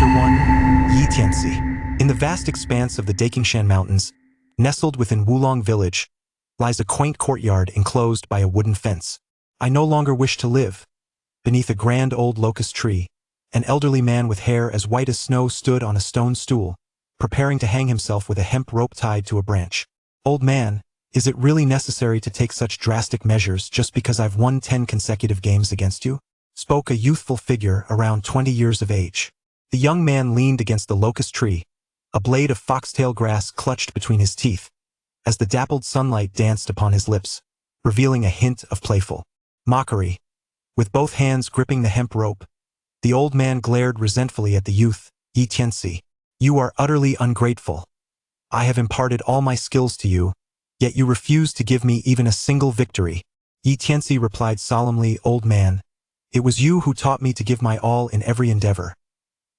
Chapter 1, Yi Tianci. In the vast expanse of the Dakingshan Mountains, nestled within Wulong village, lies a quaint courtyard enclosed by a wooden fence. I no longer wish to live. Beneath a grand old locust tree, an elderly man with hair as white as snow stood on a stone stool, preparing to hang himself with a hemp rope tied to a branch. Old man, is it really necessary to take such drastic measures just because I've won 10 consecutive games against you? Spoke a youthful figure around 20 years of age. The young man leaned against the locust tree, a blade of foxtail grass clutched between his teeth, as the dappled sunlight danced upon his lips, revealing a hint of playful mockery. With both hands gripping the hemp rope, the old man glared resentfully at the youth. Yi Tianci, you are utterly ungrateful. I have imparted all my skills to you, yet you refuse to give me even a single victory. Yi Tianci replied solemnly, Old man, it was you who taught me to give my all in every endeavor.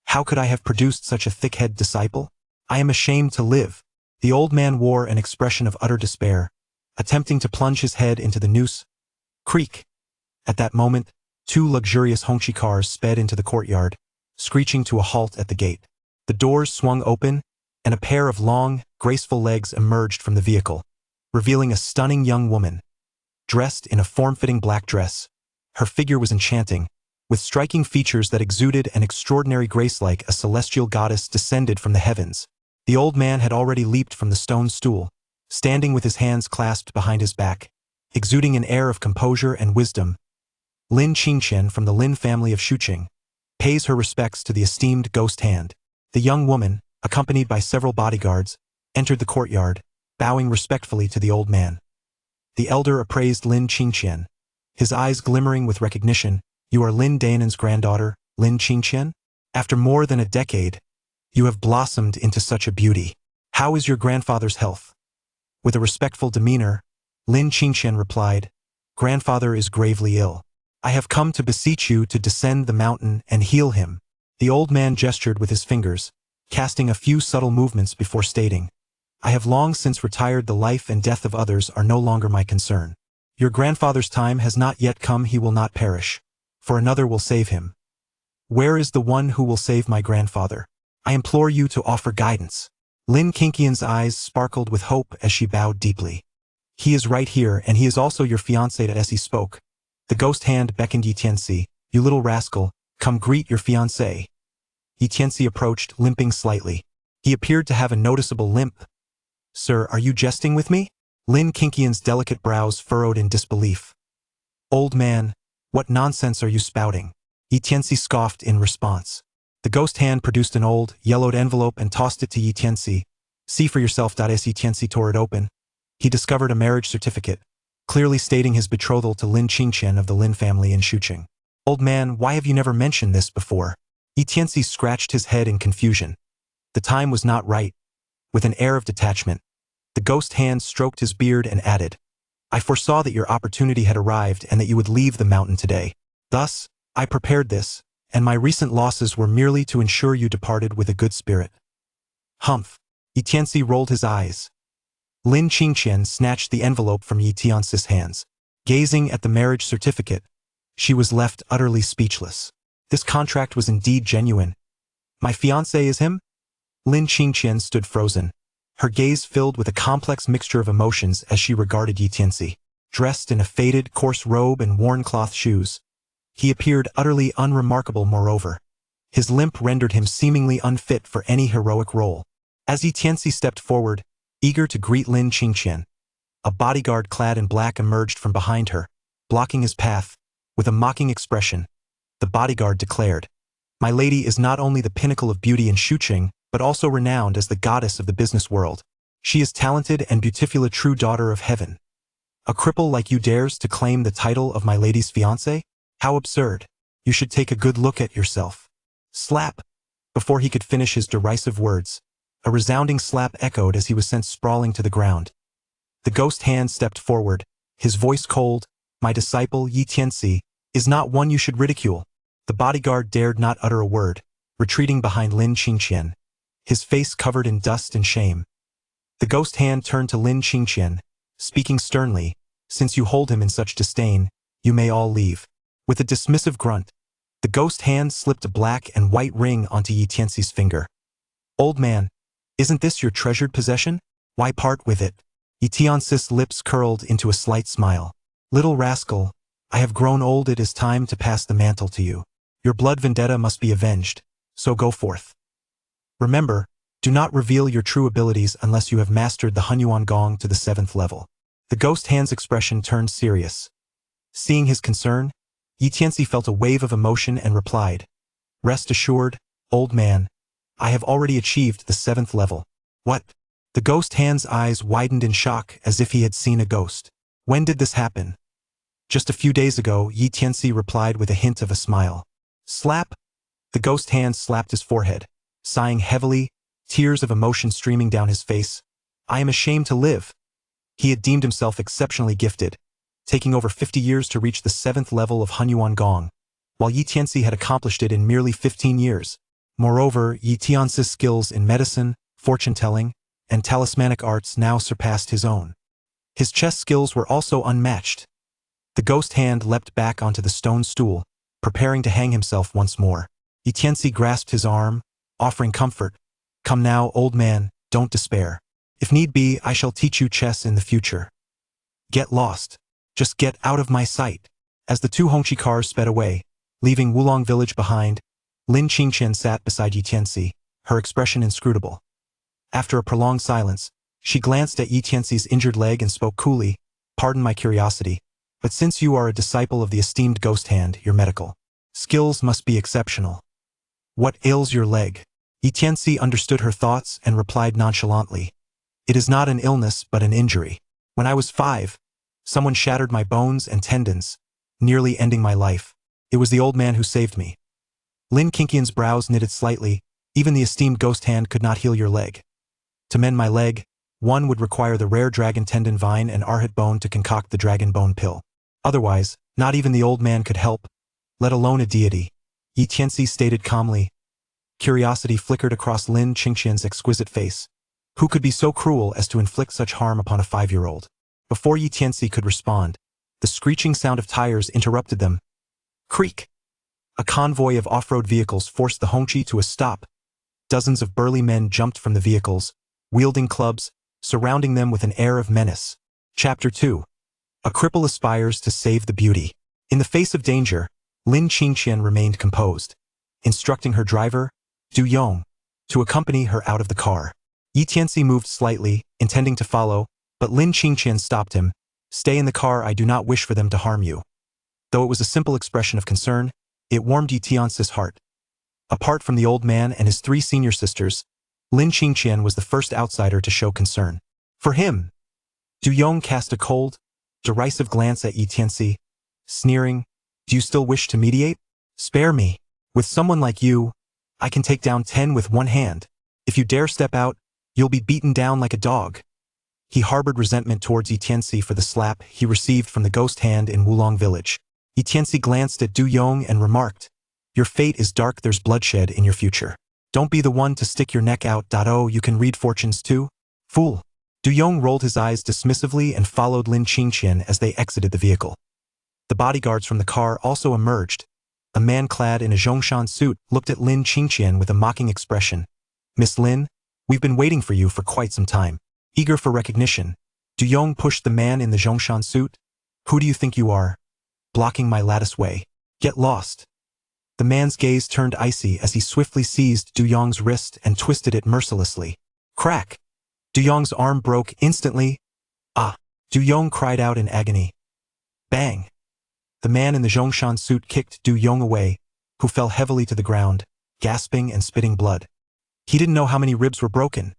How could I have produced such a thick-headed disciple? I am ashamed to live. The old man wore an expression of utter despair, attempting to plunge his head into the noose. Creak! At that moment, 2 luxurious Hongqi cars sped into the courtyard, screeching to a halt at the gate. The doors swung open, and a pair of long, graceful legs emerged from the vehicle, revealing a stunning young woman. Dressed in a form-fitting black dress, her figure was enchanting, with striking features that exuded an extraordinary grace like a celestial goddess descended from the heavens. The old man had already leaped from the stone stool, standing with his hands clasped behind his back, exuding an air of composure and wisdom. Lin Qingqian from the Lin family of Shuqing pays her respects to the esteemed ghost hand. The young woman, accompanied by several bodyguards, entered the courtyard, bowing respectfully to the old man. The elder appraised Lin Qingqian, his eyes glimmering with recognition. You are Lin Dainan's granddaughter, Lin Qingqian? After more than a decade, you have blossomed into such a beauty. How is your grandfather's health? With a respectful demeanor, Lin Qingqian replied, Grandfather is gravely ill. I have come to beseech you to descend the mountain and heal him. The old man gestured with his fingers, casting a few subtle movements before stating, I have long since retired. The life and death of others are no longer my concern. Your grandfather's time has not yet come. He will not perish, for another will save him. Where is the one who will save my grandfather? I implore you to offer guidance. Lin Qingqian's eyes sparkled with hope as she bowed deeply. He is right here, and he is also your fiancé. As he spoke, the ghost hand beckoned Yi Tianci. You little rascal, come greet your fiancé. Yi Tianci approached, limping slightly. He appeared to have a noticeable limp. Sir, are you jesting with me? Lin Qingqian's delicate brows furrowed in disbelief. Old man, what nonsense are you spouting? Yi Tianci scoffed in response. The ghost hand produced an old, yellowed envelope and tossed it to Yi Tianci. See for yourself. As Yi Tianci tore it open, he discovered a marriage certificate, clearly stating his betrothal to Lin Qingqian of the Lin family in Shuqing. Old man, why have you never mentioned this before? Yi Tianci scratched his head in confusion. The time was not right. With an air of detachment, the ghost hand stroked his beard and added, I foresaw that your opportunity had arrived and that you would leave the mountain today. Thus, I prepared this, and my recent losses were merely to ensure you departed with a good spirit. Humph. Yi Tianci rolled his eyes. Lin Qingqian snatched the envelope from Yi Tianci's hands. Gazing at the marriage certificate, she was left utterly speechless. This contract was indeed genuine. My fiancé is him? Lin Qingqian stood frozen, her gaze filled with a complex mixture of emotions as she regarded Yi Tianci. Dressed in a faded, coarse robe and worn cloth shoes, he appeared utterly unremarkable. Moreover, his limp rendered him seemingly unfit for any heroic role. As Yi Tianci stepped forward, eager to greet Lin Qingqian, a bodyguard clad in black emerged from behind her, blocking his path. With a mocking expression, the bodyguard declared, My lady is not only the pinnacle of beauty in Shuqing, but also renowned as the goddess of the business world. She is talented and beautiful, a true daughter of heaven. A cripple like you dares to claim the title of my lady's fiancé? How absurd. You should take a good look at yourself. Slap. Before he could finish his derisive words, a resounding slap echoed as he was sent sprawling to the ground. The ghost hand stepped forward, his voice cold. My disciple, Yi Tianci, is not one you should ridicule. The bodyguard dared not utter a word, retreating behind Lin Qingqian, his face covered in dust and shame. The ghost hand turned to Lin Qingqian, speaking sternly, Since you hold him in such disdain, you may all leave. With a dismissive grunt, The ghost hand slipped a black and white ring onto Yi Tianxi's finger. Old man, isn't this your treasured possession? Why part with it? Yi Tianxi's lips curled into a slight smile. Little rascal, I have grown old. It is time to pass the mantle to you. Your blood vendetta must be avenged, so go forth. Remember, do not reveal your true abilities unless you have mastered the Hunyuan Gong to the 7th level. The ghost hand's expression turned serious. Seeing his concern, Yi Tianci felt a wave of emotion and replied, Rest assured, old man, I have already achieved the 7th level. What? The ghost hand's eyes widened in shock as if he had seen a ghost. When did this happen? Just a few days ago, Yi Tianci replied with a hint of a smile. Slap! The ghost hand slapped his forehead, sighing heavily, tears of emotion streaming down his face. I am ashamed to live. He had deemed himself exceptionally gifted, taking over 50 years to reach the 7th level of Hunyuan Gong, while Yi Tianci had accomplished it in merely 15 years. Moreover, Yi Tianci's skills in medicine, fortune-telling, and talismanic arts now surpassed his own. His chess skills were also unmatched. The ghost hand leapt back onto the stone stool, preparing to hang himself once more. Yi Tianci grasped his arm, offering comfort. Come now, old man, don't despair. If need be, I shall teach you chess in the future. Get lost. Just get out of my sight. As the two Hongqi cars sped away, leaving Wulong village behind, Lin Qingqian sat beside Yi Tianci, her expression inscrutable. After a prolonged silence, she glanced at Yi Tianci's injured leg and spoke coolly, Pardon my curiosity, but since you are a disciple of the esteemed ghost hand, your medical skills must be exceptional. What ails your leg? Yi Tianci understood her thoughts and replied nonchalantly. It is not an illness but an injury. When I was 5, someone shattered my bones and tendons, nearly ending my life. It was the old man who saved me. Lin Qingqian's brows knitted slightly. Even the esteemed ghost hand could not heal your leg. To mend my leg, one would require the rare dragon tendon vine and arhat bone to concoct the dragon bone pill. Otherwise, not even the old man could help, let alone a deity. Yi Tianci stated calmly. Curiosity flickered across Lin Qingqian's exquisite face. Who could be so cruel as to inflict such harm upon a 5-year-old? Before Yi Tianci could respond, the screeching sound of tires interrupted them. Creak! A convoy of off-road vehicles forced the Hongqi to a stop. Dozens of burly men jumped from the vehicles, wielding clubs, surrounding them with an air of menace. Chapter 2. A cripple aspires to save the beauty. In the face of danger, Lin Qingqian remained composed, instructing her driver, Du Yong, to accompany her out of the car. Yi Tianci moved slightly, intending to follow, but Lin Qingqian stopped him. Stay in the car, I do not wish for them to harm you. Though it was a simple expression of concern, it warmed Yi Tianci's heart. Apart from the old man and his 3 senior sisters, Lin Qingqian was the first outsider to show concern. For him, Du Yong cast a cold, derisive glance at Yi Tianci, sneering, Do you still wish to mediate? Spare me. With someone like you, I can take down 10 with one hand. If you dare step out, you'll be beaten down like a dog. He harbored resentment towards Yi Tianci for the slap he received from the ghost hand in Wulong village. Yi Tianci glanced at Du Yong and remarked, Your fate is dark, there's bloodshed in your future. Don't be the one to stick your neck out. Oh, you can read fortunes too? Fool. Du Yong rolled his eyes dismissively and followed Lin Qingqian as they exited the vehicle. The bodyguards from the car also emerged. A man clad in a Zhongshan suit looked at Lin Qingqian with a mocking expression. Miss Lin, we've been waiting for you for quite some time. Eager for recognition, Du Yong pushed the man in the Zhongshan suit. Who do you think you are? Blocking my lattice way. Get lost. The man's gaze turned icy as he swiftly seized Du Yong's wrist and twisted it mercilessly. Crack! Du Yong's arm broke instantly. Ah! Du Yong cried out in agony. Bang! The man in the Zhongshan suit kicked Du Yong away, who fell heavily to the ground, gasping and spitting blood. He didn't know how many ribs were broken.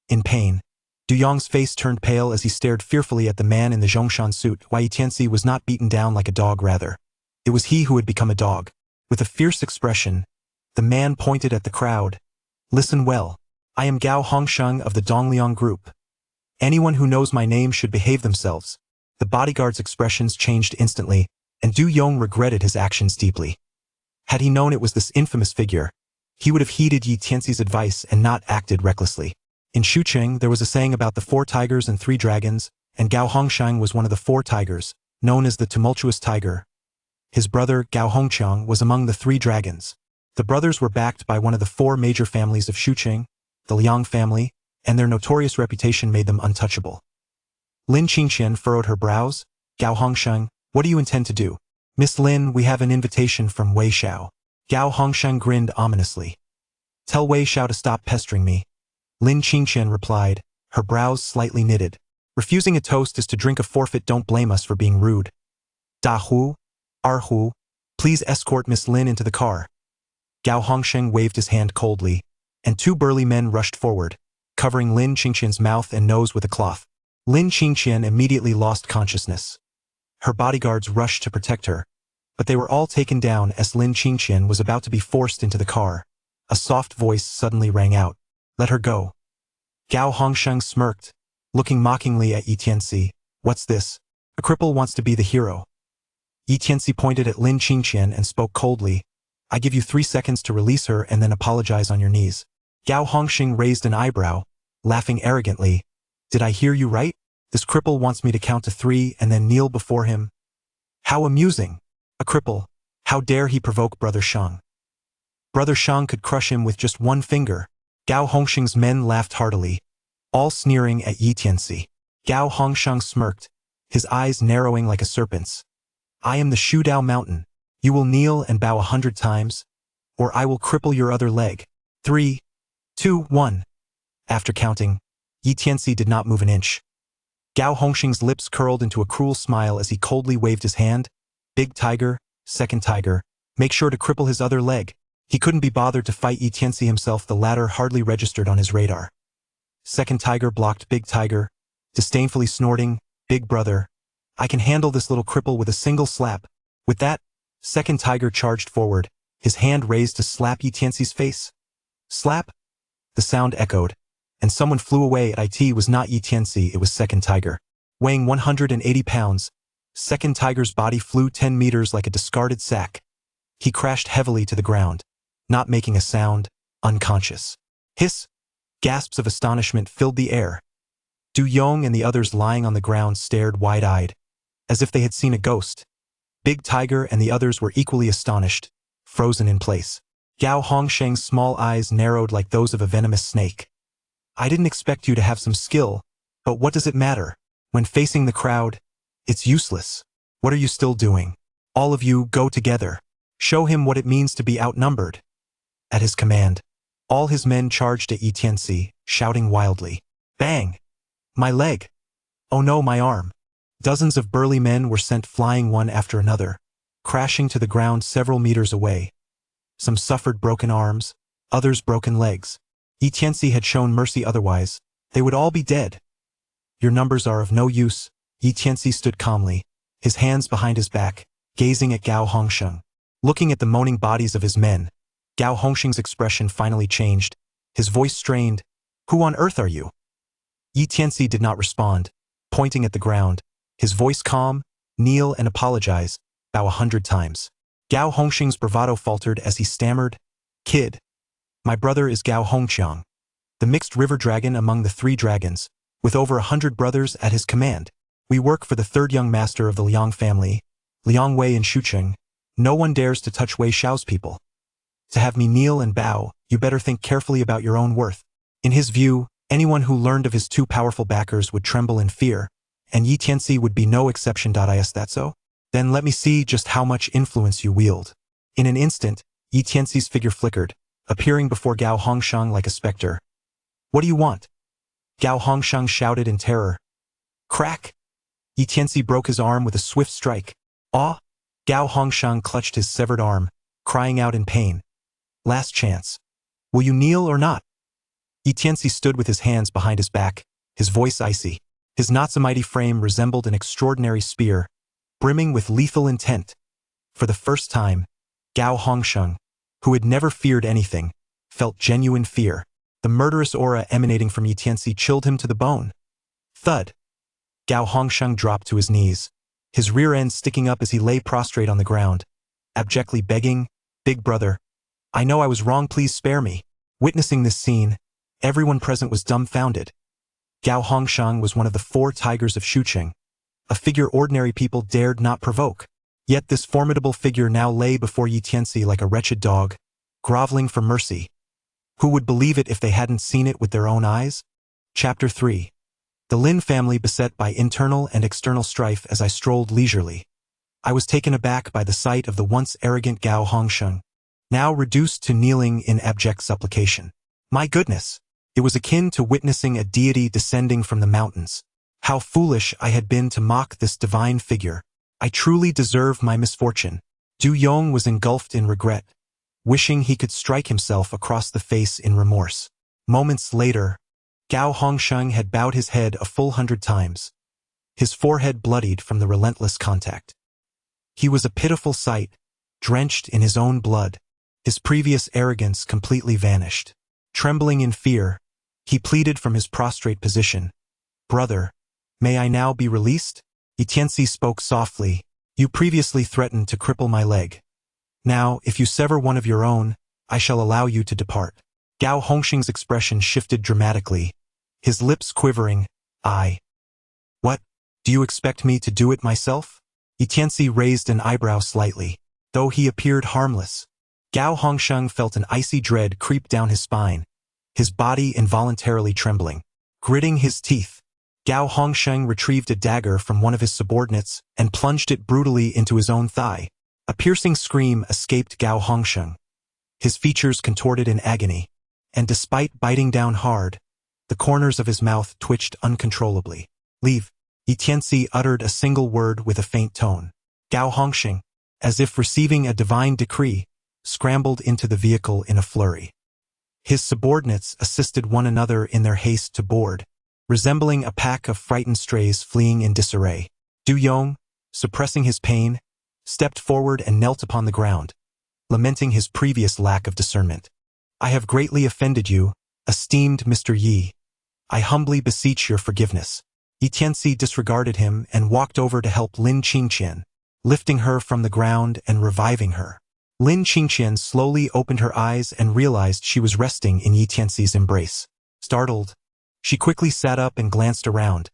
In pain, Du Yong's face turned pale as he stared fearfully at the man in the Zhongshan suit. Yi Tianci was not beaten down like a dog, rather. It was he who had become a dog. With a fierce expression, the man pointed at the crowd. Listen well. I am Gao Hongsheng of the Dongliang group. Anyone who knows my name should behave themselves. The bodyguard's expressions changed instantly, and Du Yong regretted his actions deeply. Had he known it was this infamous figure, he would have heeded Yi Tianci's advice and not acted recklessly. In Shucheng, there was a saying about the 4 tigers and 3 dragons, and Gao Hongsheng was one of the 4 tigers, known as the tumultuous tiger. His brother, Gao Hongqiang, was among the 3 dragons. The brothers were backed by one of the 4 major families of Shuqing, the Liang family, and their notorious reputation made them untouchable. Lin Qingqian furrowed her brows. Gao Hongqiang, what do you intend to do? Miss Lin, we have an invitation from Wei Xiao. Gao Hongqiang grinned ominously. Tell Wei Xiao to stop pestering me. Lin Qingqian replied, her brows slightly knitted. Refusing a toast is to drink a forfeit. Don't blame us for being rude. Da Hu, Er Hu, please escort Miss Lin into the car. Gao Hongqiang waved his hand coldly, and 2 burly men rushed forward, covering Lin Qingqian's mouth and nose with a cloth. Lin Qingqian immediately lost consciousness. Her bodyguards rushed to protect her, but they were all taken down as Lin Qingqian was about to be forced into the car. A soft voice suddenly rang out. Let her go. Gao Hongqiang smirked, looking mockingly at Tianci. What's this? A cripple wants to be the hero. Tianci pointed at Lin Qingqian and spoke coldly. I give you 3 seconds to release her and then apologize on your knees. Gao Hongqiang raised an eyebrow, laughing arrogantly. Did I hear you right? This cripple wants me to count to 3 and then kneel before him. How amusing. A cripple. How dare he provoke Brother Shang? Brother Shang could crush him with just 1 finger. Gao Hongqiang's men laughed heartily, all sneering at Tianci. Gao Hongqiang smirked, his eyes narrowing like a serpent's. I am the Shudao Mountain. You will kneel and bow 100 times, or I will cripple your other leg. 3, 2, 1. After counting, Tianci did not move an inch. Gao Hongqiang's lips curled into a cruel smile as he coldly waved his hand. Big tiger, second tiger, make sure to cripple his other leg. He couldn't be bothered to fight Tianci himself. The latter hardly registered on his radar. Second tiger blocked Big Tiger, disdainfully snorting, Big brother, I can handle this little cripple with a single slap. With that, Second Tiger charged forward, his hand raised to slap Tianci's face. Slap? The sound echoed, and someone flew away. It was not Tianci, it was Second Tiger. Weighing 180 pounds, Second Tiger's body flew 10 meters like a discarded sack. He crashed heavily to the ground, not making a sound, unconscious. Hiss! Gasps of astonishment filled the air. Du Yong and the others lying on the ground stared wide-eyed, as if they had seen a ghost. Big Tiger and the others were equally astonished, frozen in place. Gao Hongqiang's small eyes narrowed like those of a venomous snake. I didn't expect you to have some skill, but what does it matter? When facing the crowd, it's useless. What are you still doing? All of you, go together. Show him what it means to be outnumbered. At his command, all his men charged at Tianci, shouting wildly. Bang! My leg! Oh no, my arm! Dozens of burly men were sent flying one after another, crashing to the ground several meters away. Some suffered broken arms, others broken legs. Tianci had shown mercy otherwise, they would all be dead. Your numbers are of no use. Tianci stood calmly, his hands behind his back, gazing at Gao Hongqiang. Looking at the moaning bodies of his men, Gao Hongqiang's expression finally changed, his voice strained. Who on earth are you? Tianci did not respond, pointing at the ground, his voice calm. Kneel and apologize, bow 100 times. Gao Hongqiang's bravado faltered as he stammered. Kid. My brother is Gao Hongqiang, the mixed river dragon among the 3 dragons, with over 100 brothers at his command. We work for the 3rd young master of the Liang family, Liang Wei in Shuqing. No one dares to touch Wei Xiao's people. To have me kneel and bow, you better think carefully about your own worth. In his view, anyone who learned of his 2 powerful backers would tremble in fear, and Tianci would be no exception. Is that so? Then let me see just how much influence you wield. In an instant, Tianci's figure flickered, appearing before Gao Hongqiang like a specter. What do you want? Gao Hongqiang shouted in terror. Crack! Tianci broke his arm with a swift strike. Ah! Gao Hongqiang clutched his severed arm, crying out in pain. Last chance. Will you kneel or not? Tianci stood with his hands behind his back, his voice icy. His not-so-mighty frame resembled an extraordinary spear, brimming with lethal intent. For the first time, Gao Hongqiang, who had never feared anything, felt genuine fear. The murderous aura emanating from Tianci chilled him to the bone. Thud! Gao Hongqiang dropped to his knees, his rear end sticking up as he lay prostrate on the ground, abjectly begging, Big brother, I know I was wrong, please spare me. Witnessing this scene, everyone present was dumbfounded. Gao Hongqiang was one of the 4 tigers of Shuqing, a figure ordinary people dared not provoke. Yet this formidable figure now lay before Yi Tianci like a wretched dog, groveling for mercy. Who would believe it if they hadn't seen it with their own eyes? Chapter 3. The Lin family beset by internal and external strife. As I strolled leisurely, I was taken aback by the sight of the once arrogant Gao Hongsheng, now reduced to kneeling in abject supplication. My goodness! It was akin to witnessing a deity descending from the mountains. How foolish I had been to mock this divine figure. I truly deserve my misfortune. Du Yong was engulfed in regret, wishing he could strike himself across the face in remorse. Moments later, Gao Hongsheng had bowed his head a full 100 times, his forehead bloodied from the relentless contact. He was a pitiful sight, drenched in his own blood, his previous arrogance completely vanished. Trembling in fear, he pleaded from his prostrate position. Brother, may I now be released? Tianci spoke softly. You previously threatened to cripple my leg. Now, if you sever one of your own, I shall allow you to depart. Gao Hongsheng's expression shifted dramatically, his lips quivering. What? Do you expect me to do it myself? Tianci raised an eyebrow slightly, though he appeared harmless. Gao Hongsheng felt an icy dread creep down his spine, his body involuntarily trembling. Gritting his teeth, Gao Hongsheng retrieved a dagger from one of his subordinates and plunged it brutally into his own thigh. A piercing scream escaped Gao Hongsheng. His features contorted in agony, and despite biting down hard, the corners of his mouth twitched uncontrollably. Leave. Tianci uttered a single word with a faint tone. Gao Hongsheng, as if receiving a divine decree, scrambled into the vehicle in a flurry. His subordinates assisted one another in their haste to board, resembling a pack of frightened strays fleeing in disarray. Du Yong, suppressing his pain, stepped forward and knelt upon the ground, lamenting his previous lack of discernment. I have greatly offended you, esteemed Mr. Yi. I humbly beseech your forgiveness. Tianci disregarded him and walked over to help Lin Qingqian, lifting her from the ground and reviving her. Lin Qingqian slowly opened her eyes and realized she was resting in Tianci's embrace. Startled, she quickly sat up and glanced around,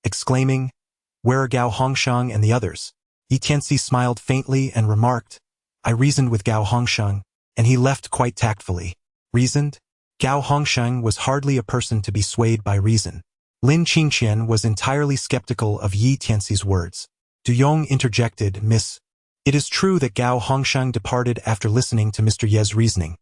exclaiming, "Where are Gao Hongsheng and the others?" Tianci smiled faintly and remarked, "I reasoned with Gao Hongsheng, and he left quite tactfully." Reasoned? Gao Hongsheng was hardly a person to be swayed by reason. Lin Qingqian was entirely skeptical of Yi Tianci's words. Du Yong interjected, "Miss, it is true that Gao Hongsheng departed after listening to Mr. Ye's reasoning.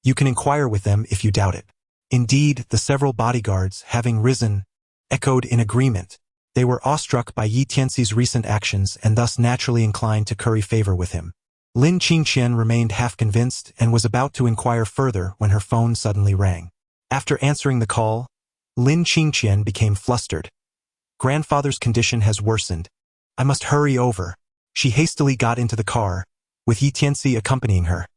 You can inquire with them if you doubt it." Indeed, the several bodyguards, having risen, echoed in agreement. They were awestruck by Yi Tianci's recent actions and thus naturally inclined to curry favor with him. Lin Qingqian remained half-convinced and was about to inquire further when her phone suddenly rang. After answering the call, Lin Qingqian became flustered. "Grandfather's condition has worsened. I must hurry over." She hastily got into the car, with Yi Tianci accompanying her,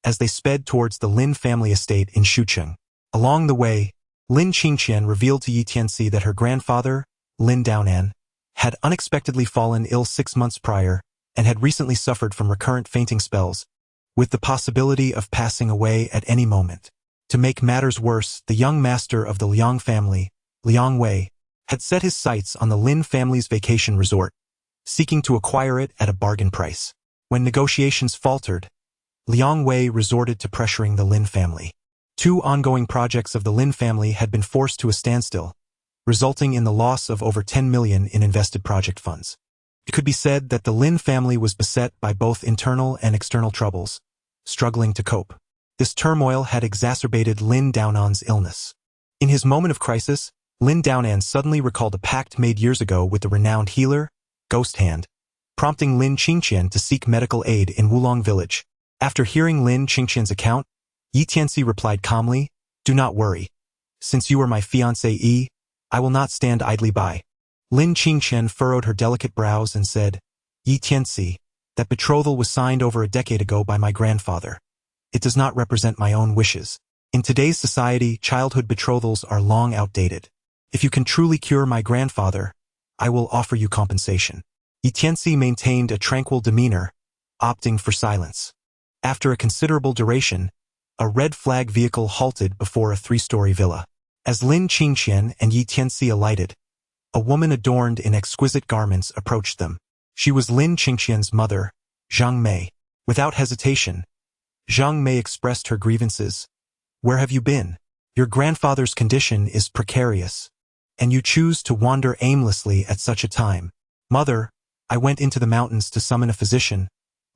as they sped towards the Lin family estate in Shucheng. Along the way, Lin Qingqian revealed to Yi Tianci that her grandfather, Lin Daonan, had unexpectedly fallen ill 6 months prior and had recently suffered from recurrent fainting spells, with the possibility of passing away at any moment. To make matters worse, the young master of the Liang family, Liang Wei, had set his sights on the Lin family's vacation resort, seeking to acquire it at a bargain price. When negotiations faltered, Liang Wei resorted to pressuring the Lin family. 2 ongoing projects of the Lin family had been forced to a standstill, resulting in the loss of over 10 million in invested project funds. It could be said that the Lin family was beset by both internal and external troubles, struggling to cope. This turmoil had exacerbated Lin Daonan's illness. In his moment of crisis, Lin Daonan suddenly recalled a pact made years ago with the renowned healer, Ghost Hand, prompting Lin Qingqian to seek medical aid in Wulong village. After hearing Lin Qingqian's account, Yi Tianci replied calmly, "Do not worry. Since you are my fiancée, I will not stand idly by." Lin Qingqian furrowed her delicate brows and said, "Yi Tianci, that betrothal was signed over a decade ago by my grandfather. It does not represent my own wishes. In today's society, childhood betrothals are long outdated. If you can truly cure my grandfather, I will offer you compensation." Yi Tianci maintained a tranquil demeanor, opting for silence. After a considerable duration, a red flag vehicle halted before a 3-story villa. As Lin Qingqian and Yi Tianci alighted, a woman adorned in exquisite garments approached them. She was Lin Qingqian's mother, Zhang Mei. Without hesitation, Zhang Mei expressed her grievances. Where have you been? Your grandfather's condition is precarious, and you choose to wander aimlessly at such a time. Mother, I went into the mountains to summon a physician,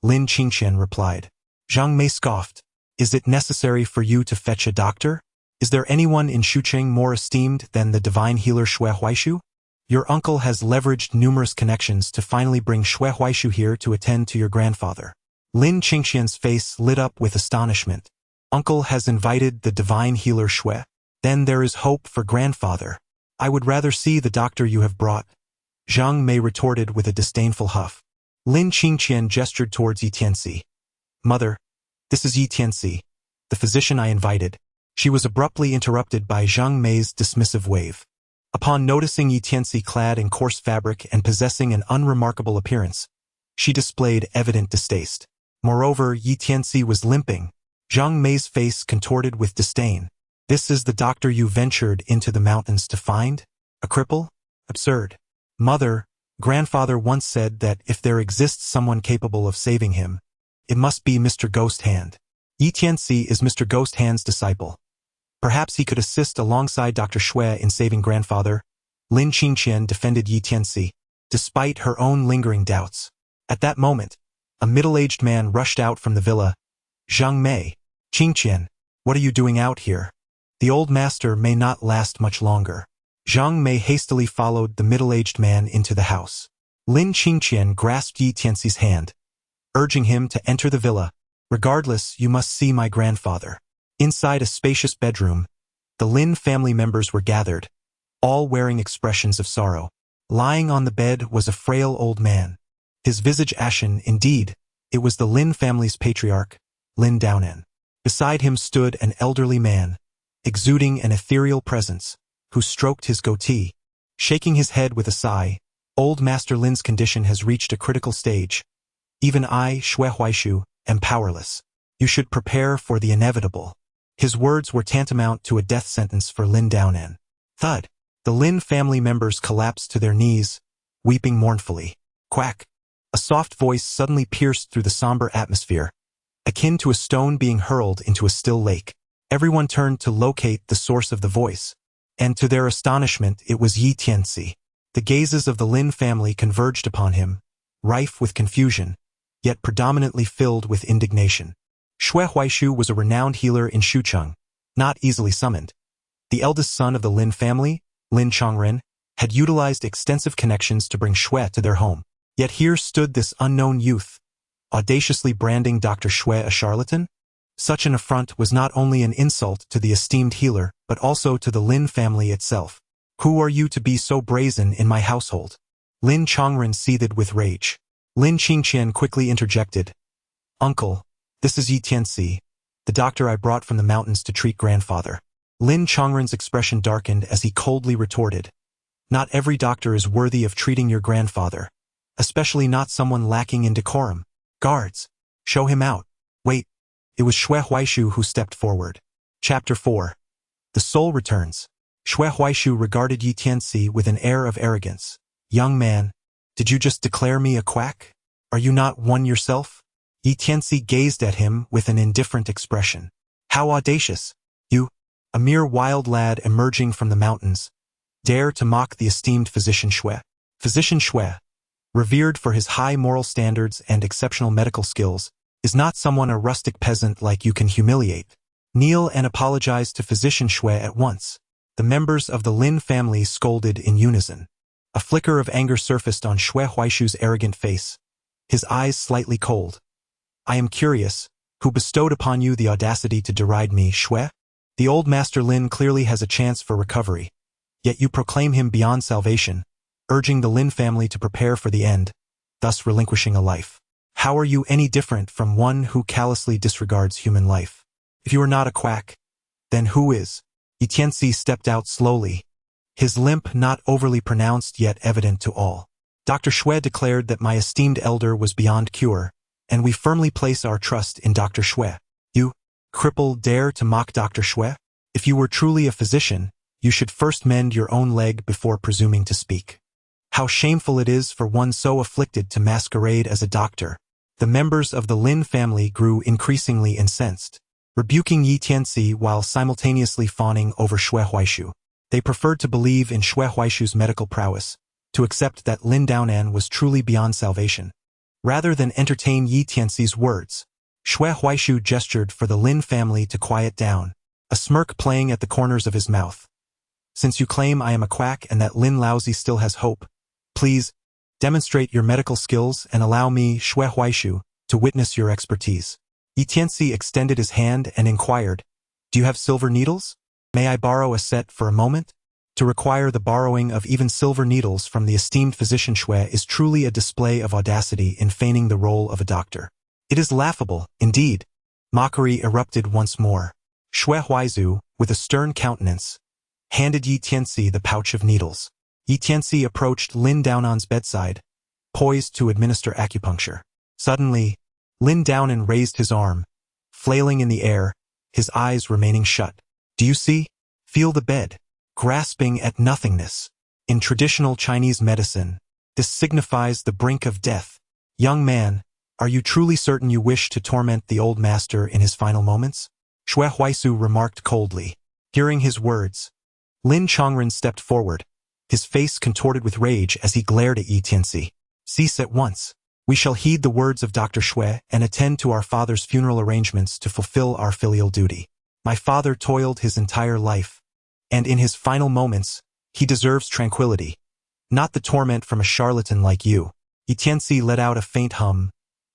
Lin Qingqian replied. Zhang Mei scoffed. Is it necessary for you to fetch a doctor? Is there anyone in Shucheng more esteemed than the divine healer Xue Huaishu? Your uncle has leveraged numerous connections to finally bring Xue Huaishu here to attend to your grandfather. Lin Qingqian's face lit up with astonishment. Uncle has invited the divine healer Xue? Then there is hope for grandfather. I would rather see the doctor you have brought, Zhang Mei retorted with a disdainful huff. Lin Qingqian gestured towards Tianci. Mother, this is Tianci, the physician I invited. She was abruptly interrupted by Zhang Mei's dismissive wave. Upon noticing Tianci clad in coarse fabric and possessing an unremarkable appearance, she displayed evident distaste. Moreover, Tianci was limping. Zhang Mei's face contorted with disdain. This is the doctor you ventured into the mountains to find? A cripple? Absurd. Mother, grandfather once said that if there exists someone capable of saving him, it must be Mr. Ghost Hand. Tianci is Mr. Ghost Hand's disciple. Perhaps he could assist alongside Dr. Xue in saving grandfather. Lin Qingqian defended Tianci, despite her own lingering doubts. At that moment, a middle-aged man rushed out from the villa. Zhang Mei, Qingqian, what are you doing out here? The old master may not last much longer. Zhang Mei hastily followed the middle-aged man into the house. Lin Qingqian grasped Tianci's hand, urging him to enter the villa. Regardless, you must see my grandfather. Inside a spacious bedroom, the Lin family members were gathered, all wearing expressions of sorrow. Lying on the bed was a frail old man. His visage ashen, indeed, it was the Lin family's patriarch, Lin Daonan. Beside him stood an elderly man, exuding an ethereal presence, who stroked his goatee. Shaking his head with a sigh, old Master Lin's condition has reached a critical stage. Even I, Xue Huaishu, am powerless. You should prepare for the inevitable. His words were tantamount to a death sentence for Lin Daonan. Thud. The Lin family members collapsed to their knees, weeping mournfully. Quack. A soft voice suddenly pierced through the somber atmosphere, akin to a stone being hurled into a still lake. Everyone turned to locate the source of the voice, and to their astonishment it was Tianci. The gazes of the Lin family converged upon him, rife with confusion, yet predominantly filled with indignation. Xue Huaishu was a renowned healer in Shucheng, not easily summoned. The eldest son of the Lin family, Lin Chongren, had utilized extensive connections to bring Xue to their home. Yet here stood this unknown youth, audaciously branding Dr. Xue a charlatan? Such an affront was not only an insult to the esteemed healer, but also to the Lin family itself. Who are you to be so brazen in my household? Lin Chongren seethed with rage. Lin Qingqian quickly interjected. Uncle, this is Tianci, the doctor I brought from the mountains to treat grandfather. Lin Chongren's expression darkened as he coldly retorted. Not every doctor is worthy of treating your grandfather, especially not someone lacking in decorum. Guards, show him out. Wait, it was Xue Huaishu who stepped forward. Chapter 4. The Soul Returns. Xue Huaishu regarded Tianci with an air of arrogance. Young man, did you just declare me a quack? Are you not one yourself? Tianci gazed at him with an indifferent expression. How audacious! You, a mere wild lad emerging from the mountains, dare to mock the esteemed physician Xue. Physician Xue, revered for his high moral standards and exceptional medical skills, is not someone a rustic peasant like you can humiliate. Kneel and apologize to physician Xue at once. The members of the Lin family scolded in unison. A flicker of anger surfaced on Xue Huaishu's arrogant face, his eyes slightly cold. I am curious, who bestowed upon you the audacity to deride me, Xue? The old Master Lin clearly has a chance for recovery, yet you proclaim him beyond salvation, urging the Lin family to prepare for the end, thus relinquishing a life. How are you any different from one who callously disregards human life? If you are not a quack, then who is? Tianci stepped out slowly, his limp not overly pronounced yet evident to all. Dr. Xue declared that my esteemed elder was beyond cure, and we firmly place our trust in Dr. Xue. You, cripple, dare to mock Dr. Xue? If you were truly a physician, you should first mend your own leg before presuming to speak. How shameful it is for one so afflicted to masquerade as a doctor. The members of the Lin family grew increasingly incensed, rebuking Yi Tianci while simultaneously fawning over Xue Huaishu. They preferred to believe in Xue Huaishu's medical prowess, to accept that Lin Daonan was truly beyond salvation. Rather than entertain Yi Tianci's words, Xue Huaishu gestured for the Lin family to quiet down, a smirk playing at the corners of his mouth. Since you claim I am a quack and that Lin Laozi still has hope, please, demonstrate your medical skills and allow me, Xue Huaishu, to witness your expertise. Yi Tianci extended his hand and inquired, do you have silver needles? May I borrow a set for a moment? To require the borrowing of even silver needles from the esteemed physician Xue is truly a display of audacity in feigning the role of a doctor. It is laughable, indeed. Mockery erupted once more. Xue Huaizu, with a stern countenance, handed Yi Tianci the pouch of needles. Yi Tianci approached Lin Daonan's bedside, poised to administer acupuncture. Suddenly, Lin Daonan raised his arm, flailing in the air, his eyes remaining shut. Do you see? Feel the bed, grasping at nothingness. In traditional Chinese medicine, this signifies the brink of death. Young man, are you truly certain you wish to torment the old master in his final moments? Xue Huaisu remarked coldly. Hearing his words, Lin Chongren stepped forward, his face contorted with rage as he glared at Yi Tianci. Cease at once. We shall heed the words of Dr. Xue and attend to our father's funeral arrangements to fulfill our filial duty. My father toiled his entire life, and in his final moments, he deserves tranquility, not the torment from a charlatan like you. Yi Tianci let out a faint hum,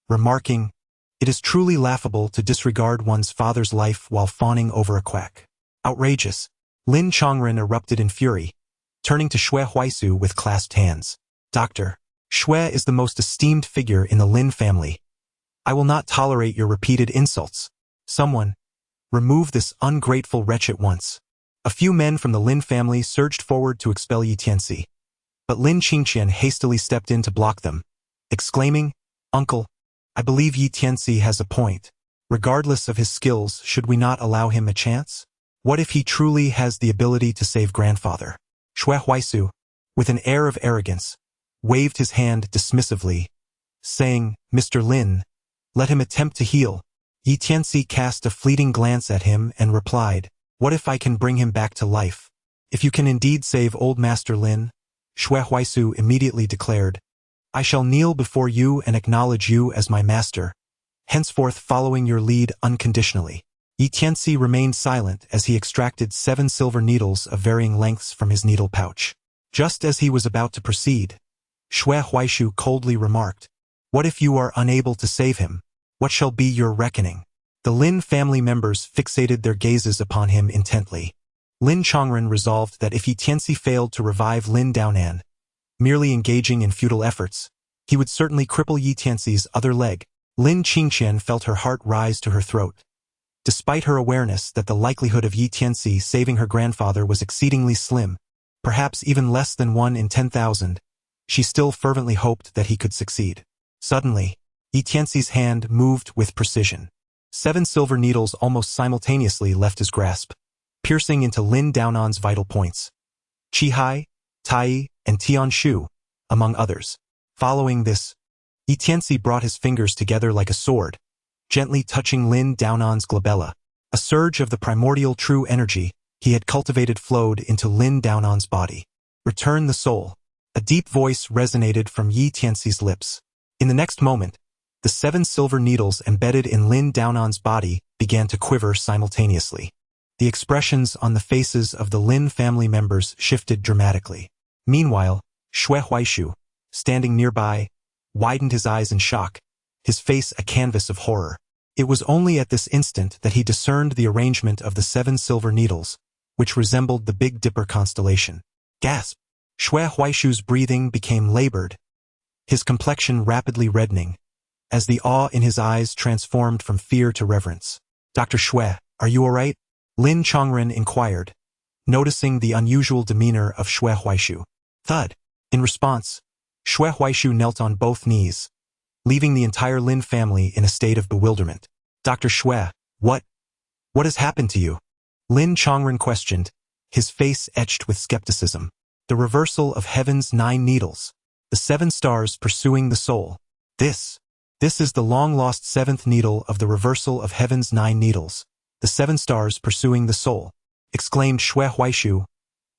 remarking, it is truly laughable to disregard one's father's life while fawning over a quack. Outrageous. Lin Chongren erupted in fury, turning to Xue Huaisu with clasped hands. Doctor, Xue is the most esteemed figure in the Lin family. I will not tolerate your repeated insults. Someone, remove this ungrateful wretch at once. A few men from the Lin family surged forward to expel Yi Tianci, but Lin Qingqian hastily stepped in to block them, exclaiming, Uncle, I believe Yi Tianci has a point. Regardless of his skills, should we not allow him a chance? What if he truly has the ability to save grandfather? Xue Huaisu, with an air of arrogance, waved his hand dismissively, saying, Mr. Lin, let him attempt to heal. Yi Tianci cast a fleeting glance at him and replied, what if I can bring him back to life? If you can indeed save old Master Lin, Xue Huaisu immediately declared, I shall kneel before you and acknowledge you as my master, henceforth following your lead unconditionally. Yi Tianci remained silent as he extracted 7 silver needles of varying lengths from his needle pouch. Just as he was about to proceed, Xue Huaishu coldly remarked, what if you are unable to save him? What shall be your reckoning? The Lin family members fixated their gazes upon him intently. Lin Chongren resolved that if Yi Tianci failed to revive Lin Daonan, merely engaging in futile efforts, he would certainly cripple Yi Tianci's other leg. Lin Qingqian felt her heart rise to her throat. Despite her awareness that the likelihood of Yi Tianci saving her grandfather was exceedingly slim, perhaps even less than 1 in 10,000, she still fervently hoped that he could succeed. Suddenly, Yi Tianci's hand moved with precision. 7 silver needles almost simultaneously left his grasp, piercing into Lin Daonan's vital points. Qihai, Tai, and Tianshu, among others. Following this, Yi Tianci brought his fingers together like a sword, gently touching Lin Daonan's glabella. A surge of the primordial true energy he had cultivated flowed into Lin Daonan's body. Return the soul. A deep voice resonated from Yi Tianci's lips. In the next moment, the 7 silver needles embedded in Lin Daonan's body began to quiver simultaneously. The expressions on the faces of the Lin family members shifted dramatically. Meanwhile, Xue Huaishu, standing nearby, widened his eyes in shock, his face a canvas of horror. It was only at this instant that he discerned the arrangement of the 7 silver needles, which resembled the Big Dipper constellation. Gasp! Xue Huaishu's breathing became labored, his complexion rapidly reddening, as the awe in his eyes transformed from fear to reverence. Dr. Xue, are you all right? Lin Chongren inquired, noticing the unusual demeanor of Xue Huaishu. Thud. In response, Xue Huaishu knelt on both knees, leaving the entire Lin family in a state of bewilderment. Dr. Xue, what has happened to you? Lin Chongren questioned, his face etched with skepticism. The reversal of heaven's 9 needles, the 7 stars pursuing the soul. This This is the long-lost seventh needle of the reversal of heaven's 9 needles, the 7 stars pursuing the soul, exclaimed Xue Huaishu,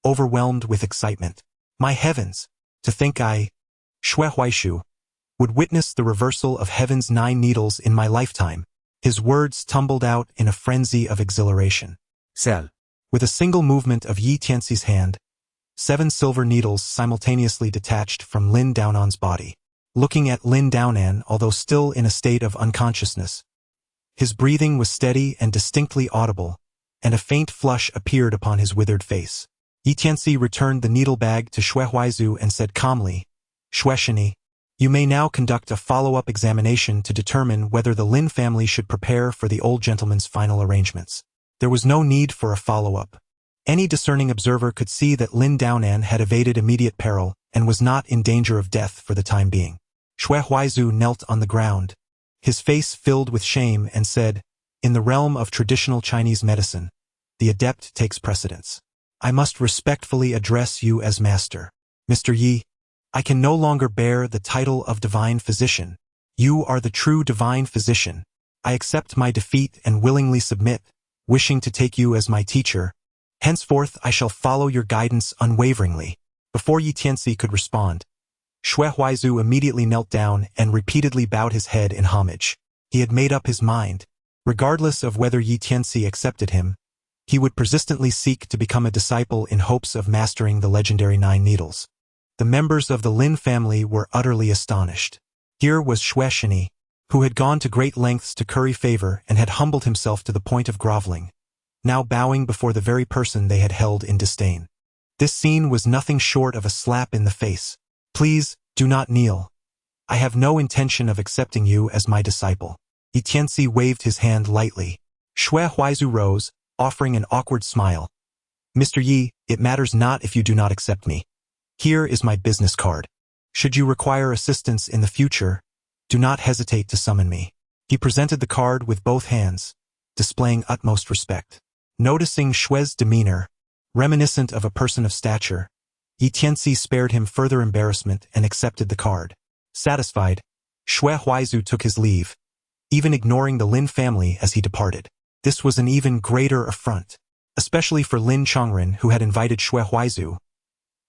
overwhelmed with excitement. My heavens! To think I, Xue Huaishu, would witness the reversal of heaven's 9 needles in my lifetime. His words tumbled out in a frenzy of exhilaration. Sell. With a single movement of Yi Tianxi's hand, 7 silver needles simultaneously detached from Lin Daonan's body. Looking at Lin Daonan, although still in a state of unconsciousness, his breathing was steady and distinctly audible, and a faint flush appeared upon his withered face. Yi Tianci returned the needle bag to Xue Huaizu and said calmly, Xue Shini, you may now conduct a follow-up examination to determine whether the Lin family should prepare for the old gentleman's final arrangements. There was no need for a follow-up. Any discerning observer could see that Lin Daonan had evaded immediate peril and was not in danger of death for the time being. Xue Huaizu knelt on the ground, his face filled with shame, and said, in the realm of traditional Chinese medicine, the adept takes precedence. I must respectfully address you as master. Mr. Yi, I can no longer bear the title of divine physician. You are the true divine physician. I accept my defeat and willingly submit, wishing to take you as my teacher. Henceforth I shall follow your guidance unwaveringly. Before Yi Tianci could respond, Xue Huaizu immediately knelt down and repeatedly bowed his head in homage. He had made up his mind. Regardless of whether Yi Tianci accepted him, he would persistently seek to become a disciple in hopes of mastering the legendary 9 needles. The members of the Lin family were utterly astonished. Here was Xue Shini, who had gone to great lengths to curry favor and had humbled himself to the point of groveling, now bowing before the very person they had held in disdain. This scene was nothing short of a slap in the face. Please, do not kneel. I have no intention of accepting you as my disciple. Yi Tianci waved his hand lightly. Xue Huaizu rose, offering an awkward smile. Mr. Yi, it matters not if you do not accept me. Here is my business card. Should you require assistance in the future, do not hesitate to summon me. He presented the card with both hands, displaying utmost respect. Noticing Xue's demeanor, reminiscent of a person of stature, Yi Tianci spared him further embarrassment and accepted the card. Satisfied, Xue Huaizu took his leave, even ignoring the Lin family as he departed. This was an even greater affront, especially for Lin Chongren, who had invited Xue Huaizu.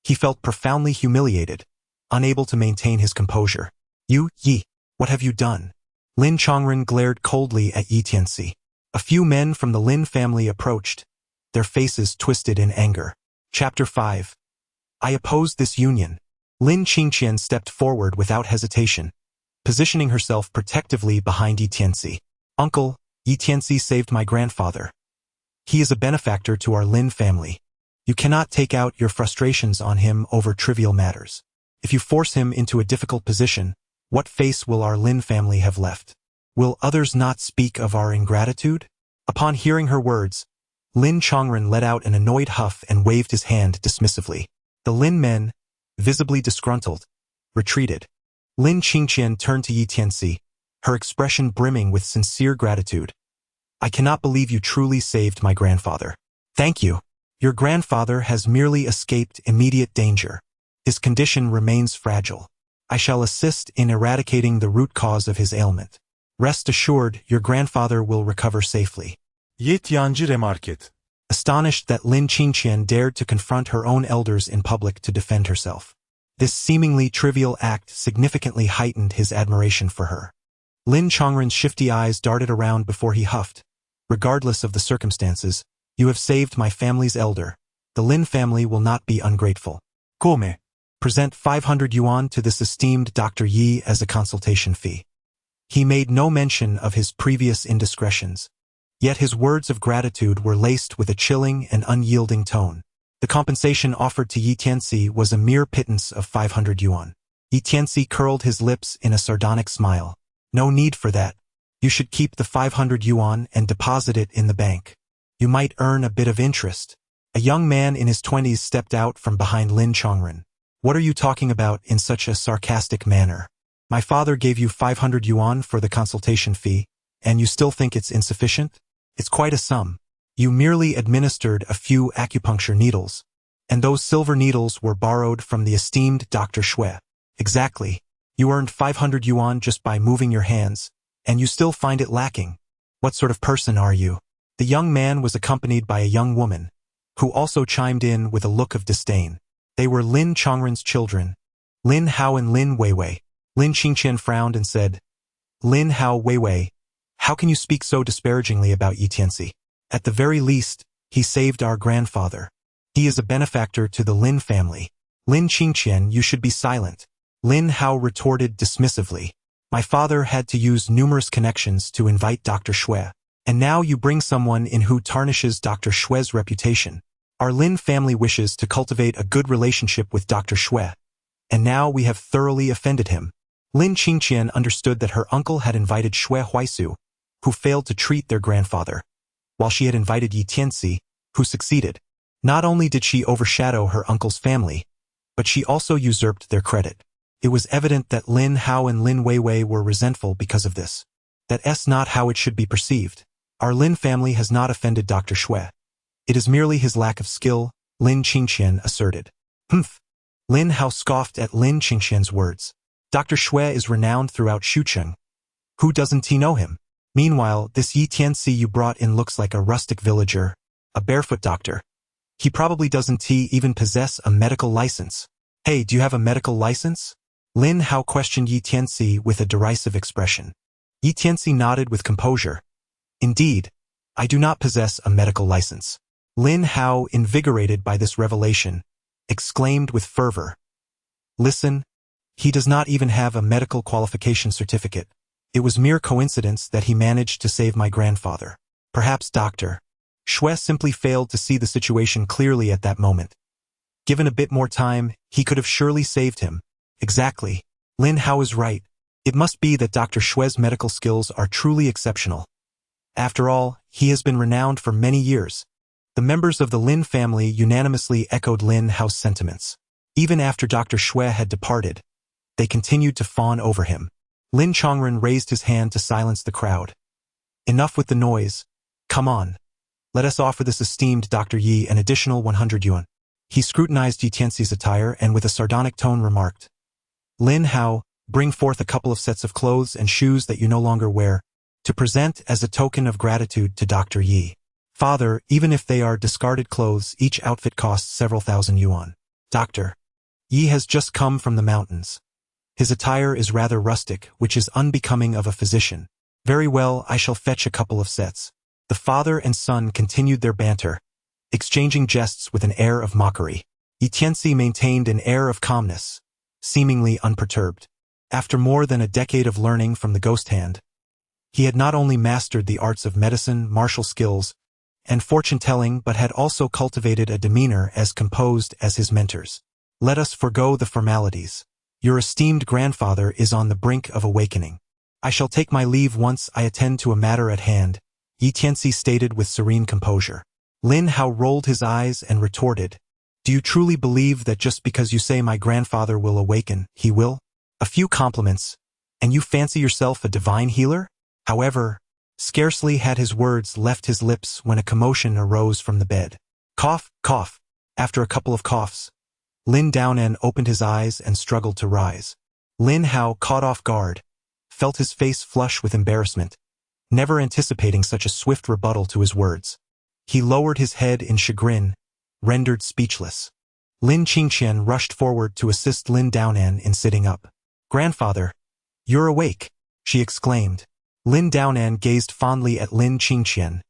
He felt profoundly humiliated, unable to maintain his composure. You, Yi, what have you done? Lin Chongren glared coldly at Yi Tianci. A few men from the Lin family approached, their faces twisted in anger. Chapter 5. I oppose this union. Lin Qingqian stepped forward without hesitation, positioning herself protectively behind Yi Tianci. Uncle, Yi Tianci saved my grandfather. He is a benefactor to our Lin family. You cannot take out your frustrations on him over trivial matters. If you force him into a difficult position, what face will our Lin family have left? Will others not speak of our ingratitude? Upon hearing her words, Lin Chongren let out an annoyed huff and waved his hand dismissively. The Lin men, visibly disgruntled, retreated. Lin Qingqian turned to Yi Tianci, her expression brimming with sincere gratitude. I cannot believe you truly saved my grandfather. Thank you. Your grandfather has merely escaped immediate danger. His condition remains fragile. I shall assist in eradicating the root cause of his ailment. Rest assured, your grandfather will recover safely. Yi Tianci remarked. Astonished that Lin Qingqian dared to confront her own elders in public to defend herself. This seemingly trivial act significantly heightened his admiration for her. Lin Chongren's shifty eyes darted around before he huffed. Regardless of the circumstances, you have saved my family's elder. The Lin family will not be ungrateful. Come. Present 500 yuan to this esteemed Dr. Yi as a consultation fee. He made no mention of his previous indiscretions, yet his words of gratitude were laced with a chilling and unyielding tone. The compensation offered to Yi Tianci was a mere pittance of 500 yuan. Yi Tianci curled his lips in a sardonic smile. No need for that. You should keep the 500 yuan and deposit it in the bank. You might earn a bit of interest. A young man in his 20s stepped out from behind Lin Chongren. What are you talking about in such a sarcastic manner? My father gave you 500 yuan for the consultation fee, and you still think it's insufficient? It's quite a sum. You merely administered a few acupuncture needles, and those silver needles were borrowed from the esteemed Dr. Xue. Exactly. You earned 500 yuan just by moving your hands, and you still find it lacking. What sort of person are you? The young man was accompanied by a young woman, who also chimed in with a look of disdain. They were Lin Chongren's children, Lin Hao and Lin Weiwei. Lin Qingqian frowned and said, Lin Hao Weiwei, how can you speak so disparagingly about Yi Tianci? At the very least, he saved our grandfather. He is a benefactor to the Lin family. Lin Qingqian, you should be silent. Lin Hao retorted dismissively. My father had to use numerous connections to invite Dr. Xue, and now you bring someone in who tarnishes Dr. Xue's reputation. Our Lin family wishes to cultivate a good relationship with Dr. Xue, and now we have thoroughly offended him. Lin Qingqian understood that her uncle had invited Xue Huaisu, who failed to treat their grandfather, while she had invited Yi Tianci, who succeeded. Not only did she overshadow her uncle's family, but she also usurped their credit. It was evident that Lin Hao and Lin Weiwei were resentful because of this. That's not how it should be perceived. Our Lin family has not offended Dr. Xue. It is merely his lack of skill, Lin Qingqian asserted. Humph! Lin Hao scoffed at Lin Qingqian's words. Dr. Xue is renowned throughout Xucheng. Who doesn't he know him? Meanwhile, this Yi Tianci you brought in looks like a rustic villager, a barefoot doctor. He probably doesn't even possess a medical license. Hey, do you have a medical license? Lin Hao questioned Yi Tianci with a derisive expression. Yi Tianci nodded with composure. Indeed, I do not possess a medical license. Lin Hao, invigorated by this revelation, exclaimed with fervor. Listen, he does not even have a medical qualification certificate. It was mere coincidence that he managed to save my grandfather. Perhaps Dr. Xue simply failed to see the situation clearly at that moment. Given a bit more time, he could have surely saved him. Exactly. Lin Hao is right. It must be that Dr. Xue's medical skills are truly exceptional. After all, he has been renowned for many years. The members of the Lin family unanimously echoed Lin Hao's sentiments. Even after Dr. Xue had departed, they continued to fawn over him. Lin Chongren raised his hand to silence the crowd. Enough with the noise. Come on. Let us offer this esteemed Dr. Yi an additional 100 yuan. He scrutinized Yi Tianci's attire and with a sardonic tone remarked, Lin Hao, bring forth a couple of sets of clothes and shoes that you no longer wear, to present as a token of gratitude to Dr. Yi. Father, even if they are discarded clothes, each outfit costs several thousand yuan. Dr. Yi has just come from the mountains. His attire is rather rustic, which is unbecoming of a physician. Very well, I shall fetch a couple of sets. The father and son continued their banter, exchanging jests with an air of mockery. Yi Tianci maintained an air of calmness, seemingly unperturbed. After more than a decade of learning from the ghost hand, he had not only mastered the arts of medicine, martial skills, and fortune-telling but had also cultivated a demeanor as composed as his mentors. Let us forego the formalities. Your esteemed grandfather is on the brink of awakening. I shall take my leave once I attend to a matter at hand, Yi Tianci stated with serene composure. Lin Hao rolled his eyes and retorted, Do you truly believe that just because you say my grandfather will awaken, he will? A few compliments, and you fancy yourself a divine healer? However, scarcely had his words left his lips when a commotion arose from the bed. Cough, cough. After a couple of coughs, Lin Daonan opened his eyes and struggled to rise. Lin Hao, caught off guard, felt his face flush with embarrassment, never anticipating such a swift rebuttal to his words. He lowered his head in chagrin, rendered speechless. Lin Qingqian rushed forward to assist Lin Daonan in sitting up. Grandfather, you're awake, she exclaimed. Lin Daonan gazed fondly at Lin Qingqian,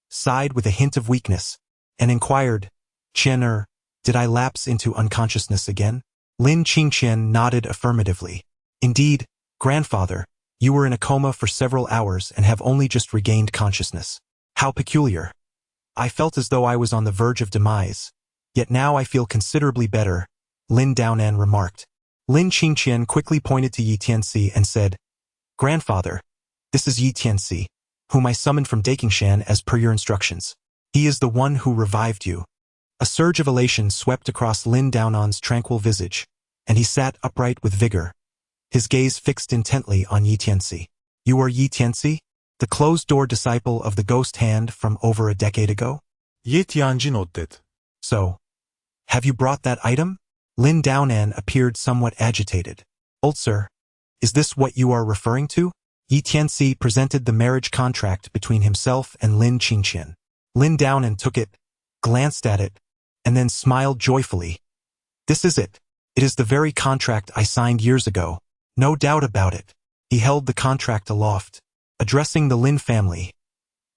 sighed with a hint of weakness, and inquired, Qian, did I lapse into unconsciousness again? Lin Qingqian nodded affirmatively. Indeed, grandfather, you were in a coma for several hours and have only just regained consciousness. How peculiar. I felt as though I was on the verge of demise, yet now I feel considerably better, Lin Daonan remarked. Lin Qingqian quickly pointed to Yi Tianci and said, Grandfather, this is Yi Tianci, whom I summoned from Dakingshan as per your instructions. He is the one who revived you. A surge of elation swept across Lin Daonan's tranquil visage, and he sat upright with vigor, his gaze fixed intently on Yi Tianci. You are Yi Tianci, the closed-door disciple of the ghost hand from over a decade ago? Yi Tianci nodded. So, have you brought that item? Lin Daonan appeared somewhat agitated. Old sir, Is this what you are referring to? Tianci presented the marriage contract between himself and Lin Qingqian. Lin down and took it, glanced at it, and then smiled joyfully. This is it. It is the very contract I signed years ago. No doubt about it. He held the contract aloft, addressing the Lin family.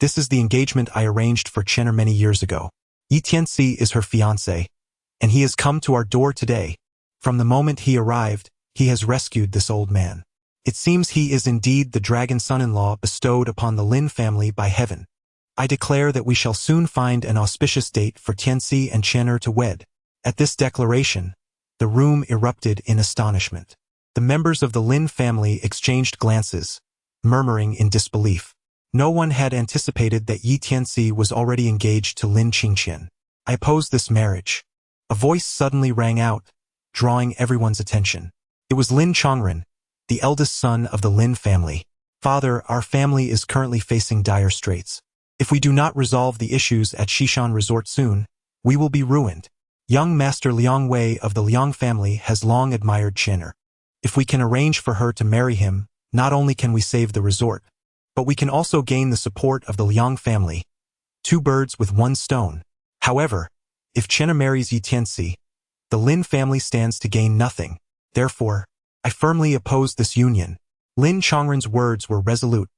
This is the engagement I arranged for Chenner many years ago. Tianci is her fiancé, and he has come to our door today. From the moment he arrived, he has rescued this old man. It seems he is indeed the dragon son-in-law bestowed upon the Lin family by heaven. I declare that we shall soon find an auspicious date for Tianci and Chenner to wed. At this declaration, the room erupted in astonishment. The members of the Lin family exchanged glances, murmuring in disbelief. No one had anticipated that Tianci was already engaged to Lin Qingqian. I oppose this marriage. A voice suddenly rang out, drawing everyone's attention. It was Lin Chongren, the eldest son of the Lin family. Father, our family is currently facing dire straits. If we do not resolve the issues at Shishan Resort soon, we will be ruined. Young Master Liang Wei of the Liang family has long admired Chenner. If we can arrange for her to marry him, not only can we save the resort, but we can also gain the support of the Liang family. 2 birds with 1 stone. However, if Chenner marries Tianci, the Lin family stands to gain nothing. Therefore, I firmly oppose this union. Lin Chongren's words were resolute,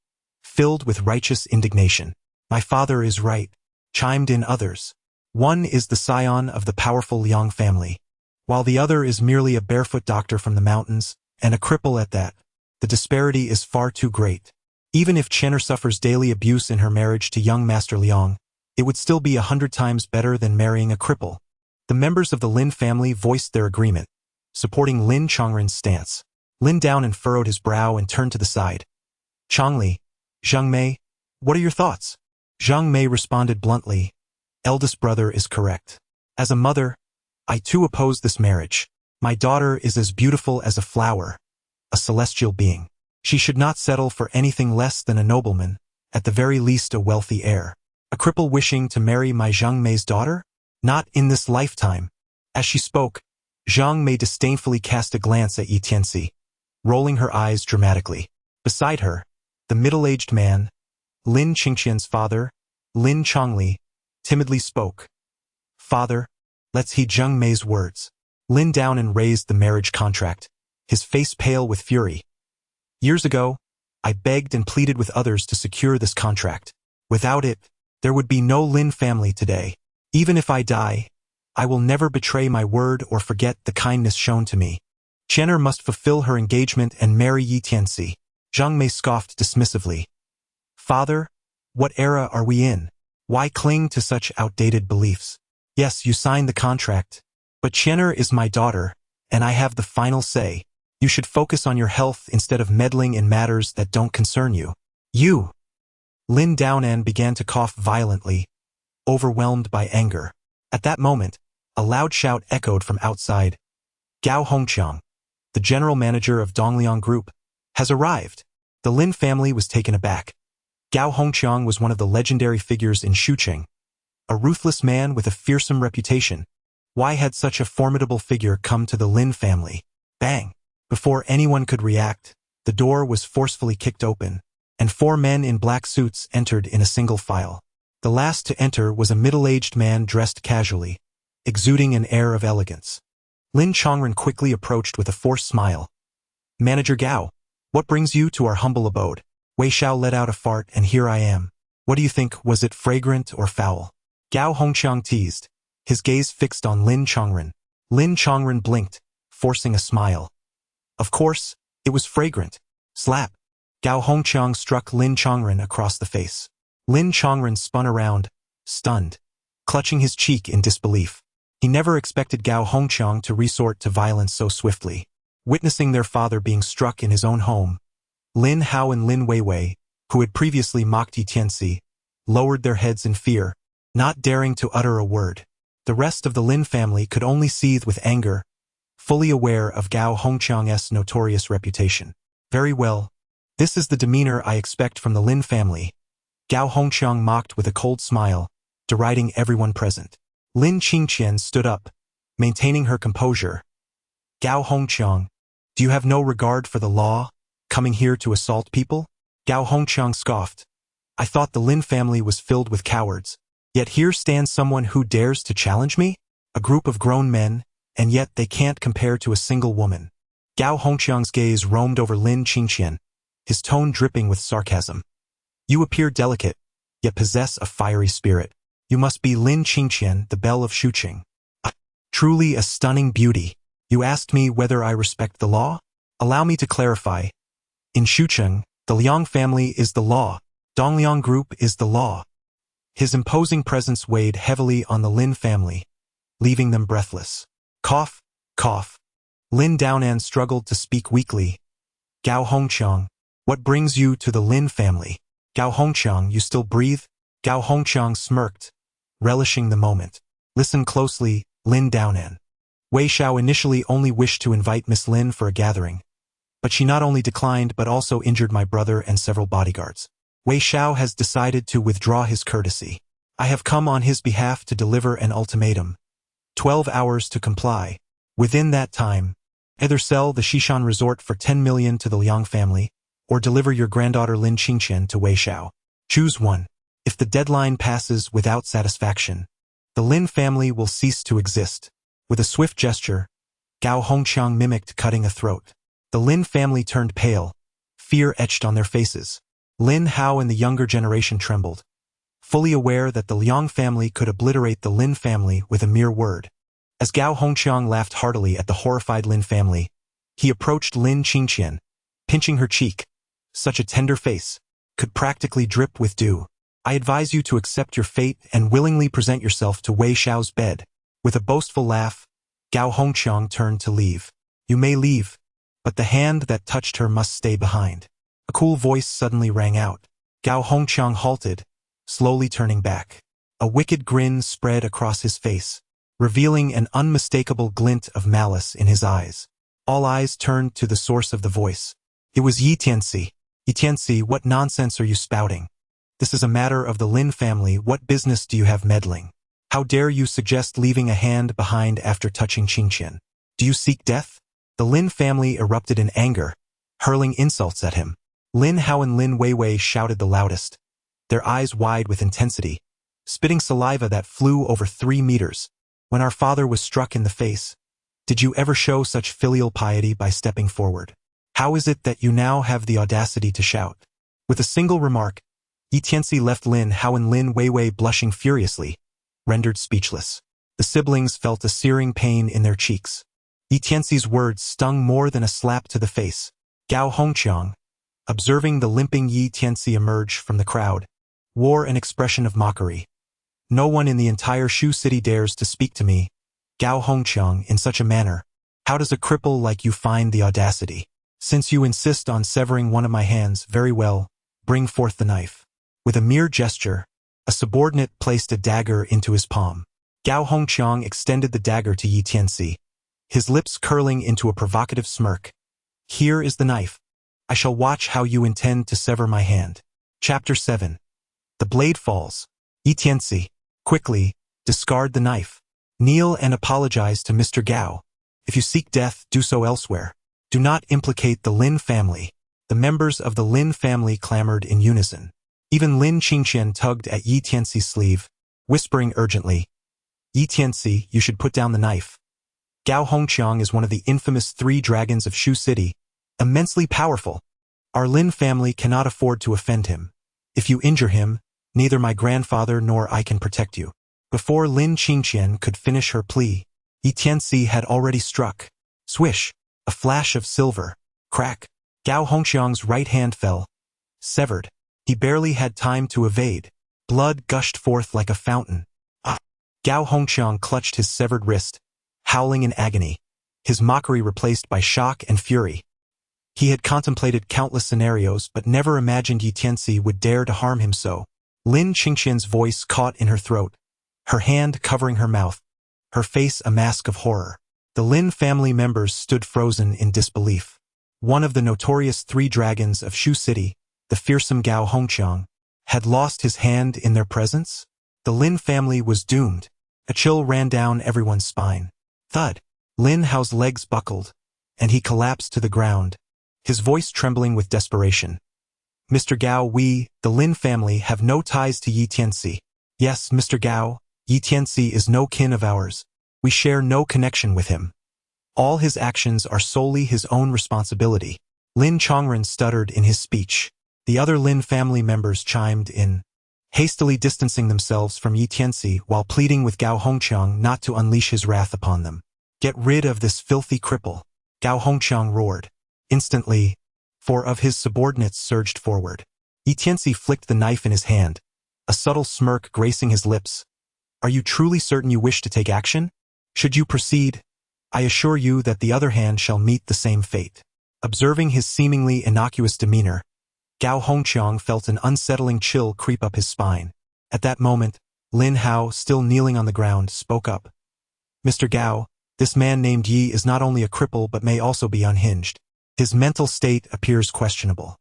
filled with righteous indignation. My father is right, chimed in others. One is the scion of the powerful Liang family, while the other is merely a barefoot doctor from the mountains, and a cripple at that. The disparity is far too great. Even if Chenner suffers daily abuse in her marriage to young Master Liang, it would still be 100 times better than marrying a cripple. The members of the Lin family voiced their agreement, supporting Lin Chongren's stance. Lin down and furrowed his brow and turned to the side. Chongli, Zhang Mei, what are your thoughts? Zhang Mei responded bluntly, eldest brother is correct. As a mother, I too oppose this marriage. My daughter is as beautiful as a flower, a celestial being. She should not settle for anything less than a nobleman, at the very least a wealthy heir. A cripple wishing to marry my Zhang Mei's daughter? Not in this lifetime. As she spoke, Zhang Mei disdainfully cast a glance at Tianci, rolling her eyes dramatically. Beside her, the middle-aged man, Lin Qingqian's father, Lin Chongli, timidly spoke. Father, let's heed Zhang Mei's words. Lin down and raised the marriage contract, his face pale with fury. Years ago, I begged and pleaded with others to secure this contract. Without it, there would be no Lin family today. Even if I die, I will never betray my word or forget the kindness shown to me. Chenner must fulfill her engagement and marry Tianci. Zhang Mei scoffed dismissively. Father, what era are we in? Why cling to such outdated beliefs? Yes, you signed the contract, but Chenner is my daughter, and I have the final say. You should focus on your health instead of meddling in matters that don't concern you. You! Lin Daonan began to cough violently, overwhelmed by anger. At that moment, a loud shout echoed from outside. Gao Hongqiang, the general manager of Dongliang Group, has arrived. The Lin family was taken aback. Gao Hongqiang was one of the legendary figures in Shuqing, a ruthless man with a fearsome reputation. Why had such a formidable figure come to the Lin family? Bang! Before anyone could react, the door was forcefully kicked open, and 4 men in black suits entered in a single file. The last to enter was a middle-aged man dressed casually, exuding an air of elegance. Lin Chongren quickly approached with a forced smile. Manager Gao, what brings you to our humble abode? Wei Xiao let out a fart, and here I am. What do you think, was it fragrant or foul? Gao Hongqiang teased, his gaze fixed on Lin Chongren. Lin Chongren blinked, forcing a smile. Of course, it was fragrant. Slap. Gao Hongqiang struck Lin Chongren across the face. Lin Chongren spun around, stunned, clutching his cheek in disbelief. He never expected Gao Hongqiang to resort to violence so swiftly. Witnessing their father being struck in his own home, Lin Hao and Lin Weiwei, who had previously mocked Tianci, lowered their heads in fear, not daring to utter a word. The rest of the Lin family could only seethe with anger, fully aware of Gao Hongqiang's notorious reputation. Very well. This is the demeanor I expect from the Lin family. Gao Hongqiang mocked with a cold smile, deriding everyone present. Lin Qingqian stood up, maintaining her composure. Gao Hongqiang, do you have no regard for the law? coming here to assault people? Gao Hongqiang scoffed. I thought the Lin family was filled with cowards. Yet here stands someone who dares to challenge me? A group of grown men, and yet they can't compare to a single woman. Gao Hongqiang's gaze roamed over Lin Qingqian, his tone dripping with sarcasm. You appear delicate, yet possess a fiery spirit. You must be Lin Qingqian, the belle of Shuqing. Truly a stunning beauty. You asked me whether I respect the law? Allow me to clarify. In Shuqing, the Liang family is the law. Dongliang group is the law. His imposing presence weighed heavily on the Lin family, leaving them breathless. Cough, cough. Lin Daonan struggled to speak weakly. Gao Hongqiang, what brings you to the Lin family? Gao Hongqiang, you still breathe? Gao Hongqiang smirked, relishing the moment. Listen closely, Lin Daonan. Wei Xiao initially only wished to invite Miss Lin for a gathering, but she not only declined but also injured my brother and several bodyguards. Wei Xiao has decided to withdraw his courtesy. I have come on his behalf to deliver an ultimatum. 12 hours to comply. Within that time, either sell the Xishan resort for 10 million to the Liang family, or deliver your granddaughter Lin Qingqian to Wei Xiao. Choose one. If the deadline passes without satisfaction, the Lin family will cease to exist. With a swift gesture, Gao Hongqiang mimicked cutting a throat. The Lin family turned pale, fear etched on their faces. Lin Hao and the younger generation trembled, fully aware that the Liang family could obliterate the Lin family with a mere word. As Gao Hongqiang laughed heartily at the horrified Lin family, he approached Lin Qingqian, pinching her cheek. Such a tender face could practically drip with dew. I advise you to accept your fate and willingly present yourself to Wei Xiao's bed. With a boastful laugh, Gao Hongqiang turned to leave. You may leave, but the hand that touched her must stay behind. A cool voice suddenly rang out. Gao Hongqiang halted, slowly turning back. A wicked grin spread across his face, revealing an unmistakable glint of malice in his eyes. All eyes turned to the source of the voice. It was Yi Tianci. Yi Tianci, what nonsense are you spouting? This is a matter of the Lin family. What business do you have meddling? How dare you suggest leaving a hand behind after touching Qingqian? Do you seek death? The Lin family erupted in anger, hurling insults at him. Lin Hao and Lin Weiwei shouted the loudest, their eyes wide with intensity, spitting saliva that flew over 3 meters. When our father was struck in the face, did you ever show such filial piety by stepping forward? How is it that you now have the audacity to shout? With a single remark, Yi Tianci left Lin Hao and Lin Weiwei blushing furiously, rendered speechless. The siblings felt a searing pain in their cheeks. Yi Tianci's words stung more than a slap to the face. Gao Hongqiang, observing the limping Yi Tianci emerge from the crowd, wore an expression of mockery. No one in the entire Shu city dares to speak to me, Gao Hongqiang, in such a manner. How does a cripple like you find the audacity? Since you insist on severing one of my hands, very well, bring forth the knife. With a mere gesture, a subordinate placed a dagger into his palm. Gao Hongqiang extended the dagger to Yi Tianci, his lips curling into a provocative smirk. Here is the knife. I shall watch how you intend to sever my hand. Chapter 7. The blade falls. Yi Tianci, quickly, discard the knife. Kneel and apologize to Mr. Gao. If you seek death, do so elsewhere. Do not implicate the Lin family. The members of the Lin family clamored in unison. Even Lin Qingqian tugged at Yi Tianci's sleeve, whispering urgently, Yi Tianci, you should put down the knife. Gao Hongqiang is one of the infamous 3 dragons of Shu City, immensely powerful. Our Lin family cannot afford to offend him. If you injure him, neither my grandfather nor I can protect you. Before Lin Qingqian could finish her plea, Yi Tianci had already struck. Swish, a flash of silver. Crack. Gao Hongqiang's right hand fell, severed. He barely had time to evade. Blood gushed forth like a fountain. Ah! Gao Hongqiang clutched his severed wrist, howling in agony, his mockery replaced by shock and fury. He had contemplated countless scenarios but never imagined Yi Tianci would dare to harm him so. Lin Qingqian's voice caught in her throat, her hand covering her mouth, her face a mask of horror. The Lin family members stood frozen in disbelief. One of the notorious 3 dragons of Shu City, the fearsome Gao Hongqiang, had lost his hand in their presence? The Lin family was doomed. A chill ran down everyone's spine. Thud. Lin Hao's legs buckled, and he collapsed to the ground, his voice trembling with desperation. Mr. Gao, we, the Lin family, have no ties to Yi Tianci. Yes, Mr. Gao, Yi Tianci is no kin of ours. We share no connection with him. All his actions are solely his own responsibility. Lin Chongren stuttered in his speech. The other Lin family members chimed in, hastily distancing themselves from Yi Tianci while pleading with Gao Hongqiang not to unleash his wrath upon them. Get rid of this filthy cripple, Gao Hongqiang roared. Instantly, 4 of his subordinates surged forward. Yi Tianci flicked the knife in his hand, a subtle smirk gracing his lips. Are you truly certain you wish to take action? Should you proceed, I assure you that the other hand shall meet the same fate. Observing his seemingly innocuous demeanor, Gao Hongqiang felt an unsettling chill creep up his spine. At that moment, Lin Hao, still kneeling on the ground, spoke up. Mr. Gao, this man named Yi is not only a cripple but may also be unhinged. His mental state appears questionable.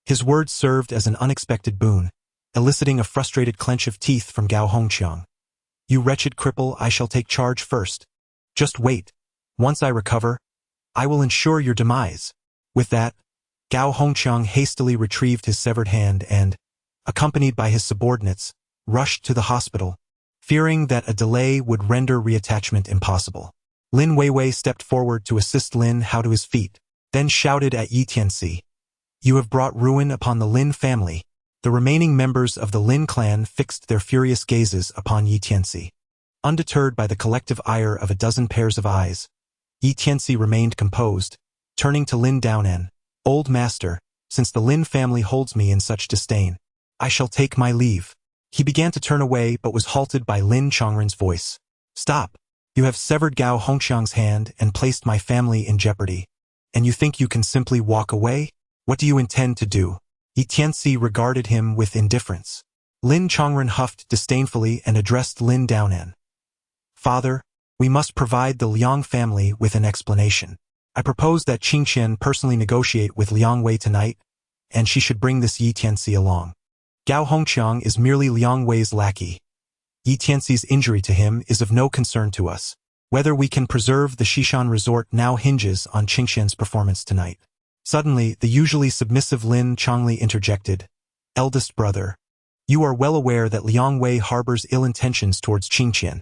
His words served as an unexpected boon, eliciting a frustrated clench of teeth from Gao Hongqiang. You wretched cripple, I shall take charge first. Just wait. Once I recover, I will ensure your demise. With that, Gao Hongqiang hastily retrieved his severed hand and, accompanied by his subordinates, rushed to the hospital, fearing that a delay would render reattachment impossible. Lin Weiwei stepped forward to assist Lin Hao to his feet, then shouted at Yi Tianci, You have brought ruin upon the Lin family. The remaining members of the Lin clan fixed their furious gazes upon Yi Tianci. Undeterred by the collective ire of a dozen pairs of eyes, Yi Tianci remained composed, turning to Lin Daonan. Old master, since the Lin family holds me in such disdain, I shall take my leave. He began to turn away but was halted by Lin Chongren's voice. Stop! You have severed Gao Hongqiang's hand and placed my family in jeopardy. And you think you can simply walk away? What do you intend to do? Yi Tianci regarded him with indifference. Lin Chongren huffed disdainfully and addressed Lin Daonan. Father, we must provide the Liang family with an explanation. I propose that Qingqian personally negotiate with Liang Wei tonight, and she should bring this Yi Tianci along. Gao Hongqiang is merely Liang Wei's lackey. Yi Tianci's injury to him is of no concern to us. Whether we can preserve the Xishan resort now hinges on Qingqian's performance tonight. Suddenly, the usually submissive Lin Chongli interjected. Eldest brother, you are well aware that Liang Wei harbors ill intentions towards Qingqian.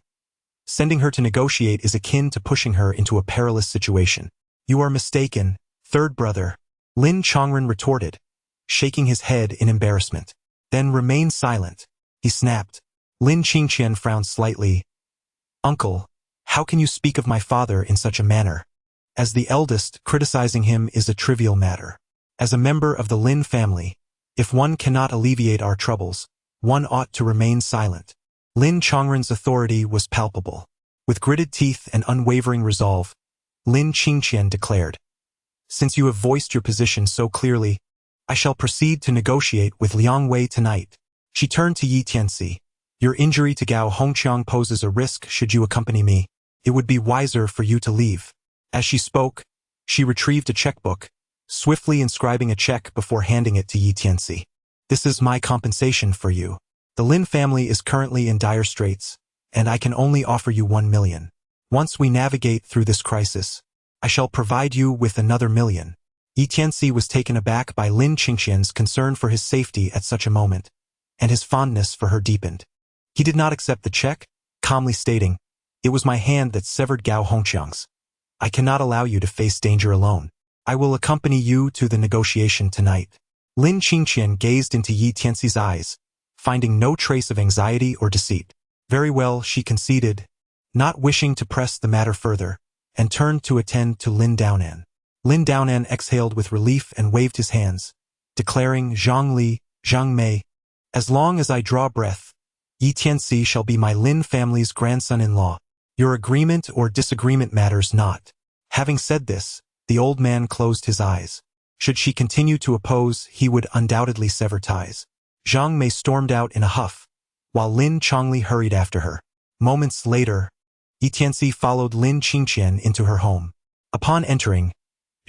Sending her to negotiate is akin to pushing her into a perilous situation. You are mistaken, third brother, Lin Chongren retorted, shaking his head in embarrassment. Then remain silent, he snapped. Lin Qingqian frowned slightly. Uncle, how can you speak of my father in such a manner? As the eldest, criticizing him is a trivial matter. As a member of the Lin family, if one cannot alleviate our troubles, one ought to remain silent. Lin Chongren's authority was palpable. With gritted teeth and unwavering resolve, Lin Qingqian declared, Since you have voiced your position so clearly, I shall proceed to negotiate with Liang Wei tonight. She turned to Yi Tianci. Your injury to Gao Hongqiang poses a risk should you accompany me. It would be wiser for you to leave. As she spoke, she retrieved a checkbook, swiftly inscribing a check before handing it to Yi Tianci. This is my compensation for you. The Lin family is currently in dire straits, and I can only offer you 1 million. Once we navigate through this crisis, I shall provide you with another 1 million. Yi Tianci was taken aback by Lin Qingqian's concern for his safety at such a moment, and his fondness for her deepened. He did not accept the check, calmly stating, It was my hand that severed Gao Hongqiang's. I cannot allow you to face danger alone. I will accompany you to the negotiation tonight. Lin Qingqian gazed into Yi Tianci's eyes, finding no trace of anxiety or deceit. Very well, she conceded, not wishing to press the matter further, and turned to attend to Lin Daonan. Lin Daonan exhaled with relief and waved his hands, declaring, Zhang Li, Zhang Mei, as long as I draw breath, Yi Tianci shall be my Lin family's grandson-in-law. Your agreement or disagreement matters not. Having said this, the old man closed his eyes. Should she continue to oppose, he would undoubtedly sever ties. Zhang Mei stormed out in a huff, while Lin Chongli hurried after her. Moments later, Yi Tianci followed Lin Qingqian into her home. Upon entering,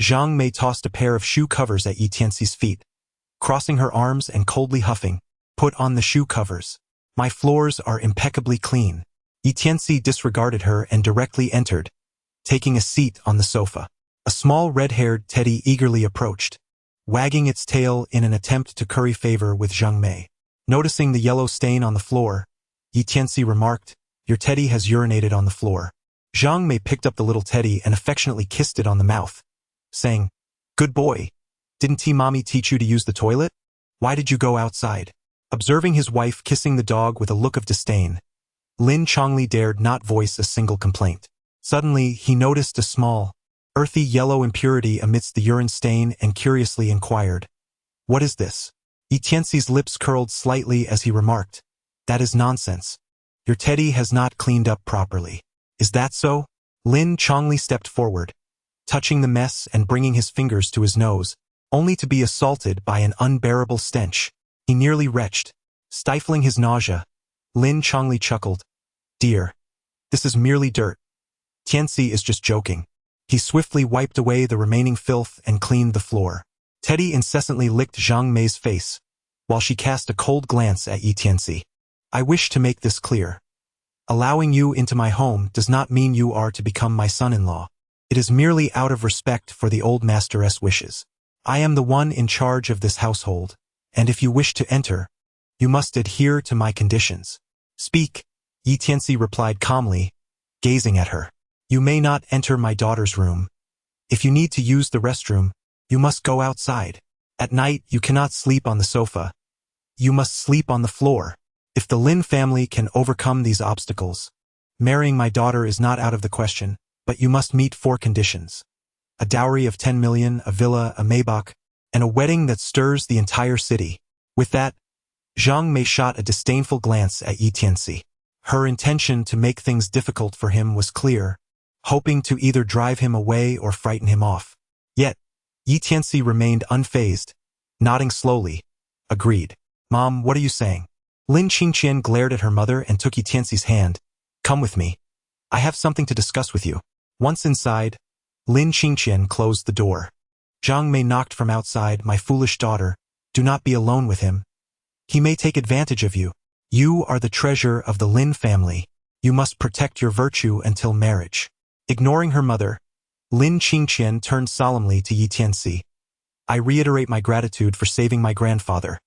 Zhang Mei tossed a pair of shoe covers at Yi Tianci's feet. Crossing her arms and coldly huffing, Put on the shoe covers. My floors are impeccably clean. Yi Tianci disregarded her and directly entered, taking a seat on the sofa. A small red-haired teddy eagerly approached, wagging its tail in an attempt to curry favor with Zhang Mei. Noticing the yellow stain on the floor, Tianci remarked, "Your teddy has urinated on the floor." Zhang Mei picked up the little teddy and affectionately kissed it on the mouth, saying, "Good boy. Didn't Mommy teach you to use the toilet? Why did you go outside?" Observing his wife kissing the dog with a look of disdain, Lin Chongli dared not voice a single complaint. Suddenly, he noticed a small, earthy yellow impurity amidst the urine stain and curiously inquired, "What is this?" Tianci's lips curled slightly as he remarked, "That is nonsense. Your teddy has not cleaned up properly." "Is that so?" Lin Chongli stepped forward, touching the mess and bringing his fingers to his nose, only to be assaulted by an unbearable stench. He nearly retched. Stifling his nausea, Lin Chongli chuckled, "Dear, this is merely dirt. Tianci is just joking." He swiftly wiped away the remaining filth and cleaned the floor. Teddy incessantly licked Zhang Mei's face, while she cast a cold glance at Tianci. "I wish to make this clear. Allowing you into my home does not mean you are to become my son-in-law. It is merely out of respect for the old masteress' wishes. I am the one in charge of this household, and if you wish to enter, you must adhere to my conditions." "Speak," Tianci replied calmly, gazing at her. "You may not enter my daughter's room. If you need to use the restroom, you must go outside. At night, you cannot sleep on the sofa. You must sleep on the floor. If the Lin family can overcome these obstacles, marrying my daughter is not out of the question, but you must meet 4 conditions. A dowry of 10 million, a villa, a Maybach, and a wedding that stirs the entire city." With that, Zhang Mei shot a disdainful glance at Tianci. Her intention to make things difficult for him was clear, hoping to either drive him away or frighten him off. Yet, Tianci remained unfazed, nodding slowly. "Agreed. Mom, what are you saying?" Lin Qingqian glared at her mother and took Tianci's hand. "Come with me. I have something to discuss with you." Once inside, Lin Qingqian closed the door. Zhang Mei knocked from outside. "My foolish daughter, do not be alone with him. He may take advantage of you. You are the treasure of the Lin family. You must protect your virtue until marriage." Ignoring her mother, Lin Qingqian turned solemnly to Tianci. "I reiterate my gratitude for saving my grandfather.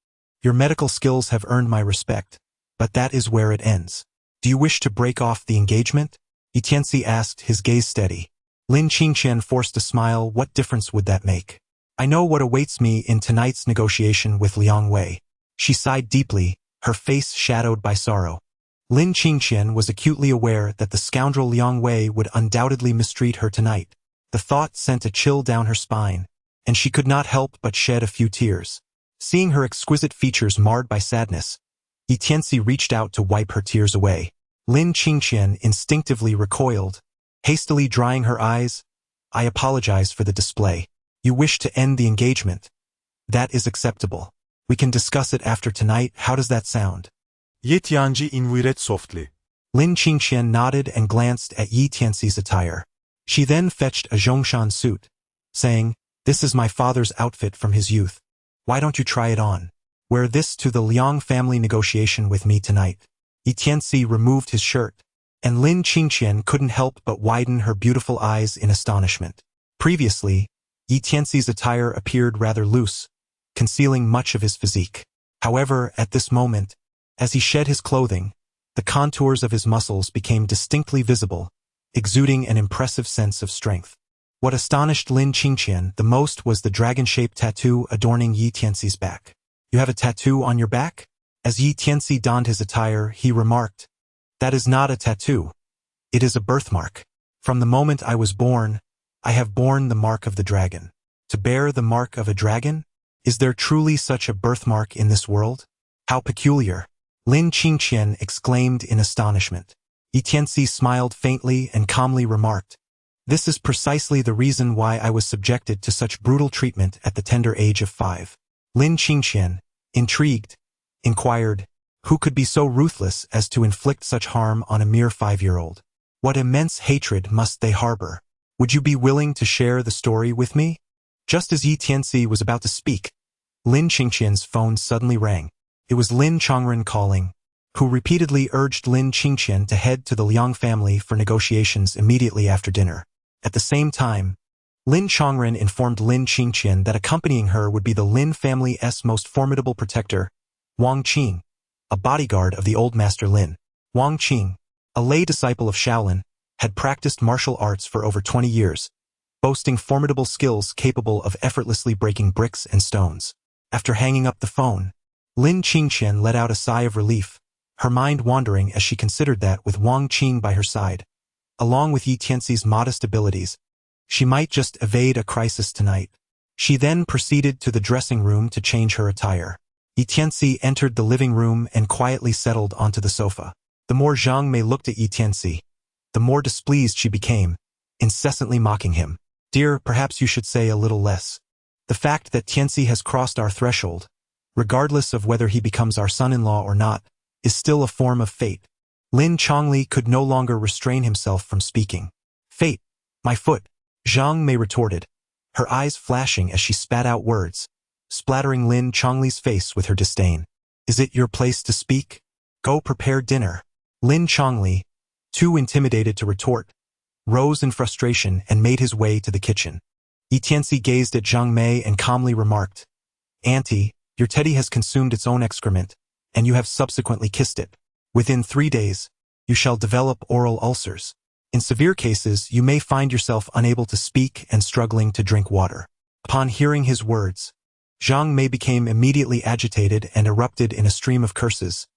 Your medical skills have earned my respect, but that is where it ends. Do you wish to break off the engagement?" Tianci asked, his gaze steady. Lin Qingqian forced a smile. "What difference would that make? I know what awaits me in tonight's negotiation with Liang Wei." She sighed deeply, her face shadowed by sorrow. Lin Qingqian was acutely aware that the scoundrel Liang Wei would undoubtedly mistreat her tonight. The thought sent a chill down her spine, and she could not help but shed a few tears. Seeing her exquisite features marred by sadness, Tianci reached out to wipe her tears away. Lin Qingqian instinctively recoiled, hastily drying her eyes. "I apologize for the display. You wish to end the engagement. That is acceptable. We can discuss it after tonight. How does that sound?" Tianci invited softly. Lin Qingqian nodded and glanced at Tianci's attire. She then fetched a Zhongshan suit, saying, "This is my father's outfit from his youth. Why don't you try it on? Wear this to the Liang family negotiation with me tonight." Tianci removed his shirt, and Lin Qingqian couldn't help but widen her beautiful eyes in astonishment. Previously, Tianci's attire appeared rather loose, concealing much of his physique. However, at this moment, as he shed his clothing, the contours of his muscles became distinctly visible, exuding an impressive sense of strength. What astonished Lin Qingqian the most was the dragon-shaped tattoo adorning Tianci's back. "You have a tattoo on your back?" As Tianci donned his attire, he remarked, "That is not a tattoo. It is a birthmark. From the moment I was born, I have borne the mark of the dragon." To bear the mark of a dragon? Is there truly such a birthmark in this world? How peculiar! Lin Qingqian exclaimed in astonishment. Tianci smiled faintly and calmly remarked, "This is precisely the reason why I was subjected to such brutal treatment at the tender age of 5. Lin Qingqian, intrigued, inquired, "Who could be so ruthless as to inflict such harm on a mere 5-year-old? What immense hatred must they harbor? Would you be willing to share the story with me?" Just as Tianci was about to speak, Lin Qingqian's phone suddenly rang. It was Lin Chongren calling, who repeatedly urged Lin Qingqian to head to the Liang family for negotiations immediately after dinner. At the same time, Lin Chongren informed Lin Qingqian that accompanying her would be the Lin family's most formidable protector, Wang Qing, a bodyguard of the old master Lin. Wang Qing, a lay disciple of Shaolin, had practiced martial arts for over 20 years, boasting formidable skills capable of effortlessly breaking bricks and stones. After hanging up the phone, Lin Qingqian let out a sigh of relief, her mind wandering as she considered that with Wang Qing by her side, along with Yi Tianxi's modest abilities, she might just evade a crisis tonight. She then proceeded to the dressing room to change her attire. Yi Tianci entered the living room and quietly settled onto the sofa. The more Zhang Mei looked at Yi Tianci, the more displeased she became, incessantly mocking him. Dear, perhaps you should say a little less. The fact that Tianci has crossed our threshold, regardless of whether he becomes our son-in-law or not, is still a form of fate. Lin Chongli could no longer restrain himself from speaking. Fate, my foot, Zhang Mei retorted, her eyes flashing as she spat out words, splattering Lin Chongli's face with her disdain. Is it your place to speak? Go prepare dinner. Lin Chongli, too intimidated to retort, rose in frustration and made his way to the kitchen. Yi Tianci gazed at Zhang Mei and calmly remarked, Auntie, your teddy has consumed its own excrement, and you have subsequently kissed it. Within 3 days, you shall develop oral ulcers. In severe cases, you may find yourself unable to speak and struggling to drink water. Upon hearing his words, Zhang Mei became immediately agitated and erupted in a stream of curses.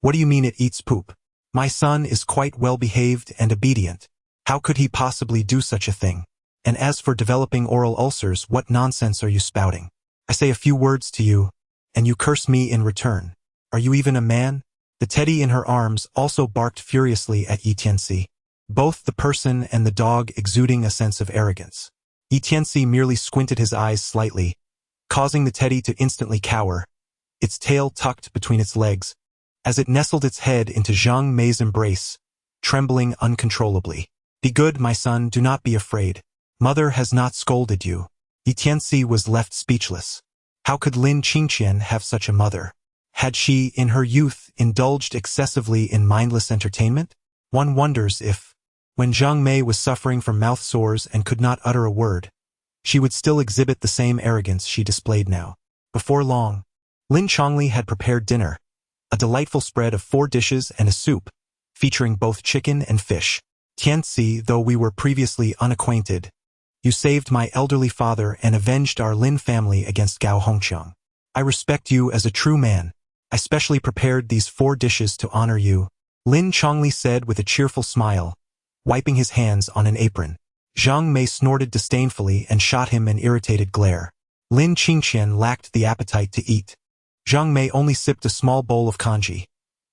What do you mean it eats poop? My son is quite well-behaved and obedient. How could he possibly do such a thing? And as for developing oral ulcers, what nonsense are you spouting? I say a few words to you, and you curse me in return. Are you even a man? The teddy in her arms also barked furiously at Yi Tianci, both the person and the dog exuding a sense of arrogance. Yi Tianci merely squinted his eyes slightly, causing the teddy to instantly cower, its tail tucked between its legs, as it nestled its head into Zhang Mei's embrace, trembling uncontrollably. Be good, my son, do not be afraid. Mother has not scolded you. Yi Tianci was left speechless. How could Lin Qingqian have such a mother? Had she, in her youth, indulged excessively in mindless entertainment? One wonders if, when Zhang Mei was suffering from mouth sores and could not utter a word, she would still exhibit the same arrogance she displayed now. Before long, Lin Chongli had prepared dinner, a delightful spread of 4 dishes and a soup, featuring both chicken and fish. Tianci, though we were previously unacquainted, you saved my elderly father and avenged our Lin family against Gao Hongqiang. I respect you as a true man. I specially prepared these 4 dishes to honor you, Lin Chongli said with a cheerful smile, wiping his hands on an apron. Zhang Mei snorted disdainfully and shot him an irritated glare. Lin Qingqian lacked the appetite to eat. Zhang Mei only sipped a small bowl of congee,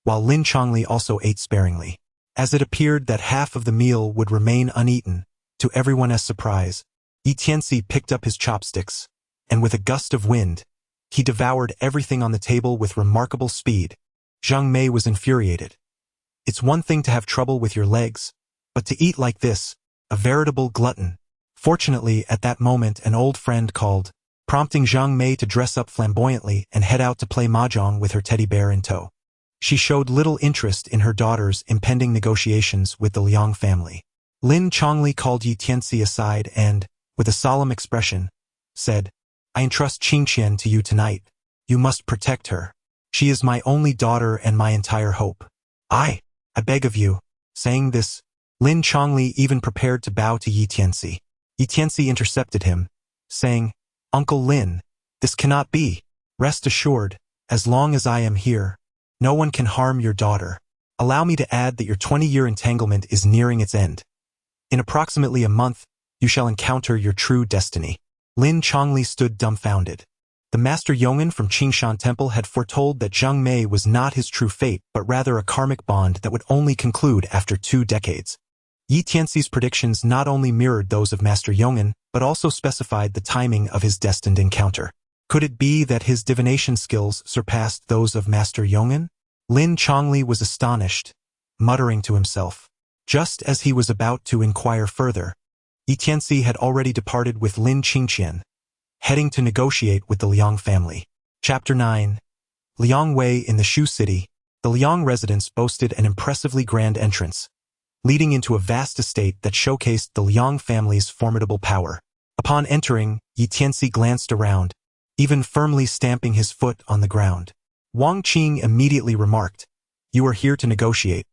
while Lin Chongli also ate sparingly. As it appeared that half of the meal would remain uneaten, to everyone's surprise, Yi Tianci picked up his chopsticks, and with a gust of wind, he devoured everything on the table with remarkable speed. Zhang Mei was infuriated. It's one thing to have trouble with your legs, but to eat like this, a veritable glutton. Fortunately, at that moment an old friend called, prompting Zhang Mei to dress up flamboyantly and head out to play mahjong with her teddy bear in tow. She showed little interest in her daughter's impending negotiations with the Liang family. Lin Chongli called Yi Tianci aside and, with a solemn expression, said, I entrust Qingqian to you tonight. You must protect her. She is my only daughter and my entire hope. I beg of you. Saying this, Lin Chongli even prepared to bow to Yi Tianci. Yi Tianci intercepted him, saying, Uncle Lin, this cannot be. Rest assured, as long as I am here, no one can harm your daughter. Allow me to add that your 20-year entanglement is nearing its end. In approximately a month, you shall encounter your true destiny. Lin Chongli stood dumbfounded. The Master Yong'an from Qingshan Temple had foretold that Zhang Mei was not his true fate, but rather a karmic bond that would only conclude after 2 decades. Yi Tianci's predictions not only mirrored those of Master Yong'an, but also specified the timing of his destined encounter. Could it be that his divination skills surpassed those of Master Yong'an? Lin Chongli was astonished, muttering to himself. Just as he was about to inquire further, Yi Tianci had already departed with Lin Qingqian, heading to negotiate with the Liang family. Chapter 9. Liang Wei in the Shu City. The Liang residence boasted an impressively grand entrance, leading into a vast estate that showcased the Liang family's formidable power. Upon entering, Tianci glanced around, even firmly stamping his foot on the ground. Wang Qing immediately remarked, "You are here to negotiate,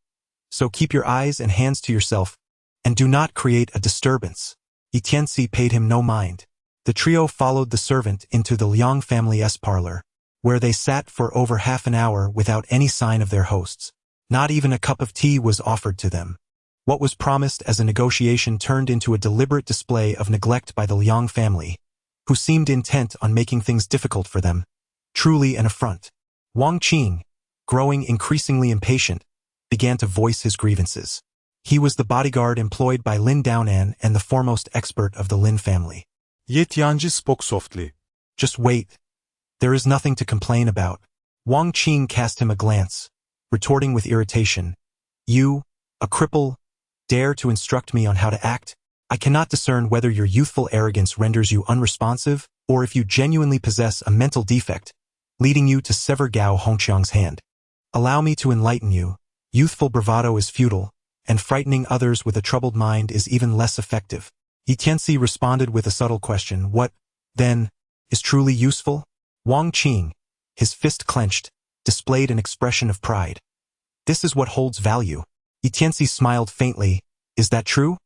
so keep your eyes and hands to yourself, and do not create a disturbance." Tianci paid him no mind. The trio followed the servant into the Liang family's parlor, where they sat for over half an hour without any sign of their hosts. Not even a cup of tea was offered to them. What was promised as a negotiation turned into a deliberate display of neglect by the Liang family, who seemed intent on making things difficult for them. Truly an affront. Wang Qing, growing increasingly impatient, began to voice his grievances. He was the bodyguard employed by Lin Daonan and the foremost expert of the Lin family. Tianci spoke softly. "Just wait. There is nothing to complain about." Wang Qing cast him a glance, retorting with irritation, "You, a cripple, dare to instruct me on how to act? I cannot discern whether your youthful arrogance renders you unresponsive or if you genuinely possess a mental defect, leading you to sever Gao Hongqiang's hand. Allow me to enlighten you. Youthful bravado is futile, and frightening others with a troubled mind is even less effective." Tianci responded with a subtle question. "What, then, is truly useful?" Wang Qing, his fist clenched, displayed an expression of pride. "This is what holds value." Tianci smiled faintly. "Is that true?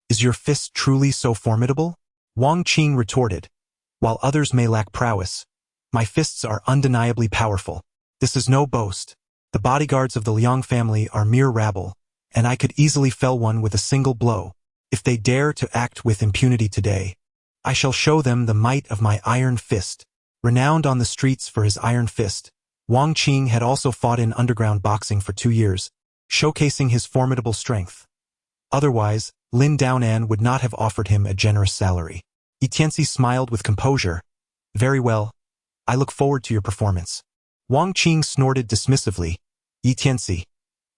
Is your fist truly so formidable?" Wang Qing retorted, "While others may lack prowess, my fists are undeniably powerful. This is no boast. The bodyguards of the Liang family are mere rabble, and I could easily fell one with a single blow. If they dare to act with impunity today, I shall show them the might of my iron fist." Renowned on the streets for his iron fist, Wang Qing had also fought in underground boxing for 2 years, showcasing his formidable strength. Otherwise, Lin Daonan would not have offered him a generous salary. Tianci smiled with composure. "Very well. I look forward to your performance." Wang Qing snorted dismissively. "Tianci,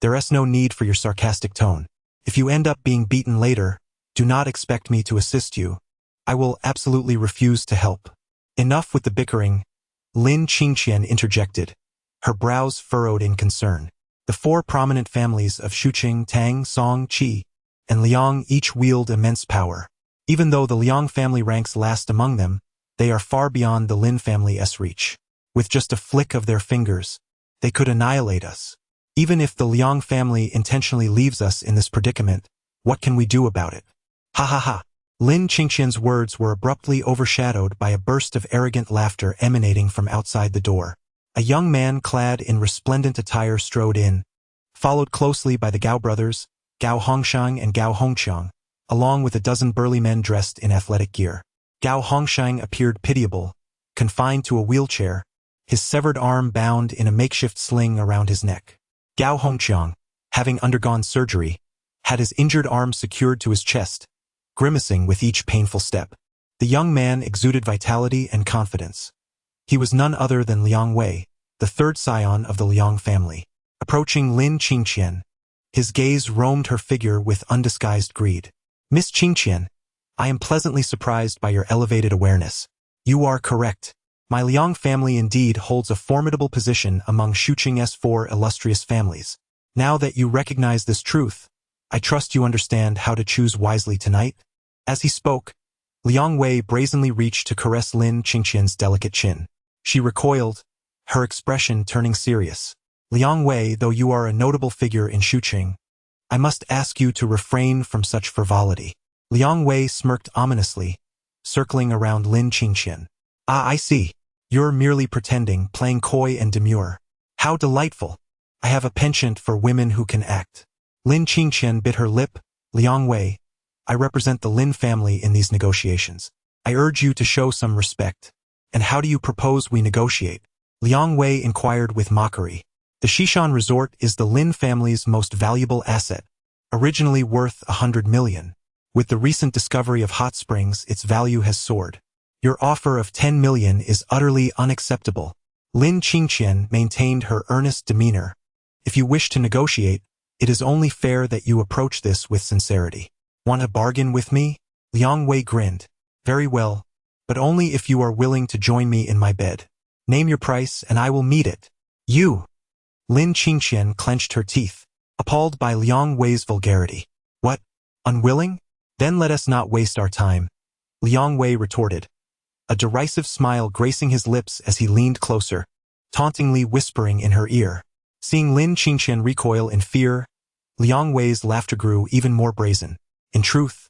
there is no need for your sarcastic tone. If you end up being beaten later, do not expect me to assist you. I will absolutely refuse to help." "Enough with the bickering," Lin Qingqian interjected, her brows furrowed in concern. The 4 prominent families of Shuqing, Tang, Song, Qi, and Liang each wield immense power. Even though the Liang family ranks last among them, they are far beyond the Lin family's reach. With just a flick of their fingers, they could annihilate us. Even if the Liang family intentionally leaves us in this predicament, what can we do about it? Ha ha ha. Lin Qingqian's words were abruptly overshadowed by a burst of arrogant laughter emanating from outside the door. A young man clad in resplendent attire strode in, followed closely by the Gao brothers, Gao Hongxiang and Gao Hongqiang, along with a dozen burly men dressed in athletic gear. Gao Hongxiang appeared pitiable, confined to a wheelchair, his severed arm bound in a makeshift sling around his neck. Gao Hongqiang, having undergone surgery, had his injured arm secured to his chest, grimacing with each painful step. The young man exuded vitality and confidence. He was none other than Liang Wei, the 3rd scion of the Liang family. Approaching Lin Qingqian, his gaze roamed her figure with undisguised greed. "Miss Qingqian, I am pleasantly surprised by your elevated awareness. You are correct. My Liang family indeed holds a formidable position among Shuqing's 4 illustrious families. Now that you recognize this truth, I trust you understand how to choose wisely tonight." As he spoke, Liang Wei brazenly reached to caress Lin Qingqian's delicate chin. She recoiled, her expression turning serious. "Liang Wei, though you are a notable figure in Shuqing, I must ask you to refrain from such frivolity." Liang Wei smirked ominously, circling around Lin Qingqian. "Ah, I see. You're merely pretending, playing coy and demure. How delightful. I have a penchant for women who can act." Lin Qingqian bit her lip. "Liang Wei, I represent the Lin family in these negotiations. I urge you to show some respect. And how do you propose we negotiate?" Liang Wei inquired with mockery. "The Xishan Resort is the Lin family's most valuable asset, originally worth 100 million. With the recent discovery of hot springs, its value has soared. Your offer of 10 million is utterly unacceptable." Lin Qingqian maintained her earnest demeanor. "If you wish to negotiate, it is only fair that you approach this with sincerity." "Want a bargain with me?" Liang Wei grinned. "Very well, but only if you are willing to join me in my bed. Name your price and I will meet it." "You!" Lin Qingqian clenched her teeth, appalled by Liang Wei's vulgarity. "What? Unwilling? Then let us not waste our time." Liang Wei retorted, a derisive smile gracing his lips as he leaned closer, tauntingly whispering in her ear. Seeing Lin Qingqian recoil in fear, Liang Wei's laughter grew even more brazen. In truth,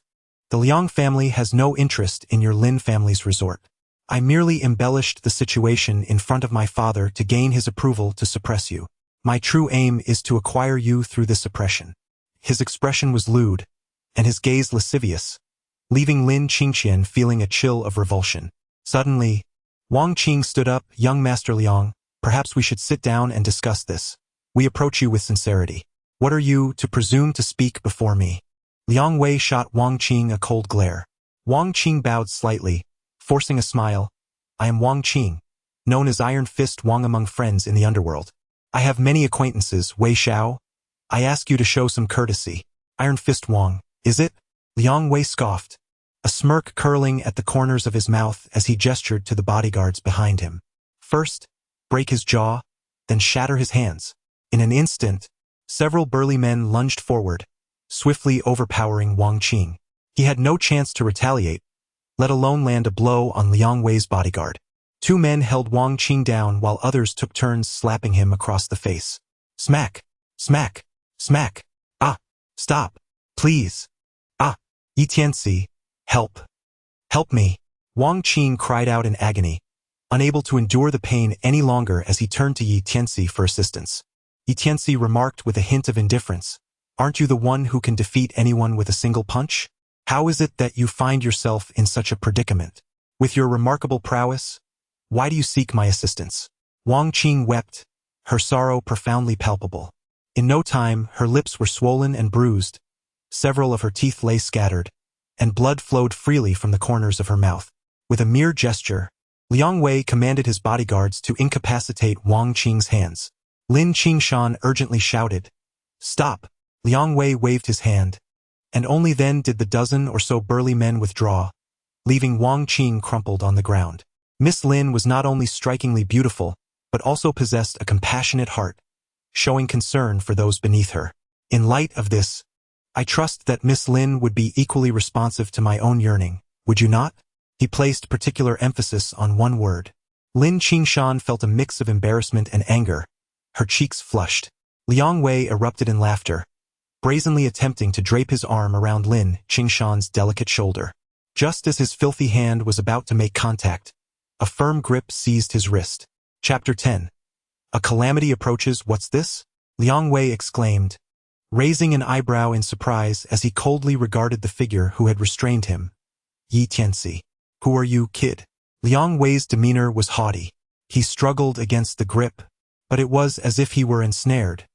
the Liang family has no interest in your Lin family's resort. I merely embellished the situation in front of my father to gain his approval to suppress you. My true aim is to acquire you through this suppression. His expression was lewd, and his gaze lascivious, leaving Lin Qingqian feeling a chill of revulsion. Suddenly, Wang Qing stood up. Young Master Liang, perhaps we should sit down and discuss this. We approach you with sincerity. What are you to presume to speak before me? Liang Wei shot Wang Qing a cold glare. Wang Qing bowed slightly, forcing a smile. I am Wang Qing, known as Iron Fist Wang among friends in the underworld. I have many acquaintances. Wei Xiao, I ask you to show some courtesy. Iron Fist Wang, is it? Liang Wei scoffed, a smirk curling at the corners of his mouth as he gestured to the bodyguards behind him. First, break his jaw, then shatter his hands. In an instant, several burly men lunged forward, swiftly overpowering Wang Qing. He had no chance to retaliate, let alone land a blow on Liang Wei's bodyguard. Two men held Wang Qing down while others took turns slapping him across the face. Smack! Smack! Smack! Ah! Stop! Please! Ah! Tianci, help! Help me! Wang Qing cried out in agony, unable to endure the pain any longer as he turned to Tianci for assistance. Tianci remarked with a hint of indifference, aren't you the one who can defeat anyone with a single punch? How is it that you find yourself in such a predicament? With your remarkable prowess, why do you seek my assistance? Wang Qing wept, her sorrow profoundly palpable. In no time, her lips were swollen and bruised, several of her teeth lay scattered, and blood flowed freely from the corners of her mouth. With a mere gesture, Liang Wei commanded his bodyguards to incapacitate Wang Qing's hands. Lin Qingshan urgently shouted, Stop! Liang Wei waved his hand, and only then did the dozen or so burly men withdraw, leaving Wang Qing crumpled on the ground. Miss Lin was not only strikingly beautiful, but also possessed a compassionate heart, showing concern for those beneath her. In light of this, I trust that Miss Lin would be equally responsive to my own yearning, would you not? He placed particular emphasis on one word. Lin Qingshan felt a mix of embarrassment and anger. Her cheeks flushed. Liang Wei erupted in laughter, brazenly attempting to drape his arm around Lin Qingshan's delicate shoulder. Just as his filthy hand was about to make contact, a firm grip seized his wrist. Chapter 10. A calamity approaches. What's this? Liang Wei exclaimed, raising an eyebrow in surprise as he coldly regarded the figure who had restrained him. Tianci. Who are you, kid? Liang Wei's demeanor was haughty. He struggled against the grip, but it was as if he were ensnared.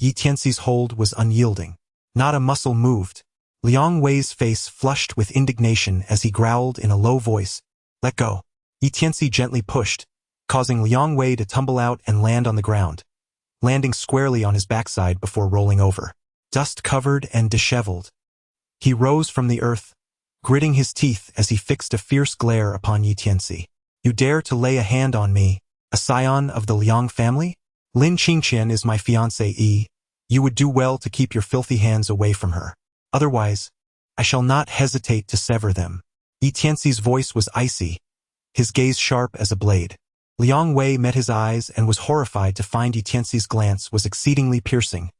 Tianci's hold was unyielding. Not a muscle moved. Liang Wei's face flushed with indignation as he growled in a low voice, Let go. Tianci gently pushed, causing Liang Wei to tumble out and land on the ground, landing squarely on his backside before rolling over. Dust-covered and disheveled, he rose from the earth, gritting his teeth as he fixed a fierce glare upon Tianci. You dare to lay a hand on me, a scion of the Liang family? Lin Qingqian is my fiancée. You would do well to keep your filthy hands away from her. Otherwise, I shall not hesitate to sever them. Tianci's voice was icy, his gaze sharp as a blade. Liang Wei met his eyes and was horrified to find Tianci's glance was exceedingly piercing,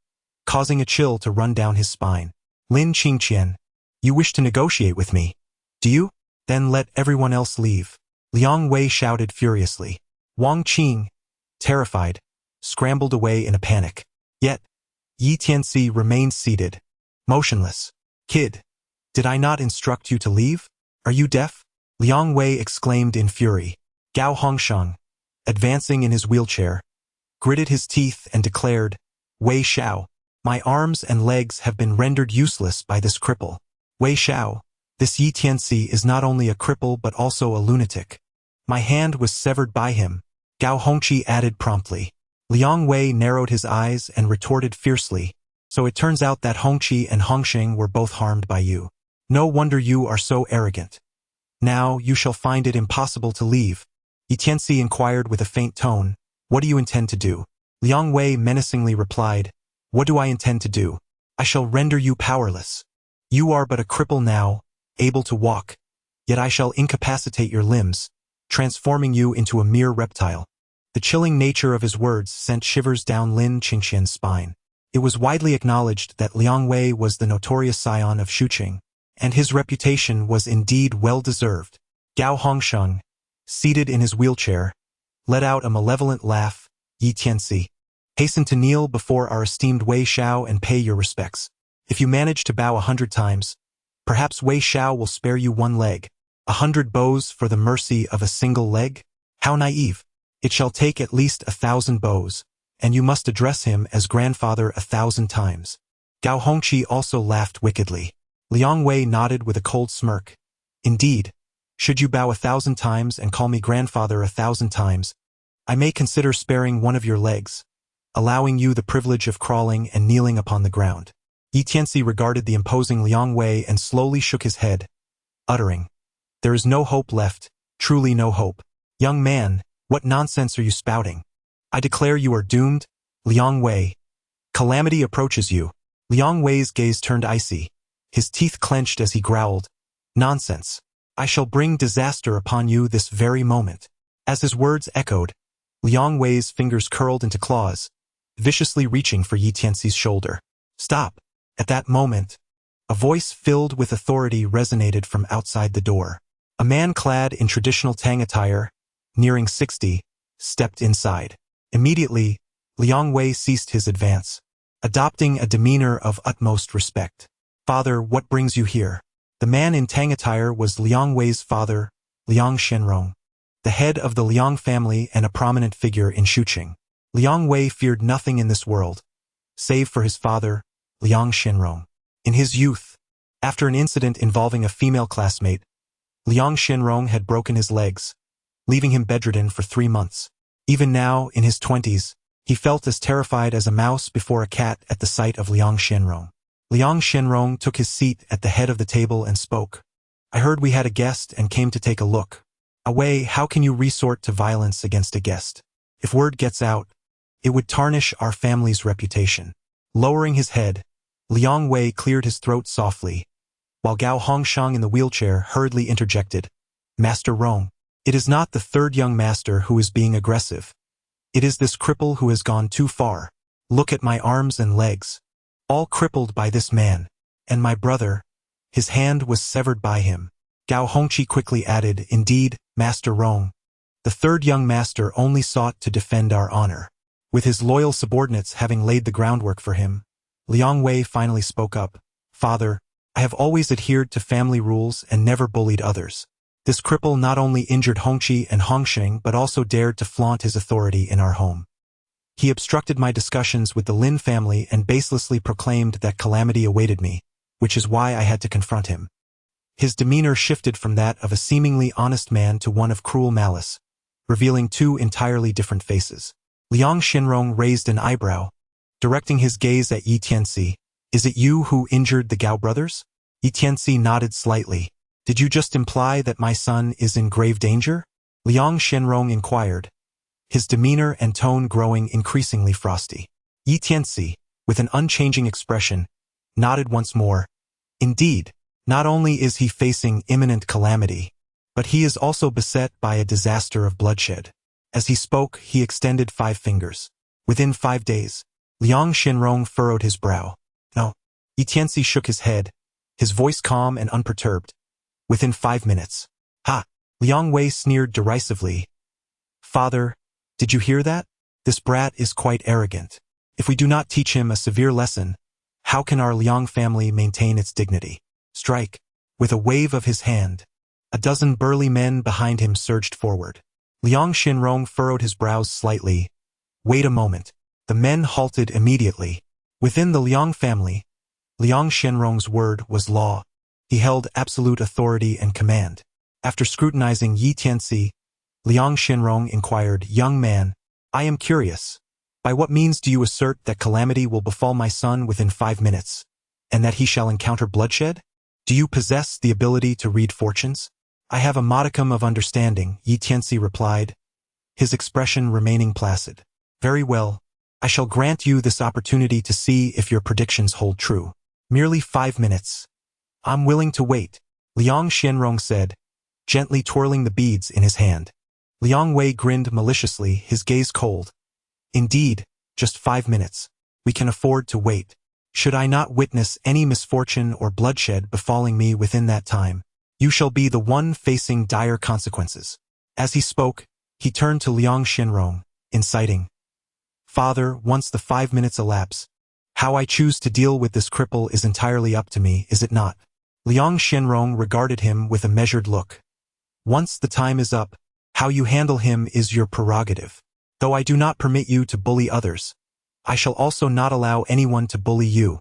causing a chill to run down his spine. Lin Qingqian, you wish to negotiate with me, do you? Then let everyone else leave. Liang Wei shouted furiously. Wang Qing, terrified, scrambled away in a panic. Yet, Tianci remained seated, motionless. Kid, did I not instruct you to leave? Are you deaf? Liang Wei exclaimed in fury. Gao Hongsheng, advancing in his wheelchair, gritted his teeth and declared, Wei Xiao, my arms and legs have been rendered useless by this cripple. Wei Xiao, this Tianci is not only a cripple but also a lunatic. My hand was severed by him, Gao Hongqi added promptly. Liang Wei narrowed his eyes and retorted fiercely, so it turns out that Hongqi and Hongsheng were both harmed by you. No wonder you are so arrogant. Now you shall find it impossible to leave. Tianci inquired with a faint tone, What do you intend to do? Liang Wei menacingly replied, What do I intend to do? I shall render you powerless. You are but a cripple now, able to walk, yet I shall incapacitate your limbs, transforming you into a mere reptile. The chilling nature of his words sent shivers down Lin Qingxian's spine. It was widely acknowledged that Liang Wei was the notorious scion of Shuqing, and his reputation was indeed well-deserved. Gao Hongsheng, seated in his wheelchair, let out a malevolent laugh. Yi Tianci, hasten to kneel before our esteemed Wei Xiao and pay your respects. If you manage to bow 100 times, perhaps Wei Xiao will spare you one leg. 100 bows for the mercy of a single leg? How naive! It shall take at least 1,000 bows, and you must address him as grandfather 1,000 times. Gao Hongqi also laughed wickedly. Liang Wei nodded with a cold smirk. Indeed, should you bow 1,000 times and call me grandfather 1,000 times, I may consider sparing one of your legs, allowing you the privilege of crawling and kneeling upon the ground. Yi Tianci regarded the imposing Liang Wei and slowly shook his head, uttering, "There is no hope left, truly no hope. Young man, what nonsense are you spouting? I declare you are doomed, Liang Wei. Calamity approaches you." Liang Wei's gaze turned icy. His teeth clenched as he growled, "Nonsense. I shall bring disaster upon you this very moment." As his words echoed, Liang Wei's fingers curled into claws, viciously reaching for Yi Tianci's shoulder. "Stop!" At that moment, a voice filled with authority resonated from outside the door. A man clad in traditional Tang attire, nearing 60, stepped inside. Immediately, Liang Wei ceased his advance, adopting a demeanor of utmost respect. "Father, what brings you here?" The man in Tang attire was Liang Wei's father, Liang Shenrong, the head of the Liang family and a prominent figure in Shuqing. Liang Wei feared nothing in this world, save for his father, Liang Shenrong. In his youth, after an incident involving a female classmate, Liang Shenrong had broken his legs, leaving him bedridden for 3 months. Even now, in his 20s, he felt as terrified as a mouse before a cat at the sight of Liang Shenrong. Liang Shenrong took his seat at the head of the table and spoke. "I heard we had a guest and came to take a look. Wei, how can you resort to violence against a guest? If word gets out, it would tarnish our family's reputation." Lowering his head, Liang Wei cleared his throat softly, while Gao Hongsheng in the wheelchair hurriedly interjected, "Master Rong, it is not the third young master who is being aggressive. It is this cripple who has gone too far. Look at my arms and legs, all crippled by this man. And my brother, his hand was severed by him." Gao Hongqi quickly added, "Indeed, Master Rong, the third young master only sought to defend our honor." With his loyal subordinates having laid the groundwork for him, Liang Wei finally spoke up. "Father, I have always adhered to family rules and never bullied others. This cripple not only injured Hongqi and Hongsheng but also dared to flaunt his authority in our home. He obstructed my discussions with the Lin family and baselessly proclaimed that calamity awaited me, which is why I had to confront him." His demeanor shifted from that of a seemingly honest man to one of cruel malice, revealing two entirely different faces. Liang Shenrong raised an eyebrow, directing his gaze at Yi Tianci. "Is it you who injured the Gao brothers?" Yi Tianci nodded slightly. "Did you just imply that my son is in grave danger?" Liang Shenrong inquired, his demeanor and tone growing increasingly frosty. Yi Tianci, with an unchanging expression, nodded once more. "Indeed, not only is he facing imminent calamity, but he is also beset by a disaster of bloodshed." As he spoke, he extended 5 fingers. Within 5 days, Liang Shenrong furrowed his brow. "No." Yi Tianci shook his head, his voice calm and unperturbed. "Within 5 minutes." "Ha!" Liang Wei sneered derisively. "Father, did you hear that? This brat is quite arrogant. If we do not teach him a severe lesson, how can our Liang family maintain its dignity?" "Strike." With a wave of his hand, a dozen burly men behind him surged forward. Liang Shenrong furrowed his brows slightly. "Wait a moment." The men halted immediately. Within the Liang family, Liang Shenrong's word was law. He held absolute authority and command. After scrutinizing Yi Tianci, Liang Shenrong inquired, "Young man, I am curious. By what means do you assert that calamity will befall my son within 5 minutes, and that he shall encounter bloodshed? Do you possess the ability to read fortunes?" "I have a modicum of understanding," Yi Tianci replied, his expression remaining placid. "Very well. I shall grant you this opportunity to see if your predictions hold true. Merely 5 minutes. I'm willing to wait." Liang Shenrong said, gently twirling the beads in his hand. Liang Wei grinned maliciously, his gaze cold. Indeed, just 5 minutes. We can afford to wait. Should I not witness any misfortune or bloodshed befalling me within that time, you shall be the one facing dire consequences. As he spoke, he turned to Liang Xinrong, inciting. Father, once the 5 minutes elapse, how I choose to deal with this cripple is entirely up to me, is it not? Liang Xinrong regarded him with a measured look. Once the time is up, how you handle him is your prerogative. Though I do not permit you to bully others, I shall also not allow anyone to bully you.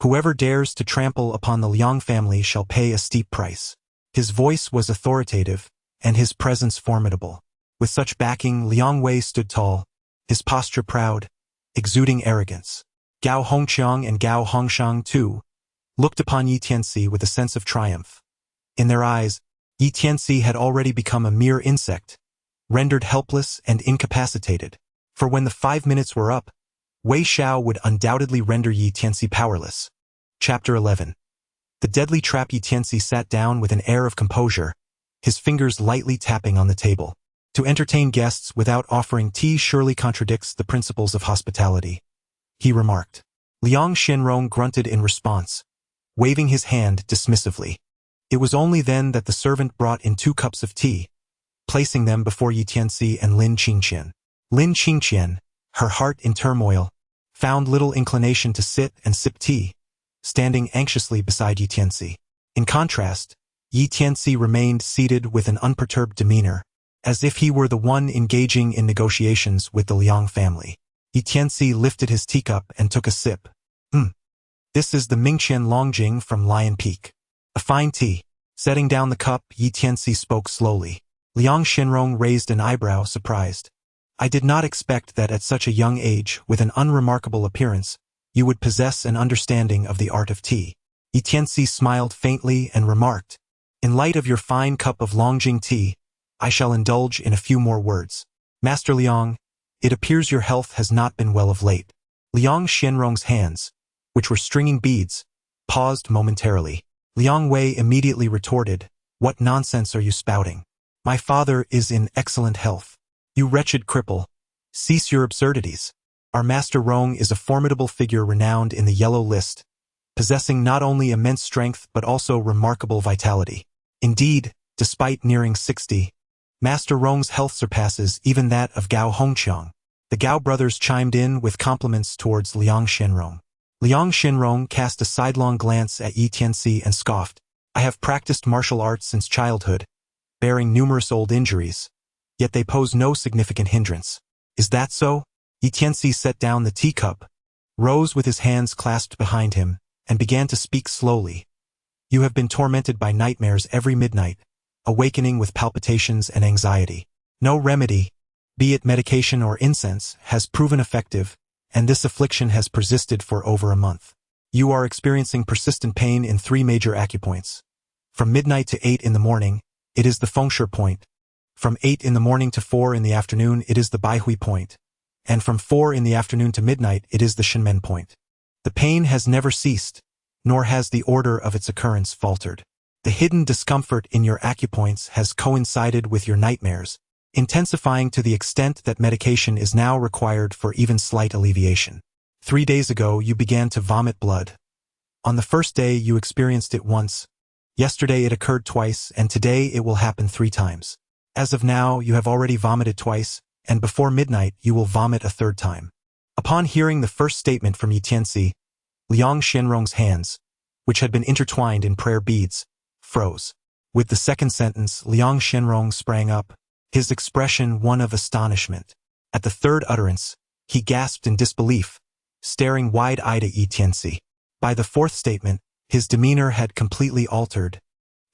Whoever dares to trample upon the Liang family shall pay a steep price. His voice was authoritative, and his presence formidable. With such backing, Liang Wei stood tall, his posture proud, exuding arrogance. Gao Hongqiang and Gao Hongshang, too, looked upon Yi Tianci with a sense of triumph. In their eyes, Yi Tianci had already become a mere insect, rendered helpless and incapacitated. For when the 5 minutes were up, Wei Xiao would undoubtedly render Yi Tianci powerless. Chapter 11. The deadly trap. Yi Tianci sat down with an air of composure, his fingers lightly tapping on the table. To entertain guests without offering tea surely contradicts the principles of hospitality, he remarked. Liang Xinrong grunted in response, waving his hand dismissively. It was only then that the servant brought in 2 cups of tea, placing them before Yi Tianci and Lin Qingqian. Lin Qingqian, her heart in turmoil, found little inclination to sit and sip tea, standing anxiously beside Yi Tianci. In contrast, Yi Tianci remained seated with an unperturbed demeanor, as if he were the one engaging in negotiations with the Liang family. Yi Tianci lifted his teacup and took a sip. This is the Mingqian Longjing from Lion Peak. A fine tea. Setting down the cup, Yi Tianci spoke slowly. Liang Xinrong raised an eyebrow, surprised. I did not expect that at such a young age, with an unremarkable appearance, you would possess an understanding of the art of tea. Yi Tianci smiled faintly and remarked, in light of your fine cup of Longjing tea, I shall indulge in a few more words. Master Liang, it appears your health has not been well of late. Liang Xinrong's hands, which were stringing beads, paused momentarily. Liang Wei immediately retorted, what nonsense are you spouting? My father is in excellent health. You wretched cripple, cease your absurdities. Our Master Rong is a formidable figure renowned in the yellow list, possessing not only immense strength but also remarkable vitality. Indeed, despite nearing 60, Master Rong's health surpasses even that of Gao Hongqiang. The Gao brothers chimed in with compliments towards Liang Xinrong. Liang Xinrong cast a sidelong glance at Yi Tianci and scoffed. I have practiced martial arts since childhood, bearing numerous old injuries, yet they pose no significant hindrance. Is that so? Yi Tianci set down the teacup, rose with his hands clasped behind him, and began to speak slowly. You have been tormented by nightmares every midnight, awakening with palpitations and anxiety. No remedy, be it medication or incense, has proven effective, and this affliction has persisted for over a month. You are experiencing persistent pain in 3 major acupoints. From midnight to 8 in the morning, it is the Fengshe point. From 8 in the morning to 4 in the afternoon, it is the Baihui point. And from 4 in the afternoon to midnight, it is the Shenmen point. The pain has never ceased, nor has the order of its occurrence faltered. The hidden discomfort in your acupoints has coincided with your nightmares, intensifying to the extent that medication is now required for even slight alleviation. 3 days ago, you began to vomit blood. On the first day, you experienced it once. Yesterday, it occurred twice, and today it will happen 3 times. As of now, you have already vomited twice, and before midnight, you will vomit a 3rd time. Upon hearing the first statement from Yi Tianci, Liang Xinrong's hands, which had been intertwined in prayer beads, froze. With the second sentence, Liang Xinrong sprang up, his expression one of astonishment. At the 3rd utterance, he gasped in disbelief, staring wide-eyed at Yi Tianci. By the 4th statement, his demeanor had completely altered,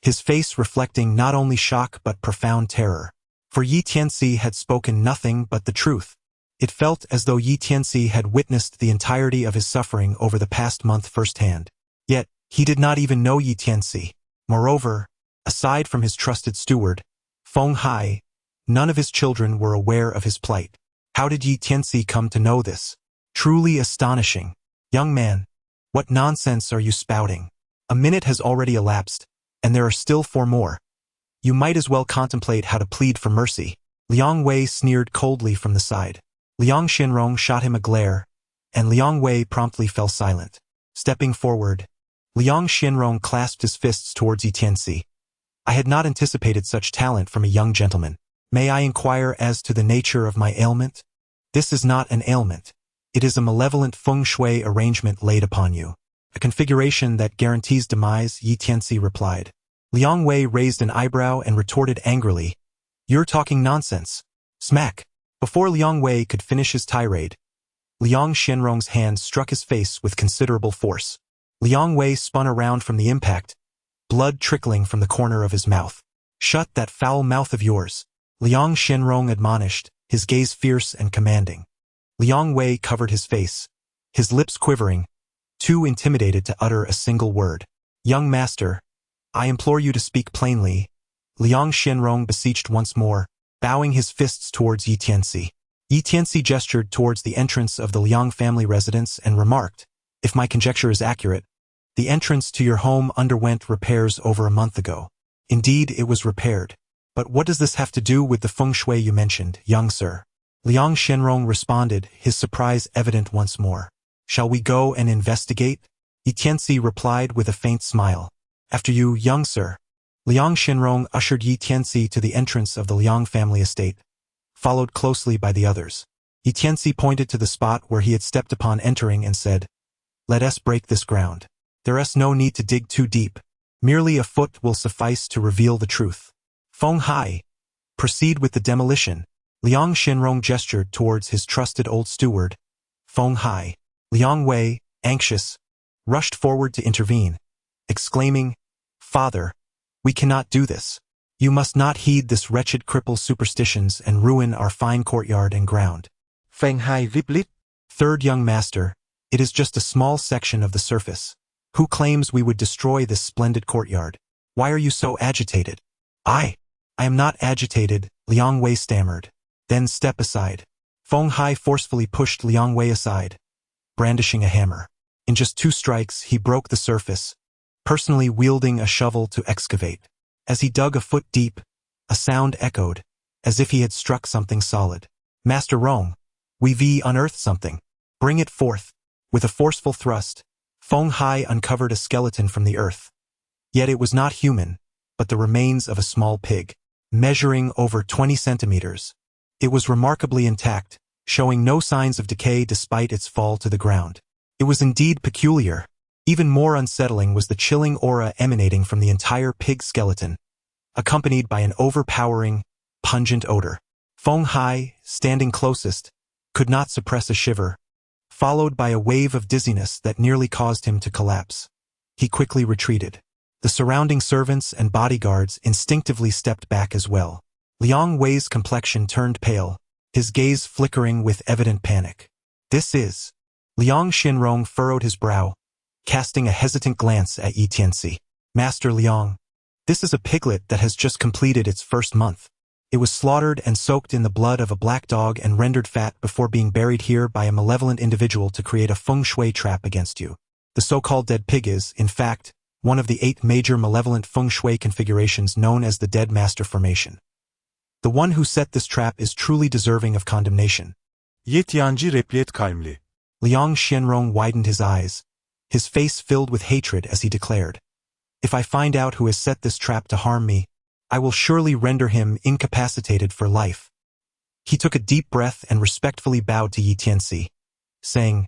his face reflecting not only shock but profound terror. For Yi Tianci had spoken nothing but the truth. It felt as though Yi Tianci had witnessed the entirety of his suffering over the past month firsthand. Yet, he did not even know Yi Tianci. Moreover, aside from his trusted steward, Feng Hai, none of his children were aware of his plight. How did Yi Tianci come to know this? Truly astonishing. Young man, what nonsense are you spouting? A minute has already elapsed, and there are still 4 more. You might as well contemplate how to plead for mercy. Liang Wei sneered coldly from the side. Liang Xinrong shot him a glare, and Liang Wei promptly fell silent. Stepping forward, Liang Xinrong clasped his fists towards Tianci. I had not anticipated such talent from a young gentleman. May I inquire as to the nature of my ailment? This is not an ailment. It is a malevolent feng shui arrangement laid upon you. A configuration that guarantees demise, Tianci replied. Liang Wei raised an eyebrow and retorted angrily. You're talking nonsense. Smack. Before Liang Wei could finish his tirade, Liang Xinrong's hand struck his face with considerable force. Liang Wei spun around from the impact, blood trickling from the corner of his mouth. Shut that foul mouth of yours, Liang Xinrong admonished, his gaze fierce and commanding. Liang Wei covered his face, his lips quivering, too intimidated to utter a single word. Young master, I implore you to speak plainly, Liang Xinrong beseeched once more, bowing his fists towards Tianci. Tianci gestured towards the entrance of the Liang family residence and remarked, if my conjecture is accurate, the entrance to your home underwent repairs over a month ago. Indeed, it was repaired. But what does this have to do with the feng shui you mentioned, young sir? Liang Xinrong responded, his surprise evident once more. Shall we go and investigate? Tianci replied with a faint smile. After you, young sir. Liang Xinrong ushered Tianci to the entrance of the Liang family estate, followed closely by the others. Tianci pointed to the spot where he had stepped upon entering and said, Let us break this ground. There is no need to dig too deep. Merely a foot will suffice to reveal the truth. Feng Hai, proceed with the demolition. Liang Xinrong gestured towards his trusted old steward, Feng Hai. Liang Wei, anxious, rushed forward to intervene, exclaiming, Father, we cannot do this. You must not heed this wretched cripple's superstitions and ruin our fine courtyard and ground. Feng Hai Viplit. Third young master, it is just a small section of the surface. Who claims we would destroy this splendid courtyard? Why are you so agitated? I am not agitated, Liang Wei stammered. Then step aside. Feng Hai forcefully pushed Liang Wei aside, brandishing a hammer. In just 2 strikes, he broke the surface, personally wielding a shovel to excavate. As he dug a foot deep, a sound echoed, as if he had struck something solid. Master Rong, we've unearthed something. Bring it forth. With a forceful thrust, Feng Hai uncovered a skeleton from the earth. Yet it was not human, but the remains of a small pig, measuring over 20 centimeters. It was remarkably intact, showing no signs of decay despite its fall to the ground. It was indeed peculiar. Even more unsettling was the chilling aura emanating from the entire pig skeleton, accompanied by an overpowering, pungent odor. Feng Hai, standing closest, could not suppress a shiver, followed by a wave of dizziness that nearly caused him to collapse. He quickly retreated. The surrounding servants and bodyguards instinctively stepped back as well. Liang Wei's complexion turned pale, his gaze flickering with evident panic. This is... Liang Xinrong furrowed his brow, casting a hesitant glance at Tianci. Master Liang, this is a piglet that has just completed its first month. It was slaughtered and soaked in the blood of a black dog and rendered fat before being buried here by a malevolent individual to create a feng shui trap against you. The so-called dead pig is, in fact, one of the 8 major malevolent feng shui configurations known as the Dead Master Formation. The one who set this trap is truly deserving of condemnation. Tianci replied calmly. Liang Xinrong widened his eyes, his face filled with hatred as he declared, If I find out who has set this trap to harm me, I will surely render him incapacitated for life. He took a deep breath and respectfully bowed to Tianci, saying,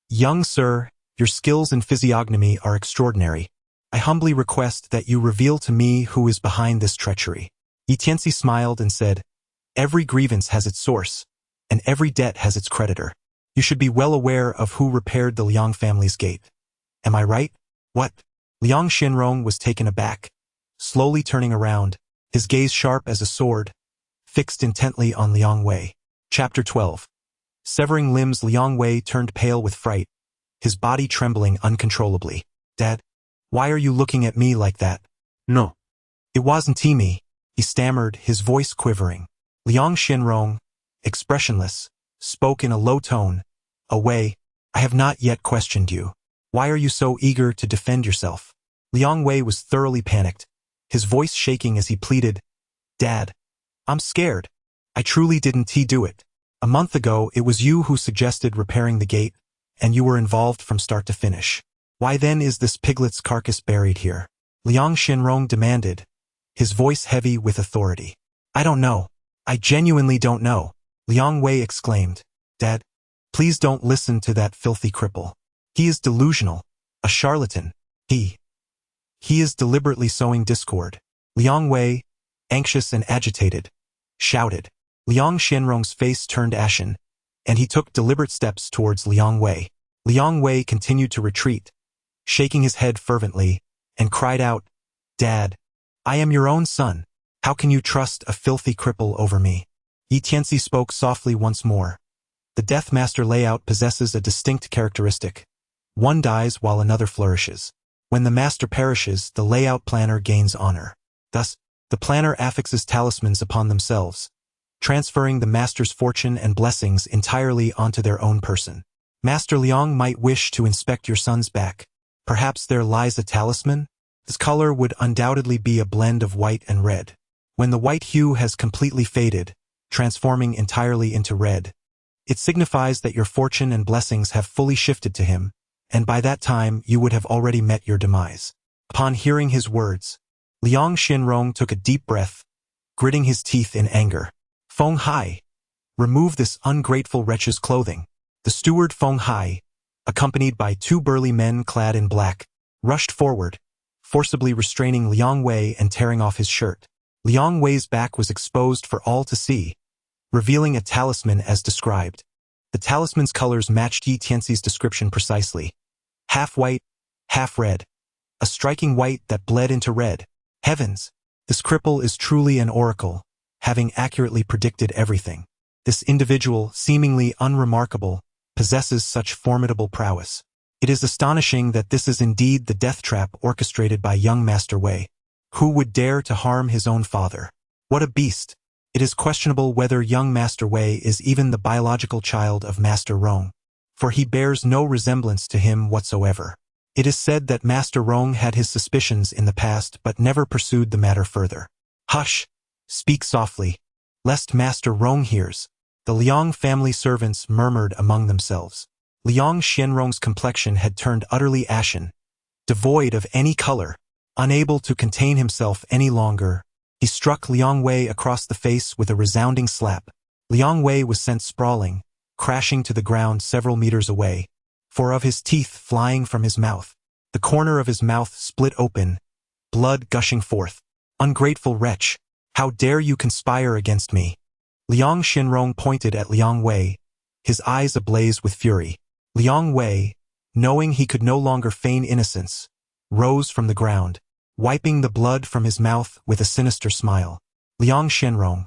Young sir, your skills in physiognomy are extraordinary. I humbly request that you reveal to me who is behind this treachery. Tianci smiled and said, Every grievance has its source, and every debt has its creditor. You should be well aware of who repaired the Liang family's gate. Am I right? What? Liang Xinrong was taken aback, slowly turning around, his gaze sharp as a sword, fixed intently on Liang Wei. Chapter 12. Severing limbs, Liang Wei turned pale with fright, his body trembling uncontrollably. Dad, why are you looking at me like that? No. It wasn't me, he stammered, his voice quivering. Liang Xinrong, expressionless, spoke in a low tone, Wei, I have not yet questioned you. Why are you so eager to defend yourself? Liang Wei was thoroughly panicked, his voice shaking as he pleaded, "Dad, I'm scared. I truly didn't do it. A month ago, it was you who suggested repairing the gate, and you were involved from start to finish. Why then is this piglet's carcass buried here?" Liang Shenrong demanded, his voice heavy with authority. "I don't know. I genuinely don't know," Liang Wei exclaimed. "Dad, please don't listen to that filthy cripple. He is delusional, a charlatan. He is deliberately sowing discord." Liang Wei, anxious and agitated, shouted. Liang Shenrong's face turned ashen, and he took deliberate steps towards Liang Wei. Liang Wei continued to retreat, shaking his head fervently, and cried out, "Dad, I am your own son. How can you trust a filthy cripple over me?" Tianci spoke softly once more. The Death Master layout possesses a distinct characteristic. One dies while another flourishes. When the master perishes, the layout planner gains honor. Thus, the planner affixes talismans upon themselves, transferring the master's fortune and blessings entirely onto their own person. Master Liang might wish to inspect your son's back. Perhaps there lies a talisman? This color would undoubtedly be a blend of white and red. When the white hue has completely faded, transforming entirely into red, it signifies that your fortune and blessings have fully shifted to him, and by that time you would have already met your demise. Upon hearing his words, Liang Shenrong took a deep breath, gritting his teeth in anger. "Feng Hai, remove this ungrateful wretch's clothing." The steward Feng Hai, accompanied by two burly men clad in black, rushed forward, forcibly restraining Liang Wei and tearing off his shirt. Liang Wei's back was exposed for all to see, revealing a talisman as described. The talisman's colors matched Tianci's description precisely. Half white, half red. A striking white that bled into red. Heavens! This cripple is truly an oracle, having accurately predicted everything. This individual, seemingly unremarkable, possesses such formidable prowess. It is astonishing that this is indeed the death trap orchestrated by young Master Wei. Who would dare to harm his own father? What a beast! It is questionable whether young Master Wei is even the biological child of Master Rong, for he bears no resemblance to him whatsoever. It is said that Master Rong had his suspicions in the past but never pursued the matter further. "Hush! Speak softly, lest Master Rong hears," the Liang family servants murmured among themselves. Liang Shenrong's complexion had turned utterly ashen, devoid of any color. Unable to contain himself any longer, he struck Liang Wei across the face with a resounding slap. Liang Wei was sent sprawling, crashing to the ground several meters away, four of his teeth flying from his mouth. The corner of his mouth split open, blood gushing forth. "Ungrateful wretch! How dare you conspire against me?" Liang Shenrong pointed at Liang Wei, his eyes ablaze with fury. Liang Wei, knowing he could no longer feign innocence, rose from the ground, wiping the blood from his mouth with a sinister smile. "Liang Shenrong,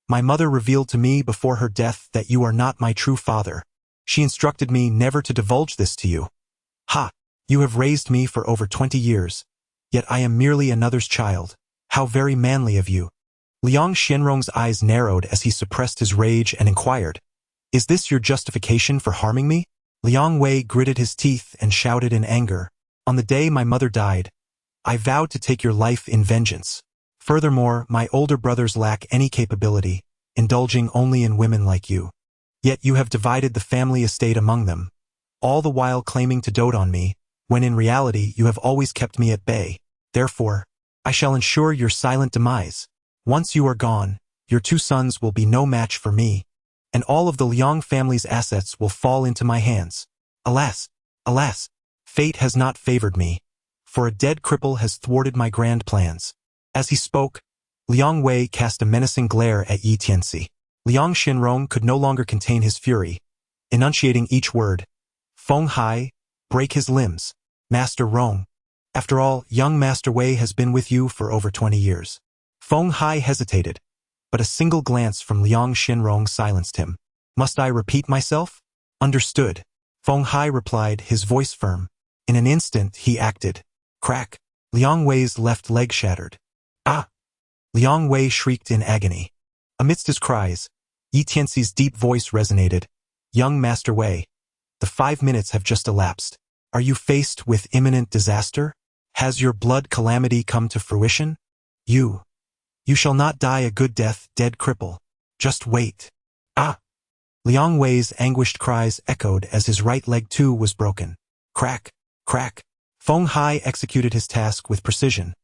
my mother revealed to me before her death that you are not my true father. She instructed me never to divulge this to you. Ha! You have raised me for over 20 years, yet I am merely another's child. How very manly of you." Liang Shenrong's eyes narrowed as he suppressed his rage and inquired, "Is this your justification for harming me?" Liang Wei gritted his teeth and shouted in anger, "On the day my mother died, I vowed to take your life in vengeance. Furthermore, my older brothers lack any capability, indulging only in women like you. Yet you have divided the family estate among them, all the while claiming to dote on me, when in reality you have always kept me at bay. Therefore, I shall ensure your silent demise. Once you are gone, your two sons will be no match for me, and all of the Liang family's assets will fall into my hands. Alas, alas, fate has not favored me, for a dead cripple has thwarted my grand plans." As he spoke, Liang Wei cast a menacing glare at Tianci. Liang Shenrong could no longer contain his fury, enunciating each word. "Feng Hai, break his limbs. Master Rong. After all, young Master Wei has been with you for over 20 years. Feng Hai hesitated, but a single glance from Liang Shenrong silenced him. "Must I repeat myself?" "Understood," Feng Hai replied, his voice firm. In an instant he acted. Crack! Liang Wei's left leg shattered. "Ah!" Liang Wei shrieked in agony. Amidst his cries, Tianci's deep voice resonated. "Young Master Wei, the 5 minutes have just elapsed. Are you faced with imminent disaster? Has your blood calamity come to fruition?" You shall not die a good death, dead cripple. Just wait. Ah! Liang Wei's anguished cries echoed as his right leg too was broken. Crack, crack. Feng Hai executed his task with precision,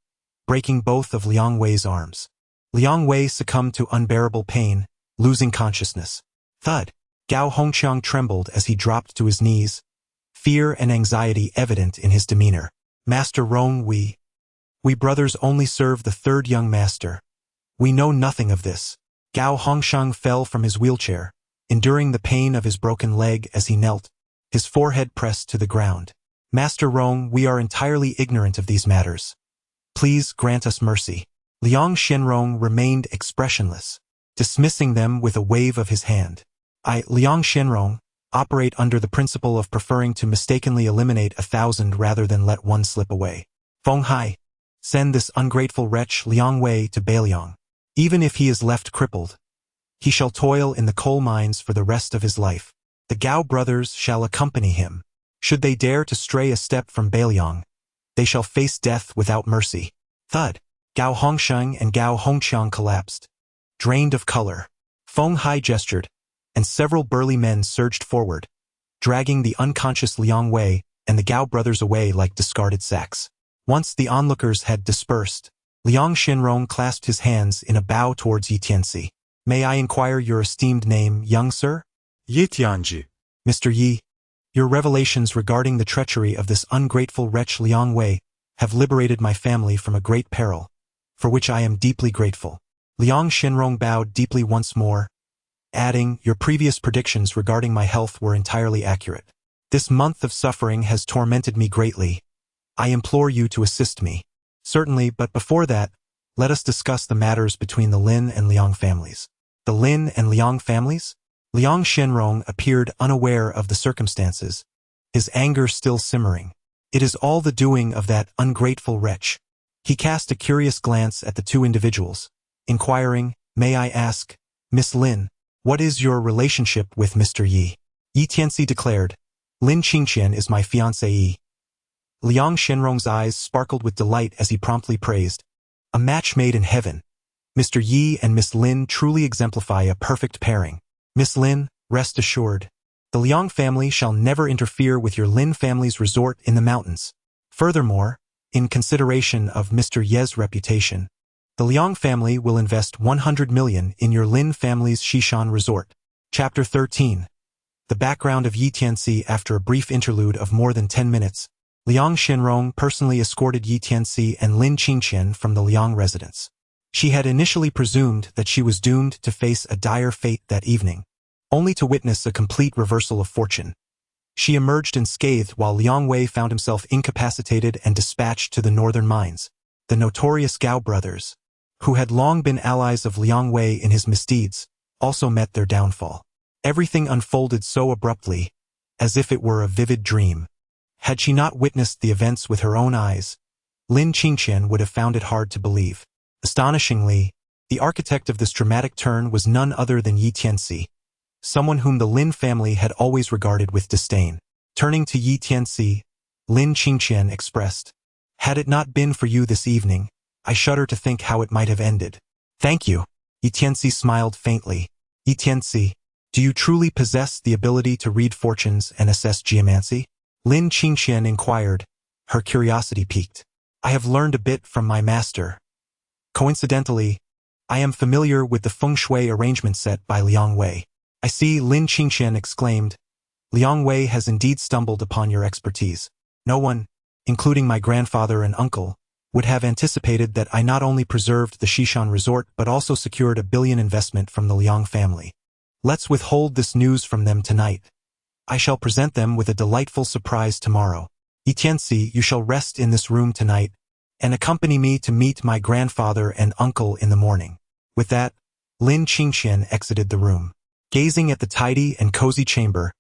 breaking both of Liang Wei's arms. Liang Wei succumbed to unbearable pain, losing consciousness. Thud! Gao Hongqiang trembled as he dropped to his knees, fear and anxiety evident in his demeanor. Master Rong, we brothers only serve the third young master. We know nothing of this. Gao Hongqiang fell from his wheelchair, enduring the pain of his broken leg as he knelt, his forehead pressed to the ground. Master Rong, we are entirely ignorant of these matters. Please grant us mercy. Liang Shenrong remained expressionless, dismissing them with a wave of his hand. Liang Shenrong, operate under the principle of preferring to mistakenly eliminate 1,000 rather than let one slip away. Feng Hai, send this ungrateful wretch Liang Wei to Beiliang. Even if he is left crippled, he shall toil in the coal mines for the rest of his life. The Gao brothers shall accompany him. Should they dare to stray a step from Beiliang, they shall face death without mercy. Thud! Gao Hongqiang and Gao Hongqiang collapsed, drained of color. Feng Hai gestured, and several burly men surged forward, dragging the unconscious Liang Wei and the Gao brothers away like discarded sacks. Once the onlookers had dispersed, Liang Shenrong clasped his hands in a bow towards Yi Tianci. May I inquire your esteemed name, young sir? Yi Tianci. Mr. Yi, your revelations regarding the treachery of this ungrateful wretch Liang Wei have liberated my family from a great peril, for which I am deeply grateful. Liang Shenrong bowed deeply once more, adding, your previous predictions regarding my health were entirely accurate. This month of suffering has tormented me greatly. I implore you to assist me. Certainly, but before that, let us discuss the matters between the Lin and Liang families. The Lin and Liang families? Liang Shenrong appeared unaware of the circumstances, his anger still simmering. It is all the doing of that ungrateful wretch. He cast a curious glance at the two individuals, inquiring, may I ask, Miss Lin, what is your relationship with Mr. Yi? Yi Tianci declared, Lin Qingqian is my fiancée. Liang Shenrong's eyes sparkled with delight as he promptly praised, a match made in heaven. Mr. Yi and Miss Lin truly exemplify a perfect pairing. Miss Lin, rest assured, the Liang family shall never interfere with your Lin family's resort in the mountains. Furthermore, in consideration of Mr. Ye's reputation, the Liang family will invest 100 million in your Lin family's Xishan resort. Chapter 13. The background of Yi Tianci. After a brief interlude of more than 10 minutes, Liang Shenrong personally escorted Yi Tianci and Lin Qingqian from the Liang residence. She had initially presumed that she was doomed to face a dire fate that evening, only to witness a complete reversal of fortune. She emerged unscathed while Liang Wei found himself incapacitated and dispatched to the northern mines. The notorious Gao brothers, who had long been allies of Liang Wei in his misdeeds, also met their downfall. Everything unfolded so abruptly, as if it were a vivid dream. Had she not witnessed the events with her own eyes, Lin Qingqian would have found it hard to believe. Astonishingly, the architect of this dramatic turn was none other than Yi Tianci, someone whom the Lin family had always regarded with disdain. Turning to Yi Tianci, Lin Qingqian expressed, had it not been for you this evening, I shudder to think how it might have ended. Thank you. Yi Tianci smiled faintly. Yi Tianci, do you truly possess the ability to read fortunes and assess geomancy? Lin Qingqian inquired, her curiosity piqued. I have learned a bit from my master. Coincidentally, I am familiar with the feng shui arrangement set by Liang Wei. I see, Lin Qingqian exclaimed. Liang Wei has indeed stumbled upon your expertise. No one, including my grandfather and uncle, would have anticipated that I not only preserved the Xishan resort but also secured a billion investment from the Liang family. Let's withhold this news from them tonight. I shall present them with a delightful surprise tomorrow. Yi Tianci, you shall rest in this room tonight, and accompany me to meet my grandfather and uncle in the morning. With that, Lin Qingqian exited the room. Gazing at the tidy and cozy chamber,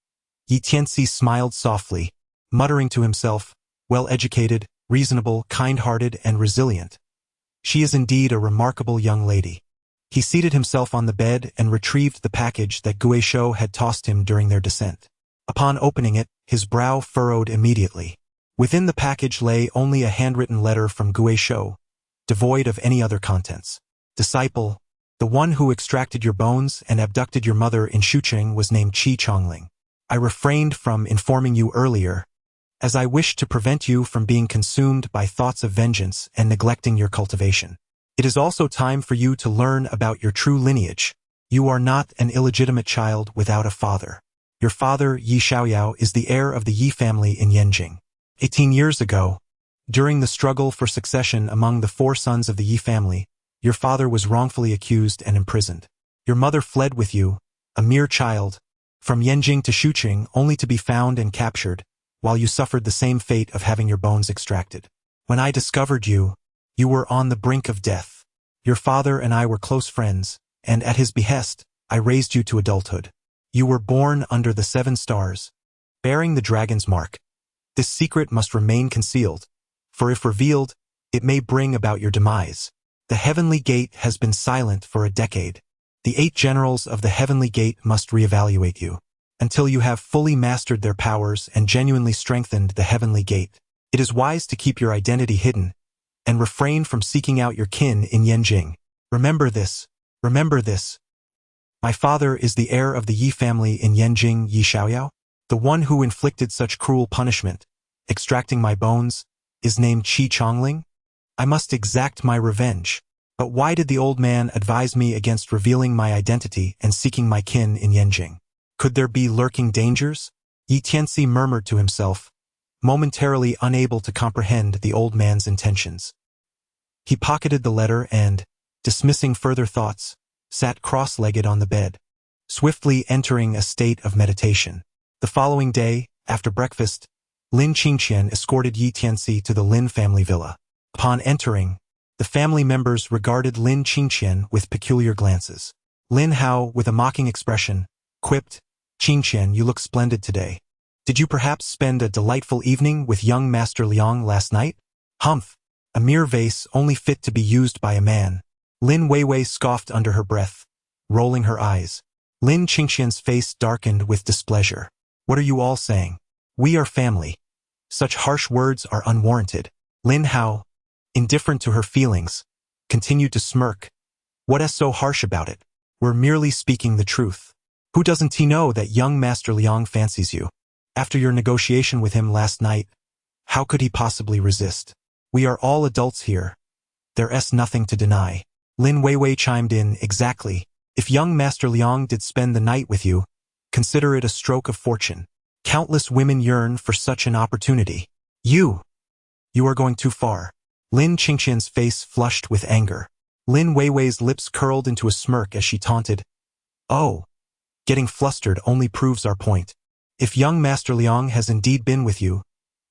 Yi Tianci smiled softly, muttering to himself, well-educated, reasonable, kind-hearted, and resilient. She is indeed a remarkable young lady. He seated himself on the bed and retrieved the package that Guizhou had tossed him during their descent. Upon opening it, his brow furrowed immediately. Within the package lay only a handwritten letter from Guizhou, devoid of any other contents. Disciple, the one who extracted your bones and abducted your mother in Shucheng was named Qi Chongling. I refrained from informing you earlier, as I wished to prevent you from being consumed by thoughts of vengeance and neglecting your cultivation. It is also time for you to learn about your true lineage. You are not an illegitimate child without a father. Your father, Yi Xiaoyao, is the heir of the Yi family in Yanjing. 18 years ago, during the struggle for succession among the 4 sons of the Yi family, your father was wrongfully accused and imprisoned. Your mother fled with you, a mere child, from Yanjing to Shucheng only to be found and captured, while you suffered the same fate of having your bones extracted. When I discovered you, you were on the brink of death. Your father and I were close friends, and at his behest, I raised you to adulthood. You were born under the 7 stars, bearing the dragon's mark. This secret must remain concealed, for if revealed, it may bring about your demise. The Heavenly Gate has been silent for a decade. The 8 generals of the Heavenly Gate must reevaluate you, until you have fully mastered their powers and genuinely strengthened the Heavenly Gate. It is wise to keep your identity hidden, and refrain from seeking out your kin in Yanjing. Remember this. Remember this. My father is the heir of the Yi family in Yanjing, Yi Xiaoyao. The one who inflicted such cruel punishment, extracting my bones, is named Qi Chongling. I must exact my revenge. But why did the old man advise me against revealing my identity and seeking my kin in Yanjing? Could there be lurking dangers? Yi Tianci murmured to himself, momentarily unable to comprehend the old man's intentions. He pocketed the letter and, dismissing further thoughts, sat cross-legged on the bed, swiftly entering a state of meditation. The following day, after breakfast, Lin Qingqian escorted Yi Tianci to the Lin family villa. Upon entering, the family members regarded Lin Qingqian with peculiar glances. Lin Hao, with a mocking expression, quipped, "Qingqian, you look splendid today. Did you perhaps spend a delightful evening with young Master Liang last night?" "Humph, a mere vase only fit to be used by a man." Lin Weiwei scoffed under her breath, rolling her eyes. Lin Qingqian's face darkened with displeasure. "What are you all saying? We are family. Such harsh words are unwarranted." Lin Hao, indifferent to her feelings, continued to smirk. "What is so harsh about it? We're merely speaking the truth. Who doesn't he know that young Master Liang fancies you? After your negotiation with him last night, how could he possibly resist? We are all adults here. There's nothing to deny." Lin Weiwei chimed in, "Exactly. If young Master Liang did spend the night with you, consider it a stroke of fortune. Countless women yearn for such an opportunity. You are going too far." Lin Qingqian's face flushed with anger. Lin Weiwei's lips curled into a smirk as she taunted, "Oh, getting flustered only proves our point. If young Master Liang has indeed been with you,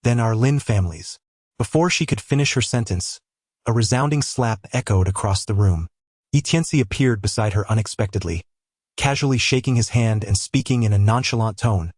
then our Lin families." Before she could finish her sentence, a resounding slap echoed across the room. Yi Tianci appeared beside her unexpectedly, casually shaking his hand and speaking in a nonchalant tone.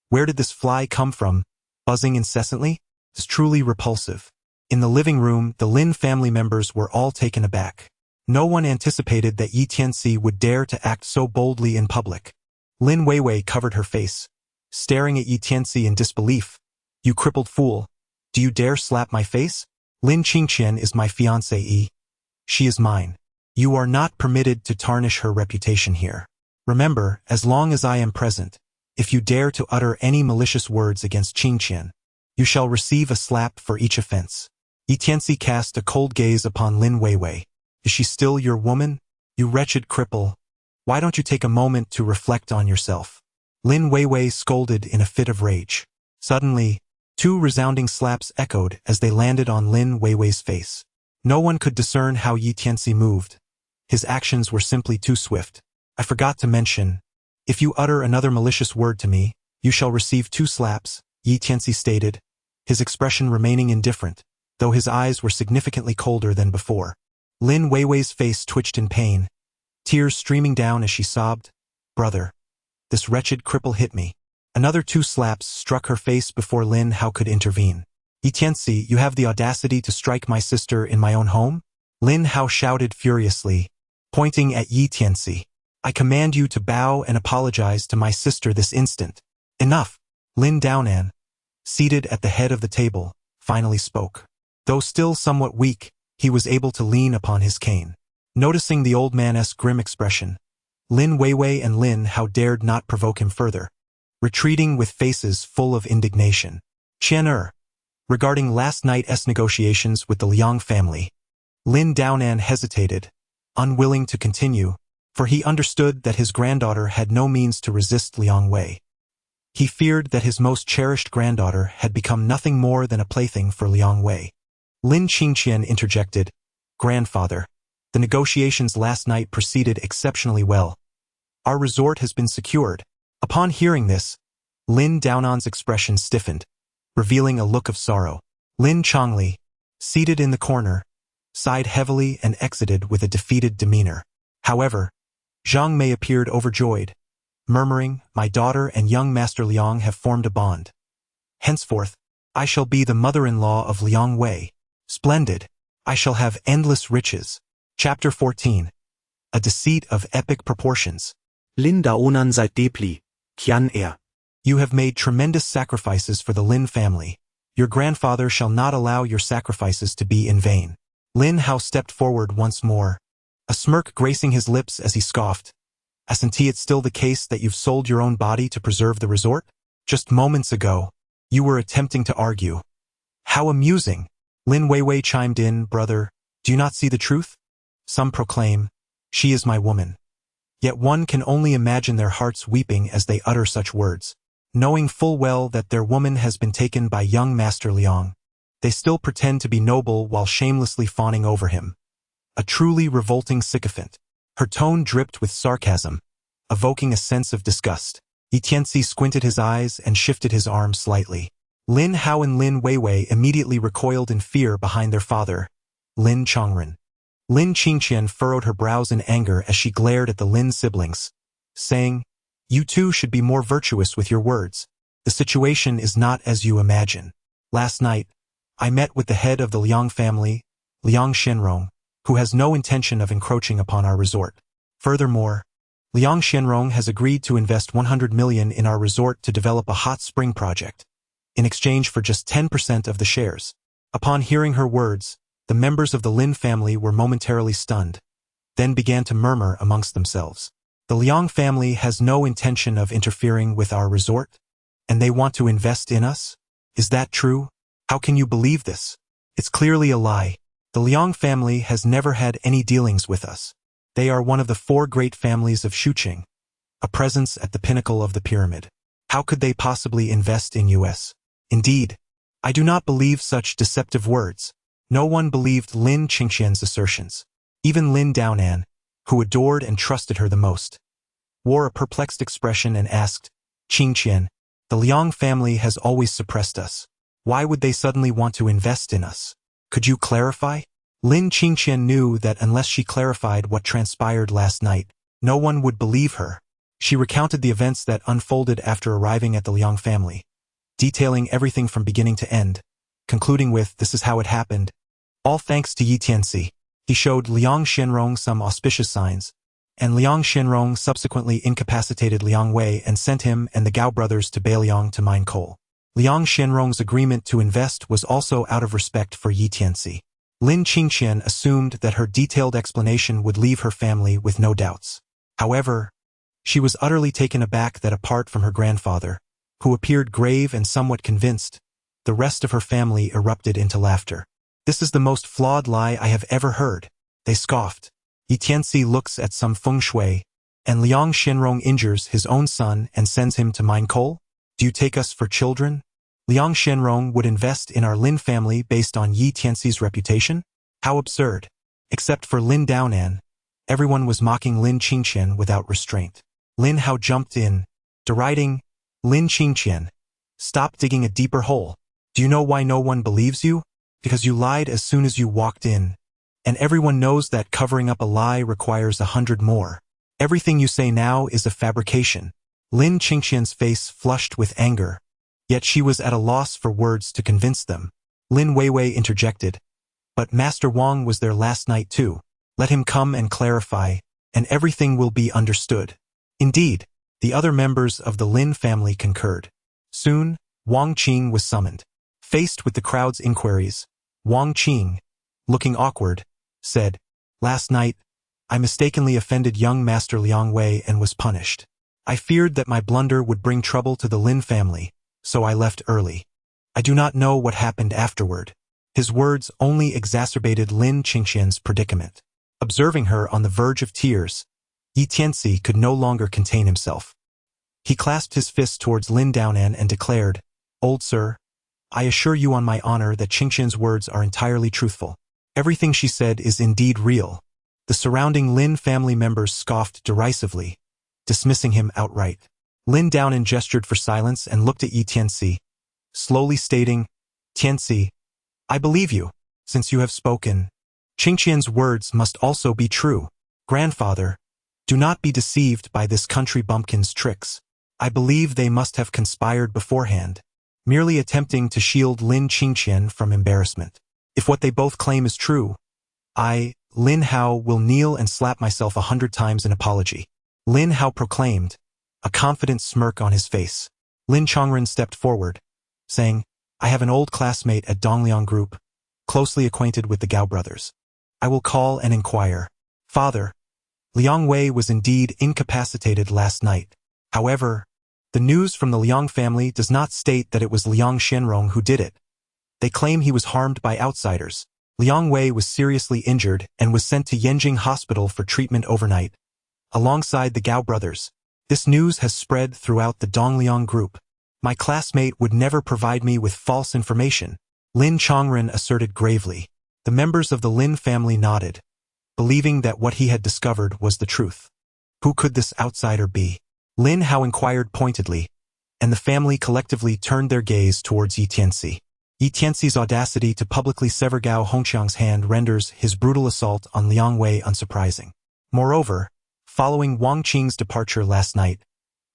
"Where did this fly come from, buzzing incessantly? It's truly repulsive." In the living room, the Lin family members were all taken aback. No one anticipated that Yi Tianci would dare to act so boldly in public. Lin Weiwei covered her face, staring at Yi Tianci in disbelief. "You crippled fool. Do you dare slap my face? Lin Qingqian is my fiancée. She is mine. You are not permitted to tarnish her reputation here. Remember, as long as I am present, if you dare to utter any malicious words against Qingqian, you shall receive a slap for each offense." Yi Tianci cast a cold gaze upon Lin Weiwei. "Is she still your woman? You wretched cripple. Why don't you take a moment to reflect on yourself?" Lin Weiwei scolded in a fit of rage. Suddenly, 2 resounding slaps echoed as they landed on Lin Weiwei's face. No one could discern how Yi Tianci moved. His actions were simply too swift. "I forgot to mention, if you utter another malicious word to me, you shall receive 2 slaps, Yi Tianci stated, his expression remaining indifferent, though his eyes were significantly colder than before. Lin Weiwei's face twitched in pain, tears streaming down as she sobbed, "Brother, this wretched cripple hit me." Another 2 slaps struck her face before Lin Hao could intervene. "Yi Tianci, you have the audacity to strike my sister in my own home?" Lin Hao shouted furiously, pointing at Yi Tianci. "I command you to bow and apologize to my sister this instant." "Enough!" Lin Daonan, seated at the head of the table, finally spoke. Though still somewhat weak, he was able to lean upon his cane. Noticing the old man's grim expression, Lin Weiwei and Lin Hao dared not provoke him further, retreating with faces full of indignation. Qian regarding last night's negotiations with the Liang family, Lin Daonan hesitated, unwilling to continue, for he understood that his granddaughter had no means to resist Liang Wei. He feared that his most cherished granddaughter had become nothing more than a plaything for Liang Wei. Lin Qingqian interjected, "Grandfather, the negotiations last night proceeded exceptionally well. Our resort has been secured." Upon hearing this, Lin Daonan's expression stiffened, revealing a look of sorrow. Lin Chongli, seated in the corner, sighed heavily and exited with a defeated demeanor. However, Zhang Mei appeared overjoyed, murmuring, "My daughter and young Master Liang have formed a bond. Henceforth, I shall be the mother-in-law of Liang Wei. Splendid! I shall have endless riches." Chapter 14. A deceit of epic proportions. Lin Daonan seid Depli, Qian. You have made tremendous sacrifices for the Lin family. Your grandfather shall not allow your sacrifices to be in vain. Lin Hao stepped forward once more, a smirk gracing his lips as he scoffed. "Isn't it still the case that you've sold your own body to preserve the resort? Just moments ago, you were attempting to argue." "How amusing!" Lin Weiwei chimed in, "Brother, do you not see the truth? Some proclaim, 'She is my woman.' Yet one can only imagine their hearts weeping as they utter such words. Knowing full well that their woman has been taken by young Master Liang, they still pretend to be noble while shamelessly fawning over him. A truly revolting sycophant." Her tone dripped with sarcasm, evoking a sense of disgust. Tianci squinted his eyes and shifted his arm slightly. Lin Hao and Lin Weiwei immediately recoiled in fear behind their father, Lin Chongren. Lin Qingqian furrowed her brows in anger as she glared at the Lin siblings, saying, "You two should be more virtuous with your words. The situation is not as you imagine. Last night, I met with the head of the Liang family, Liang Shenrong, who has no intention of encroaching upon our resort. Furthermore, Liang Shenrong has agreed to invest 100 million in our resort to develop a hot spring project, in exchange for just 10% of the shares." Upon hearing her words, the members of the Lin family were momentarily stunned, then began to murmur amongst themselves. "The Liang family has no intention of interfering with our resort, and they want to invest in us? Is that true? How can you believe this? It's clearly a lie. The Liang family has never had any dealings with us. They are one of the 4 great families of Shuqing, a presence at the pinnacle of the pyramid. How could they possibly invest in us? Indeed, I do not believe such deceptive words." No one believed Lin Qingqian's assertions. Even Lin Daonan, who adored and trusted her the most, wore a perplexed expression and asked, "Qingqian, the Liang family has always suppressed us. Why would they suddenly want to invest in us? Could you clarify?" Lin Qingqian knew that unless she clarified what transpired last night, no one would believe her. She recounted the events that unfolded after arriving at the Liang family, detailing everything from beginning to end, concluding with, "This is how it happened. All thanks to Tianci." He showed Liang Shenrong some auspicious signs, and Liang Shenrong subsequently incapacitated Liang Wei and sent him and the Gao brothers to Beiliang to mine coal. Liang Shenrong's agreement to invest was also out of respect for Tianci. Lin Qingqian assumed that her detailed explanation would leave her family with no doubts. However, she was utterly taken aback that apart from her grandfather, who appeared grave and somewhat convinced, the rest of her family erupted into laughter. "This is the most flawed lie I have ever heard," they scoffed. Tianci looks at some feng shui, and Liang Shenrong injures his own son and sends him to mine coal? Do you take us for children? Liang Shenrong would invest in our Lin family based on Tianci's reputation? How absurd. Except for Lin Daonan, everyone was mocking Lin Qingqian without restraint. Lin Hao jumped in, deriding, "Lin Qingqian, stop digging a deeper hole. Do you know why no one believes you? Because you lied as soon as you walked in. And everyone knows that covering up a lie requires 100 more. Everything you say now is a fabrication." Lin Qingqian's face flushed with anger, yet she was at a loss for words to convince them. Lin Weiwei interjected, "But Master Wang was there last night too. Let him come and clarify, and everything will be understood." Indeed, the other members of the Lin family concurred. Soon, Wang Qing was summoned. Faced with the crowd's inquiries, Wang Qing, looking awkward, said, "Last night, I mistakenly offended young Master Liang Wei and was punished. I feared that my blunder would bring trouble to the Lin family, so I left early. I do not know what happened afterward." His words only exacerbated Lin Qingqian's predicament. Observing her on the verge of tears, Tianci could no longer contain himself. He clasped his fist towards Lin Daonan and declared, "Old sir, I assure you on my honor that Qingqian's words are entirely truthful. Everything she said is indeed real." The surrounding Lin family members scoffed derisively, dismissing him outright. Lin Daonan gestured for silence and looked at Tianci, slowly stating, "Tianci, I believe you, since you have spoken. Qingqian's words must also be true. Grandfather, do not be deceived by this country bumpkin's tricks. I believe they must have conspired beforehand, merely attempting to shield Lin Qingqian from embarrassment. If what they both claim is true, I, Lin Hao, will kneel and slap myself 100 times in apology." Lin Hao proclaimed, a confident smirk on his face. Lin Chongren stepped forward, saying, "I have an old classmate at Dongliang Group, closely acquainted with the Gao brothers. I will call and inquire." "Father, Liang Wei was indeed incapacitated last night. However, the news from the Liang family does not state that it was Liang Shenrong who did it. They claim he was harmed by outsiders. Liang Wei was seriously injured and was sent to Yanjing Hospital for treatment overnight, alongside the Gao brothers. This news has spread throughout the Dongliang Group. My classmate would never provide me with false information," Lin Chongren asserted gravely. The members of the Lin family nodded, believing that what he had discovered was the truth. Who could this outsider be? Lin Hao inquired pointedly, and the family collectively turned their gaze towards Tianci. Tianci's audacity to publicly sever Gao Hongqiang's hand renders his brutal assault on Liang Wei unsurprising. Moreover, following Wang Qing's departure last night,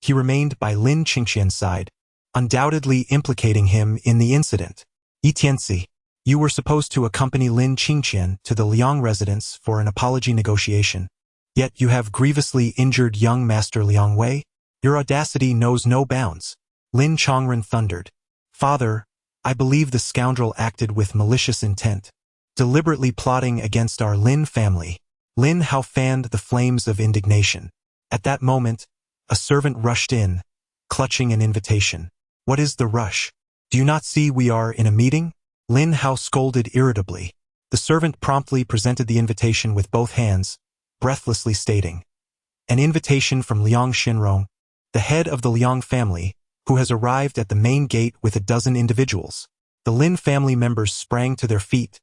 he remained by Lin Qingqian's side, undoubtedly implicating him in the incident. "Tianci, you were supposed to accompany Lin Qingqian to the Liang residence for an apology negotiation, yet you have grievously injured young Master Liang Wei? Your audacity knows no bounds," Lin Chongren thundered. "Father, I believe the scoundrel acted with malicious intent, deliberately plotting against our Lin family." Lin Hao fanned the flames of indignation. At that moment, a servant rushed in, clutching an invitation. "What is the rush? Do you not see we are in a meeting?" Lin Hao scolded irritably. The servant promptly presented the invitation with both hands, breathlessly stating, "An invitation from Liang Shenrong, the head of the Liang family, who has arrived at the main gate with a dozen individuals." The Lin family members sprang to their feet,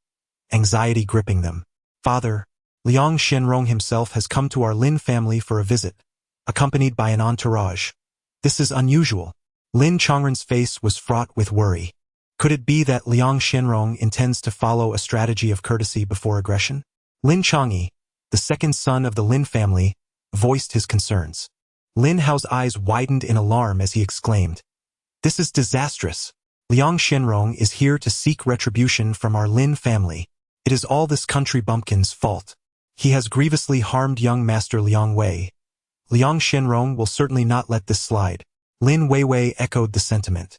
anxiety gripping them. "Father, Liang Shenrong himself has come to our Lin family for a visit, accompanied by an entourage. This is unusual." Lin Chongren's face was fraught with worry. Could it be that Liang Shenrong intends to follow a strategy of courtesy before aggression? Lin Changyi, the second son of the Lin family, voiced his concerns. Lin Hao's eyes widened in alarm as he exclaimed, "This is disastrous. Liang Shenrong is here to seek retribution from our Lin family. It is all this country bumpkin's fault. He has grievously harmed young Master Liang Wei. Liang Shenrong will certainly not let this slide." Lin Weiwei echoed the sentiment.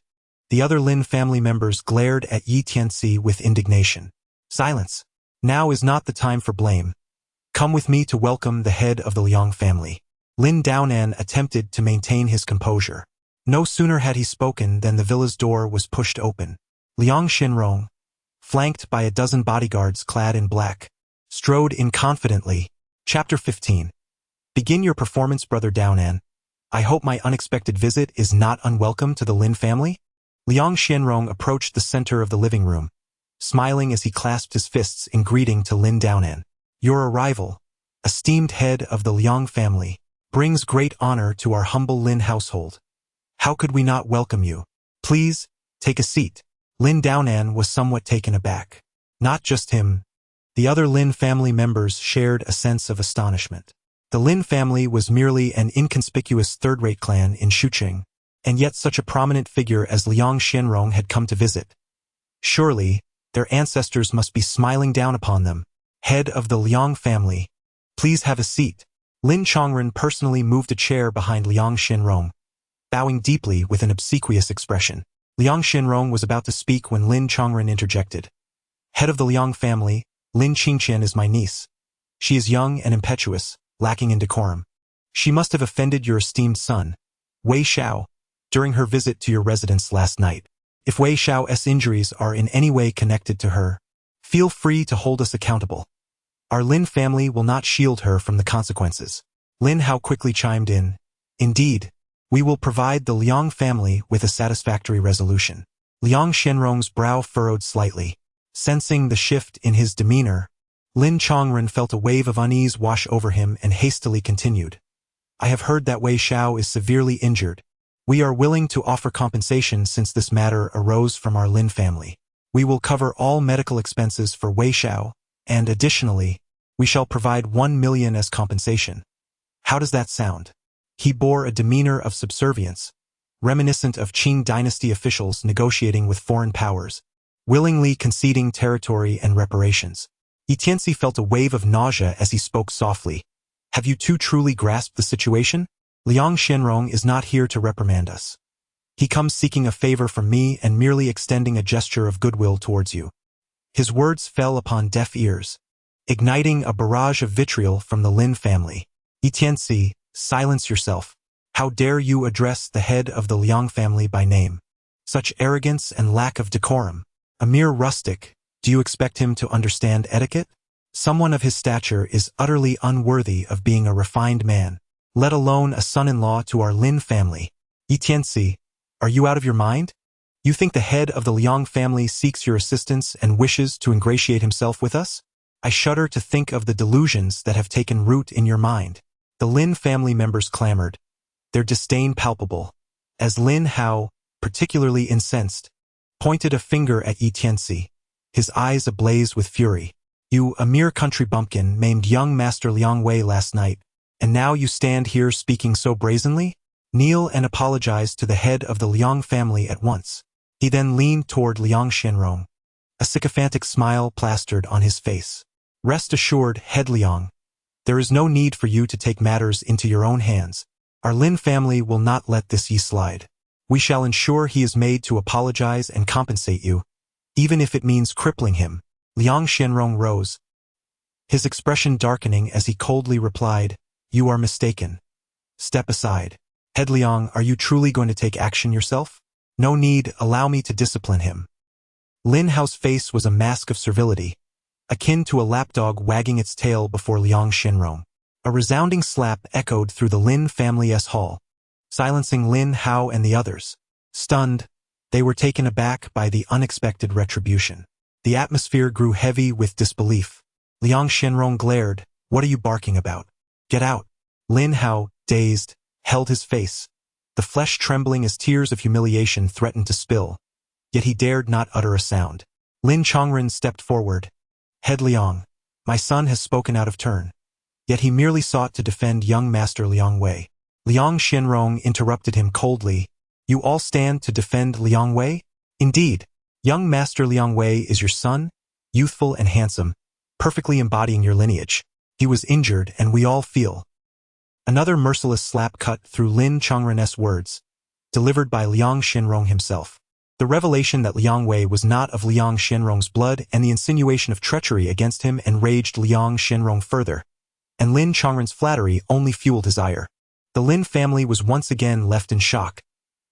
The other Lin family members glared at Tianci with indignation. "Silence. Now is not the time for blame. Come with me to welcome the head of the Liang family." Lin Daonan attempted to maintain his composure. No sooner had he spoken than the villa's door was pushed open. Liang Shenrong, flanked by a dozen bodyguards clad in black, strode in confidently. Chapter 15. Begin your performance, Brother Daonan. I hope my unexpected visit is not unwelcome to the Lin family? Liang Shenrong approached the center of the living room, smiling as he clasped his fists in greeting to Lin Daonan. Your arrival, esteemed head of the Liang family, brings great honor to our humble Lin household. How could we not welcome you? Please, take a seat. Lin Daonan was somewhat taken aback. Not just him. The other Lin family members shared a sense of astonishment. The Lin family was merely an inconspicuous third-rate clan in Shuqing, and yet such a prominent figure as Liang Shenrong had come to visit. Surely, their ancestors must be smiling down upon them. Head of the Liang family, please have a seat. Lin Chongren personally moved a chair behind Liang Shenrong, bowing deeply with an obsequious expression. Liang Shenrong was about to speak when Lin Chongren interjected. Head of the Liang family, Lin Qingqian is my niece. She is young and impetuous, lacking in decorum. She must have offended your esteemed son, Wei Xiao, during her visit to your residence last night. If Wei Xiao's injuries are in any way connected to her, feel free to hold us accountable. Our Lin family will not shield her from the consequences. Lin Hao quickly chimed in. Indeed, we will provide the Liang family with a satisfactory resolution. Liang Xianrong's brow furrowed slightly. Sensing the shift in his demeanor, Lin Chongren felt a wave of unease wash over him and hastily continued. I have heard that Wei Xiao is severely injured. We are willing to offer compensation since this matter arose from our Lin family. We will cover all medical expenses for Wei Xiao, and additionally, we shall provide 1 million as compensation. How does that sound? He bore a demeanor of subservience, reminiscent of Qing dynasty officials negotiating with foreign powers, willingly conceding territory and reparations. Tianci felt a wave of nausea as he spoke softly. Have you two truly grasped the situation? Liang Xianrong is not here to reprimand us. He comes seeking a favor from me and merely extending a gesture of goodwill towards you. His words fell upon deaf ears, igniting a barrage of vitriol from the Lin family. Tianci, silence yourself. How dare you address the head of the Liang family by name? Such arrogance and lack of decorum. A mere rustic, do you expect him to understand etiquette? Someone of his stature is utterly unworthy of being a refined man, let alone a son-in-law to our Lin family. Tianci, are you out of your mind? You think the head of the Liang family seeks your assistance and wishes to ingratiate himself with us? I shudder to think of the delusions that have taken root in your mind. The Lin family members clamored, their disdain palpable, as Lin Hao, particularly incensed, pointed a finger at Tianci, his eyes ablaze with fury. You, a mere country bumpkin, maimed young Master Liang Wei last night, and now you stand here speaking so brazenly? Kneel and apologize to the head of the Liang family at once. He then leaned toward Liang Xianrong. A sycophantic smile plastered on his face. Rest assured, head Liang, there is no need for you to take matters into your own hands. Our Lin family will not let this slide. We shall ensure he is made to apologize and compensate you, even if it means crippling him. Liang Xianrong rose, his expression darkening as he coldly replied, You are mistaken. Step aside. Head Liang, are you truly going to take action yourself? No need, allow me to discipline him. Lin Hao's face was a mask of servility, akin to a lapdog wagging its tail before Liang Xianrong. A resounding slap echoed through the Lin family's hall, silencing Lin Hao and the others. Stunned, they were taken aback by the unexpected retribution. The atmosphere grew heavy with disbelief. Liang Xianrong glared, What are you barking about? Get out. Lin Hao, dazed, held his face, the flesh trembling as tears of humiliation threatened to spill, yet he dared not utter a sound. Lin Chongren stepped forward. Head Liang, my son has spoken out of turn. Yet he merely sought to defend young Master Liang Wei. Liang Xianrong interrupted him coldly. You all stand to defend Liang Wei? Indeed, young Master Liang Wei is your son, youthful and handsome, perfectly embodying your lineage. He was injured and we all feel. Another merciless slap cut through Lin Chongren's words, delivered by Liang Xianrong himself. The revelation that Liang Wei was not of Liang Xianrong's blood and the insinuation of treachery against him enraged Liang Xianrong further, and Lin Chongren's flattery only fueled his ire. The Lin family was once again left in shock,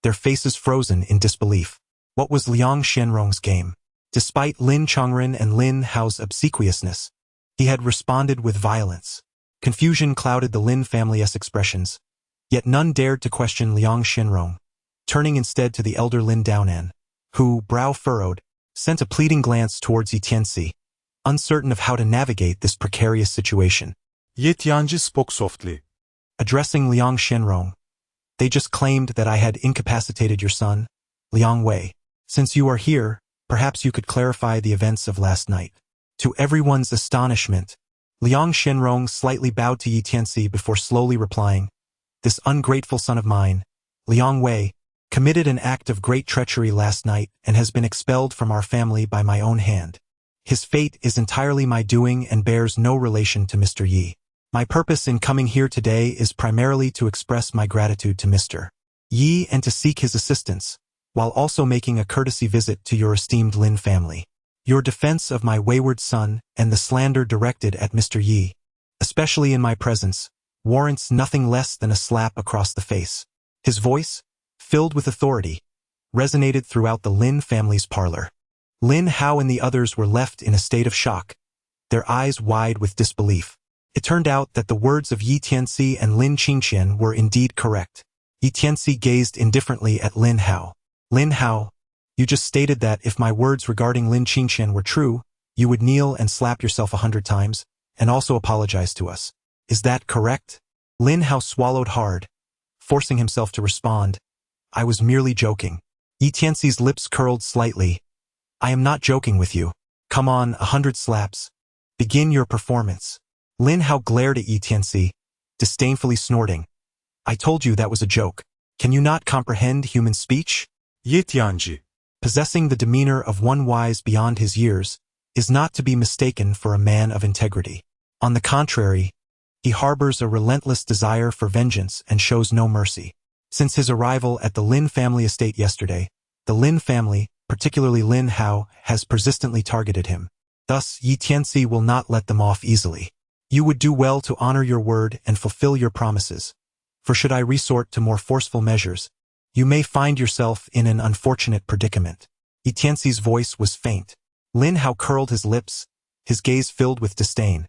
their faces frozen in disbelief. What was Liang Xianrong's game? Despite Lin Chongren and Lin Hao's obsequiousness, he had responded with violence. Confusion clouded the Lin family's expressions, yet none dared to question Liang Xianrong, turning instead to the elder Lin Daonan, who, brow furrowed, sent a pleading glance towards Tianci, uncertain of how to navigate this precarious situation. Tianci spoke softly. Addressing Liang Xianrong, They just claimed that I had incapacitated your son, Liang Wei. Since you are here, perhaps you could clarify the events of last night. To everyone's astonishment, Liang Xianrong slightly bowed to Tianci before slowly replying, This ungrateful son of mine, Liang Wei, committed an act of great treachery last night and has been expelled from our family by my own hand. His fate is entirely my doing and bears no relation to Mr. Yi. My purpose in coming here today is primarily to express my gratitude to Mr. Yi and to seek his assistance, while also making a courtesy visit to your esteemed Lin family. Your defense of my wayward son and the slander directed at Mr. Yi, especially in my presence, warrants nothing less than a slap across the face. His voice, filled with authority, resonated throughout the Lin family's parlor. Lin Hao and the others were left in a state of shock, their eyes wide with disbelief. It turned out that the words of Yi Tianci and Lin Qingqian were indeed correct. Yi Tianci gazed indifferently at Lin Hao. Lin Hao, you just stated that if my words regarding Lin Qingqian were true, you would kneel and slap yourself 100 times, and also apologize to us. Is that correct? Lin Hao swallowed hard, forcing himself to respond. I was merely joking. Yi Tianci's lips curled slightly. I am not joking with you. Come on, 100 slaps. Begin your performance. Lin Hao glared at Yi Tianci, disdainfully snorting. I told you that was a joke. Can you not comprehend human speech? Ye Tianci. Possessing the demeanor of one wise beyond his years is not to be mistaken for a man of integrity. On the contrary, he harbors a relentless desire for vengeance and shows no mercy. Since his arrival at the Lin family estate yesterday, the Lin family, particularly Lin Hao, has persistently targeted him. Thus, Yi Tianci will not let them off easily. You would do well to honor your word and fulfill your promises. For should I resort to more forceful measures, you may find yourself in an unfortunate predicament. Yi Tianci's voice was faint. Lin Hao curled his lips, his gaze filled with disdain.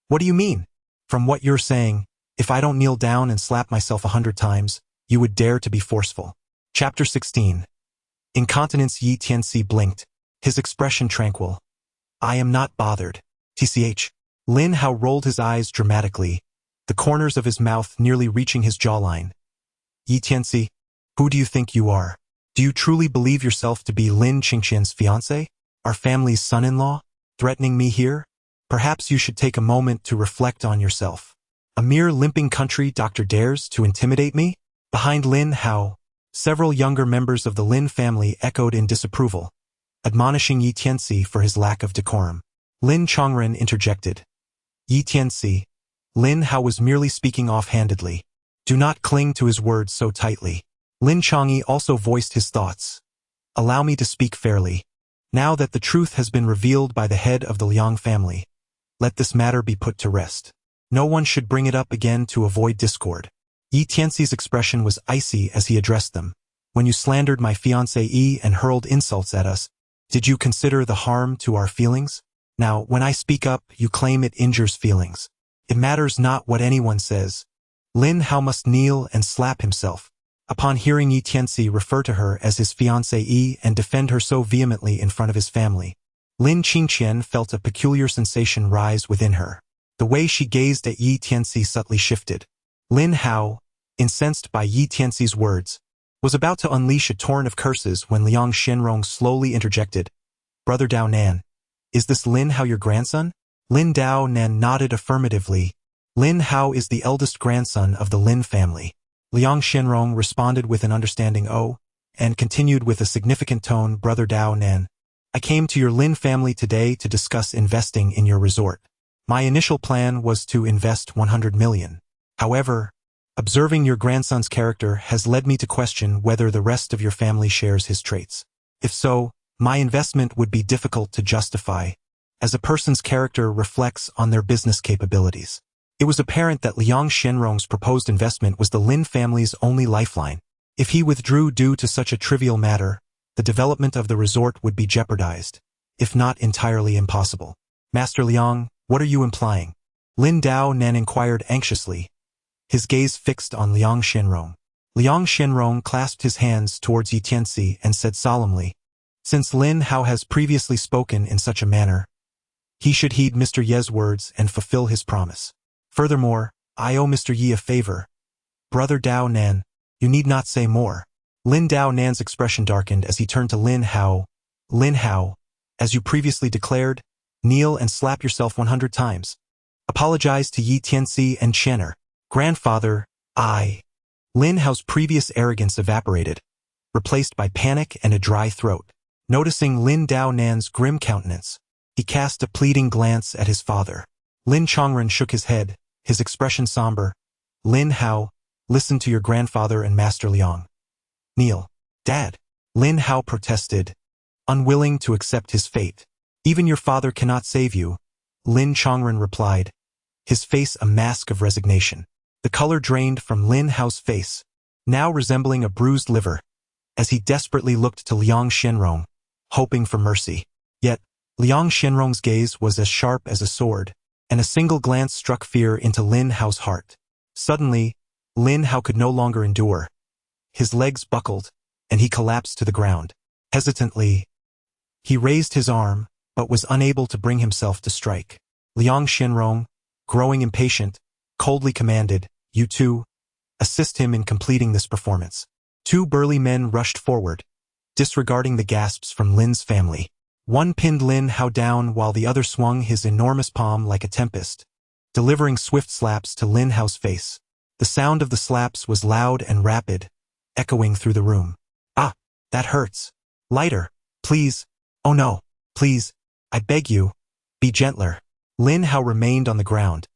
What do you mean? From what you're saying, if I don't kneel down and slap myself 100 times, you would dare to be forceful. Chapter 16. Incontinence. Yi Tianci blinked, his expression tranquil. I am not bothered. TCH. Lin Hao rolled his eyes dramatically, the corners of his mouth nearly reaching his jawline. Yi Tianci, who do you think you are? Do you truly believe yourself to be Lin Qingqian's fiancé, our family's son-in-law, threatening me here? Perhaps you should take a moment to reflect on yourself. A mere limping country doctor dares to intimidate me? Behind Lin Hao, several younger members of the Lin family echoed in disapproval, admonishing Yi Tianci for his lack of decorum. Lin Chongren interjected. Yi Tianci, Lin Hao was merely speaking offhandedly. Do not cling to his words so tightly. Lin Chongyi also voiced his thoughts. Allow me to speak fairly. Now that the truth has been revealed by the head of the Liang family, let this matter be put to rest. No one should bring it up again to avoid discord. Yi Tianci's expression was icy as he addressed them. When you slandered my fiancé Yi and hurled insults at us, did you consider the harm to our feelings? Now, when I speak up, you claim it injures feelings. It matters not what anyone says. Lin Hao must kneel and slap himself. Upon hearing Yi Tianci refer to her as his fiancée Yi and defend her so vehemently in front of his family, Lin Qingqian felt a peculiar sensation rise within her. The way she gazed at Yi Tianci subtly shifted. Lin Hao, incensed by Yi Tianci's words, was about to unleash a torrent of curses when Liang Shenrong slowly interjected. Brother Dao Nan, is this Lin Hao your grandson? Lin Dao Nan nodded affirmatively. Lin Hao is the eldest grandson of the Lin family. Liang Shenrong responded with an understanding "oh," and continued with a significant tone, Brother Dao Nan, I came to your Lin family today to discuss investing in your resort. My initial plan was to invest 100 million. However, observing your grandson's character has led me to question whether the rest of your family shares his traits. If so, my investment would be difficult to justify, as a person's character reflects on their business capabilities. It was apparent that Liang Shenrong's proposed investment was the Lin family's only lifeline. If he withdrew due to such a trivial matter, the development of the resort would be jeopardized, if not entirely impossible. Master Liang, what are you implying? Lin Dao Nan inquired anxiously, his gaze fixed on Liang Shenrong. Liang Shenrong clasped his hands towards Yi Tianci and said solemnly, since Lin Hao has previously spoken in such a manner, he should heed Mr. Ye's words and fulfill his promise. Furthermore, I owe Mr. Yi a favor. Brother Dao Nan, you need not say more. Lin Dao Nan's expression darkened as he turned to Lin Hao. Lin Hao, as you previously declared, kneel and slap yourself 100 times. Apologize to Yi Tianci and Chenner. Grandfather, Lin Hao's previous arrogance evaporated, replaced by panic and a dry throat. Noticing Lin Dao Nan's grim countenance, he cast a pleading glance at his father. Lin Chongren shook his head, his expression somber. Lin Hao, listen to your grandfather and Master Liang. Kneel. Dad. Lin Hao protested, unwilling to accept his fate. Even your father cannot save you, Lin Chongren replied, his face a mask of resignation. The color drained from Lin Hao's face, now resembling a bruised liver, as he desperately looked to Liang Shenrong, hoping for mercy. Yet, Liang Shenrong's gaze was as sharp as a sword, and a single glance struck fear into Lin Hao's heart. Suddenly, Lin Hao could no longer endure. His legs buckled, and he collapsed to the ground. Hesitantly, he raised his arm, but was unable to bring himself to strike. Liang Shenrong, growing impatient, coldly commanded, "You two, assist him in completing this performance." Two burly men rushed forward, disregarding the gasps from Lin's family. One pinned Lin Hao down while the other swung his enormous palm like a tempest, delivering swift slaps to Lin Hao's face. The sound of the slaps was loud and rapid, echoing through the room. "Ah, that hurts. Lighter, please. Oh no, please. I beg you, be gentler." Lin Hao remained on the ground,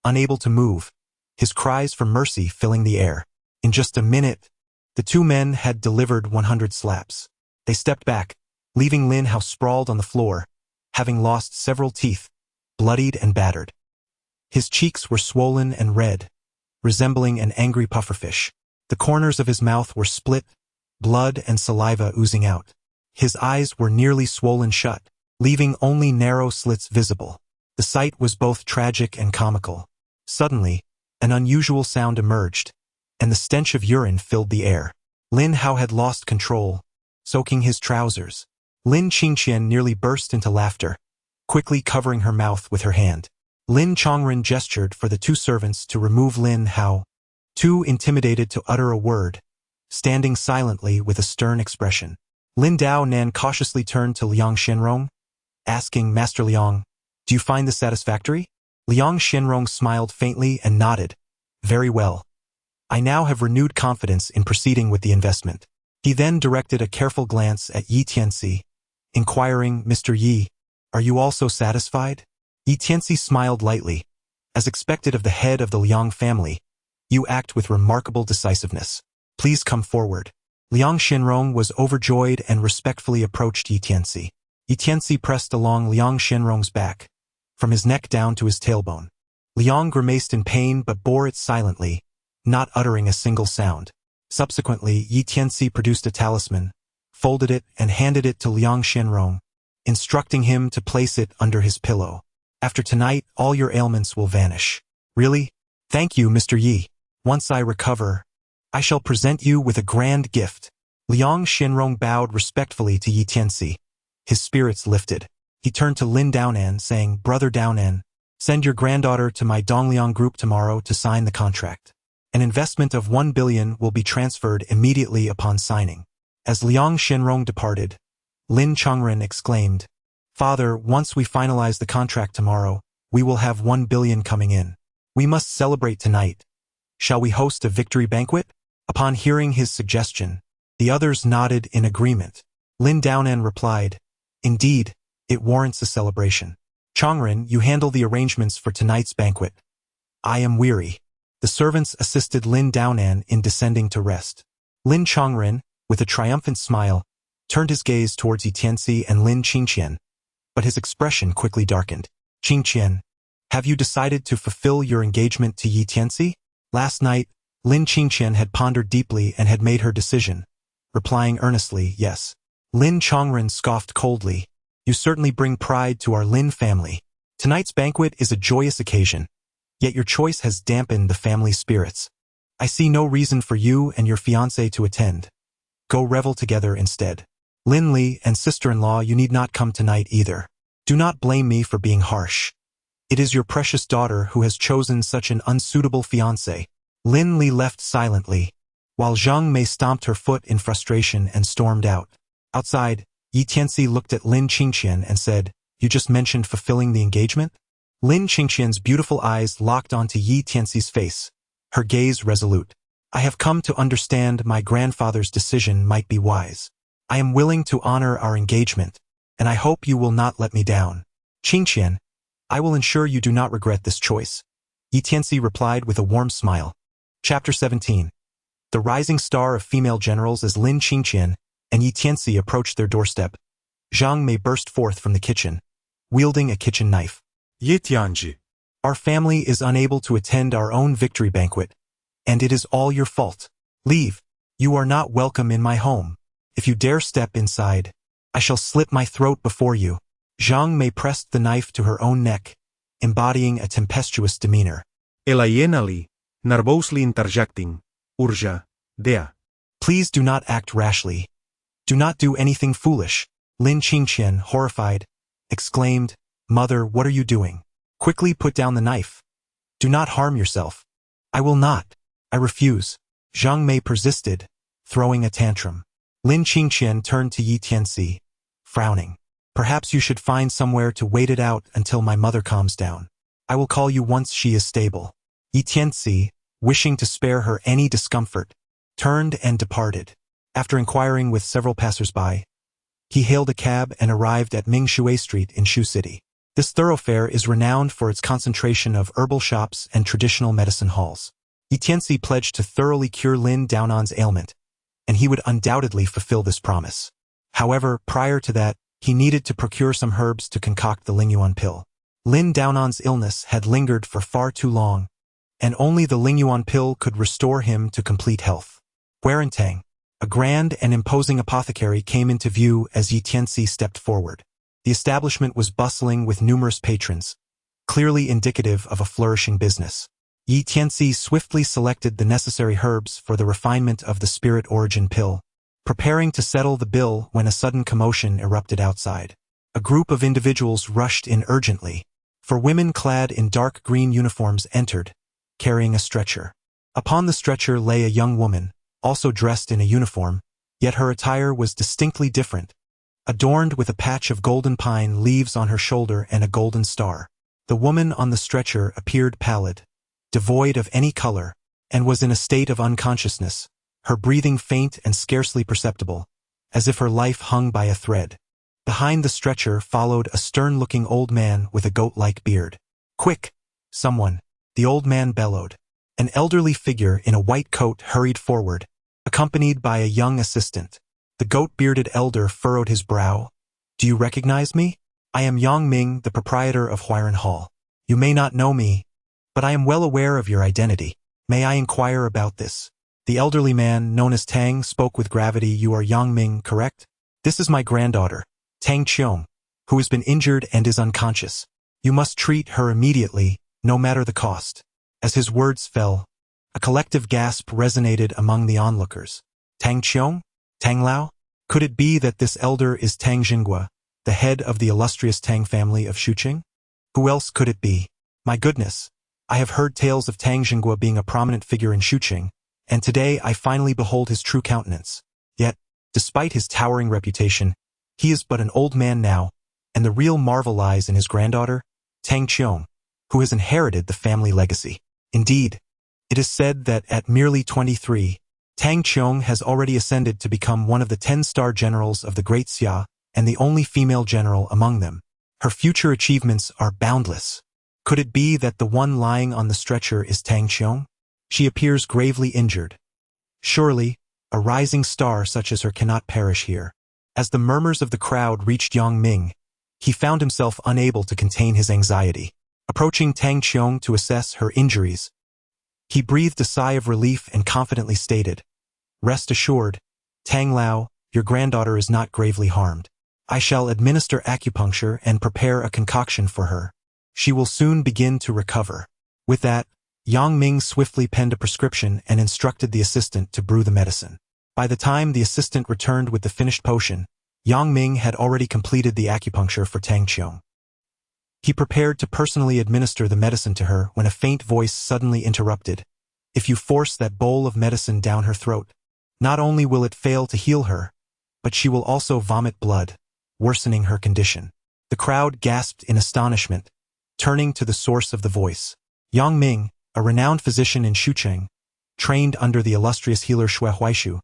unable to move, his cries for mercy filling the air. In just a minute, the two men had delivered 100 slaps. They stepped back, leaving Lin Hao sprawled on the floor, having lost several teeth, bloodied and battered. His cheeks were swollen and red, resembling an angry pufferfish. The corners of his mouth were split, blood and saliva oozing out. His eyes were nearly swollen shut, leaving only narrow slits visible. The sight was both tragic and comical. Suddenly, an unusual sound emerged, and the stench of urine filled the air. Lin Hao had lost control, soaking his trousers. Lin Qingqian nearly burst into laughter, quickly covering her mouth with her hand. Lin Chongren gestured for the two servants to remove Lin Hao, too intimidated to utter a word, standing silently with a stern expression. Lin Dao Nan cautiously turned to Liang Shenrong, asking, "Master Liang, do you find this satisfactory?" Liang Shenrong smiled faintly and nodded. "Very well. I now have renewed confidence in proceeding with the investment." He then directed a careful glance at Yi Tianci, inquiring, "Mr. Yi, are you also satisfied?" Yi Tianci smiled lightly. "As expected of the head of the Liang family, you act with remarkable decisiveness. Please come forward." Liang Shenrong was overjoyed and respectfully approached Yi Tianci. Yi Tianci pressed along Liang Shenrong's back, from his neck down to his tailbone. Liang grimaced in pain but bore it silently, not uttering a single sound. Subsequently, Yi Tianci produced a talisman, folded it and handed it to Liang Shenrong, instructing him to place it under his pillow. "After tonight, all your ailments will vanish." "Really? Thank you, Mr. Yi. Once I recover, I shall present you with a grand gift." Liang Shenrong bowed respectfully to Yi Tianci. His spirits lifted. He turned to Lin Daonan, saying, "Brother Daonan, send your granddaughter to my Dongliang group tomorrow to sign the contract. An investment of 1 billion will be transferred immediately upon signing." As Liang Shenrong departed, Lin Chongren exclaimed, "Father, once we finalize the contract tomorrow, we will have 1 billion coming in. We must celebrate tonight. Shall we host a victory banquet?" Upon hearing his suggestion, the others nodded in agreement. Lin Daonan replied, "Indeed, it warrants a celebration. Chongren, you handle the arrangements for tonight's banquet. I am weary." The servants assisted Lin Daonan in descending to rest. Lin Chongren, with a triumphant smile, turned his gaze towards Yi Tianci and Lin Qingqian, but his expression quickly darkened. "Qingqian, have you decided to fulfill your engagement to Yi Tianci?" Last night, Lin Qingqian had pondered deeply and had made her decision, replying earnestly, "Yes." Lin Chongren scoffed coldly. "You certainly bring pride to our Lin family. Tonight's banquet is a joyous occasion, yet your choice has dampened the family's spirits. I see no reason for you and your fiancé to attend. Go revel together instead. Lin Li and sister-in-law, you need not come tonight either. Do not blame me for being harsh. It is your precious daughter who has chosen such an unsuitable fiancé." Lin Li left silently, while Zhang Mei stomped her foot in frustration and stormed out. Outside, Yi Tianci looked at Lin Qingqian and said, "You just mentioned fulfilling the engagement?" Lin Qingqian's beautiful eyes locked onto Yi Tianci's face, her gaze resolute. "I have come to understand my grandfather's decision might be wise. I am willing to honor our engagement, and I hope you will not let me down. Qingqian, I will ensure you do not regret this choice." Yi Tianci replied with a warm smile. Chapter 17. The rising star of female generals. As Lin Qingqian and Yi Tianci approached their doorstep, Zhang Mei burst forth from the kitchen, wielding a kitchen knife. Ye Tianci. Our family is unable to attend our own victory banquet, and it is all your fault. Leave. You are not welcome in my home. If you dare step inside, I shall slit my throat before you. Zhang Mei pressed the knife to her own neck, embodying a tempestuous demeanor. Elayenali, nervously interjecting, urja, dea. Please do not act rashly. Do not do anything foolish. Lin Qingqian, horrified, exclaimed, Mother, what are you doing? Quickly put down the knife. Do not harm yourself. I will not. I refuse. Zhang Mei persisted, throwing a tantrum. Lin Qingqian turned to Yi Tianci, frowning. Perhaps you should find somewhere to wait it out until my mother calms down. I will call you once she is stable. Yi Tianci, wishing to spare her any discomfort, turned and departed. After inquiring with several passers-by, he hailed a cab and arrived at Ming Shui Street in Shu City. This thoroughfare is renowned for its concentration of herbal shops and traditional medicine halls. Yi Tianci pledged to thoroughly cure Lin Daonan's ailment, and he would undoubtedly fulfill this promise. However, prior to that, he needed to procure some herbs to concoct the Lingyuan pill. Lin Daonan's illness had lingered for far too long, and only the Lingyuan pill could restore him to complete health. Huarentang, a grand and imposing apothecary, came into view as Yi Tianci stepped forward. The establishment was bustling with numerous patrons, clearly indicative of a flourishing business. Yi Tianci swiftly selected the necessary herbs for the refinement of the spirit origin pill, preparing to settle the bill when a sudden commotion erupted outside. A group of individuals rushed in urgently, for women clad in dark green uniforms entered, carrying a stretcher. Upon the stretcher lay a young woman, also dressed in a uniform, yet her attire was distinctly different, adorned with a patch of golden pine leaves on her shoulder and a golden star. The woman on the stretcher appeared pallid, devoid of any color, and was in a state of unconsciousness, her breathing faint and scarcely perceptible, as if her life hung by a thread. Behind the stretcher followed a stern-looking old man with a goat-like beard. Quick! Someone! The old man bellowed. An elderly figure in a white coat hurried forward, accompanied by a young assistant. The goat-bearded elder furrowed his brow. Do you recognize me? I am Yang Ming, the proprietor of Huiran Hall. You may not know me, but I am well aware of your identity. May I inquire about this? The elderly man, known as Tang, spoke with gravity. You are Yang Ming, correct? This is my granddaughter, Tang Qiong, who has been injured and is unconscious. You must treat her immediately, no matter the cost. As his words fell, a collective gasp resonated among the onlookers. Tang Qiong? Tang Lao? Could it be that this elder is Tang Jingua, the head of the illustrious Tang family of Shuqing? Who else could it be? My goodness, I have heard tales of Tang Jingua being a prominent figure in Shuqing, and today I finally behold his true countenance. Yet, despite his towering reputation, he is but an old man now, and the real marvel lies in his granddaughter, Tang Qiong, who has inherited the family legacy. Indeed, it is said that at merely 23, Tang Qiong has already ascended to become one of the 10-star generals of the Great Xia, and the only female general among them. Her future achievements are boundless. Could it be that the one lying on the stretcher is Tang Qiong? She appears gravely injured. Surely, a rising star such as her cannot perish here. As the murmurs of the crowd reached Yang Ming, he found himself unable to contain his anxiety. Approaching Tang Qiong to assess her injuries, he breathed a sigh of relief and confidently stated, Rest assured, Tang Lao, your granddaughter is not gravely harmed. I shall administer acupuncture and prepare a concoction for her. She will soon begin to recover. With that, Yang Ming swiftly penned a prescription and instructed the assistant to brew the medicine. By the time the assistant returned with the finished potion, Yang Ming had already completed the acupuncture for Tang Qiong. He prepared to personally administer the medicine to her when a faint voice suddenly interrupted. If you force that bowl of medicine down her throat, not only will it fail to heal her, but she will also vomit blood, worsening her condition. The crowd gasped in astonishment, turning to the source of the voice. Yang Ming, a renowned physician in Shuqing, trained under the illustrious healer Xue Huaishu,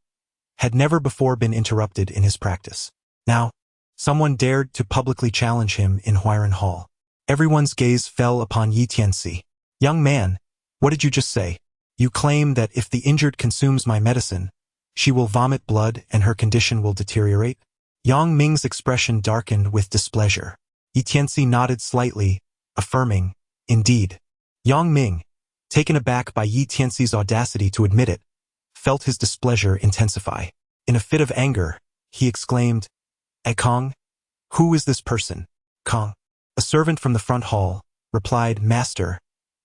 had never before been interrupted in his practice. Now, someone dared to publicly challenge him in Huiran Hall. Everyone's gaze fell upon Yi Tianci. Young man, what did you just say? You claim that if the injured consumes my medicine, she will vomit blood and her condition will deteriorate? Yang Ming's expression darkened with displeasure. Yi Tianci nodded slightly, affirming, indeed. Yang Ming, taken aback by Yi Tianci's audacity to admit it, felt his displeasure intensify. In a fit of anger, he exclaimed, Kong? Who is this person? Kong. A servant from the front hall replied, Master,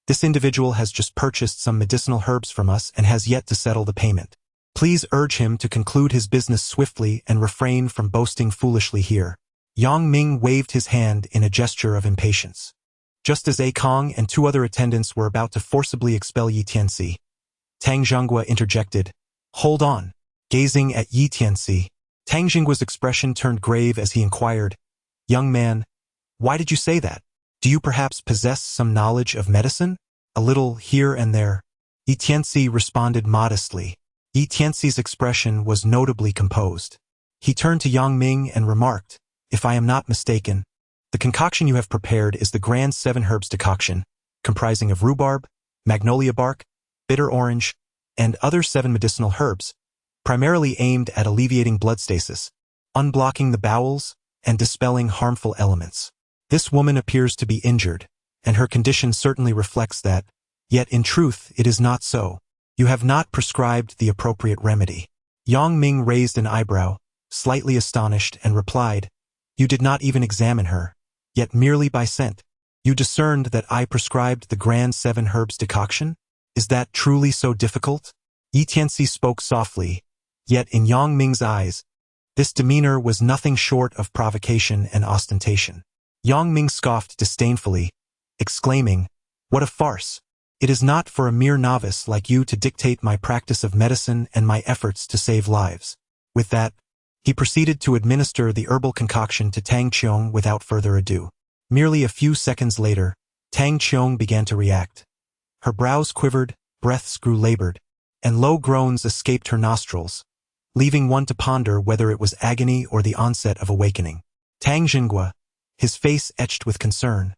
this individual has just purchased some medicinal herbs from us and has yet to settle the payment. Please urge him to conclude his business swiftly and refrain from boasting foolishly here. Yang Ming waved his hand in a gesture of impatience. Just as Kong and 2 other attendants were about to forcibly expel Yi Tianci, Tang Zhenghua interjected, Hold on. Gazing at Yi Tianci, Tang Zhenggua's expression turned grave as he inquired, Young man, why did you say that? Do you perhaps possess some knowledge of medicine? A little here and there. Yi Tianci responded modestly. Yi Tianci's expression was notably composed. He turned to Yang Ming and remarked, If I am not mistaken, the concoction you have prepared is the Grand 7 Herbs decoction, comprising of rhubarb, magnolia bark, bitter orange, and other 7 medicinal herbs, primarily aimed at alleviating blood stasis, unblocking the bowels, and dispelling harmful elements. This woman appears to be injured, and her condition certainly reflects that, yet in truth it is not so. You have not prescribed the appropriate remedy. Yang Ming raised an eyebrow, slightly astonished, and replied, You did not even examine her, yet merely by scent. You discerned that I prescribed the Grand 7 Herbs decoction? Is that truly so difficult? Yi Tianci spoke softly, yet in Yang Ming's eyes, this demeanor was nothing short of provocation and ostentation. Yang Ming scoffed disdainfully, exclaiming, What a farce! It is not for a mere novice like you to dictate my practice of medicine and my efforts to save lives. With that, he proceeded to administer the herbal concoction to Tang Qiong without further ado. Merely a few seconds later, Tang Qiong began to react. Her brows quivered, breaths grew labored, and low groans escaped her nostrils, leaving one to ponder whether it was agony or the onset of awakening. Tang Zhenghua, his face etched with concern,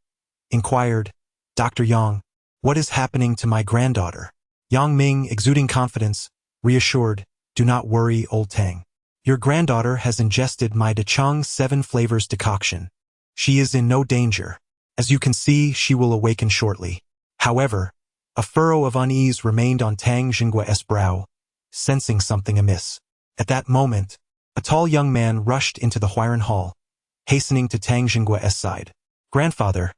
inquired, Dr. Yang, what is happening to my granddaughter? Yang Ming, exuding confidence, reassured, Do not worry, old Tang. Your granddaughter has ingested my Dechang 7 flavors decoction. She is in no danger. As you can see, she will awaken shortly. However, a furrow of unease remained on Tang Zhenggua's brow, sensing something amiss. At that moment, a tall young man rushed into the Huiran Hall, hastening to Tang Zhenggua's side. Grandfather,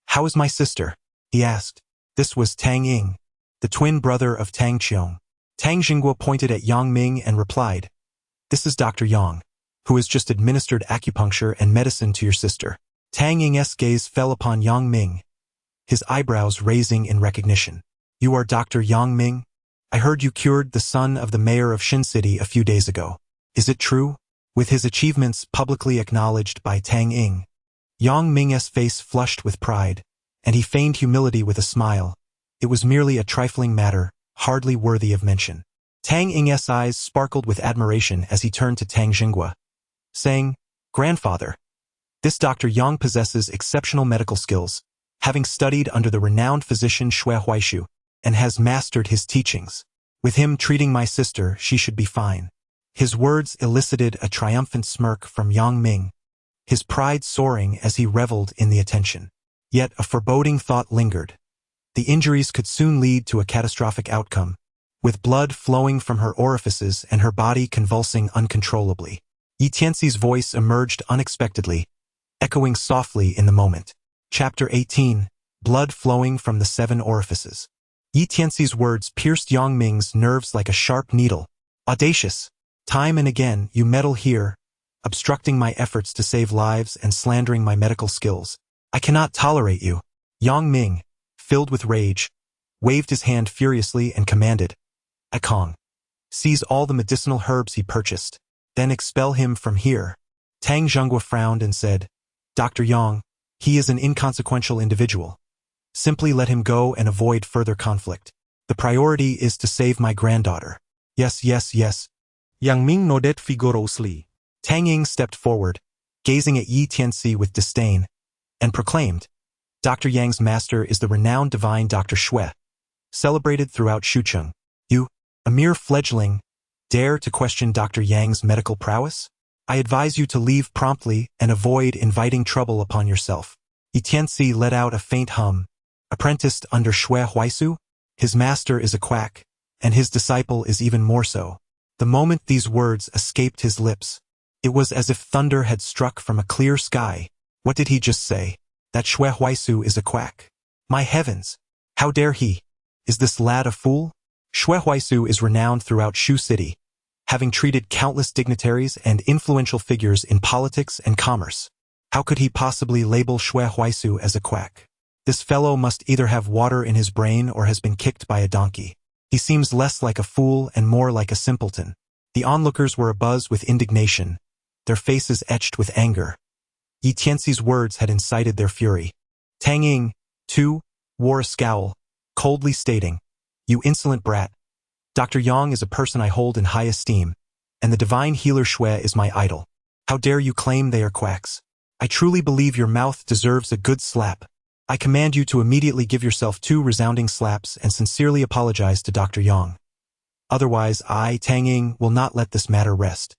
how is my sister? He asked. This was Tang Ying, the twin brother of Tang Qiong. Tang Zhenghua pointed at Yang Ming and replied, This is Dr. Yang, who has just administered acupuncture and medicine to your sister. Tang Ying's gaze fell upon Yang Ming, his eyebrows raising in recognition. You are Dr. Yang Ming? I heard you cured the son of the mayor of Xin City a few days ago. Is it true? With his achievements publicly acknowledged by Tang Ying, Yang Ming's face flushed with pride, and he feigned humility with a smile. It was merely a trifling matter, hardly worthy of mention. Tang Ying's eyes sparkled with admiration as he turned to Tang Zhenghua, saying, Grandfather, this Dr. Yang possesses exceptional medical skills, having studied under the renowned physician Xue Huaishu, and has mastered his teachings. With him treating my sister, she should be fine. His words elicited a triumphant smirk from Yang Ming, his pride soaring as he reveled in the attention. Yet a foreboding thought lingered. The injuries could soon lead to a catastrophic outcome, with blood flowing from her orifices and her body convulsing uncontrollably. Yi Tianci's voice emerged unexpectedly, echoing softly in the moment. Chapter 18, Blood Flowing from the 7 Orifices. Yi Tianci's words pierced Yang Ming's nerves like a sharp needle. Audacious! Time and again you meddle here, obstructing my efforts to save lives and slandering my medical skills. I cannot tolerate you. Yang Ming, filled with rage, waved his hand furiously and commanded, Kong, seize all the medicinal herbs he purchased, then expel him from here. Tang Zhenghua frowned and said, Dr. Yang, he is an inconsequential individual. Simply let him go and avoid further conflict. The priority is to save my granddaughter. Yes, yes, yes. Yang Ming nodded vigorously. Tang Ying stepped forward, gazing at Yi Tianci with disdain, and proclaimed, Dr. Yang's master is the renowned divine Dr. Xue, celebrated throughout Shucheng. You, a mere fledgling, dare to question Dr. Yang's medical prowess? I advise you to leave promptly and avoid inviting trouble upon yourself. Tianci let out a faint hum. Apprenticed under Shui Huaisu? His master is a quack, and his disciple is even more so. The moment these words escaped his lips, it was as if thunder had struck from a clear sky. What did he just say? That Shui Huaisu is a quack. My heavens! How dare he? Is this lad a fool? Shui Huaisu is renowned throughout Shu City, having treated countless dignitaries and influential figures in politics and commerce. How could he possibly label Shui Huaisu as a quack? This fellow must either have water in his brain or has been kicked by a donkey. He seems less like a fool and more like a simpleton. The onlookers were abuzz with indignation, their faces etched with anger. Tianci's words had incited their fury. Tang Ying, too, wore a scowl, coldly stating, "You insolent brat. Dr. Yang is a person I hold in high esteem, and the divine healer Shui is my idol. How dare you claim they are quacks? I truly believe your mouth deserves a good slap. I command you to immediately give yourself 2 resounding slaps and sincerely apologize to Dr. Yang. Otherwise, I, Tang Ying, will not let this matter rest."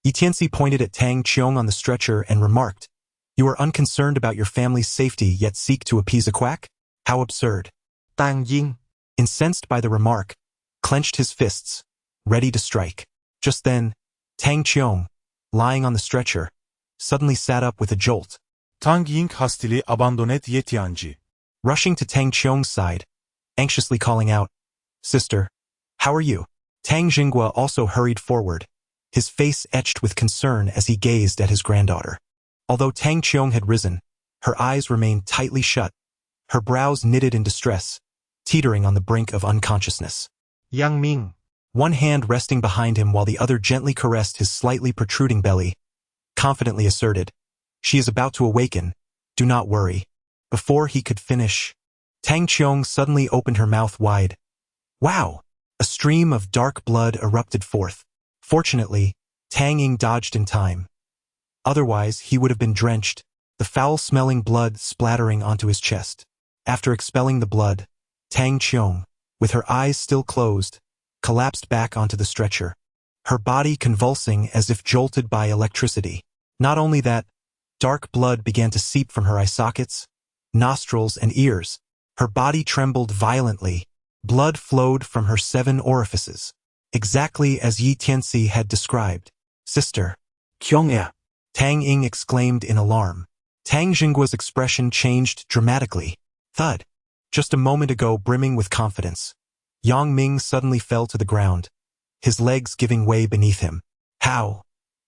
Tianci pointed at Tang Qiong on the stretcher and remarked, "You are unconcerned about your family's safety yet seek to appease a quack? How absurd." Tang Ying, incensed by the remark, clenched his fists, ready to strike. Just then, Tang Qiong, lying on the stretcher, suddenly sat up with a jolt. Tang Ying hastily abandoned Tianci. Rushing to Tang Qiong's side, anxiously calling out, "Sister, how are you?" Tang Jinghua also hurried forward, his face etched with concern as he gazed at his granddaughter. Although Tang Qiong had risen, her eyes remained tightly shut, her brows knitted in distress, teetering on the brink of unconsciousness. Yang Ming, One hand resting behind him while the other gently caressed his slightly protruding belly, confidently asserted, "She is about to awaken, do not worry." Before he could finish, Tang Qiong suddenly opened her mouth wide. Wow! A stream of dark blood erupted forth. Fortunately, Tang Ying dodged in time. Otherwise, he would have been drenched, the foul-smelling blood splattering onto his chest. After expelling the blood, Tang Qiong, with her eyes still closed, collapsed back onto the stretcher, her body convulsing as if jolted by electricity. Not only that, dark blood began to seep from her eye sockets, nostrils, and ears. Her body trembled violently. Blood flowed from her 7 orifices, exactly as Tianci had described. "Sister, Qiong," Tang Ying exclaimed in alarm. Tang Jinggua's expression changed dramatically. Thud. Just a moment ago brimming with confidence, Yang Ming suddenly fell to the ground, his legs giving way beneath him. How?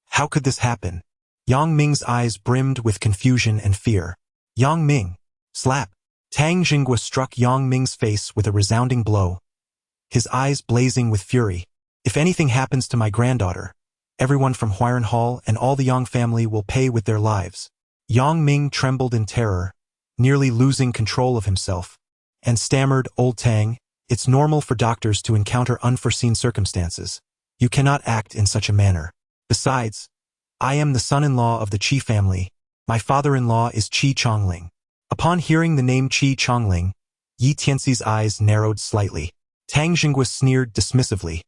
How could this happen? Yang Ming's eyes brimmed with confusion and fear. Yang Ming. Slap. Tang Jinghua struck Yang Ming's face with a resounding blow, his eyes blazing with fury. "If anything happens to my granddaughter, everyone from Huiran Hall and all the Yang family will pay with their lives." Yang Ming trembled in terror, nearly losing control of himself, and stammered, "Old Tang, it's normal for doctors to encounter unforeseen circumstances. You cannot act in such a manner. Besides, I am the son-in-law of the Qi family. My father-in-law is Qi Chongling." Upon hearing the name Qi Chongling, Tianci's eyes narrowed slightly. Tang Jinghua sneered dismissively.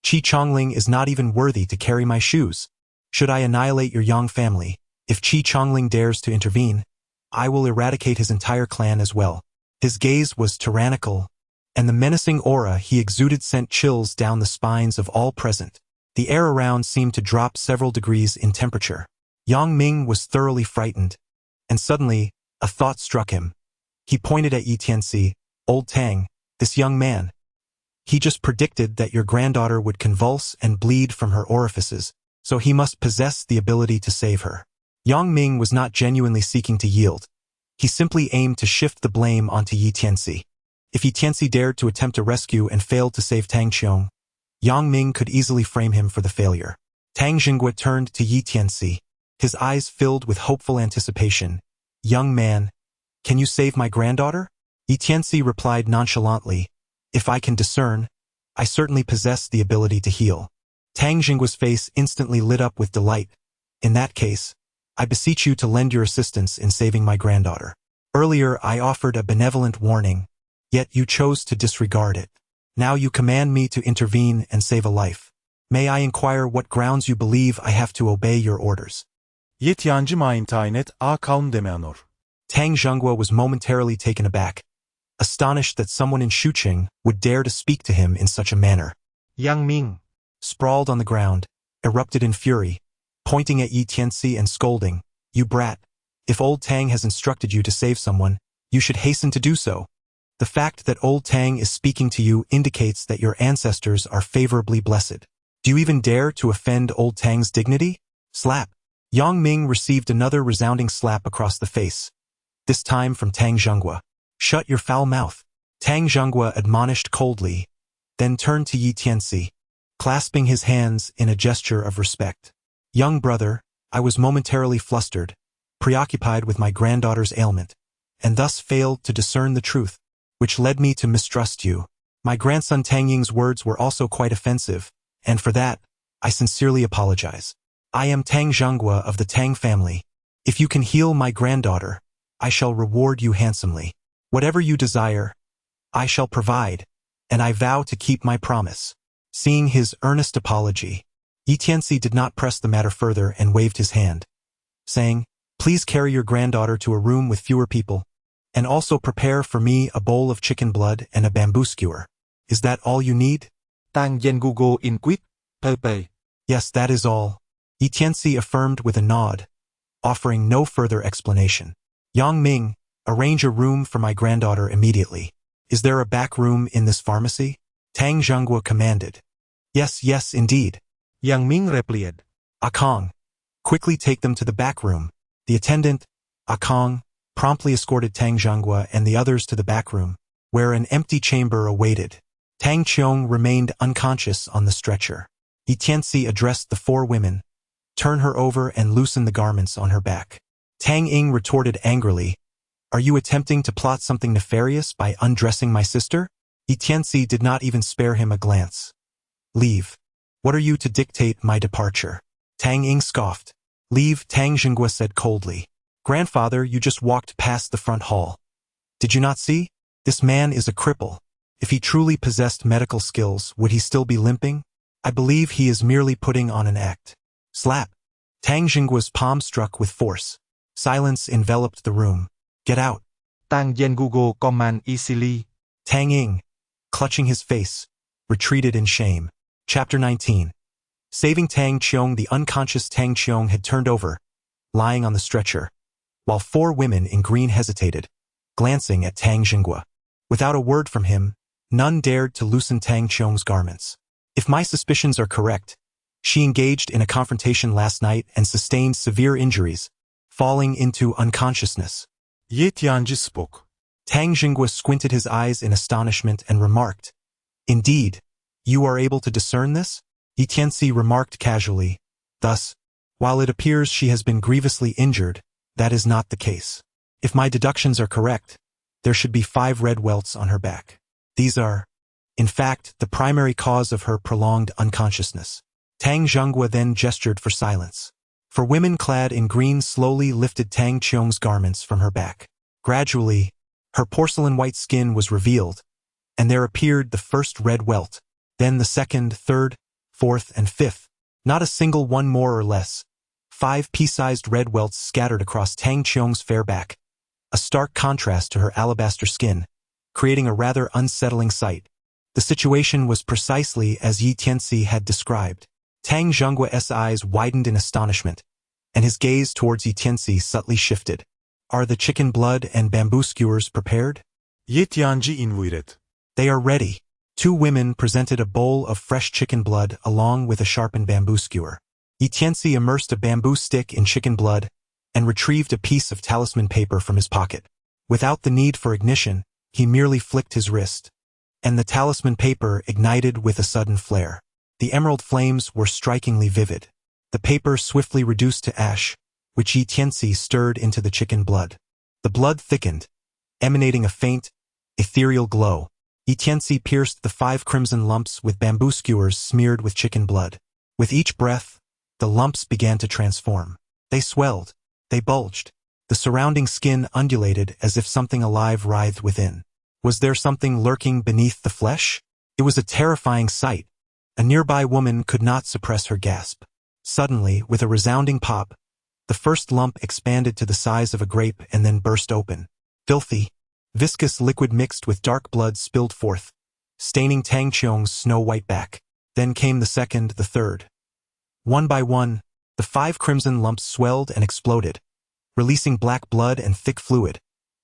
"Qi Chongling is not even worthy to carry my shoes. Should I annihilate your Yang family, if Qi Chongling dares to intervene, I will eradicate his entire clan as well." His gaze was tyrannical, and the menacing aura he exuded sent chills down the spines of all present. The air around seemed to drop several degrees in temperature. Yang Ming was thoroughly frightened, and suddenly, a thought struck him. He pointed at Tianci. "Old Tang, this young man. He just predicted that your granddaughter would convulse and bleed from her orifices, so he must possess the ability to save her." Yang Ming was not genuinely seeking to yield. He simply aimed to shift the blame onto Tianci. If Tianci dared to attempt a rescue and failed to save Tang Qiong, Yang Ming could easily frame him for the failure. Tang Jinghua turned to Tianci, his eyes filled with hopeful anticipation. "Young man, can you save my granddaughter?" Tianci replied nonchalantly, "If I can discern, I certainly possess the ability to heal." Tang Jinggua's face instantly lit up with delight. "In that case, I beseech you to lend your assistance in saving my granddaughter. Earlier I offered a benevolent warning, yet you chose to disregard it. Now you command me to intervene and save a life. May I inquire what grounds you believe I have to obey your orders? Ye Tianci main tainet a kaun demeanor. Tang Zhenghua was momentarily taken aback, astonished that someone in Shuqing would dare to speak to him in such a manner. Yang Ming, Sprawled on the ground, erupted in fury, pointing at Yi Tianci and scolding, "You brat! If old Tang has instructed you to save someone, you should hasten to do so. The fact that old Tang is speaking to you indicates that your ancestors are favorably blessed. Do you even dare to offend old Tang's dignity?" Slap. Yang Ming received another resounding slap across the face, this time from Tang Zhenghua. "Shut your foul mouth." Tang Zhenghua admonished coldly, then turned to Yi Tianci, clasping his hands in a gesture of respect. "Young brother, I was momentarily flustered, preoccupied with my granddaughter's ailment, and thus failed to discern the truth, which led me to mistrust you. My grandson Tang Ying's words were also quite offensive, and for that, I sincerely apologize. I am Tang Zhenghua of the Tang family. If you can heal my granddaughter, I shall reward you handsomely. Whatever you desire, I shall provide, and I vow to keep my promise." Seeing his earnest apology, Yi Tianci did not press the matter further and waved his hand, saying, "Please carry your granddaughter to a room with fewer people, and also prepare for me a bowl of chicken blood and a bamboo skewer. Is that all you need?" Tang Yen Google in Quýt, Pepe. "Yes, that is all," Yi Tianci affirmed with a nod, offering no further explanation. "Yang Ming, arrange a room for my granddaughter immediately. Is there a back room in this pharmacy?" Tang Zhenghua commanded. Yes, indeed." Yang Ming replied. "Akong, quickly take them to the back room." The attendant, Akong, promptly escorted Tang Zhenghua and the others to the back room, where an empty chamber awaited. Tang Qiong remained unconscious on the stretcher. Yi Tianci addressed the four women, "Turn her over and loosen the garments on her back." Tang Ying retorted angrily, "Are you attempting to plot something nefarious by undressing my sister?" Yi Tianci did not even spare him a glance. "Leave. What are you to dictate my departure?" Tang Ying scoffed. "Leave," Tang Zhenghua said coldly. "Grandfather, you just walked past the front hall. Did you not see? This man is a cripple. If he truly possessed medical skills, would he still be limping? I believe he is merely putting on an act." Slap. Tang Zhenghua's palm struck with force. Silence enveloped the room. "Get out." Tang Yen Google command easily. Tang Ying, clutching his face, retreated in shame. Chapter 19. Saving Tang Qiong, the unconscious Tang Qiong had turned over, lying on the stretcher, while four women in green hesitated, glancing at Tang Zhenghua. Without a word from him, none dared to loosen Tang Qiong's garments. If my suspicions are correct, she engaged in a confrontation last night and sustained severe injuries, falling into unconsciousness. Ye Tianci spoke. Tang Zhenghua squinted his eyes in astonishment and remarked, "Indeed, you are able to discern this?" Yi Tianci remarked casually, "Thus, while it appears she has been grievously injured, that is not the case. If my deductions are correct, there should be 5 red welts on her back. These are, in fact, the primary cause of her prolonged unconsciousness." Tang Zhenghua then gestured for silence. Four women clad in green slowly lifted Tang Qiong's garments from her back. Gradually, her porcelain white skin was revealed, and there appeared the first red welt, then the second, third, fourth, and fifth. Not a single one more or less. 5 pea-sized red welts scattered across Tang Qiong's fair back, a stark contrast to her alabaster skin, creating a rather unsettling sight. The situation was precisely as Yi Tianci had described. Tang Zhenghua's eyes widened in astonishment, and his gaze towards Yi Tianci subtly shifted. "Are the chicken blood and bamboo skewers prepared?" Ye Tianci invited. "They are ready." 2 women presented a bowl of fresh chicken blood along with a sharpened bamboo skewer. Yi Tianci immersed a bamboo stick in chicken blood and retrieved a piece of talisman paper from his pocket. Without the need for ignition, he merely flicked his wrist, and the talisman paper ignited with a sudden flare. The emerald flames were strikingly vivid. The paper swiftly reduced to ash, which Yi Tianci stirred into the chicken blood. The blood thickened, emanating a faint, ethereal glow. Yi Tianci pierced the 5 crimson lumps with bamboo skewers smeared with chicken blood. With each breath, the lumps began to transform. They swelled, they bulged. The surrounding skin undulated as if something alive writhed within. Was there something lurking beneath the flesh? It was a terrifying sight, A nearby woman could not suppress her gasp. Suddenly, with a resounding pop, the first lump expanded to the size of a grape and then burst open. Filthy, viscous liquid mixed with dark blood spilled forth, staining Tang Qiong's snow-white back. Then came the second, the third. One by one, the 5 crimson lumps swelled and exploded, releasing black blood and thick fluid,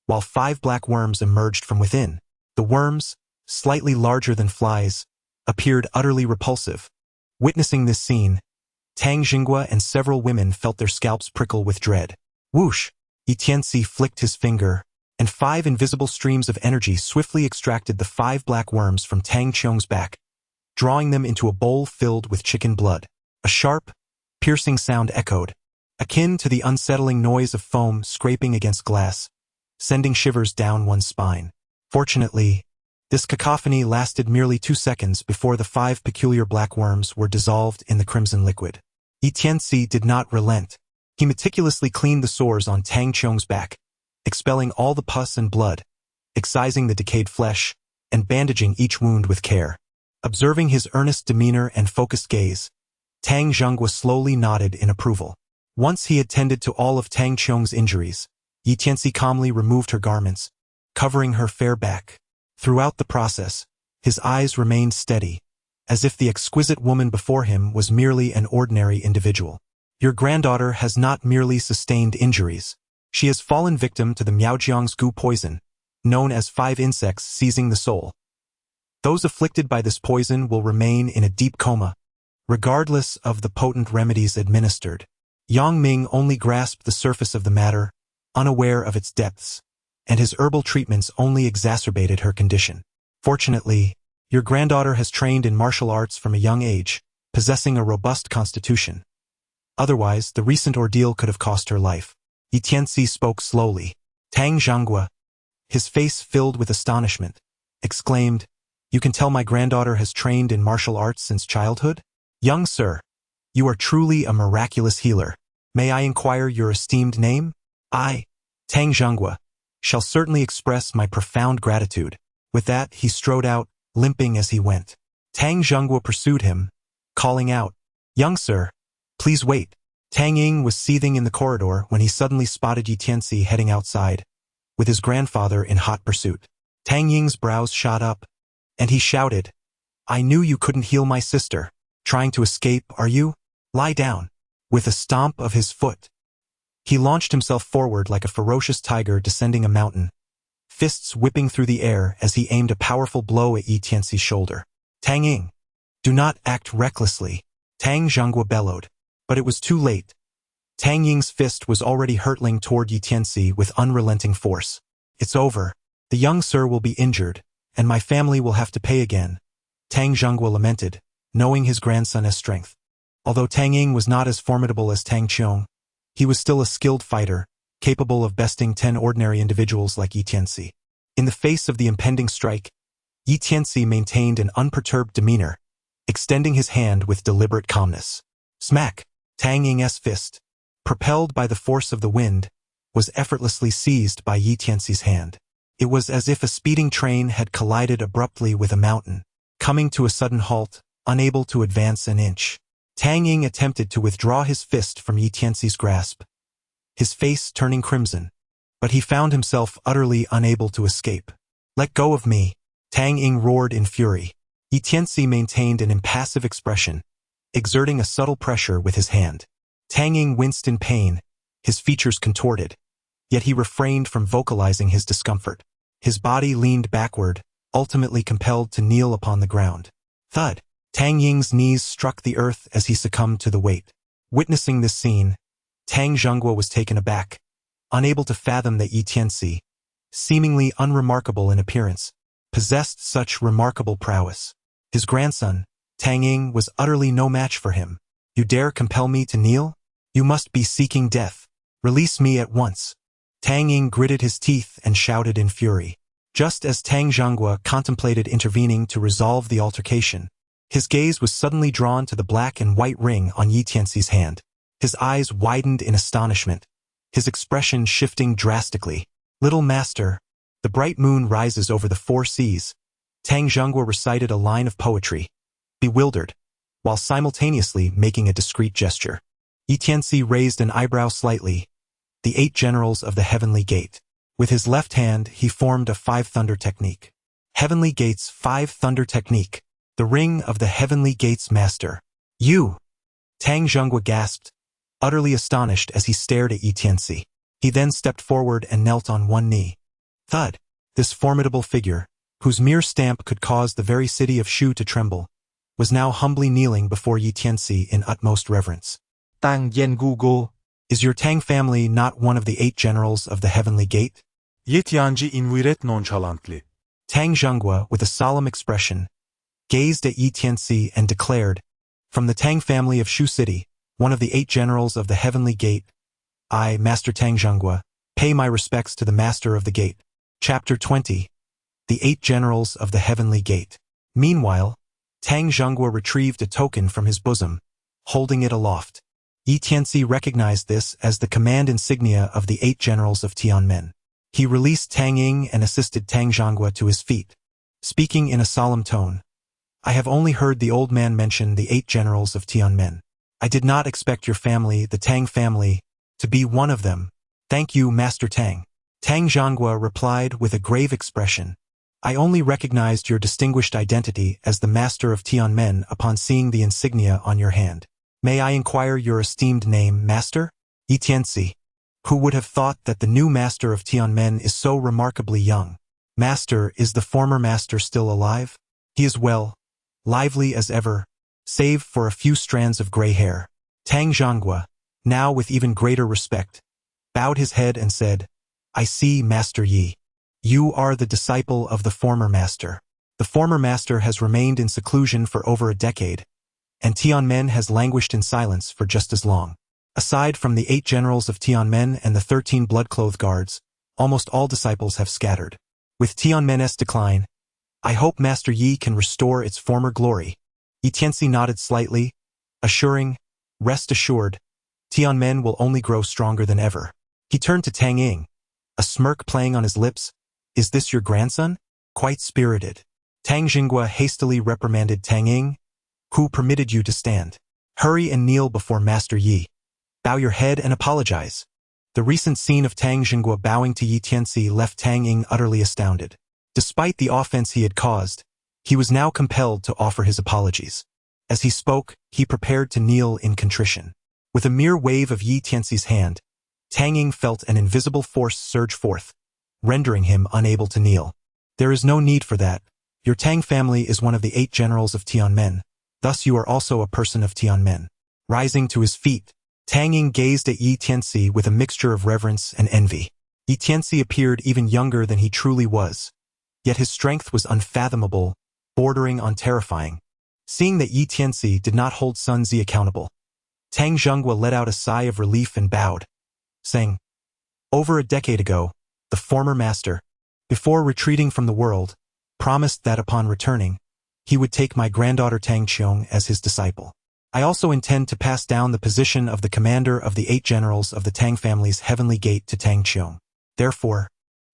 while 5 black worms emerged from within. The worms, slightly larger than flies, appeared utterly repulsive. Witnessing this scene, Tang Xinghua and several women felt their scalps prickle with dread. Whoosh! Tianci flicked his finger, and 5 invisible streams of energy swiftly extracted the 5 black worms from Tang Qiong's back, drawing them into a bowl filled with chicken blood. A sharp, piercing sound echoed, akin to the unsettling noise of foam scraping against glass, sending shivers down one's spine. Fortunately, this cacophony lasted merely 2 seconds before the 5 peculiar black worms were dissolved in the crimson liquid. Tianci did not relent. He meticulously cleaned the sores on Tang Qiong's back, expelling all the pus and blood, excising the decayed flesh, and bandaging each wound with care. Observing his earnest demeanor and focused gaze, Tang Xinghua slowly nodded in approval. Once he had tended to all of Tang Qiong's injuries, Tianci calmly removed her garments, covering her fair back. Throughout the process, his eyes remained steady, as if the exquisite woman before him was merely an ordinary individual. Your granddaughter has not merely sustained injuries. She has fallen victim to the Miaojiang's goo poison, known as 5 insects seizing the soul. Those afflicted by this poison will remain in a deep coma, regardless of the potent remedies administered. Yang Ming only grasped the surface of the matter, unaware of its depths, and his herbal treatments only exacerbated her condition. Fortunately, your granddaughter has trained in martial arts from a young age, possessing a robust constitution. Otherwise, the recent ordeal could have cost her life. Tianci spoke slowly. Tang Xinghua, his face filled with astonishment, exclaimed, "You can tell my granddaughter has trained in martial arts since childhood? Young sir, you are truly a miraculous healer. May I inquire your esteemed name? I, Tang Xinghua, shall certainly express my profound gratitude." With that, he strode out, limping as he went. Tang Xinghua pursued him, calling out, "Young sir, please wait." Tang Ying was seething in the corridor when he suddenly spotted Tianci heading outside, with his grandfather in hot pursuit. Tang Ying's brows shot up, and he shouted, "I knew you couldn't heal my sister. Trying to escape, are you? Lie down." With a stomp of his foot, he launched himself forward like a ferocious tiger descending a mountain, fists whipping through the air as he aimed a powerful blow at Tianci's shoulder. "Tang Ying, do not act recklessly," Tang Xinghua bellowed. But it was too late. Tang Ying's fist was already hurtling toward Tianci with unrelenting force. "It's over. The young sir will be injured, and my family will have to pay again," Tang Xinghua lamented, knowing his grandson has strength. Although Tang Ying was not as formidable as Tang Qiong, he was still a skilled fighter, capable of besting 10 ordinary individuals like Tianci. In the face of the impending strike, Tianci maintained an unperturbed demeanor, extending his hand with deliberate calmness. Smack! Tang Ying's fist, propelled by the force of the wind, was effortlessly seized by Tianci's hand. It was as if a speeding train had collided abruptly with a mountain, coming to a sudden halt, unable to advance an inch. Tang Ying attempted to withdraw his fist from Tianci's grasp, his face turning crimson, but he found himself utterly unable to escape. "Let go of me," Tang Ying roared in fury. Tianci maintained an impassive expression, exerting a subtle pressure with his hand. Tang Ying winced in pain, his features contorted, yet he refrained from vocalizing his discomfort. His body leaned backward, ultimately compelled to kneel upon the ground. Thud! Tang Ying's knees struck the earth as he succumbed to the weight. Witnessing this scene, Tang Xinghua was taken aback, unable to fathom that Tianci, seemingly unremarkable in appearance, possessed such remarkable prowess. His grandson, Tang Ying, was utterly no match for him. "You dare compel me to kneel? You must be seeking death. Release me at once." Tang Ying gritted his teeth and shouted in fury. Just as Tang Xinghua contemplated intervening to resolve the altercation, his gaze was suddenly drawn to the black and white ring on Tianci's hand. His eyes widened in astonishment, his expression shifting drastically. "Little master, the bright moon rises over the 4 seas." Tang Xinghua recited a line of poetry, bewildered, while simultaneously making a discreet gesture. Tianci raised an eyebrow slightly. The 8 generals of the heavenly gate. With his left hand, he formed a 5 thunder technique. Heavenly Gate's 5 thunder technique. The ring of the heavenly gate's master. You! Tang Zhenghua gasped, utterly astonished as he stared at Tianci. He then stepped forward and knelt on one knee. Thud! This formidable figure, whose mere stamp could cause the very city of Shu to tremble, was now humbly kneeling before Tianci in utmost reverence. Tang Zhenghua. Is your Tang family not one of the 8 generals of the heavenly gate? Ye Tianci invincible nonchalantly. Tang Zhenghua, with a solemn expression, gazed at Tianci and declared, from the Tang family of Shu City, one of the 8 generals of the heavenly gate, I, Master Tang Zhenghua, pay my respects to the Master of the Gate. Chapter 20. The 8 Generals of the Heavenly Gate. Meanwhile, Tang Zhenghua retrieved a token from his bosom, holding it aloft. Tianci recognized this as the command insignia of the 8 Generals of Tianmen. He released Tang Ying and assisted Tang Zhenghua to his feet, speaking in a solemn tone. I have only heard the old man mention the 8 Generals of Tianmen. I did not expect your family, the Tang family, to be one of them. Thank you, Master Tang. Tang Zhenghua replied with a grave expression. I only recognized your distinguished identity as the Master of Tianmen upon seeing the insignia on your hand. May I inquire your esteemed name, Master? Tianci. Who would have thought that the new Master of Tianmen is so remarkably young? Master, is the former Master still alive? He is well, lively as ever, save for a few strands of gray hair. Tang Zhenghua, now with even greater respect, bowed his head and said, I see, Master Yi. You are the disciple of the former Master. The former Master has remained in seclusion for over a decade, and Tianmen has languished in silence for just as long. Aside from the 8 generals of Tianmen and the 13 blood-clothed guards, almost all disciples have scattered. With Tianmen's decline, I hope Master Yi can restore its former glory. Tianci nodded slightly, assuring, rest assured, Tianmen will only grow stronger than ever. He turned to Tang Ying, a smirk playing on his lips. Is this your grandson? Quite spirited. Tang Zhenghua hastily reprimanded Tang Ying. Who permitted you to stand? Hurry and kneel before Master Yi. Bow your head and apologize. The recent scene of Tang Zhenghua bowing to Tianci left Tang Ying utterly astounded. Despite the offense he had caused, he was now compelled to offer his apologies. As he spoke, he prepared to kneel in contrition. With a mere wave of Tianci's hand, Tang Ying felt an invisible force surge forth, rendering him unable to kneel. There is no need for that. Your Tang family is one of the 8 generals of Tianmen. Thus you are also a person of Tianmen. Rising to his feet, Tang Ying gazed at Tianci with a mixture of reverence and envy. Tianci appeared even younger than he truly was, yet his strength was unfathomable, bordering on terrifying. Seeing that Tianci did not hold Sun Zi accountable, Tang Zhenghua let out a sigh of relief and bowed, saying, over a decade ago, the former master, before retreating from the world, promised that upon returning, he would take my granddaughter Tang Qiong as his disciple. I also intend to pass down the position of the commander of the 8 generals of the Tang family's heavenly gate to Tang Qiong. Therefore,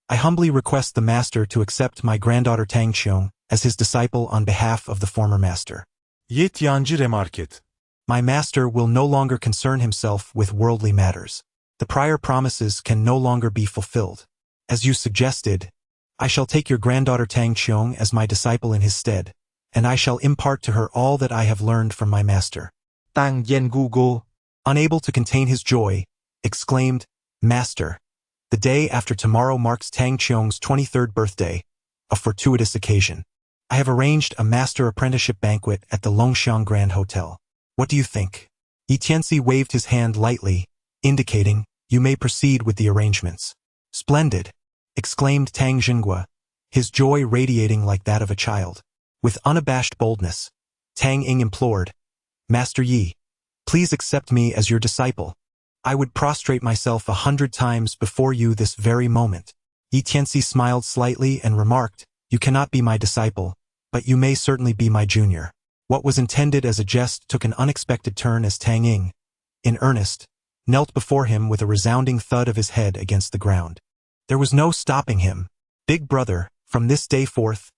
I humbly request the master to accept my granddaughter Tang Qiong as his disciple on behalf of the former master. Ye Tianci remarked. My master will no longer concern himself with worldly matters. The prior promises can no longer be fulfilled. As you suggested, I shall take your granddaughter Tang Qiong as my disciple in his stead, and I shall impart to her all that I have learned from my master. Tang Zhenghua. Unable to contain his joy, exclaimed, Master, the day after tomorrow marks Tang Qiong's 23rd birthday, a fortuitous occasion. I have arranged a master apprenticeship banquet at the Longxiang Grand Hotel. What do you think? Tianci waved his hand lightly, indicating, you may proceed with the arrangements. Splendid, exclaimed Tang Zhenghua, his joy radiating like that of a child. With unabashed boldness, Tang Ying implored, Master Yi, please accept me as your disciple. I would prostrate myself 100 times before you this very moment. Tianci smiled slightly and remarked, you cannot be my disciple, but you may certainly be my junior. What was intended as a jest took an unexpected turn as Tang Ying, in earnest, knelt before him with a resounding thud of his head against the ground. There was no stopping him. Big brother, from this day forth,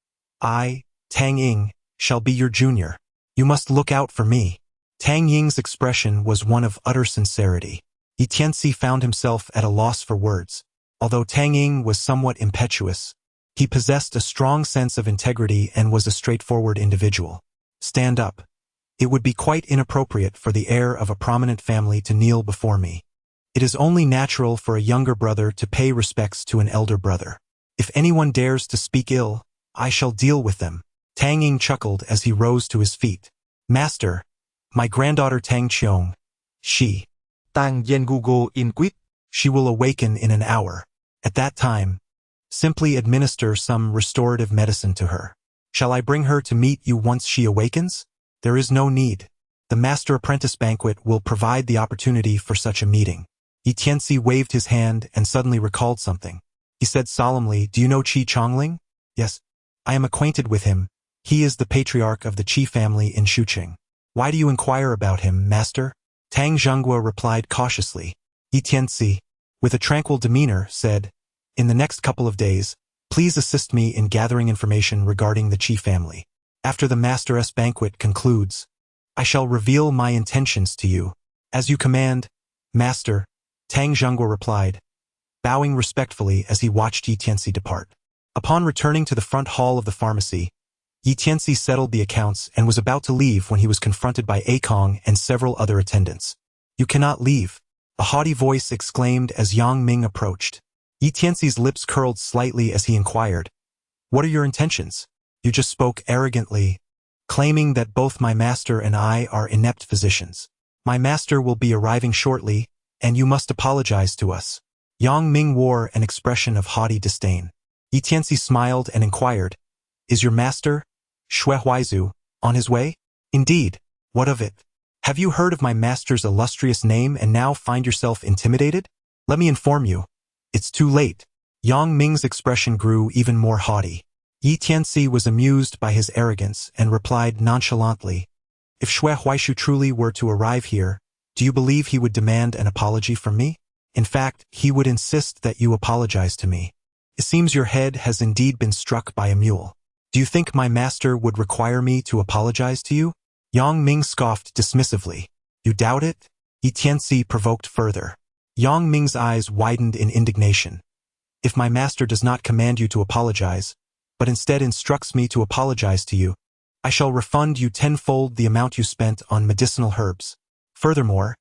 I, Tang Ying, shall be your junior. You must look out for me. Tang Ying's expression was one of utter sincerity. Tianci found himself at a loss for words. Although Tang Ying was somewhat impetuous, he possessed a strong sense of integrity and was a straightforward individual. Stand up. It would be quite inappropriate for the heir of a prominent family to kneel before me. It is only natural for a younger brother to pay respects to an elder brother. If anyone dares to speak ill, I shall deal with them. Tang Ying chuckled as he rose to his feet. Master, my granddaughter Tang Qiong, Tang Yen Google Inquit. She will awaken in an hour. At that time, simply administer some restorative medicine to her. Shall I bring her to meet you once she awakens? There is no need. The master-apprentice banquet will provide the opportunity for such a meeting. Tianci waved his hand and suddenly recalled something. He said solemnly, Do you know Qi Chongling? Yes, I am acquainted with him. He is the patriarch of the Qi family in Shuqing. Why do you inquire about him, master? Tang Zhenghua replied cautiously. Tianci, with a tranquil demeanor, said, In the next couple of days, please assist me in gathering information regarding the Qi family. After the master's banquet concludes, I shall reveal my intentions to you. As you command, master, Tang Zhenghua replied, bowing respectfully as he watched Tianci depart. Upon returning to the front hall of the pharmacy, Tianci settled the accounts and was about to leave when he was confronted by Akong and several other attendants. You cannot leave, a haughty voice exclaimed as Yang Ming approached. Tianci's lips curled slightly as he inquired, What are your intentions? You just spoke arrogantly, claiming that both my master and I are inept physicians. My master will be arriving shortly, and you must apologize to us. Yang Ming wore an expression of haughty disdain. Tianci smiled and inquired, Is your master, Xue Huaizu, on his way? Indeed. What of it? Have you heard of my master's illustrious name and now find yourself intimidated? Let me inform you. It's too late. Yang Ming's expression grew even more haughty. Tianci was amused by his arrogance and replied nonchalantly, If Xue Huaishu truly were to arrive here, do you believe he would demand an apology from me? In fact, he would insist that you apologize to me. It seems your head has indeed been struck by a mule. Do you think my master would require me to apologize to you? Yang Ming scoffed dismissively. You doubt it? Tianci provoked further. Yang Ming's eyes widened in indignation. If my master does not command you to apologize, but instead instructs me to apologize to you, I shall refund you tenfold the amount you spent on medicinal herbs. Furthermore,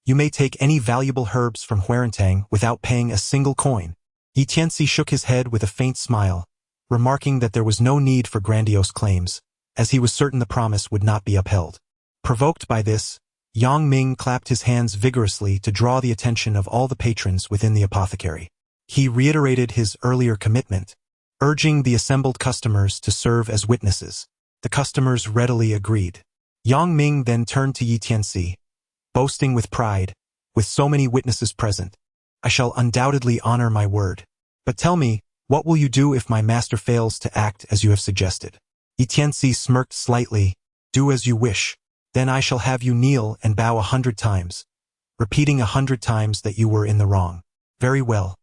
you may take any valuable herbs from Huarentang without paying a single coin. Tianci shook his head with a faint smile, remarking that there was no need for grandiose claims, as he was certain the promise would not be upheld. Provoked by this, Yang Ming clapped his hands vigorously to draw the attention of all the patrons within the apothecary. He reiterated his earlier commitment, urging the assembled customers to serve as witnesses. The customers readily agreed. Yang Ming then turned to Tianci, boasting with pride, with so many witnesses present, I shall undoubtedly honor my word. But tell me, what will you do if my master fails to act as you have suggested? Tianci smirked slightly, Do as you wish. Then I shall have you kneel and bow 100 times, repeating 100 times that you were in the wrong. Very well.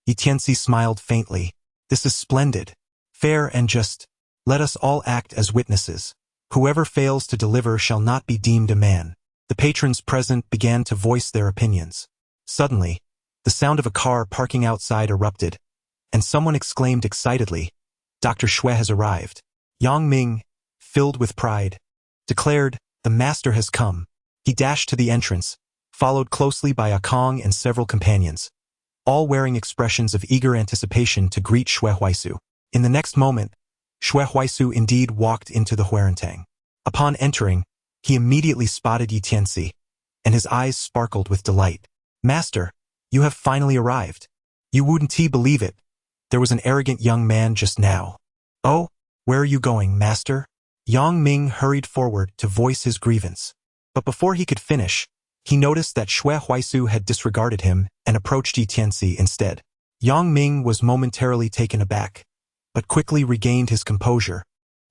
Tianci smiled faintly. This is splendid. Fair and just. Let us all act as witnesses. Whoever fails to deliver shall not be deemed a man. The patrons present began to voice their opinions. Suddenly, the sound of a car parking outside erupted, and someone exclaimed excitedly, Dr. Xue has arrived. Yang Ming, filled with pride, declared, The master has come. He dashed to the entrance, followed closely by Akong and several companions, all wearing expressions of eager anticipation to greet Xue Huaisu. In the next moment, Xue Huaisu indeed walked into the Huarentang. Upon entering, he immediately spotted Tianci, and his eyes sparkled with delight. Master, you have finally arrived. You wouldn't believe it. There was an arrogant young man just now. Oh, where are you going, master? Yang Ming hurried forward to voice his grievance. But before he could finish, he noticed that Xue Huaisu had disregarded him and approached Tianci instead. Yang Ming was momentarily taken aback, but quickly regained his composure,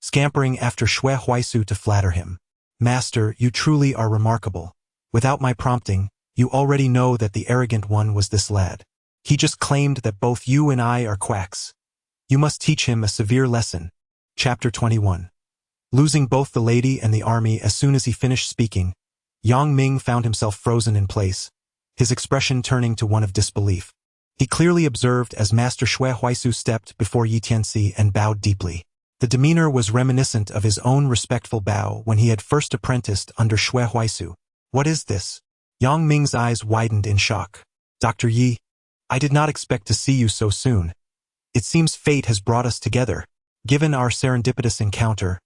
scampering after Xue Huaisu to flatter him. Master, you truly are remarkable. Without my prompting, you already know that the arrogant one was this lad. He just claimed that both you and I are quacks. You must teach him a severe lesson. Chapter 21. Losing both the lady and the army as soon as he finished speaking, Yang Ming found himself frozen in place, his expression turning to one of disbelief. He clearly observed as Master Xue Huaisu stepped before Yi Tianci and bowed deeply. The demeanor was reminiscent of his own respectful bow when he had first apprenticed under Xue Huaisu. What is this? Yang Ming's eyes widened in shock. Dr. Yi, I did not expect to see you so soon. It seems fate has brought us together. Given our serendipitous encounter,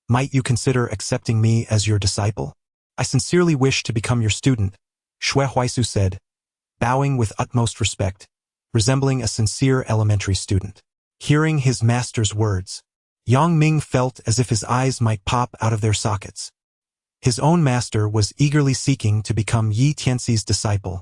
might you consider accepting me as your disciple? I sincerely wish to become your student, Xue Huaisu said, bowing with utmost respect, resembling a sincere elementary student. Hearing his master's words, Yang Ming felt as if his eyes might pop out of their sockets. His own master was eagerly seeking to become Yi Tianci's disciple,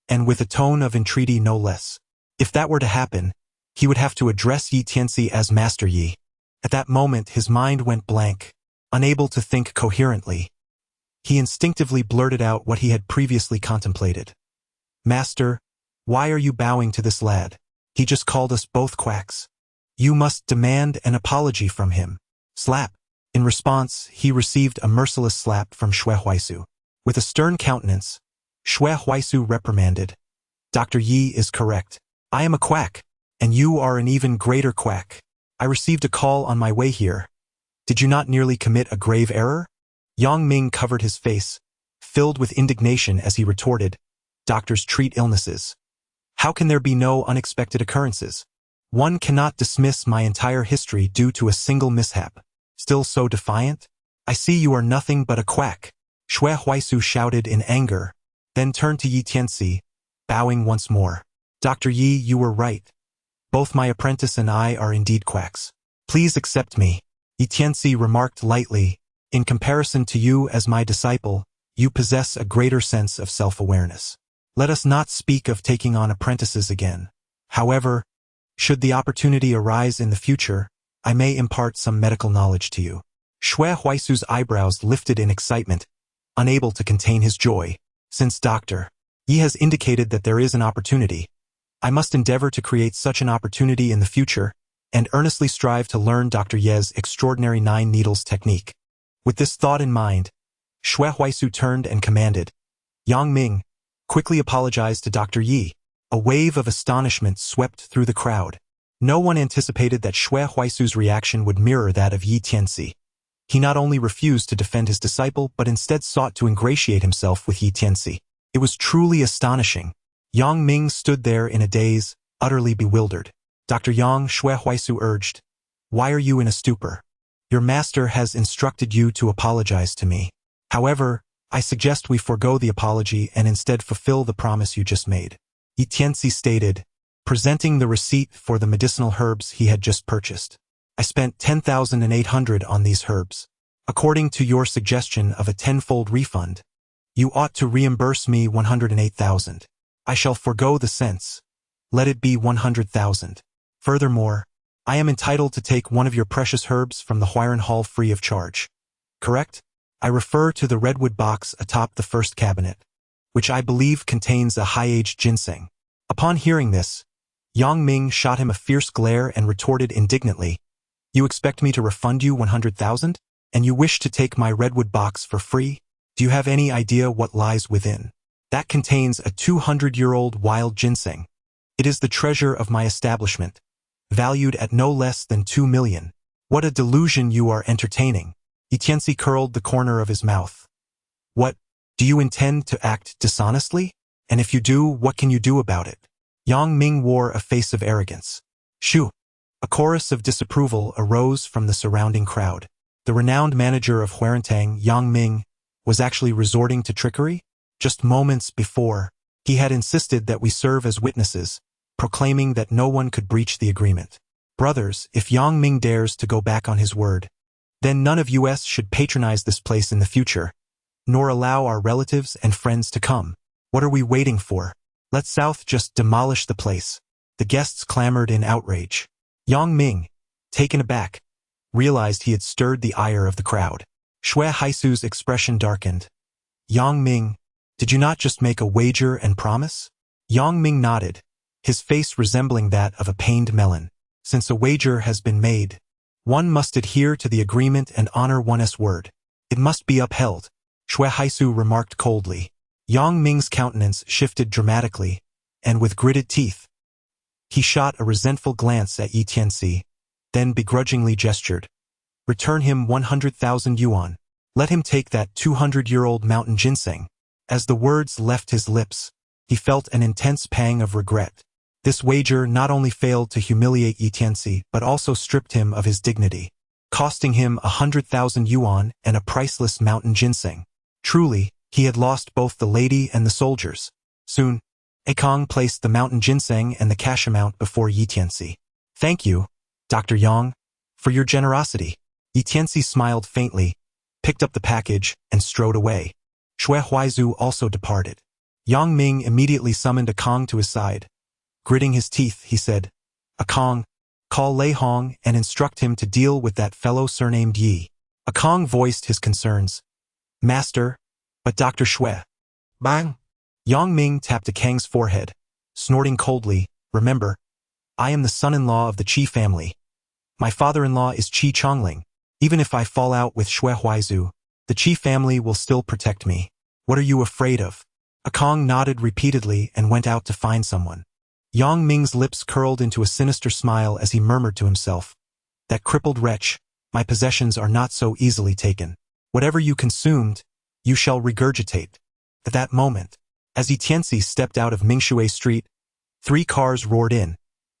and with a tone of entreaty no less. If that were to happen, he would have to address Yi Tianci as Master Yi. At that moment his mind went blank, unable to think coherently. He instinctively blurted out what he had previously contemplated. Master, why are you bowing to this lad? He just called us both quacks. You must demand an apology from him. Slap. In response, he received a merciless slap from Xue Huaisu. With a stern countenance, Xue Huaisu reprimanded. Dr. Yi is correct. I am a quack, and you are an even greater quack. I received a call on my way here. Did you not nearly commit a grave error? Yang Ming covered his face, filled with indignation as he retorted, Doctors treat illnesses. How can there be no unexpected occurrences? One cannot dismiss my entire history due to a single mishap. Still so defiant? I see you are nothing but a quack. Xue Huaisu shouted in anger, then turned to Yi Tianci, bowing once more. Dr. Yi, you were right. Both my apprentice and I are indeed quacks. Please accept me. Yi Tianci remarked lightly, in comparison to you as my disciple, you possess a greater sense of self-awareness. Let us not speak of taking on apprentices again. However, should the opportunity arise in the future, I may impart some medical knowledge to you. Xue Huaisu's eyebrows lifted in excitement, unable to contain his joy. Since Dr. Yi has indicated that there is an opportunity, I must endeavor to create such an opportunity in the future, and earnestly strive to learn Dr. Ye's extraordinary 9 needles technique. With this thought in mind, Xue Huaisu turned and commanded, Yang Ming, quickly apologized to Dr. Yi. A wave of astonishment swept through the crowd. No one anticipated that Xue Huaisu's reaction would mirror that of Yi Tianci. He not only refused to defend his disciple but instead sought to ingratiate himself with Yi Tianci. It was truly astonishing. Yang Ming stood there in a daze, utterly bewildered. Dr. Yang, Xue Huaisu urged, why are you in a stupor? Your master has instructed you to apologize to me. However, I suggest we forego the apology and instead fulfill the promise you just made. Yi Tianci stated, presenting the receipt for the medicinal herbs he had just purchased. I spent 10,800 on these herbs. According to your suggestion of a 10-fold refund, you ought to reimburse me 108,000. I shall forego the cents. Let it be 100,000. Furthermore, I am entitled to take one of your precious herbs from the Huiran Hall free of charge. Correct? I refer to the redwood box atop the first cabinet, which I believe contains a high-aged ginseng. Upon hearing this, Yang Ming shot him a fierce glare and retorted indignantly, you expect me to refund you 100,000? And you wish to take my redwood box for free? Do you have any idea what lies within? That contains a 200-year-old wild ginseng. It is the treasure of my establishment, valued at no less than 2 million. What a delusion you are entertaining. Yi Tianci curled the corner of his mouth. What? Do you intend to act dishonestly? And if you do, what can you do about it? Yang Ming wore a face of arrogance. Shoo! A chorus of disapproval arose from the surrounding crowd. The renowned manager of Huarantang, Yang Ming, was actually resorting to trickery? Just moments before, he had insisted that we serve as witnesses, proclaiming that no one could breach the agreement. Brothers, if Yang Ming dares to go back on his word, then none of us should patronize this place in the future, nor allow our relatives and friends to come. What are we waiting for? Let South just demolish the place. The guests clamored in outrage. Yang Ming, taken aback, realized he had stirred the ire of the crowd. Xue Huaisu's expression darkened. Yang Ming, did you not just make a wager and promise? Yang Ming nodded, his face resembling that of a pained melon. Since a wager has been made, One must adhere to the agreement and honor one's word. It must be upheld, Shui Haisu remarked coldly. Yang Ming's countenance shifted dramatically, and with gritted teeth, he shot a resentful glance at Yi Tianci, then begrudgingly gestured. Return him 100,000 yuan. Let him take that 200-year-old mountain ginseng. As the words left his lips, he felt an intense pang of regret. This wager not only failed to humiliate Yi Tianci, but also stripped him of his dignity, costing him 100,000 yuan and a priceless mountain ginseng. Truly, he had lost both the lady and the soldiers. Soon, Akong placed the mountain ginseng and the cash amount before Yi Tianci. Thank you, Dr. Yang, for your generosity. Yi Tianci smiled faintly, picked up the package, and strode away. Shui Huaizu also departed. Yang Ming immediately summoned Akong to his side. Gritting his teeth, he said, Akong, call Lei Hong and instruct him to deal with that fellow surnamed Yi. Akong voiced his concerns. Master, but Dr. Shui. Bang! Yang Ming tapped Akang's forehead, snorting coldly, remember, I am the son-in-law of the Qi family. My father-in-law is Qi Chongling. Even if I fall out with Shui Huaizu, the Qi family will still protect me. What are you afraid of? Akong nodded repeatedly and went out to find someone. Yang Ming's lips curled into a sinister smile as he murmured to himself, that crippled wretch, my possessions are not so easily taken. Whatever you consumed, you shall regurgitate. At that moment, as Yi Tianci stepped out of Mingshui Street, 3 cars roared in,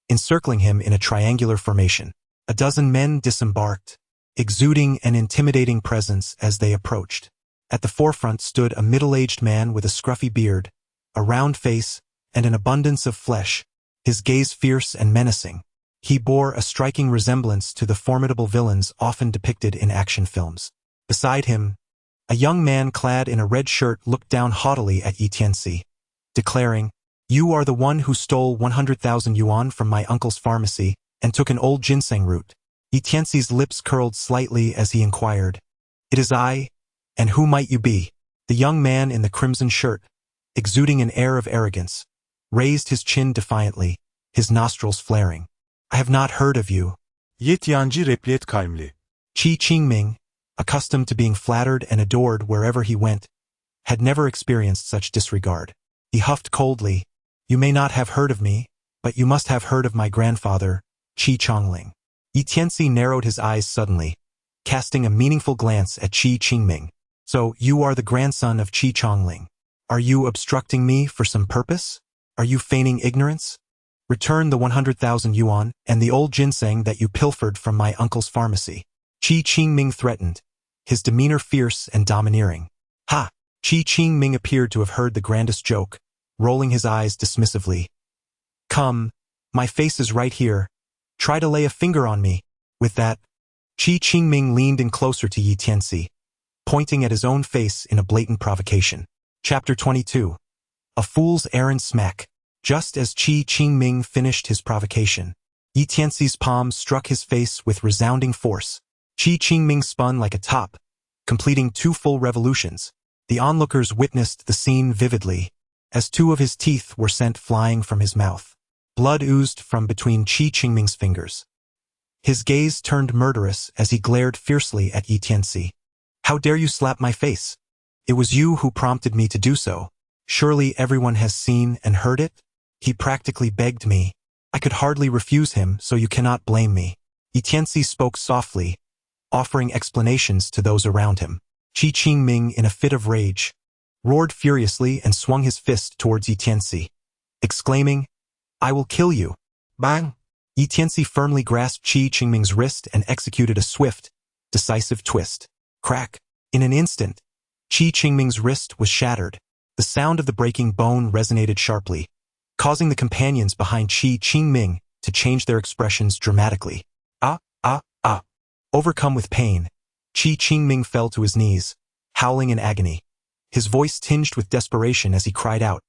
encircling him in a triangular formation. A dozen men disembarked, exuding an intimidating presence as they approached. At the forefront stood a middle-aged man with a scruffy beard, a round face, and an abundance of flesh, his gaze fierce and menacing. He bore a striking resemblance to the formidable villains often depicted in action films. Beside him, a young man clad in a red shirt looked down haughtily at Yi Tianci, declaring, You are the one who stole 100,000 yuan from my uncle's pharmacy and took an old ginseng root. Yi Tianci's lips curled slightly as he inquired, It is I, and who might you be? The young man in the crimson shirt, exuding an air of arrogance, raised his chin defiantly, his nostrils flaring. I have not heard of you. Yi Tianci replied calmly. Qi Qingming, accustomed to being flattered and adored wherever he went, had never experienced such disregard. He huffed coldly, You may not have heard of me, but you must have heard of my grandfather, Qi Chongling. Yi Tianci narrowed his eyes suddenly, casting a meaningful glance at Qi Qingming. So, you are the grandson of Qi Chongling. Are you obstructing me for some purpose? Are you feigning ignorance? Return the 100,000 yuan and the old ginseng that you pilfered from my uncle's pharmacy. Qi Qingming threatened, his demeanor fierce and domineering. Ha! Qi Qingming appeared to have heard the grandest joke, rolling his eyes dismissively. Come, my face is right here. Try to lay a finger on me. With that, Qi Qingming leaned in closer to Yi Tianci, pointing at his own face in a blatant provocation. Chapter 22. A Fool's Errand Smack. Just as Qi Qingming finished his provocation, Yi Tianci's palm struck his face with resounding force. Qi Qingming spun like a top, completing 2 full revolutions. The onlookers witnessed the scene vividly, as 2 of his teeth were sent flying from his mouth. Blood oozed from between Qi Qingming's fingers. His gaze turned murderous as he glared fiercely at Yi Tianci. How dare you slap my face? It was you who prompted me to do so. Surely everyone has seen and heard it? He practically begged me. I could hardly refuse him, so you cannot blame me. Yi Tianci spoke softly, offering explanations to those around him. Qi Qingming, in a fit of rage, roared furiously and swung his fist towards Yi Tianci, exclaiming, I will kill you. Bang! Yi Tianci firmly grasped Qi Qingming's wrist and executed a swift, decisive twist. Crack! In an instant, Qi Qingming's wrist was shattered. The sound of the breaking bone resonated sharply, causing the companions behind Qi Qingming to change their expressions dramatically. Ah, ah, ah. Overcome with pain, Qi Qingming fell to his knees, howling in agony, his voice tinged with desperation as he cried out,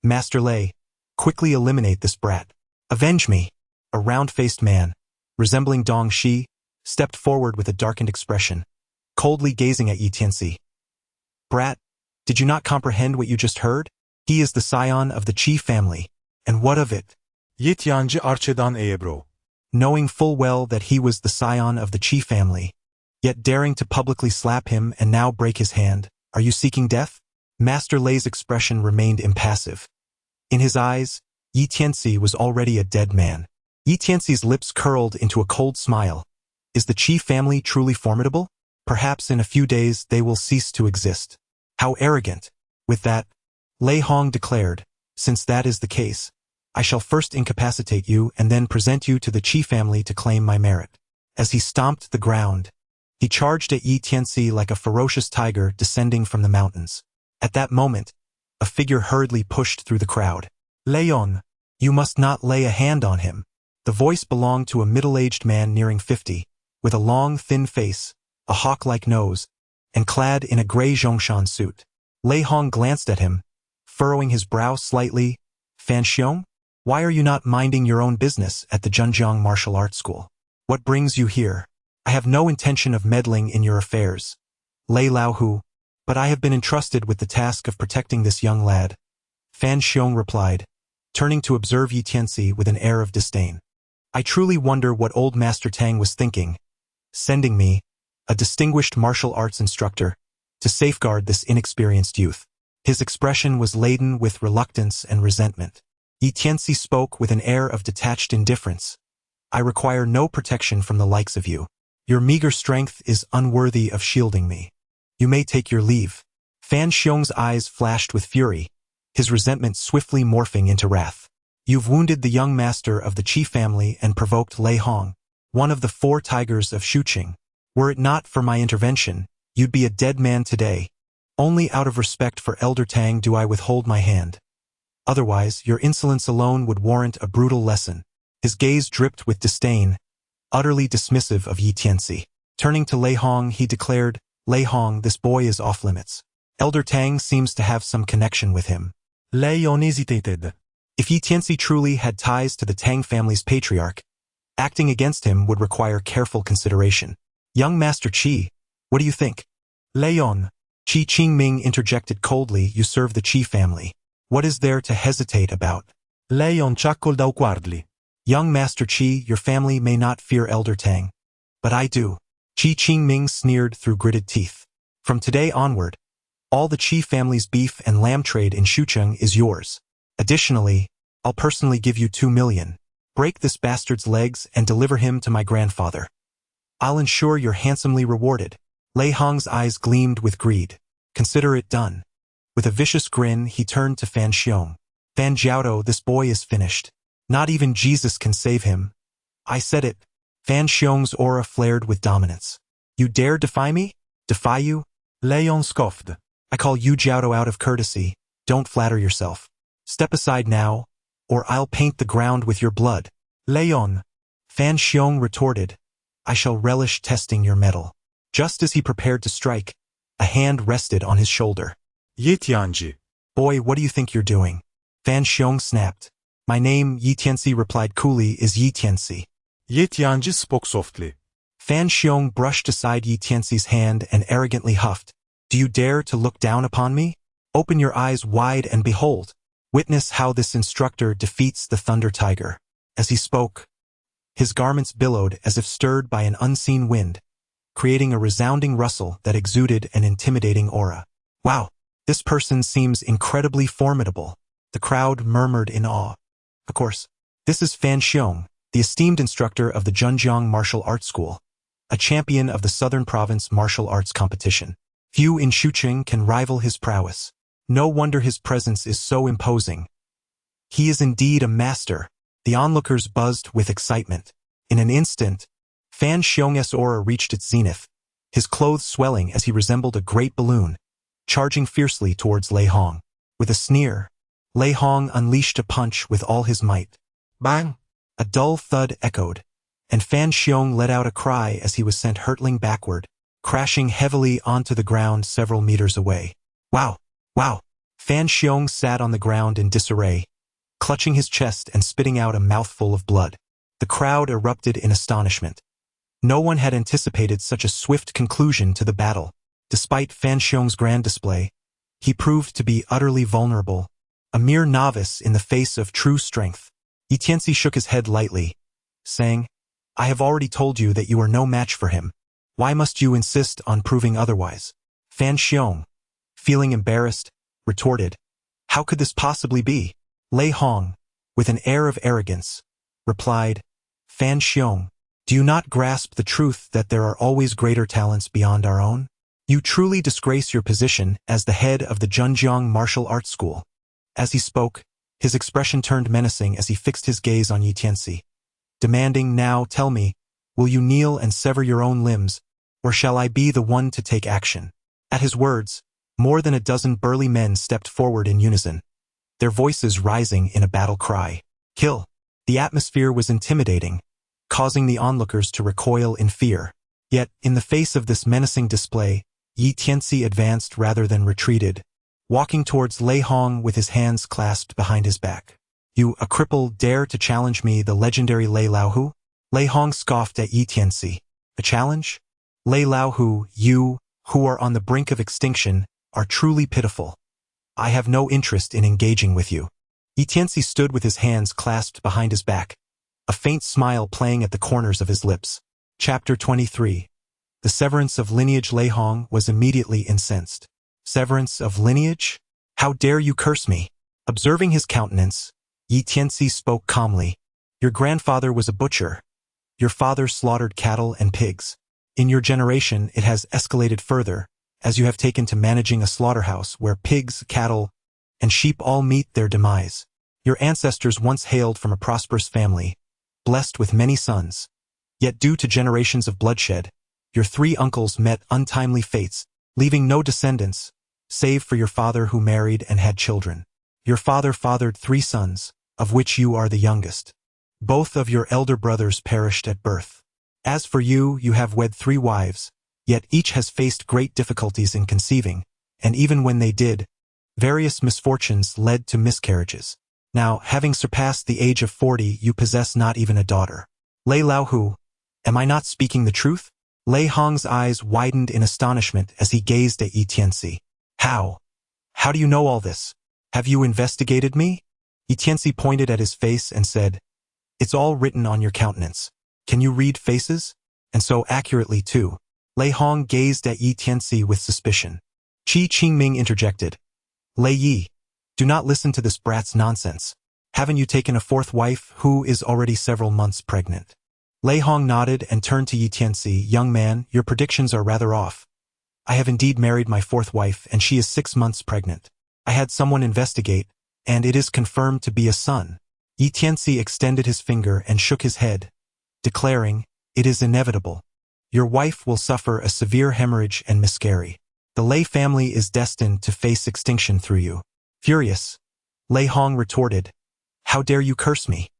Master Lei, quickly eliminate this brat. Avenge me. A round-faced man, resembling Dong Shi, stepped forward with a darkened expression, coldly gazing at Yi Tianci. Brat, did you not comprehend what you just heard? He is the scion of the Qi family. And what of it? Yi Tianci arçeden ebro. knowing full well that he was the scion of the Qi family, yet daring to publicly slap him and now break his hand. Are you seeking death? Master Lei's expression remained impassive. In his eyes, Yi Tianci was already a dead man. Yi Tianci's lips curled into a cold smile. Is the Qi family truly formidable? Perhaps in a few days they will cease to exist. How arrogant! With that, Lei Hong declared, since that is the case, I shall first incapacitate you and then present you to the Qi family to claim my merit. As he stomped the ground, he charged at Yi Tianci like a ferocious tiger descending from the mountains. At that moment, a figure hurriedly pushed through the crowd. Leon, you must not lay a hand on him. The voice belonged to a middle-aged man nearing 50, with a long, thin face, a hawk-like nose, and clad in a gray Zhongshan suit. Lei Hong glanced at him, furrowing his brow slightly. Fan Xiong, why are you not minding your own business at the Zhenjiang Martial Arts School? What brings you here? I have no intention of meddling in your affairs, Lei Laohu, but I have been entrusted with the task of protecting this young lad. Fan Xiong replied, turning to observe Yi Tianci with an air of disdain. I truly wonder what old Master Tang was thinking, sending me, a distinguished martial arts instructor, to safeguard this inexperienced youth. His expression was laden with reluctance and resentment. Yi Tianci spoke with an air of detached indifference. I require no protection from the likes of you. Your meager strength is unworthy of shielding me. You may take your leave. Fan Xiong's eyes flashed with fury, his resentment swiftly morphing into wrath. You've wounded the young master of the Qi family and provoked Lei Hong, one of the 4 tigers of Shuqing. Were it not for my intervention, you'd be a dead man today. Only out of respect for Elder Tang do I withhold my hand. Otherwise, your insolence alone would warrant a brutal lesson. His gaze dripped with disdain, utterly dismissive of Yi Tianci. Turning to Lei Hong, he declared, Lei Hong, this boy is off limits. Elder Tang seems to have some connection with him. Leon hesitated. If Yi Tianci truly had ties to the Tang family's patriarch, acting against him would require careful consideration. Young Master Qi, what do you think? Leon. Qi Qingming interjected coldly, you serve the Qi family. What is there to hesitate about? Leon chuckled awkwardly. Young Master Qi, your family may not fear Elder Tang, but I do. Qi Qingming sneered through gritted teeth. From today onward, all the Qi family's beef and lamb trade in Shuqing is yours. Additionally, I'll personally give you 2 million. Break this bastard's legs and deliver him to my grandfather. I'll ensure you're handsomely rewarded. Lei Hong's eyes gleamed with greed. Consider it done. With a vicious grin, he turned to Fan Xiong. Fan Jiaodo, this boy is finished. Not even Jesus can save him. I said it. Fan Xiong's aura flared with dominance. You dare defy me? Defy you? Leon scoffed. I call you Jiaodo out of courtesy. Don't flatter yourself. Step aside now, or I'll paint the ground with your blood. Leon. Fan Xiong retorted. I shall relish testing your mettle. Just as he prepared to strike, a hand rested on his shoulder. Yi Tianci. Boy, what do you think you're doing? Fan Xiong snapped. My name, Yi Tianci replied coolly, is Yi Tianci. Yi Tianci spoke softly. Fan Xiong brushed aside Yi Tianci's hand and arrogantly huffed. Do you dare to look down upon me? Open your eyes wide and behold. Witness how this instructor defeats the Thunder Tiger. As he spoke, his garments billowed as if stirred by an unseen wind, creating a resounding rustle that exuded an intimidating aura. Wow, this person seems incredibly formidable. The crowd murmured in awe. Of course, this is Fan Xiong, the esteemed instructor of the Zhenjiang Martial Arts School, a champion of the Southern Province Martial Arts Competition. Few in Shuqing can rival his prowess. No wonder his presence is so imposing. He is indeed a master. The onlookers buzzed with excitement. In an instant, Fan Xiong's aura reached its zenith, his clothes swelling as he resembled a great balloon, charging fiercely towards Lei Hong. With a sneer, Lei Hong unleashed a punch with all his might. Bang! A dull thud echoed, and Fan Xiong let out a cry as he was sent hurtling backward, crashing heavily onto the ground several meters away. Wow! Wow! Fan Xiong sat on the ground in disarray, clutching his chest and spitting out a mouthful of blood. The crowd erupted in astonishment. No one had anticipated such a swift conclusion to the battle. Despite Fan Xiong's grand display, he proved to be utterly vulnerable, a mere novice in the face of true strength. Yi Tianci shook his head lightly, saying, I have already told you that you are no match for him. Why must you insist on proving otherwise? Fan Xiong, feeling embarrassed, retorted. How could this possibly be? Lei Hong, with an air of arrogance, replied, Fan Xiong, do you not grasp the truth that there are always greater talents beyond our own? You truly disgrace your position as the head of the Zhenjiang Martial Arts School. As he spoke, his expression turned menacing as he fixed his gaze on Yi Tianci, demanding, now tell me, will you kneel and sever your own limbs, or shall I be the one to take action? At his words, more than a dozen burly men stepped forward in unison, their voices rising in a battle cry. Kill! The atmosphere was intimidating, causing the onlookers to recoil in fear. Yet, in the face of this menacing display, Yi Tianci advanced rather than retreated, walking towards Lei Hong with his hands clasped behind his back. You, a cripple, dare to challenge me, the legendary Lei Laohu? Lei Hong scoffed at Yi Tianci. A challenge? Lei Laohu, you, who are on the brink of extinction, are truly pitiful. I have no interest in engaging with you. Yi Tianci stood with his hands clasped behind his back, a faint smile playing at the corners of his lips. Chapter 23. The severance of lineage. Lei Hong was immediately incensed. Severance of lineage? How dare you curse me? Observing his countenance, Yi Tianci spoke calmly. Your grandfather was a butcher. Your father slaughtered cattle and pigs. In your generation it has escalated further, as you have taken to managing a slaughterhouse where pigs, cattle, and sheep all meet their demise. Your ancestors once hailed from a prosperous family, blessed with many sons. Yet due to generations of bloodshed, your three uncles met untimely fates, leaving no descendants, save for your father who married and had children. Your father fathered 3 sons, of which you are the youngest. Both of your elder brothers perished at birth. As for you, you have wed 3 wives, yet each has faced great difficulties in conceiving, and even when they did, various misfortunes led to miscarriages. Now, having surpassed the age of 40, you possess not even a daughter. Lei Laohu, am I not speaking the truth? Lei Hong's eyes widened in astonishment as he gazed at Yi Tianci. How? How do you know all this? Have you investigated me? Yi Tianci pointed at his face and said, It's all written on your countenance. Can you read faces? And so accurately too. Lei Hong gazed at Yi Tianci with suspicion. Qi Qingming interjected. Lei Yi, do not listen to this brat's nonsense. Haven't you taken a 4th wife who is already several months pregnant? Lei Hong nodded and turned to Yi Tianci. Young man, your predictions are rather off. I have indeed married my 4th wife and she is 6 months pregnant. I had someone investigate, and it is confirmed to be a son. Yi Tianci extended his finger and shook his head, declaring, It is inevitable. Your wife will suffer a severe hemorrhage and miscarry. The Lei family is destined to face extinction through you. Furious, Lei Hong retorted, How dare you curse me?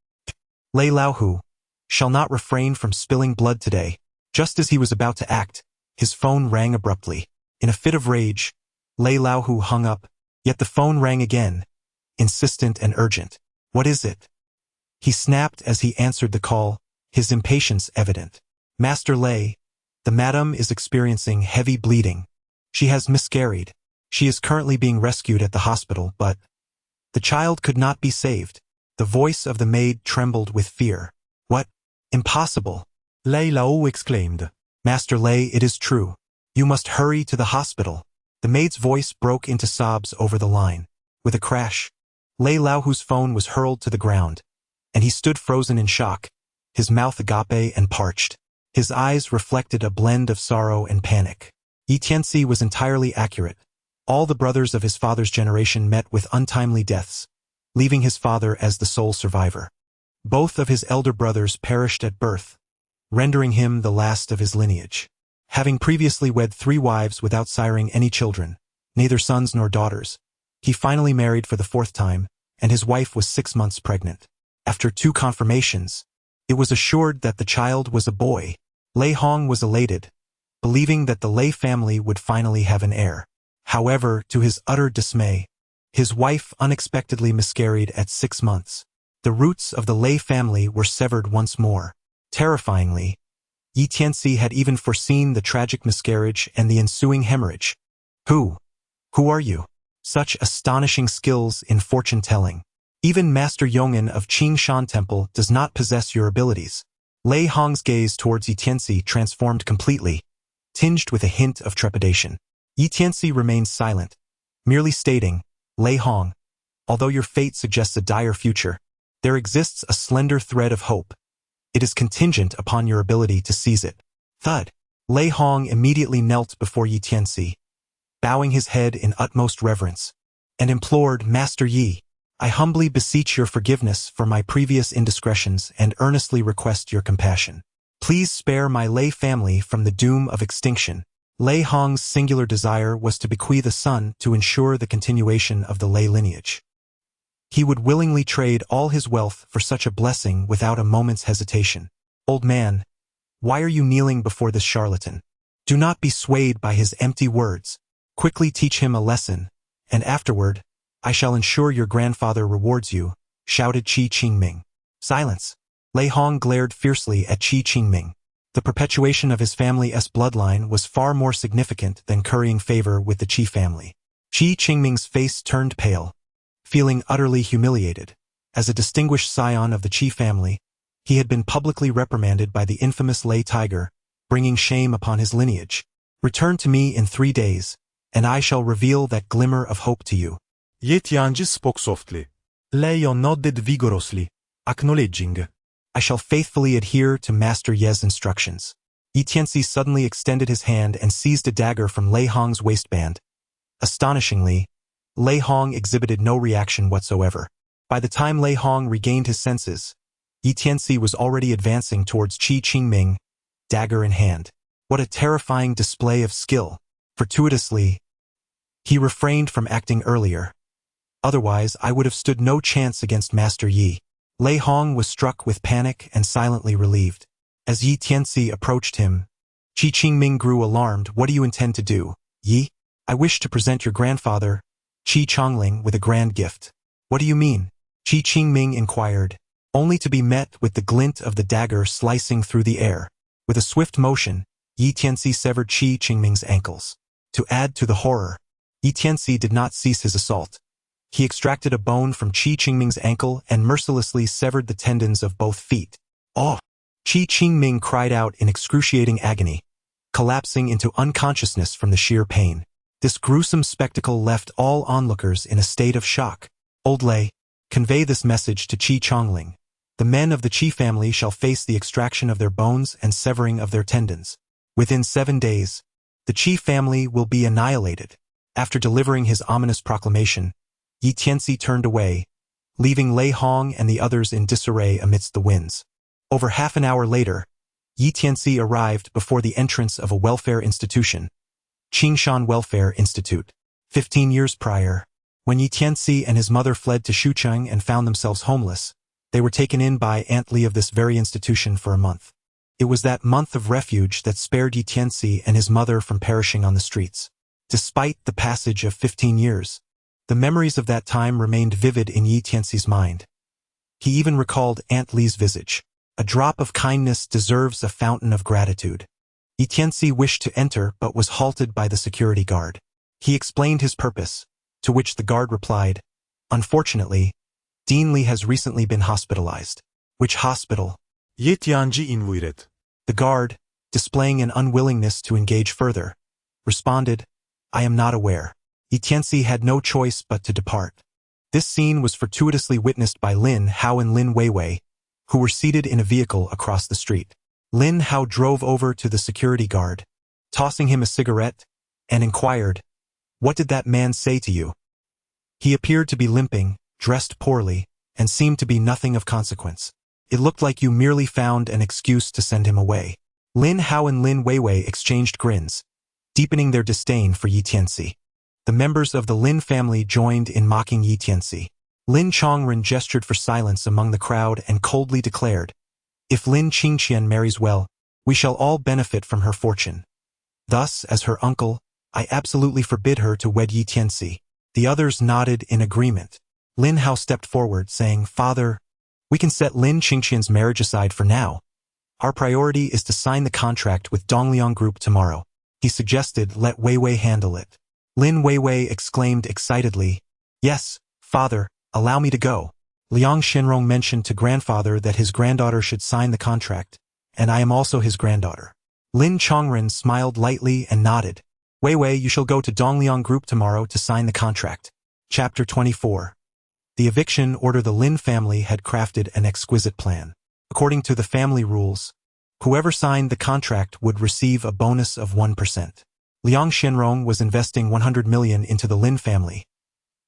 Lei Laohu shall not refrain from spilling blood today. Just as he was about to act, his phone rang abruptly. In a fit of rage, Lei Laohu hung up, yet the phone rang again, insistent and urgent. What is it? He snapped as he answered the call, his impatience evident. Master Lei, the madam is experiencing heavy bleeding. She has miscarried. She is currently being rescued at the hospital, but the child could not be saved. The voice of the maid trembled with fear. What? Impossible! Lei Lao exclaimed. Master Lei, it is true. You must hurry to the hospital. The maid's voice broke into sobs over the line. With a crash, Lei Laohu's phone was hurled to the ground, and he stood frozen in shock, his mouth agape and parched. His eyes reflected a blend of sorrow and panic. Yi Tianci was entirely accurate. All the brothers of his father's generation met with untimely deaths, leaving his father as the sole survivor. Both of his elder brothers perished at birth, rendering him the last of his lineage. Having previously wed 3 wives without siring any children, neither sons nor daughters, he finally married for the 4th time, and his wife was 6 months pregnant. After 2 confirmations, it was assured that the child was a boy. Lei Hong was elated, believing that the Lei family would finally have an heir. However, to his utter dismay, his wife unexpectedly miscarried at 6 months. The roots of the Lei family were severed once more. Terrifyingly, Yi Tianci had even foreseen the tragic miscarriage and the ensuing hemorrhage. Who are you? Such astonishing skills in fortune-telling. Even Master Yong'an of Qingshan Temple does not possess your abilities. Lei Hong's gaze towards Yi Tianci transformed completely, tinged with a hint of trepidation. Yi Tianci remained silent, merely stating, Lei Hong, although your fate suggests a dire future, there exists a slender thread of hope. It is contingent upon your ability to seize it. Thud. Lei Hong immediately knelt before Yi Tianci, bowing his head in utmost reverence, and implored, Master Yi, I humbly beseech your forgiveness for my previous indiscretions and earnestly request your compassion. Please spare my Lei family from the doom of extinction. Lei Hong's singular desire was to bequeath a son to ensure the continuation of the Lei lineage. He would willingly trade all his wealth for such a blessing without a moment's hesitation. Old man, why are you kneeling before this charlatan? Do not be swayed by his empty words. Quickly teach him a lesson, and afterward, I shall ensure your grandfather rewards you, shouted Qi Qingming. Silence. Lei Hong glared fiercely at Qi Qingming. The perpetuation of his family's bloodline was far more significant than currying favor with the Qi family. Qi Qingming's face turned pale, feeling utterly humiliated. As a distinguished scion of the Qi family, he had been publicly reprimanded by the infamous Lei Tiger, bringing shame upon his lineage. Return to me in 3 days, and I shall reveal that glimmer of hope to you. Ye Tianci spoke softly. Lei nodded vigorously, acknowledging. I shall faithfully adhere to Master Ye's instructions. Yi Tianci suddenly extended his hand and seized a dagger from Lei Hong's waistband. Astonishingly, Lei Hong exhibited no reaction whatsoever. By the time Lei Hong regained his senses, Yi Tianci was already advancing towards Qi Qingming, dagger in hand. What a terrifying display of skill! Fortuitously, he refrained from acting earlier. Otherwise, I would have stood no chance against Master Yi. Lei Hong was struck with panic and silently relieved. As Yi Tianci approached him, Qi Qingming grew alarmed. What do you intend to do, Yi? I wish to present your grandfather, Qi Chongling, with a grand gift. What do you mean? Qi Qingming inquired, only to be met with the glint of the dagger slicing through the air. With a swift motion, Yi Tianci severed Qi Qingming's ankles. To add to the horror, Yi Tianci did not cease his assault. He extracted a bone from Qi Qingming's ankle and mercilessly severed the tendons of both feet. Oh! Qi Qingming cried out in excruciating agony, collapsing into unconsciousness from the sheer pain. This gruesome spectacle left all onlookers in a state of shock. Old Lei, convey this message to Qi Chongling. The men of the Qi family shall face the extraction of their bones and severing of their tendons. Within 7 days, the Qi family will be annihilated. After delivering his ominous proclamation, Yi Tianci turned away, leaving Lei Hong and the others in disarray amidst the winds. Over half an hour later, Yi Tianci arrived before the entrance of a welfare institution, Qingshan Welfare Institute. 15 years prior, when Yi Tianci and his mother fled to Shucheng and found themselves homeless, they were taken in by Aunt Li of this very institution for a month. It was that month of refuge that spared Yi Tianci and his mother from perishing on the streets. Despite the passage of 15 years, the memories of that time remained vivid in Yi Tianci's mind. He even recalled Aunt Li's visage. A drop of kindness deserves a fountain of gratitude. Yi Tianci wished to enter but was halted by the security guard. He explained his purpose, to which the guard replied, Unfortunately, Dean Li has recently been hospitalized. Which hospital? Ye Tianci invited. The guard, displaying an unwillingness to engage further, responded, I am not aware. Yi Tianci had no choice but to depart. This scene was fortuitously witnessed by Lin Hao and Lin Weiwei, who were seated in a vehicle across the street. Lin Hao drove over to the security guard, tossing him a cigarette, and inquired, What did that man say to you? He appeared to be limping, dressed poorly, and seemed to be nothing of consequence. It looked like you merely found an excuse to send him away. Lin Hao and Lin Weiwei exchanged grins, deepening their disdain for Yi Tianci. The members of the Lin family joined in mocking Yi Tianci. Lin Chongren gestured for silence among the crowd and coldly declared, If Lin Qingqian marries well, we shall all benefit from her fortune. Thus, as her uncle, I absolutely forbid her to wed Yi Tianci. The others nodded in agreement. Lin Hao stepped forward, saying, Father, we can set Lin Qingqian's marriage aside for now. Our priority is to sign the contract with Dongliang Group tomorrow. He suggested, let Weiwei handle it. Lin Weiwei exclaimed excitedly, Yes, father, allow me to go. Liang Shenrong mentioned to grandfather that his granddaughter should sign the contract, and I am also his granddaughter. Lin Chongren smiled lightly and nodded. Wei Wei, you shall go to Dongliang Group tomorrow to sign the contract. Chapter 24. The eviction order. The Lin family had crafted an exquisite plan. According to the family rules, whoever signed the contract would receive a bonus of 1%. Liang Shenrong was investing 100 million into the Lin family.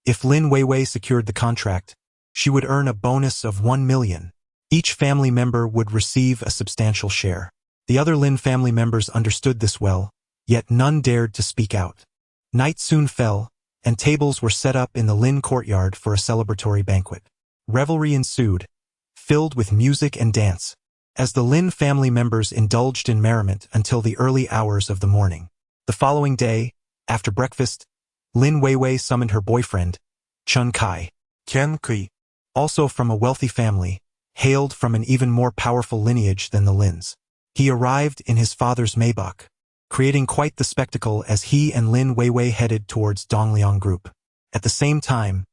If Lin Weiwei secured the contract, she would earn a bonus of 1 million. Each family member would receive a substantial share. The other Lin family members understood this well, yet none dared to speak out. Night soon fell, and tables were set up in the Lin courtyard for a celebratory banquet. Revelry ensued, filled with music and dance, as the Lin family members indulged in merriment until the early hours of the morning. The following day, after breakfast, Lin Weiwei summoned her boyfriend, Chun Kai, also from a wealthy family, hailed from an even more powerful lineage than the Lins. He arrived in his father's Maybach, creating quite the spectacle as he and Lin Weiwei headed towards Dongliang Group. At the same time,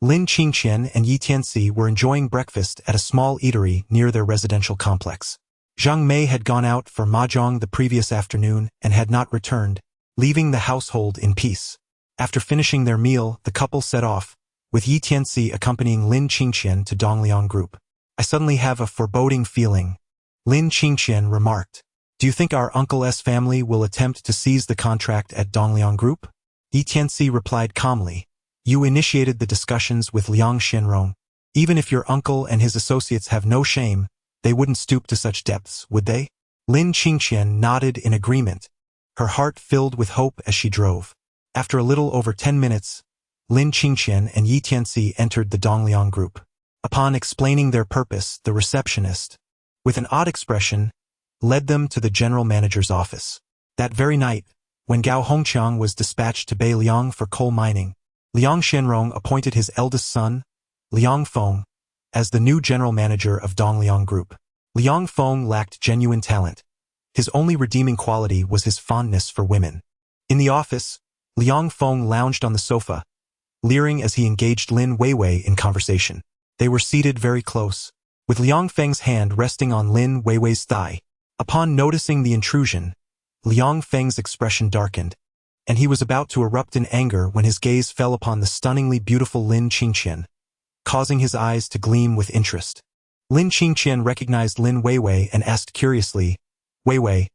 Lin Qingqian and Yi Tianci were enjoying breakfast at a small eatery near their residential complex. Zhang Mei had gone out for mahjong the previous afternoon and had not returned, leaving the household in peace. After finishing their meal, the couple set off, with Yi Tianci accompanying Lin Qingqian to Dongliang Group. I suddenly have a foreboding feeling, Lin Qingqian remarked. Do you think our Uncle's family will attempt to seize the contract at Dongliang Group? Yi Tianci replied calmly. You initiated the discussions with Liang Shenrong. Even if your uncle and his associates have no shame, they wouldn't stoop to such depths, would they? Lin Qingqian nodded in agreement, her heart filled with hope as she drove. After a little over 10 minutes, Lin Qingqian and Yi Tianci entered the Dongliang Group. Upon explaining their purpose, the receptionist, with an odd expression, led them to the general manager's office. That very night, when Gao Hongqiang was dispatched to Beiliang for coal mining, Liang Shenrong appointed his eldest son, Liang Feng, as the new general manager of Dongliang Group. Liang Feng lacked genuine talent. His only redeeming quality was his fondness for women. In the office, Liang Feng lounged on the sofa, leering as he engaged Lin Weiwei in conversation. They were seated very close, with Liang Feng's hand resting on Lin Weiwei's thigh. Upon noticing the intrusion, Liang Feng's expression darkened, and he was about to erupt in anger when his gaze fell upon the stunningly beautiful Lin Qingqian, causing his eyes to gleam with interest. Lin Qingqian recognized Lin Weiwei and asked curiously, Weiwei,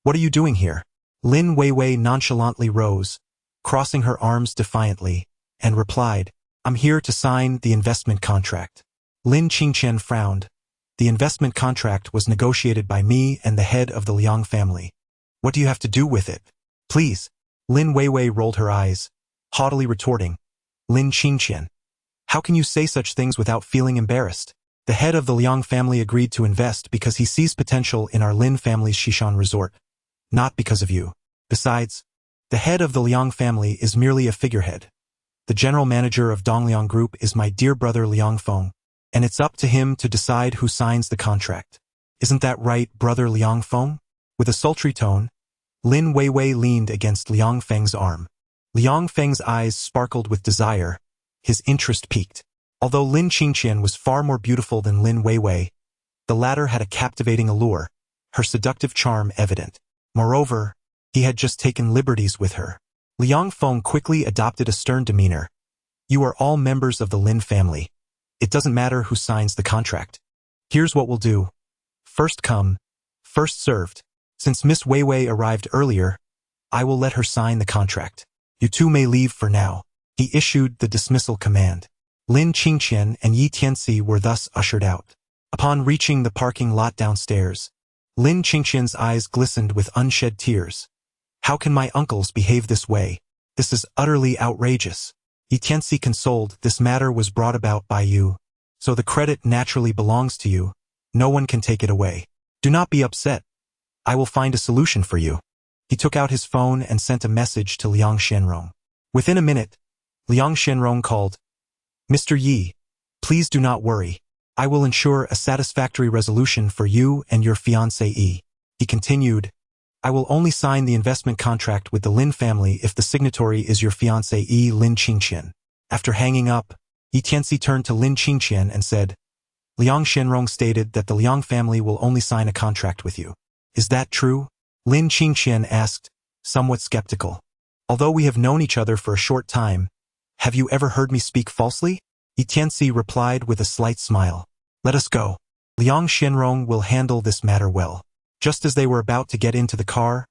what are you doing here? Lin Weiwei nonchalantly rose, crossing her arms defiantly, and replied, I'm here to sign the investment contract. Lin Qingqian frowned. The investment contract was negotiated by me and the head of the Liang family. What do you have to do with it? Please. Lin Weiwei rolled her eyes, haughtily retorting, Lin Qingqian, how can you say such things without feeling embarrassed? The head of the Liang family agreed to invest because he sees potential in our Lin family's Xishan resort, not because of you. Besides, the head of the Liang family is merely a figurehead. The general manager of Dongliang Group is my dear brother Liang Feng, and it's up to him to decide who signs the contract. Isn't that right, brother Liang Feng? With a sultry tone, Lin Weiwei leaned against Liang Feng's arm. Liang Feng's eyes sparkled with desire, his interest piqued. Although Lin Qingqian was far more beautiful than Lin Weiwei, the latter had a captivating allure, her seductive charm evident. Moreover, he had just taken liberties with her. Liang Feng quickly adopted a stern demeanor. You are all members of the Lin family. It doesn't matter who signs the contract. Here's what we'll do. First come, first served. Since Miss Weiwei arrived earlier, I will let her sign the contract. You two may leave for now. He issued the dismissal command. Lin Qingqian and Yi Tianci were thus ushered out. Upon reaching the parking lot downstairs, Lin Qingqian's eyes glistened with unshed tears. How can my uncles behave this way? This is utterly outrageous. Yi Tianci consoled, this matter was brought about by you, so the credit naturally belongs to you. No one can take it away. Do not be upset. I will find a solution for you. He took out his phone and sent a message to Liang Shenrong. Within a minute, Liang Shenrong called, Mr. Yi, please do not worry. I will ensure a satisfactory resolution for you and your fiancé Yi. He continued, I will only sign the investment contract with the Lin family if the signatory is your fiancé Yi Lin Qingqian. After hanging up, Yi Tianci turned to Lin Qingqian and said, Liang Shenrong stated that the Liang family will only sign a contract with you. Is that true? Lin Qingqian asked, somewhat skeptical. Although we have known each other for a short time, have you ever heard me speak falsely? Tianci replied with a slight smile. Let us go. Liang Shenrong will handle this matter well. Just as they were about to get into the car,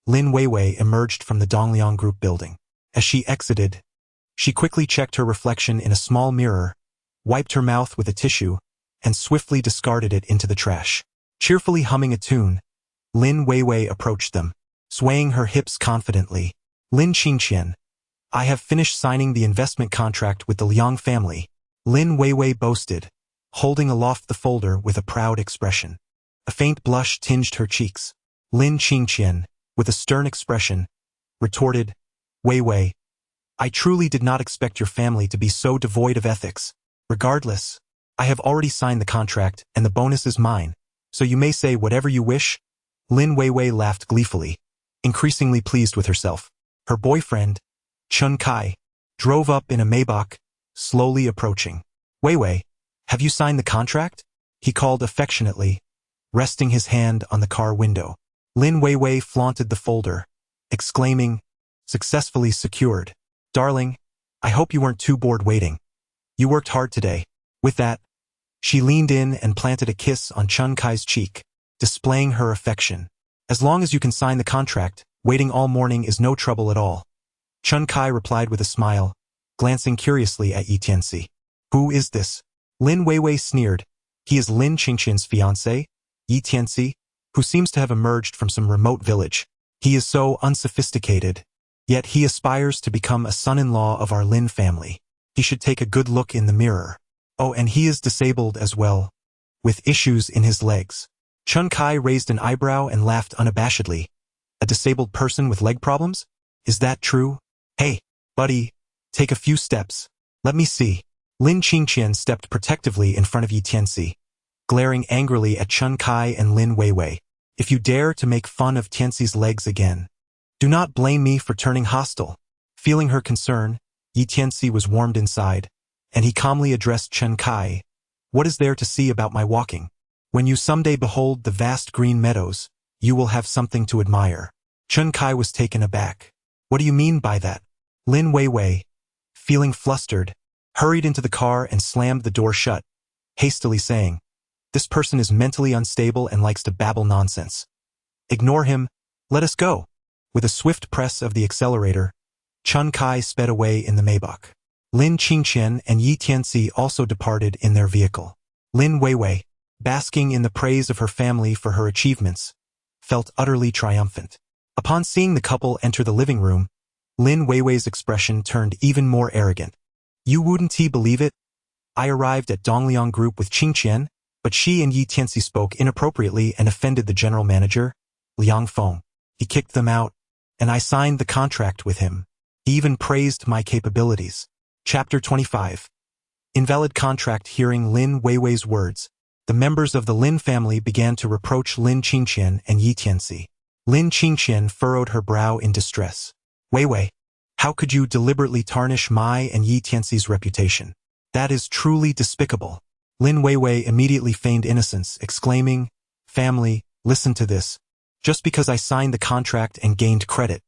Lin Weiwei emerged from the Dongliang Group building. As she exited, she quickly checked her reflection in a small mirror, wiped her mouth with a tissue, and swiftly discarded it into the trash. Cheerfully humming a tune, Lin Weiwei approached them, swaying her hips confidently. Lin Qingqian, I have finished signing the investment contract with the Liang family, Lin Weiwei boasted, holding aloft the folder with a proud expression. A faint blush tinged her cheeks. Lin Qingqian, with a stern expression, retorted, Weiwei, I truly did not expect your family to be so devoid of ethics. Regardless, I have already signed the contract and the bonus is mine, so you may say whatever you wish. Lin Weiwei laughed gleefully, increasingly pleased with herself. Her boyfriend, Chun Kai, drove up in a Maybach, slowly approaching. Weiwei, have you signed the contract? He called affectionately, resting his hand on the car window. Lin Weiwei flaunted the folder, exclaiming, successfully secured. Darling, I hope you weren't too bored waiting. You worked hard today. With that, she leaned in and planted a kiss on Chun Kai's cheek, displaying her affection. As long as you can sign the contract, waiting all morning is no trouble at all. Chun Kai replied with a smile, glancing curiously at Tianci. Who is this? Lin Weiwei sneered. He is Lin Qingqian's fiancé, Tianci, who seems to have emerged from some remote village. He is so unsophisticated, yet he aspires to become a son-in-law of our Lin family. He should take a good look in the mirror. Oh, and he is disabled as well, with issues in his legs. Chun Kai raised an eyebrow and laughed unabashedly. A disabled person with leg problems? Is that true? Hey, buddy, take a few steps. Let me see. Lin Qingqian stepped protectively in front of Tianci, glaring angrily at Chun Kai and Lin Weiwei. If you dare to make fun of Tianci's legs again, do not blame me for turning hostile. Feeling her concern, Tianci was warmed inside, and he calmly addressed Chun Kai. What is there to see about my walking? When you someday behold the vast green meadows, you will have something to admire. Chun Kai was taken aback. What do you mean by that? Lin Weiwei, feeling flustered, hurried into the car and slammed the door shut, hastily saying, this person is mentally unstable and likes to babble nonsense. Ignore him, let us go. With a swift press of the accelerator, Chun Kai sped away in the Maybach. Lin Qingqian and Tianci also departed in their vehicle. Lin Weiwei, basking in the praise of her family for her achievements, felt utterly triumphant. Upon seeing the couple enter the living room, Lin Weiwei's expression turned even more arrogant. You wouldn't believe it? I arrived at Dongliang Group with Qingqian, but she and Tianci spoke inappropriately and offended the general manager, Liang Feng. He kicked them out, and I signed the contract with him. He even praised my capabilities. Chapter 25. Invalid contract. Hearing Lin Weiwei's words, the members of the Lin family began to reproach Lin Qingqian and Tianci. Lin Qingqian furrowed her brow in distress. Weiwei, how could you deliberately tarnish my and Tianci's reputation? That is truly despicable. Lin Weiwei immediately feigned innocence, exclaiming, family, listen to this. Just because I signed the contract and gained credit,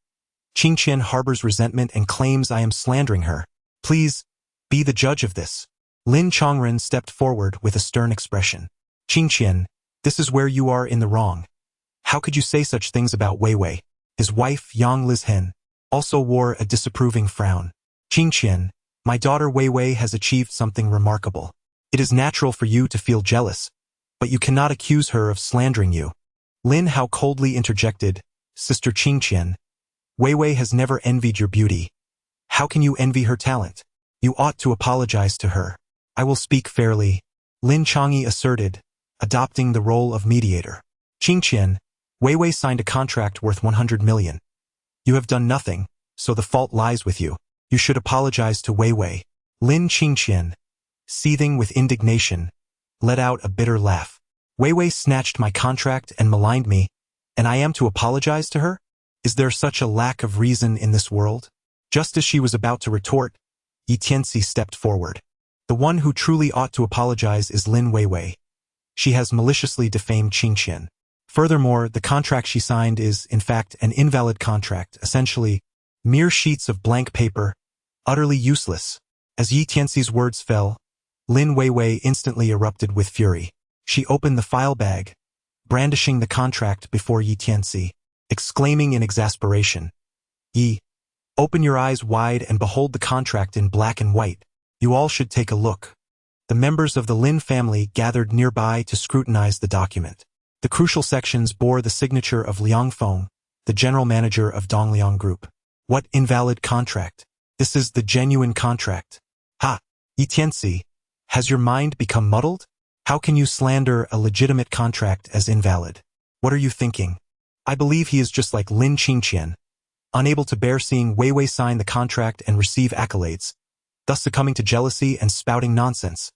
Qingqian harbors resentment and claims I am slandering her. Please, be the judge of this. Lin Chongren stepped forward with a stern expression. Qingqian, this is where you are in the wrong. How could you say such things about Weiwei? His wife, Yang Lizhen, also wore a disapproving frown. Qingqian, my daughter Weiwei has achieved something remarkable. It is natural for you to feel jealous, but you cannot accuse her of slandering you. Lin Hao coldly interjected, Sister Qingqian, Weiwei has never envied your beauty. How can you envy her talent? You ought to apologize to her. I will speak fairly, Lin Changyi asserted, adopting the role of mediator. Qingqian, Weiwei signed a contract worth 100 million. You have done nothing, so the fault lies with you. You should apologize to Weiwei. Lin Qingqian, seething with indignation, let out a bitter laugh. Weiwei snatched my contract and maligned me, and I am to apologize to her? Is there such a lack of reason in this world? Just as she was about to retort, Tianci stepped forward. The one who truly ought to apologize is Lin Weiwei. She has maliciously defamed Qingqian. Furthermore, the contract she signed is, in fact, an invalid contract, essentially mere sheets of blank paper, utterly useless. As Yi Tianxi's words fell, Lin Weiwei instantly erupted with fury. She opened the file bag, brandishing the contract before Yi Tianci, exclaiming in exasperation, "Yi, open your eyes wide and behold the contract in black and white. You all should take a look." The members of the Lin family gathered nearby to scrutinize the document. The crucial sections bore the signature of Liang Feng, the general manager of Dongliang Group. What invalid contract? This is the genuine contract. Ha! Yi Tianci, has your mind become muddled? How can you slander a legitimate contract as invalid? What are you thinking? I believe he is just like Lin Qingqian, unable to bear seeing Weiwei sign the contract and receive accolades, thus succumbing to jealousy and spouting nonsense.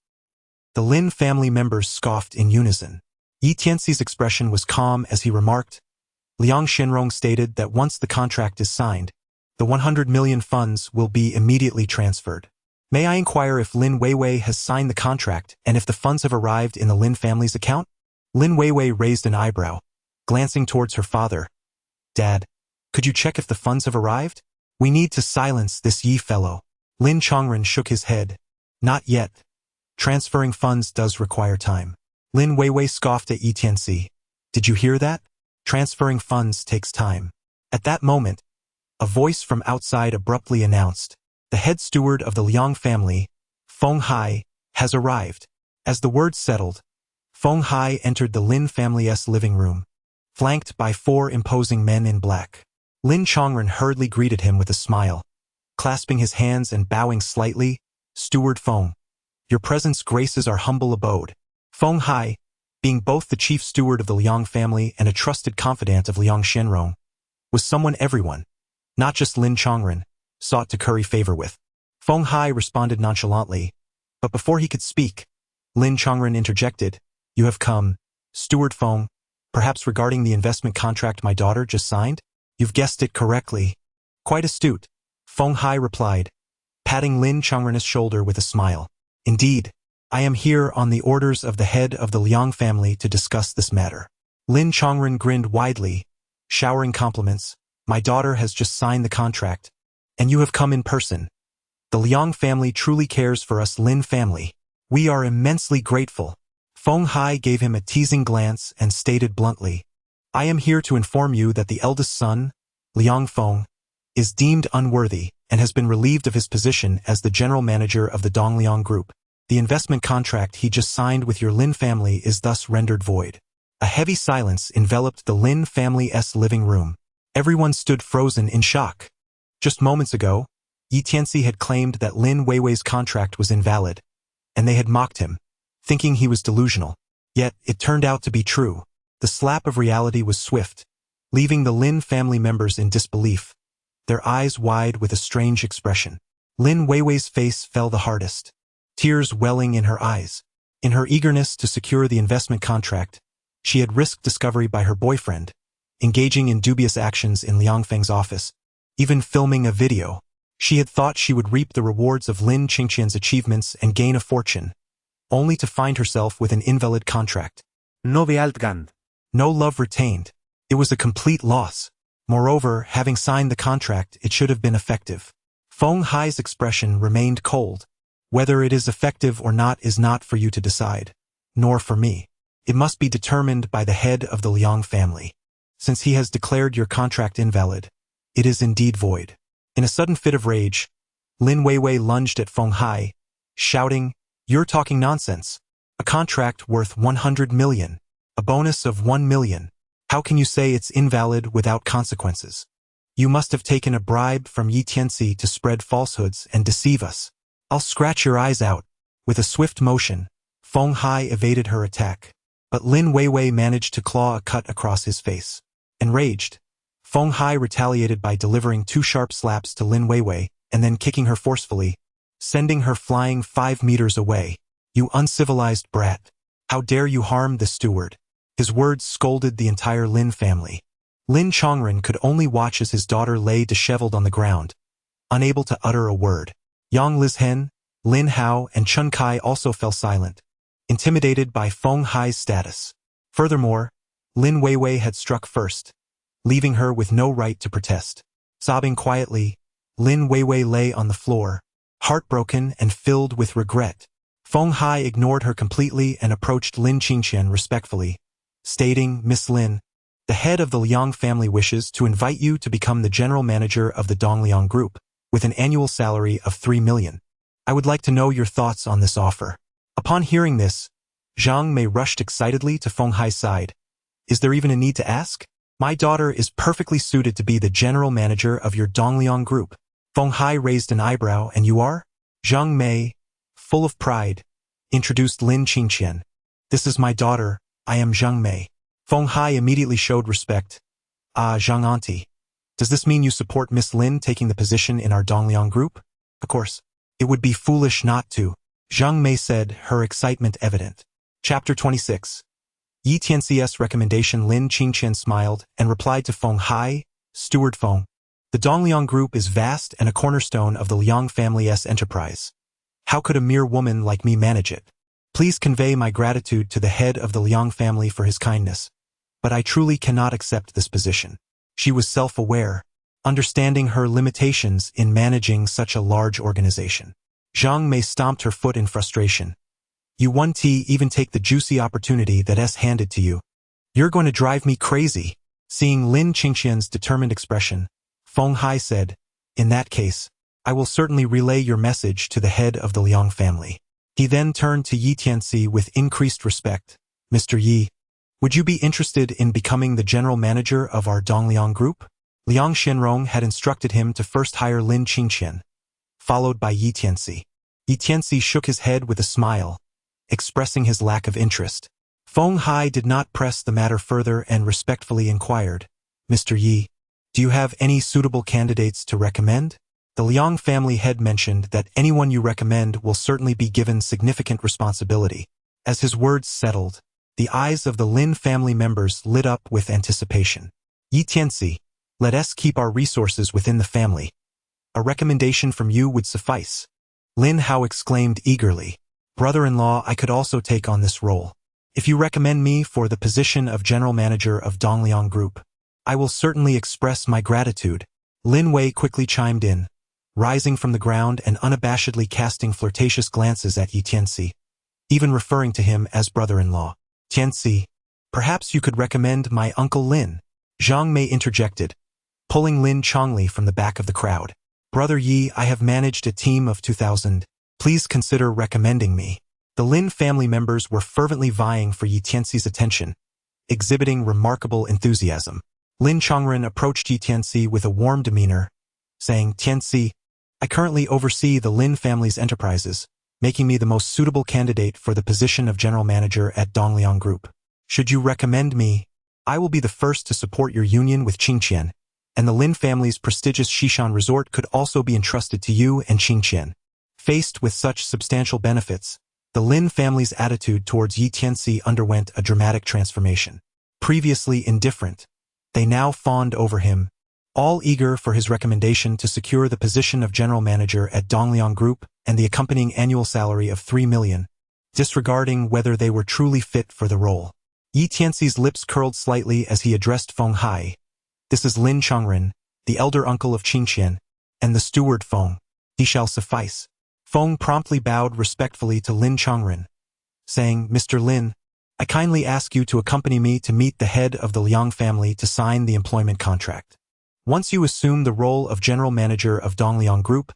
The Lin family members scoffed in unison. Yi Tianxi's expression was calm as he remarked, Liang Shenrong stated that once the contract is signed, the 100 million funds will be immediately transferred. May I inquire if Lin Weiwei has signed the contract and if the funds have arrived in the Lin family's account? Lin Weiwei raised an eyebrow, glancing towards her father. Dad, could you check if the funds have arrived? We need to silence this Yi fellow. Lin Chongren shook his head. Not yet. Transferring funds does require time. Lin Weiwei scoffed at Yi Tianci. Did you hear that? Transferring funds takes time. At that moment, a voice from outside abruptly announced, the head steward of the Liang family, Feng Hai, has arrived. As the word settled, Feng Hai entered the Lin family's living room, flanked by 4 imposing men in black. Lin Chongren hurriedly greeted him with a smile, clasping his hands and bowing slightly. Steward Feng, your presence graces our humble abode. Feng Hai, being both the chief steward of the Liang family and a trusted confidant of Liang Shenrong, was someone everyone, not just Lin Chongren, sought to curry favor with. Feng Hai responded nonchalantly, but before he could speak, Lin Chongren interjected, You have come, Steward Feng, perhaps regarding the investment contract my daughter just signed? You've guessed it correctly. Quite astute, Feng Hai replied, patting Lin Chongren's shoulder with a smile. Indeed, I am here on the orders of the head of the Liang family to discuss this matter. Lin Chongren grinned widely, showering compliments. My daughter has just signed the contract, and you have come in person. The Liang family truly cares for us Lin family. We are immensely grateful. Feng Hai gave him a teasing glance and stated bluntly, I am here to inform you that the eldest son, Liang Feng, is deemed unworthy and has been relieved of his position as the general manager of the Dongliang Group. The investment contract he just signed with your Lin family is thus rendered void. A heavy silence enveloped the Lin family's living room. Everyone stood frozen in shock. Just moments ago, Yi Tianci had claimed that Lin Weiwei's contract was invalid, and they had mocked him, thinking he was delusional. Yet, it turned out to be true. The slap of reality was swift, leaving the Lin family members in disbelief, their eyes wide with a strange expression. Lin Weiwei's face fell the hardest, tears welling in her eyes. In her eagerness to secure the investment contract, she had risked discovery by her boyfriend, engaging in dubious actions in Liang Feng's office, even filming a video. She had thought she would reap the rewards of Lin Qingqian's achievements and gain a fortune, only to find herself with an invalid contract. No Altgand. No love retained. It was a complete loss. Moreover, having signed the contract, it should have been effective. Feng Hai's expression remained cold. Whether it is effective or not is not for you to decide, nor for me. It must be determined by the head of the Liang family. Since he has declared your contract invalid, it is indeed void. In a sudden fit of rage, Lin Weiwei lunged at Feng Hai, shouting, You're talking nonsense. A contract worth 100 million. A bonus of 1 million. How can you say it's invalid without consequences? You must have taken a bribe from Yi Tianci to spread falsehoods and deceive us. I'll scratch your eyes out. With a swift motion, Feng Hai evaded her attack, but Lin Weiwei managed to claw a cut across his face. Enraged, Feng Hai retaliated by delivering 2 sharp slaps to Lin Weiwei and then kicking her forcefully, sending her flying 5 meters away. You uncivilized brat. How dare you harm the steward? His words scolded the entire Lin family. Lin Chongren could only watch as his daughter lay disheveled on the ground, unable to utter a word. Yang Lizhen, Lin Hao and Chun Kai also fell silent, intimidated by Feng Hai's status. Furthermore, Lin Weiwei had struck first, leaving her with no right to protest. Sobbing quietly, Lin Weiwei lay on the floor, heartbroken and filled with regret. Feng Hai ignored her completely and approached Lin Qingqian respectfully, stating, "Miss Lin, the head of the Liang family wishes to invite you to become the general manager of the Dongliang Group, with an annual salary of 3 million. I would like to know your thoughts on this offer." Upon hearing this, Zhang Mei rushed excitedly to Feng Hai's side. "Is there even a need to ask? My daughter is perfectly suited to be the general manager of your Dongliang Group." Feng Hai raised an eyebrow. "And you are?" Zhang Mei, full of pride, introduced Lin Qingqian. "This is my daughter, I am Zhang Mei." Feng Hai immediately showed respect. "Ah, Zhang Auntie, does this mean you support Miss Lin taking the position in our Dongliang Group?" "Of course. It would be foolish not to," Zhang Mei said, her excitement evident. Chapter 26. Yi Tianxi's recommendation. Lin Qingqian smiled and replied to Feng Hai, "Steward Feng, the Dongliang Group is vast and a cornerstone of the Liang family's enterprise. How could a mere woman like me manage it? Please convey my gratitude to the head of the Liang family for his kindness, but I truly cannot accept this position." She was self-aware, understanding her limitations in managing such a large organization. Zhang Mei stomped her foot in frustration. "You won't even take the juicy opportunity that's handed to you. You're going to drive me crazy." Seeing Lin Qingqian's determined expression, Feng Hai said, "In that case, I will certainly relay your message to the head of the Liang family." He then turned to Yi Tianci with increased respect. "Mr. Yi, would you be interested in becoming the general manager of our Dongliang Group?" Liang Xianrong had instructed him to first hire Lin Qingqian, followed by Yi Tianci. Yi Tianci shook his head with a smile, expressing his lack of interest. Feng Hai did not press the matter further and respectfully inquired, "Mr. Yi, do you have any suitable candidates to recommend?" The Liang family head mentioned that anyone you recommend will certainly be given significant responsibility. As his words settled, the eyes of the Lin family members lit up with anticipation. "Yi Tianci, let us keep our resources within the family. A recommendation from you would suffice." Lin Hao exclaimed eagerly, "Brother-in-law, I could also take on this role. If you recommend me for the position of general manager of Dongliang Group, I will certainly express my gratitude." Lin Wei quickly chimed in, rising from the ground and unabashedly casting flirtatious glances at Yi Tianci, even referring to him as brother-in-law. "Tianci, perhaps you could recommend my Uncle Lin," Zhang Mei interjected, pulling Lin Chongli from the back of the crowd. "Brother Yi, I have managed a team of 2,000. Please consider recommending me." The Lin family members were fervently vying for Yi Tianci's attention, exhibiting remarkable enthusiasm. Lin Chongren approached Yi Tianci with a warm demeanor, saying, "Tianci, I currently oversee the Lin family's enterprises, making me the most suitable candidate for the position of general manager at Dongliang Group. Should you recommend me, I will be the first to support your union with Qingqian, and the Lin family's prestigious Xishan resort could also be entrusted to you and Qingqian." Faced with such substantial benefits, the Lin family's attitude towards Yi Tianci underwent a dramatic transformation. Previously indifferent, they now fawned over him, all eager for his recommendation to secure the position of general manager at Dongliang Group and the accompanying annual salary of 3 million, disregarding whether they were truly fit for the role. Yi Tianci's lips curled slightly as he addressed Feng Hai. "This is Lin Chongren, the elder uncle of Qingqian, and the steward Feng. He shall suffice." Feng promptly bowed respectfully to Lin Chongren, saying, "Mr. Lin, I kindly ask you to accompany me to meet the head of the Liang family to sign the employment contract. Once you assume the role of general manager of Dongliang Group,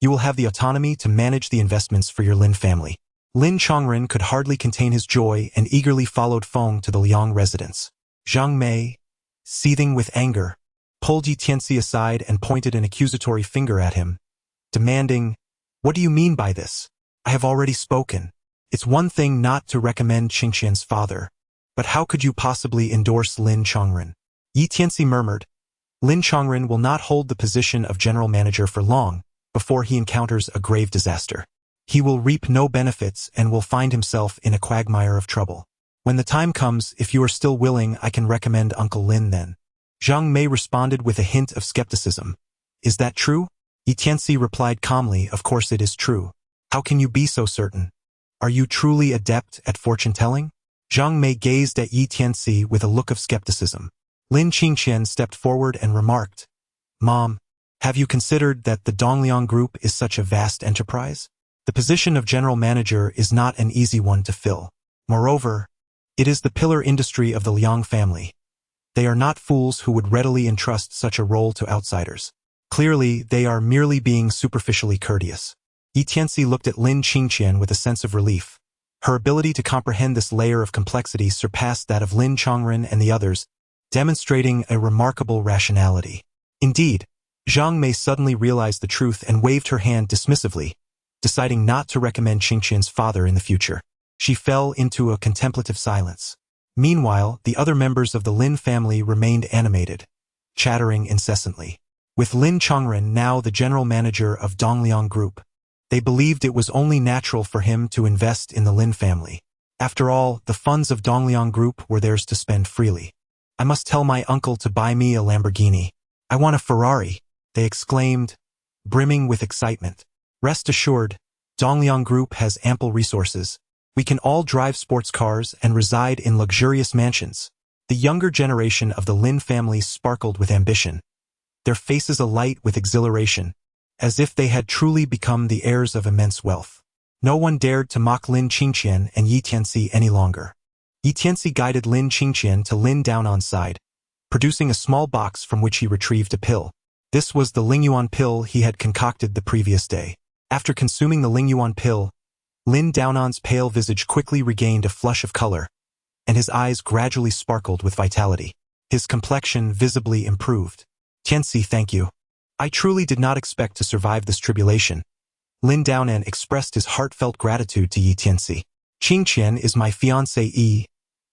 you will have the autonomy to manage the investments for your Lin family." Lin Chongren could hardly contain his joy and eagerly followed Feng to the Liang residence. Zhang Mei, seething with anger, pulled Yi Tianci aside and pointed an accusatory finger at him, demanding, "What do you mean by this? I have already spoken. It's one thing not to recommend Qingqian's father, but how could you possibly endorse Lin Chongren?" Yi Tianci murmured, "Lin Chongren will not hold the position of general manager for long before he encounters a grave disaster. He will reap no benefits and will find himself in a quagmire of trouble. When the time comes, if you are still willing, I can recommend Uncle Lin then." Zhang Mei responded with a hint of skepticism. "Is that true?" Yi Tianci replied calmly, "Of course it is true. How can you be so certain? Are you truly adept at fortune-telling? Zhang Mei gazed at Yi Tianci with a look of skepticism. Lin Qingqian stepped forward and remarked, Mom, have you considered that the Dongliang Group is such a vast enterprise? The position of general manager is not an easy one to fill. Moreover, it is the pillar industry of the Liang family. They are not fools who would readily entrust such a role to outsiders. Clearly, they are merely being superficially courteous. Yi Tianci looked at Lin Qingqian with a sense of relief. Her ability to comprehend this layer of complexity surpassed that of Lin Chongren and the others, demonstrating a remarkable rationality. Indeed, Zhang Mei suddenly realized the truth and waved her hand dismissively, deciding not to recommend Qingqian's father in the future. She fell into a contemplative silence. Meanwhile, the other members of the Lin family remained animated, chattering incessantly. With Lin Chongren now the general manager of Dongliang Group, they believed it was only natural for him to invest in the Lin family. After all, the funds of Dongliang Group were theirs to spend freely. I must tell my uncle to buy me a Lamborghini. I want a Ferrari, they exclaimed, brimming with excitement. Rest assured, Dongliang Group has ample resources. We can all drive sports cars and reside in luxurious mansions. The younger generation of the Lin family sparkled with ambition, their faces alight with exhilaration, as if they had truly become the heirs of immense wealth. No one dared to mock Lin Qingqian and Yi Tianci any longer. Yi Tianci guided Lin Qingqian to Lin Daonan's side, producing a small box from which he retrieved a pill. This was the Lingyuan pill he had concocted the previous day. After consuming the Lingyuan pill, Lin Daonan's pale visage quickly regained a flush of color, and his eyes gradually sparkled with vitality. His complexion visibly improved. Tianci, thank you. I truly did not expect to survive this tribulation. Lin Daonan expressed his heartfelt gratitude to Yi Tianci. Qingqian is my fiancée Yi,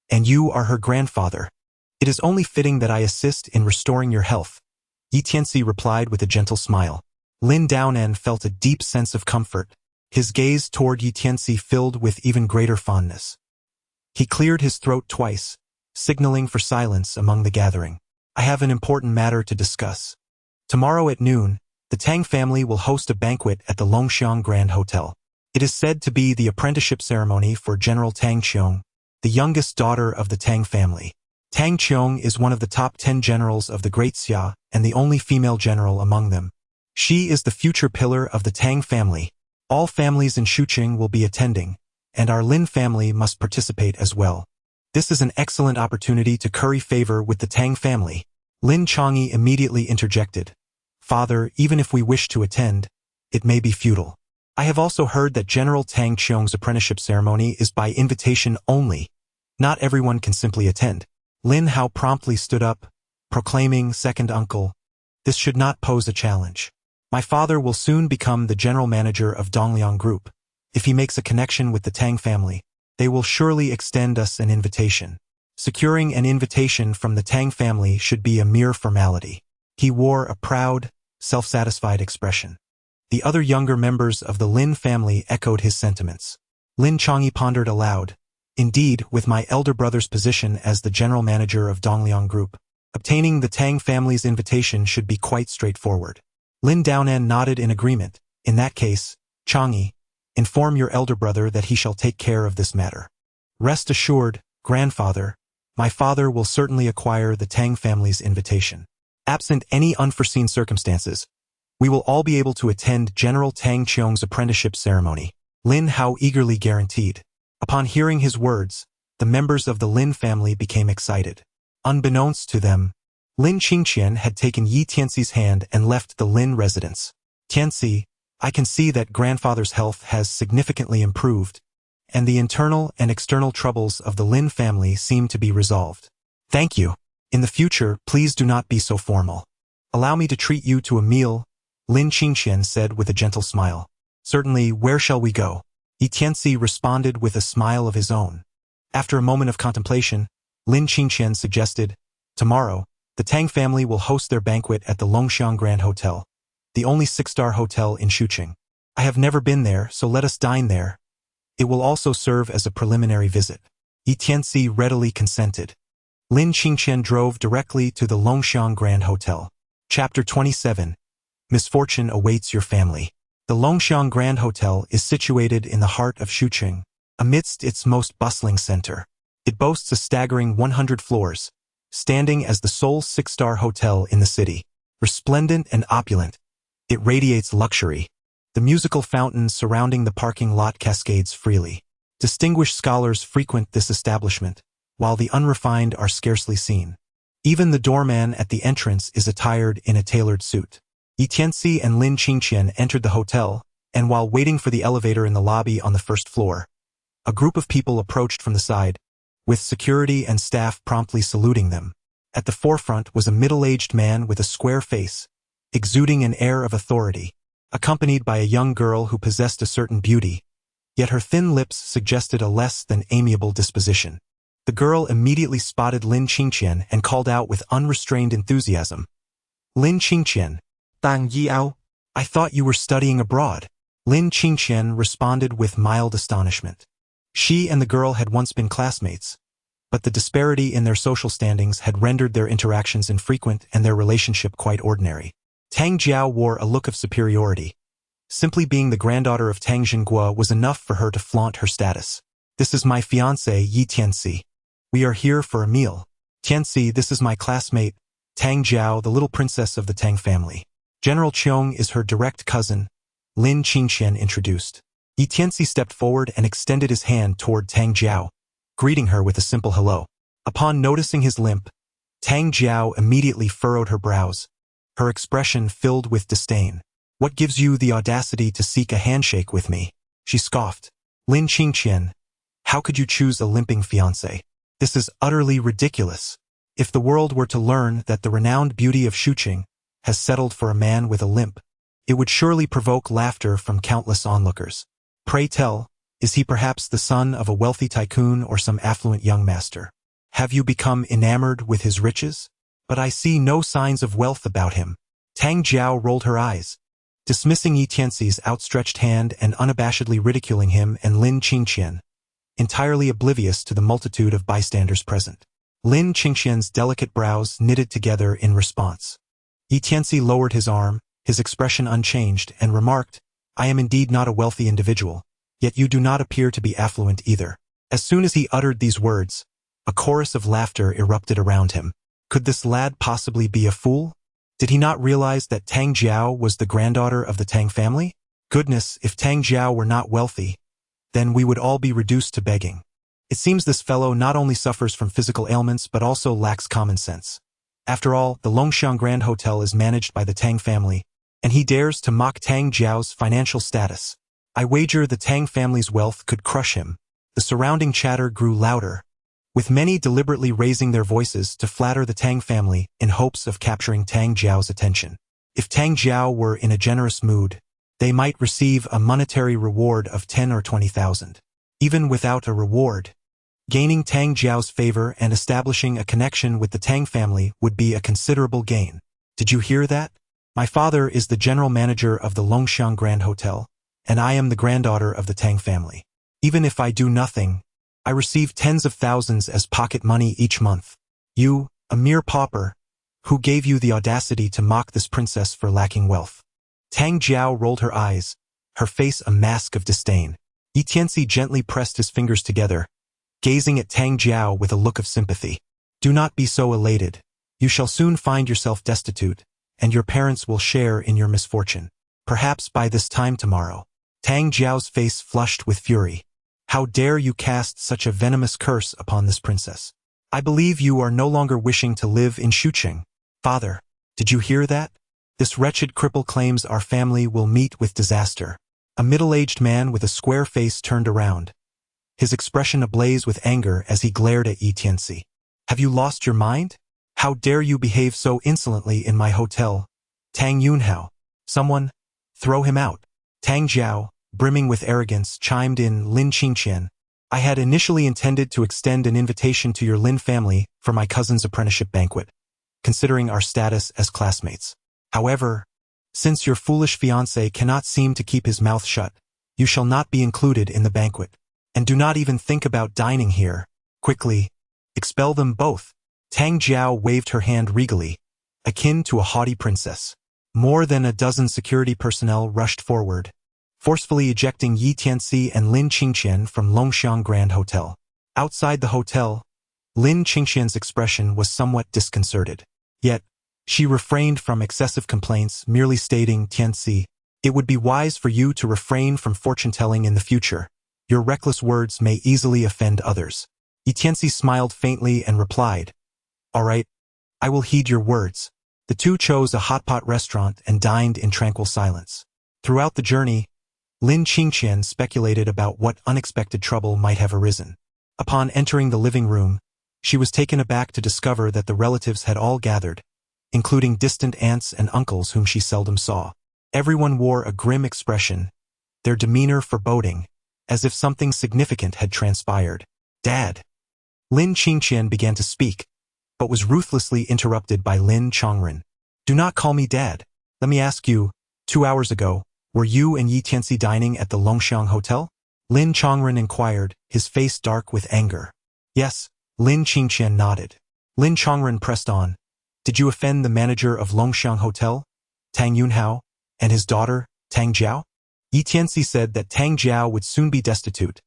and you are her grandfather. It is only fitting that I assist in restoring your health. Yi Tianci replied with a gentle smile. Lin Daonan felt a deep sense of comfort. His gaze toward Yi Tianci filled with even greater fondness. He cleared his throat twice, signaling for silence among the gathering. I have an important matter to discuss. Tomorrow at noon, the Tang family will host a banquet at the Longxiang Grand Hotel. It is said to be the apprenticeship ceremony for General Tang Qiong, the youngest daughter of the Tang family. Tang Qiong is one of the top 10 generals of the Great Xia and the only female general among them. She is the future pillar of the Tang family. All families in Shuqing will be attending, and our Lin family must participate as well. This is an excellent opportunity to curry favor with the Tang family. Lin Changyi immediately interjected. Father, even if we wish to attend, it may be futile. I have also heard that General Tang Qiong's apprenticeship ceremony is by invitation only. Not everyone can simply attend. Lin Hao promptly stood up, proclaiming, Second uncle, this should not pose a challenge. My father will soon become the general manager of Dongliang Group. If he makes a connection with the Tang family, they will surely extend us an invitation. Securing an invitation from the Tang family should be a mere formality. He wore a proud, self-satisfied expression. The other younger members of the Lin family echoed his sentiments. Lin Changyi pondered aloud. Indeed, with my elder brother's position as the general manager of Dongliang Group, obtaining the Tang family's invitation should be quite straightforward. Lin Daonan nodded in agreement. In that case, Changyi, inform your elder brother that he shall take care of this matter. Rest assured, grandfather, my father will certainly acquire the Tang family's invitation. Absent any unforeseen circumstances, we will all be able to attend General Tang Qiong's apprenticeship ceremony. Lin Hao eagerly guaranteed. Upon hearing his words, the members of the Lin family became excited. Unbeknownst to them, Lin Qingqian had taken Yi Tianci's hand and left the Lin residence. Tianci, I can see that grandfather's health has significantly improved, and the internal and external troubles of the Lin family seem to be resolved. Thank you. In the future, please do not be so formal. Allow me to treat you to a meal, Lin Qingqian said with a gentle smile. Certainly, where shall we go? Yi Tianci responded with a smile of his own. After a moment of contemplation, Lin Qingqian suggested, tomorrow, the Tang family will host their banquet at the Longxiang Grand Hotel, the only 6-star hotel in Shuqing. I have never been there, so let us dine there. It will also serve as a preliminary visit. Yi Tianci readily consented. Lin Qingqian drove directly to the Longxiang Grand Hotel. Chapter 27. Misfortune awaits your family. The Longxiang Grand Hotel is situated in the heart of Shuqing, amidst its most bustling center. It boasts a staggering 100 floors, standing as the sole six-star hotel in the city. Resplendent and opulent, it radiates luxury. The musical fountains surrounding the parking lot cascades freely. Distinguished scholars frequent this establishment, while the unrefined are scarcely seen. Even the doorman at the entrance is attired in a tailored suit. Tianci and Lin Qingqian entered the hotel, and while waiting for the elevator in the lobby on the first floor, a group of people approached from the side, with security and staff promptly saluting them. At the forefront was a middle-aged man with a square face, exuding an air of authority, accompanied by a young girl who possessed a certain beauty, yet her thin lips suggested a less than amiable disposition. The girl immediately spotted Lin Qingqian and called out with unrestrained enthusiasm, "Lin Qingqian, Tang Yiao, I thought you were studying abroad." Lin Qingqian responded with mild astonishment. She and the girl had once been classmates, but the disparity in their social standings had rendered their interactions infrequent and their relationship quite ordinary. Tang Jiao wore a look of superiority. Simply being the granddaughter of Tang Jingguo was enough for her to flaunt her status. "This is my fiancé, Yi Tianci. We are here for a meal. Tianci, this is my classmate, Tang Jiao, the little princess of the Tang family. General Qiong is her direct cousin," Lin Qingqian introduced. Yi Tianci stepped forward and extended his hand toward Tang Jiao, greeting her with a simple hello. Upon noticing his limp, Tang Jiao immediately furrowed her brows, her expression filled with disdain. "What gives you the audacity to seek a handshake with me?" she scoffed. "Lin Qingqian, how could you choose a limping fiancé? This is utterly ridiculous. If the world were to learn that the renowned beauty of Shuqing has settled for a man with a limp, it would surely provoke laughter from countless onlookers. Pray tell, is he perhaps the son of a wealthy tycoon or some affluent young master? Have you become enamored with his riches? But I see no signs of wealth about him." Tang Jiao rolled her eyes, dismissing Yi Tianci's outstretched hand and unabashedly ridiculing him and Lin Qingqian, entirely oblivious to the multitude of bystanders present. Lin Qingqian's delicate brows knitted together in response. Yi Tianci lowered his arm, his expression unchanged, and remarked, "I am indeed not a wealthy individual, yet you do not appear to be affluent either." As soon as he uttered these words, a chorus of laughter erupted around him. Could this lad possibly be a fool? Did he not realize that Tang Jiao was the granddaughter of the Tang family? Goodness, if Tang Jiao were not wealthy, then we would all be reduced to begging. It seems this fellow not only suffers from physical ailments but also lacks common sense. After all, the Longxiang Grand Hotel is managed by the Tang family, and he dares to mock Tang Jiao's financial status. I wager the Tang family's wealth could crush him. The surrounding chatter grew louder, with many deliberately raising their voices to flatter the Tang family in hopes of capturing Tang Jiao's attention. If Tang Jiao were in a generous mood, they might receive a monetary reward of 10 or 20,000. Even without a reward, gaining Tang Jiao's favor and establishing a connection with the Tang family would be a considerable gain. Did you hear that? My father is the general manager of the Longxiang Grand Hotel, and I am the granddaughter of the Tang family. Even if I do nothing, I receive tens of thousands as pocket money each month. You, a mere pauper, who gave you the audacity to mock this princess for lacking wealth?" Tang Jiao rolled her eyes, her face a mask of disdain. Yi Tianci gently pressed his fingers together, gazing at Tang Jiao with a look of sympathy. "Do not be so elated. You shall soon find yourself destitute, and your parents will share in your misfortune. Perhaps by this time tomorrow." Tang Jiao's face flushed with fury. "How dare you cast such a venomous curse upon this princess? I believe you are no longer wishing to live in Shuqing. Father, did you hear that? This wretched cripple claims our family will meet with disaster." A middle-aged man with a square face turned around, his expression ablaze with anger as he glared at Yi Tianci. "Have you lost your mind? How dare you behave so insolently in my hotel? Tang Yunhao, someone, throw him out." Tang Jiao, brimming with arrogance, chimed in, "Lin Qingqian, I had initially intended to extend an invitation to your Lin family for my cousin's apprenticeship banquet, considering our status as classmates. However, since your foolish fiancé cannot seem to keep his mouth shut, you shall not be included in the banquet. And do not even think about dining here. Quickly, expel them both." Tang Jiao waved her hand regally, akin to a haughty princess. More than a dozen security personnel rushed forward, forcefully ejecting Yi Tianci and Lin Qingqian from Longxiang Grand Hotel. Outside the hotel, Lin Qingqian's expression was somewhat disconcerted. Yet, she refrained from excessive complaints, merely stating, Tianci, it would be wise for you to refrain from fortune-telling in the future. Your reckless words may easily offend others. Yi Tianci smiled faintly and replied, all right, I will heed your words. The two chose a hotpot restaurant and dined in tranquil silence. Throughout the journey, Lin Qingqian speculated about what unexpected trouble might have arisen. Upon entering the living room, she was taken aback to discover that the relatives had all gathered, including distant aunts and uncles whom she seldom saw. Everyone wore a grim expression, their demeanor foreboding, as if something significant had transpired. Dad! Lin Qingqian began to speak, but was ruthlessly interrupted by Lin Chongren. Do not call me Dad. Let me ask you, 2 hours ago, were you and Yi Tianci dining at the Longxiang Hotel? Lin Chongren inquired, his face dark with anger. Yes, Lin Qingqian nodded. Lin Chongren pressed on. Did you offend the manager of Longxiang Hotel, Tang Yunhao, and his daughter, Tang Jiao? Yi Tianci said that Tang Jiao would soon be destitute,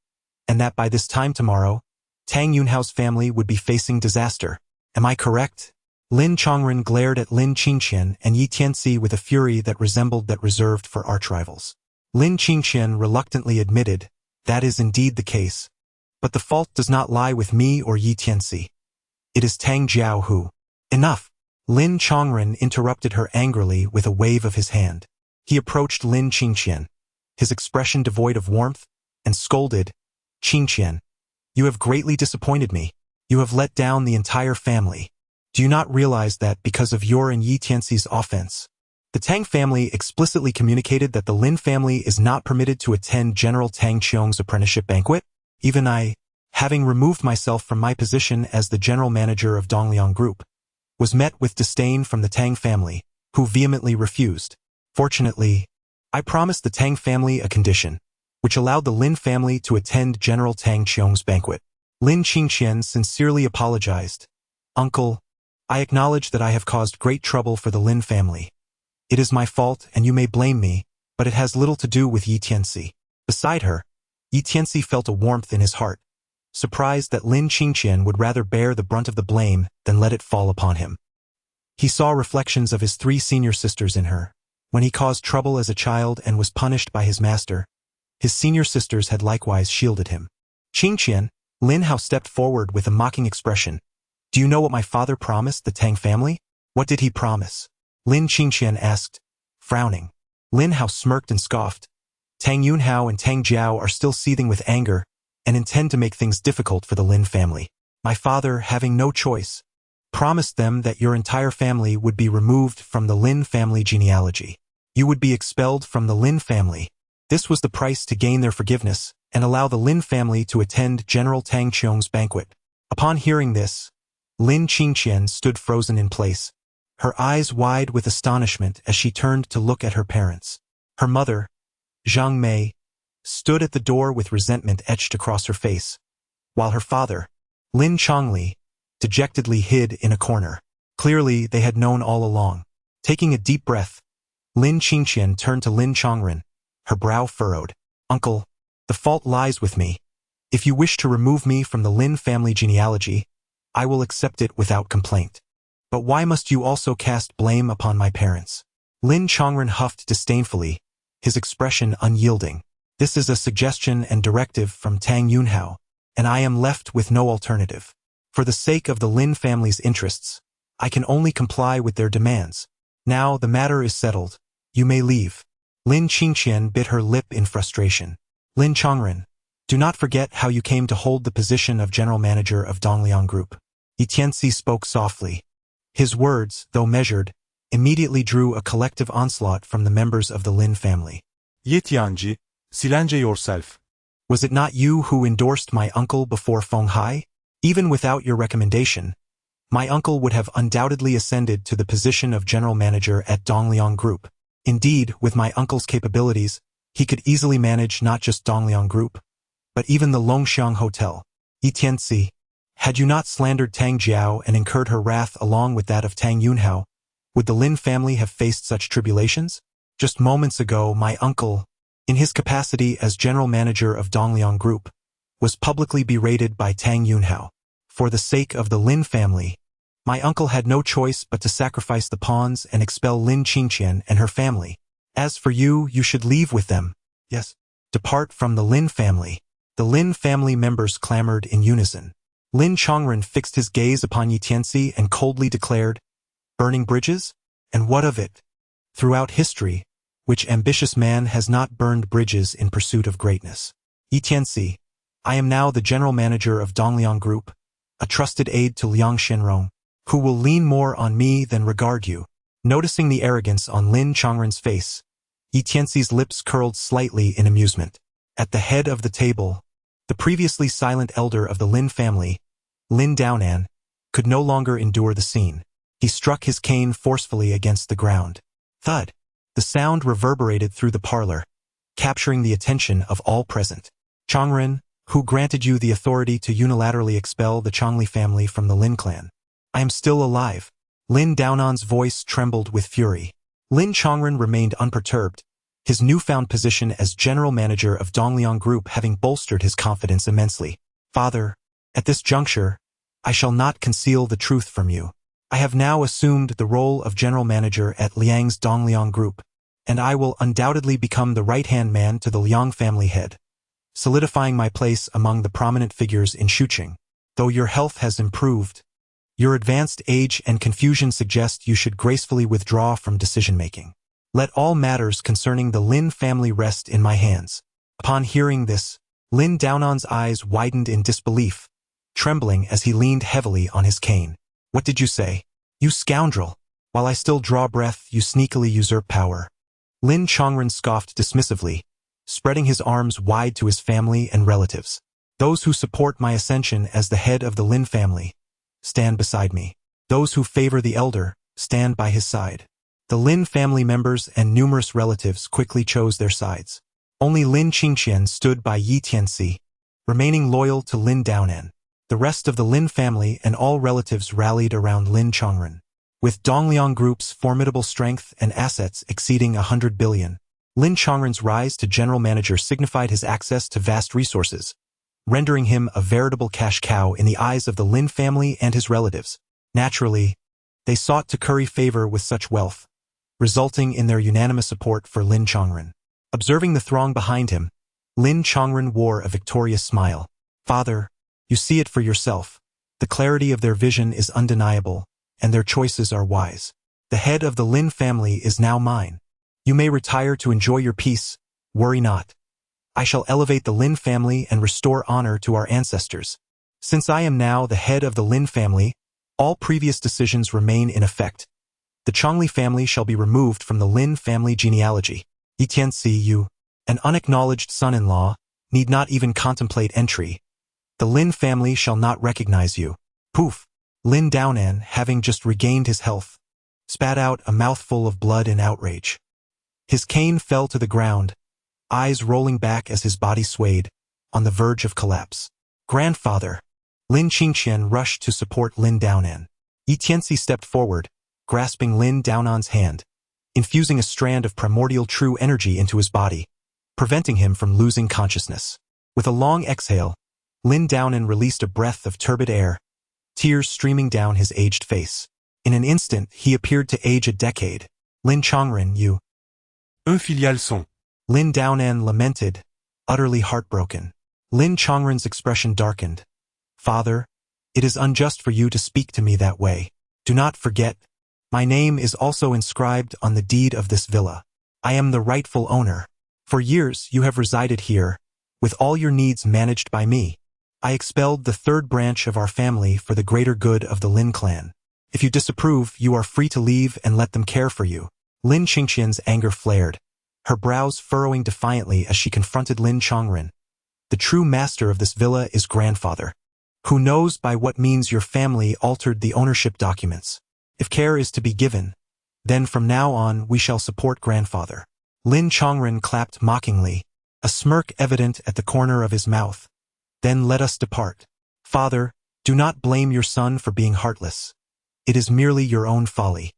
and that by this time tomorrow, Tang Yunhao's family would be facing disaster. Am I correct? Lin Chongren glared at Lin Qingqian and Yi Tianci with a fury that resembled that reserved for archrivals. Lin Qingqian reluctantly admitted, that is indeed the case. But the fault does not lie with me or Yi Tianci. It is Tang Jiao who. Enough! Lin Chongren interrupted her angrily with a wave of his hand. He approached Lin Qingqian, his expression devoid of warmth, and scolded, Qingqian, you have greatly disappointed me. You have let down the entire family. Do you not realize that because of your and Yi Tianci's offense, the Tang family explicitly communicated that the Lin family is not permitted to attend General Tang Qiong's apprenticeship banquet? Even I, having removed myself from my position as the general manager of Dongliang Group, was met with disdain from the Tang family, who vehemently refused. Fortunately, I promised the Tang family a condition, which allowed the Lin family to attend General Tang Qiong's banquet. Lin Qingqian sincerely apologized. Uncle, I acknowledge that I have caused great trouble for the Lin family. It is my fault and you may blame me, but it has little to do with Yi Tianci. Beside her, Yi Tianci felt a warmth in his heart, surprised that Lin Qingqian would rather bear the brunt of the blame than let it fall upon him. He saw reflections of his 3 senior sisters in her. When he caused trouble as a child and was punished by his master, his senior sisters had likewise shielded him. Qingqian, Lin Hao stepped forward with a mocking expression. Do you know what my father promised the Tang family? What did he promise? Lin Qingqian asked, frowning. Lin Hao smirked and scoffed. Tang Yunhao and Tang Jiao are still seething with anger and intend to make things difficult for the Lin family. My father, having no choice, promised them that your entire family would be removed from the Lin family genealogy. You would be expelled from the Lin family. This was the price to gain their forgiveness and allow the Lin family to attend General Tang Qiong's banquet. Upon hearing this, Lin Qingqian stood frozen in place, her eyes wide with astonishment as she turned to look at her parents. Her mother, Zhang Mei, stood at the door with resentment etched across her face, while her father, Lin Chongli, dejectedly hid in a corner. Clearly, they had known all along. Taking a deep breath, Lin Qingqian turned to Lin Chongren, her brow furrowed. Uncle, the fault lies with me. If you wish to remove me from the Lin family genealogy, I will accept it without complaint. But why must you also cast blame upon my parents? Lin Chongren huffed disdainfully, his expression unyielding. This is a suggestion and directive from Tang Yunhao, and I am left with no alternative. For the sake of the Lin family's interests, I can only comply with their demands. Now the matter is settled. You may leave. Lin Qingqian bit her lip in frustration. Lin Chongren, do not forget how you came to hold the position of general manager of Dongliang Group. Yi Tianci spoke softly. His words, though measured, immediately drew a collective onslaught from the members of the Lin family. Ye Tianci, silence yourself. Was it not you who endorsed my uncle before Feng Hai? Even without your recommendation, my uncle would have undoubtedly ascended to the position of general manager at Dongliang Group. Indeed, with my uncle's capabilities, he could easily manage not just Dongliang Group, but even the Longxiang Hotel. Yi Tianci, had you not slandered Tang Jiao and incurred her wrath along with that of Tang Yunhao, would the Lin family have faced such tribulations? Just moments ago, my uncle, in his capacity as general manager of Dongliang Group, was publicly berated by Tang Yunhao. For the sake of the Lin family, my uncle had no choice but to sacrifice the pawns and expel Lin Qingqian and her family. As for you, you should leave with them. Yes. Depart from the Lin family. The Lin family members clamored in unison. Lin Chongren fixed his gaze upon Yi Tianci and coldly declared, "Burning bridges? And what of it? Throughout history, which ambitious man has not burned bridges in pursuit of greatness? Yi Tianci, I am now the general manager of Dongliang Group, a trusted aide to Liang Shenrong, who will lean more on me than regard you." Noticing the arrogance on Lin Chongren's face, Yi Tianci's lips curled slightly in amusement. At the head of the table, the previously silent elder of the Lin family, Lin Daonan, could no longer endure the scene. He struck his cane forcefully against the ground. Thud! The sound reverberated through the parlor, capturing the attention of all present. "Chongren, who granted you the authority to unilaterally expel the Chongli family from the Lin clan? I am still alive." Lin Daonan's voice trembled with fury. Lin Chongren remained unperturbed, his newfound position as general manager of Dongliang Group having bolstered his confidence immensely. "Father, at this juncture, I shall not conceal the truth from you. I have now assumed the role of general manager at Liang's Dongliang Group, and I will undoubtedly become the right-hand man to the Liang family head, solidifying my place among the prominent figures in Shuqing. Though your health has improved, your advanced age and confusion suggest you should gracefully withdraw from decision-making. Let all matters concerning the Lin family rest in my hands." Upon hearing this, Lin Daonan's eyes widened in disbelief, trembling as he leaned heavily on his cane. "What did you say? You scoundrel! While I still draw breath, you sneakily usurp power." Lin Chongren scoffed dismissively, spreading his arms wide to his family and relatives. "Those who support my ascension as the head of the Lin family, stand beside me. Those who favor the elder, stand by his side." The Lin family members and numerous relatives quickly chose their sides. Only Lin Qingqian stood by Yi Tianci, remaining loyal to Lin Daonan. The rest of the Lin family and all relatives rallied around Lin Chongren. With Dongliang Group's formidable strength and assets exceeding 100 billion, Lin Chongren's rise to general manager signified his access to vast resources, rendering him a veritable cash cow in the eyes of the Lin family and his relatives. Naturally, they sought to curry favor with such wealth, resulting in their unanimous support for Lin Chongren. Observing the throng behind him, Lin Chongren wore a victorious smile. "Father, you see it for yourself. The clarity of their vision is undeniable, and their choices are wise. The head of the Lin family is now mine. You may retire to enjoy your peace, worry not. I shall elevate the Lin family and restore honor to our ancestors. Since I am now the head of the Lin family, all previous decisions remain in effect. The Chongli family shall be removed from the Lin family genealogy. Yi Tianci, you, an unacknowledged son-in-law, need not even contemplate entry. The Lin family shall not recognize you." Poof! Lin Daonan, having just regained his health, spat out a mouthful of blood in outrage. His cane fell to the ground, eyes rolling back as his body swayed, on the verge of collapse. "Grandfather!" Lin Qingqian rushed to support Lin Daonan. Yi Tianci stepped forward, grasping Lin Daonan's hand, infusing a strand of primordial true energy into his body, preventing him from losing consciousness. With a long exhale, Lin Daonan released a breath of turbid air, tears streaming down his aged face. In an instant, he appeared to age a decade. "Lin Chongren, you..." Un filial son. Lin Daonan lamented, utterly heartbroken. Lin Chongren's expression darkened. "Father, it is unjust for you to speak to me that way. Do not forget, my name is also inscribed on the deed of this villa. I am the rightful owner. For years you have resided here, with all your needs managed by me. I expelled the third branch of our family for the greater good of the Lin clan. If you disapprove, you are free to leave and let them care for you." Lin Qingqian's anger flared, her brows furrowing defiantly as she confronted Lin Chongren. "The true master of this villa is grandfather. Who knows by what means your family altered the ownership documents? If care is to be given, then from now on we shall support grandfather." Lin Chongren clapped mockingly, a smirk evident at the corner of his mouth. "Then let us depart. Father, do not blame your son for being heartless. It is merely your own folly."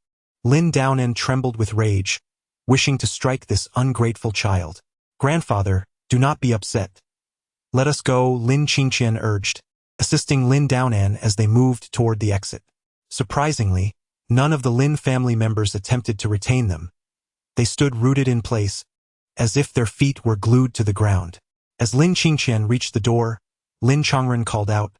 Lin Daonan trembled with rage, wishing to strike this ungrateful child. Grandfather, do not be upset. Let us go, Lin Qingqian urged, assisting Lin Daonan as they moved toward the exit. Surprisingly, none of the Lin family members attempted to retain them. They stood rooted in place, as if their feet were glued to the ground. As Lin Qingqian reached the door, Lin Chongren called out,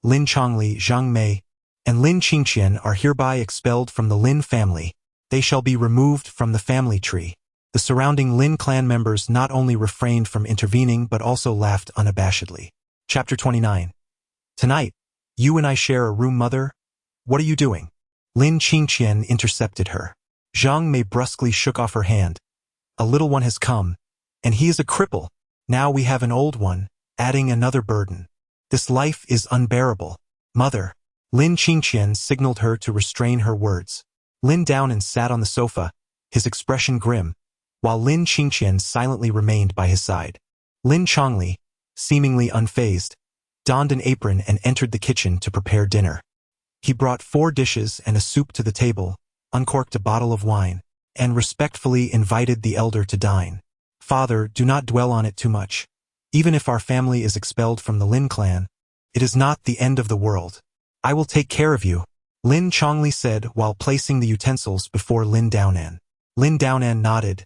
Lin Chongli, Zhang Mei, and Lin Qingqian are hereby expelled from the Lin family. They shall be removed from the family tree. The surrounding Lin clan members not only refrained from intervening but also laughed unabashedly. Chapter 29. Tonight, you and I share a room, mother? What are you doing? Lin Qingqian intercepted her. Zhang Mei brusquely shook off her hand. A little one has come, and he is a cripple. Now we have an old one, adding another burden. This life is unbearable. Mother. Lin Qingqian signaled her to restrain her words. Lin Daonan sat on the sofa, his expression grim, while Lin Qingqian silently remained by his side. Lin Chongli, seemingly unfazed, donned an apron and entered the kitchen to prepare dinner. He brought 4 dishes and a soup to the table, uncorked a bottle of wine, and respectfully invited the elder to dine. Father, do not dwell on it too much. Even if our family is expelled from the Lin clan, it is not the end of the world. I will take care of you, Lin Chongli said while placing the utensils before Lin Daonan. Lin Daonan nodded.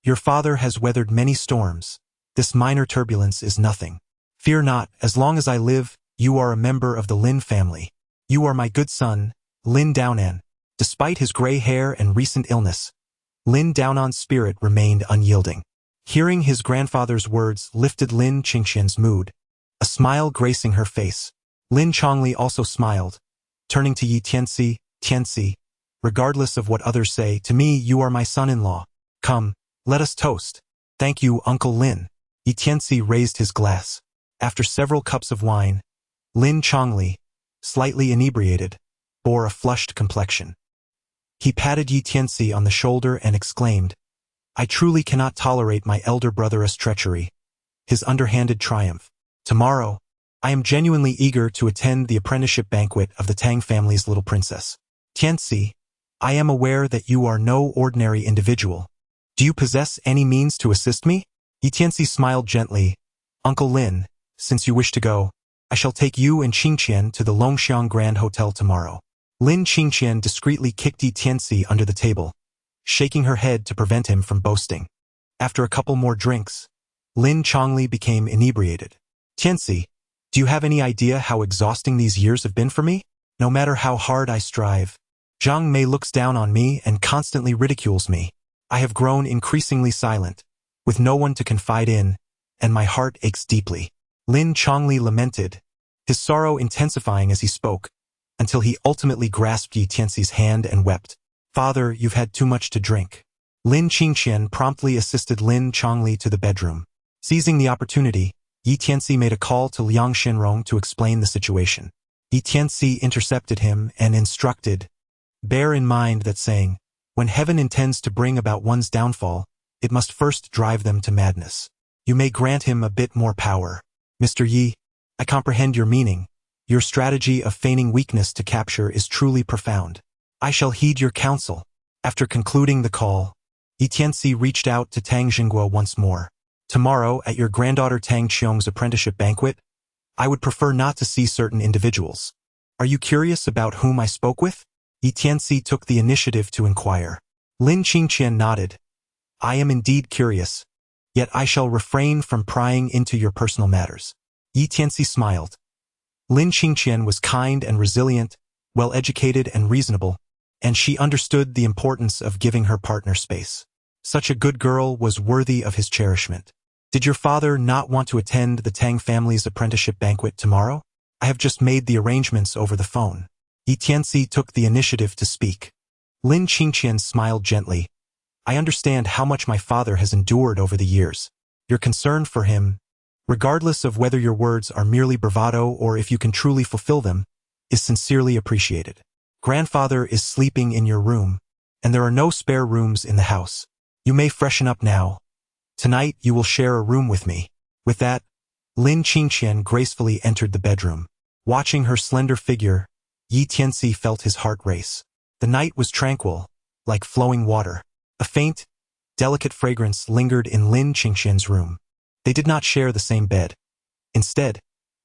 Your father has weathered many storms. This minor turbulence is nothing. Fear not, as long as I live, you are a member of the Lin family. You are my good son, Lin Daonan. Despite his gray hair and recent illness, Lin Daonan's spirit remained unyielding. Hearing his grandfather's words lifted Lin Qingqian's mood, a smile gracing her face. Lin Chongli also smiled, turning to Yi Tianci, Tianci, regardless of what others say, to me you are my son-in-law. Come, let us toast. Thank you, Uncle Lin. Yi Tianci raised his glass. After several cups of wine, Lin Chongli, slightly inebriated, bore a flushed complexion. He patted Yi Tianci on the shoulder and exclaimed, I truly cannot tolerate my elder brother's treachery, his underhanded triumph. Tomorrow, I am genuinely eager to attend the apprenticeship banquet of the Tang family's little princess. Tianci, I am aware that you are no ordinary individual. Do you possess any means to assist me? Yi Tianci smiled gently. Uncle Lin, since you wish to go, I shall take you and Qingqian to the Longxiang Grand Hotel tomorrow. Lin Qingqian discreetly kicked Yi Tianci under the table, shaking her head to prevent him from boasting. After a couple more drinks, Lin Chongli became inebriated. Tianci, do you have any idea how exhausting these years have been for me? No matter how hard I strive, Zhang Mei looks down on me and constantly ridicules me. I have grown increasingly silent, with no one to confide in, and my heart aches deeply. Lin Chongli lamented, his sorrow intensifying as he spoke, until he ultimately grasped Yi Tianci's hand and wept. Father, you've had too much to drink. Lin Qingqian promptly assisted Lin Chongli to the bedroom. Seizing the opportunity, Yi Tianci made a call to Liang Xinrong to explain the situation. Yi Tianci intercepted him and instructed, bear in mind that saying, when heaven intends to bring about one's downfall, it must first drive them to madness. You may grant him a bit more power. Mr. Yi, I comprehend your meaning. Your strategy of feigning weakness to capture is truly profound. I shall heed your counsel. After concluding the call, Yi Tianci reached out to Tang Xinguo once more. Tomorrow, at your granddaughter Tang Qiong's apprenticeship banquet, I would prefer not to see certain individuals. Are you curious about whom I spoke with? Yi Tianci took the initiative to inquire. Lin Qingqian nodded. I am indeed curious, yet I shall refrain from prying into your personal matters. Yi Tianci smiled. Lin Qingqian was kind and resilient, well-educated and reasonable, and she understood the importance of giving her partner space. Such a good girl was worthy of his cherishment. Did your father not want to attend the Tang family's apprenticeship banquet tomorrow? I have just made the arrangements over the phone. Yi Tianci took the initiative to speak. Lin Qingqian smiled gently. I understand how much my father has endured over the years. Your concern for him, regardless of whether your words are merely bravado or if you can truly fulfill them, is sincerely appreciated. Grandfather is sleeping in your room, and there are no spare rooms in the house. You may freshen up now. Tonight you will share a room with me. With that, Lin Qingqian gracefully entered the bedroom. Watching her slender figure, Yi Tianci felt his heart race. The night was tranquil, like flowing water. A faint, delicate fragrance lingered in Lin Qingxian's room. They did not share the same bed. Instead,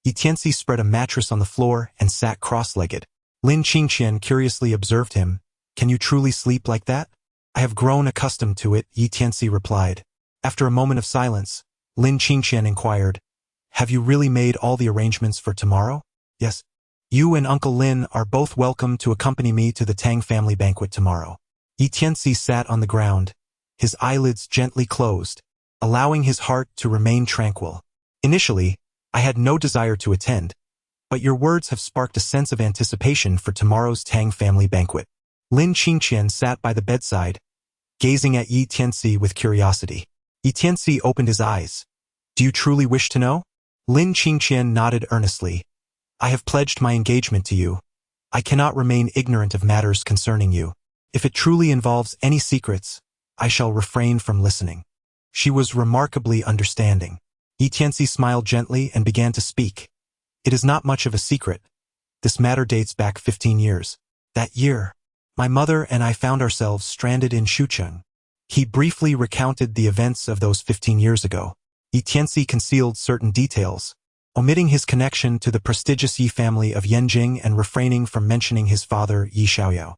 Tianci spread a mattress on the floor and sat cross-legged. Lin Qingxian curiously observed him. "Can you truly sleep like that?" "I have grown accustomed to it," Tianci replied. After a moment of silence, Lin Qingxian inquired, "Have you really made all the arrangements for tomorrow?" "Yes. You and Uncle Lin are both welcome to accompany me to the Tang family banquet tomorrow." Tianci sat on the ground, his eyelids gently closed, allowing his heart to remain tranquil. "Initially, I had no desire to attend, but your words have sparked a sense of anticipation for tomorrow's Tang family banquet." Lin Qingxian sat by the bedside, gazing at Tianci with curiosity. Tianci opened his eyes. "Do you truly wish to know?" Lin Qingxian nodded earnestly. "I have pledged my engagement to you. I cannot remain ignorant of matters concerning you. If it truly involves any secrets, I shall refrain from listening." She was remarkably understanding. Tianci smiled gently and began to speak. "It is not much of a secret. This matter dates back 15 years. That year, my mother and I found ourselves stranded in Shucheng." He briefly recounted the events of those 15 years ago. Tianci concealed certain details, omitting his connection to the prestigious Yi family of Yanjing and refraining from mentioning his father Yi Xiaoyao.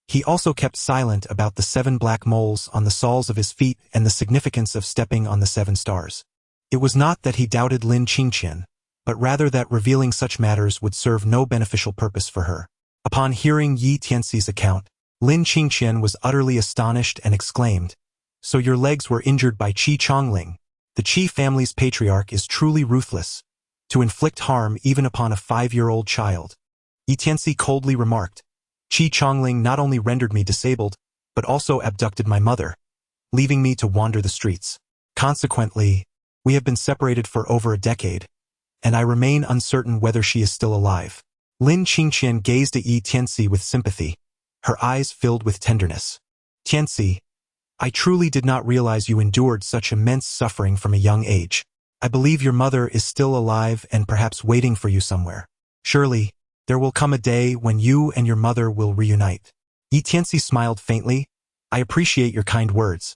He also kept silent about the 7 black moles on the soles of his feet and the significance of stepping on the 7 stars. It was not that he doubted Lin Qingxian, but rather that revealing such matters would serve no beneficial purpose for her. Upon hearing Tianci's account, Lin Qingxian was utterly astonished and exclaimed, "So your legs were injured by Qi Chongling. The Qi family's patriarch is truly ruthless, to inflict harm even upon a 5-year-old child." Tianci coldly remarked, "Qi Chongling not only rendered me disabled, but also abducted my mother, leaving me to wander the streets. Consequently, we have been separated for over a decade, and I remain uncertain whether she is still alive." Lin Qingxian gazed at Tianci with sympathy, her eyes filled with tenderness. "Tianci, I truly did not realize you endured such immense suffering from a young age. I believe your mother is still alive and perhaps waiting for you somewhere. Surely, there will come a day when you and your mother will reunite." Tianci smiled faintly. "I appreciate your kind words.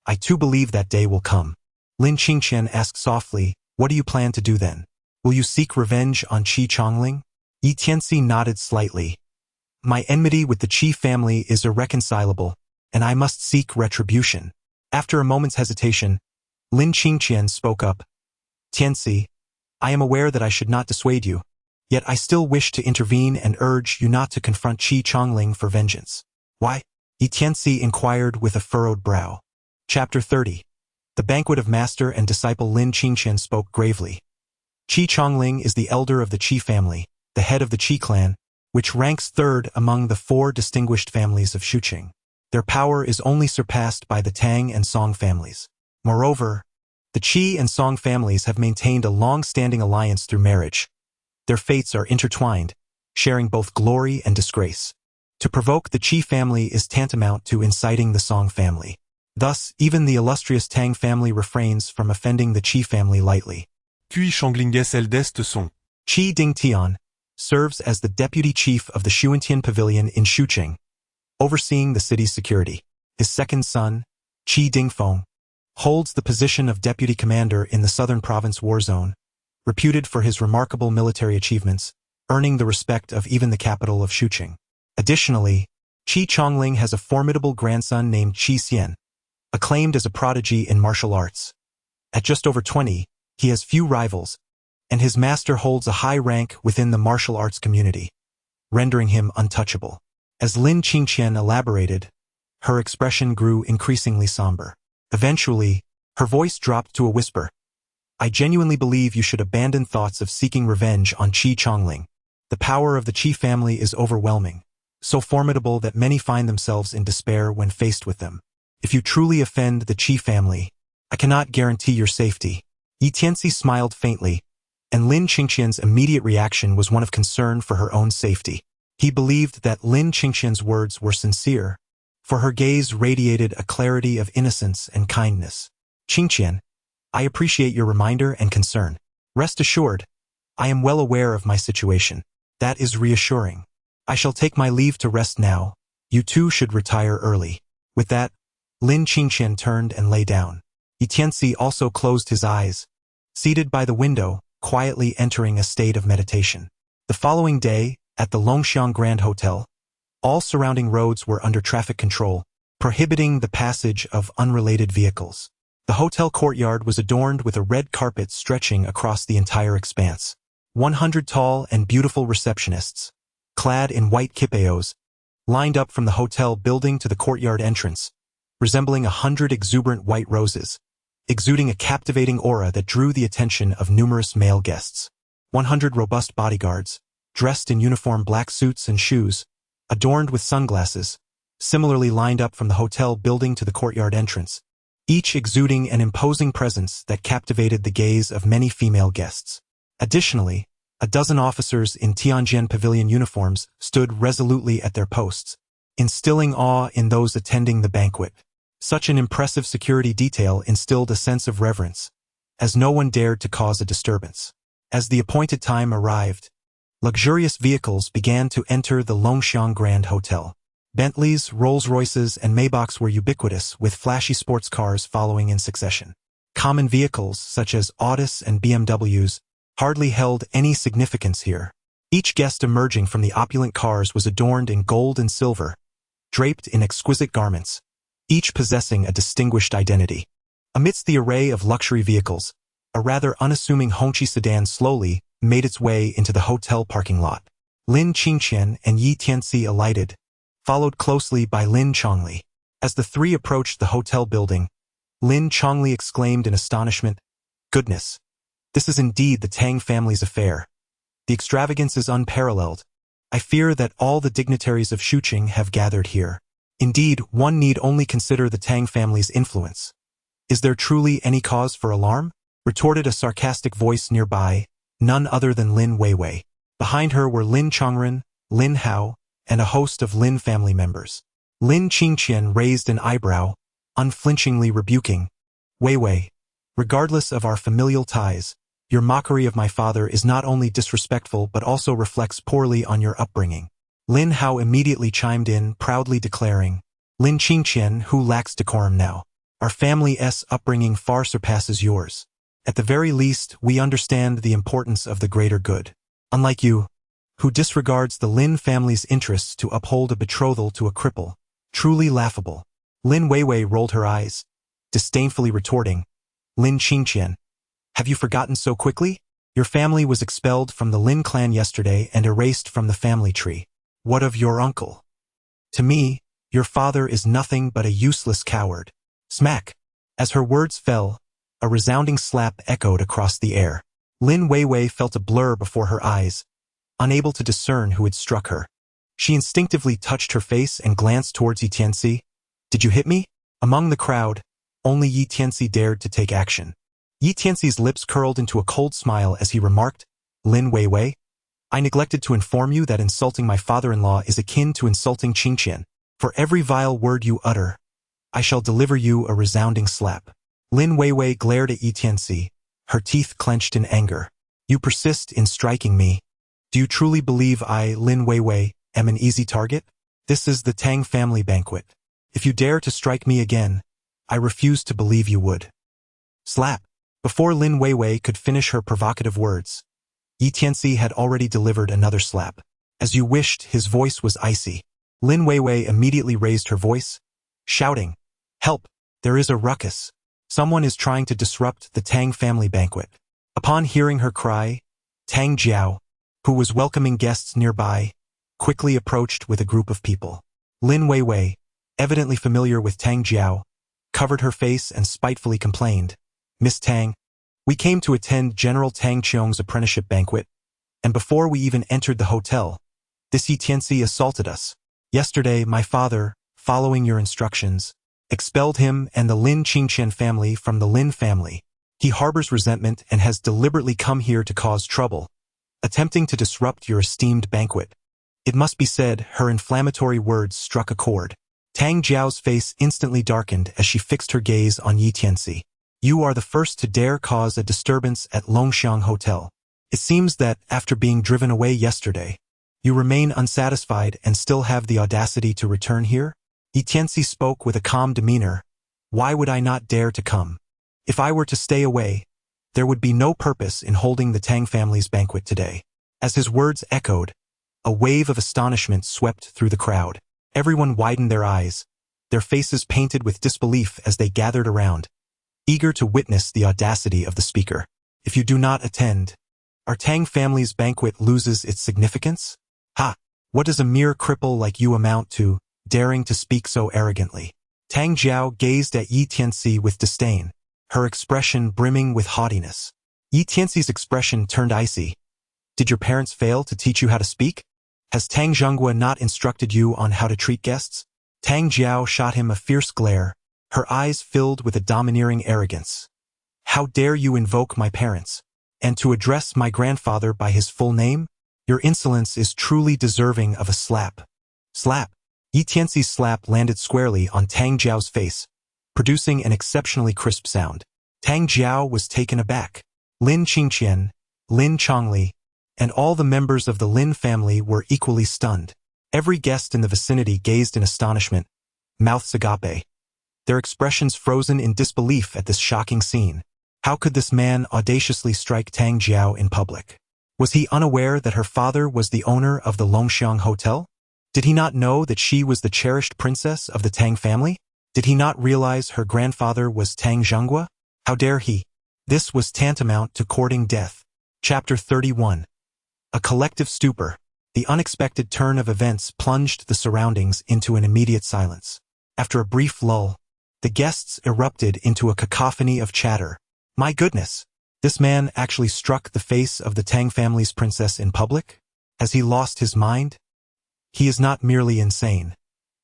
I too believe that day will come." Lin Qingxian asked softly, "What do you plan to do then? Will you seek revenge on Qi Chongling?" Tianci nodded slightly. "My enmity with the Qi family is irreconcilable, and I must seek retribution." After a moment's hesitation, Lin Qingxian spoke up. "Tianci, I am aware that I should not dissuade you, yet I still wish to intervene and urge you not to confront Qi Chongling for vengeance." "Why?" Tianci inquired with a furrowed brow. Chapter 30. The banquet of master and disciple. Lin Qingxian spoke gravely. "Qi Chongling is the elder of the Qi family, the head of the Qi clan, which ranks 3rd among the 4 distinguished families of Shuqing. Their power is only surpassed by the Tang and Song families. Moreover, the Qi and Song families have maintained a long-standing alliance through marriage. Their fates are intertwined, sharing both glory and disgrace. To provoke the Qi family is tantamount to inciting the Song family. Thus, even the illustrious Tang family refrains from offending the Qi family lightly." Qi Chonglinges eldest sont. Qi Dingtian serves as the deputy chief of the Xuantian Pavilion in Shuqing, overseeing the city's security. His second son, Qi Dingfeng, holds the position of deputy commander in the Southern Province War Zone, reputed for his remarkable military achievements, earning the respect of even the capital of Shuqing. Additionally, Qi Chongling has a formidable grandson named Qi Xian, acclaimed as a prodigy in martial arts. At just over 20, he has few rivals, and his master holds a high rank within the martial arts community, rendering him untouchable. As Lin Qingxian elaborated, her expression grew increasingly somber. Eventually, her voice dropped to a whisper. "I genuinely believe you should abandon thoughts of seeking revenge on Qi Chongling. The power of the Qi family is overwhelming, so formidable that many find themselves in despair when faced with them. If you truly offend the Qi family, I cannot guarantee your safety." Tianci smiled faintly, and Lin Qingxian's immediate reaction was one of concern for her own safety. He believed that Lin Qingxian's words were sincere, for her gaze radiated a clarity of innocence and kindness. "Qingxian, I appreciate your reminder and concern. Rest assured, I am well aware of my situation. That is reassuring. I shall take my leave to rest now. You too should retire early." With that, Lin Qingqian turned and lay down. Tianci also closed his eyes, seated by the window, quietly entering a state of meditation. The following day, at the Longxiang Grand Hotel, all surrounding roads were under traffic control, prohibiting the passage of unrelated vehicles. The hotel courtyard was adorned with a red carpet stretching across the entire expanse. 100 tall and beautiful receptionists, clad in white kipeos, lined up from the hotel building to the courtyard entrance, resembling 100 exuberant white roses, exuding a captivating aura that drew the attention of numerous male guests. 100 robust bodyguards, dressed in uniform black suits and shoes, adorned with sunglasses, similarly lined up from the hotel building to the courtyard entrance, each exuding an imposing presence that captivated the gaze of many female guests. Additionally, a dozen officers in Tianjin pavilion uniforms stood resolutely at their posts, instilling awe in those attending the banquet. Such an impressive security detail instilled a sense of reverence, as no one dared to cause a disturbance. As the appointed time arrived, luxurious vehicles began to enter the Longxiang Grand Hotel. Bentleys, Rolls-Royces, and Maybachs were ubiquitous, with flashy sports cars following in succession. Common vehicles, such as Audis and BMWs, hardly held any significance here. Each guest emerging from the opulent cars was adorned in gold and silver, draped in exquisite garments, each possessing a distinguished identity. Amidst the array of luxury vehicles, a rather unassuming Hongqi sedan slowly made its way into the hotel parking lot. Lin Qingqian and Yi Tianci alighted, followed closely by Lin Chongli. As the three approached the hotel building, Lin Chongli exclaimed in astonishment, "Goodness! This is indeed the Tang family's affair. The extravagance is unparalleled. I fear that all the dignitaries of Shuqing have gathered here. Indeed, one need only consider the Tang family's influence." "Is there truly any cause for alarm?" retorted a sarcastic voice nearby, none other than Lin Weiwei. Behind her were Lin Chongren, Lin Hao, and a host of Lin family members. Lin Qingqian raised an eyebrow, unflinchingly rebuking, "Weiwei, regardless of our familial ties, your mockery of my father is not only disrespectful but also reflects poorly on your upbringing." Lin Hao immediately chimed in, proudly declaring, "Lin Qingqian, who lacks decorum now? Our family's upbringing far surpasses yours. At the very least, we understand the importance of the greater good. Unlike you, who disregards the Lin family's interests to uphold a betrothal to a cripple. Truly laughable." Lin Weiwei rolled her eyes, disdainfully retorting, "Lin Qingqian, have you forgotten so quickly? Your family was expelled from the Lin clan yesterday and erased from the family tree. What of your uncle? To me, your father is nothing but a useless coward." Smack! As her words fell, a resounding slap echoed across the air. Lin Weiwei felt a blur before her eyes, unable to discern who had struck her. She instinctively touched her face and glanced towards Yi Tianci. "Did you hit me?" Among the crowd, only Yi Tianci dared to take action. Yi Tianci's lips curled into a cold smile as he remarked, "Lin Weiwei, I neglected to inform you that insulting my father-in-law is akin to insulting Qingqian. For every vile word you utter, I shall deliver you a resounding slap." Lin Weiwei glared at Yi Tianci, her teeth clenched in anger. "You persist in striking me. Do you truly believe I, Lin Weiwei, am an easy target? This is the Tang family banquet. If you dare to strike me again, I refuse to believe you would." Slap! Before Lin Weiwei could finish her provocative words, Yi Tianci had already delivered another slap. "As you wished," his voice was icy. Lin Weiwei immediately raised her voice, shouting, "Help! There is a ruckus. Someone is trying to disrupt the Tang family banquet." Upon hearing her cry, Tang Jiao, who was welcoming guests nearby, quickly approached with a group of people. Lin Weiwei, evidently familiar with Tang Jiao, covered her face and spitefully complained, "Miss Tang, we came to attend General Tang Qiong's apprenticeship banquet, and before we even entered the hotel, this Yi Tianci assaulted us. Yesterday, my father, following your instructions, expelled him and the Lin Qingqian family from the Lin family. He harbors resentment and has deliberately come here to cause trouble, attempting to disrupt your esteemed banquet." It must be said, her inflammatory words struck a chord. Tang Jiao's face instantly darkened as she fixed her gaze on Yi Tianci. "You are the first to dare cause a disturbance at Longxiang Hotel. It seems that, after being driven away yesterday, you remain unsatisfied and still have the audacity to return here?" Yi Tianci spoke with a calm demeanor, Why would I not dare to come? If I were to stay away, there would be no purpose in holding the Tang family's banquet today. As his words echoed, a wave of astonishment swept through the crowd. Everyone widened their eyes, their faces painted with disbelief as they gathered around, eager to witness the audacity of the speaker. If you do not attend, our Tang family's banquet loses its significance? Ha! What does a mere cripple like you amount to, daring to speak so arrogantly? Tang Jiao gazed at Yi Tianci with disdain, her expression brimming with haughtiness. Yi Tianci's expression turned icy. Did your parents fail to teach you how to speak? Has Tang Zhonghua not instructed you on how to treat guests? Tang Jiao shot him a fierce glare, her eyes filled with a domineering arrogance. How dare you invoke my parents, and to address my grandfather by his full name? Your insolence is truly deserving of a slap. Slap. Yi Tianci's slap landed squarely on Tang Jiao's face, producing an exceptionally crisp sound. Tang Jiao was taken aback. Lin Qingqian, Lin Chongli, and all the members of the Lin family were equally stunned. Every guest in the vicinity gazed in astonishment, mouths agape, their expressions frozen in disbelief at this shocking scene. How could this man audaciously strike Tang Jiao in public? Was he unaware that her father was the owner of the Longxiang Hotel? Did he not know that she was the cherished princess of the Tang family? Did he not realize her grandfather was Tang Zhonghua? How dare he? This was tantamount to courting death. Chapter 31. A collective stupor. The unexpected turn of events plunged the surroundings into an immediate silence. After a brief lull, the guests erupted into a cacophony of chatter. My goodness! This man actually struck the face of the Tang family's princess in public? Has he lost his mind? He is not merely insane.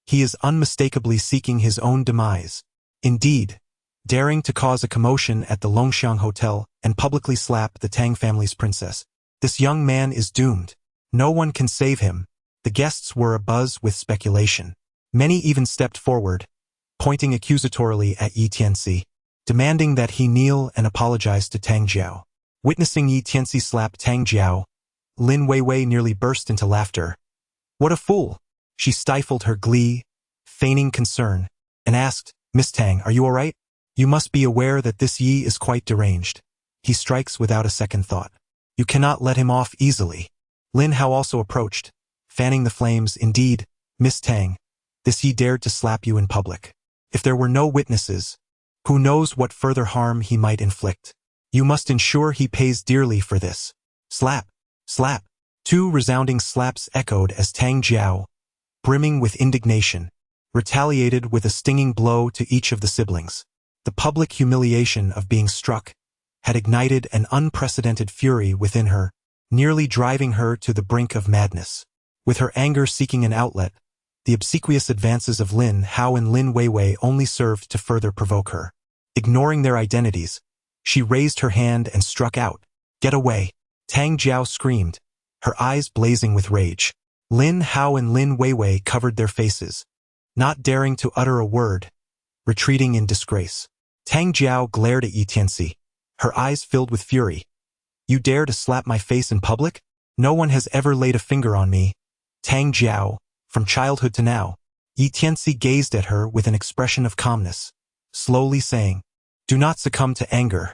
He is unmistakably seeking his own demise. Indeed, daring to cause a commotion at the Longxiang Hotel and publicly slap the Tang family's princess. This young man is doomed. No one can save him. The guests were abuzz with speculation. Many even stepped forward, pointing accusatorily at Yi Tianci, demanding that he kneel and apologize to Tang Jiao. Witnessing Yi Tianci slap Tang Jiao, Lin Weiwei nearly burst into laughter. What a fool! She stifled her glee, feigning concern, and asked, Miss Tang, are you all right? You must be aware that this Yi is quite deranged. He strikes without a second thought. You cannot let him off easily. Lin Hao also approached, fanning the flames. Indeed, Miss Tang, this Yi dared to slap you in public. If there were no witnesses, who knows what further harm he might inflict. You must ensure he pays dearly for this. Slap! Slap! 2 resounding slaps echoed as Tang Jiao, brimming with indignation, retaliated with a stinging blow to each of the siblings. The public humiliation of being struck had ignited an unprecedented fury within her, nearly driving her to the brink of madness. With her anger seeking an outlet, the obsequious advances of Lin Hao and Lin Weiwei only served to further provoke her. Ignoring their identities, she raised her hand and struck out. Get away! Tang Jiao screamed, her eyes blazing with rage. Lin Hao and Lin Weiwei covered their faces, not daring to utter a word, retreating in disgrace. Tang Jiao glared at Yi Tianci, her eyes filled with fury. You dare to slap my face in public? No one has ever laid a finger on me. Tang Jiao, from childhood to now. Yi Tianci gazed at her with an expression of calmness, slowly saying, Do not succumb to anger.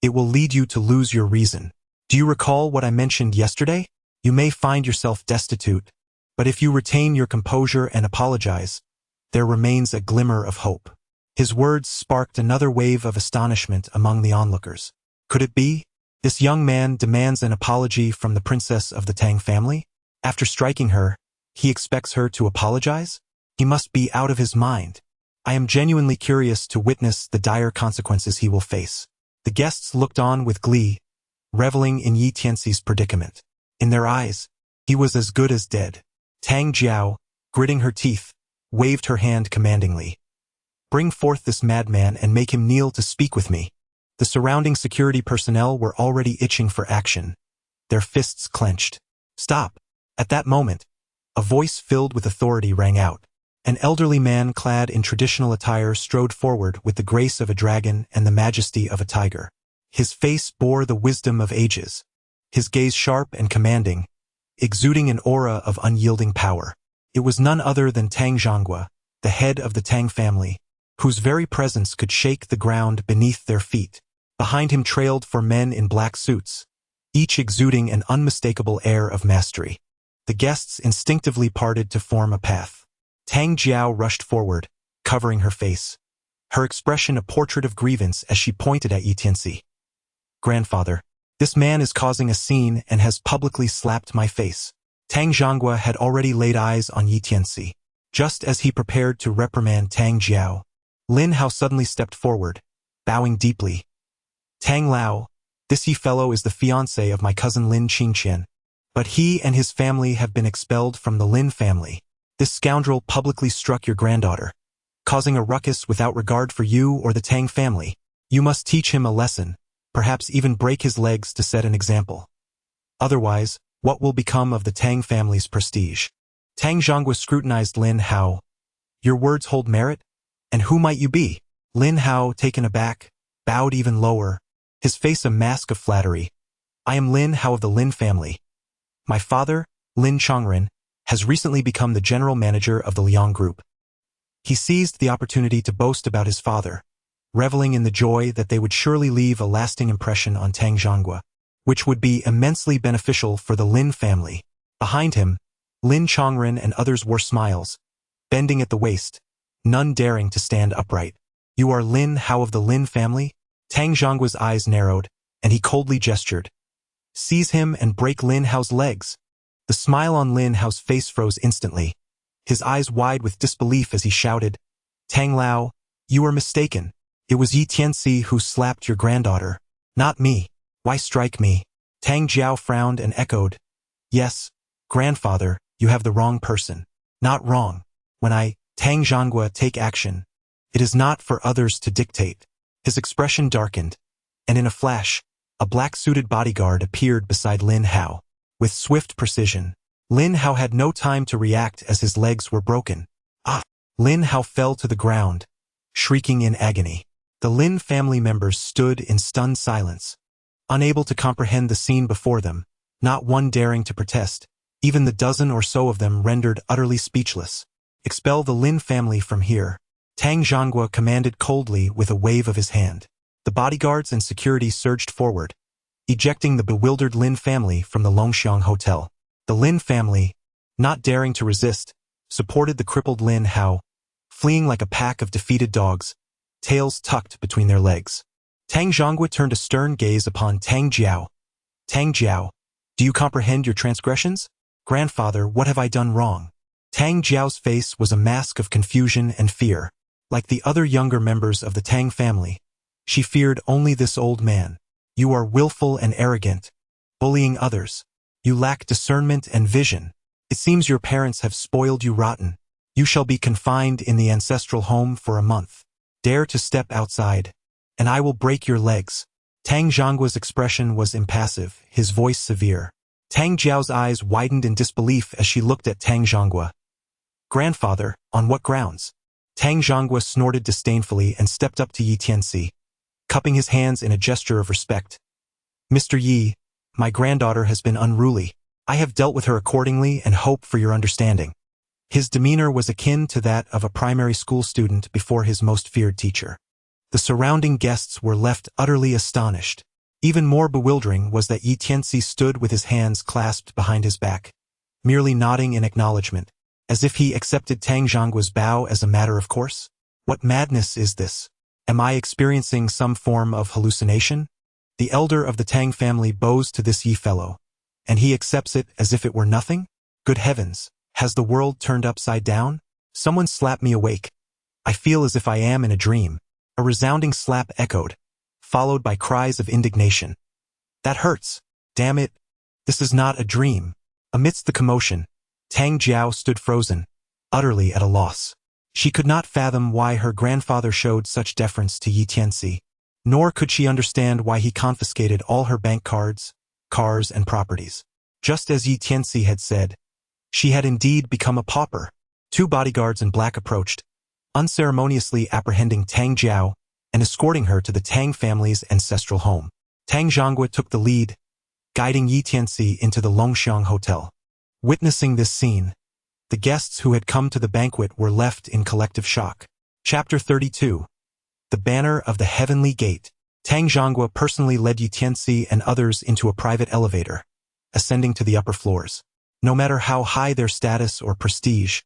It will lead you to lose your reason. Do you recall what I mentioned yesterday? You may find yourself destitute, but if you retain your composure and apologize, there remains a glimmer of hope. His words sparked another wave of astonishment among the onlookers. Could it be? This young man demands an apology from the princess of the Tang family? After striking her, he expects her to apologize? He must be out of his mind. I am genuinely curious to witness the dire consequences he will face. The guests looked on with glee, reveling in Yi Tianci's predicament. In their eyes, he was as good as dead. Tang Jiao, gritting her teeth, waved her hand commandingly. Bring forth this madman and make him kneel to speak with me. The surrounding security personnel were already itching for action, their fists clenched. Stop! At that moment, a voice filled with authority rang out. An elderly man clad in traditional attire strode forward with the grace of a dragon and the majesty of a tiger. His face bore the wisdom of ages, his gaze sharp and commanding, exuding an aura of unyielding power. It was none other than Tang Zhonghua, the head of the Tang family, whose very presence could shake the ground beneath their feet. Behind him trailed 4 men in black suits, each exuding an unmistakable air of mastery. The guests instinctively parted to form a path. Tang Jiao rushed forward, covering her face, her expression a portrait of grievance as she pointed at Tianci. "Grandfather, this man is causing a scene and has publicly slapped my face." Tang Zhonghua had already laid eyes on Tianci. Just as he prepared to reprimand Tang Jiao, Lin Hao suddenly stepped forward, bowing deeply. "Tang Lao, this fellow is the fiancé of my cousin Lin Qingqian, but he and his family have been expelled from the Lin family. This scoundrel publicly struck your granddaughter, causing a ruckus without regard for you or the Tang family. You must teach him a lesson, perhaps even break his legs to set an example. Otherwise, what will become of the Tang family's prestige?" Tang Zhonghua scrutinized Lin Hao. "Your words hold merit? And who might you be?" Lin Hao, taken aback, bowed even lower, his face a mask of flattery. "I am Lin Hao of the Lin family. My father, Lin Chongren, has recently become the general manager of the Liang Group." He seized the opportunity to boast about his father, reveling in the joy that they would surely leave a lasting impression on Tang Zhonghua, which would be immensely beneficial for the Lin family. Behind him, Lin Chongren and others wore smiles, bending at the waist, none daring to stand upright. "You are Lin Hao of the Lin family?" Tang Zhonghua's eyes narrowed, and he coldly gestured. "Seize him and break Lin Hao's legs." The smile on Lin Hao's face froze instantly, his eyes wide with disbelief as he shouted, "Tang Lao, you are mistaken. It was Tianci who slapped your granddaughter, not me. Why strike me?" Tang Jiao frowned and echoed, "Yes, grandfather, you have the wrong person. Not wrong. When I, Tang Zhonghua, take action, it is not for others to dictate." His expression darkened, and in a flash, a black-suited bodyguard appeared beside Lin Hao. With swift precision, Lin Hao had no time to react as his legs were broken. "Ah!" Lin Hao fell to the ground, shrieking in agony. The Lin family members stood in stunned silence, unable to comprehend the scene before them, not one daring to protest, even the dozen or so of them rendered utterly speechless. "Expel the Lin family from here," Tang Zhonghua commanded coldly with a wave of his hand. The bodyguards and security surged forward, ejecting the bewildered Lin family from the Longxiang Hotel. The Lin family, not daring to resist, supported the crippled Lin Hao, fleeing like a pack of defeated dogs, tails tucked between their legs. Tang Zhonghua turned a stern gaze upon Tang Jiao. "Tang Jiao, do you comprehend your transgressions? Grandfather, what have I done wrong?" Tang Jiao's face was a mask of confusion and fear. Like the other younger members of the Tang family, she feared only this old man. "You are willful and arrogant, bullying others. You lack discernment and vision. It seems your parents have spoiled you rotten. You shall be confined in the ancestral home for a month. Dare to step outside, and I will break your legs." Tang Zhonghua's expression was impassive, his voice severe. Tang Jiao's eyes widened in disbelief as she looked at Tang Zhonghua. "Grandfather, on what grounds?" Tang Zhonghua snorted disdainfully and stepped up to Tianci, cupping his hands in a gesture of respect. "Mr. Yi, my granddaughter has been unruly. I have dealt with her accordingly and hope for your understanding." His demeanor was akin to that of a primary school student before his most feared teacher. The surrounding guests were left utterly astonished. Even more bewildering was that Tianci stood with his hands clasped behind his back, merely nodding in acknowledgement, as if he accepted Tang Zhonghua's bow as a matter of course. What madness is this? Am I experiencing some form of hallucination? The elder of the Tang family bows to this fellow, and he accepts it as if it were nothing? Good heavens, has the world turned upside down? Someone slap me awake. I feel as if I am in a dream. A resounding slap echoed, followed by cries of indignation. "That hurts! Damn it! This is not a dream." Amidst the commotion, Tang Jiao stood frozen, utterly at a loss. She could not fathom why her grandfather showed such deference to Tianci, nor could she understand why he confiscated all her bank cards, cars, and properties. Just as Tianci had said, she had indeed become a pauper. 2 bodyguards in black approached, unceremoniously apprehending Tang Jiao and escorting her to the Tang family's ancestral home. Tang Zhonghua took the lead, guiding Tianci into the Longxiang Hotel. Witnessing this scene, the guests who had come to the banquet were left in collective shock. Chapter 32. The Banner of the Heavenly Gate. Tang Zhonghua personally led Tianci and others into a private elevator, ascending to the upper floors. No matter how high their status or prestige,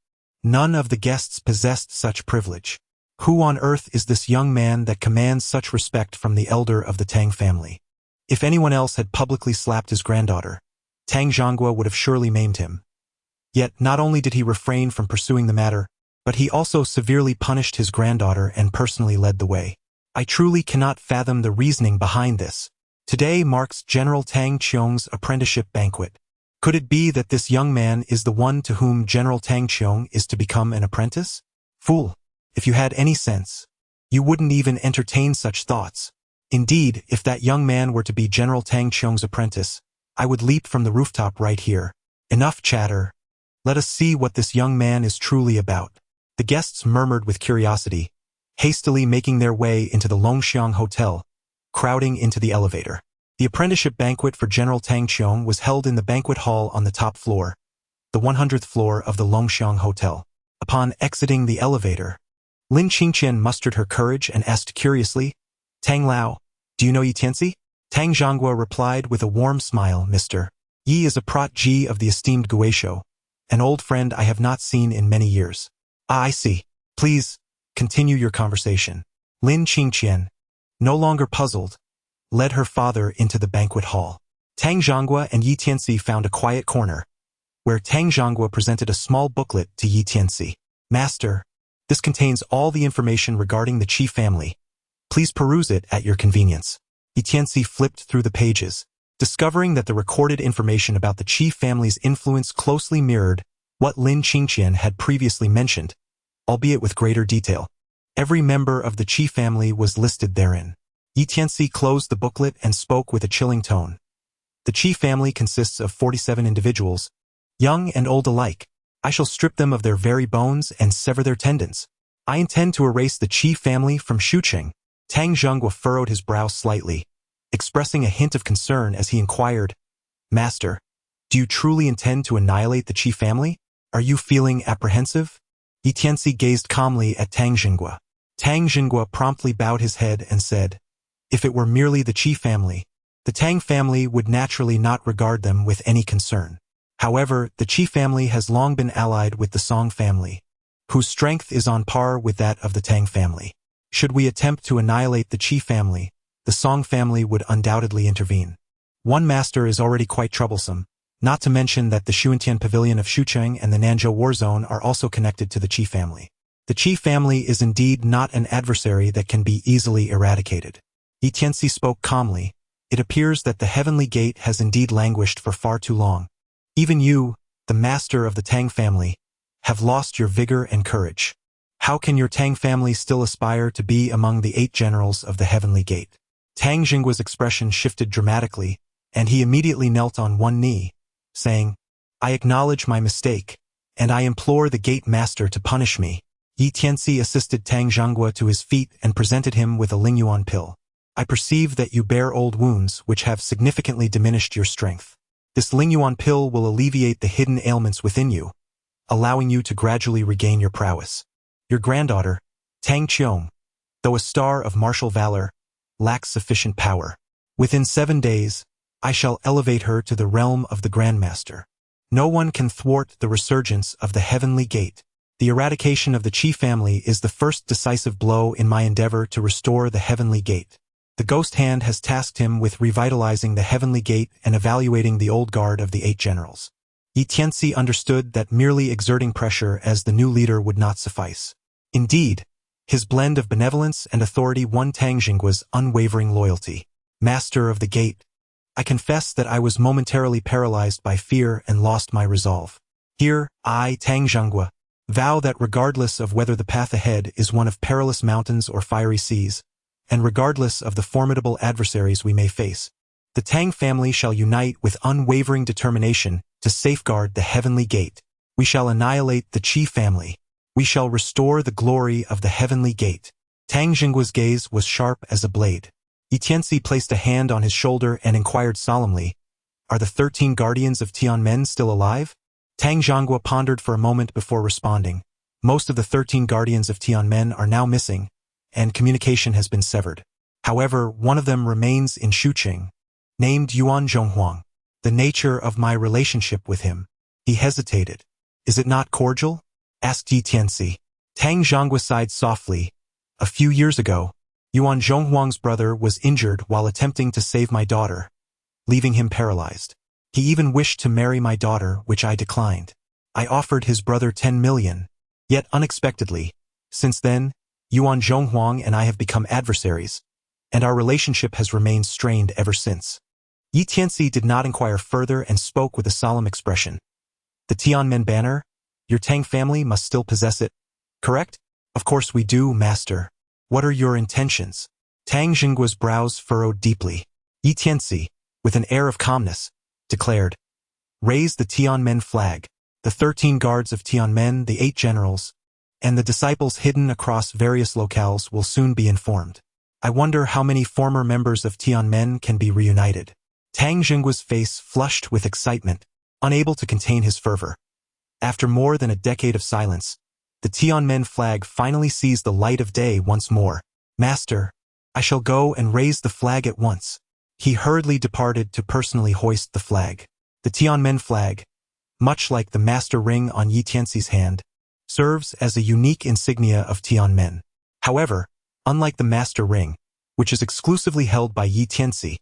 none of the guests possessed such privilege. Who on earth is this young man that commands such respect from the elder of the Tang family? If anyone else had publicly slapped his granddaughter, Tang Zhonghua would have surely maimed him. Yet not only did he refrain from pursuing the matter, but he also severely punished his granddaughter and personally led the way. I truly cannot fathom the reasoning behind this. Today marks General Tang Qiong's apprenticeship banquet. Could it be that this young man is the one to whom General Tang Qiong is to become an apprentice? Fool! If you had any sense, you wouldn't even entertain such thoughts. Indeed, if that young man were to be General Tang Qiong's apprentice, I would leap from the rooftop right here. Enough chatter. Let us see what this young man is truly about. The guests murmured with curiosity, hastily making their way into the Longxiang Hotel, crowding into the elevator. The apprenticeship banquet for General Tang Qiong was held in the banquet hall on the top floor, the 100th floor of the Longxiang Hotel. Upon exiting the elevator, Lin Qingqian mustered her courage and asked curiously, "Tang Lao, do you know Yi Tianci?" Tang Zhonghua replied with a warm smile, "Mr. Yi is a protégé of the esteemed Guisho, an old friend I have not seen in many years." "Ah, I see. Please, continue your conversation." Lin Qingqian, no longer puzzled, led her father into the banquet hall. Tang Zhonghua and Yi Tianci found a quiet corner, where Tang Zhonghua presented a small booklet to Yi Tianci. "Master, this contains all the information regarding the Qi family. Please peruse it at your convenience." Yi Tianci flipped through the pages, discovering that the recorded information about the Qi family's influence closely mirrored what Lin Qingqian had previously mentioned, albeit with greater detail. Every member of the Qi family was listed therein. Yi Tianci closed the booklet and spoke with a chilling tone. "The Qi family consists of 47 individuals, young and old alike. I shall strip them of their very bones and sever their tendons. I intend to erase the Qi family from Shuqing." Tang Zhonghua furrowed his brow slightly, expressing a hint of concern as he inquired, "Master, do you truly intend to annihilate the Qi family? Are you feeling apprehensive?" Yi Tianci gazed calmly at Tang Zhonghua. Tang Zhonghua promptly bowed his head and said, "If it were merely the Qi family, the Tang family would naturally not regard them with any concern. However, the Qi family has long been allied with the Song family, whose strength is on par with that of the Tang family. Should we attempt to annihilate the Qi family, the Song family would undoubtedly intervene. One master is already quite troublesome, not to mention that the Xuantian Pavilion of Shuqing and the Nanzhou War Zone are also connected to the Qi family. The Qi family is indeed not an adversary that can be easily eradicated." Yi Tianci spoke calmly. "It appears that the Heavenly Gate has indeed languished for far too long. Even you, the master of the Tang family, have lost your vigor and courage. How can your Tang family still aspire to be among the 8 generals of the Heavenly Gate?" Tang Zhonghua's expression shifted dramatically, and he immediately knelt on one knee, saying, "I acknowledge my mistake, and I implore the Gate Master to punish me." Yi Tianci assisted Tang Zhonghua to his feet and presented him with a Lingyuan pill. "I perceive that you bear old wounds which have significantly diminished your strength. This Lingyuan pill will alleviate the hidden ailments within you, allowing you to gradually regain your prowess. Your granddaughter, Tang Qiong, though a star of martial valor, lacks sufficient power. Within 7 days, I shall elevate her to the realm of the Grandmaster. No one can thwart the resurgence of the Heavenly Gate. The eradication of the Qi family is the first decisive blow in my endeavor to restore the Heavenly Gate. The Ghost Hand has tasked him with revitalizing the Heavenly Gate and evaluating the old guard of the 8 generals." Yi Tianci understood that merely exerting pressure as the new leader would not suffice. Indeed, his blend of benevolence and authority won Tang Zhonghua's unwavering loyalty. "Master of the Gate, I confess that I was momentarily paralyzed by fear and lost my resolve. Here, I, Tang Zhonghua, vow that regardless of whether the path ahead is one of perilous mountains or fiery seas, and regardless of the formidable adversaries we may face, the Tang family shall unite with unwavering determination to safeguard the Heavenly Gate. We shall annihilate the Qi family. We shall restore the glory of the Heavenly Gate." Tang Zhonghua's gaze was sharp as a blade. Yi Tianci placed a hand on his shoulder and inquired solemnly, "Are the 13 guardians of Tianmen still alive?" Tang Zhonghua pondered for a moment before responding, Most of the 13 guardians of Tianmen are now missing, and communication has been severed. However, one of them remains in Shuqing, named Yuan Zhonghuang. The nature of my relationship with him. He hesitated. Is it not cordial? Asked Yi Tianci. Tang Zhonghua sighed softly. A few years ago, Yuan Zhonghuang's brother was injured while attempting to save my daughter, leaving him paralyzed. He even wished to marry my daughter, which I declined. I offered his brother 10 million, yet unexpectedly. Since then, Yuan Zhonghuang and I have become adversaries, and our relationship has remained strained ever since. Yi Tianci did not inquire further and spoke with a solemn expression. The Tianmen banner? Your Tang family must still possess it, correct? Of course we do, master. What are your intentions? Tang Xinggua's brows furrowed deeply. Yi Tianci, with an air of calmness, declared, raise the Tianmen flag. The 13 guards of Tianmen, the 8 generals, and the disciples hidden across various locales will soon be informed. I wonder how many former members of Tianmen can be reunited. Tang Xinggua's face flushed with excitement, unable to contain his fervor. After more than a decade of silence, the Tianmen flag finally sees the light of day once more. Master, I shall go and raise the flag at once. He hurriedly departed to personally hoist the flag. The Tianmen flag, much like the master ring on Yi Tianci's hand, serves as a unique insignia of Tianmen. However, unlike the master ring, which is exclusively held by Yi Tianci,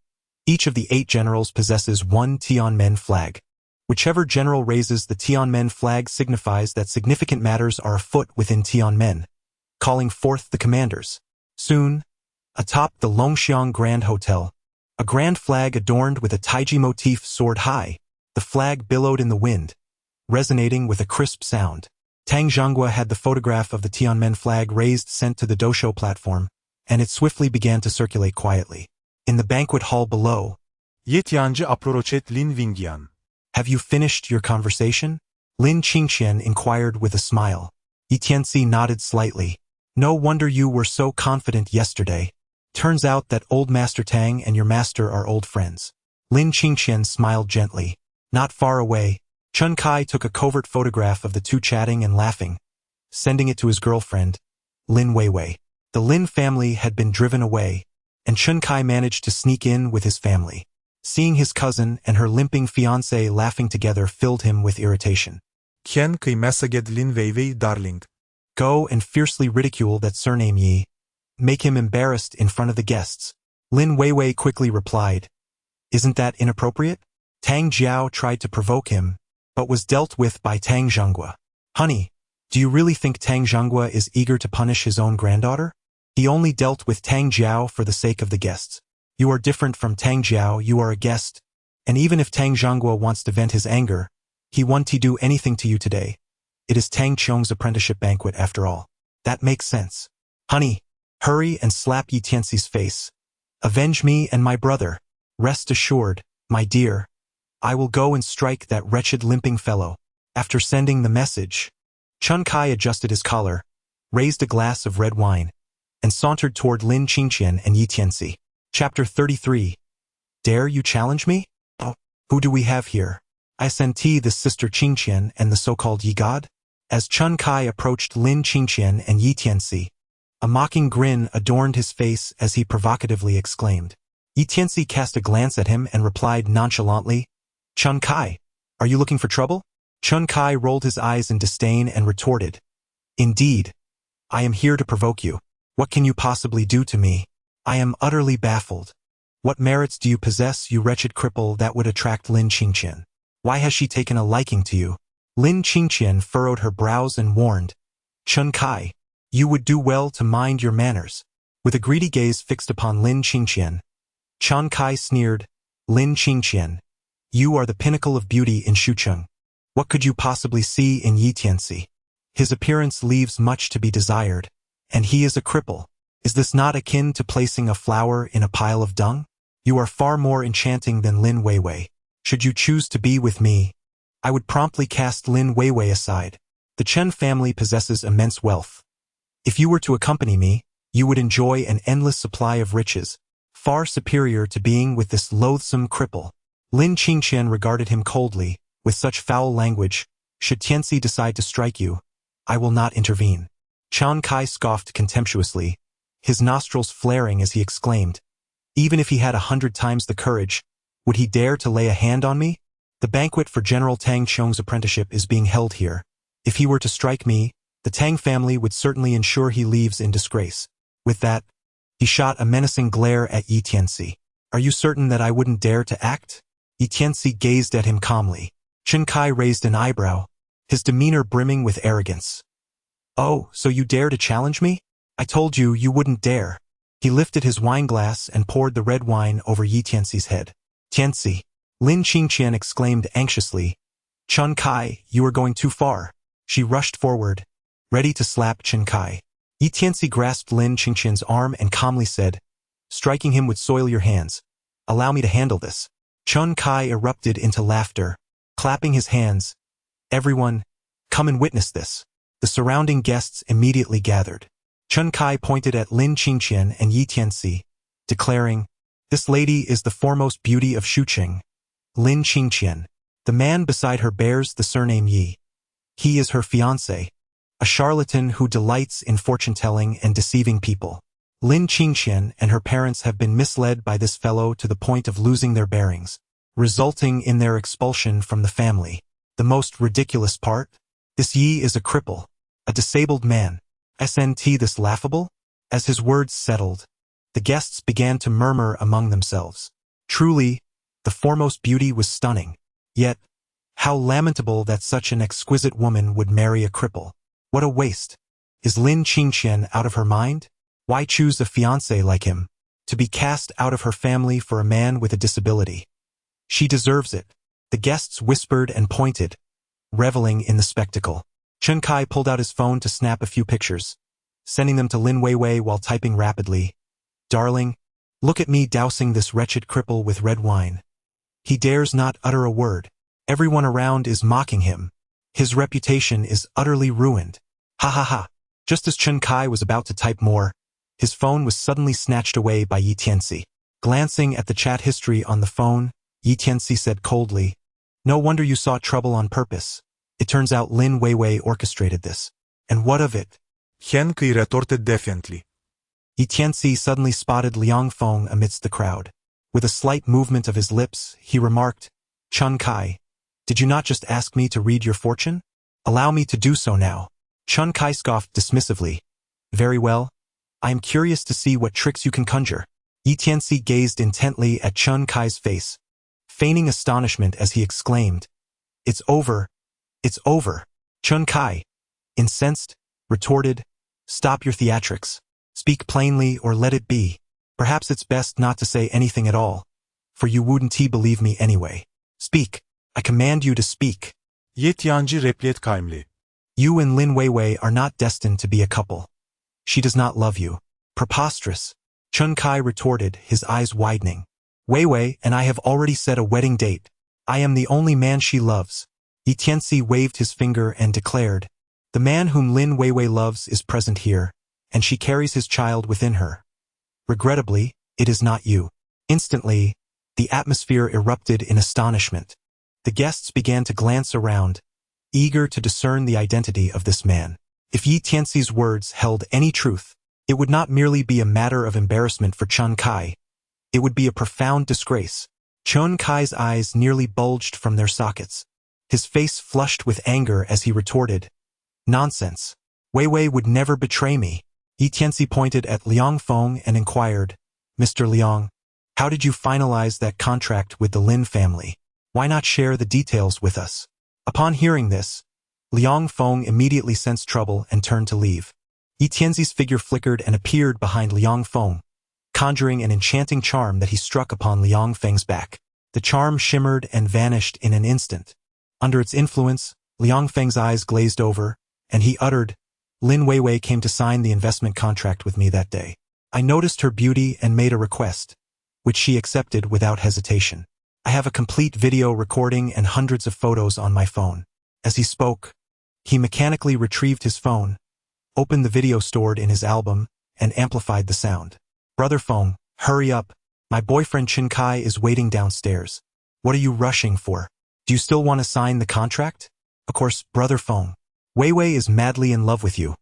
each of the 8 generals possesses one Tianmen flag. Whichever general raises the Tianmen flag signifies that significant matters are afoot within Tianmen, calling forth the commanders. Soon, atop the Longxiang Grand Hotel, a grand flag adorned with a taiji motif soared high. The flag billowed in the wind, resonating with a crisp sound. Tang Zhonghua had the photograph of the Tianmen flag raised sent to the Dosho platform, and it swiftly began to circulate quietly. In the banquet hall below, Ye Tianci approchet Lin Vingyan. have you finished your conversation? Lin Qingqian inquired with a smile. Yi Tianci nodded slightly. No wonder you were so confident yesterday. Turns out that old Master Tang and your master are old friends. Lin Qingqian smiled gently. Not far away, Chun Kai took a covert photograph of the two chatting and laughing, sending it to his girlfriend, Lin Weiwei. The Lin family had been driven away, and Chun Kai managed to sneak in with his family. Seeing his cousin and her limping fiancé laughing together filled him with irritation. Kien kay mesaged Lin Weiwei darling. Go and fiercely ridicule that surname Yi. Make him embarrassed in front of the guests. Lin Weiwei quickly replied, isn't that inappropriate? Tang Jiao tried to provoke him, but was dealt with by Tang Zhonghua. Honey, do you really think Tang Zhonghua is eager to punish his own granddaughter? He only dealt with Tang Jiao for the sake of the guests. You are different from Tang Jiao, you are a guest, and even if Tang Zhonghua wants to vent his anger, he won't do anything to you today. It is Tang Qiong's apprenticeship banquet after all. That makes sense. Honey, hurry and slap Yi Tianci's face. Avenge me and my brother. Rest assured, my dear, I will go and strike that wretched limping fellow. After sending the message, Chun Kai adjusted his collar, raised a glass of red wine, and sauntered toward Lin Qingqian and Yi Tianci. Chapter 33. Dare you challenge me? Oh, who do we have here? I senti the sister Qingqian and the so-called Yi God? As Chun Kai approached Lin Qingqian and Yi Tianci, a mocking grin adorned his face as he provocatively exclaimed. Yi Tianci cast a glance at him and replied nonchalantly, Chun Kai, are you looking for trouble? Chun Kai rolled his eyes in disdain and retorted, indeed, I am here to provoke you. What can you possibly do to me? I am utterly baffled. What merits do you possess, you wretched cripple, that would attract Lin Qingqian? Why has she taken a liking to you? Lin Qingqian furrowed her brows and warned, Chun Kai, you would do well to mind your manners. With a greedy gaze fixed upon Lin Qingqian, Chun Kai sneered, Lin Qingqian, you are the pinnacle of beauty in Shucheng. What could you possibly see in Yi Tianci? His appearance leaves much to be desired, and he is a cripple. Is this not akin to placing a flower in a pile of dung? You are far more enchanting than Lin Weiwei. Should you choose to be with me, I would promptly cast Lin Weiwei aside. The Chen family possesses immense wealth. If you were to accompany me, you would enjoy an endless supply of riches, far superior to being with this loathsome cripple. Lin Qingqian regarded him coldly. With such foul language, should Tianci decide to strike you, I will not intervene. Chen Kai scoffed contemptuously, his nostrils flaring as he exclaimed, even if he had 100 times the courage, would he dare to lay a hand on me? The banquet for General Tang Qiong's apprenticeship is being held here. If he were to strike me, the Tang family would certainly ensure he leaves in disgrace. With that, he shot a menacing glare at Yi Tianci. Are you certain that I wouldn't dare to act? Yi Tianci gazed at him calmly. Chen Kai raised an eyebrow, his demeanor brimming with arrogance. Oh, so you dare to challenge me? I told you you wouldn't dare. He lifted his wineglass and poured the red wine over Yi Tianci's head. Tianci, Lin Qingqian exclaimed anxiously. Chen Kai, you are going too far. She rushed forward, ready to slap Chen Kai. Yi Tianci grasped Lin Qingqian's arm and calmly said, striking him would soil your hands. Allow me to handle this. Chen Kai erupted into laughter, clapping his hands. Everyone, come and witness this. The surrounding guests immediately gathered. Chen Kai pointed at Lin Qingqian and Yi Tianci, declaring, this lady is the foremost beauty of Shuqing. Lin Qingqian. The man beside her bears the surname Yi. He is her fiancé, a charlatan who delights in fortune-telling and deceiving people. Lin Qingqian and her parents have been misled by this fellow to the point of losing their bearings, resulting in their expulsion from the family. The most ridiculous part? This Yi is a cripple, a disabled man. Isn't this laughable? As his words settled, the guests began to murmur among themselves. Truly, the foremost beauty was stunning. Yet, how lamentable that such an exquisite woman would marry a cripple. What a waste. Is Lin Qingqian out of her mind? Why choose a fiancé like him? To be cast out of her family for a man with a disability. She deserves it. The guests whispered and pointed, reveling in the spectacle. Chen Kai pulled out his phone to snap a few pictures, sending them to Lin Weiwei while typing rapidly. Darling, look at me dousing this wretched cripple with red wine. He dares not utter a word. Everyone around is mocking him. His reputation is utterly ruined. Ha ha ha. Just as Chen Kai was about to type more, his phone was suddenly snatched away by Yi Tianci. Glancing at the chat history on the phone, Yi Tianci said coldly, no wonder you sought trouble on purpose. It turns out Lin Weiwei orchestrated this. And what of it? Chen Kai retorted defiantly. Yi Tianci suddenly spotted Liang Feng amidst the crowd. With a slight movement of his lips, he remarked, Chen Kai, did you not just ask me to read your fortune? Allow me to do so now. Chen Kai scoffed dismissively. Very well. I am curious to see what tricks you can conjure. Yi Tianci gazed intently at Chen Kai's face, feigning astonishment as he exclaimed, it's over. It's over. Chen Kai, incensed, retorted, stop your theatrics. Speak plainly or let it be. Perhaps it's best not to say anything at all, for you wouldn't believe me anyway. Speak. I command you to speak. Yi Tianci replied calmly. You and Lin Weiwei are not destined to be a couple. She does not love you. Preposterous. Chen Kai retorted, his eyes widening. Weiwei and I have already set a wedding date. I am the only man she loves. Yi Tianci waved his finger and declared, the man whom Lin Weiwei loves is present here, and she carries his child within her. Regrettably, it is not you. Instantly, the atmosphere erupted in astonishment. The guests began to glance around, eager to discern the identity of this man. If Yi Tianci's words held any truth, it would not merely be a matter of embarrassment for Chen Kai. It would be a profound disgrace. Chen Kai's eyes nearly bulged from their sockets. His face flushed with anger as he retorted, nonsense. Weiwei would never betray me. Yi Tianci pointed at Liang Feng and inquired, Mr. Liang, how did you finalize that contract with the Lin family? Why not share the details with us? Upon hearing this, Liang Feng immediately sensed trouble and turned to leave. Yi Tianzi's figure flickered and appeared behind Liang Feng, conjuring an enchanting charm that he struck upon Liang Feng's back. The charm shimmered and vanished in an instant. Under its influence, Liang Feng's eyes glazed over, and he uttered, Lin Weiwei came to sign the investment contract with me that day. I noticed her beauty and made a request, which she accepted without hesitation. I have a complete video recording and hundreds of photos on my phone. As he spoke, he mechanically retrieved his phone, opened the video stored in his album, and amplified the sound. Brother Feng, hurry up. My boyfriend Chen Kai is waiting downstairs. What are you rushing for? Do you still want to sign the contract? Of course, Brother Feng. Wei Wei is madly in love with you.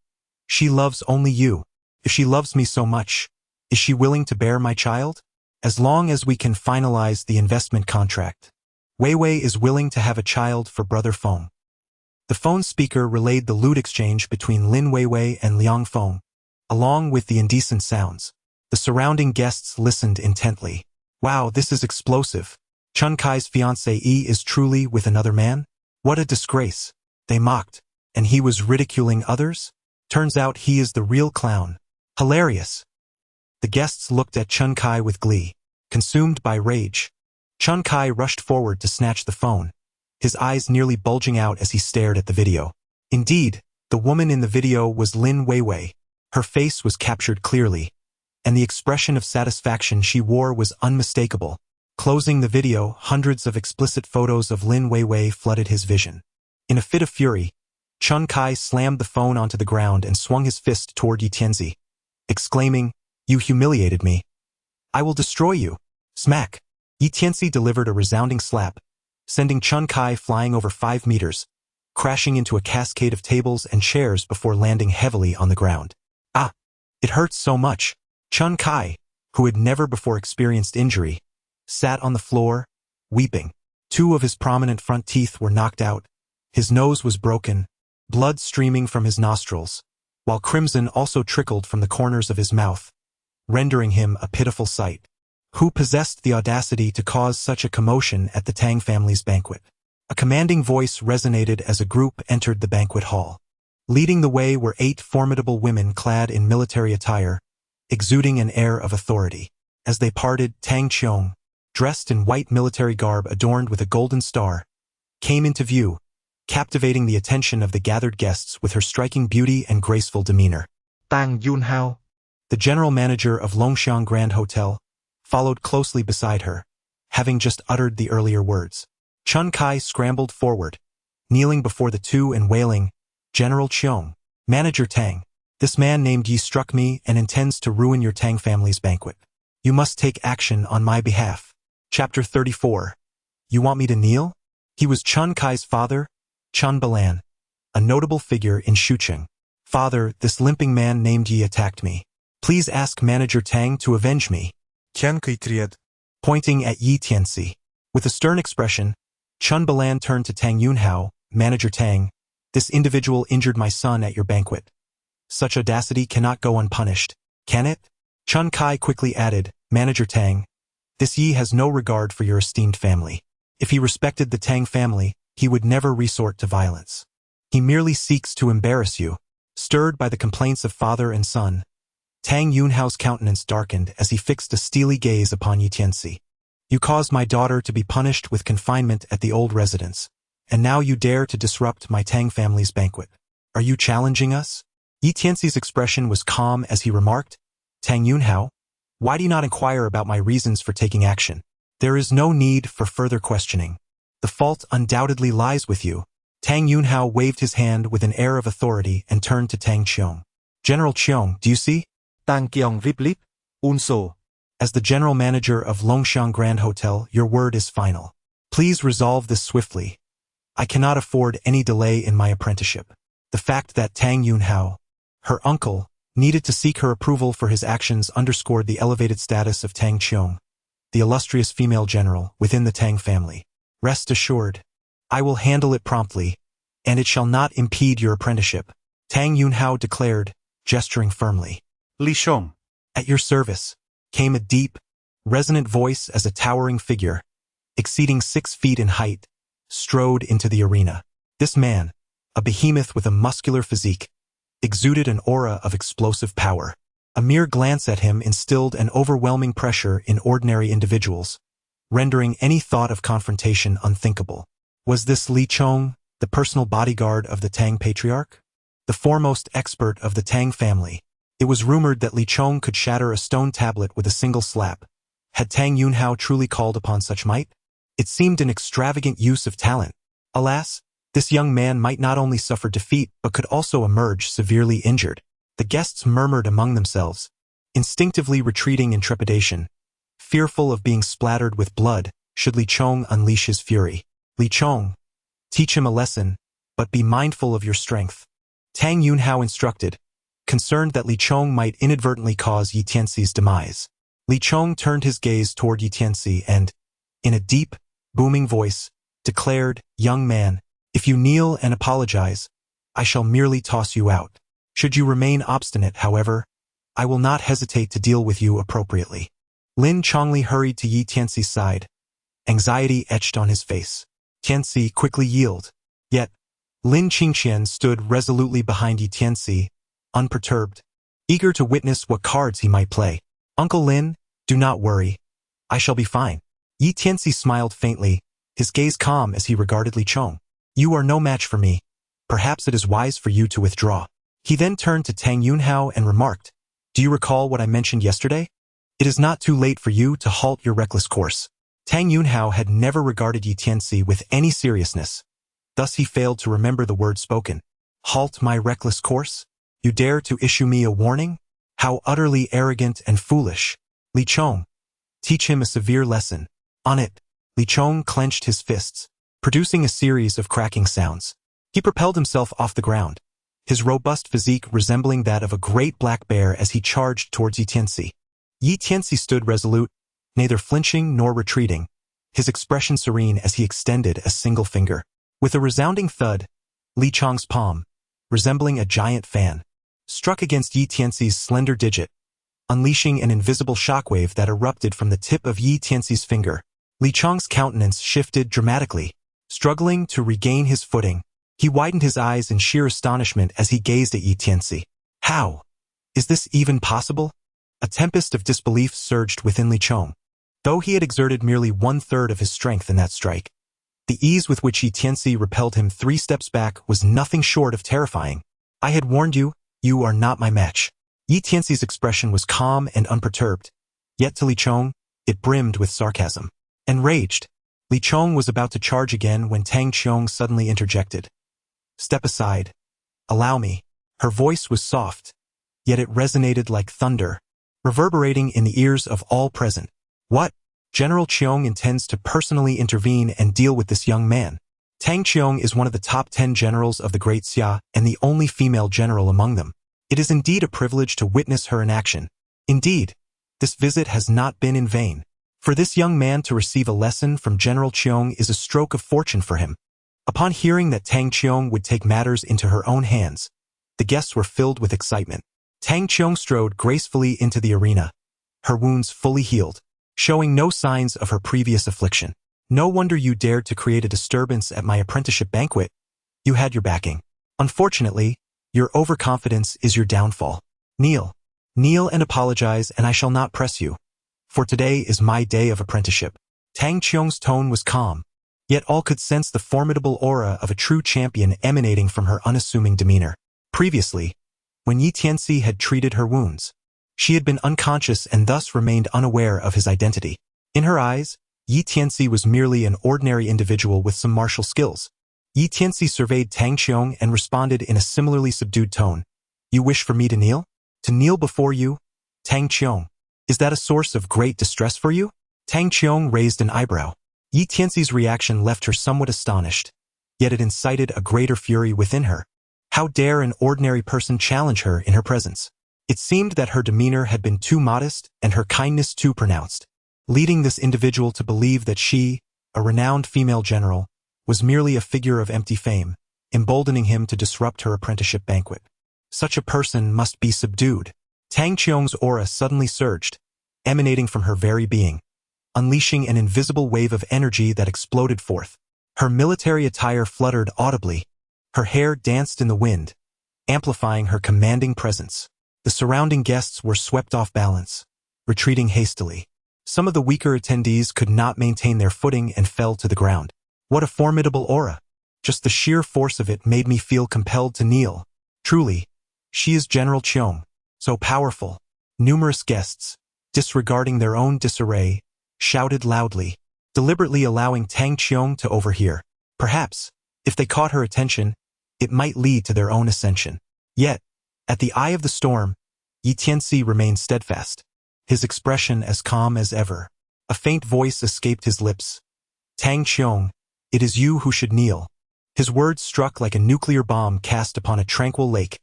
She loves only you. If she loves me so much, is she willing to bear my child? As long as we can finalize the investment contract. Wei Wei is willing to have a child for Brother Feng. The phone speaker relayed the lewd exchange between Lin Wei Wei and Liang Feng, along with the indecent sounds. The surrounding guests listened intently. Wow, this is explosive. Chun Kai's fiancée is truly with another man? What a disgrace. They mocked. And he was ridiculing others? Turns out he is the real clown. Hilarious. The guests looked at Chun Kai with glee, consumed by rage. Chun Kai rushed forward to snatch the phone, his eyes nearly bulging out as he stared at the video. Indeed, the woman in the video was Lin Wei Wei. Her face was captured clearly, and the expression of satisfaction she wore was unmistakable. Closing the video, hundreds of explicit photos of Lin Wei Wei flooded his vision. In a fit of fury, Chun Kai slammed the phone onto the ground and swung his fist toward Tianci, exclaiming, "You humiliated me. I will destroy you." Smack! Tianci delivered a resounding slap, sending Chun Kai flying over 5 meters, crashing into a cascade of tables and chairs before landing heavily on the ground. Ah! It hurts so much. Chun Kai, who had never before experienced injury, sat on the floor, weeping. 2 of his prominent front teeth were knocked out. His nose was broken, blood streaming from his nostrils, while crimson also trickled from the corners of his mouth, rendering him a pitiful sight. Who possessed the audacity to cause such a commotion at the Tang family's banquet? A commanding voice resonated as a group entered the banquet hall. Leading the way were 8 formidable women clad in military attire, exuding an air of authority. As they parted, Tang Qiong, dressed in white military garb adorned with a golden star, came into view, captivating the attention of the gathered guests with her striking beauty and graceful demeanor. Tang Yunhao, the general manager of Longxiang Grand Hotel, followed closely beside her, having just uttered the earlier words. Chun Kai scrambled forward, kneeling before the 2 and wailing, "General Qiong, Manager Tang, this man named Yi struck me and intends to ruin your Tang family's banquet. You must take action on my behalf." Chapter 34. You want me to kneel? He was Chun Kai's father, Chun Balan, a notable figure in Shucheng. "Father, this limping man named Yi attacked me. Please ask Manager Tang to avenge me." Qian Kui Triad. Pointing at Yi Tianci. With a stern expression, Chun Balan turned to Tang Yunhao, "Manager Tang, this individual injured my son at your banquet. Such audacity cannot go unpunished, can it?" Chun Kai quickly added, "Manager Tang, this Yi has no regard for your esteemed family. If he respected the Tang family, he would never resort to violence. He merely seeks to embarrass you." Stirred by the complaints of father and son, Tang Yunhao's countenance darkened as he fixed a steely gaze upon Yi Tianci. "You caused my daughter to be punished with confinement at the old residence, and now you dare to disrupt my Tang family's banquet. Are you challenging us?" Yi Tianci's expression was calm as he remarked, "Tang Yunhao, why do you not inquire about my reasons for taking action? There is no need for further questioning. The fault undoubtedly lies with you." Tang Yunhao waved his hand with an air of authority and turned to Tang Qiong. "General Qiong, do you see?" Tang Qiong Riplip, Unso. "As the general manager of Longxiang Grand Hotel, your word is final. Please resolve this swiftly. I cannot afford any delay in my apprenticeship." The fact that Tang Yunhao, her uncle, needed to seek her approval for his actions underscored the elevated status of Tang Qiong, the illustrious female general within the Tang family. "Rest assured, I will handle it promptly, and it shall not impede your apprenticeship," Tang Yunhao declared, gesturing firmly. Li Shong. "At your service," came a deep, resonant voice as a towering figure, exceeding 6 feet in height, strode into the arena. This man, a behemoth with a muscular physique, exuded an aura of explosive power. A mere glance at him instilled an overwhelming pressure in ordinary individuals, rendering any thought of confrontation unthinkable. Was this Li Chong, the personal bodyguard of the Tang patriarch? The foremost expert of the Tang family? It was rumored that Li Chong could shatter a stone tablet with a single slap. Had Tang Yunhao truly called upon such might? It seemed an extravagant use of talent. Alas, this young man might not only suffer defeat but could also emerge severely injured. The guests murmured among themselves, instinctively retreating in trepidation, fearful of being splattered with blood should Li Chong unleash his fury. "Li Chong, teach him a lesson," but be mindful of your strength. Tang Yunhao instructed, concerned that Li Chong might inadvertently cause Yi Tianxi's demise. Li Chong turned his gaze toward Yi Tianci and, in a deep, booming voice, declared, "Young man, if you kneel and apologize, I shall merely toss you out. Should you remain obstinate, however, I will not hesitate to deal with you appropriately." Lin Chongli hurried to Yi Tianxi's side, anxiety etched on his face. Tianci quickly yielded. Yet, Lin Qingqian stood resolutely behind Yi Tianci, unperturbed, eager to witness what cards he might play. "Uncle Lin, do not worry. I shall be fine." Yi Tianci smiled faintly, his gaze calm as he regarded Li Chong. "You are no match for me. Perhaps it is wise for you to withdraw." He then turned to Tang Yunhao and remarked, "Do you recall what I mentioned yesterday? It is not too late for you to halt your reckless course." Tang Yunhao had never regarded Yi Tianci with any seriousness. Thus he failed to remember the words spoken. "Halt my reckless course? You dare to issue me a warning? How utterly arrogant and foolish. Li Chong, teach him a severe lesson." On it, Li Chong clenched his fists, producing a series of cracking sounds. He propelled himself off the ground, his robust physique resembling that of a great black bear as he charged towards Yi Tianci. Yi Tianci stood resolute, neither flinching nor retreating, his expression serene as he extended a single finger. With a resounding thud, Li Chong's palm, resembling a giant fan, struck against Yi Tianci's slender digit, unleashing an invisible shockwave that erupted from the tip of Yi Tianci's finger. Li Chong's countenance shifted dramatically. Struggling to regain his footing, he widened his eyes in sheer astonishment as he gazed at Yi Tianci. How? Is this even possible? A tempest of disbelief surged within Li Chong. Though he had exerted merely 1/3 of his strength in that strike, the ease with which Yi Tianci repelled him 3 steps back was nothing short of terrifying. "I had warned you, you are not my match." Yi Tianci's expression was calm and unperturbed, yet to Li Chong, it brimmed with sarcasm. Enraged, Li Chong was about to charge again when Tang Qiong suddenly interjected. "Step aside. Allow me." Her voice was soft, yet it resonated like thunder, reverberating in the ears of all present. "What? General Qiong intends to personally intervene and deal with this young man." Tang Qiong is one of the top 10 generals of the Great Xia and the only female general among them. It is indeed a privilege to witness her in action. Indeed, this visit has not been in vain. For this young man to receive a lesson from General Qiong is a stroke of fortune for him. Upon hearing that Tang Qiong would take matters into her own hands, the guests were filled with excitement. Tang Qiong strode gracefully into the arena, her wounds fully healed, showing no signs of her previous affliction. "No wonder you dared to create a disturbance at my apprenticeship banquet. You had your backing. Unfortunately, your overconfidence is your downfall. Kneel. Kneel and apologize, and I shall not press you. For today is my day of apprenticeship." Tang Qiong's tone was calm, yet all could sense the formidable aura of a true champion emanating from her unassuming demeanor. Previously, when Yi Tianci had treated her wounds, she had been unconscious and thus remained unaware of his identity. In her eyes, Yi Tianci was merely an ordinary individual with some martial skills. Yi Tianci surveyed Tang Qiong and responded in a similarly subdued tone. "You wish for me to kneel? To kneel before you? Tang Qiong, is that a source of great distress for you?" Tang Qiong raised an eyebrow. Yi Tianci's reaction left her somewhat astonished, yet it incited a greater fury within her. How dare an ordinary person challenge her in her presence? It seemed that her demeanor had been too modest and her kindness too pronounced, leading this individual to believe that she, a renowned female general, was merely a figure of empty fame, emboldening him to disrupt her apprenticeship banquet. Such a person must be subdued. Tang Qiong's aura suddenly surged, emanating from her very being, unleashing an invisible wave of energy that exploded forth. Her military attire fluttered audibly. Her hair danced in the wind, amplifying her commanding presence. The surrounding guests were swept off balance, retreating hastily. Some of the weaker attendees could not maintain their footing and fell to the ground. What a formidable aura! Just the sheer force of it made me feel compelled to kneel. Truly, she is General Qiong, so powerful. Numerous guests, disregarding their own disarray, shouted loudly, deliberately allowing Tang Qiong to overhear. Perhaps, if they caught her attention, it might lead to their own ascension. Yet, at the eye of the storm, Yi Tianci remained steadfast, his expression as calm as ever. A faint voice escaped his lips. "Tang Qiong, it is you who should kneel." His words struck like a nuclear bomb cast upon a tranquil lake,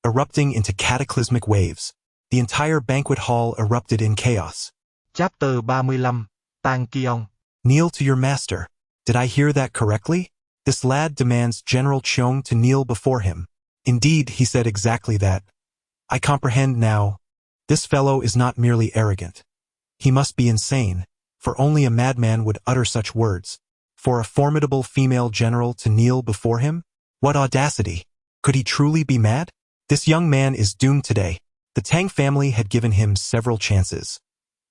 erupting into cataclysmic waves. The entire banquet hall erupted in chaos. Chapter 35, Tang Kiong. Kneel to your master. Did I hear that correctly? This lad demands General Cheong to kneel before him. Indeed, he said exactly that. I comprehend now. This fellow is not merely arrogant. He must be insane, for only a madman would utter such words. For a formidable female general to kneel before him? What audacity! Could he truly be mad? This young man is doomed today. The Tang family had given him several chances.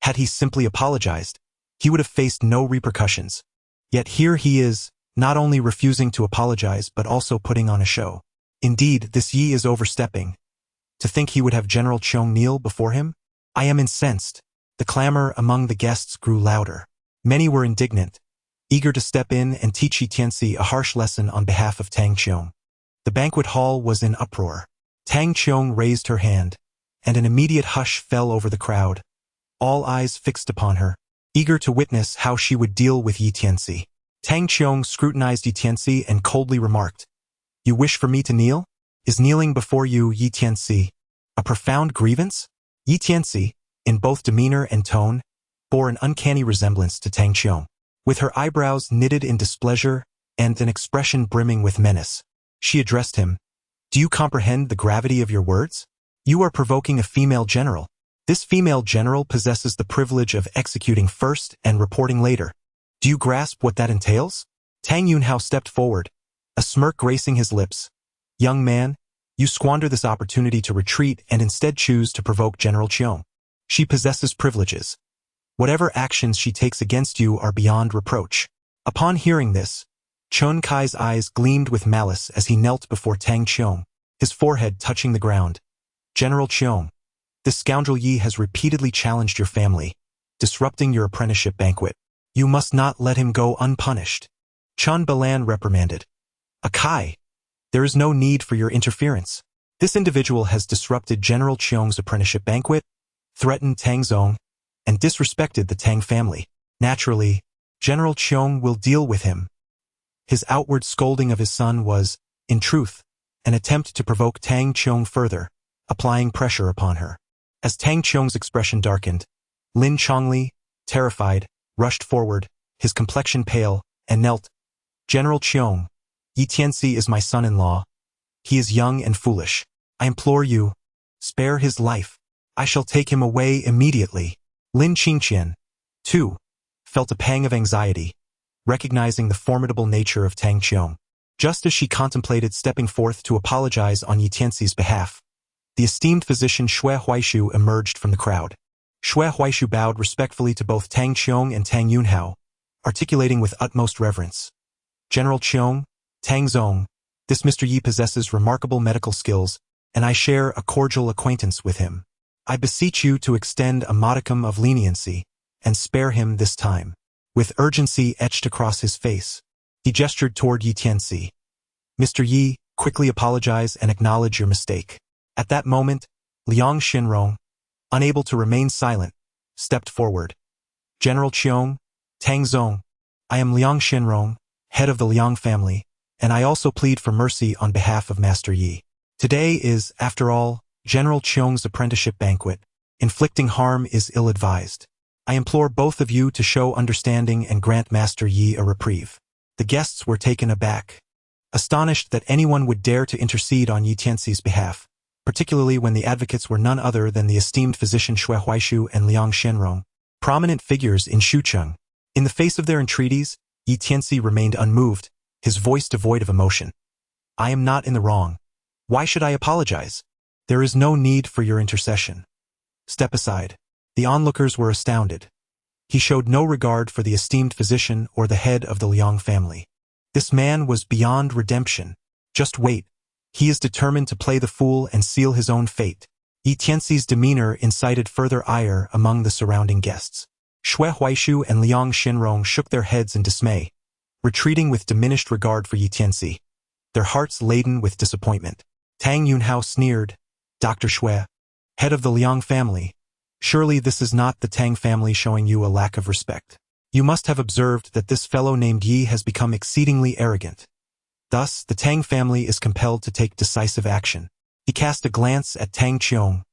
Had he simply apologized, he would have faced no repercussions. Yet here he is, not only refusing to apologize but also putting on a show. Indeed, this Yi is overstepping. To think he would have General Cheong kneel before him? I am incensed. The clamor among the guests grew louder. Many were indignant, eager to step in and teach Tianci a harsh lesson on behalf of Tang Cheong. The banquet hall was in uproar. Tang Cheong raised her hand, and an immediate hush fell over the crowd. All eyes fixed upon her, eager to witness how she would deal with Tianci. Tang Cheong scrutinized Tianci and coldly remarked, "You wish for me to kneel? Is kneeling before you, Tianci, a profound grievance?" Tianci, in both demeanor and tone, bore an uncanny resemblance to Tang Cheong. With her eyebrows knitted in displeasure and an expression brimming with menace, she addressed him. "Do you comprehend the gravity of your words? You are provoking a female general. This female general possesses the privilege of executing first and reporting later. Do you grasp what that entails?" Tang Yunhao stepped forward, a smirk gracing his lips. "Young man, you squander this opportunity to retreat and instead choose to provoke General Cheong. She possesses privileges. Whatever actions she takes against you are beyond reproach." Upon hearing this, Chun Kai's eyes gleamed with malice as he knelt before Tang Cheong, his forehead touching the ground. "General Cheong, this scoundrel Yi has repeatedly challenged your family, disrupting your apprenticeship banquet. You must not let him go unpunished." Chun Balan reprimanded. "Akai, there is no need for your interference. This individual has disrupted General Cheong's apprenticeship banquet, threatened Tang Zong, and disrespected the Tang family. Naturally, General Cheong will deal with him." His outward scolding of his son was, in truth, an attempt to provoke Tang Cheong further, applying pressure upon her. As Tang Cheong's expression darkened, Lin Chongli, terrified, rushed forward, his complexion pale, and knelt. "General Cheong, Tianci is my son-in-law. He is young and foolish. I implore you, spare his life. I shall take him away immediately." Lin Qingqian, too, felt a pang of anxiety, recognizing the formidable nature of Tang Cheong. Just as she contemplated stepping forth to apologize on Tianci's behalf, the esteemed physician Xue Huaishu emerged from the crowd. Xue Huaishu bowed respectfully to both Tang Cheong and Tang Yunhao, articulating with utmost reverence, "General Cheong, Tang Zong, this Mr. Yi possesses remarkable medical skills, and I share a cordial acquaintance with him. I beseech you to extend a modicum of leniency and spare him this time." With urgency etched across his face, he gestured toward Tianci. "Mr. Yi, quickly apologize and acknowledge your mistake." At that moment, Liang Xinrong, unable to remain silent, stepped forward. "General Cheong, Tang Zong, I am Liang Xinrong, head of the Liang family, and I also plead for mercy on behalf of Master Yi. Today is, after all, General Cheong's apprenticeship banquet. Inflicting harm is ill-advised. I implore both of you to show understanding and grant Master Yi a reprieve." The guests were taken aback, astonished that anyone would dare to intercede on Tianci's behalf, particularly when the advocates were none other than the esteemed physician Xue Huaishu and Liang Shenrong, prominent figures in Shucheng. In the face of their entreaties, Tianci remained unmoved, his voice devoid of emotion. "I am not in the wrong. Why should I apologize? There is no need for your intercession. Step aside." The onlookers were astounded. He showed no regard for the esteemed physician or the head of the Liang family. This man was beyond redemption. Just wait. He is determined to play the fool and seal his own fate. Tianci's demeanor incited further ire among the surrounding guests. Xue Huaishu and Liang Xinrong shook their heads in dismay, retreating with diminished regard for Tianci, their hearts laden with disappointment. Tang Yunhao sneered, "Dr. Xue, head of the Liang family, surely this is not the Tang family showing you a lack of respect. You must have observed that this fellow named Yi has become exceedingly arrogant. Thus, the Tang family is compelled to take decisive action. He cast a glance at Tang Qiong,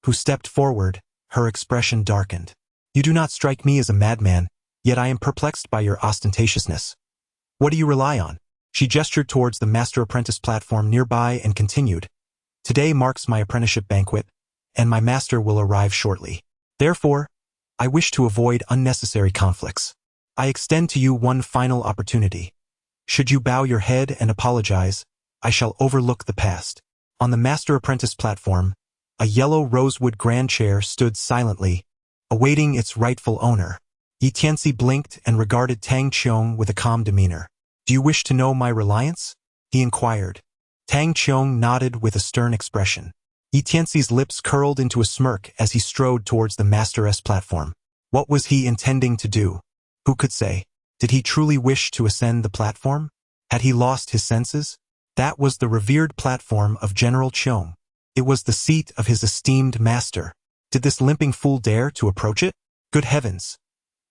who stepped forward, her expression darkened. You do not strike me as a madman, yet I am perplexed by your ostentatiousness. What do you rely on? She gestured towards the master-apprentice platform nearby and continued. Today marks my apprenticeship banquet, and my master will arrive shortly. Therefore, I wish to avoid unnecessary conflicts. I extend to you one final opportunity. Should you bow your head and apologize, I shall overlook the past. On the master-apprentice platform, a yellow rosewood grand chair stood silently, awaiting its rightful owner. Tianci blinked and regarded Tang Qiong with a calm demeanor. Do you wish to know my reliance? He inquired. Tang Qiong nodded with a stern expression. Tianci's lips curled into a smirk as he strode towards the master's platform. What was he intending to do? Who could say? Did he truly wish to ascend the platform? Had he lost his senses? That was the revered platform of General Qiong. It was the seat of his esteemed master. Did this limping fool dare to approach it? Good heavens!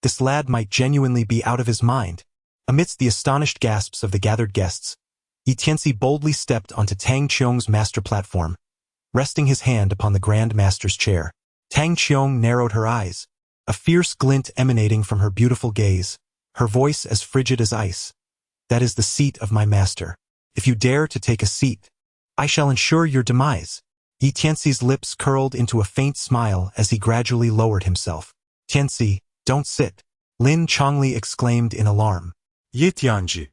This lad might genuinely be out of his mind. Amidst the astonished gasps of the gathered guests, Tianci boldly stepped onto Tang Qiong's master platform, resting his hand upon the Grand Master's chair. Tang Qiong narrowed her eyes, a fierce glint emanating from her beautiful gaze, her voice as frigid as ice. That is the seat of my master. If you dare to take a seat, I shall ensure your demise. Tianci's lips curled into a faint smile as he gradually lowered himself. Tianci, don't sit, Lin Chongli exclaimed in alarm. Ye Tianci.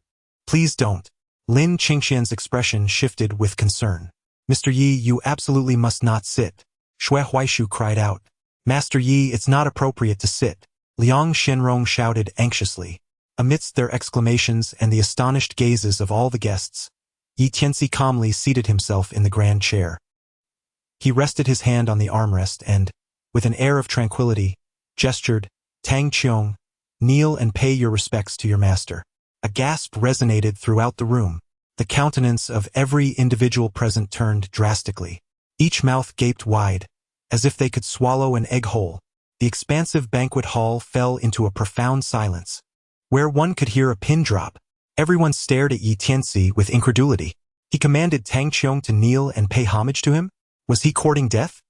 Please don't. Lin Qingxian's expression shifted with concern. Mr. Yi, you absolutely must not sit. Xue Huaishu cried out. Master Yi, it's not appropriate to sit. Liang Shenrong shouted anxiously. Amidst their exclamations and the astonished gazes of all the guests, Tianci calmly seated himself in the grand chair. He rested his hand on the armrest and, with an air of tranquility, gestured, Tang Qiong, kneel and pay your respects to your master. A gasp resonated throughout the room. The countenance of every individual present turned drastically. Each mouth gaped wide, as if they could swallow an egg whole. The expansive banquet hall fell into a profound silence. Where one could hear a pin drop, everyone stared at Tianci with incredulity. He commanded Tang Qiong to kneel and pay homage to him? Was he courting death?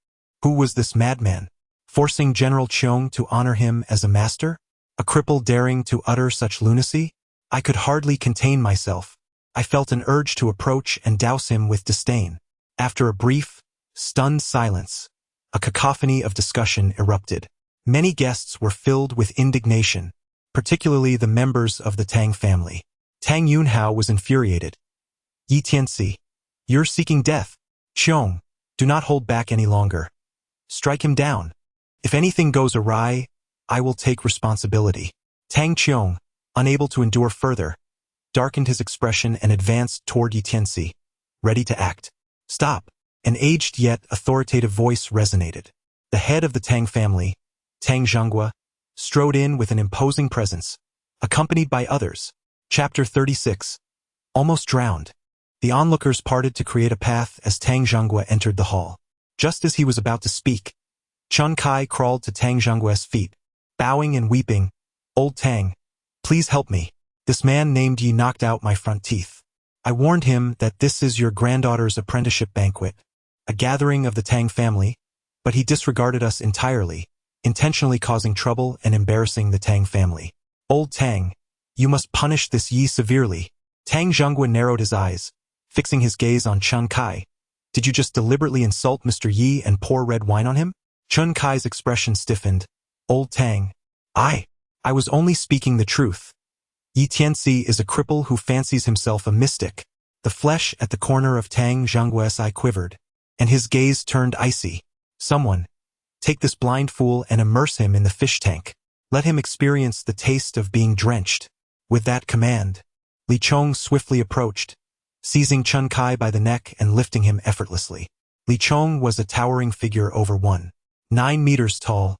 Who was this madman, forcing General Qiong to honor him as a master? A cripple daring to utter such lunacy? I could hardly contain myself. I felt an urge to approach and douse him with disdain. After a brief, stunned silence, a cacophony of discussion erupted. Many guests were filled with indignation, particularly the members of the Tang family. Tang Yunhao was infuriated. Tianci, you're seeking death. Qiong, do not hold back any longer. Strike him down. If anything goes awry, I will take responsibility. Tang Qiong, unable to endure further, darkened his expression and advanced toward Tianci, ready to act. Stop! An aged yet authoritative voice resonated. The head of the Tang family, Tang Zhonghua, strode in with an imposing presence, accompanied by others. Chapter 36. Almost drowned. The onlookers parted to create a path as Tang Zhonghua entered the hall. Just as he was about to speak, Chun Kai crawled to Tang Zhonghua's feet, bowing and weeping. Old Tang, please help me. This man named Yi knocked out my front teeth. I warned him that this is your granddaughter's apprenticeship banquet, a gathering of the Tang family, but he disregarded us entirely, intentionally causing trouble and embarrassing the Tang family. Old Tang, you must punish this Yi severely. Tang Zhonghua narrowed his eyes, fixing his gaze on Chun Kai. Did you just deliberately insult Mr. Yi and pour red wine on him? Chun Kai's expression stiffened. Old Tang, I was only speaking the truth. Tianci is a cripple who fancies himself a mystic. The flesh at the corner of Tang Zhonghua's eye quivered, and his gaze turned icy. Someone, take this blind fool and immerse him in the fish tank. Let him experience the taste of being drenched. With that command, Li Chong swiftly approached, seizing Chun Kai by the neck and lifting him effortlessly. Li Chong was a towering figure over 1.9 meters tall,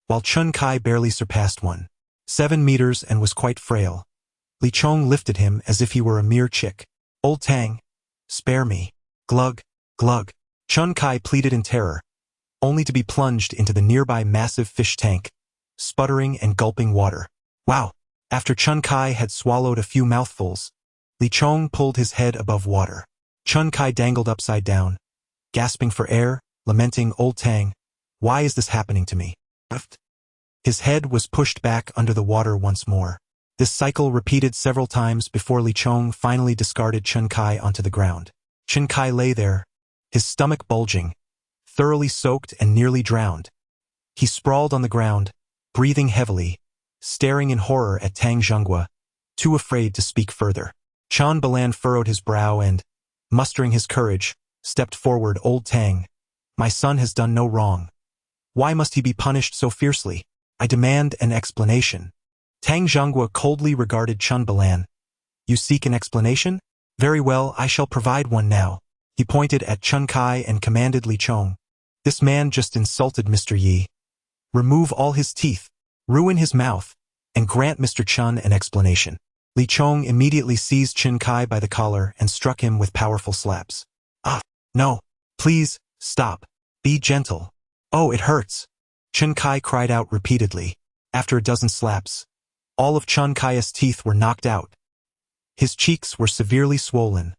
while Chun Kai barely surpassed 1.7 meters and was quite frail. Li Chong lifted him as if he were a mere chick. Old Tang, spare me. Glug, glug. Chun Kai pleaded in terror, only to be plunged into the nearby massive fish tank, sputtering and gulping water. Wow! After Chun Kai had swallowed a few mouthfuls, Li Chong pulled his head above water. Chun Kai dangled upside down, gasping for air, lamenting, "Old Tang, why is this happening to me?" His head was pushed back under the water once more. This cycle repeated several times before Li Chong finally discarded Chun Kai onto the ground. Chun Kai lay there, his stomach bulging, thoroughly soaked and nearly drowned. He sprawled on the ground, breathing heavily, staring in horror at Tang Zhenghua, too afraid to speak further. Chan Balan furrowed his brow and, mustering his courage, stepped forward. "Old Tang, my son has done no wrong. Why must he be punished so fiercely? I demand an explanation." Tang Zhenghua coldly regarded Chun Balan. "You seek an explanation? Very well, I shall provide one now." He pointed at Chun Kai and commanded Li Chong. "This man just insulted Mr. Yi. Remove all his teeth, ruin his mouth, and grant Mr. Chun an explanation." Li Chong immediately seized Chun Kai by the collar and struck him with powerful slaps. "Ah, no, please, stop. Be gentle. Oh, it hurts." Chun Kai cried out repeatedly. After a dozen slaps, all of Chun Kai's teeth were knocked out. His cheeks were severely swollen.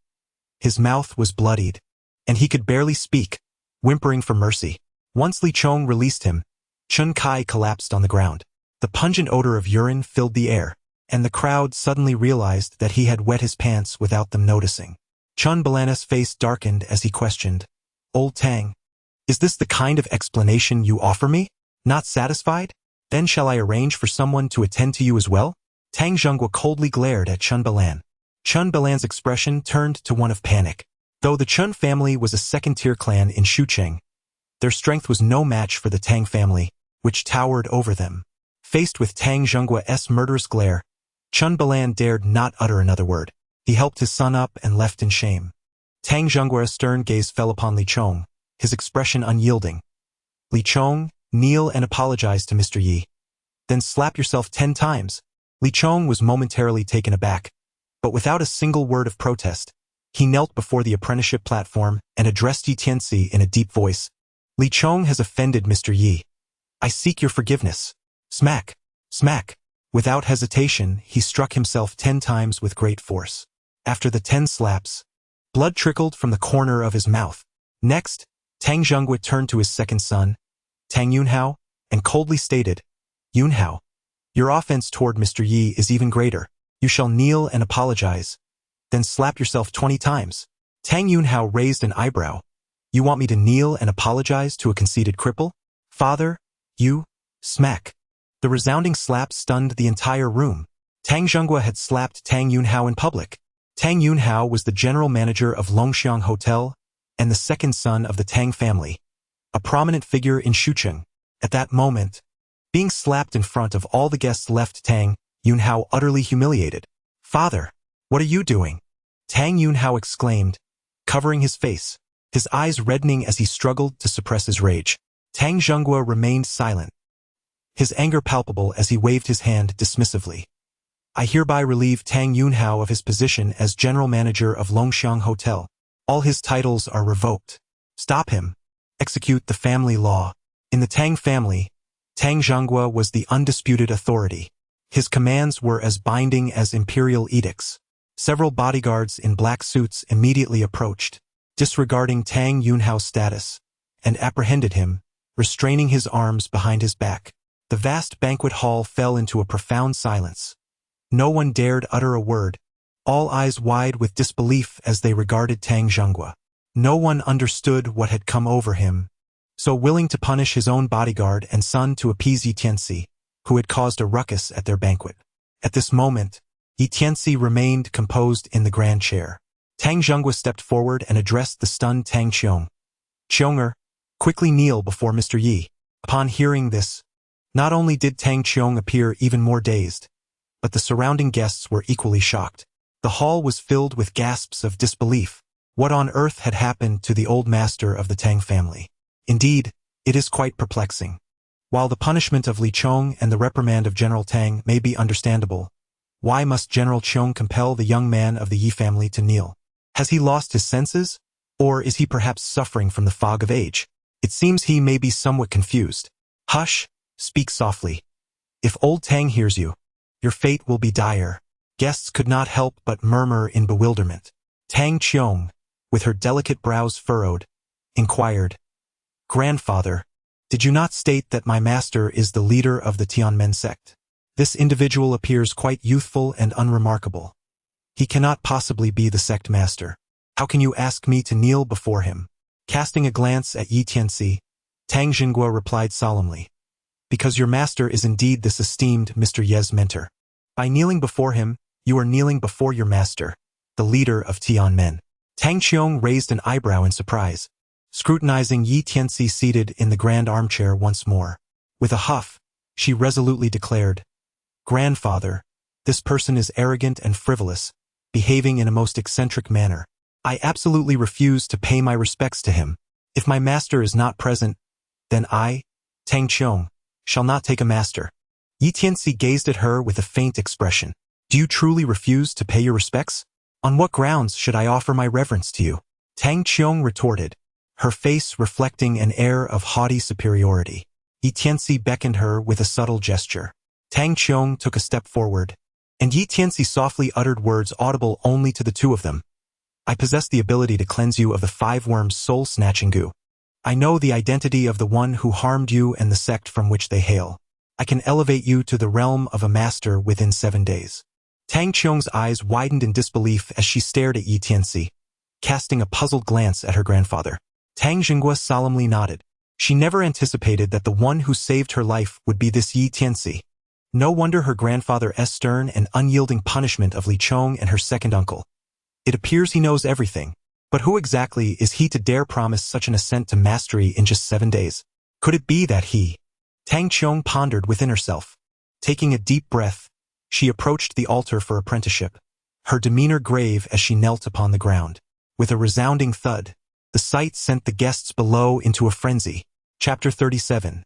His mouth was bloodied, and he could barely speak, whimpering for mercy. Once Li Chong released him, Chun Kai collapsed on the ground. The pungent odor of urine filled the air, and the crowd suddenly realized that he had wet his pants without them noticing. Chun Balan's face darkened as he questioned, "Old Tang, is this the kind of explanation you offer me? Not satisfied? Then shall I arrange for someone to attend to you as well?" Tang Zhenghua coldly glared at Chun Balan. Chun Balan's expression turned to one of panic. Though the Chun family was a second-tier clan in Shucheng, their strength was no match for the Tang family, which towered over them. Faced with Tang Zhenghua's murderous glare, Chun Balan dared not utter another word. He helped his son up and left in shame. Tang Zhenghua's stern gaze fell upon Li Chong, his expression unyielding. "Li Chong, kneel and apologize to Mr. Yi. Then slap yourself 10 times. Li Chong was momentarily taken aback, but without a single word of protest, he knelt before the apprenticeship platform and addressed Yi Tianci in a deep voice. "Li Chong has offended Mr. Yi. I seek your forgiveness." Smack! Smack! Without hesitation, he struck himself 10 times with great force. After the 10 slaps, blood trickled from the corner of his mouth. Next, Tang Zhenghua turned to his second son, Tang Yunhao, and coldly stated, "Yunhao, your offense toward Mr. Yi is even greater. You shall kneel and apologize, then slap yourself 20 times." Tang Yunhao raised an eyebrow. "You want me to kneel and apologize to a conceited cripple? Father, you..." Smack! The resounding slap stunned the entire room. Tang Zhenghua had slapped Tang Yunhao in public. Tang Yunhao was the general manager of Longxiang Hotel and the second son of the Tang family, a prominent figure in Shucheng. At that moment, being slapped in front of all the guests left Tang Yunhao utterly humiliated. "Father, what are you doing?" Tang Yunhao exclaimed, covering his face, his eyes reddening as he struggled to suppress his rage. Tang Zhenghua remained silent, his anger palpable as he waved his hand dismissively. "I hereby relieve Tang Yunhao of his position as general manager of Longxiang Hotel. All his titles are revoked. Stop him. Execute the family law." In the Tang family, Tang Zhenghua was the undisputed authority. His commands were as binding as imperial edicts. Several bodyguards in black suits immediately approached, disregarding Tang Yunhao's status, and apprehended him, restraining his arms behind his back. The vast banquet hall fell into a profound silence. No one dared utter a word, all eyes wide with disbelief as they regarded Tang Zhenghua. No one understood what had come over him, so willing to punish his own bodyguard and son to appease Yi Tianci, who had caused a ruckus at their banquet. At this moment, Yi Tianci remained composed in the grand chair. Tang Zhenghua stepped forward and addressed the stunned Tang Qiong. "Qionger, quickly kneel before Mr. Yi." Upon hearing this, not only did Tang Qiong appear even more dazed, but the surrounding guests were equally shocked. The hall was filled with gasps of disbelief. What on earth had happened to the old master of the Tang family? Indeed, it is quite perplexing. While the punishment of Li Chong and the reprimand of General Tang may be understandable, why must General Qiong compel the young man of the Yi family to kneel? Has he lost his senses? Or is he perhaps suffering from the fog of age? It seems he may be somewhat confused. "Hush, speak softly. If old Tang hears you, your fate will be dire." Guests could not help but murmur in bewilderment. Tang Qiong, with her delicate brows furrowed, inquired, "Grandfather, did you not state that my master is the leader of the Tianmen sect? This individual appears quite youthful and unremarkable. He cannot possibly be the sect master. How can you ask me to kneel before him?" Casting a glance at Tianci, Tang Xinguo replied solemnly, "Because your master is indeed this esteemed Mr. Ye's mentor. By kneeling before him, you are kneeling before your master, the leader of Tianmen." Tang Qiong raised an eyebrow in surprise, scrutinizing Tianci seated in the grand armchair once more. With a huff, she resolutely declared, "Grandfather, this person is arrogant and frivolous, behaving in a most eccentric manner. I absolutely refuse to pay my respects to him. If my master is not present, then I, Tang Qiong, shall not take a master." Tianci gazed at her with a faint expression. "Do you truly refuse to pay your respects? On what grounds should I offer my reverence to you?" Tang Qiong retorted, her face reflecting an air of haughty superiority. Tianci beckoned her with a subtle gesture. Tang Qiong took a step forward, and Tianci softly uttered words audible only to the two of them. "I possess the ability to cleanse you of the 5 worms' soul-snatching goo. I know the identity of the one who harmed you and the sect from which they hail. I can elevate you to the realm of a master within 7 days." Tang Qiong's eyes widened in disbelief as she stared at Tianci, casting a puzzled glance at her grandfather. Tang Xinguo solemnly nodded. She never anticipated that the one who saved her life would be this Tianci. No wonder her grandfather's stern and unyielding punishment of Li Chong and her second uncle. It appears he knows everything. But who exactly is he to dare promise such an ascent to mastery in just 7 days? Could it be that he? Tang Qiong pondered within herself. Taking a deep breath, she approached the altar for apprenticeship, her demeanor grave as she knelt upon the ground. With a resounding thud, the sight sent the guests below into a frenzy. Chapter 37.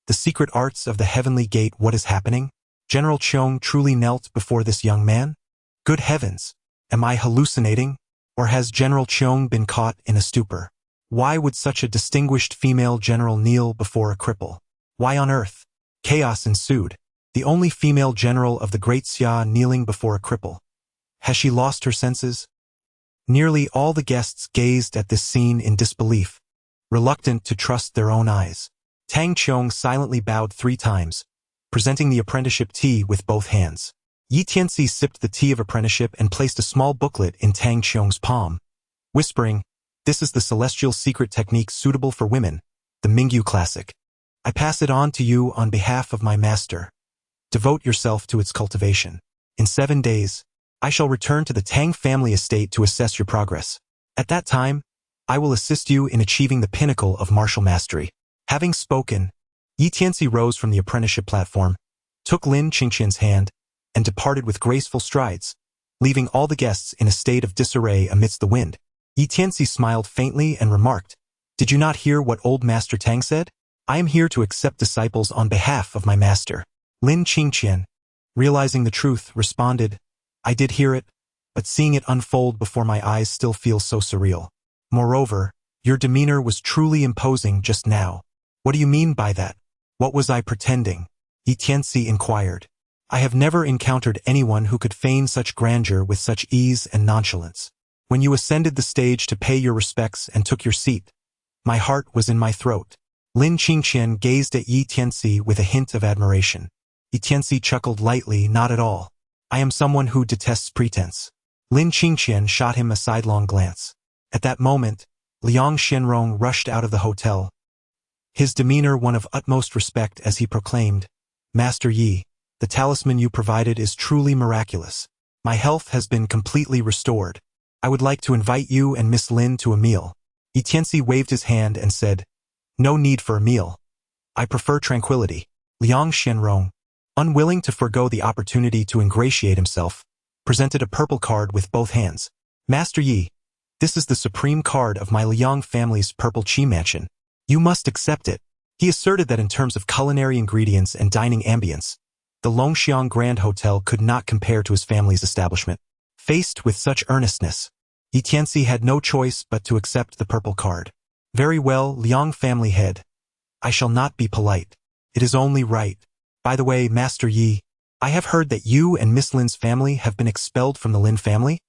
The Secret Arts of the Heavenly Gate. What is happening? General Qiong truly knelt before this young man? Good heavens! Am I hallucinating? Or has General Qiong been caught in a stupor? Why would such a distinguished female general kneel before a cripple? Why on earth? Chaos ensued. The only female general of the Great Xia kneeling before a cripple. Has she lost her senses? Nearly all the guests gazed at this scene in disbelief, reluctant to trust their own eyes. Tang Qiong silently bowed 3 times, presenting the apprenticeship tea with both hands. Tianci sipped the tea of apprenticeship and placed a small booklet in Tang Qiong's palm, whispering, "This is the celestial secret technique suitable for women, the Mingyu classic. I pass it on to you on behalf of my master. Devote yourself to its cultivation. In 7 days, I shall return to the Tang family estate to assess your progress. At that time, I will assist you in achieving the pinnacle of martial mastery." Having spoken, Tianci rose from the apprenticeship platform, took Lin Qingqian's hand, and departed with graceful strides, leaving all the guests in a state of disarray amidst the wind. Tianci smiled faintly and remarked, "Did you not hear what old Master Tang said? I am here to accept disciples on behalf of my master." Lin Qingqian, realizing the truth, responded, "I did hear it, but seeing it unfold before my eyes still feels so surreal. Moreover, your demeanor was truly imposing just now." "What do you mean by that? What was I pretending?" Tianci inquired. "I have never encountered anyone who could feign such grandeur with such ease and nonchalance. When you ascended the stage to pay your respects and took your seat, my heart was in my throat." Lin Qingqian gazed at Tianci with a hint of admiration. Tianci chuckled lightly, "Not at all. I am someone who detests pretense." Lin Qingqian shot him a sidelong glance. At that moment, Liang Xianrong rushed out of the hotel, his demeanor one of utmost respect as he proclaimed, "Master Yi, the talisman you provided is truly miraculous. My health has been completely restored. I would like to invite you and Miss Lin to a meal." Tianci waved his hand and said, "No need for a meal. I prefer tranquility." Liang Xianrong, unwilling to forego the opportunity to ingratiate himself, presented a purple card with both hands. "Master Yi, this is the supreme card of my Liang family's purple qi mansion. You must accept it." He asserted that in terms of culinary ingredients and dining ambience, the Longxiang Grand Hotel could not compare to his family's establishment. Faced with such earnestness, Tianci had no choice but to accept the purple card. "Very well, Liang family head. I shall not be polite. It is only right. By the way, Master Yi, I have heard that you and Miss Lin's family have been expelled from the Lin family?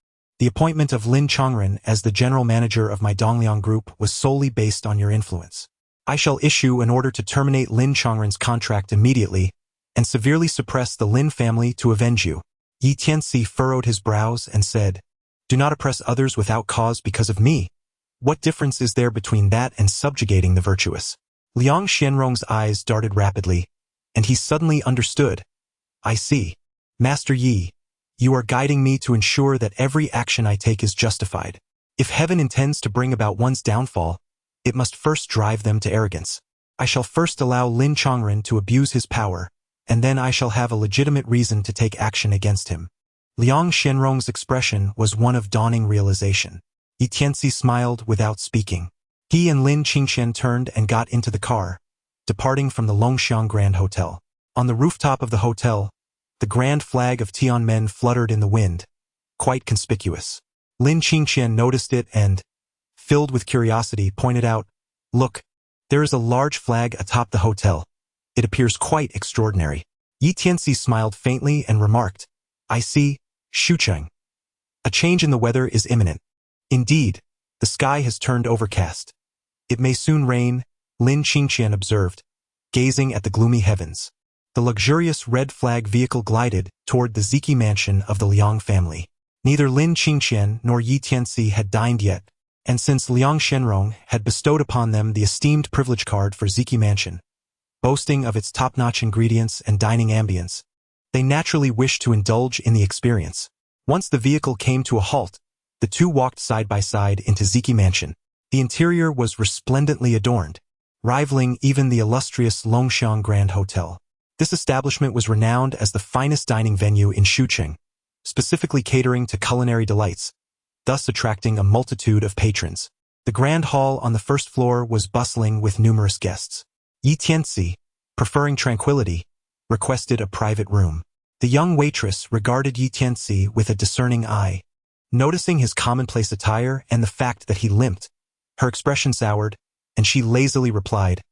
The appointment of Lin Chongren as the general manager of my Dongliang group was solely based on your influence. I shall issue an order to terminate Lin Chongren's contract immediately and severely suppress the Lin family to avenge you. Yi Tianci furrowed his brows and said, Do not oppress others without cause because of me. What difference is there between that and subjugating the virtuous? Liang Xianrong's eyes darted rapidly, and he suddenly understood. I see. Master Yi, you are guiding me to ensure that every action I take is justified. If heaven intends to bring about one's downfall, it must first drive them to arrogance. I shall first allow Lin Chongren to abuse his power, and then I shall have a legitimate reason to take action against him. Liang Xianrong's expression was one of dawning realization. Yi Tianci smiled without speaking. He and Lin Qingxian turned and got into the car, departing from the Longxiang Grand Hotel. On the rooftop of the hotel, the grand flag of Tianmen fluttered in the wind, quite conspicuous. Lin Qingxian noticed it and, filled with curiosity, pointed out, Look, there is a large flag atop the hotel. It appears quite extraordinary. Yi Tianci smiled faintly and remarked, I see, Shucheng. A change in the weather is imminent. Indeed, the sky has turned overcast. It may soon rain, Lin Qingxian observed, gazing at the gloomy heavens. The luxurious red flag vehicle glided toward the Ziki mansion of the Liang family. Neither Lin Qingxian nor Yi Tianci had dined yet, and since Liang Xianrong had bestowed upon them the esteemed privilege card for Ziki mansion, boasting of its top-notch ingredients and dining ambience, they naturally wished to indulge in the experience. Once the vehicle came to a halt, the two walked side by side into Ziki mansion. The interior was resplendently adorned, rivaling even the illustrious Longxiang Grand Hotel. This establishment was renowned as the finest dining venue in Shucheng, specifically catering to culinary delights, thus attracting a multitude of patrons. The grand hall on the first floor was bustling with numerous guests. Yi Tianci, preferring tranquility, requested a private room. The young waitress regarded Yi Tianci with a discerning eye. Noticing his commonplace attire and the fact that he limped, her expression soured, and she lazily replied,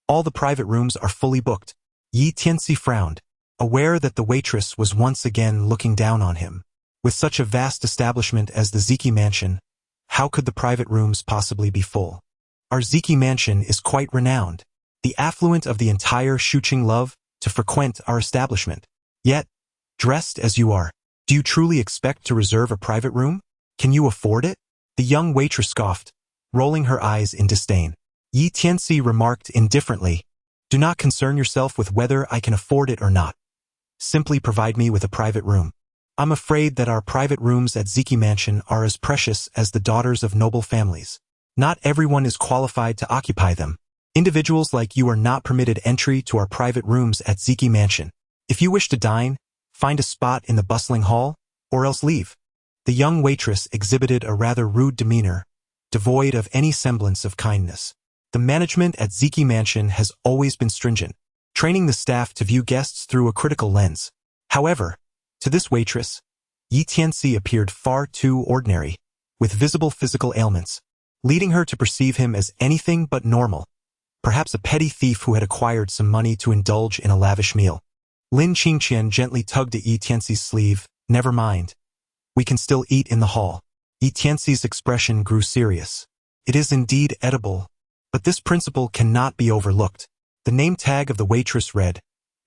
All the private rooms are fully booked. Yi Tianci frowned, aware that the waitress was once again looking down on him. With such a vast establishment as the Ziki mansion, how could the private rooms possibly be full? Our Ziki mansion is quite renowned. The affluent of the entire Shucheng love to frequent our establishment. Yet, dressed as you are, do you truly expect to reserve a private room? Can you afford it? The young waitress scoffed, rolling her eyes in disdain. Yi Tianci remarked indifferently, Do not concern yourself with whether I can afford it or not. Simply provide me with a private room. I'm afraid that our private rooms at Ziki Mansion are as precious as the daughters of noble families. Not everyone is qualified to occupy them. Individuals like you are not permitted entry to our private rooms at Ziki Mansion. If you wish to dine, find a spot in the bustling hall, or else leave. The young waitress exhibited a rather rude demeanor, devoid of any semblance of kindness. The management at Ziki Mansion has always been stringent, training the staff to view guests through a critical lens. However, to this waitress, Yi Tianci appeared far too ordinary, with visible physical ailments, leading her to perceive him as anything but normal, perhaps a petty thief who had acquired some money to indulge in a lavish meal. Lin Qingxian gently tugged at Yi Tianci's sleeve. Never mind. We can still eat in the hall. Yi Tianci's expression grew serious. It is indeed edible, but this principle cannot be overlooked. The name tag of the waitress read,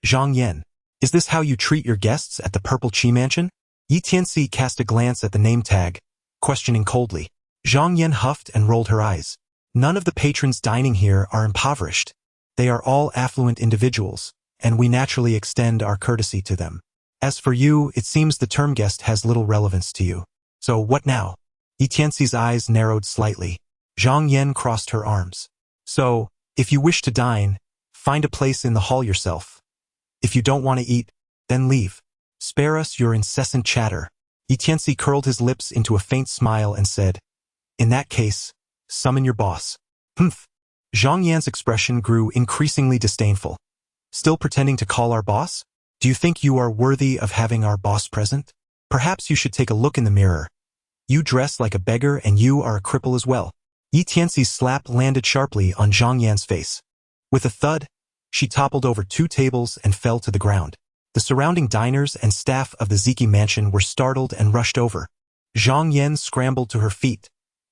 Zhang Yan. Is this how you treat your guests at the Purple Qi Mansion? Yi Tianci cast a glance at the name tag, questioning coldly. Zhang Yan huffed and rolled her eyes. None of the patrons dining here are impoverished. They are all affluent individuals, and we naturally extend our courtesy to them. As for you, it seems the term guest has little relevance to you. So what now? Yi Tianci's eyes narrowed slightly. Zhang Yan crossed her arms. So, if you wish to dine, find a place in the hall yourself. If you don't want to eat, then leave. Spare us your incessant chatter. Yi Tianci curled his lips into a faint smile and said, In that case, summon your boss. Humph. Zhang Yan's expression grew increasingly disdainful. Still pretending to call our boss? Do you think you are worthy of having our boss present? Perhaps you should take a look in the mirror. You dress like a beggar and you are a cripple as well. Yi Tianci's slap landed sharply on Zhang Yan's face. With a thud, she toppled over 2 tables and fell to the ground. The surrounding diners and staff of the Ziki mansion were startled and rushed over. Zhang Yan scrambled to her feet,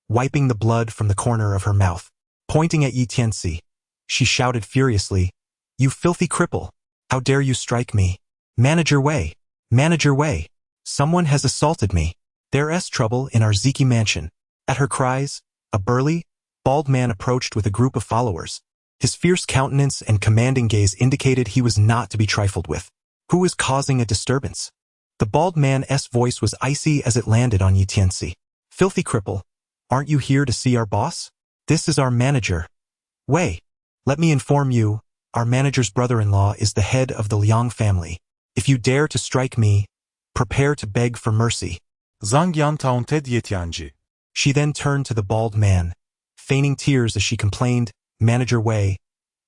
wiping the blood from the corner of her mouth. Pointing at Yi Tianci, she shouted furiously, "You filthy cripple! How dare you strike me? Manager Wei! Manager Wei! Someone has assaulted me! There's trouble in our Ziki mansion." At her cries, a burly, bald man approached with a group of followers. His fierce countenance and commanding gaze indicated he was not to be trifled with. Who is causing a disturbance? The bald man's voice was icy as it landed on Yi Tianci. "Filthy cripple! Aren't you here to see our boss? This is our manager. Wei, let me inform you, our manager's brother-in-law is the head of the Liang family. If you dare to strike me, prepare to beg for mercy." Zhang Yan taunted Ye Tianci. She then turned to the bald man, feigning tears as she complained, "Manager Wei,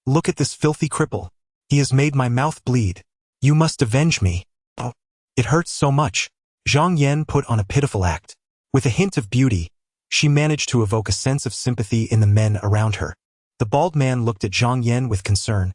look at this filthy cripple. He has made my mouth bleed. You must avenge me. Oh, it hurts so much." Zhang Yan put on a pitiful act. With a hint of beauty, she managed to evoke a sense of sympathy in the men around her. The bald man looked at Zhang Yan with concern.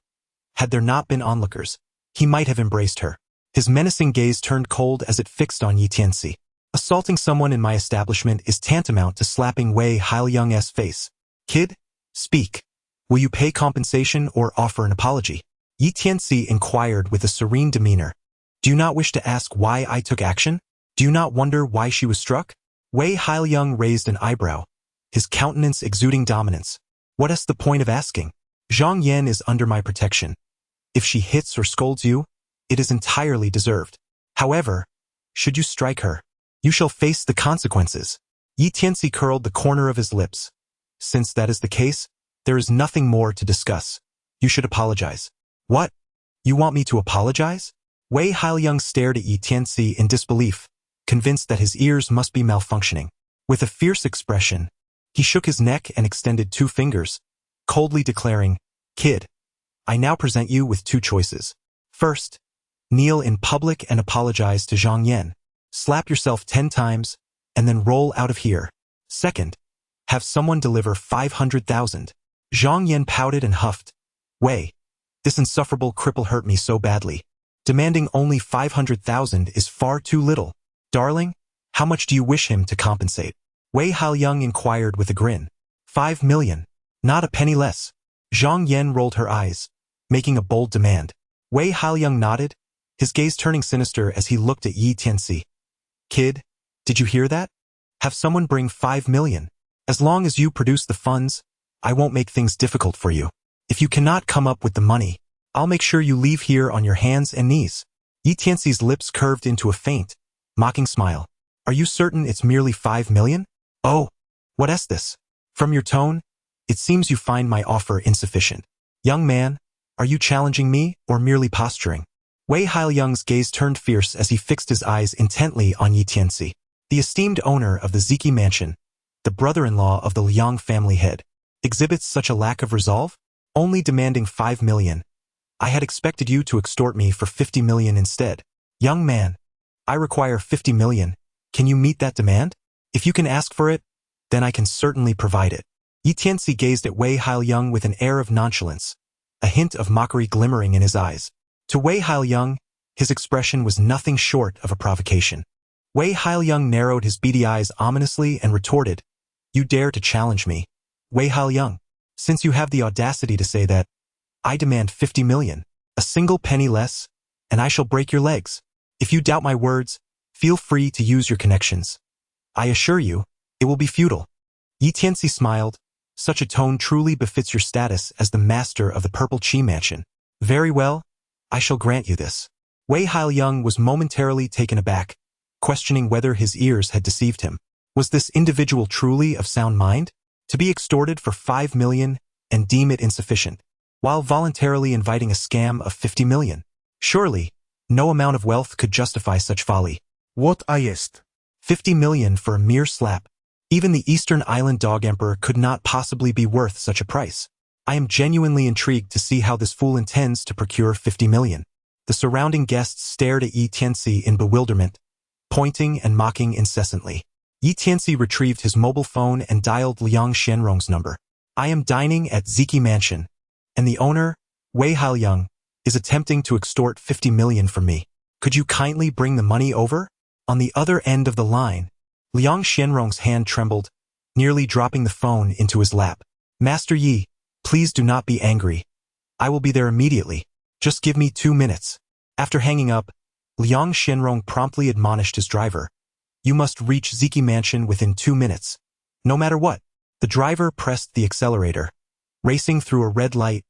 Had there not been onlookers, he might have embraced her. His menacing gaze turned cold as it fixed on Yi Tianci. "Assaulting someone in my establishment is tantamount to slapping Wei Hailiang's face. Kid, speak. Will you pay compensation or offer an apology?" Yi Tianci inquired with a serene demeanor. "Do you not wish to ask why I took action? Do you not wonder why she was struck?" Wei Hailiang raised an eyebrow, his countenance exuding dominance. "What is the point of asking? Zhang Yan is under my protection. If she hits or scolds you, it is entirely deserved. However, should you strike her, you shall face the consequences." Yi Tianci curled the corner of his lips. "Since that is the case, there is nothing more to discuss. You should apologize." "What? You want me to apologize?" Wei Hailiang stared at Yi Tianci in disbelief, convinced that his ears must be malfunctioning. With a fierce expression, he shook his neck and extended 2 fingers, coldly declaring, "Kid, I now present you with 2 choices. First, kneel in public and apologize to Zhang Yan. Slap yourself 10 times, and then roll out of here. Second, have someone deliver 500,000. Zhang Yan pouted and huffed. "Wei, this insufferable cripple hurt me so badly. Demanding only 500,000 is far too little. Darling, how much do you wish him to compensate?" Wei Hailiang inquired with a grin. 5 million. Not a penny less." Zhang Yan rolled her eyes, making a bold demand. Wei Hailiang nodded, his gaze turning sinister as he looked at Yi Tianci. "Kid, did you hear that? Have someone bring 5 million. As long as you produce the funds, I won't make things difficult for you. If you cannot come up with the money, I'll make sure you leave here on your hands and knees." Yi Tianci's lips curved into a faint, mocking smile. "Are you certain it's merely 5 million? Oh, what is this? From your tone, it seems you find my offer insufficient. Young man, are you challenging me or merely posturing?" Wei Hailiang's gaze turned fierce as he fixed his eyes intently on Yi Tianci. The esteemed owner of the Ziki mansion, the brother-in-law of the Liang family head, exhibits such a lack of resolve? Only demanding 5 million. I had expected you to extort me for 50 million instead. Young man, I require 50 million. Can you meet that demand? If you can ask for it, then I can certainly provide it." Yi Tianci gazed at Wei Hailiang with an air of nonchalance, a hint of mockery glimmering in his eyes. To Wei Hailiang, his expression was nothing short of a provocation. Wei Hailiang narrowed his beady eyes ominously and retorted, "You dare to challenge me, Wei Hailiang? Since you have the audacity to say that, I demand 50 million, a single penny less, and I shall break your legs. If you doubt my words, feel free to use your connections. I assure you, it will be futile." Yi Tianci smiled. "Such a tone truly befits your status as the master of the Purple Qi Mansion. Very well, I shall grant you this." Wei Hailiang was momentarily taken aback, questioning whether his ears had deceived him. Was this individual truly of sound mind? To be extorted for 5 million and deem it insufficient, while voluntarily inviting a scam of 50 million. Surely, no amount of wealth could justify such folly. What ist? 50 million for a mere slap. Even the Eastern Island Dog Emperor could not possibly be worth such a price. I am genuinely intrigued to see how this fool intends to procure 50 million. The surrounding guests stared at Yi Tianci in bewilderment, pointing and mocking incessantly. Yi Tianci retrieved his mobile phone and dialed Liang Xianrong's number. "I am dining at Ziki Mansion, and the owner, Wei Hailiang, is attempting to extort 50 million from me. Could you kindly bring the money over? On the other end of the line, Liang Xianrong's hand trembled, nearly dropping the phone into his lap. Master Yi, please do not be angry. I will be there immediately. Just give me 2 minutes. After hanging up, Liang Xianrong promptly admonished his driver. You must reach Ziki Mansion within 2 minutes. No matter what. The driver pressed the accelerator, racing through a red light,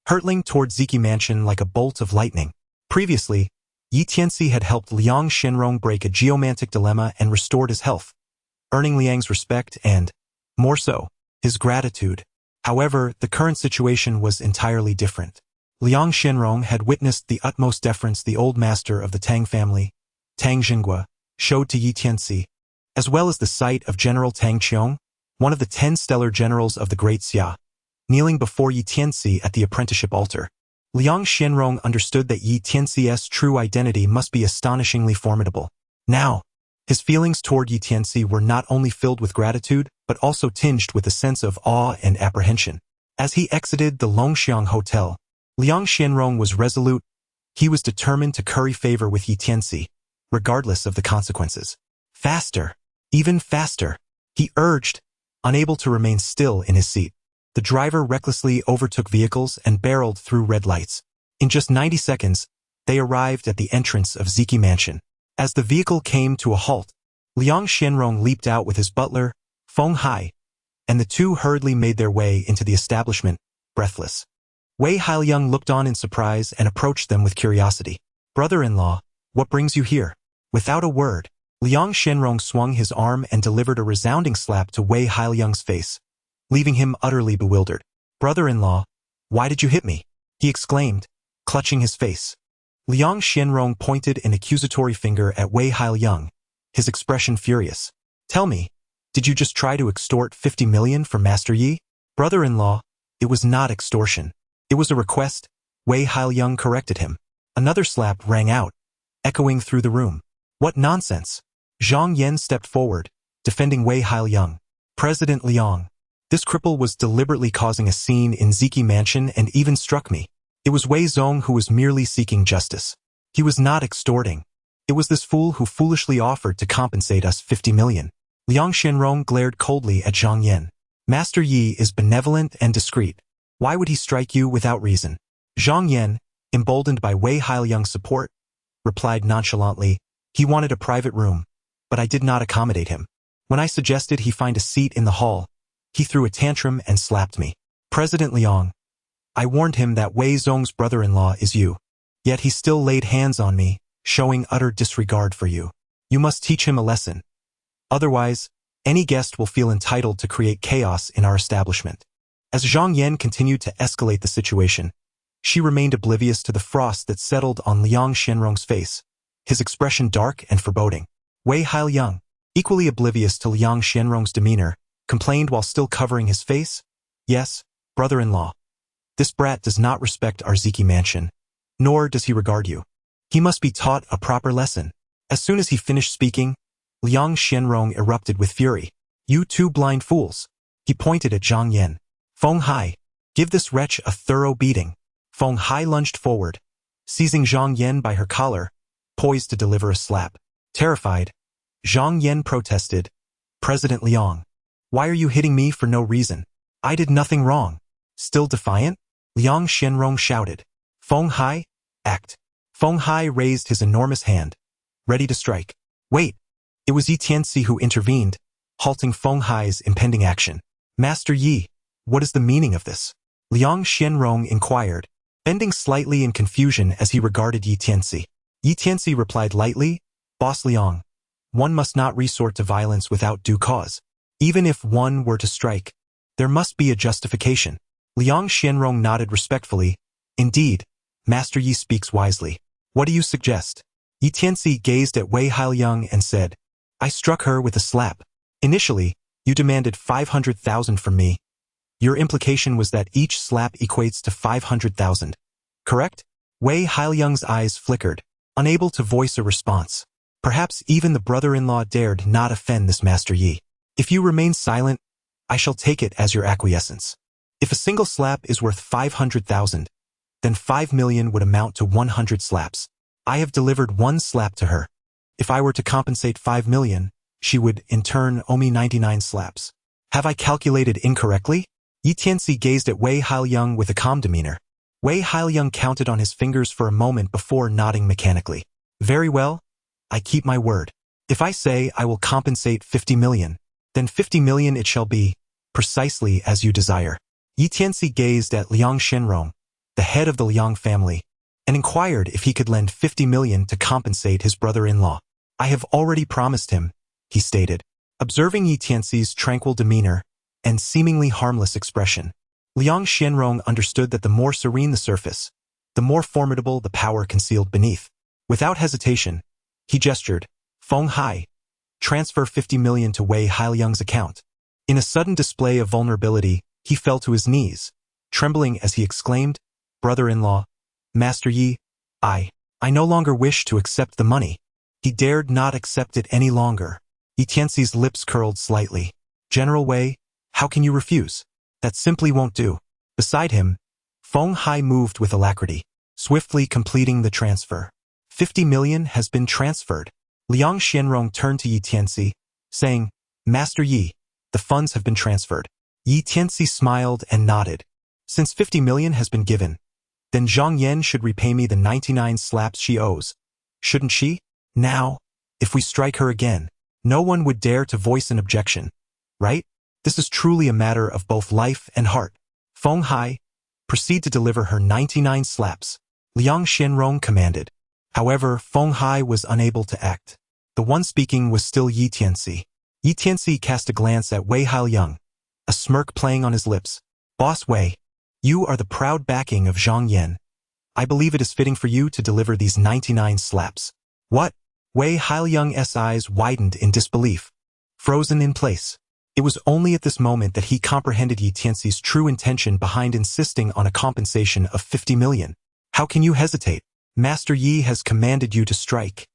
hurtling toward Ziki Mansion like a bolt of lightning. Previously, Yi Tianci had helped Liang Xianrong break a geomantic dilemma and restored his health, earning Liang's respect and, more so, his gratitude. However, the current situation was entirely different. Liang Xianrong had witnessed the utmost deference the old master of the Tang family, Tang Xinghua, showed to Yi Tianci, as well as the sight of General Tang Qiong, one of the 10 stellar generals of the Great Xia, kneeling before Yi Tianci at the apprenticeship altar. Liang Xianrong understood that Yi Tianci's true identity must be astonishingly formidable. Now, his feelings toward Yi Tianci were not only filled with gratitude, but also tinged with a sense of awe and apprehension. As he exited the Longxiang Hotel, Liang Xianrong was resolute. He was determined to curry favor with Yi Tianci, regardless of the consequences. Faster, even faster, he urged, unable to remain still in his seat. The driver recklessly overtook vehicles and barreled through red lights. In just 90 seconds, they arrived at the entrance of Ziki Mansion. As the vehicle came to a halt, Liang Xianrong leaped out with his butler, Feng Hai, and the two hurriedly made their way into the establishment, breathless. Wei Hailiang looked on in surprise and approached them with curiosity. Brother-in-law, what brings you here? Without a word, Liang Xianrong swung his arm and delivered a resounding slap to Wei Hailiang's face, leaving him utterly bewildered. Brother-in-law, why did you hit me? He exclaimed, clutching his face. Liang Xianrong pointed an accusatory finger at Wei Hailiang, his expression furious. Tell me, did you just try to extort 50 million from Master Yi? Brother-in-law, it was not extortion. It was a request, Wei Hailiang corrected him. Another slap rang out, echoing through the room. What nonsense! Zhang Yan stepped forward, defending Wei Hailiang. President Liang, this cripple was deliberately causing a scene in Ziki Mansion and even struck me. It was Wei Zong who was merely seeking justice. He was not extorting. It was this fool who foolishly offered to compensate us 50 million. Liang Xianrong glared coldly at Zhang Yan. Master Yi is benevolent and discreet. Why would he strike you without reason? Zhang Yan, emboldened by Wei Hailiang's support, replied nonchalantly, he wanted a private room, but I did not accommodate him. When I suggested he find a seat in the hall, he threw a tantrum and slapped me. President Liang, I warned him that Wei Zong's brother-in-law is you. Yet he still laid hands on me, showing utter disregard for you. You must teach him a lesson. Otherwise, any guest will feel entitled to create chaos in our establishment. As Zhang Yan continued to escalate the situation, she remained oblivious to the frost that settled on Liang Xianrong's face, his expression dark and foreboding. Wei Hailiang, equally oblivious to Liang Xianrong's demeanor, complained while still covering his face, Yes, brother-in-law. This brat does not respect our Ziki Mansion, nor does he regard you. He must be taught a proper lesson. As soon as he finished speaking, Liang Xianrong erupted with fury. You two blind fools. He pointed at Zhang Yan. Feng Hai, give this wretch a thorough beating. Feng Hai lunged forward, seizing Zhang Yan by her collar, poised to deliver a slap. Terrified, Zhang Yan protested, President Liang, why are you hitting me for no reason? I did nothing wrong. Still defiant? Liang Xianrong shouted. Feng Hai, act. Feng Hai raised his enormous hand, ready to strike. Wait! It was Yi Tianci who intervened, halting Feng Hai's impending action. Master Yi, what is the meaning of this? Liang Xianrong inquired, bending slightly in confusion as he regarded Yi Tianci. Yi Tianci replied lightly, Boss Liang, one must not resort to violence without due cause. Even if one were to strike, there must be a justification. Liang Xianrong nodded respectfully. Indeed, Master Yi speaks wisely. What do you suggest? Yi Tianci gazed at Wei Hailiang and said, I struck her with a slap. Initially, you demanded 500,000 from me. Your implication was that each slap equates to 500,000. Correct? Wei Hailiang's eyes flickered, unable to voice a response. Perhaps even the brother-in-law dared not offend this Master Yi. If you remain silent, I shall take it as your acquiescence. If a single slap is worth 500,000, then 5 million would amount to 100 slaps. I have delivered 1 slap to her. If I were to compensate 5 million, she would, in turn, owe me 99 slaps. Have I calculated incorrectly? Yi Tianci gazed at Wei Haoyang with a calm demeanor. Wei Haoyang counted on his fingers for a moment before nodding mechanically. Very well. I keep my word. If I say I will compensate 50 million, then 50 million it shall be, precisely as you desire. Yi Tianci gazed at Liang Shenrong, the head of the Liang family, and inquired if he could lend 50 million to compensate his brother-in-law. I have already promised him, he stated. Observing Yi Tianci's tranquil demeanor and seemingly harmless expression, Liang Shenrong understood that the more serene the surface, the more formidable the power concealed beneath. Without hesitation, he gestured, Feng Hai, transfer 50 million to Wei Haoyang's account. In a sudden display of vulnerability, he fell to his knees, trembling as he exclaimed, Brother-in-law, Master Yi, I no longer wish to accept the money. He dared not accept it any longer. Yi Tianci's lips curled slightly. General Wei, how can you refuse? That simply won't do. Beside him, Feng Hai moved with alacrity, swiftly completing the transfer. 50 million has been transferred. Liang Shenrong turned to Yi Tianci, saying, Master Yi, the funds have been transferred. Yi Tianci smiled and nodded. Since 50 million has been given, then Zhang Yan should repay me the 99 slaps she owes. Shouldn't she? Now, if we strike her again, no one would dare to voice an objection. Right? This is truly a matter of both life and heart. Feng Hai, proceed to deliver her 99 slaps, Liang Shenrong commanded. However, Feng Hai was unable to act. The one speaking was still Yi Tianci. Yi Tianci cast a glance at Wei Haoyang, a smirk playing on his lips. Boss Wei, you are the proud backing of Zhang Yan. I believe it is fitting for you to deliver these 99 slaps. What? Wei Haoyang's eyes widened in disbelief, frozen in place. It was only at this moment that he comprehended Yi Tianci's true intention behind insisting on a compensation of 50 million. How can you hesitate? Master Yi has commanded you to strike.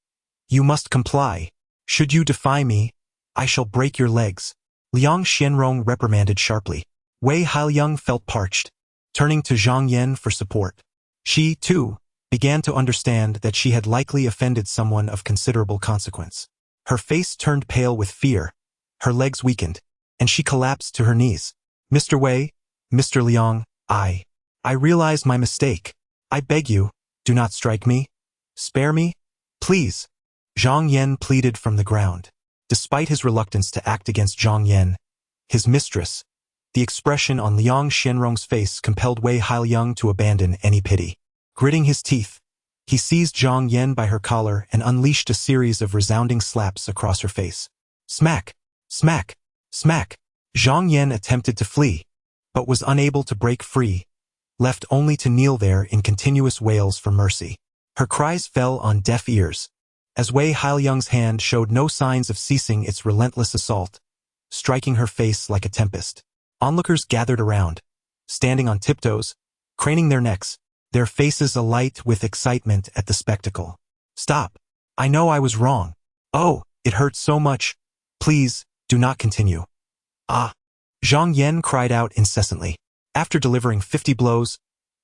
You must comply. Should you defy me, I shall break your legs. Liang Shenrong reprimanded sharply. Wei Haoyang felt parched, turning to Zhang Yan for support. She, too, began to understand that she had likely offended someone of considerable consequence. Her face turned pale with fear, her legs weakened, and she collapsed to her knees. Mr. Wei, Mr. Liang, I realize my mistake. I beg you, do not strike me. Spare me, please. Zhang Yan pleaded from the ground. Despite his reluctance to act against Zhang Yan, his mistress, the expression on Liang Shenrong's face compelled Wei Haoyang to abandon any pity. Gritting his teeth, he seized Zhang Yan by her collar and unleashed a series of resounding slaps across her face. Smack! Smack! Smack! Zhang Yan attempted to flee, but was unable to break free, left only to kneel there in continuous wails for mercy. Her cries fell on deaf ears, as Wei Haoyang's hand showed no signs of ceasing its relentless assault, striking her face like a tempest. Onlookers gathered around, standing on tiptoes, craning their necks, their faces alight with excitement at the spectacle. Stop! I know I was wrong. Oh, it hurt so much. Please, do not continue. Ah! Zhang Yan cried out incessantly. After delivering 50 blows,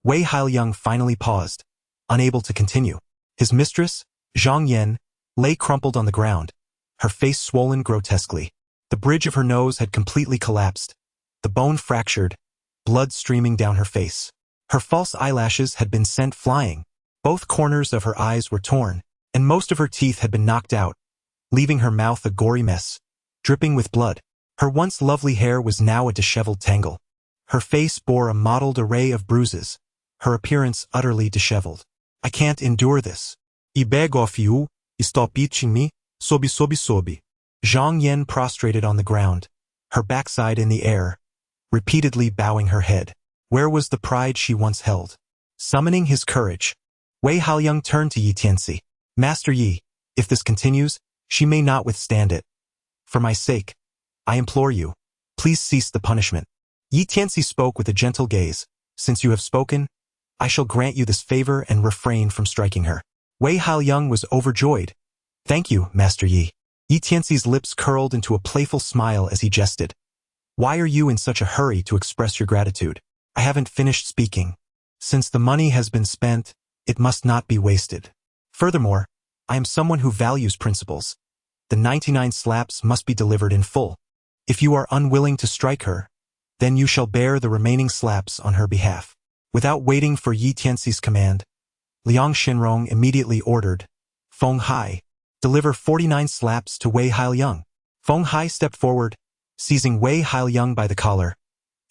Wei Haoyang finally paused, unable to continue. His mistress, Zhang Yan, lay crumpled on the ground, her face swollen grotesquely. The bridge of her nose had completely collapsed, the bone fractured, blood streaming down her face. Her false eyelashes had been sent flying, both corners of her eyes were torn, and most of her teeth had been knocked out, leaving her mouth a gory mess, dripping with blood. Her once lovely hair was now a disheveled tangle. Her face bore a mottled array of bruises, her appearance utterly disheveled. I can't endure this. I beg of you, stop beating me, sobi. Zhang Yan prostrated on the ground, her backside in the air, repeatedly bowing her head. Where was the pride she once held? Summoning his courage, Wei Haoyang turned to Yi Tianci. Master Yi, if this continues, she may not withstand it. For my sake, I implore you, please cease the punishment. Yi Tianci spoke with a gentle gaze. Since you have spoken, I shall grant you this favor and refrain from striking her. Wei Haoyang was overjoyed. Thank you, Master Yi. Yi Tianci's lips curled into a playful smile as he jested. Why are you in such a hurry to express your gratitude? I haven't finished speaking. Since the money has been spent, it must not be wasted. Furthermore, I am someone who values principles. The 99 slaps must be delivered in full. If you are unwilling to strike her, then you shall bear the remaining slaps on her behalf. Without waiting for Yi Tianxi's command, Liang Xinrong immediately ordered, Feng Hai, deliver 49 slaps to Wei Hailiang. Feng Hai stepped forward, seizing Wei Hailiang by the collar,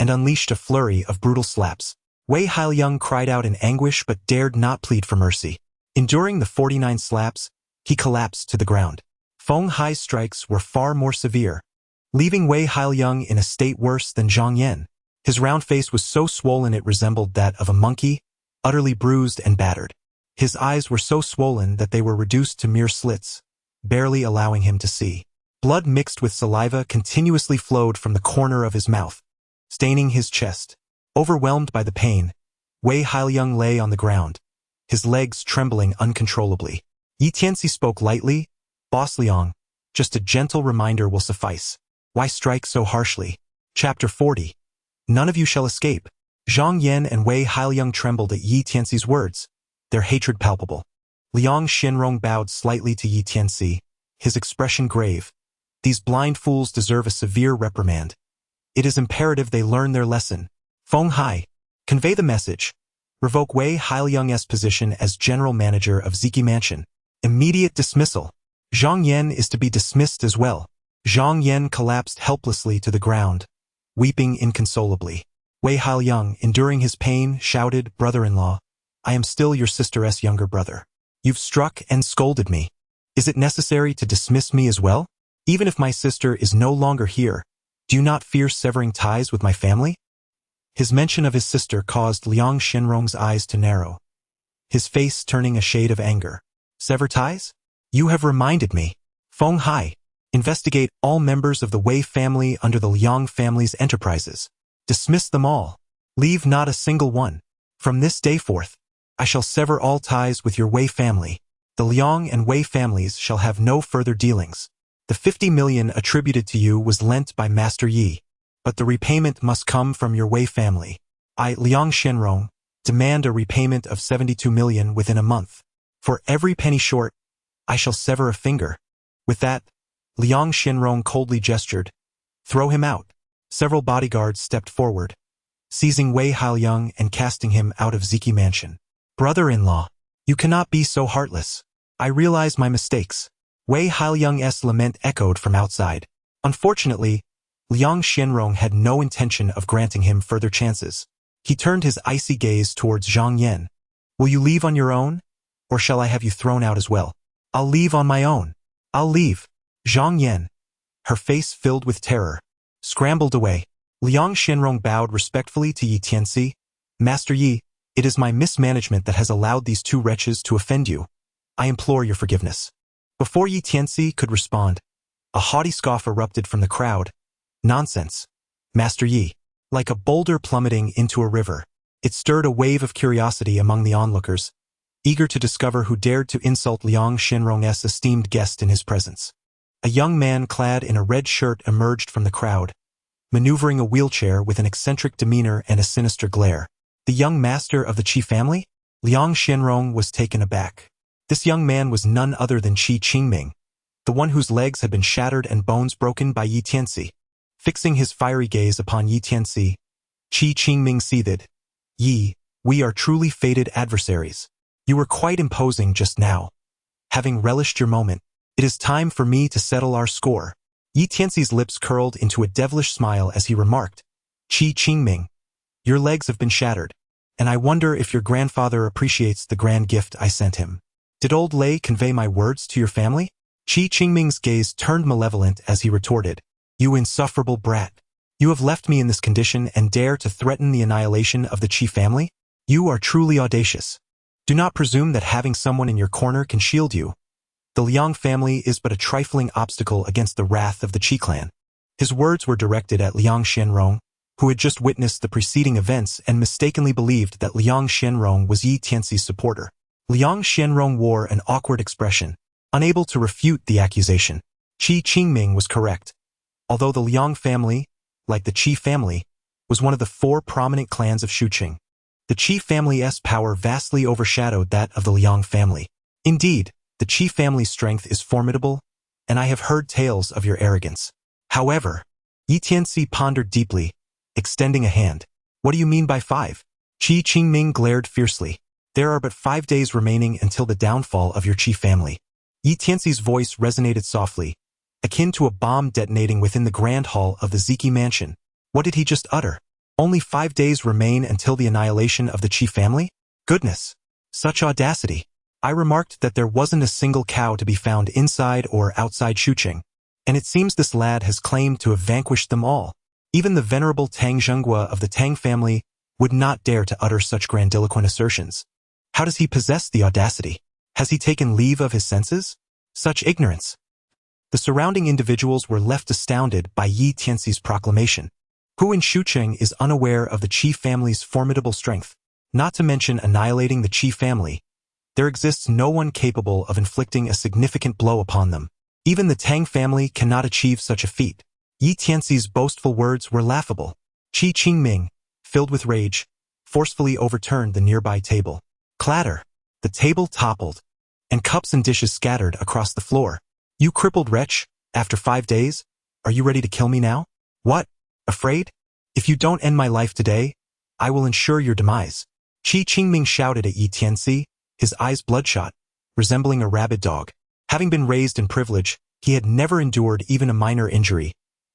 and unleashed a flurry of brutal slaps. Wei Hailiang cried out in anguish but dared not plead for mercy. Enduring the 49 slaps, he collapsed to the ground. Feng Hai's strikes were far more severe, leaving Wei Hailiang in a state worse than Zhang Yan. His round face was so swollen it resembled that of a monkey, utterly bruised and battered. His eyes were so swollen that they were reduced to mere slits, barely allowing him to see. Blood mixed with saliva continuously flowed from the corner of his mouth, staining his chest. Overwhelmed by the pain, Wei Hailiang lay on the ground, his legs trembling uncontrollably. Yi Tianci spoke lightly, Boss Liang, just a gentle reminder will suffice. Why strike so harshly? Chapter 40. None of you shall escape. Zhang Yan and Wei Hailiang trembled at Yi Tianci's words, their hatred palpable. Liang Xinrong bowed slightly to Yi Tianci, his expression grave. These blind fools deserve a severe reprimand. It is imperative they learn their lesson. Feng Hai, convey the message. Revoke Wei Hailiang's position as general manager of Ziki Mansion. Immediate dismissal. Zhang Yan is to be dismissed as well. Zhang Yan collapsed helplessly to the ground, weeping inconsolably. Wei Hailiang, enduring his pain, shouted, Brother-in-law, I am still your sister's younger brother. You've struck and scolded me. Is it necessary to dismiss me as well? Even if my sister is no longer here, do you not fear severing ties with my family? His mention of his sister caused Liang Xinrong's eyes to narrow, his face turning a shade of anger. Sever ties? You have reminded me. Feng Hai, investigate all members of the Wei family under the Liang family's enterprises. Dismiss them all. Leave not a single one. From this day forth, I shall sever all ties with your Wei family. The Liang and Wei families shall have no further dealings. The 50 million attributed to you was lent by Master Yi, but the repayment must come from your Wei family. I, Liang Xinrong, demand a repayment of 72 million within a month. For every penny short, I shall sever a finger. With that, Liang Xinrong coldly gestured, Throw him out. Several bodyguards stepped forward, seizing Wei Hailiang and casting him out of Ziki Mansion. Brother-in-law, you cannot be so heartless. I realize my mistakes. Wei Hailiang's lament echoed from outside. Unfortunately, Liang Xinrong had no intention of granting him further chances. He turned his icy gaze towards Zhang Yan. Will you leave on your own, or shall I have you thrown out as well? I'll leave on my own. I'll leave. Zhang Yan, her face filled with terror, scrambled away. Liang Xinrong bowed respectfully to Yi Tianci. Master Yi, it is my mismanagement that has allowed these two wretches to offend you. I implore your forgiveness. Before Yi Tianci could respond, a haughty scoff erupted from the crowd. Nonsense. Master Yi. Like a boulder plummeting into a river, it stirred a wave of curiosity among the onlookers, eager to discover who dared to insult Liang Xinrong's esteemed guest in his presence. A young man clad in a red shirt emerged from the crowd, maneuvering a wheelchair with an eccentric demeanor and a sinister glare. The young master of the Qi family? Liang Xinrong was taken aback. This young man was none other than Qi Qingming, the one whose legs had been shattered and bones broken by Yi Tianci. Fixing his fiery gaze upon Yi Tianci, Qi Qingming seethed. Yi, we are truly fated adversaries. You were quite imposing just now. Having relished your moment, it is time for me to settle our score. Yi Tianci's lips curled into a devilish smile as he remarked, Qi Qingming, your legs have been shattered, and I wonder if your grandfather appreciates the grand gift I sent him. Did old Lei convey my words to your family? Qi Qingming's gaze turned malevolent as he retorted, You insufferable brat. You have left me in this condition and dare to threaten the annihilation of the Qi family? You are truly audacious. Do not presume that having someone in your corner can shield you. The Liang family is but a trifling obstacle against the wrath of the Qi clan. His words were directed at Liang Xinrong, who had just witnessed the preceding events and mistakenly believed that Liang Xinrong was Yi Tianci's supporter. Liang Xinrong wore an awkward expression, unable to refute the accusation. Qi Qingming was correct. Although the Liang family, like the Qi family, was one of the 4 prominent clans of Shuqing, The Qi family's power vastly overshadowed that of the Liang family. Indeed, the Qi family's strength is formidable, and I have heard tales of your arrogance. However, Yi Tianci pondered deeply, extending a hand. What do you mean by 5? Qi Qingming glared fiercely. There are but 5 days remaining until the downfall of your Qi family. Yi Tianci's voice resonated softly, akin to a bomb detonating within the grand hall of the Ziki mansion. What did he just utter? Only 5 days remain until the annihilation of the Qi family? Goodness! Such audacity! I remarked that there wasn't a single cow to be found inside or outside Shuqing, and it seems this lad has claimed to have vanquished them all. Even the venerable Tang Zhenghua of the Tang family would not dare to utter such grandiloquent assertions. How does he possess the audacity? Has he taken leave of his senses? Such ignorance! The surrounding individuals were left astounded by Yi Tianci's proclamation. Who in Shuqing is unaware of the Qi family's formidable strength? Not to mention annihilating the Qi family, there exists no one capable of inflicting a significant blow upon them. Even the Tang family cannot achieve such a feat. Yi Tianci's boastful words were laughable. Qi Qingming, filled with rage, forcefully overturned the nearby table. Clatter! The table toppled, and cups and dishes scattered across the floor. You crippled wretch, after 5 days? Are you ready to kill me now? What? Afraid? If you don't end my life today, I will ensure your demise. Qi Qingming shouted at Yi Tianci, his eyes bloodshot, resembling a rabid dog. Having been raised in privilege, he had never endured even a minor injury.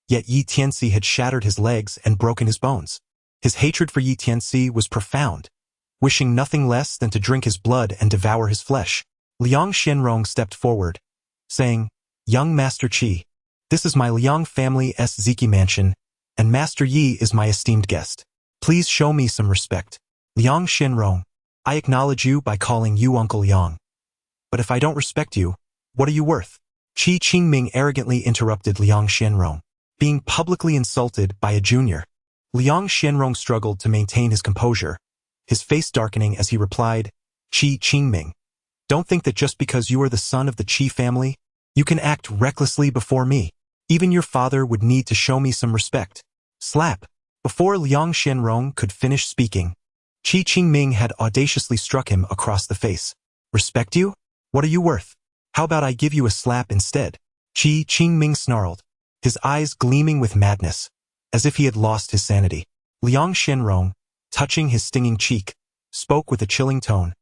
Yet Yi Tianci had shattered his legs and broken his bones. His hatred for Yi Tianci was profound, wishing nothing less than to drink his blood and devour his flesh. Liang Xianrong stepped forward, saying, "Young Master Qi, this is my Liang family's Ziki mansion, and Master Yi is my esteemed guest. Please show me some respect." Liang Xianrong, I acknowledge you by calling you Uncle Yang. But if I don't respect you, what are you worth? Qi Qingming arrogantly interrupted Liang Xianrong, being publicly insulted by a junior. Liang Xianrong struggled to maintain his composure, his face darkening as he replied, "Qi Qingming, don't think that just because you are the son of the Qi family, you can act recklessly before me. Even your father would need to show me some respect." Slap! Before Liang Xianrong could finish speaking, Qi Qingming had audaciously struck him across the face. "Respect you? What are you worth? How about I give you a slap instead?" Qi Qingming snarled, his eyes gleaming with madness, as if he had lost his sanity. Liang Xianrong, touching his stinging cheek, spoke with a chilling tone.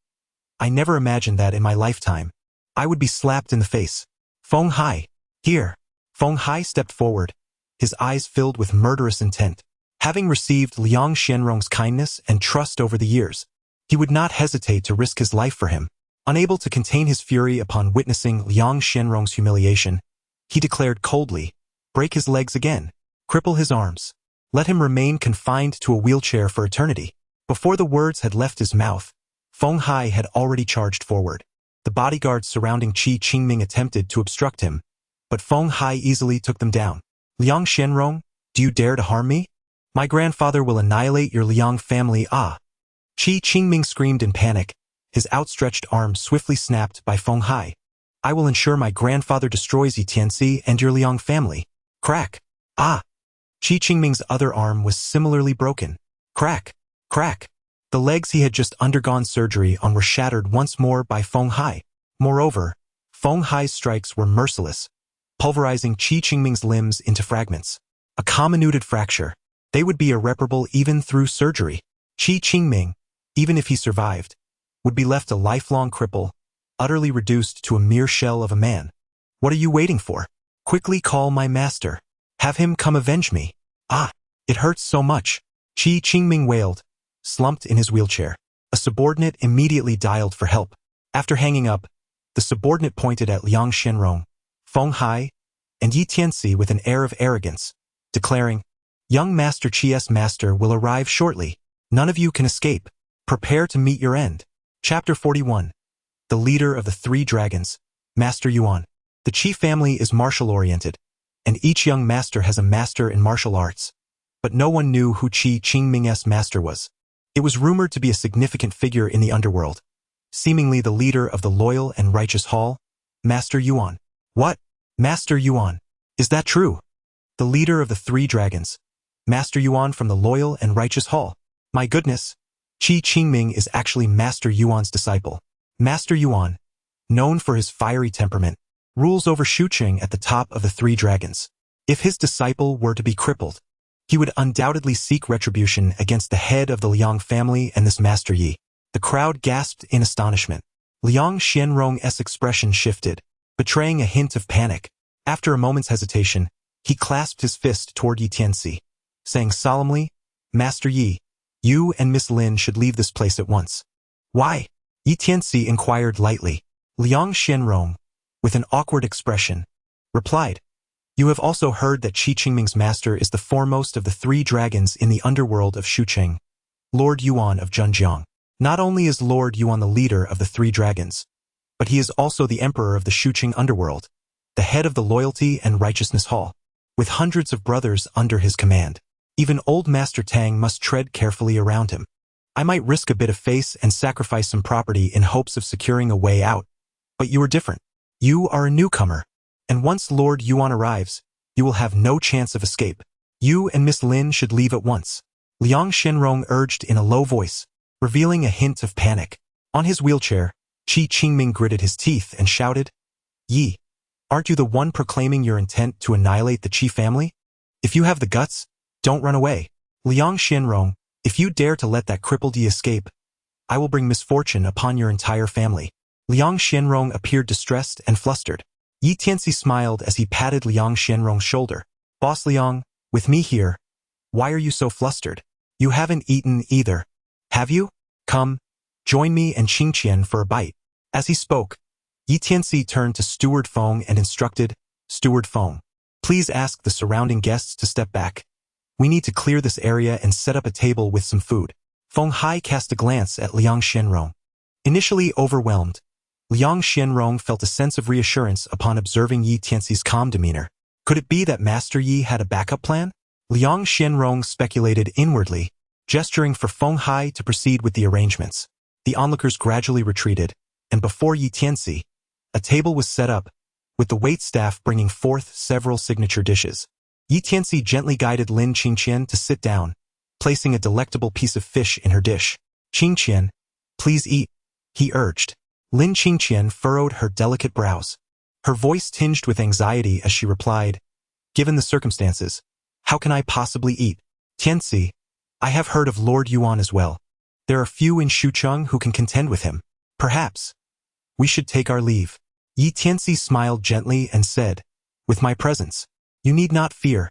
"I never imagined that in my lifetime I would be slapped in the face. Feng Hai, here." Feng Hai stepped forward, his eyes filled with murderous intent. Having received Liang Xianrong's kindness and trust over the years, he would not hesitate to risk his life for him. Unable to contain his fury upon witnessing Liang Xianrong's humiliation, he declared coldly, "Break his legs again. Cripple his arms. Let him remain confined to a wheelchair for eternity." Before the words had left his mouth, Feng Hai had already charged forward. The bodyguards surrounding Qi Qingming attempted to obstruct him, but Feng Hai easily took them down. "Liang Xianrong, do you dare to harm me? My grandfather will annihilate your Liang family, ah!" Qi Qingming screamed in panic, his outstretched arm swiftly snapped by Feng Hai. "I will ensure my grandfather destroys Yi Tianci and your Liang family." Crack! Ah! Qi Qingming's other arm was similarly broken. Crack! Crack! The legs he had just undergone surgery on were shattered once more by Feng Hai. Moreover, Feng Hai's strikes were merciless, pulverizing Qi Qingming's limbs into fragments. A comminuted fracture. They would be irreparable even through surgery. Qi Qingming, even if he survived, would be left a lifelong cripple, utterly reduced to a mere shell of a man. What are you waiting for? Quickly call my master. Have him come avenge me. Ah! It hurts so much. Qi Qingming wailed, slumped in his wheelchair. A subordinate immediately dialed for help. After hanging up, the subordinate pointed at Liang Xianrong, Feng Hai, and Yi Tianci with an air of arrogance, declaring, "Young Master Qi's master will arrive shortly. None of you can escape. Prepare to meet your end." Chapter 41. The leader of the 3 dragons, Master Yuan. The Qi family is martial-oriented, and each young master has a master in martial arts. But no one knew who Qi Qingming's master was. It was rumored to be a significant figure in the underworld, seemingly the leader of the loyal and righteous hall, Master Yuan. What? Master Yuan? Is that true? The leader of the 3 dragons, Master Yuan from the loyal and righteous hall. My goodness, Qi Qingming is actually Master Yuan's disciple. Master Yuan, known for his fiery temperament, rules over Shuqing at the top of the three dragons. If his disciple were to be crippled, he would undoubtedly seek retribution against the head of the Liang family and this Master Yi. The crowd gasped in astonishment. Liang Xianrong's expression shifted, betraying a hint of panic. After a moment's hesitation, he clasped his fist toward Yi Tianci, saying solemnly, Master Yi, you and Miss Lin should leave this place at once. Why? Yi Tianci inquired lightly. Liang Xianrong, with an awkward expression, replied, You have also heard that Qi Qingming's master is the foremost of the three dragons in the underworld of Shuqing, Lord Yuan of Zhenjiang. Not only is Lord Yuan the leader of the three dragons, but he is also the emperor of the Shuqing underworld, the head of the Loyalty and Righteousness Hall, with hundreds of brothers under his command. Even old Master Tang must tread carefully around him. I might risk a bit of face and sacrifice some property in hopes of securing a way out, but you are different. You are a newcomer, and once Lord Yuan arrives, you will have no chance of escape. You and Miss Lin should leave at once. Liang Xianrong urged in a low voice, revealing a hint of panic. On his wheelchair, Qi Qingming gritted his teeth and shouted, Yi, aren't you the one proclaiming your intent to annihilate the Qi family? If you have the guts, don't run away. Liang Xianrong, if you dare to let that crippled Yi escape, I will bring misfortune upon your entire family. Liang Xianrong appeared distressed and flustered. Yi Tianci smiled as he patted Liang Xianrong's shoulder. Boss Liang, with me here, why are you so flustered? You haven't eaten either, have you? Come, join me and Qingqian for a bite. As he spoke, Yi Tianci turned to Steward Feng and instructed, Steward Feng, please ask the surrounding guests to step back. We need to clear this area and set up a table with some food. Feng Hai cast a glance at Liang Xianrong. Initially overwhelmed, Liang Xianrong felt a sense of reassurance upon observing Yi Tianci's calm demeanor. Could it be that Master Yi had a backup plan? Liang Xianrong speculated inwardly, gesturing for Feng Hai to proceed with the arrangements. The onlookers gradually retreated, and before Yi Tianci, a table was set up, with the waitstaff bringing forth several signature dishes. Yi Tianci gently guided Lin Qingqian to sit down, placing a delectable piece of fish in her dish. Qingqian, please eat, he urged. Lin Qingqian furrowed her delicate brows. Her voice tinged with anxiety as she replied, Given the circumstances, how can I possibly eat? Tianci, I have heard of Lord Yuan as well. There are few in Shuqing who can contend with him. Perhaps we should take our leave. Yi Tianci smiled gently and said, With my presence, you need not fear.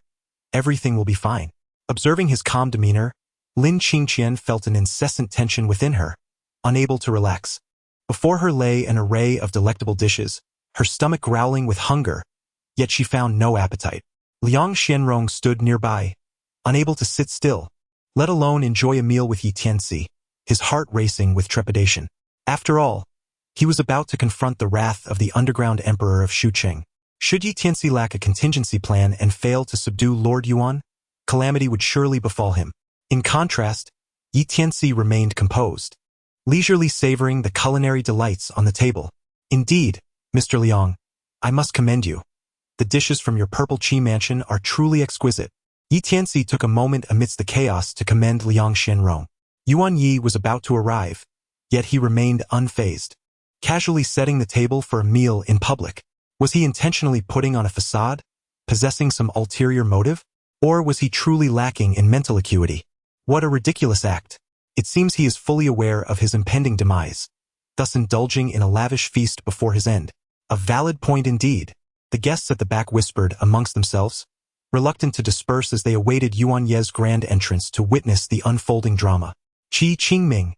Everything will be fine. Observing his calm demeanor, Lin Qingqian felt an incessant tension within her, unable to relax. Before her lay an array of delectable dishes, her stomach growling with hunger, yet she found no appetite. Liang Xianrong stood nearby, unable to sit still, let alone enjoy a meal with Yi Tianci, his heart racing with trepidation. After all, he was about to confront the wrath of the underground emperor of Shuqing. Should Yi Tianci lack a contingency plan and fail to subdue Lord Yuan, calamity would surely befall him. In contrast, Yi Tianci remained composed, leisurely savoring the culinary delights on the table. Indeed, Mr. Liang, I must commend you. The dishes from your Purple Qi mansion are truly exquisite. Yi Tianci took a moment amidst the chaos to commend Liang Xianrong. Yuan Yi was about to arrive, yet he remained unfazed, casually setting the table for a meal in public. Was he intentionally putting on a facade, possessing some ulterior motive? Or was he truly lacking in mental acuity? What a ridiculous act. It seems he is fully aware of his impending demise, thus indulging in a lavish feast before his end. A valid point indeed. The guests at the back whispered amongst themselves, reluctant to disperse as they awaited Yuan Ye's grand entrance to witness the unfolding drama. Qi Qingming,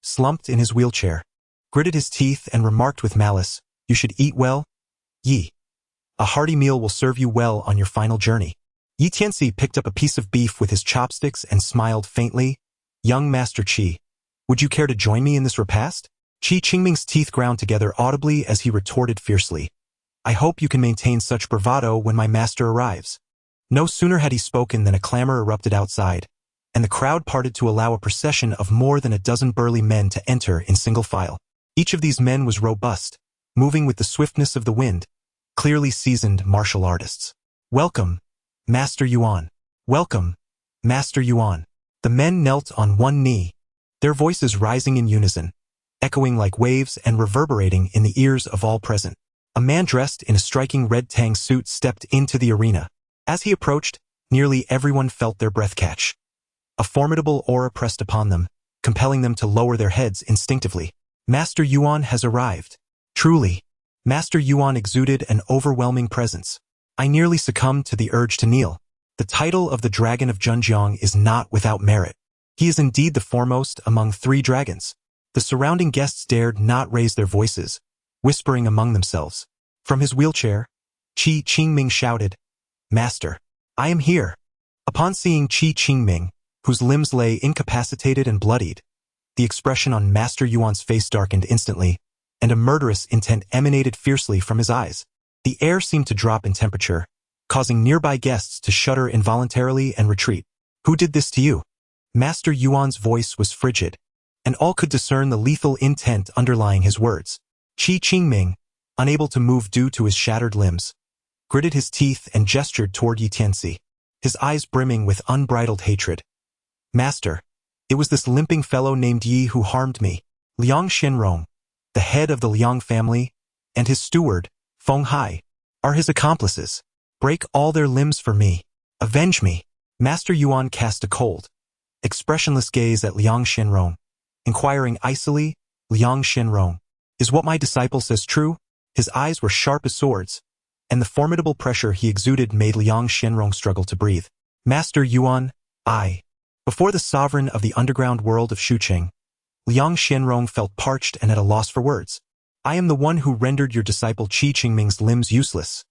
slumped in his wheelchair, gritted his teeth and remarked with malice, You should eat well, Yi. A hearty meal will serve you well on your final journey. Yi Tianci picked up a piece of beef with his chopsticks and smiled faintly. Young Master Qi, would you care to join me in this repast? Qi Qingming's teeth ground together audibly as he retorted fiercely, I hope you can maintain such bravado when my master arrives. No sooner had he spoken than a clamor erupted outside, and the crowd parted to allow a procession of more than a dozen burly men to enter in single file. Each of these men was robust, moving with the swiftness of the wind, clearly seasoned martial artists. Welcome, Master Yuan. Welcome, Master Yuan. The men knelt on one knee, their voices rising in unison, echoing like waves and reverberating in the ears of all present. A man dressed in a striking red tang suit stepped into the arena. As he approached, nearly everyone felt their breath catch. A formidable aura pressed upon them, compelling them to lower their heads instinctively. Master Yuan has arrived. Truly, Master Yuan exuded an overwhelming presence. I nearly succumbed to the urge to kneel. The title of the Dragon of Zhenjiang is not without merit. He is indeed the foremost among 3 dragons. The surrounding guests dared not raise their voices, whispering among themselves. From his wheelchair, Qi Qingming shouted, "Master, I am here." Upon seeing Qi Qingming, whose limbs lay incapacitated and bloodied, the expression on Master Yuan's face darkened instantly, and a murderous intent emanated fiercely from his eyes. The air seemed to drop in temperature, causing nearby guests to shudder involuntarily and retreat. "Who did this to you?" Master Yuan's voice was frigid, and all could discern the lethal intent underlying his words. Qi Qingming, unable to move due to his shattered limbs, gritted his teeth and gestured toward Tianci, his eyes brimming with unbridled hatred. "Master, it was this limping fellow named Yi who harmed me. Liang Shenrong, the head of the Liang family, and his steward, Feng Hai, are his accomplices. Break all their limbs for me. Avenge me." Master Yuan cast a cold, expressionless gaze at Liang Shenrong, inquiring icily, "Liang Shenrong, is what my disciple says true?" His eyes were sharp as swords, and the formidable pressure he exuded made Liang Shenrong struggle to breathe. "Master Yuan, I." Before the sovereign of the underground world of Shuqing, Liang Shenrong felt parched and at a loss for words. "I am the one who rendered your disciple Qi Qingming's limbs useless.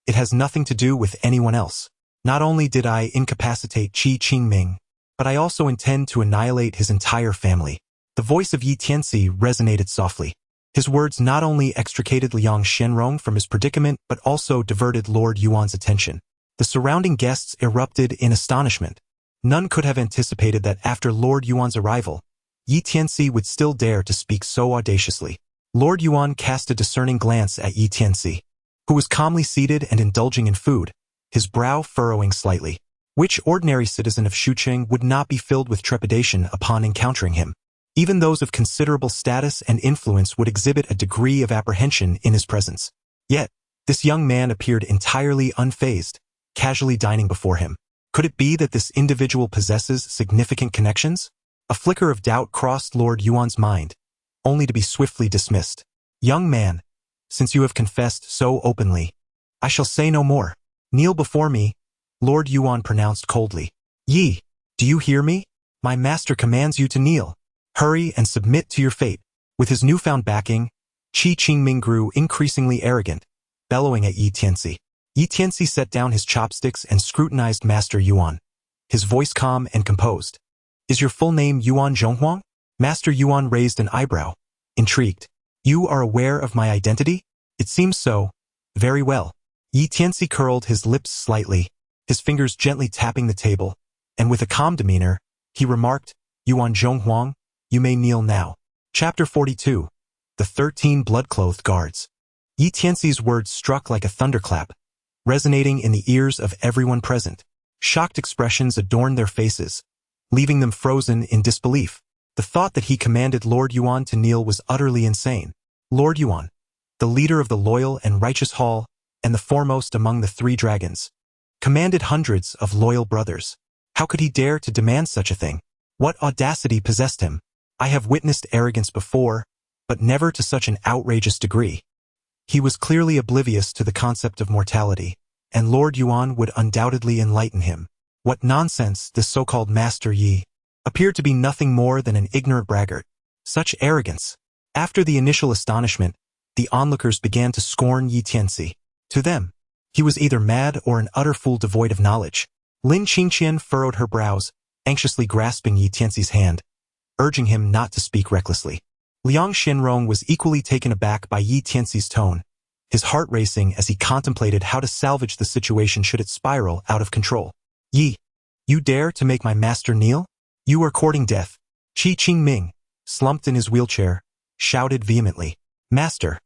It has nothing to do with anyone else. Not only did I incapacitate Qi Qingming, but I also intend to annihilate his entire family." The voice of Yi Tianci resonated softly. His words not only extricated Liang Shenrong from his predicament, but also diverted Lord Yuan's attention. The surrounding guests erupted in astonishment. None could have anticipated that after Lord Yuan's arrival, Yi Tianci would still dare to speak so audaciously. Lord Yuan cast a discerning glance at Yi Tianci, who was calmly seated and indulging in food, his brow furrowing slightly. Which ordinary citizen of Shuqing would not be filled with trepidation upon encountering him? Even those of considerable status and influence would exhibit a degree of apprehension in his presence. Yet, this young man appeared entirely unfazed, casually dining before him. Could it be that this individual possesses significant connections? A flicker of doubt crossed Lord Yuan's mind, only to be swiftly dismissed. "Young man, since you have confessed so openly, I shall say no more. Kneel before me," Lord Yuan pronounced coldly. "Yi, do you hear me? My master commands you to kneel. Hurry and submit to your fate." With his newfound backing, Qi Qingming grew increasingly arrogant, bellowing at Yi Tianci. Yi Tianci set down his chopsticks and scrutinized Master Yuan, his voice calm and composed. "Is your full name Yuan Zhonghuang?" Master Yuan raised an eyebrow, intrigued. "You are aware of my identity?" "It seems so. Very well." Yi Tianci curled his lips slightly, his fingers gently tapping the table, and with a calm demeanor, he remarked, "Yuan Zhonghuang, you may kneel now." Chapter 42. The 13 Blood-Clothed Guards. Yi Tianci's words struck like a thunderclap, resonating in the ears of everyone present. Shocked expressions adorned their faces, leaving them frozen in disbelief. The thought that he commanded Lord Yuan to kneel was utterly insane. Lord Yuan, the leader of the loyal and righteous hall, and the foremost among the 3 dragons, commanded hundreds of loyal brothers. How could he dare to demand such a thing? What audacity possessed him? I have witnessed arrogance before, but never to such an outrageous degree. He was clearly oblivious to the concept of mortality, and Lord Yuan would undoubtedly enlighten him. What nonsense, this so-called Master Yi appeared to be nothing more than an ignorant braggart. Such arrogance! After the initial astonishment, the onlookers began to scorn Yi Tianci. To them, he was either mad or an utter fool devoid of knowledge. Lin Qingqian furrowed her brows, anxiously grasping Yi Tianci's hand, urging him not to speak recklessly. Liang Shenrong was equally taken aback by Yi Tianci's tone, his heart racing as he contemplated how to salvage the situation should it spiral out of control. "Yi, you dare to make my master kneel? You are courting death." Qi Qingming, slumped in his wheelchair, shouted vehemently. "Master,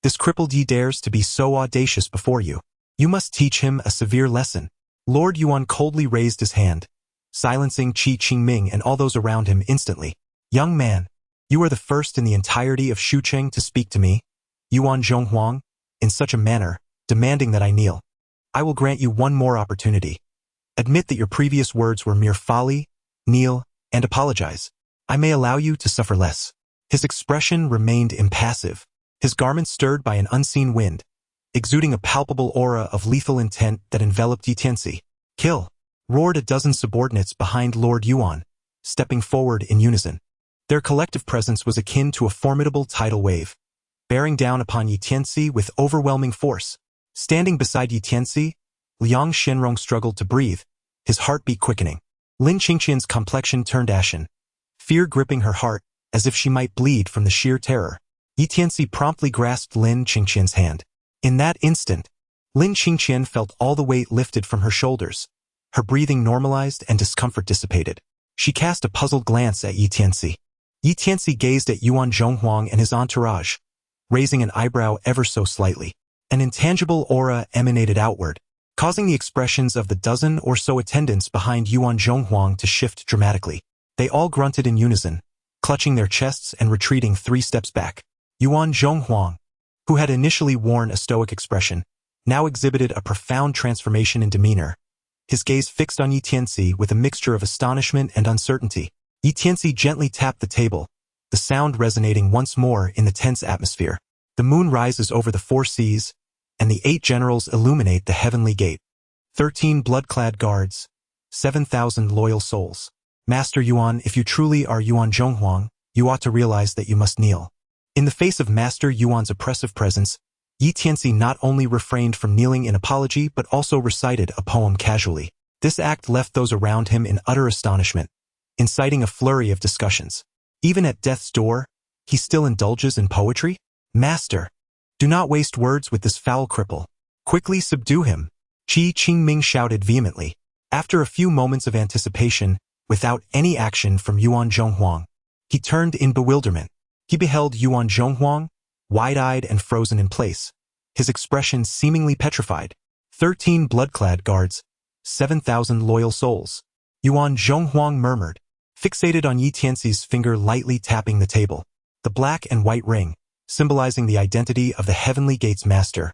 this crippled Yi dares to be so audacious before you. You must teach him a severe lesson." Lord Yuan coldly raised his hand, silencing Qi Qingming and all those around him instantly. Young man, you are the first in the entirety of Shucheng to speak to me, Yuan Zhonghuang, in such a manner, demanding that I kneel. I will grant you one more opportunity. Admit that your previous words were mere folly, kneel, and apologize. I may allow you to suffer less. His expression remained impassive, his garments stirred by an unseen wind, exuding a palpable aura of lethal intent that enveloped Tianci. Kill! Roared a dozen subordinates behind Lord Yuan, stepping forward in unison. Their collective presence was akin to a formidable tidal wave, bearing down upon Tianci with overwhelming force. Standing beside Tianci, Liang Shenrong struggled to breathe, his heartbeat quickening. Lin Qingqian's complexion turned ashen, fear gripping her heart as if she might bleed from the sheer terror. Tianci promptly grasped Lin Qingqian's hand. In that instant, Lin Qingqian felt all the weight lifted from her shoulders. Her breathing normalized and discomfort dissipated. She cast a puzzled glance at Tianci. Tianci gazed at Yuan Zhonghuang and his entourage, raising an eyebrow ever so slightly. An intangible aura emanated outward, causing the expressions of the dozen or so attendants behind Yuan Zhonghuang to shift dramatically. They all grunted in unison, clutching their chests and retreating 3 steps back. Yuan Zhonghuang, who had initially worn a stoic expression, now exhibited a profound transformation in demeanor, his gaze fixed on Tianci with a mixture of astonishment and uncertainty. Tianci gently tapped the table, the sound resonating once more in the tense atmosphere. The moon rises over the 4 seas, and the 8 generals illuminate the heavenly gate. 13 blood-clad guards, 7,000 loyal souls. Master Yuan, if you truly are Yuan Zhonghuang, you ought to realize that you must kneel. In the face of Master Yuan's oppressive presence, Tianci not only refrained from kneeling in apology but also recited a poem casually. This act left those around him in utter astonishment, inciting a flurry of discussions. Even at death's door, he still indulges in poetry? Master, do not waste words with this foul cripple. Quickly subdue him, Qi Qingming shouted vehemently. After a few moments of anticipation, without any action from Yuan Zhonghuang, he turned in bewilderment. He beheld Yuan Zhonghuang, wide-eyed and frozen in place, his expression seemingly petrified. 13 blood-clad guards, 7,000 loyal souls. Yuan Zhonghuang murmured, fixated on Tianci's finger lightly tapping the table. The black and white ring, symbolizing the identity of the Heavenly Gate's master,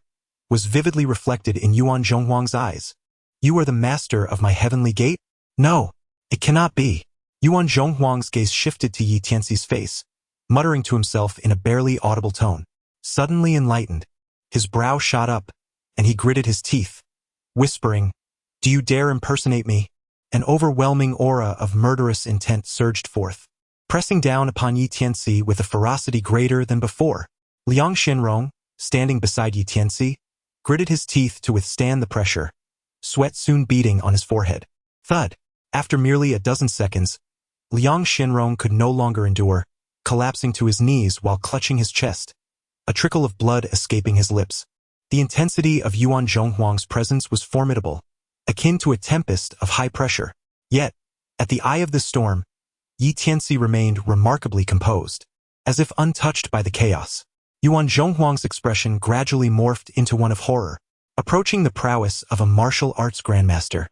was vividly reflected in Yuan Zhonghuang's eyes. You are the master of my Heavenly Gate? No, it cannot be. Yuan Zhonghuang's gaze shifted to Tianci's face, muttering to himself in a barely audible tone. Suddenly enlightened, his brow shot up, and he gritted his teeth, whispering, "Do you dare impersonate me?" An overwhelming aura of murderous intent surged forth, pressing down upon Tianci with a ferocity greater than before. Liang Shenrong, standing beside Tianci, gritted his teeth to withstand the pressure, sweat soon beading on his forehead. Thud! After merely a dozen seconds, Liang Shenrong could no longer endure, collapsing to his knees while clutching his chest, a trickle of blood escaping his lips. The intensity of Yuan Zhonghuang's presence was formidable, akin to a tempest of high pressure. Yet, at the eye of the storm, Tianci remained remarkably composed, as if untouched by the chaos. Yuan Zhonghuang's expression gradually morphed into one of horror, approaching the prowess of a martial arts grandmaster.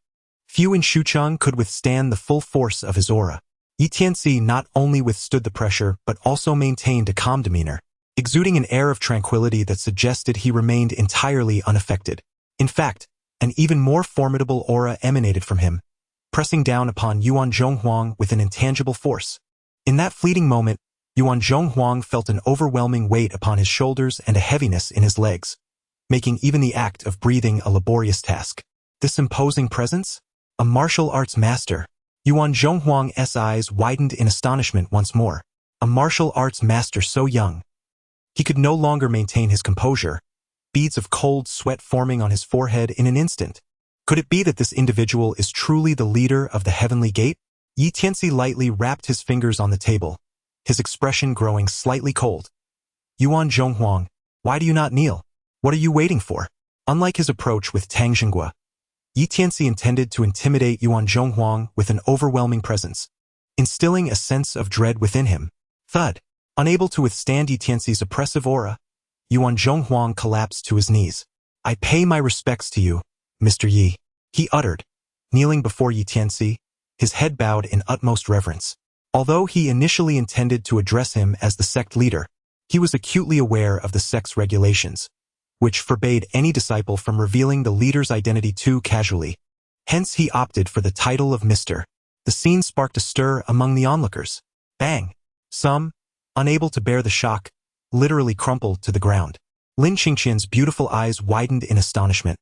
Few in Shucheng could withstand the full force of his aura. Tianci not only withstood the pressure but also maintained a calm demeanor, exuding an air of tranquility that suggested he remained entirely unaffected. In fact, an even more formidable aura emanated from him, pressing down upon Yuan Zhonghuang with an intangible force. In that fleeting moment, Yuan Zhonghuang felt an overwhelming weight upon his shoulders and a heaviness in his legs, making even the act of breathing a laborious task. This imposing presence? A martial arts master. Yuan Zhonghuang's eyes widened in astonishment once more. A martial arts master so young. He could no longer maintain his composure, beads of cold sweat forming on his forehead in an instant. Could it be that this individual is truly the leader of the Heavenly Gate? Tianci lightly rapped his fingers on the table, his expression growing slightly cold. Yuan Zhonghuang, why do you not kneel? What are you waiting for? Unlike his approach with Tang Xinghua, Tianci intended to intimidate Yuan Zhonghuang with an overwhelming presence, instilling a sense of dread within him. Thud! Unable to withstand Tianci's oppressive aura, Yuan Zhonghuang collapsed to his knees. I pay my respects to you, Mr. Yi, he uttered, kneeling before Tianci, his head bowed in utmost reverence. Although he initially intended to address him as the sect leader, he was acutely aware of the sect's regulations, which forbade any disciple from revealing the leader's identity too casually. Hence he opted for the title of Mr. The scene sparked a stir among the onlookers. Bang! Some, unable to bear the shock, literally crumpled to the ground. Lin Qingqian's beautiful eyes widened in astonishment.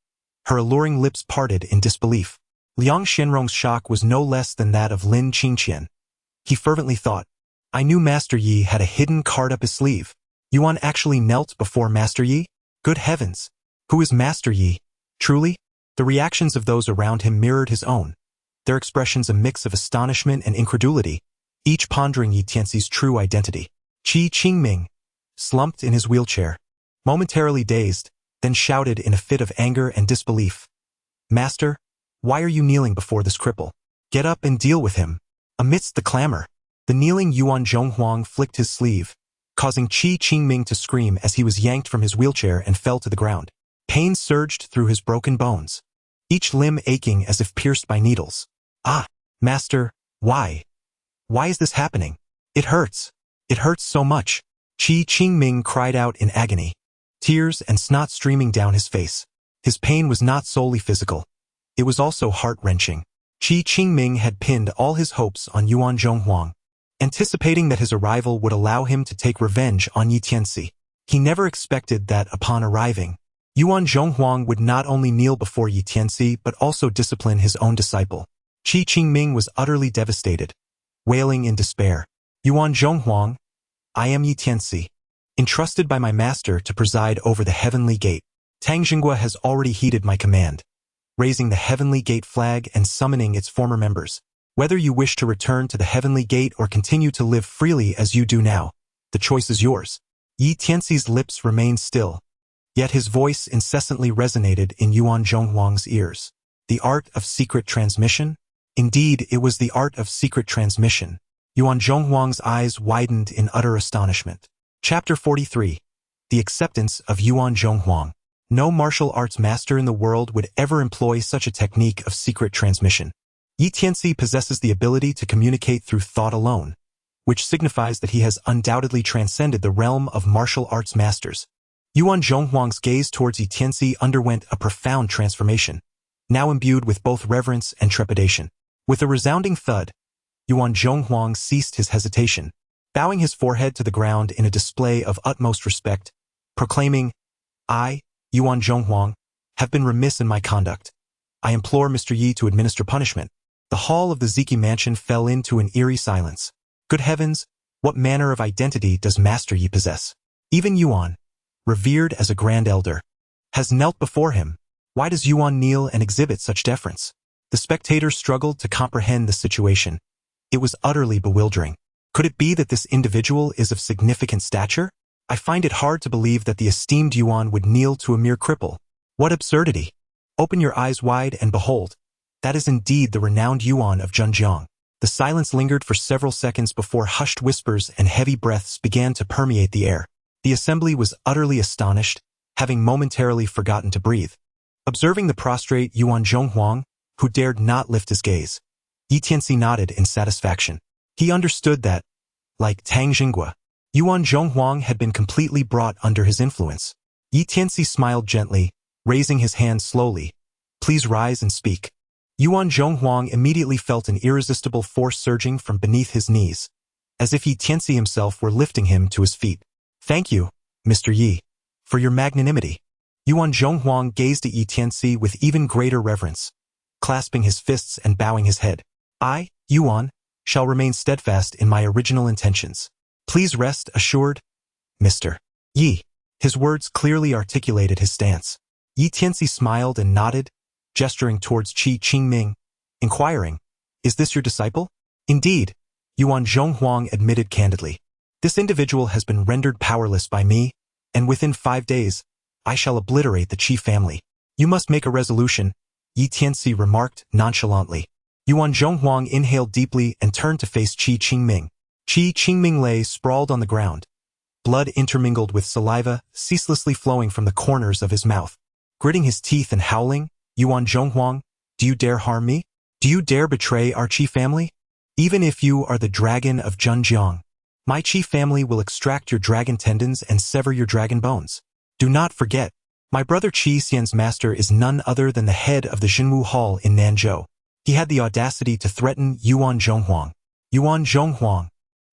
Her alluring lips parted in disbelief. Liang Xianrong's shock was no less than that of Lin Qingqian. He fervently thought, I knew Master Yi had a hidden card up his sleeve. Yuan actually knelt before Master Yi? Good heavens! Who is Master Yi? Truly? The reactions of those around him mirrored his own, their expressions a mix of astonishment and incredulity, each pondering Yi Tianxi's true identity. Qi Qingming slumped in his wheelchair, momentarily dazed, then shouted in a fit of anger and disbelief. Master, why are you kneeling before this cripple? Get up and deal with him. Amidst the clamor, the kneeling Yuan Zhonghuang flicked his sleeve, causing Qi Qingming to scream as he was yanked from his wheelchair and fell to the ground. Pain surged through his broken bones, each limb aching as if pierced by needles. Ah, Master, why? Why is this happening? It hurts. It hurts so much. Qi Qingming cried out in agony, tears and snot streaming down his face. His pain was not solely physical. It was also heart-wrenching. Qi Qingming had pinned all his hopes on Yuan Zhonghuang, anticipating that his arrival would allow him to take revenge on Yi Tianci. He never expected that upon arriving, Yuan Zhonghuang would not only kneel before Yi Tianci but also discipline his own disciple. Qi Qingming was utterly devastated, wailing in despair. Yuan Zhonghuang, I am Yi Tianci, entrusted by my master to preside over the heavenly gate. Tang Xinghua has already heeded my command, raising the heavenly gate flag and summoning its former members. Whether you wish to return to the heavenly gate or continue to live freely as you do now, the choice is yours. Yi Tianci's lips remained still, yet his voice incessantly resonated in Yuan Zhonghuang's ears. The art of secret transmission? Indeed, it was the art of secret transmission. Yuan Zhonghuang's eyes widened in utter astonishment. Chapter 43. The Acceptance of Yuan Zhonghuang. No martial arts master in the world would ever employ such a technique of secret transmission. Yi Tianci possesses the ability to communicate through thought alone, which signifies that he has undoubtedly transcended the realm of martial arts masters. Yuan Zhonghuang's gaze towards Yi Tianci underwent a profound transformation, now imbued with both reverence and trepidation. With a resounding thud, Yuan Zhonghuang ceased his hesitation, bowing his forehead to the ground in a display of utmost respect, proclaiming, I, Yuan Zhonghuang, have been remiss in my conduct. I implore Mr. Yi to administer punishment. The hall of the Ziki mansion fell into an eerie silence. Good heavens, what manner of identity does Master Yi possess? Even Yuan, revered as a grand elder, has knelt before him. Why does Yuan kneel and exhibit such deference? The spectators struggled to comprehend the situation. It was utterly bewildering. Could it be that this individual is of significant stature? I find it hard to believe that the esteemed Yuan would kneel to a mere cripple. What absurdity! Open your eyes wide and behold. That is indeed the renowned Yuan of Zhenjiang. The silence lingered for several seconds before hushed whispers and heavy breaths began to permeate the air. The assembly was utterly astonished, having momentarily forgotten to breathe. Observing the prostrate Yuan Zhonghuang, who dared not lift his gaze, Yi Tianci nodded in satisfaction. He understood that, like Tang Xinghua, Yuan Zhonghuang had been completely brought under his influence. Yi Tianci smiled gently, raising his hand slowly. Please rise and speak. Yuan Zhonghuang immediately felt an irresistible force surging from beneath his knees, as if Yi Tianci himself were lifting him to his feet. Thank you, Mr. Yi, for your magnanimity. Yuan Zhonghuang gazed at Yi Tianci with even greater reverence, clasping his fists and bowing his head. I, Yuan, shall remain steadfast in my original intentions. Please rest assured, Mr. Yi. His words clearly articulated his stance. Yi Tianci smiled and nodded, gesturing towards Qi Qingming, inquiring, Is this your disciple? Indeed, Yuan Zhonghuang admitted candidly. This individual has been rendered powerless by me, and within 5 days, I shall obliterate the Qi family. You must make a resolution, Yi Tianci remarked nonchalantly. Yuan Zhonghuang inhaled deeply and turned to face Qi Qingming. Qi Qingming lay sprawled on the ground, blood intermingled with saliva ceaselessly flowing from the corners of his mouth. Gritting his teeth and howling, Yuan Zhonghuang, do you dare harm me? Do you dare betray our Qi family? Even if you are the dragon of Zhenjiang, my Qi family will extract your dragon tendons and sever your dragon bones. Do not forget, my brother Qi Xian's master is none other than the head of the Xinwu Hall in Nanzhou. He had the audacity to threaten Yuan Zhonghuang. Yuan Zhonghuang,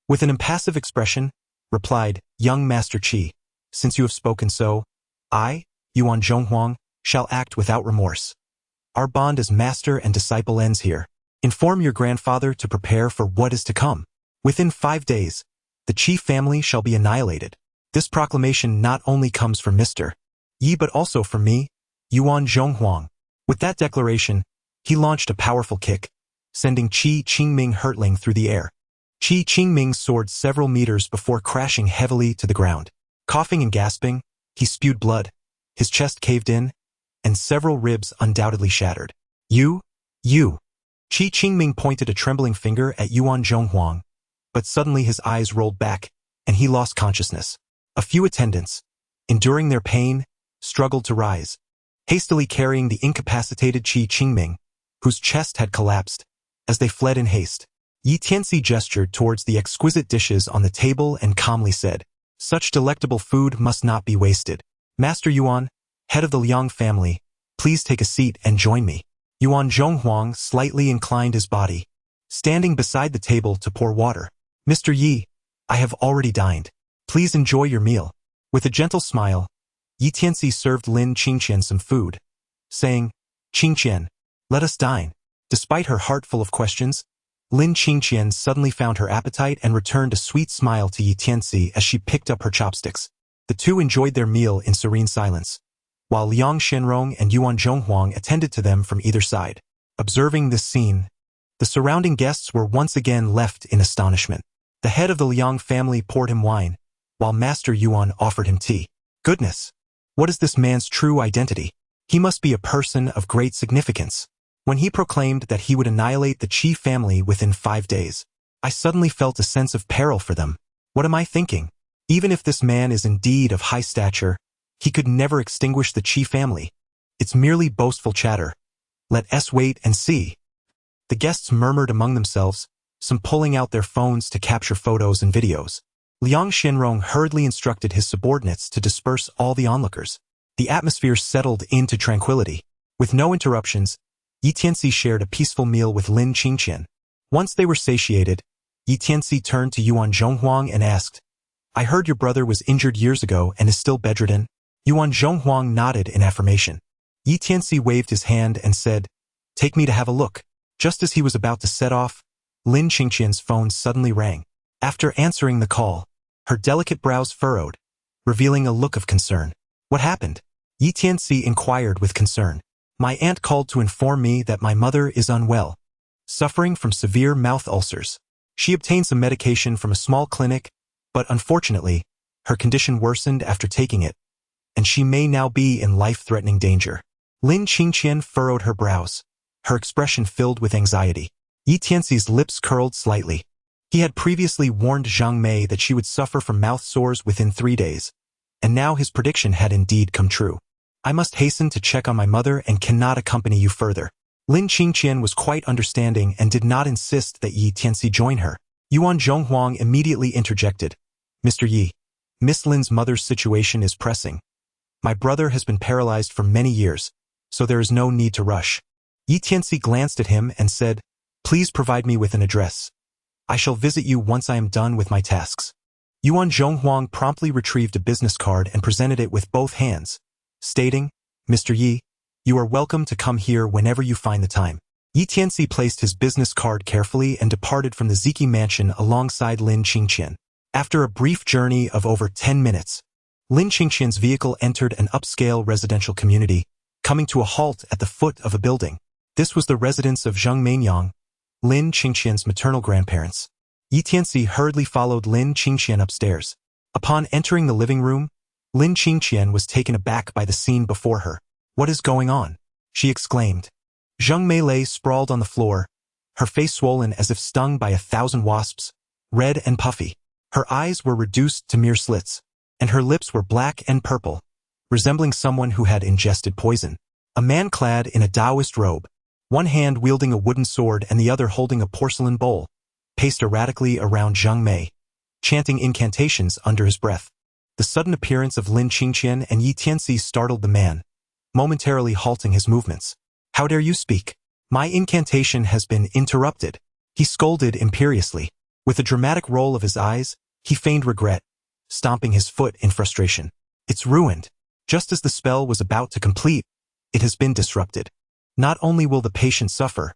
with an impassive expression, replied, young Master Qi, since you have spoken so, I, Yuan Zhonghuang, shall act without remorse. Our bond as master and disciple ends here. Inform your grandfather to prepare for what is to come. Within 5 days, the Qi family shall be annihilated. This proclamation not only comes from Mr. Yi but also from me, Yuan Zhonghuang. With that declaration, he launched a powerful kick, sending Qi Qingming hurtling through the air. Qi Qingming soared several meters before crashing heavily to the ground. Coughing and gasping, he spewed blood, his chest caved in, and several ribs undoubtedly shattered. You. Qi Qingming pointed a trembling finger at Yuan Zhonghuang, but suddenly his eyes rolled back, and he lost consciousness. A few attendants, enduring their pain, struggled to rise, hastily carrying the incapacitated Qi Qingming, whose chest had collapsed, as they fled in haste. Tianci gestured towards the exquisite dishes on the table and calmly said, such delectable food must not be wasted. Master Yuan, head of the Liang family, please take a seat and join me. Yuan Zhonghuang slightly inclined his body, standing beside the table to pour water. Mr. Yi, I have already dined. Please enjoy your meal. With a gentle smile, Tianci served Lin Qingqian some food, saying, Qingqian, let us dine. Despite her heart full of questions, Lin Qingqian suddenly found her appetite and returned a sweet smile to Tianci as she picked up her chopsticks. The two enjoyed their meal in serene silence, while Liang Shenrong and Yuan Zhonghuang attended to them from either side. Observing this scene, the surrounding guests were once again left in astonishment. The head of the Liang family poured him wine, while Master Yuan offered him tea. Goodness! What is this man's true identity? He must be a person of great significance. When he proclaimed that he would annihilate the Qi family within 5 days, I suddenly felt a sense of peril for them. What am I thinking? Even if this man is indeed of high stature, he could never extinguish the Qi family. It's merely boastful chatter. Let us wait and see. The guests murmured among themselves, some pulling out their phones to capture photos and videos. Liang Shenrong hurriedly instructed his subordinates to disperse all the onlookers. The atmosphere settled into tranquility. With no interruptions, Tianci shared a peaceful meal with Lin Qingqian. Once they were satiated, Tianci turned to Yuan Zhonghuang and asked, I heard your brother was injured years ago and is still bedridden. Yuan Zhonghuang nodded in affirmation. Tianci waved his hand and said, take me to have a look. Just as he was about to set off, Lin Qingqian's phone suddenly rang. After answering the call, her delicate brows furrowed, revealing a look of concern. What happened? Tianci inquired with concern. My aunt called to inform me that my mother is unwell, suffering from severe mouth ulcers. She obtained some medication from a small clinic, but unfortunately, her condition worsened after taking it, and she may now be in life-threatening danger. Lin Qingqian furrowed her brows, her expression filled with anxiety. Tianci's lips curled slightly. He had previously warned Zhang Mei that she would suffer from mouth sores within 3 days, and now his prediction had indeed come true. I must hasten to check on my mother and cannot accompany you further. Lin Qingqian was quite understanding and did not insist that Tianci join her. Yuan Zhonghuang immediately interjected. Mr. Yi, Miss Lin's mother's situation is pressing. My brother has been paralyzed for many years, so there is no need to rush. Tianci glanced at him and said, please provide me with an address. I shall visit you once I am done with my tasks. Yuan Zhonghuang promptly retrieved a business card and presented it with both hands, stating, Mr. Yi, you are welcome to come here whenever you find the time. Tianci placed his business card carefully and departed from the Ziki mansion alongside Lin Qingqian. After a brief journey of over 10 minutes, Lin Qingqian's vehicle entered an upscale residential community, coming to a halt at the foot of a building. This was the residence of Zheng Meinyang, Lin Qingqian's maternal grandparents. Tianci hurriedly followed Lin Qingqian upstairs. Upon entering the living room, Lin Qingqian was taken aback by the scene before her. What is going on? She exclaimed. Zheng Mei lay sprawled on the floor, her face swollen as if stung by 1,000 wasps, red and puffy. Her eyes were reduced to mere slits, and her lips were black and purple, resembling someone who had ingested poison. A man clad in a Taoist robe, one hand wielding a wooden sword and the other holding a porcelain bowl, paced erratically around Zhang Mei, chanting incantations under his breath. The sudden appearance of Lin Qingqian and Yi Tianci startled the man, momentarily halting his movements. "How dare you speak? My incantation has been interrupted," he scolded imperiously. With a dramatic roll of his eyes, he feigned regret, stomping his foot in frustration. "It's ruined. Just as the spell was about to complete, it has been disrupted. Not only will the patient suffer,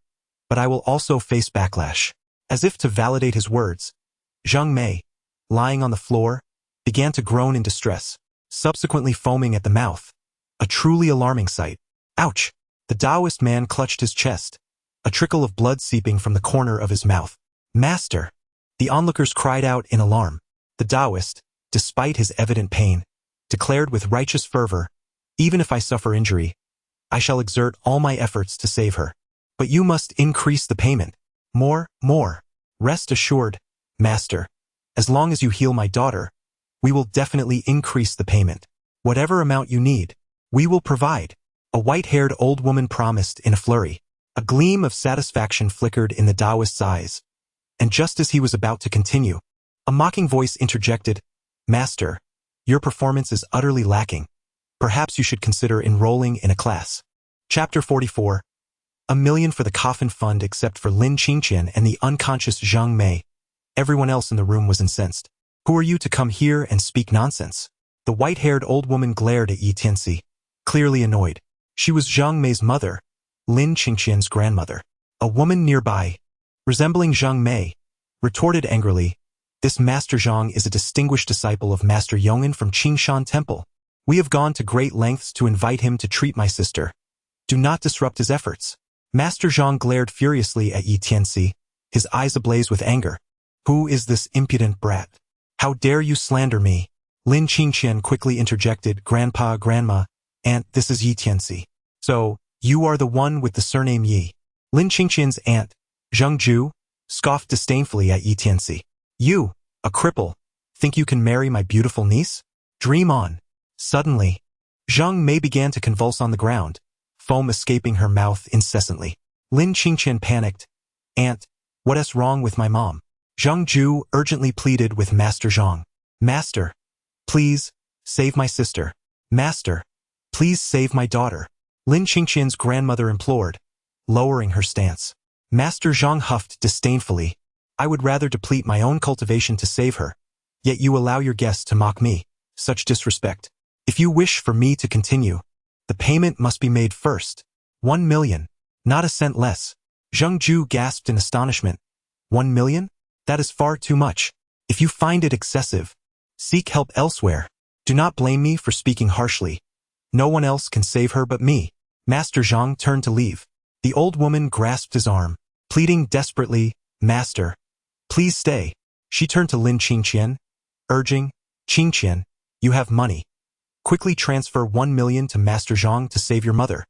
but I will also face backlash." As if to validate his words, Zhang Mei, lying on the floor, began to groan in distress, subsequently foaming at the mouth. A truly alarming sight. "Ouch!" The Taoist man clutched his chest, a trickle of blood seeping from the corner of his mouth. "Master!" The onlookers cried out in alarm. The Taoist, despite his evident pain, declared with righteous fervor, "Even if I suffer injury, I shall exert all my efforts to save her. But you must increase the payment. More. Rest assured, Master, as long as you heal my daughter, we will definitely increase the payment. Whatever amount you need, we will provide." A white-haired old woman promised in a flurry. A gleam of satisfaction flickered in the Taoist's eyes, and just as he was about to continue, a mocking voice interjected, "Master, your performance is utterly lacking. Perhaps you should consider enrolling in a class." Chapter 44. $1 million for the coffin fund except for Lin Qingqian and the unconscious Zhang Mei. Everyone else in the room was incensed. "Who are you to come here and speak nonsense?" The white-haired old woman glared at Yi Tianci, clearly annoyed. She was Zhang Mei's mother, Lin Qingqian's grandmother. A woman nearby, resembling Zhang Mei, retorted angrily, "This Master Zhang is a distinguished disciple of Master Yong'an from Qingshan Temple. We have gone to great lengths to invite him to treat my sister. Do not disrupt his efforts." Master Zhang glared furiously at Yi Tianci, his eyes ablaze with anger. "Who is this impudent brat? How dare you slander me?" Lin Qingqian quickly interjected, "Grandpa, Grandma, Aunt, this is Yi Tianci. So, you are the one with the surname Yi." Lin Qingqian's aunt, Zheng Ju, scoffed disdainfully at Yi Tianci. "You, a cripple, think you can marry my beautiful niece? Dream on." Suddenly, Zhang Mei began to convulse on the ground, foam escaping her mouth incessantly. Lin Qingqian panicked. "Aunt, what's wrong with my mom?" Zheng Ju urgently pleaded with Master Zhang. "Master, please, save my sister. Master, please save my daughter," Lin Qingqian's grandmother implored, lowering her stance. Master Zhang huffed disdainfully. "I would rather deplete my own cultivation to save her, yet you allow your guests to mock me. Such disrespect. If you wish for me to continue, the payment must be made first. 1 million, not a cent less." Zheng Ju gasped in astonishment. 1 million? That is far too much. If you find it excessive, seek help elsewhere. Do not blame me for speaking harshly. No one else can save her but me. Master Zhang turned to leave. The old woman grasped his arm, pleading desperately, "Master, please stay." She turned to Lin Qingqian, urging, "Qingqian, you have money. Quickly transfer 1 million to Master Zhang to save your mother."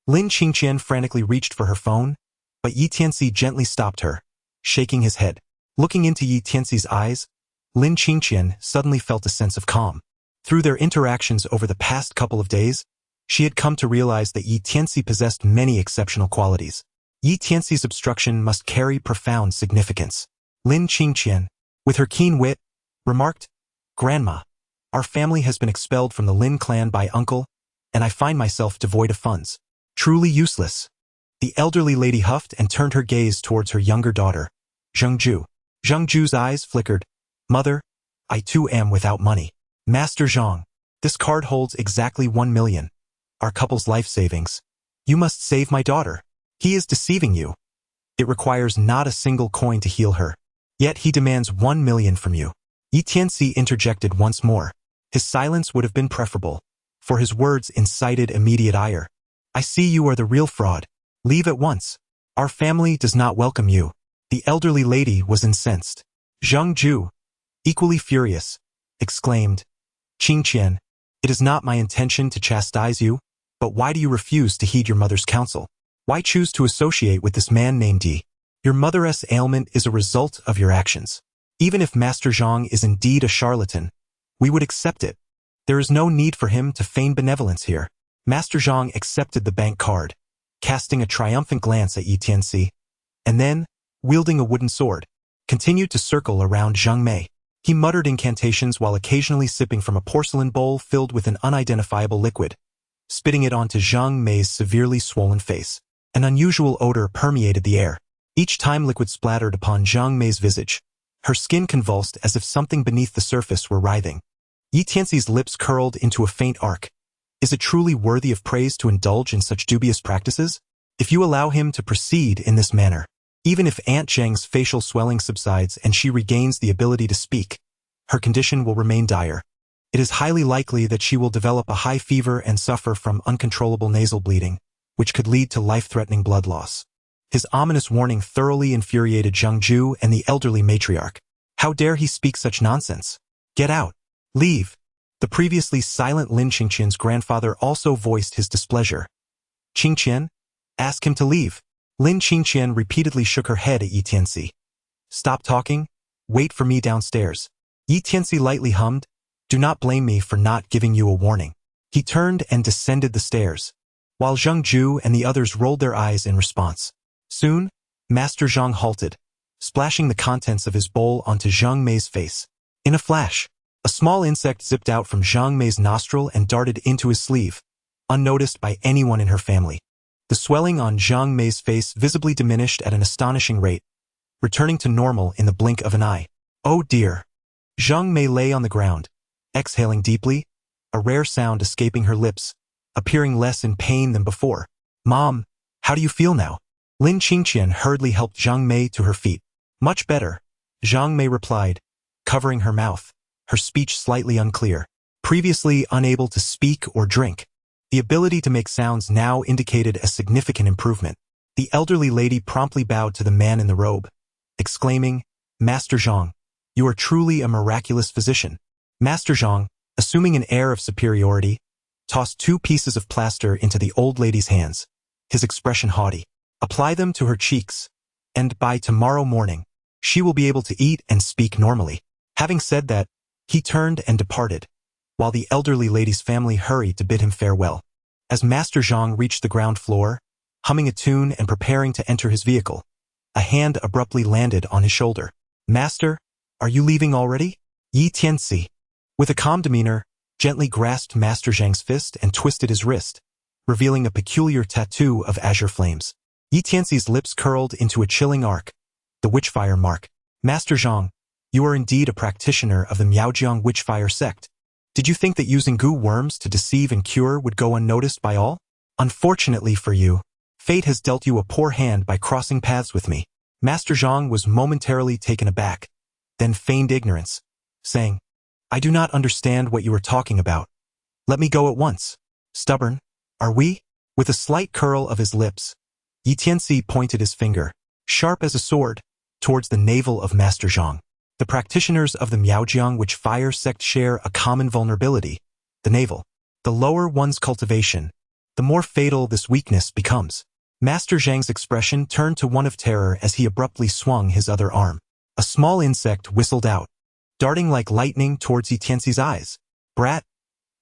Lin Qingqian frantically reached for her phone, but Yi Tianci gently stopped her, shaking his head. Looking into Yi Tianci's eyes, Lin Qingqian suddenly felt a sense of calm. Through their interactions over the past couple of days, she had come to realize that Yi Tianci possessed many exceptional qualities. Yi Tianci's obstruction must carry profound significance. Lin Qingqian, with her keen wit, remarked, "Grandma, our family has been expelled from the Lin clan by uncle, and I find myself devoid of funds. Truly useless." The elderly lady huffed and turned her gaze towards her younger daughter, Zheng Ju. Zheng Ju's eyes flickered. "Mother, I too am without money. Master Zhang, this card holds exactly 1 million. Our couple's life savings. You must save my daughter. He is deceiving you. It requires not a single coin to heal her. Yet he demands 1 million from you." Yi Tianci interjected once more. His silence would have been preferable, for his words incited immediate ire. "I see you are the real fraud. Leave at once. Our family does not welcome you." The elderly lady was incensed. Zheng Ju, equally furious, exclaimed, "Qingqian, it is not my intention to chastise you, but why do you refuse to heed your mother's counsel? Why choose to associate with this man named Yi? Your mother's ailment is a result of your actions. Even if Master Zhang is indeed a charlatan, we would accept it. There is no need for him to feign benevolence here." Master Zhang accepted the bank card, casting a triumphant glance at Yi Tianci, and then, wielding a wooden sword, continued to circle around Zhang Mei. He muttered incantations while occasionally sipping from a porcelain bowl filled with an unidentifiable liquid, spitting it onto Zhang Mei's severely swollen face. An unusual odor permeated the air. Each time liquid splattered upon Zhang Mei's visage, her skin convulsed as if something beneath the surface were writhing. Tianci's lips curled into a faint arc. Is it truly worthy of praise to indulge in such dubious practices? If you allow him to proceed in this manner, even if Aunt Zhang's facial swelling subsides and she regains the ability to speak, her condition will remain dire. It is highly likely that she will develop a high fever and suffer from uncontrollable nasal bleeding, which could lead to life-threatening blood loss. His ominous warning thoroughly infuriated Zhang Ju and the elderly matriarch. How dare he speak such nonsense? Get out. Leave. The previously silent Lin Qingqian's grandfather also voiced his displeasure. Qingqian, ask him to leave. Lin Qingqian repeatedly shook her head at Tianci. Stop talking. Wait for me downstairs. Tianci lightly hummed. Do not blame me for not giving you a warning. He turned and descended the stairs, while Zhang Ju and the others rolled their eyes in response. Soon, Master Zhang halted, splashing the contents of his bowl onto Zhang Mei's face. In a flash, a small insect zipped out from Zhang Mei's nostril and darted into his sleeve, unnoticed by anyone in her family. The swelling on Zhang Mei's face visibly diminished at an astonishing rate, returning to normal in the blink of an eye. Oh dear! Zhang Mei lay on the ground, exhaling deeply, a rare sound escaping her lips, appearing less in pain than before. Mom, how do you feel now? Lin Qingqian hurriedly helped Zhang Mei to her feet. Much better, Zhang Mei replied, covering her mouth, her speech slightly unclear. Previously unable to speak or drink, the ability to make sounds now indicated a significant improvement. The elderly lady promptly bowed to the man in the robe, exclaiming, Master Zhang, you are truly a miraculous physician. Master Zhang, assuming an air of superiority, tossed 2 pieces of plaster into the old lady's hands, his expression haughty. Apply them to her cheeks, and by tomorrow morning, she will be able to eat and speak normally. Having said that, he turned and departed, while the elderly lady's family hurried to bid him farewell. As Master Zhang reached the ground floor, humming a tune and preparing to enter his vehicle, a hand abruptly landed on his shoulder. Master, are you leaving already? Tianci, with a calm demeanor, gently grasped Master Zhang's fist and twisted his wrist, revealing a peculiar tattoo of azure flames. Tianci's lips curled into a chilling arc, the witchfire mark. Master Zhang, you are indeed a practitioner of the Miaojiang witchfire sect. Did you think that using goo worms to deceive and cure would go unnoticed by all? Unfortunately for you, fate has dealt you a poor hand by crossing paths with me. Master Zhang was momentarily taken aback, then feigned ignorance, saying, I do not understand what you are talking about. Let me go at once. Stubborn, are we? With a slight curl of his lips, Tianci pointed his finger, sharp as a sword, towards the navel of Master Zhang. The practitioners of the Miaojiang witchfire sect share a common vulnerability, the navel. The lower one's cultivation, the more fatal this weakness becomes. Master Zhang's expression turned to one of terror as he abruptly swung his other arm. A small insect whistled out, darting like lightning towards Tianci's eyes. Brat!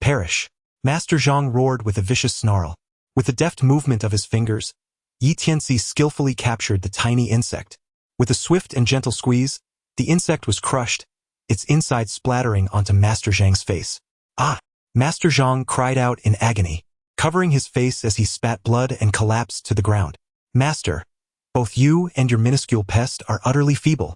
Perish! Master Zhang roared with a vicious snarl. With a deft movement of his fingers, Tianci skillfully captured the tiny insect. With a swift and gentle squeeze, the insect was crushed, its inside splattering onto Master Zhang's face. Ah! Master Zhang cried out in agony, covering his face as he spat blood and collapsed to the ground. Master, both you and your minuscule pest are utterly feeble.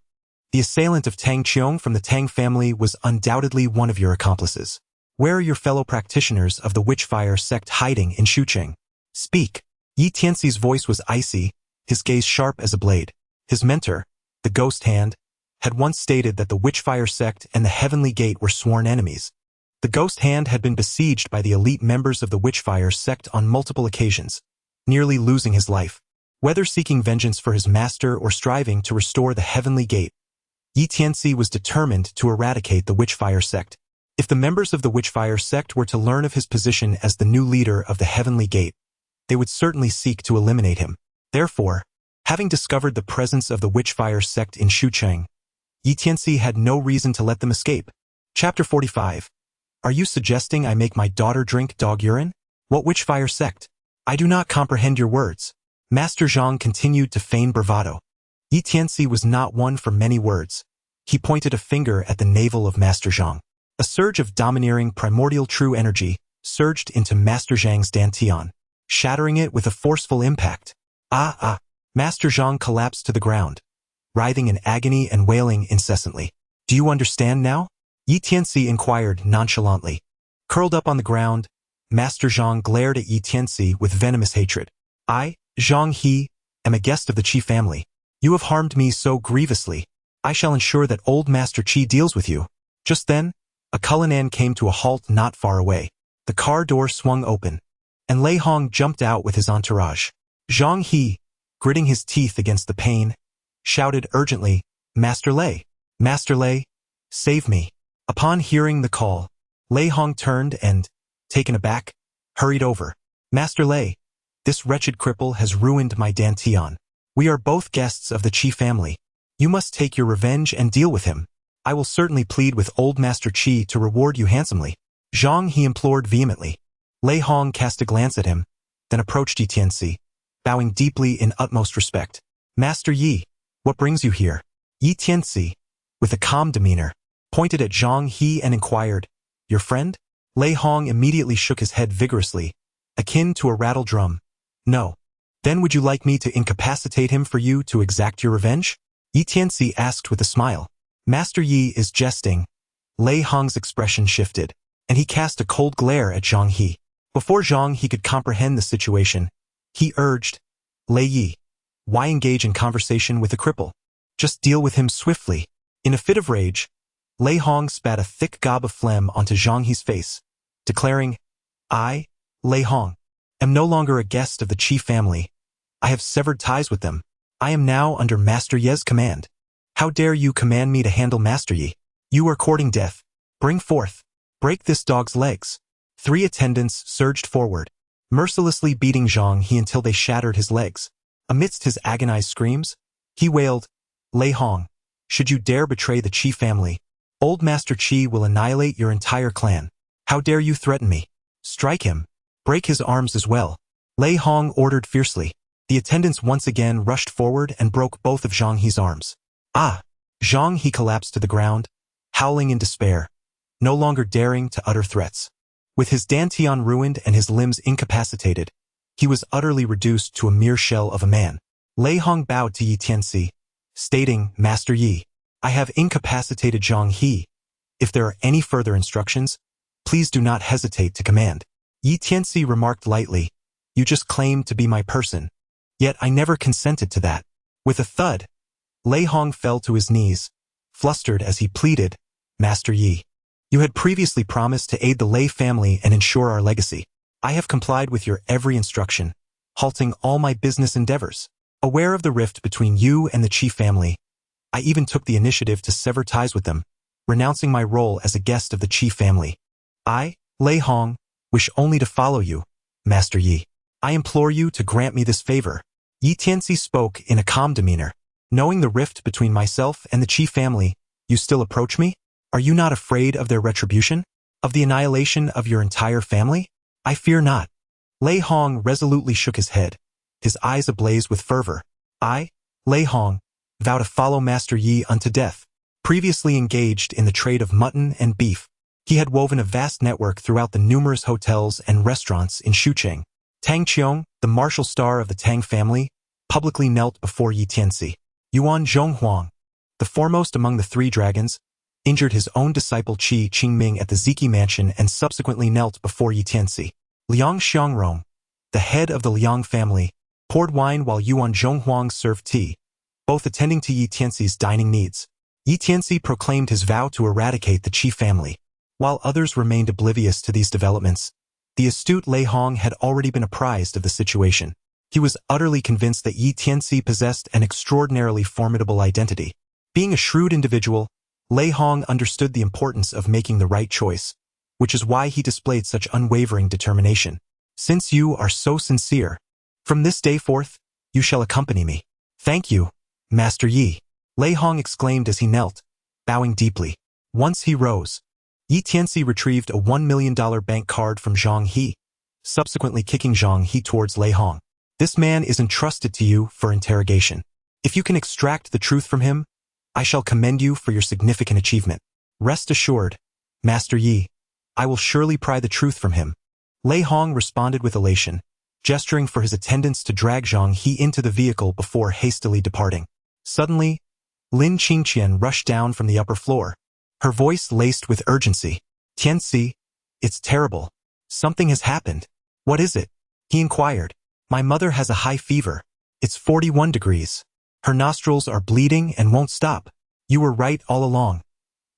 The assailant of Tang Qiong from the Tang family was undoubtedly one of your accomplices. Where are your fellow practitioners of the witchfire sect hiding in Shucheng? Speak. Tianci's voice was icy, his gaze sharp as a blade. His mentor, the Ghost Hand, had once stated that the witchfire sect and the Heavenly Gate were sworn enemies. The Ghost Hand had been besieged by the elite members of the witchfire sect on multiple occasions, nearly losing his life. Whether seeking vengeance for his master or striving to restore the Heavenly Gate, Tianci was determined to eradicate the witchfire sect. If the members of the witchfire sect were to learn of his position as the new leader of the Heavenly Gate, they would certainly seek to eliminate him. Therefore, having discovered the presence of the witchfire sect in Shucheng, Tianci had no reason to let them escape. Chapter 45. Are you suggesting I make my daughter drink dog urine? What witchfire sect? I do not comprehend your words. Master Zhang continued to feign bravado. Yi Tianci was not one for many words. He pointed a finger at the navel of Master Zhang. A surge of domineering primordial true energy surged into Master Zhang's dantian, shattering it with a forceful impact. Ah! Master Zhang collapsed to the ground, writhing in agony and wailing incessantly. Do you understand now? Yi Tianci inquired nonchalantly. Curled up on the ground, Master Zhang glared at Yi Tianci with venomous hatred. I, Zhang He, am a guest of the Qi family. You have harmed me so grievously. I shall ensure that old Master Qi deals with you. Just then, a Cullinan came to a halt not far away. The car door swung open, and Lei Hong jumped out with his entourage. Zhang He, gritting his teeth against the pain, shouted urgently, Master Lei, save me. Upon hearing the call, Lei Hong turned and, taken aback, hurried over. Master Lei, this wretched cripple has ruined my dantian. We are both guests of the Qi family. You must take your revenge and deal with him. I will certainly plead with old Master Qi to reward you handsomely. Zhang He implored vehemently. Lei Hong cast a glance at him, then approached Yi Tianci, bowing deeply in utmost respect. Master Yi, what brings you here? Yi Tianci, with a calm demeanor, pointed at Zhang He and inquired, Your friend? Lei Hong immediately shook his head vigorously, akin to a rattle drum. No. Then would you like me to incapacitate him for you to exact your revenge? Yi Tianci asked with a smile. Master Yi is jesting. Lei Hong's expression shifted, and he cast a cold glare at Zhang He. Before Zhang He could comprehend the situation, he urged, Lei Yi, why engage in conversation with a cripple? Just deal with him swiftly. In a fit of rage, Lei Hong spat a thick gob of phlegm onto Zhang He's face, declaring, I, Lei Hong, am no longer a guest of the Qi family. I have severed ties with them. I am now under Master Ye's command. How dare you command me to handle Master Yi? You are courting death. Bring forth. Break this dog's legs. 3 attendants surged forward, mercilessly beating Zhang He until they shattered his legs. Amidst his agonized screams, he wailed, Lei Hong, should you dare betray the Qi family, old Master Qi will annihilate your entire clan. How dare you threaten me? Strike him. Break his arms as well. Lei Hong ordered fiercely. The attendants once again rushed forward and broke both of Zhang He's arms. Zhang He collapsed to the ground, howling in despair, no longer daring to utter threats. With his dantian ruined and his limbs incapacitated, he was utterly reduced to a mere shell of a man. Lei Hong bowed to Yi Tianci, stating, Master Yi, I have incapacitated Zhang He. If there are any further instructions, please do not hesitate to command. Yi Tianci remarked lightly, You just claimed to be my person. Yet I never consented to that. With a thud, Lei Hong fell to his knees, flustered as he pleaded, Master Yi, you had previously promised to aid the Lei family and ensure our legacy. I have complied with your every instruction, halting all my business endeavors. Aware of the rift between you and the Qi family, I even took the initiative to sever ties with them, renouncing my role as a guest of the Qi family. I, Lei Hong, wish only to follow you, Master Yi. I implore you to grant me this favor. Yi Tianci spoke in a calm demeanor. Knowing the rift between myself and the Qi family, you still approach me? Are you not afraid of their retribution? Of the annihilation of your entire family? I fear not. Lei Hong resolutely shook his head, his eyes ablaze with fervor. I, Lei Hong, vow to follow Master Yi unto death. Previously engaged in the trade of mutton and beef, he had woven a vast network throughout the numerous hotels and restaurants in Shucheng. Tang Qiong, the martial star of the Tang family, publicly knelt before Yi Tianci. Yuan Zhonghuang, the foremost among the 3 dragons, injured his own disciple Qi Qingming at the Ziki mansion and subsequently knelt before Yi Tianci. Liang Xiangrong, the head of the Liang family, poured wine while Yuan Zhonghuang served tea, both attending to Yi Tianci's dining needs. Yi Tianci proclaimed his vow to eradicate the Qi family. While others remained oblivious to these developments, the astute Lei Hong had already been apprised of the situation. He was utterly convinced that Yi Tianci possessed an extraordinarily formidable identity. Being a shrewd individual, Lei Hong understood the importance of making the right choice, which is why he displayed such unwavering determination. Since you are so sincere, from this day forth, you shall accompany me. Thank you, Master Yi, Lei Hong exclaimed as he knelt, bowing deeply. Once he rose, Yi Tianci retrieved a $1 million bank card from Zhang He, subsequently kicking Zhang He towards Lei Hong. This man is entrusted to you for interrogation. If you can extract the truth from him, I shall commend you for your significant achievement. Rest assured, Master Yi, I will surely pry the truth from him. Lei Hong responded with elation, gesturing for his attendants to drag Zhang He into the vehicle before hastily departing. Suddenly, Lin Qingqian rushed down from the upper floor, her voice laced with urgency. Tianci, it's terrible. Something has happened. What is it? He inquired. My mother has a high fever. It's 41 degrees. Her nostrils are bleeding and won't stop. You were right all along.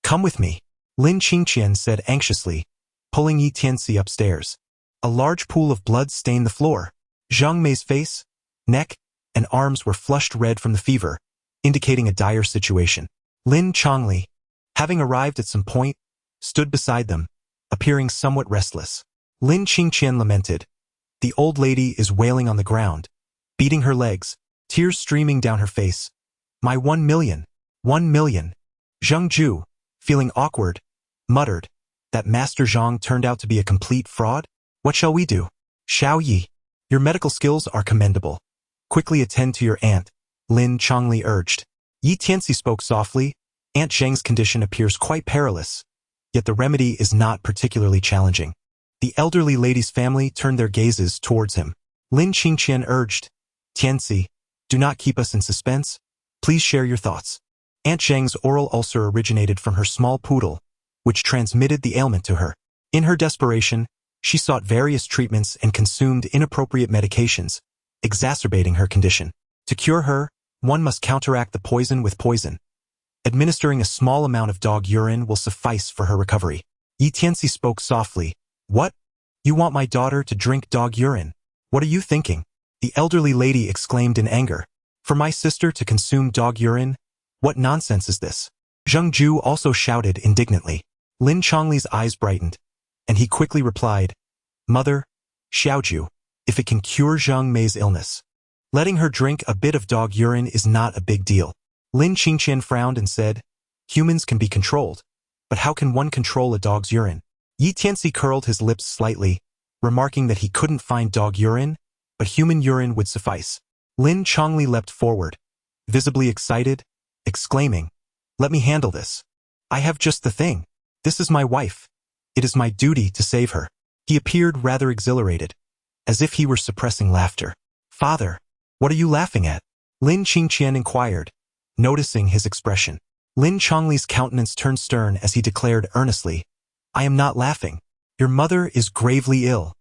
Come with me, Lin Qingqian said anxiously, pulling Yi Tianci upstairs. A large pool of blood stained the floor. Zhang Mei's face, neck, and arms were flushed red from the fever, indicating a dire situation. Lin Chongli, having arrived at some point, stood beside them, appearing somewhat restless. Lin Qingqian lamented. The old lady is wailing on the ground, beating her legs, tears streaming down her face. My 1 million. 1 million. Zhang Ju, feeling awkward, muttered that Master Zhang turned out to be a complete fraud. What shall we do? Xiao Yi, your medical skills are commendable. Quickly attend to your aunt, Lin Chongli urged. Yi Tianci spoke softly. Aunt Zheng's condition appears quite perilous, yet the remedy is not particularly challenging. The elderly lady's family turned their gazes towards him. Lin Qingqian urged, Tianci, do not keep us in suspense. Please share your thoughts. Aunt Zheng's oral ulcer originated from her small poodle, which transmitted the ailment to her. In her desperation, she sought various treatments and consumed inappropriate medications, exacerbating her condition. To cure her, one must counteract the poison with poison. Administering a small amount of dog urine will suffice for her recovery. Yi Tianci spoke softly. What? You want my daughter to drink dog urine? What are you thinking? The elderly lady exclaimed in anger. For my sister to consume dog urine? What nonsense is this? Zhang Ju also shouted indignantly. Lin Chongli's eyes brightened, and he quickly replied, Mother, Xiaoju, if it can cure Zhang Mei's illness, letting her drink a bit of dog urine is not a big deal. Lin Qingqian frowned and said, humans can be controlled, but how can one control a dog's urine? Yi Tianci curled his lips slightly, remarking that he couldn't find dog urine, but human urine would suffice. Lin Chongli leapt forward, visibly excited, exclaiming, Let me handle this. I have just the thing. This is my wife. It is my duty to save her. He appeared rather exhilarated, as if he were suppressing laughter. Father, what are you laughing at? Lin Qingqian inquired, noticing his expression. Lin Chongli's countenance turned stern as he declared earnestly, I am not laughing. Your mother is gravely ill,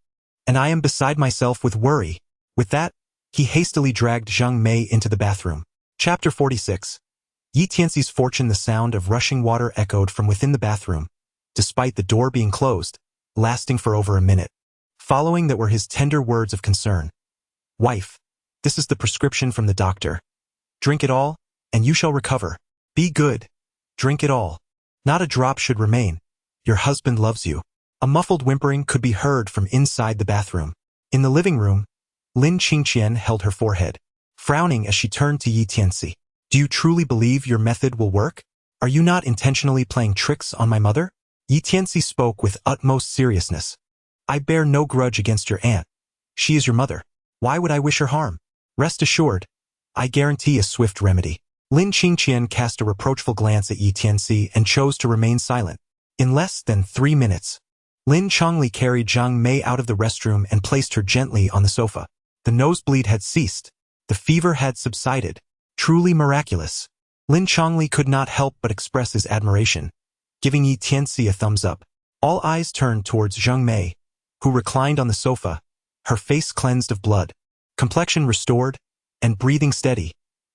and I am beside myself with worry. With that, he hastily dragged Zhang Mei into the bathroom. Chapter 46. Yi Tianci's fortune. The sound of rushing water echoed from within the bathroom, despite the door being closed, lasting for over a minute. Following that were his tender words of concern. Wife, this is the prescription from the doctor. Drink it all, and you shall recover. Be good. Drink it all. Not a drop should remain. Your husband loves you. A muffled whimpering could be heard from inside the bathroom. In the living room, Lin Qingqian held her forehead, frowning as she turned to Yi Tianci. Do you truly believe your method will work? Are you not intentionally playing tricks on my mother? Yi Tianci spoke with utmost seriousness. I bear no grudge against your aunt. She is your mother. Why would I wish her harm? Rest assured, I guarantee a swift remedy. Lin Qingqian cast a reproachful glance at Yi Tianci and chose to remain silent. In less than 3 minutes, Lin Chongli carried Zhang Mei out of the restroom and placed her gently on the sofa. The nosebleed had ceased. The fever had subsided. Truly miraculous. Lin Chongli could not help but express his admiration, giving Yi Tianci a thumbs up. All eyes turned towards Zhang Mei, who reclined on the sofa, her face cleansed of blood, complexion restored, and breathing steady,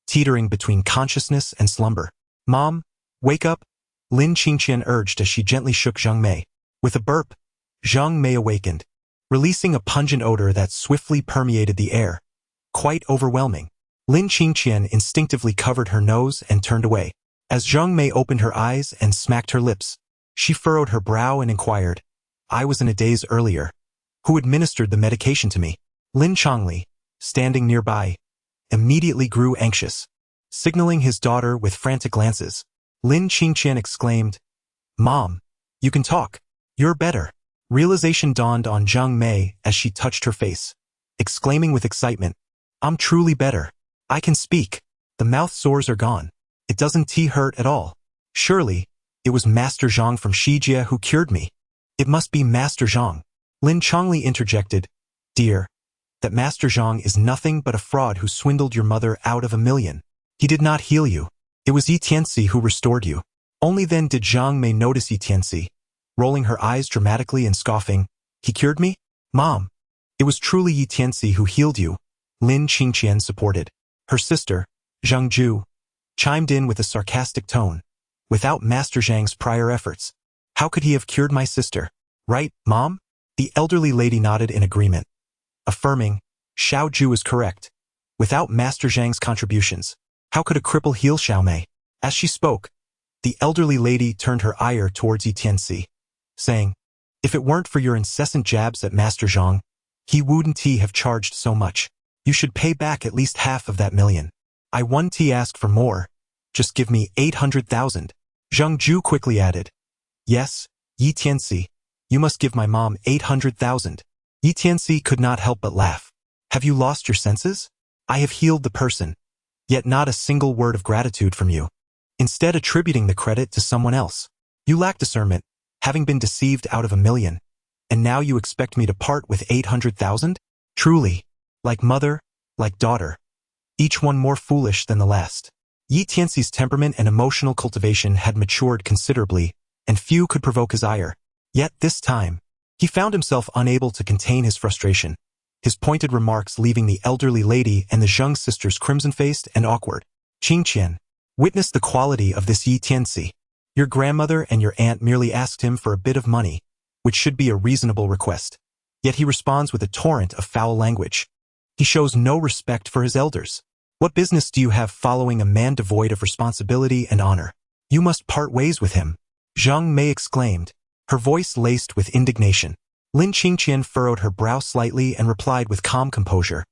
teetering between consciousness and slumber. Mom, wake up, Lin Qingqian urged as she gently shook Zhang Mei. With a burp, Zhang Mei awakened, releasing a pungent odor that swiftly permeated the air, quite overwhelming. Lin Qingqian instinctively covered her nose and turned away. As Zhang Mei opened her eyes and smacked her lips, she furrowed her brow and inquired, I was in a daze earlier. Who administered the medication to me? Lin Chongli, standing nearby, immediately grew anxious. Signaling his daughter with frantic glances, Lin Qingqian exclaimed, Mom, you can talk. You're better. Realization dawned on Zhang Mei as she touched her face, exclaiming with excitement, I'm truly better. I can speak. The mouth sores are gone. It doesn't hurt at all. Surely, it was Master Zhang from Shijia who cured me. It must be Master Zhang. Lin Chongli interjected, Dear, that Master Zhang is nothing but a fraud who swindled your mother out of $1 million. He did not heal you. It was Tianci who restored you. Only then did Zhang Mei notice Tianci, rolling her eyes dramatically and scoffing, He cured me? Mom. It was truly Tianci who healed you. Lin Qingqian supported. Her sister, Zhang Ju, chimed in with a sarcastic tone. Without Master Zhang's prior efforts, how could he have cured my sister? Right, Mom? The elderly lady nodded in agreement, affirming, Xiao Ju is correct. Without Master Zhang's contributions, how could a cripple heal Xiao Mei? As she spoke, the elderly lady turned her ire towards Tianci, saying, If it weren't for your incessant jabs at Master Zhang, he wouldn't have charged so much. You should pay back at least half of that $1 million. I wouldn't ask for more. Just give me 800,000. Zhang Ju quickly added, Yes, Tianci, you must give my mom 800,000. Tianci could not help but laugh. Have you lost your senses? I have healed the person, yet not a single word of gratitude from you. Instead attributing the credit to someone else. You lack discernment, having been deceived out of $1 million, and now you expect me to part with 800,000? Truly, like mother, like daughter, each one more foolish than the last. Tianci's temperament and emotional cultivation had matured considerably, and few could provoke his ire. Yet this time, he found himself unable to contain his frustration, his pointed remarks leaving the elderly lady and the Zhang sisters crimson-faced and awkward. Qingqian, witness the quality of this Tianci. Your grandmother and your aunt merely asked him for a bit of money, which should be a reasonable request. Yet he responds with a torrent of foul language. He shows no respect for his elders. What business do you have following a man devoid of responsibility and honor? You must part ways with him. Zhang Mei exclaimed, her voice laced with indignation. Lin Qingqian furrowed her brow slightly and replied with calm composure.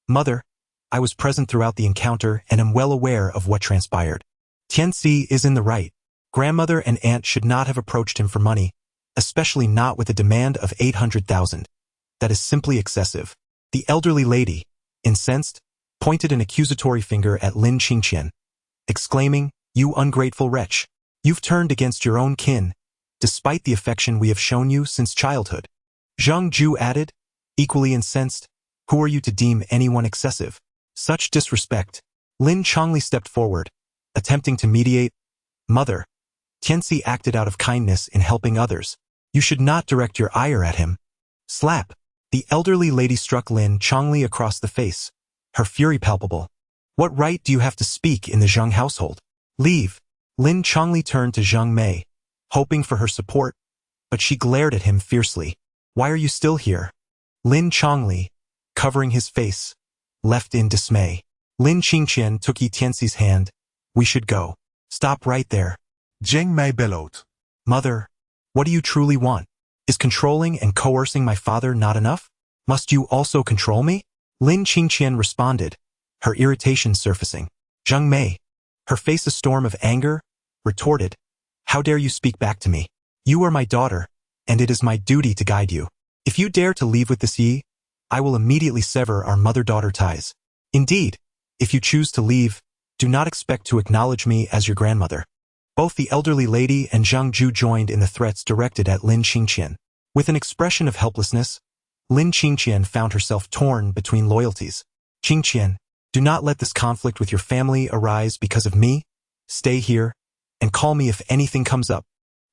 Mother, I was present throughout the encounter and am well aware of what transpired. Tianci is in the right. Grandmother and aunt should not have approached him for money, especially not with a demand of 800,000. That is simply excessive. The elderly lady, incensed, pointed an accusatory finger at Lin Qingqian, exclaiming, You ungrateful wretch. You've turned against your own kin, despite the affection we have shown you since childhood. Zhang Ju added, equally incensed, Who are you to deem anyone excessive? Such disrespect. Lin Chongli stepped forward, attempting to mediate. Mother, Tianci acted out of kindness in helping others. You should not direct your ire at him. Slap. The elderly lady struck Lin Chongli across the face, her fury palpable. What right do you have to speak in the Zhang household? Leave. Lin Chongli turned to Zhang Mei, hoping for her support, but she glared at him fiercely. Why are you still here? Lin Chongli, covering his face, left in dismay. Lin Qingqian took Tianci's hand. We should go. Stop right there. Zhang Mei bellowed. Mother, what do you truly want? Is controlling and coercing my father not enough? Must you also control me? Lin Qingqian responded, her irritation surfacing. Zhang Mei, her face a storm of anger, retorted, How dare you speak back to me? You are my daughter, and it is my duty to guide you. If you dare to leave with this I will immediately sever our mother-daughter ties. Indeed, if you choose to leave, do not expect to acknowledge me as your grandmother. Both the elderly lady and Zhang Ju joined in the threats directed at Lin Qingqian. With an expression of helplessness, Lin Qingqian found herself torn between loyalties. Qingqian, do not let this conflict with your family arise because of me. Stay here, and call me if anything comes up.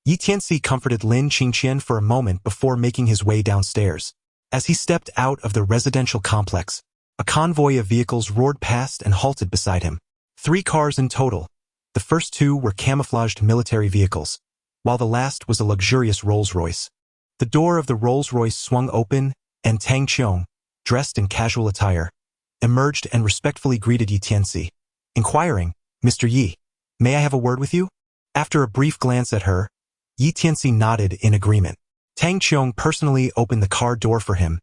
Tianci comforted Lin Qingqian for a moment before making his way downstairs. As he stepped out of the residential complex, a convoy of vehicles roared past and halted beside him. 3 cars in total. The first 2 were camouflaged military vehicles, while the last was a luxurious Rolls-Royce. The door of the Rolls-Royce swung open, and Tang Qiong, dressed in casual attire, emerged and respectfully greeted Tianci, inquiring, Mr. Yi, may I have a word with you? After a brief glance at her, Tianci nodded in agreement. Tang Qiong personally opened the car door for him,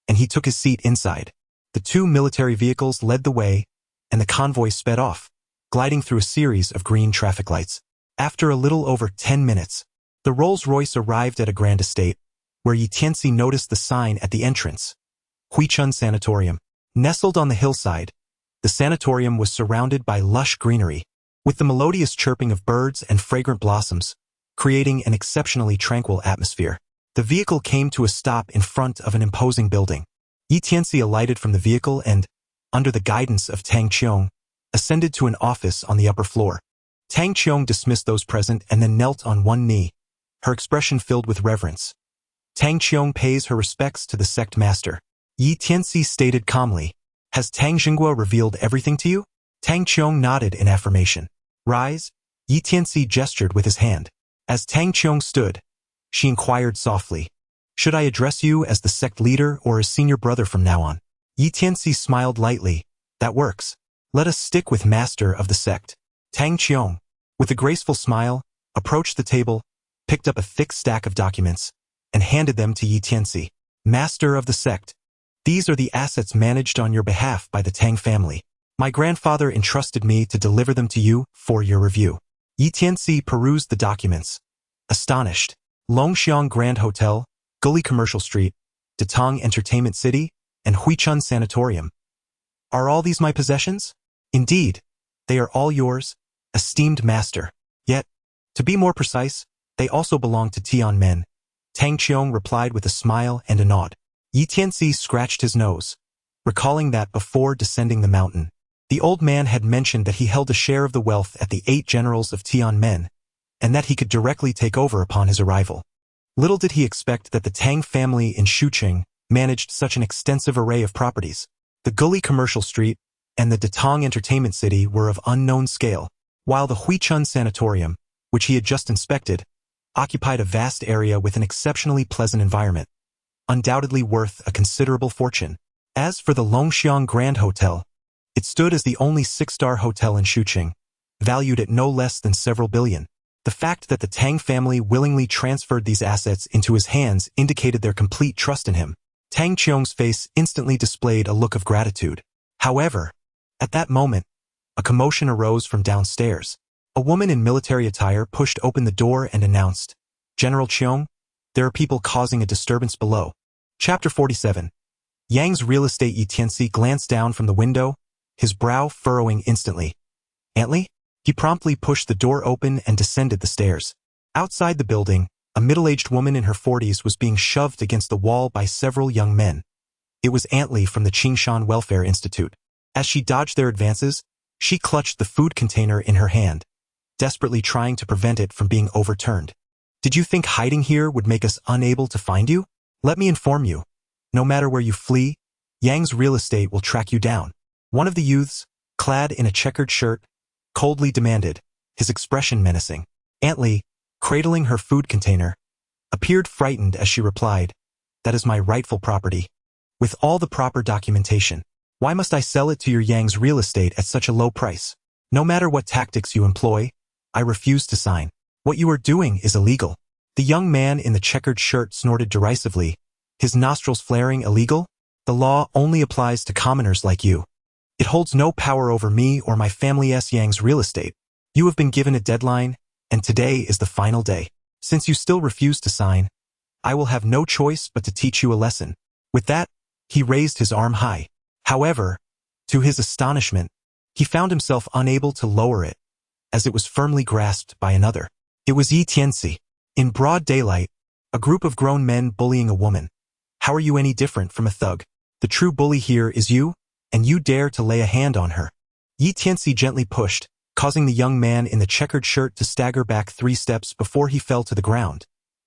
and he took his seat inside. The 2 military vehicles led the way, and the convoy sped off, gliding through a series of green traffic lights. After a little over 10 minutes, the Rolls-Royce arrived at a grand estate, where Tianci noticed the sign at the entrance. Huichun Sanatorium. Nestled on the hillside, The sanatorium was surrounded by lush greenery, with the melodious chirping of birds and fragrant blossoms, creating an exceptionally tranquil atmosphere. The vehicle came to a stop in front of an imposing building. Tianci alighted from the vehicle and, under the guidance of Tang Qiong, ascended to an office on the upper floor. Tang Qiong dismissed those present and then knelt on one knee, her expression filled with reverence. Tang Qiong pays her respects to the sect master. Tianci stated calmly, "Has Tang Xinghua revealed everything to you?" Tang Qiong nodded in affirmation. "Rise," Tianci gestured with his hand. As Tang Qiong stood, she inquired softly, "Should I address you as the sect leader or as senior brother from now on?" Tianci smiled lightly. "That works. Let us stick with master of the sect." Tang Qiong, with a graceful smile, approached the table, picked up a thick stack of documents, and handed them to Tianci. "Master of the sect. These are the assets managed on your behalf by the Tang family. My grandfather entrusted me to deliver them to you for your review." Tianci perused the documents, astonished. Longxiang Grand Hotel, Gully Commercial Street, Datong Entertainment City, and Huichun Sanatorium. Are all these my possessions? Indeed, they are all yours, esteemed master. Yet, to be more precise, they also belong to Tianmen. Tang Qiong replied with a smile and a nod. Tianci scratched his nose, recalling that before descending the mountain, the old man had mentioned that he held a share of the wealth at the 8 generals of Tianmen, and that he could directly take over upon his arrival. Little did he expect that the Tang family in Shuqing managed such an extensive array of properties. The Gully Commercial Street and the Datong Entertainment City were of unknown scale, while the Huichun Sanatorium, which he had just inspected, occupied a vast area with an exceptionally pleasant environment, undoubtedly worth a considerable fortune. As for the Longxiang Grand Hotel, it stood as the only 6-star hotel in Shuqing, valued at no less than several billion. The fact that the Tang family willingly transferred these assets into his hands indicated their complete trust in him. Tang Qiong's face instantly displayed a look of gratitude. However, at that moment, a commotion arose from downstairs. A woman in military attire pushed open the door and announced, "General Qiong, there are people causing a disturbance below." Chapter 47. Yang's real estate. Tianci glanced down from the window, his brow furrowing instantly. "Antly?" He promptly pushed the door open and descended the stairs. Outside the building, a middle-aged woman in her 40s was being shoved against the wall by several young men. It was Antly from the Qingshan Welfare Institute. As she dodged their advances, she clutched the food container in her hand, desperately trying to prevent it from being overturned. "Did you think hiding here would make us unable to find you? Let me inform you. No matter where you flee, Yang's real estate will track you down." One of the youths, clad in a checkered shirt, coldly demanded, his expression menacing. Antly, cradling her food container, appeared frightened as she replied, "That is my rightful property, with all the proper documentation. Why must I sell it to your Yang's real estate at such a low price? No matter what tactics you employ, I refuse to sign. What you are doing is illegal." The young man in the checkered shirt snorted derisively, his nostrils flaring. "Illegal? The law only applies to commoners like you. It holds no power over me or my family's Yang's real estate. You have been given a deadline, and today is the final day. Since you still refuse to sign, I will have no choice but to teach you a lesson." With that, he raised his arm high. However, to his astonishment, he found himself unable to lower it, as it was firmly grasped by another. It was Tianci. In broad daylight, a group of grown men bullying a woman. How are you any different from a thug? The true bully here is you, and you dare to lay a hand on her. Tianci gently pushed, causing the young man in the checkered shirt to stagger back 3 steps before he fell to the ground,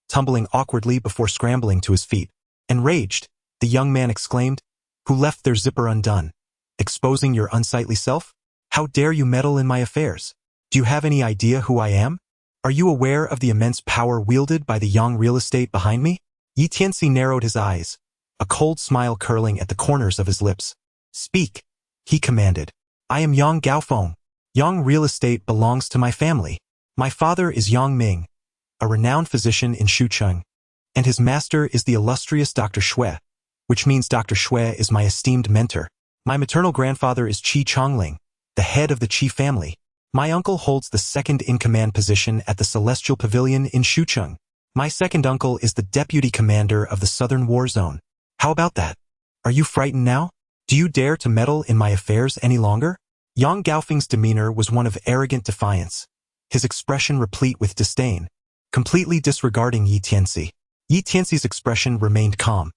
tumbling awkwardly before scrambling to his feet. Enraged, the young man exclaimed, "Who left their zipper undone? Exposing your unsightly self? How dare you meddle in my affairs? Do you have any idea who I am? Are you aware of the immense power wielded by the Yang real estate behind me?" Tianci narrowed his eyes, a cold smile curling at the corners of his lips. "Speak," he commanded. "I am Yang Gaofeng. Yang real estate belongs to my family. My father is Yang Ming, a renowned physician in Shuqing, and his master is the illustrious Dr. Shui, which means Dr. Shui is my esteemed mentor. My maternal grandfather is Qi Chongling, the head of the Qi family. My uncle holds the second-in-command position at the Celestial Pavilion in Shuqing. My second uncle is the deputy commander of the Southern War Zone. How about that? Are you frightened now? Do you dare to meddle in my affairs any longer? Yang Gaofeng's demeanor was one of arrogant defiance, his expression replete with disdain, completely disregarding Yi Tianci. Yi Tianci's expression remained calm.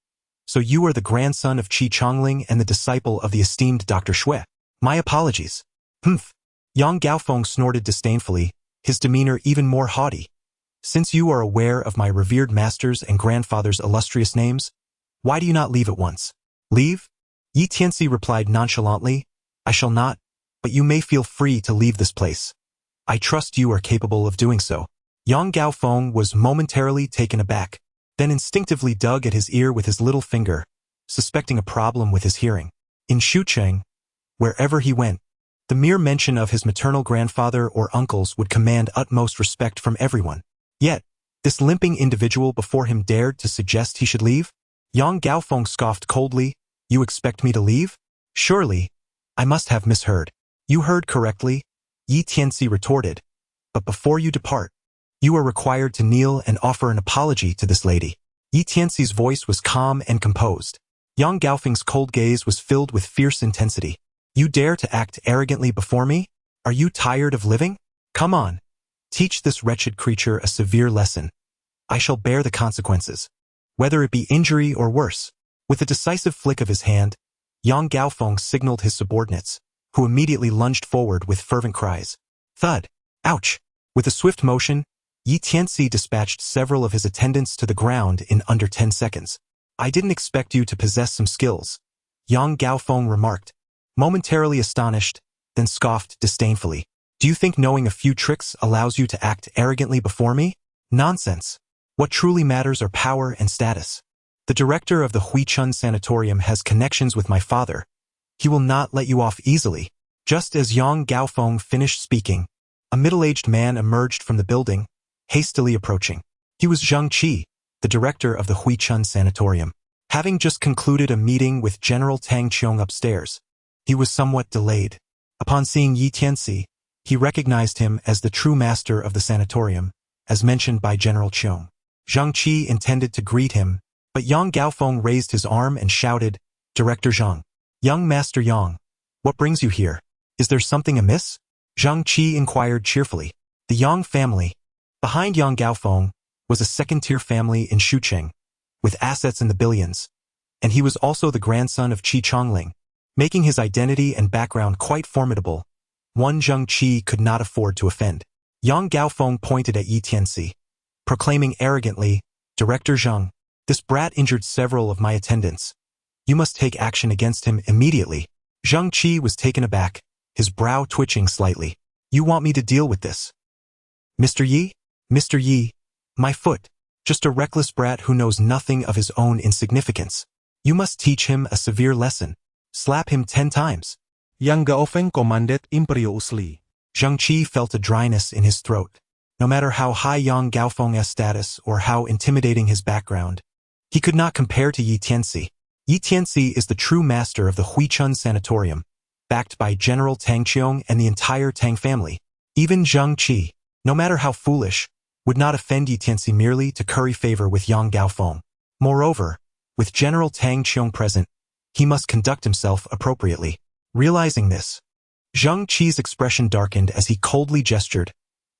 So you are the grandson of Qi Chongling and the disciple of the esteemed Dr. Shui. My apologies. Humph. Yang Gaofeng snorted disdainfully, his demeanor even more haughty. Since you are aware of my revered master's and grandfather's illustrious names, why do you not leave at once? Leave? Yi Tianci replied nonchalantly, I shall not, but you may feel free to leave this place. I trust you are capable of doing so. Yang Gaofeng was momentarily taken aback, then instinctively dug at his ear with his little finger, suspecting a problem with his hearing. In Shucheng, wherever he went, the mere mention of his maternal grandfather or uncles would command utmost respect from everyone. Yet, this limping individual before him dared to suggest he should leave? Yang Gaofeng scoffed coldly, You expect me to leave? Surely, I must have misheard. You heard correctly, Yi Tianci retorted. But before you depart, you are required to kneel and offer an apology to this lady. Yi Tianci's voice was calm and composed. Yang Gaofeng's cold gaze was filled with fierce intensity. You dare to act arrogantly before me? Are you tired of living? Come on. Teach this wretched creature a severe lesson. I shall bear the consequences, whether it be injury or worse. With a decisive flick of his hand, Yang Gaofeng signaled his subordinates, who immediately lunged forward with fervent cries. Thud! Ouch! With a swift motion, Yi Tianci dispatched several of his attendants to the ground in under 10 seconds. I didn't expect you to possess some skills, Yang Gaofeng remarked, momentarily astonished, then scoffed disdainfully. Do you think knowing a few tricks allows you to act arrogantly before me? Nonsense. What truly matters are power and status. The director of the Huichun Sanatorium has connections with my father. He will not let you off easily. Just as Yang Gaofeng finished speaking, a middle-aged man emerged from the building, hastily approaching. He was Zhang Qi, the director of the Huichun Sanatorium. Having just concluded a meeting with General Tang Qiong upstairs, he was somewhat delayed. Upon seeing Yi Tianci, he recognized him as the true master of the sanatorium, as mentioned by General Qiong. Zhang Qi intended to greet him, but Yang Gaofeng raised his arm and shouted, Director Zhang. Young Master Yang, what brings you here? Is there something amiss? Zhang Qi inquired cheerfully. The Yang family. Behind Yang Gaofeng was a second-tier family in Shucheng, with assets in the billions, and he was also the grandson of Qi Chongling, making his identity and background quite formidable. One Zhang Qi could not afford to offend. Yang Gaofeng pointed at Yi Tianci, proclaiming arrogantly, Director Zhang, this brat injured several of my attendants. You must take action against him immediately. Zhang Qi was taken aback, his brow twitching slightly. You want me to deal with this? Mr. Yi? Mr. Yi, my foot. Just a reckless brat who knows nothing of his own insignificance. You must teach him a severe lesson. Slap him 10 times. Yang Gaofeng commanded imperiously. Zhang Qi felt a dryness in his throat. No matter how high Yang Gaofeng's status or how intimidating his background, he could not compare to Yi Tianci. Yi Tianci is the true master of the Huichun Sanatorium, backed by General Tang Qiong and the entire Tang family. Even Zhang Qi, no matter how foolish, would not offend Yi Tianci merely to curry favor with Yang Gaofeng. Moreover, with General Tang Qiong present, he must conduct himself appropriately. Realizing this, Zhang Qi's expression darkened as he coldly gestured.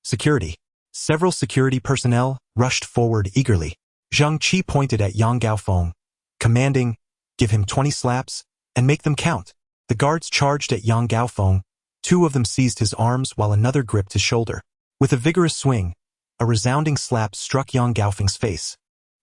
Security. Several security personnel rushed forward eagerly. Zhang Qi pointed at Yang Gaofeng, commanding, give him 20 slaps, and make them count. The guards charged at Yang Gaofeng. 2 of them seized his arms while another gripped his shoulder. With a vigorous swing, a resounding slap struck Yang Gaofeng's face.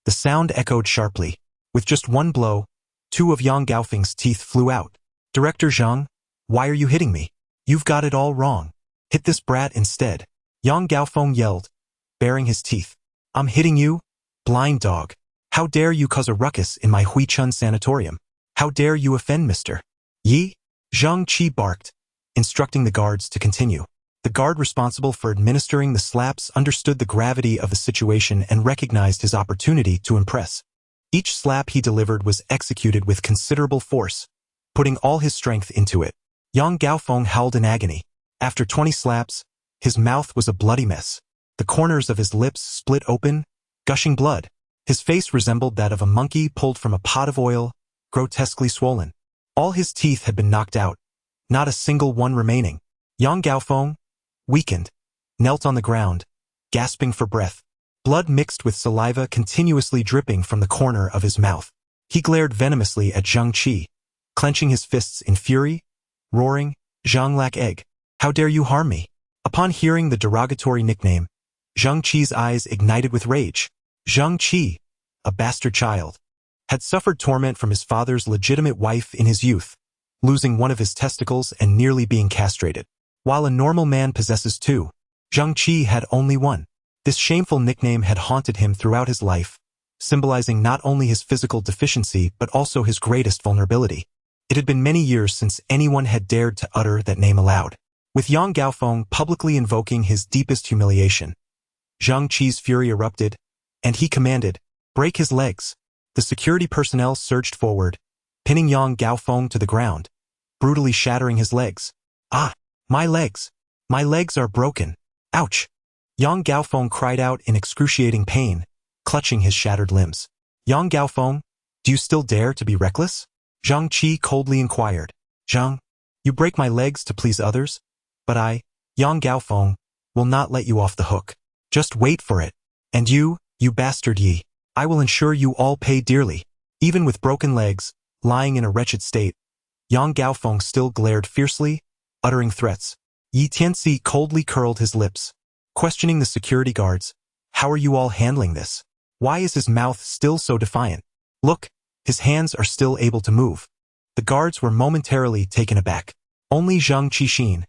The sound echoed sharply. With just one blow, 2 of Yang Gaofeng's teeth flew out. Director Zhang, why are you hitting me? You've got it all wrong. Hit this brat instead. Yang Gaofeng yelled, baring his teeth. I'm hitting you? Blind dog. How dare you cause a ruckus in my Huichun Sanatorium? How dare you offend Mr. Yi? Zhang Qi barked, instructing the guards to continue. The guard responsible for administering the slaps understood the gravity of the situation and recognized his opportunity to impress. Each slap he delivered was executed with considerable force, putting all his strength into it. Yang Gaofeng howled in agony. After 20 slaps, his mouth was a bloody mess. The corners of his lips split open, gushing blood. His face resembled that of a monkey pulled from a pot of oil, grotesquely swollen. All his teeth had been knocked out, not a single one remaining. Yang Gaofeng, weakened, knelt on the ground, gasping for breath. Blood mixed with saliva continuously dripping from the corner of his mouth. He glared venomously at Zhang Qi, clenching his fists in fury, roaring, "Zhang Lack Egg, how dare you harm me?" Upon hearing the derogatory nickname, Zhang Qi's eyes ignited with rage. Zhang Qi, a bastard child, had suffered torment from his father's legitimate wife in his youth, losing one of his testicles and nearly being castrated. While a normal man possesses two, Zhang Qi had only one. This shameful nickname had haunted him throughout his life, symbolizing not only his physical deficiency but also his greatest vulnerability. It had been many years since anyone had dared to utter that name aloud. With Yang Gaofeng publicly invoking his deepest humiliation, Zhang Qi's fury erupted, and he commanded, "Break his legs." The security personnel surged forward, pinning Yang Gaofeng to the ground, brutally shattering his legs. "Ah, my legs! My legs are broken! Ouch!" Yang Gaofeng cried out in excruciating pain, clutching his shattered limbs. "Yang Gaofeng, do you still dare to be reckless?" Zhang Qi coldly inquired. "Zhang, you break my legs to please others, but I, Yang Gaofeng, will not let you off the hook. Just wait for it. And you bastard Yi, I will ensure you all pay dearly." Even with broken legs, lying in a wretched state, Yang Gaofeng still glared fiercely, uttering threats. Yi Tianci coldly curled his lips, questioning the security guards. "How are you all handling this? Why is his mouth still so defiant? Look, his hands are still able to move." The guards were momentarily taken aback. Only Zhang Qixin,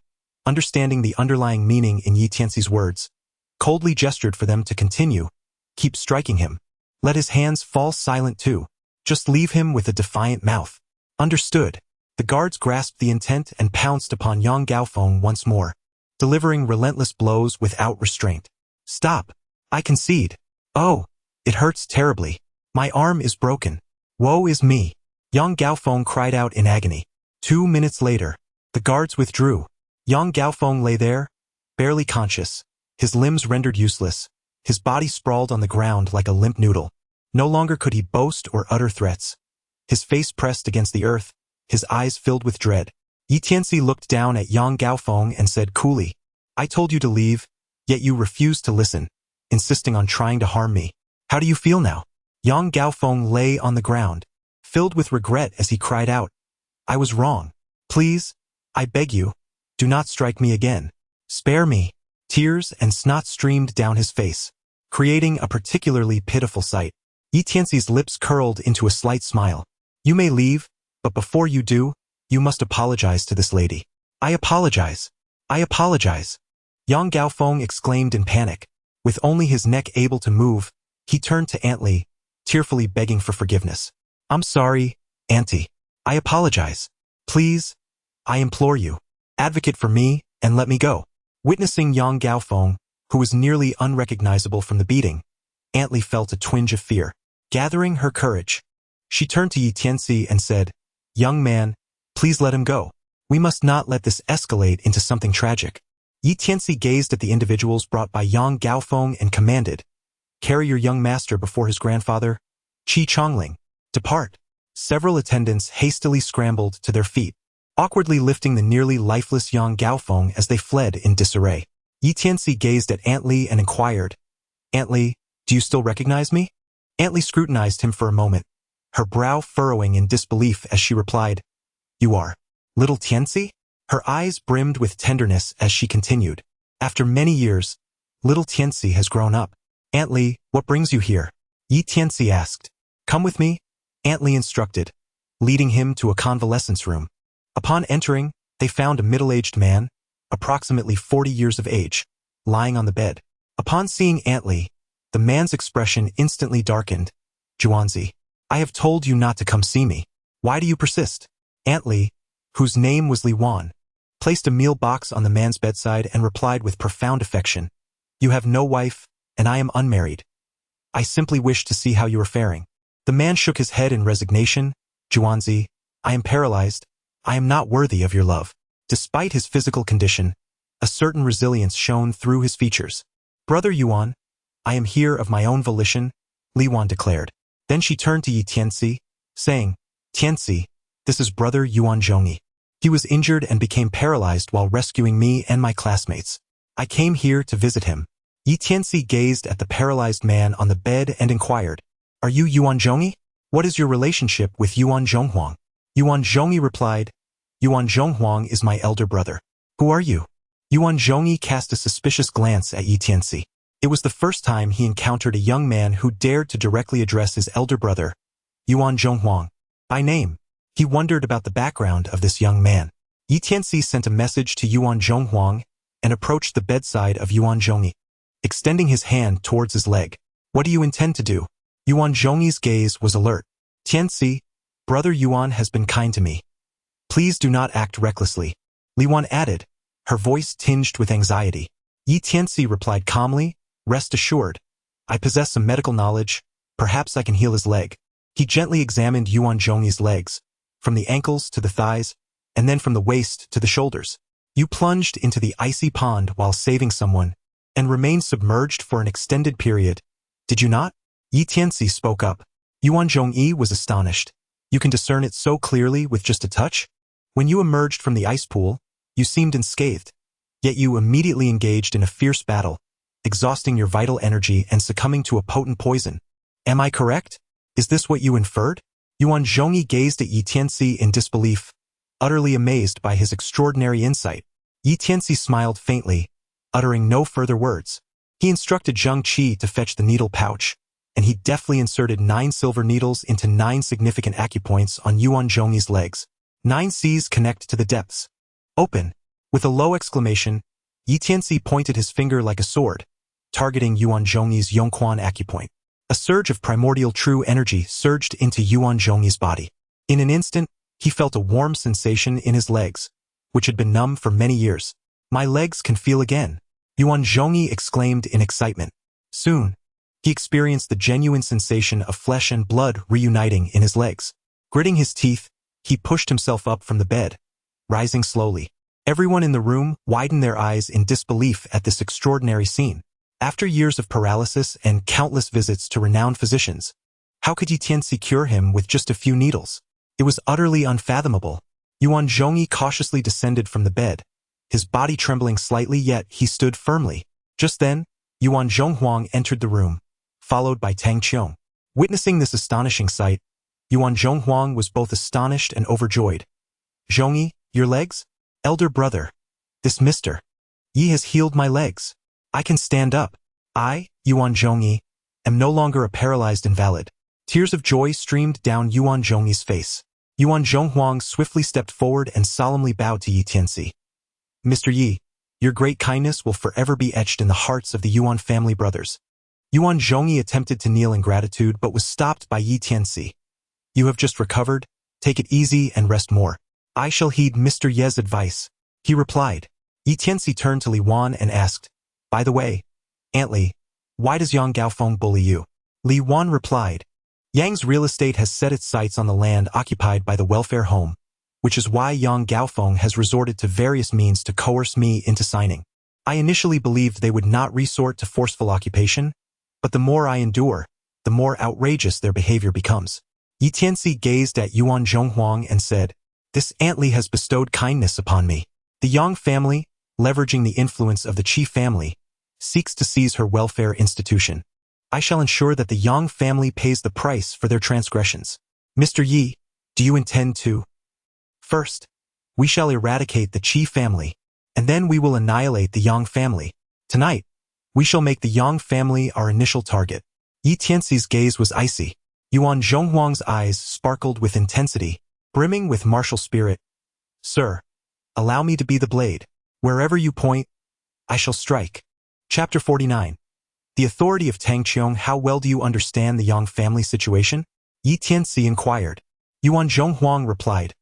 understanding the underlying meaning in Yi Tianci's words, coldly gestured for them to continue, keep striking him. Let his hands fall silent too. Just leave him with a defiant mouth. Understood. The guards grasped the intent and pounced upon Yang Gaofeng once more, delivering relentless blows without restraint. "Stop! I concede. Oh, it hurts terribly. My arm is broken. Woe is me!" Yang Gaofeng cried out in agony. 2 minutes later, the guards withdrew. Yang Gaofeng lay there, barely conscious, his limbs rendered useless, his body sprawled on the ground like a limp noodle. No longer could he boast or utter threats. His face pressed against the earth, his eyes filled with dread. Yi Tianci looked down at Yang Gaofeng and said coolly, "I told you to leave, yet you refused to listen, insisting on trying to harm me. How do you feel now?" Yang Gaofeng lay on the ground, filled with regret as he cried out, "I was wrong. Please, I beg you, do not strike me again. Spare me." Tears and snot streamed down his face, creating a particularly pitiful sight. Yi Tianci's lips curled into a slight smile. "You may leave, but before you do, you must apologize to this lady." "I apologize. I apologize." Yang Gaofeng exclaimed in panic. With only his neck able to move, he turned to Aunt Li, tearfully begging for forgiveness. "I'm sorry, Auntie. I apologize. Please, I implore you, advocate for me and let me go." Witnessing Yang Gaofeng, who was nearly unrecognizable from the beating, Aunt Li felt a twinge of fear. Gathering her courage, she turned to Yi Tianci and said, "Young man, please let him go. We must not let this escalate into something tragic." Yi Tianci gazed at the individuals brought by Yang Gaofeng and commanded, "Carry your young master before his grandfather, Qi Chongling. Depart." Several attendants hastily scrambled to their feet, awkwardly lifting the nearly lifeless Yang Gaofeng as they fled in disarray. Yi Tianci gazed at Aunt Li and inquired, "Aunt Li, do you still recognize me?" Aunt Li scrutinized him for a moment, her brow furrowing in disbelief as she replied, "You are little Tianci?" Her eyes brimmed with tenderness as she continued, "After many years, little Tianci has grown up." "Aunt Li, what brings you here?" Yi Tianci asked. "Come with me," Aunt Li instructed, leading him to a convalescence room. Upon entering, they found a middle-aged man, approximately 40 years of age, lying on the bed. Upon seeing Aunt Li, the man's expression instantly darkened. "Juanzi, I have told you not to come see me. Why do you persist?" Aunt Li, whose name was Li Wan, placed a meal box on the man's bedside and replied with profound affection, "You have no wife, and I am unmarried. I simply wish to see how you are faring." The man shook his head in resignation. "Juanzi, I am paralyzed. I am not worthy of your love." Despite his physical condition, a certain resilience shone through his features. "Brother Yuan, I am here of my own volition," Li Wan declared. Then she turned to Yi Tianci, saying, "Tianci, This is brother Yuan Zhongyi. He was injured and became paralyzed while rescuing me and my classmates. I came here to visit him. Tianci gazed at the paralyzed man on the bed and inquired, Are you Yuan Zhongyi? What is your relationship with Yuan Zhonghuang? Yuan Zhongyi replied, Yuan Zhonghuang is my elder brother. Who are you? Yuan Zhongyi cast a suspicious glance at Tianci. It was the first time he encountered a young man who dared to directly address his elder brother, Yuan Zhonghuang, by name. He wondered about the background of this young man. Tianci sent a message to Yuan Zhonghuang and approached the bedside of Yuan Zhongyi, extending his hand towards his leg. What do you intend to do? Yuan Zhongyi's gaze was alert. Tianci, brother Yuan has been kind to me. Please do not act recklessly. Yuan added, her voice tinged with anxiety. Tianci replied calmly, Rest assured. I possess some medical knowledge. Perhaps I can heal his leg. He gently examined Yuan Zhongyi's legs, from the ankles to the thighs, and then from the waist to the shoulders. You plunged into the icy pond while saving someone, and remained submerged for an extended period, did you not? Tianci spoke up. Yuan Zhongyi was astonished. You can discern it so clearly with just a touch? When you emerged from the ice pool, you seemed unscathed, yet you immediately engaged in a fierce battle, exhausting your vital energy and succumbing to a potent poison. Am I correct? Is this what you inferred? Yuan Zhongyi gazed at Tianci in disbelief, utterly amazed by his extraordinary insight. Tianci smiled faintly, uttering no further words. He instructed Zhang Qi to fetch the needle pouch, and he deftly inserted 9 silver needles into 9 significant acupoints on Yuan Zhongyi's legs. 9 Cs connect to the depths. Open. With a low exclamation, Tianci pointed his finger like a sword, targeting Yuan Zhongyi's Yongquan acupoint. A surge of primordial true energy surged into Yuan Zhongyi's body. In an instant, he felt a warm sensation in his legs, which had been numb for many years. My legs can feel again, Yuan Zhongyi exclaimed in excitement. Soon, he experienced the genuine sensation of flesh and blood reuniting in his legs. Gritting his teeth, he pushed himself up from the bed, rising slowly. Everyone in the room widened their eyes in disbelief at this extraordinary scene. After years of paralysis and countless visits to renowned physicians, how could Tianci cure him with just a few needles? It was utterly unfathomable. Yuan Zhongyi cautiously descended from the bed, his body trembling slightly, yet he stood firmly. Just then, Yuan Zhonghuang entered the room, followed by Tang Qiong. Witnessing this astonishing sight, Yuan Zhonghuang was both astonished and overjoyed. Zhongyi, your legs? Elder brother, this Mr. Yi has healed my legs. I can stand up. I, Yuan Zhongyi, am no longer a paralyzed invalid. Tears of joy streamed down Yuan Zhongyi's face. Yuan Zhonghuang swiftly stepped forward and solemnly bowed to Tianci. Mr. Yi, your great kindness will forever be etched in the hearts of the Yuan family brothers. Yuan Zhongyi attempted to kneel in gratitude but was stopped by Tianci. You have just recovered. Take it easy and rest more. I shall heed Mr. Ye's advice, he replied. Tianci turned to Li Wan and asked, By the way, Aunt Li, why does Yang Gaofeng bully you? Li Wan replied, Yang's real estate has set its sights on the land occupied by the welfare home, which is why Yang Gaofeng has resorted to various means to coerce me into signing. I initially believed they would not resort to forceful occupation, but the more I endure, the more outrageous their behavior becomes. Tianci gazed at Yuan Zhonghuang and said, This Aunt Li has bestowed kindness upon me. The Yang family, leveraging the influence of the Qi family, seeks to seize her welfare institution. I shall ensure that the Yang family pays the price for their transgressions. Mr. Yi, do you intend to? First, we shall eradicate the Qi family, and then we will annihilate the Yang family. Tonight, we shall make the Yang family our initial target. Tianci's gaze was icy. Yuan Zhonghuang's eyes sparkled with intensity, brimming with martial spirit. Sir, allow me to be the blade. Wherever you point, I shall strike. Chapter 49. The authority of Tang Qiong. How well do you understand the Yang family situation? Tianci inquired. Yuan Zhonghuang replied.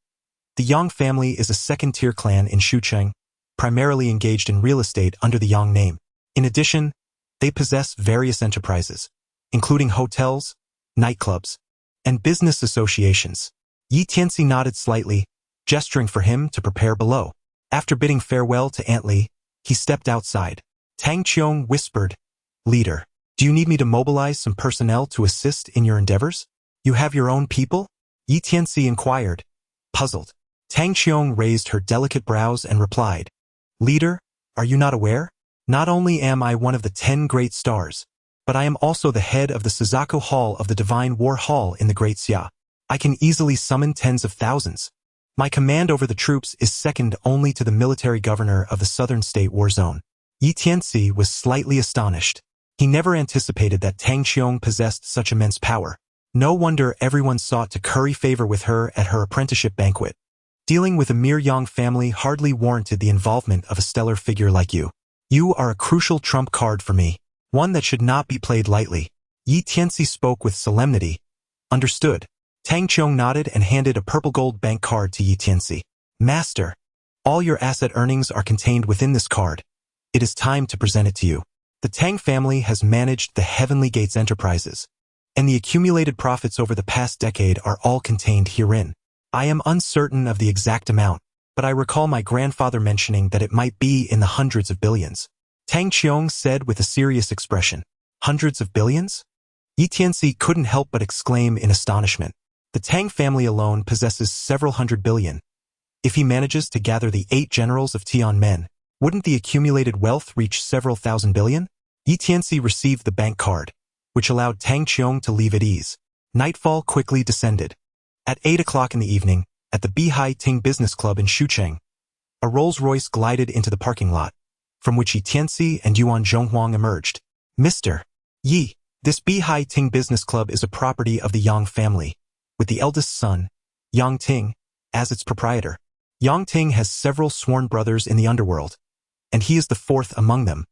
The Yang family is a second-tier clan in Shucheng, primarily engaged in real estate under the Yang name. In addition, they possess various enterprises, including hotels, nightclubs, and business associations. Tianci nodded slightly, gesturing for him to prepare below. After bidding farewell to Aunt Li, he stepped outside. Tang Qiong whispered, Leader, do you need me to mobilize some personnel to assist in your endeavors? You have your own people? Tianci inquired, puzzled. Tang Qiong raised her delicate brows and replied, "Leader, are you not aware? Not only am I one of the 10 great stars, but I am also the head of the Suzaku Hall of the Divine War Hall in the Great Xia. I can easily summon tens of thousands. My command over the troops is second only to the military governor of the Southern State War Zone." Tianci was slightly astonished. He never anticipated that Tang Qiong possessed such immense power. No wonder everyone sought to curry favor with her at her apprenticeship banquet. Dealing with a mere Yang family hardly warranted the involvement of a stellar figure like you. You are a crucial trump card for me, one that should not be played lightly. Tianci spoke with solemnity. Understood. Tang Qiong nodded and handed a purple gold bank card to Tianci. Master, all your asset earnings are contained within this card. It is time to present it to you. The Tang family has managed the Heavenly Gates enterprises, and the accumulated profits over the past decade are all contained herein. I am uncertain of the exact amount, but I recall my grandfather mentioning that it might be in the hundreds of billions. Tang Qiong said with a serious expression. Hundreds of billions? Tianci couldn't help but exclaim in astonishment. The Tang family alone possesses several hundred billion. If he manages to gather the 8 generals of Tianmen, wouldn't the accumulated wealth reach several thousand billion? Tianci received the bank card, which allowed Tang Qiong to leave at ease. Nightfall quickly descended. At 8 o'clock in the evening, at the Bihai Ting Business Club in Shucheng, a Rolls-Royce glided into the parking lot, from which Tianci and Yuan Zhonghuang emerged. Mr. Yi, this Bihai Ting Business Club is a property of the Yang family, with the eldest son, Yang Ting, as its proprietor. Yang Ting has several sworn brothers in the underworld, and he is the fourth among them,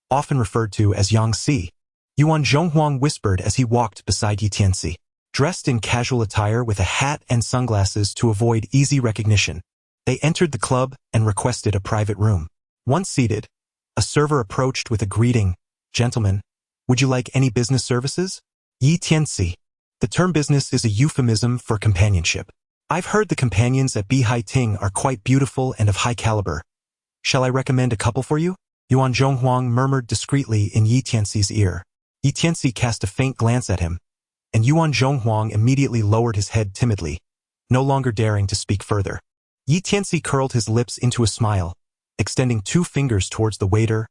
often referred to as Yang Si. Yuan Zhonghuang whispered as he walked beside Tianci. Dressed in casual attire with a hat and sunglasses to avoid easy recognition, they entered the club and requested a private room. Once seated, a server approached with a greeting. "Gentlemen, would you like any business services?" Tianci. The term business is a euphemism for companionship. I've heard the companions at Bihai Ting are quite beautiful and of high caliber. Shall I recommend a couple for you? Yuan Zhonghuang murmured discreetly in Tianci's ear. Tianci cast a faint glance at him, and Yuan Zhonghuang immediately lowered his head timidly, no longer daring to speak further. Tianci curled his lips into a smile, extending 2 fingers towards the waiter,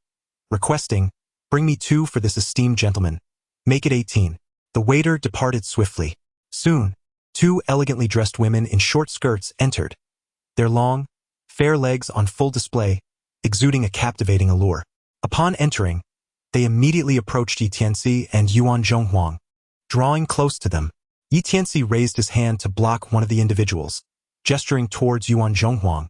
requesting, "Bring me 2 for this esteemed gentleman. Make it 18. The waiter departed swiftly. Soon, 2 elegantly dressed women in short skirts entered, their long, fair legs on full display, exuding a captivating allure. Upon entering, they immediately approached Tianci and Yuan Zhonghuang. Drawing close to them, Tianci raised his hand to block one of the individuals, gesturing towards Yuan Zhonghuang.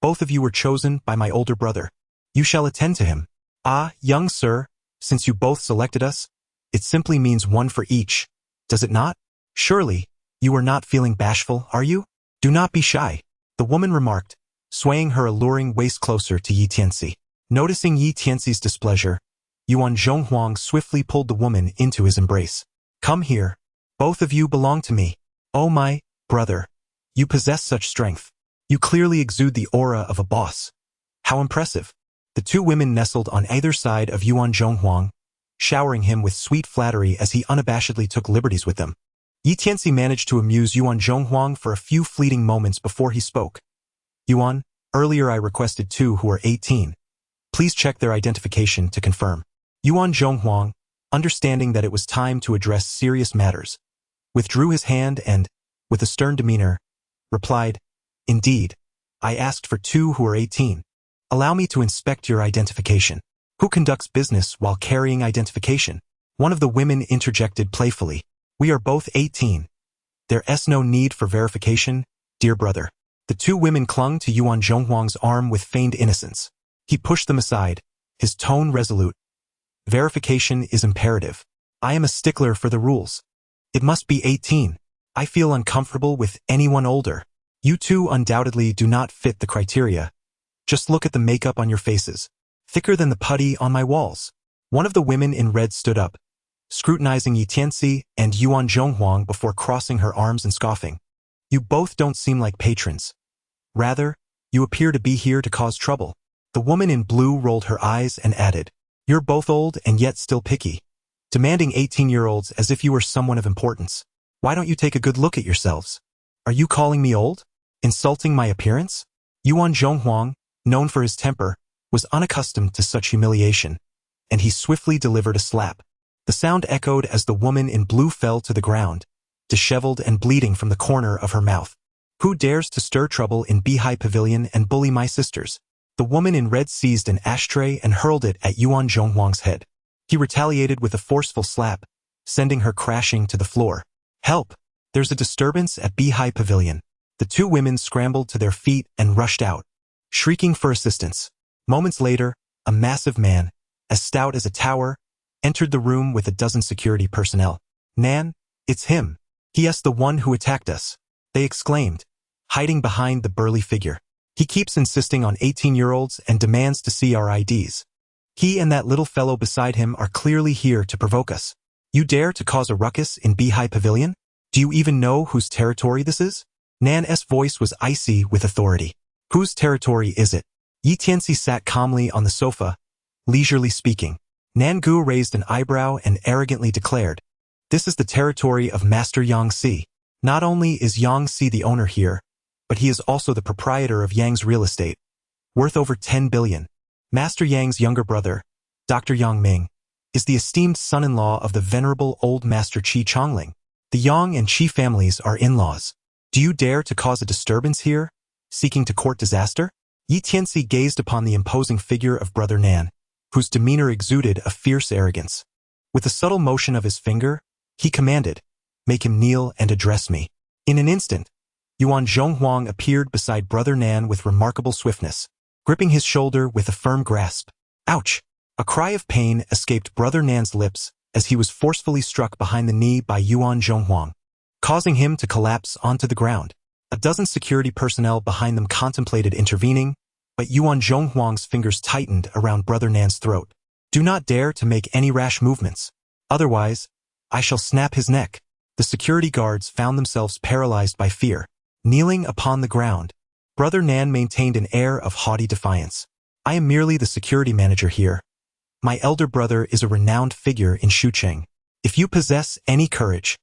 "Both of you were chosen by my older brother. You shall attend to him." "Ah, young sir, since you both selected us, it simply means 1 for each, does it not? Surely, you are not feeling bashful, are you? Do not be shy," the woman remarked, swaying her alluring waist closer to Tianci. Noticing Tianci's displeasure, Yuan Zhonghuang swiftly pulled the woman into his embrace. "Come here. Both of you belong to me. Oh my brother, you possess such strength. You clearly exude the aura of a boss. How impressive." The 2 women nestled on either side of Yuan Zhonghuang, showering him with sweet flattery as he unabashedly took liberties with them. Tianci managed to amuse Yuan Zhonghuang for a few fleeting moments before he spoke. "Yuan, earlier I requested 2 who are 18. Please check their identification to confirm." Yuan Zhonghuang, understanding that it was time to address serious matters, withdrew his hand and, with a stern demeanor, replied, "Indeed, I asked for 2 who are 18. Allow me to inspect your identification." "Who conducts business while carrying identification?" One of the women interjected playfully. "We are both 18. There's no need for verification, dear brother." The 2 women clung to Yuan Zhonghuang's arm with feigned innocence. He pushed them aside, his tone resolute. "Verification is imperative. I am a stickler for the rules. It must be 18. I feel uncomfortable with anyone older. You 2 undoubtedly do not fit the criteria. Just look at the makeup on your faces. Thicker than the putty on my walls." One of the women in red stood up, scrutinizing Tianci and Yuan Zhonghuang before crossing her arms and scoffing. "You both don't seem like patrons. Rather, you appear to be here to cause trouble." The woman in blue rolled her eyes and added, "You're both old and yet still picky, demanding 18-year-olds as if you were someone of importance. Why don't you take a good look at yourselves? Are you calling me old?" Insulting my appearance? Yuan Zhonghuang, known for his temper, was unaccustomed to such humiliation, and he swiftly delivered a slap. The sound echoed as the woman in blue fell to the ground, disheveled and bleeding from the corner of her mouth. Who dares to stir trouble in Beihai Pavilion and bully my sisters? The woman in red seized an ashtray and hurled it at Yuan Zhonghuang's head. He retaliated with a forceful slap, sending her crashing to the floor. Help! There's a disturbance at Beihai Pavilion. The two women scrambled to their feet and rushed out, shrieking for assistance. Moments later, a massive man, as stout as a tower, entered the room with a dozen security personnel. Nan, it's him. He is the one who attacked us, they exclaimed, hiding behind the burly figure. He keeps insisting on 18-year-olds and demands to see our IDs. He and that little fellow beside him are clearly here to provoke us. You dare to cause a ruckus in Beihai Pavilion? Do you even know whose territory this is? Nan's voice was icy with authority. Whose territory is it? Tianci sat calmly on the sofa, leisurely speaking. Nangu raised an eyebrow and arrogantly declared, "This is the territory of Master Yangxi. Not only is Yangxi the owner here, but he is also the proprietor of Yang's real estate, worth over 10 billion. Master Yang's younger brother, Dr. Yang Ming, is the esteemed son-in-law of the venerable old Master Qi Chongling. The Yang and Qi families are in-laws. Do you dare to cause a disturbance here, seeking to court disaster?" Tianci gazed upon the imposing figure of Brother Nan, whose demeanor exuded a fierce arrogance. With a subtle motion of his finger, he commanded, "Make him kneel and address me." In an instant, Yuan Zhonghuang appeared beside Brother Nan with remarkable swiftness, gripping his shoulder with a firm grasp. Ouch! A cry of pain escaped Brother Nan's lips as he was forcefully struck behind the knee by Yuan Zhonghuang, causing him to collapse onto the ground. A dozen security personnel behind them contemplated intervening, but Yuan Zhonghuang's fingers tightened around Brother Nan's throat. "Do not dare to make any rash movements. Otherwise, I shall snap his neck." The security guards found themselves paralyzed by fear. Kneeling upon the ground, Brother Nan maintained an air of haughty defiance. "I am merely the security manager here. My elder brother is a renowned figure in Shucheng. If you possess any courage,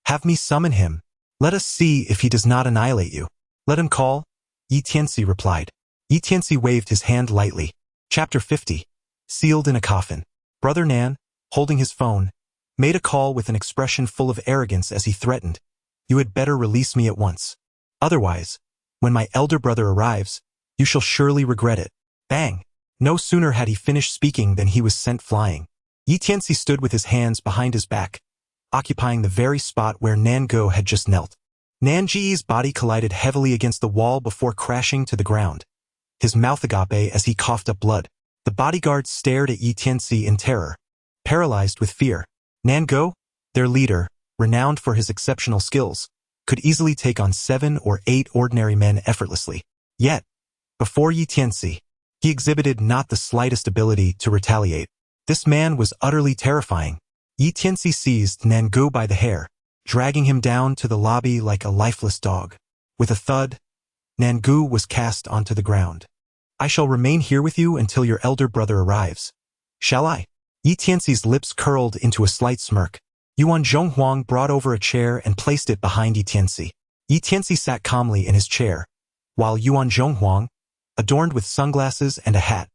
have me summon him. Let us see if he does not annihilate you." "Let him call," Tianci replied. Tianci waved his hand lightly. Chapter 50. Sealed in a coffin. Brother Nan, holding his phone, made a call with an expression full of arrogance as he threatened, "You had better release me at once. Otherwise, when my elder brother arrives, you shall surely regret it." Bang! No sooner had he finished speaking than he was sent flying. Tianci stood with his hands behind his back, occupying the very spot where Nango had just knelt. Nanji's body collided heavily against the wall before crashing to the ground, his mouth agape as he coughed up blood. The bodyguards stared at Tianci in terror, paralyzed with fear. Nango, their leader, renowned for his exceptional skills, could easily take on 7 or 8 ordinary men effortlessly. Yet, before Tianci, he exhibited not the slightest ability to retaliate. This man was utterly terrifying. Tianci seized Nangu by the hair, dragging him down to the lobby like a lifeless dog. With a thud, Nangu was cast onto the ground. "I shall remain here with you until your elder brother arrives. Shall I?" Tianci's lips curled into a slight smirk. Yuan Zhonghuang brought over a chair and placed it behind Tianci. Tianci sat calmly in his chair, while Yuan Zhonghuang, adorned with sunglasses and a hat,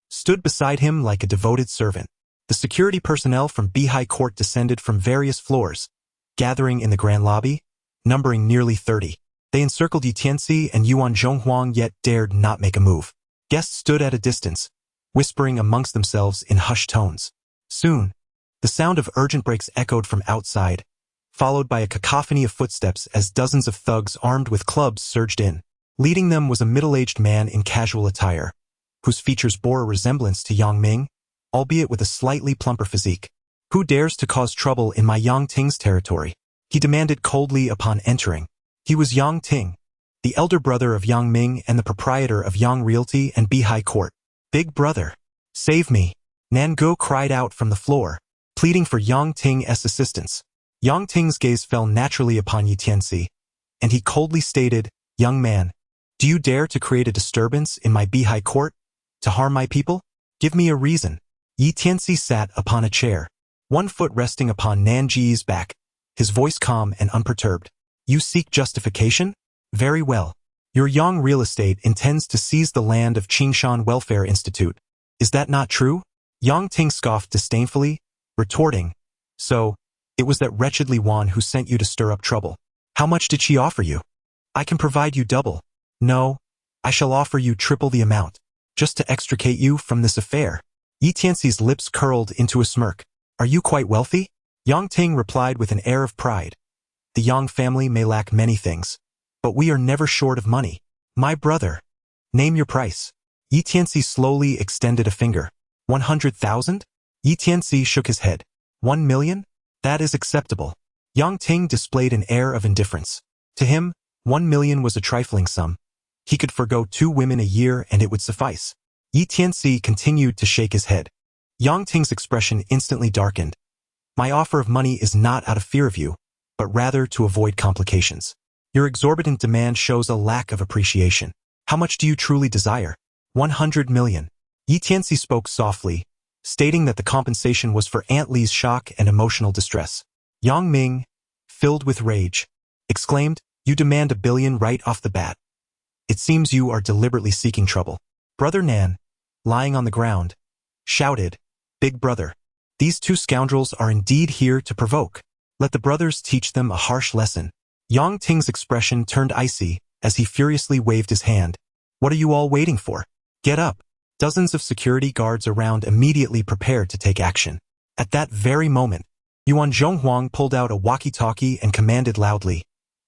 stood beside him like a devoted servant. The security personnel from Beihai Court descended from various floors, gathering in the grand lobby, numbering nearly 30. They encircled Tianci and Yuan Zhonghuang yet dared not make a move. Guests stood at a distance, whispering amongst themselves in hushed tones. Soon, the sound of urgent brakes echoed from outside, followed by a cacophony of footsteps as dozens of thugs armed with clubs surged in. Leading them was a middle-aged man in casual attire, whose features bore a resemblance to Yang Ming, albeit with a slightly plumper physique. "Who dares to cause trouble in my Yang Ting's territory?" he demanded coldly upon entering. He was Yang Ting, the elder brother of Yang Ming and the proprietor of Yang Realty and Beihai Court. "Big brother, save me!" Nango cried out from the floor, pleading for Yang Ting's assistance. Yang Ting's gaze fell naturally upon Tianci, and he coldly stated, "Young man, do you dare to create a disturbance in my Beihai Court, to harm my people? Give me a reason." Tianci sat upon a chair, one foot resting upon Nanji's back, his voice calm and unperturbed. "You seek justification? Very well. Your Yang Real Estate intends to seize the land of Qingshan Welfare Institute. Is that not true? Yang Ting scoffed disdainfully, retorting, So, it was that wretched Wan who sent you to stir up trouble. How much did she offer you? I can provide you double. No, I shall offer you triple the amount, just to extricate you from this affair. Yi Tianxi's lips curled into a smirk. Are you quite wealthy? Yang Ting replied with an air of pride. The Yang family may lack many things, but we are never short of money. My brother. Name your price. Yi Tianci slowly extended a finger. 100,000? Yi Tianci shook his head. 1 million? That is acceptable. Yang Ting displayed an air of indifference. To him, 1 million was a trifling sum. He could forgo 2 women a year and it would suffice. Yi Tianci continued to shake his head. Yang Ting's expression instantly darkened. My offer of money is not out of fear of you, but rather to avoid complications. Your exorbitant demand shows a lack of appreciation. How much do you truly desire? 100 million. Yi Tianci spoke softly, stating that the compensation was for Aunt Li's shock and emotional distress. Yang Ming, filled with rage, exclaimed, You demand 1 billion right off the bat. It seems you are deliberately seeking trouble. Brother Nan, lying on the ground, shouted, Big brother, these 2 scoundrels are indeed here to provoke. Let the brothers teach them a harsh lesson. Yang Ting's expression turned icy as he furiously waved his hand. What are you all waiting for? Get up. Dozens of security guards around immediately prepared to take action. At that very moment, Yuan Zhonghuang pulled out a walkie-talkie and commanded loudly,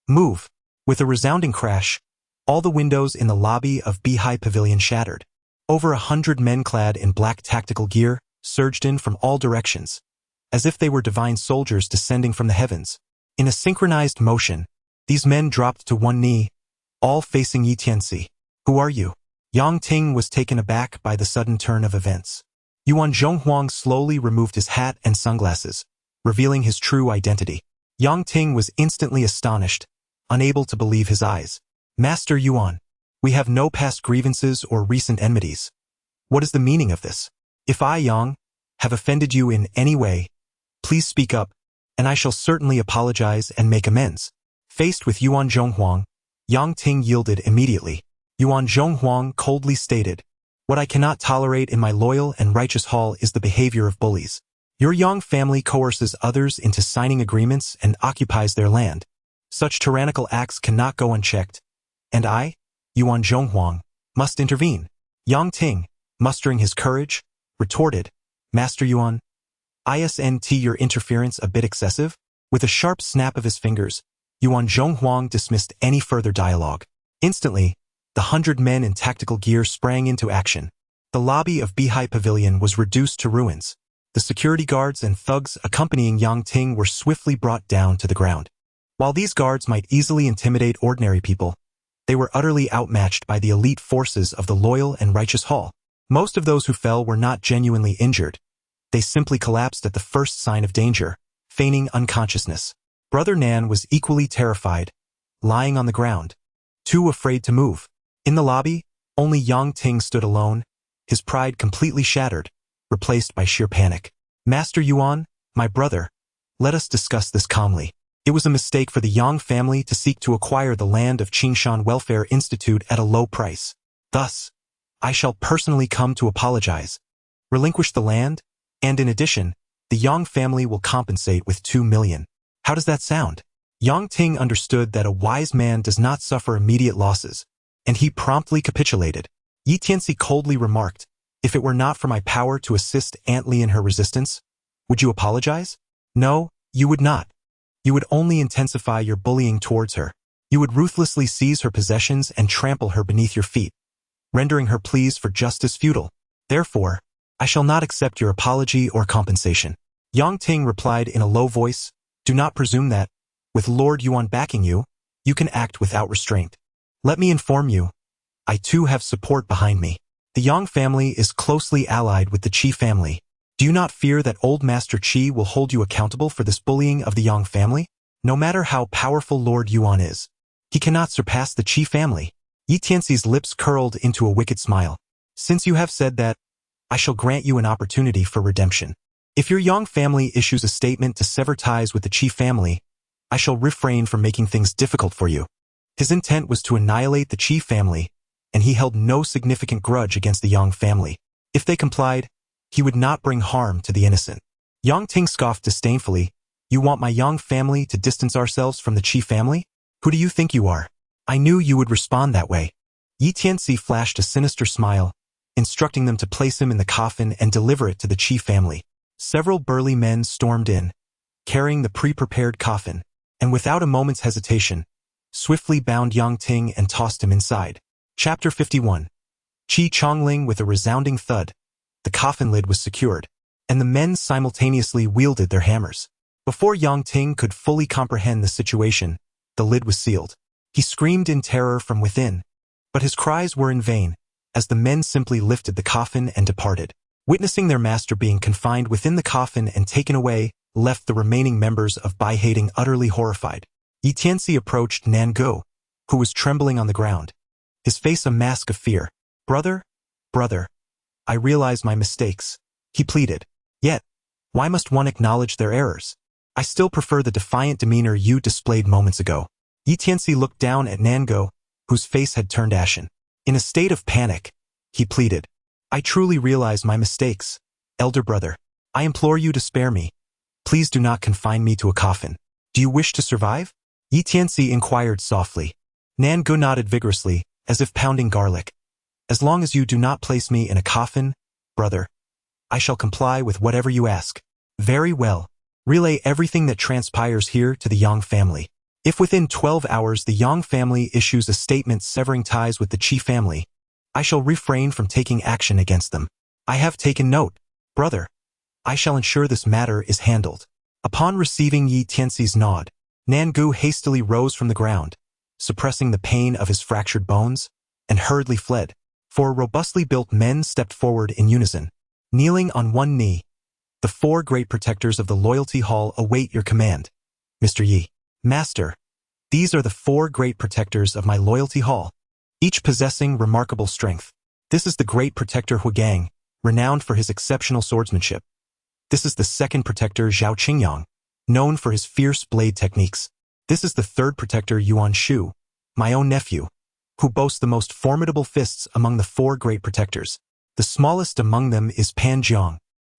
Move. With a resounding crash, all the windows in the lobby of Beihai Pavilion shattered. Over 100 men clad in black tactical gear surged in from all directions, as if they were divine soldiers descending from the heavens. In a synchronized motion, these men dropped to one knee, all facing Yi Tianci. Who are you? Yang Ting was taken aback by the sudden turn of events. Yuan Zhonghuang slowly removed his hat and sunglasses, revealing his true identity. Yang Ting was instantly astonished, unable to believe his eyes. Master Yuan, we have no past grievances or recent enmities. What is the meaning of this? If I, Yang, have offended you in any way, please speak up, and I shall certainly apologize and make amends. Faced with Yuan Zhonghuang, Yang Ting yielded immediately. Yuan Zhonghuang coldly stated, What I cannot tolerate in my loyal and righteous hall is the behavior of bullies. Your Yang family coerces others into signing agreements and occupies their land. Such tyrannical acts cannot go unchecked. And I, Yuan Zhonghuang, must intervene. Yang Ting, mustering his courage, retorted, Master Yuan, isn't your interference a bit excessive? With a sharp snap of his fingers, Yuan Zhonghuang dismissed any further dialogue. Instantly, the 100 men in tactical gear sprang into action. The lobby of Beihai Pavilion was reduced to ruins. The security guards and thugs accompanying Yang Ting were swiftly brought down to the ground. While these guards might easily intimidate ordinary people, they were utterly outmatched by the elite forces of the loyal and righteous hall. Most of those who fell were not genuinely injured. They simply collapsed at the first sign of danger, feigning unconsciousness. Brother Nan was equally terrified, lying on the ground, too afraid to move. In the lobby, only Yang Ting stood alone, his pride completely shattered, replaced by sheer panic. Master Yuan, my brother, let us discuss this calmly. It was a mistake for the Yang family to seek to acquire the land of Qingshan Welfare Institute at a low price. Thus, I shall personally come to apologize. Relinquish the land, and in addition, the Yang family will compensate with 2 million. How does that sound? Yang Ting understood that a wise man does not suffer immediate losses, and he promptly capitulated. Yi Tianci coldly remarked, If it were not for my power to assist Aunt Li in her resistance, would you apologize? No, you would not. You would only intensify your bullying towards her. You would ruthlessly seize her possessions and trample her beneath your feet, rendering her pleas for justice futile. Therefore, I shall not accept your apology or compensation. Yang Ting replied in a low voice, Do not presume that, with Lord Yuan backing you, you can act without restraint. Let me inform you, I too have support behind me. The Yang family is closely allied with the Qi family. Do you not fear that old Master Qi will hold you accountable for this bullying of the Yang family? No matter how powerful Lord Yuan is, he cannot surpass the Qi family. Yi Tianci's lips curled into a wicked smile. Since you have said that, I shall grant you an opportunity for redemption. If your Yang family issues a statement to sever ties with the Qi family, I shall refrain from making things difficult for you. His intent was to annihilate the Qi family, and he held no significant grudge against the Yang family. If they complied, he would not bring harm to the innocent. Yang Ting scoffed disdainfully. You want my Yang family to distance ourselves from the Qi family? Who do you think you are? I knew you would respond that way. Yi Tianci flashed a sinister smile, instructing them to place him in the coffin and deliver it to the Qi family. Several burly men stormed in, carrying the pre-prepared coffin, and without a moment's hesitation, swiftly bound Yang Ting and tossed him inside. Chapter 51. Qi Chongling. With a resounding thud, the coffin lid was secured, and the men simultaneously wielded their hammers. Before Yang Ting could fully comprehend the situation, the lid was sealed. He screamed in terror from within, but his cries were in vain, as the men simply lifted the coffin and departed. Witnessing their master being confined within the coffin and taken away, left the remaining members of Bai Hating utterly horrified. Yi Tianci approached Nangu, who was trembling on the ground, his face a mask of fear. Brother, I realize my mistakes, he pleaded. Yet, why must one acknowledge their errors? I still prefer the defiant demeanor you displayed moments ago. Yi Tianci looked down at Nangu, whose face had turned ashen. In a state of panic, he pleaded. I truly realize my mistakes, elder brother. I implore you to spare me. Please do not confine me to a coffin. Do you wish to survive? Yi Tianci inquired softly. Nangu nodded vigorously, as if pounding garlic. As long as you do not place me in a coffin, brother, I shall comply with whatever you ask. Very well. Relay everything that transpires here to the Yang family. If within 12 hours the Yang family issues a statement severing ties with the Qi family, I shall refrain from taking action against them. I have taken note, brother. I shall ensure this matter is handled. Upon receiving Yi Tianci's nod, Nangu hastily rose from the ground, suppressing the pain of his fractured bones, and hurriedly fled. 4 robustly built men stepped forward in unison. Kneeling on one knee, the 4 great protectors of the Loyalty Hall await your command, Mr. Yi. Master, these are the 4 great protectors of my Loyalty Hall, each possessing remarkable strength. This is the great protector Huagang, renowned for his exceptional swordsmanship. This is the second protector Zhao Qingyang, known for his fierce blade techniques. This is the third protector Yuan Shu, my own nephew, who boasts the most formidable fists among the 4 great protectors. The smallest among them is Pan Jiang,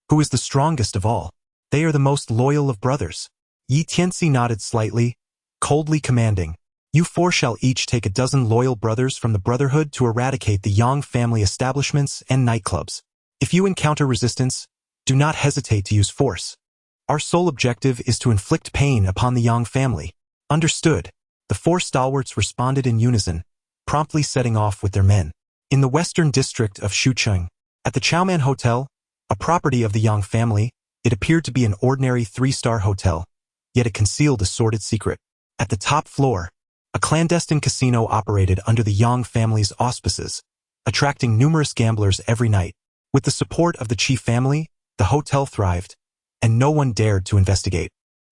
who is the strongest of all. They are the most loyal of brothers. Yi Tianci nodded slightly, coldly commanding, you 4 shall each take a dozen loyal brothers from the Brotherhood to eradicate the Yang family establishments and nightclubs. If you encounter resistance, do not hesitate to use force. Our sole objective is to inflict pain upon the Yang family. Understood. The 4 stalwarts responded in unison, promptly setting off with their men. In the western district of Shucheng, at the Chaoman Hotel, a property of the Yang family, it appeared to be an ordinary 3-star hotel, yet it concealed a sordid secret. At the top floor, a clandestine casino operated under the Yang family's auspices, attracting numerous gamblers every night. With the support of the Qi family, the hotel thrived, and no one dared to investigate.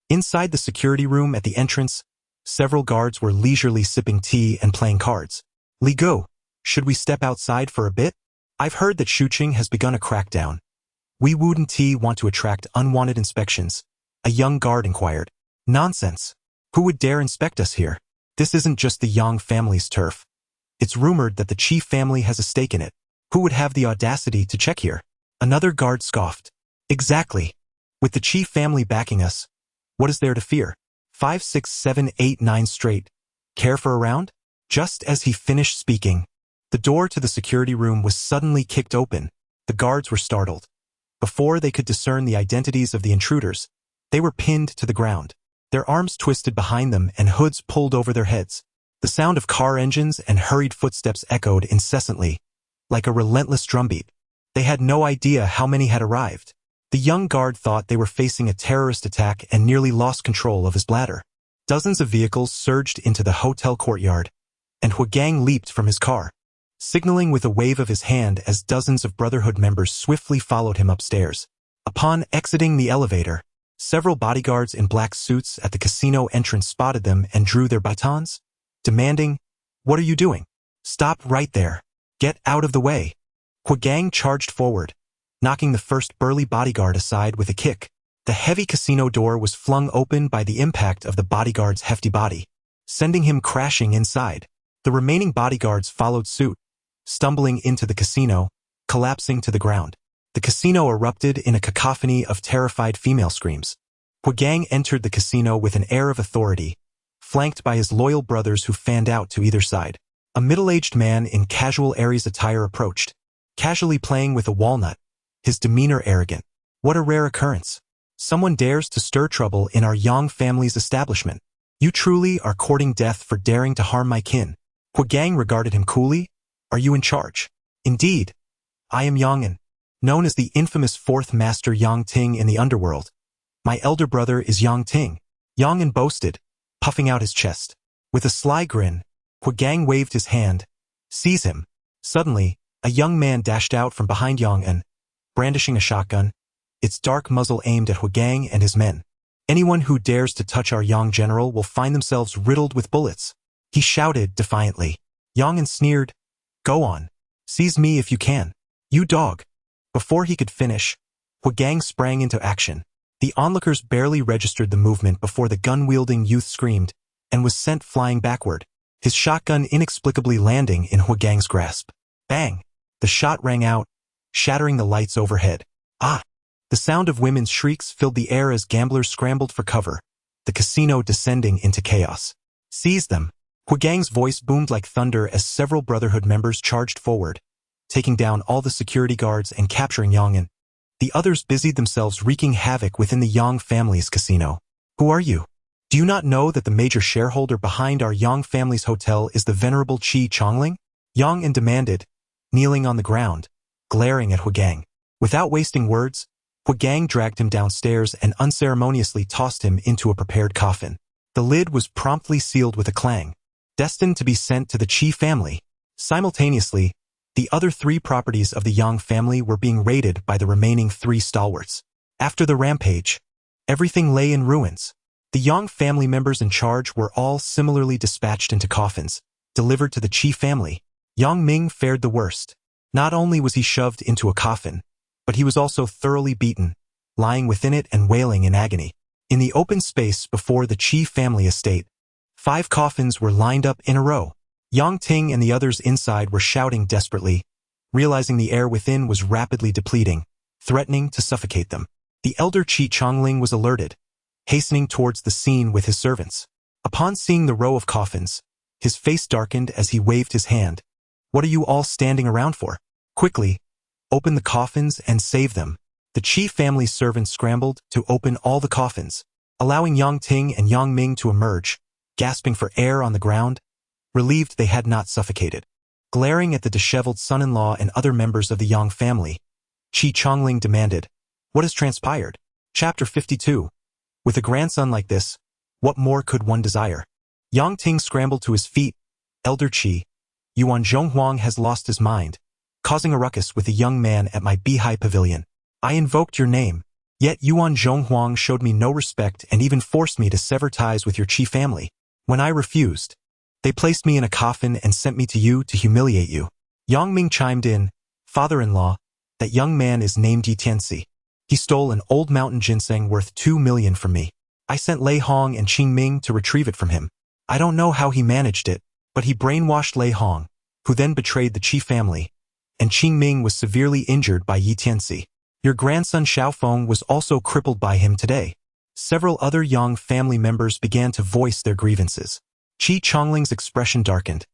Inside the security room at the entrance, several guards were leisurely sipping tea and playing cards. Li Go, should we step outside for a bit? I've heard that Shuqing has begun a crackdown. We Wuden Ti want to attract unwanted inspections, a young guard inquired. Nonsense. Who would dare inspect us here? This isn't just the Yang family's turf. It's rumored that the Qi family has a stake in it. Who would have the audacity to check here? Another guard scoffed. Exactly. With the Qi family backing us, what is there to fear? 5, 6, 7, 8, 9 straight. Care for a round? Just as he finished speaking, the door to the security room was suddenly kicked open. The guards were startled. Before they could discern the identities of the intruders, they were pinned to the ground, their arms twisted behind them and hoods pulled over their heads. The sound of car engines and hurried footsteps echoed incessantly, like a relentless drumbeat. They had no idea how many had arrived. The young guard thought they were facing a terrorist attack and nearly lost control of his bladder. Dozens of vehicles surged into the hotel courtyard, and Huagang leaped from his car, signaling with a wave of his hand as dozens of Brotherhood members swiftly followed him upstairs. Upon exiting the elevator, several bodyguards in black suits at the casino entrance spotted them and drew their batons, demanding, "What are you doing? Stop right there. Get out of the way." Huagang charged forward, knocking the first burly bodyguard aside with a kick. The heavy casino door was flung open by the impact of the bodyguard's hefty body. sending him crashing inside. The remaining bodyguards followed suit, stumbling into the casino, collapsing to the ground. The casino erupted in a cacophony of terrified female screams. Huagang entered the casino with an air of authority, flanked by his loyal brothers who fanned out to either side. A middle-aged man in casual Aries attire approached, casually playing with a walnut, his demeanor arrogant. What a rare occurrence. Someone dares to stir trouble in our Yang family's establishment. You truly are courting death for daring to harm my kin. Huagang regarded him coolly. Are you in charge? Indeed. I am Yang'an, known as the infamous fourth master Yang Ting in the underworld. My elder brother is Yang Ting. Yang'an boasted, puffing out his chest. With a sly grin, Huagang waved his hand. Seize him. Suddenly, a young man dashed out from behind Yang'an, brandishing a shotgun, its dark muzzle aimed at Huagang and his men. Anyone who dares to touch our Yang general will find themselves riddled with bullets. He shouted defiantly. Yang'an sneered. Go on. Seize me if you can. You dog. Before he could finish, Huagang sprang into action. The onlookers barely registered the movement before the gun-wielding youth screamed and was sent flying backward, his shotgun inexplicably landing in Huagang's grasp. Bang! The shot rang out, shattering the lights overhead. Ah! The sound of women's shrieks filled the air as gamblers scrambled for cover, the casino descending into chaos. Seize them! Huagang's voice boomed like thunder as several Brotherhood members charged forward, taking down all the security guards and capturing Yang'an. The others busied themselves wreaking havoc within the Yang family's casino. Who are you? Do you not know that the major shareholder behind our Yang family's hotel is the venerable Qi Chongling? Yang'an demanded, kneeling on the ground, glaring at Huagang. Without wasting words, Huagang dragged him downstairs and unceremoniously tossed him into a prepared coffin. The lid was promptly sealed with a clang, destined to be sent to the Qi family. Simultaneously, the other three properties of the Yang family were being raided by the remaining three stalwarts. After the rampage, everything lay in ruins. The Yang family members in charge were all similarly dispatched into coffins, delivered to the Qi family. Yang Ming fared the worst. Not only was he shoved into a coffin, but he was also thoroughly beaten, lying within it and wailing in agony. In the open space before the Qi family estate, 5 coffins were lined up in a row. Yang Ting and the others inside were shouting desperately, realizing the air within was rapidly depleting, threatening to suffocate them. The elder Qi Chongling was alerted, hastening towards the scene with his servants. Upon seeing the row of coffins, his face darkened as he waved his hand. What are you all standing around for? Quickly, open the coffins and save them. The Qi family's servants scrambled to open all the coffins, allowing Yang Ting and Yang Ming to emerge, gasping for air on the ground, relieved they had not suffocated. Glaring at the disheveled son-in-law and other members of the Yang family, Qi Chongling demanded, What has transpired? Chapter 52. With a grandson like this, what more could one desire? Yang Ting scrambled to his feet. Elder Qi, Yuan Zhonghuang has lost his mind, causing a ruckus with a young man at my Beihai pavilion. I invoked your name, yet Yuan Zhonghuang showed me no respect and even forced me to sever ties with your Qi family. When I refused, they placed me in a coffin and sent me to you to humiliate you. Yang Ming chimed in, Father-in-law, that young man is named Tianci. He stole an old mountain ginseng worth 2 million from me. I sent Lei Hong and Qing Ming to retrieve it from him. I don't know how he managed it, but he brainwashed Lei Hong, who then betrayed the Qi family, and Qing Ming was severely injured by Tianci. Your grandson Xiaofeng was also crippled by him today. Several other Yang family members began to voice their grievances. Qi Chongling's expression darkened,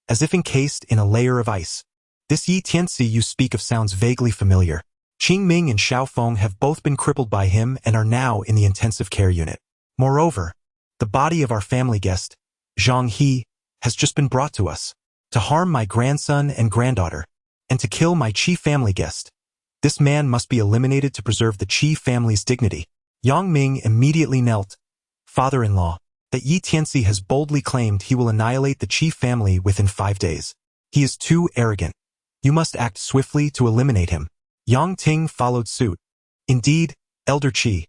as if encased in a layer of ice. This Tianci you speak of sounds vaguely familiar. Qing Ming and Xiaofeng have both been crippled by him and are now in the intensive care unit. Moreover, the body of our family guest, Zhang He, has just been brought to us, to harm my grandson and granddaughter, and to kill my Qi family guest. This man must be eliminated to preserve the Qi family's dignity. Yang Ming immediately knelt. Father-in-law, that Tianci has boldly claimed he will annihilate the Qi family within 5 days. He is too arrogant. You must act swiftly to eliminate him. Yang Ting followed suit. Indeed, Elder Qi,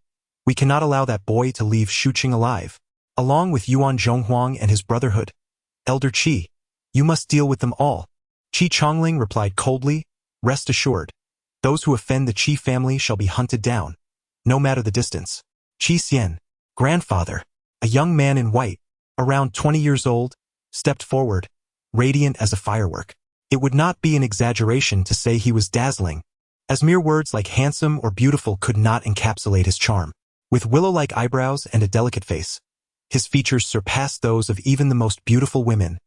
we cannot allow that boy to leave Shuqing alive. Along with Yuan Zhonghuang and his brotherhood, Elder Qi, you must deal with them all. Qi Chongling replied coldly, Rest assured, those who offend the Qi family shall be hunted down, no matter the distance. Qi Xian, grandfather, a young man in white, around 20 years old, stepped forward, radiant as a firework. It would not be an exaggeration to say he was dazzling, as mere words like handsome or beautiful could not encapsulate his charm. With willow-like eyebrows and a delicate face, his features surpassed those of even the most beautiful women,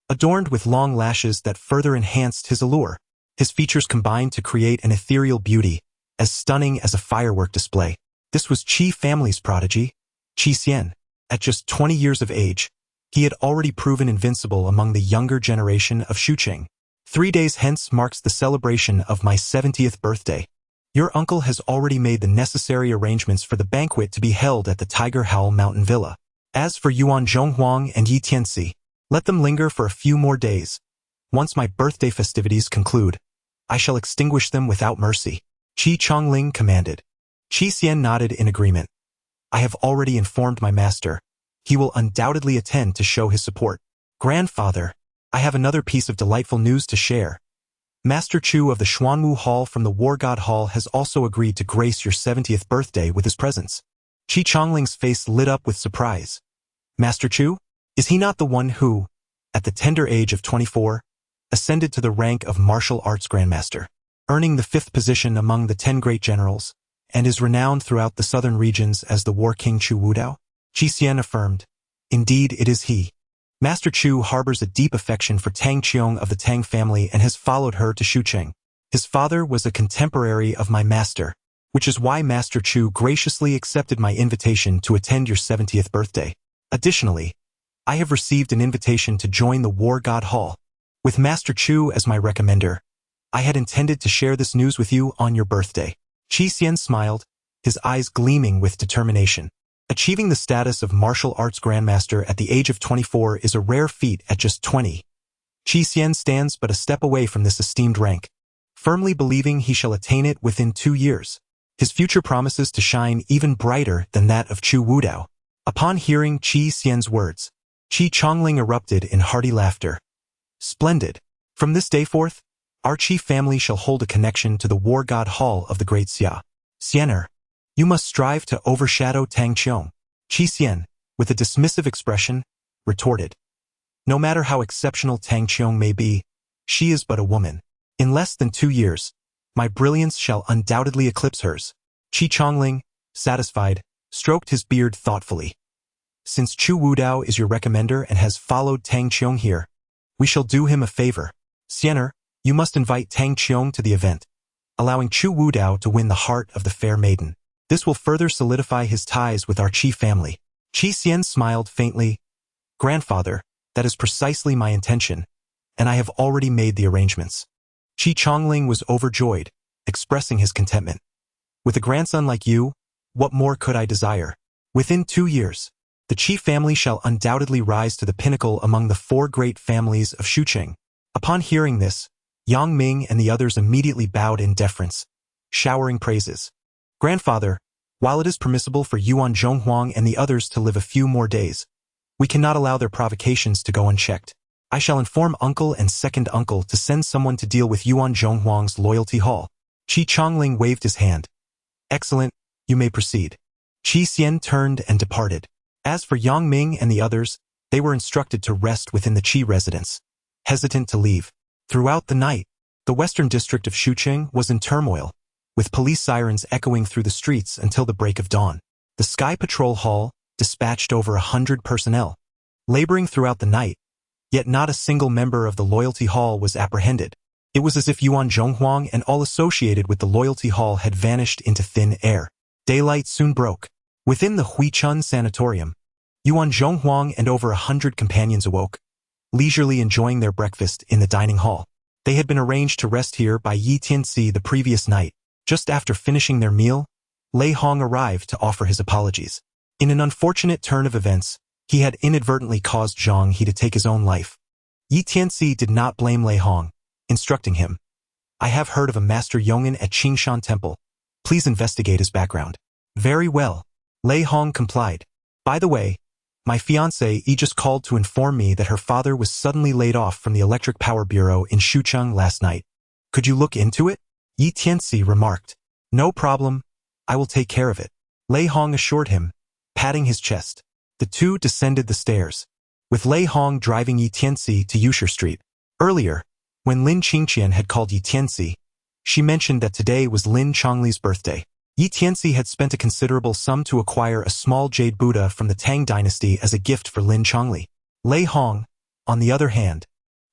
adorned with long lashes that further enhanced his allure. His features combined to create an ethereal beauty, as stunning as a firework display. This was Qi family's prodigy, Qi Xian. At just 20 years of age, he had already proven invincible among the younger generation of Shuqing. 3 days hence marks the celebration of my 70th birthday. Your uncle has already made the necessary arrangements for the banquet to be held at the Tiger Howl Mountain Villa. As for Yuan Zhonghuang and Yi Tianci, let them linger for a few more days. Once my birthday festivities conclude, I shall extinguish them without mercy. Qi Chongling commanded. Qi Xian nodded in agreement. I have already informed my master. He will undoubtedly attend to show his support. Grandfather, I have another piece of delightful news to share. Master Chu of the Xuanwu Hall from the War God Hall has also agreed to grace your 70th birthday with his presence. Qi Chongling's face lit up with surprise. Master Chu? Is he not the one who, at the tender age of 24, ascended to the rank of martial arts grandmaster, earning the 5th position among the 10 great generals, and is renowned throughout the southern regions as the War King Chu Wudao? Qi Xian affirmed. Indeed, it is he. Master Chu harbors a deep affection for Tang Qiong of the Tang family and has followed her to Shuqing. His father was a contemporary of my master, which is why Master Chu graciously accepted my invitation to attend your 70th birthday. Additionally, I have received an invitation to join the War God Hall. With Master Chu as my recommender, I had intended to share this news with you on your birthday. Qi Xian smiled, his eyes gleaming with determination. Achieving the status of martial arts grandmaster at the age of 24 is a rare feat at just 20. Qi Xian stands but a step away from this esteemed rank, firmly believing he shall attain it within 2 years. His future promises to shine even brighter than that of Chu Wudao. Upon hearing Qi Xian's words, Qi Chongling erupted in hearty laughter. Splendid! From this day forth, our Qi family shall hold a connection to the War God Hall of the Great Xia. Xianer, you must strive to overshadow Tang Qiong. Qi Xian, with a dismissive expression, retorted. No matter how exceptional Tang Qiong may be, she is but a woman. In less than 2 years, my brilliance shall undoubtedly eclipse hers. Qi Chongling, satisfied, stroked his beard thoughtfully. Since Chu Wudao is your recommender and has followed Tang Qiong here, we shall do him a favor. Xianer, you must invite Tang Qiong to the event, allowing Chu Wudao to win the heart of the fair maiden. This will further solidify his ties with our Qi family. Qi Xian smiled faintly. Grandfather, that is precisely my intention, and I have already made the arrangements. Qi Chongling was overjoyed, expressing his contentment. With a grandson like you, what more could I desire? Within 2 years, the Qi family shall undoubtedly rise to the pinnacle among the 4 great families of Shuqing. Upon hearing this, Yang Ming and the others immediately bowed in deference, showering praises. Grandfather, while it is permissible for Yuan Zhonghuang and the others to live a few more days, we cannot allow their provocations to go unchecked. I shall inform uncle and second uncle to send someone to deal with Yuan Zhonghuang's loyalty hall. Qi Chongling waved his hand. Excellent, you may proceed. Qi Xian turned and departed. As for Yang Ming and the others, they were instructed to rest within the Qi residence, hesitant to leave. Throughout the night, the western district of Shuqing was in turmoil, with police sirens echoing through the streets until the break of dawn. The Sky Patrol Hall dispatched over 100 personnel, laboring throughout the night, yet not a single member of the Loyalty Hall was apprehended. It was as if Yuan Zhonghuang and all associated with the Loyalty Hall had vanished into thin air. Daylight soon broke. Within the Huichun Sanatorium, Yuan Zhonghuang and over 100 companions awoke, leisurely enjoying their breakfast in the dining hall. They had been arranged to rest here by Yi Tianci the previous night. Just after finishing their meal, Lei Hong arrived to offer his apologies. In an unfortunate turn of events, he had inadvertently caused Zhang He to take his own life. Yi Tianci did not blame Lei Hong, instructing him. I have heard of a Master Yong'an at Qingshan Temple. Please investigate his background. Very well. Lei Hong complied. By the way, my fiancée Yi just called to inform me that her father was suddenly laid off from the Electric Power Bureau in Shucheng last night. Could you look into it? Yi Tianci remarked. No problem. I will take care of it. Lei Hong assured him, patting his chest. The two descended the stairs. with Lei Hong driving Yi Tianci to Yusher Street. Earlier, when Lin Qingqian had called Yi Tianci, she mentioned that today was Lin Chongli's birthday. Yi Tianci had spent a considerable sum to acquire a small jade Buddha from the Tang dynasty as a gift for Lin Chongli. Lei Hong, on the other hand,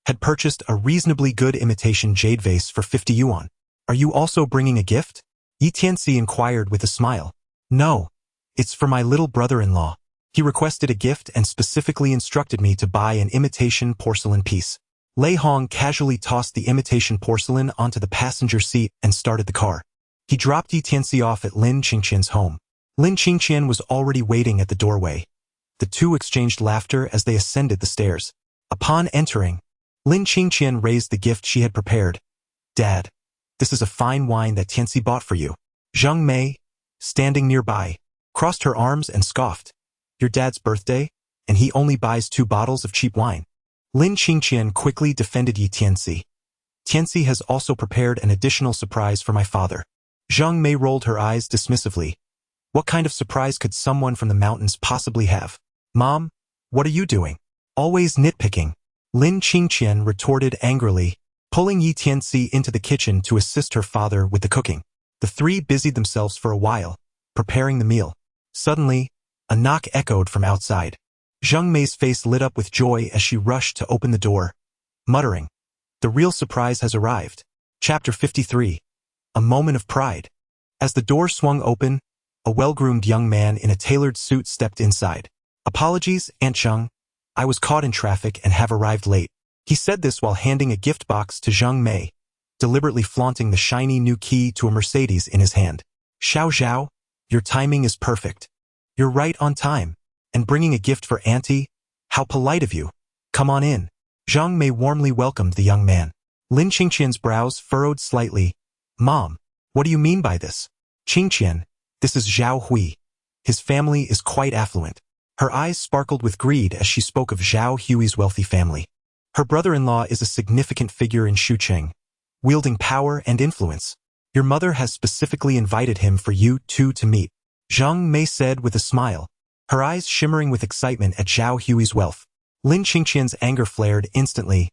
had purchased a reasonably good imitation jade vase for 50 yuan. Are you also bringing a gift? Yi Tianci inquired with a smile. No, it's for my little brother-in-law. He requested a gift and specifically instructed me to buy an imitation porcelain piece. Lei Hong casually tossed the imitation porcelain onto the passenger seat and started the car. He dropped Yi Tianci off at Lin Qingqian's home. Lin Qingqian was already waiting at the doorway. The two exchanged laughter as they ascended the stairs. Upon entering, Lin Qingqian raised the gift she had prepared. Dad, this is a fine wine that Tianci bought for you. Zhang Mei, standing nearby, crossed her arms and scoffed. Your dad's birthday, and he only buys 2 bottles of cheap wine. Lin Qingqian quickly defended Yi Tianci. Tianci has also prepared an additional surprise for my father. Zhang Mei rolled her eyes dismissively. What kind of surprise could someone from the mountains possibly have? Mom, what are you doing? Always nitpicking. Lin Qingqian retorted angrily, pulling Yi Tianci into the kitchen to assist her father with the cooking. The three busied themselves for a while, preparing the meal. Suddenly, a knock echoed from outside. Zhang Mei's face lit up with joy as she rushed to open the door, muttering, "The real surprise has arrived." Chapter 53. A Moment of Pride. As the door swung open, a well-groomed young man in a tailored suit stepped inside. "Apologies, Aunt Zheng. I was caught in traffic and have arrived late." He said this while handing a gift box to Zhang Mei, deliberately flaunting the shiny new key to a Mercedes in his hand. "Xiao Zhao, your timing is perfect. You're right on time. And bringing a gift for Auntie? How polite of you. Come on in." Zhang Mei warmly welcomed the young man. Lin Qingqian's brows furrowed slightly. "Mom, what do you mean by this?" "Qingqian, this is Zhao Hui. His family is quite affluent." Her eyes sparkled with greed as she spoke of Zhao Hui's wealthy family. "Her brother-in-law is a significant figure in Shucheng, wielding power and influence. Your mother has specifically invited him for you two to meet," Zhang Mei said with a smile, her eyes shimmering with excitement at Zhao Hui's wealth. Lin Qingqian's anger flared instantly.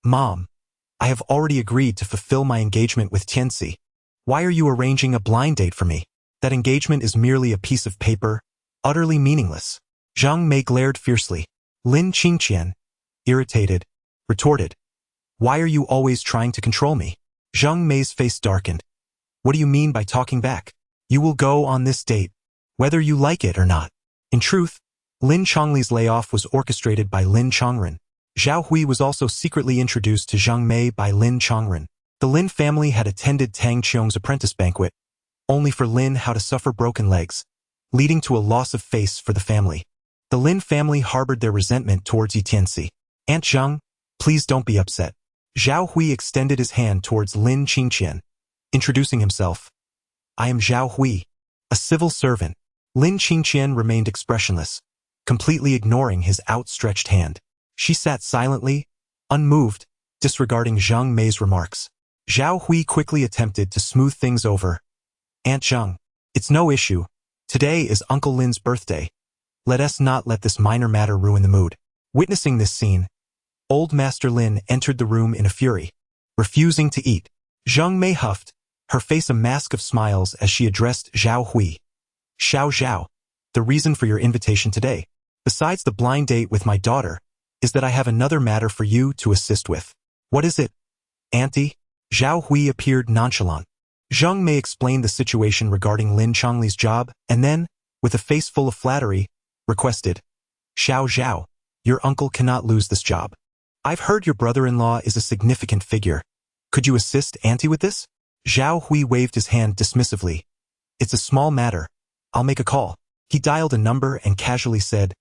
"Mom, I have already agreed to fulfill my engagement with Tianci. Why are you arranging a blind date for me? That engagement is merely a piece of paper, utterly meaningless." Zhang Mei glared fiercely. Lin Qingqian, irritated, retorted, "Why are you always trying to control me?" Zhang Mei's face darkened. "What do you mean by talking back? You will go on this date, whether you like it or not." In truth, Lin Chongli's layoff was orchestrated by Lin Chongren. Zhao Hui was also secretly introduced to Zhang Mei by Lin Chongren. The Lin family had attended Tang Qiong's apprentice banquet, only for Lin Hao to suffer broken legs, leading to a loss of face for the family. The Lin family harbored their resentment towards Yi Tianci. "Aunt Zheng, please don't be upset." Zhao Hui extended his hand towards Lin Qingqian, introducing himself. "I am Zhao Hui, a civil servant." Lin Qingqian remained expressionless, completely ignoring his outstretched hand. She sat silently, unmoved, disregarding Zhang Mei's remarks. Zhao Hui quickly attempted to smooth things over. "Aunt Zheng, it's no issue. Today is Uncle Lin's birthday. Let us not let this minor matter ruin the mood." Witnessing this scene, Old Master Lin entered the room in a fury, refusing to eat. Zhang Mei huffed, her face a mask of smiles as she addressed Zhao Hui. "Xiao Zhao, the reason for your invitation today, besides the blind date with my daughter, is that I have another matter for you to assist with." "What is it, Auntie?" Zhao Hui appeared nonchalant. Zhang Mei explained the situation regarding Lin Chongli's job, and then, with a face full of flattery, requested, "Xiao Zhao, your uncle cannot lose this job. I've heard your brother-in-law is a significant figure. Could you assist Auntie with this?" Zhao Hui waved his hand dismissively. "It's a small matter. I'll make a call." He dialed a number and casually said,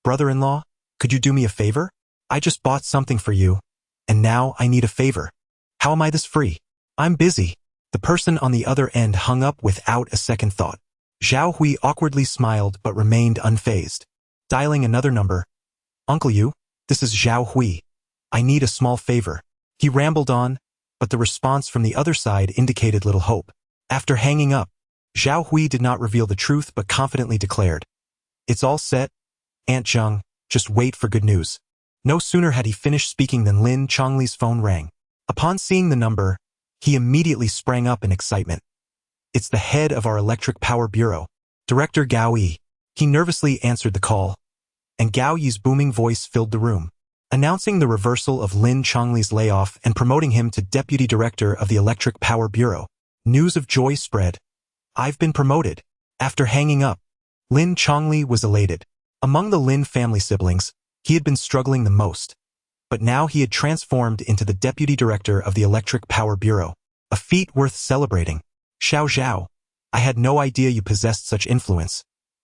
"Brother-in-law, could you do me a favor? I just bought something for you, and now I need a favor. How am I this free? I'm busy." The person on the other end hung up without a second thought. Zhao Hui awkwardly smiled but remained unfazed. Dialing another number, "Uncle Yu, this is Zhao Hui. I need a small favor." He rambled on, but the response from the other side indicated little hope. After hanging up, Zhao Hui did not reveal the truth but confidently declared, "It's all set, Aunt Zheng. Just wait for good news. No sooner had he finished speaking than Lin Chongli's phone rang. Upon seeing the number, he immediately sprang up in excitement. It's the head of our Electric Power Bureau, Director Gao Yi. He nervously answered the call, and Gao Yi's booming voice filled the room, announcing the reversal of Lin Chongli's layoff and promoting him to Deputy Director of the Electric Power Bureau. News of joy spread. I've been promoted. After hanging up, Lin Chongli was elated. Among the Lin family siblings, he had been struggling the most, but now he had transformed into the Deputy Director of the Electric Power Bureau, a feat worth celebrating. Xiao Zhao, I had no idea you possessed such influence.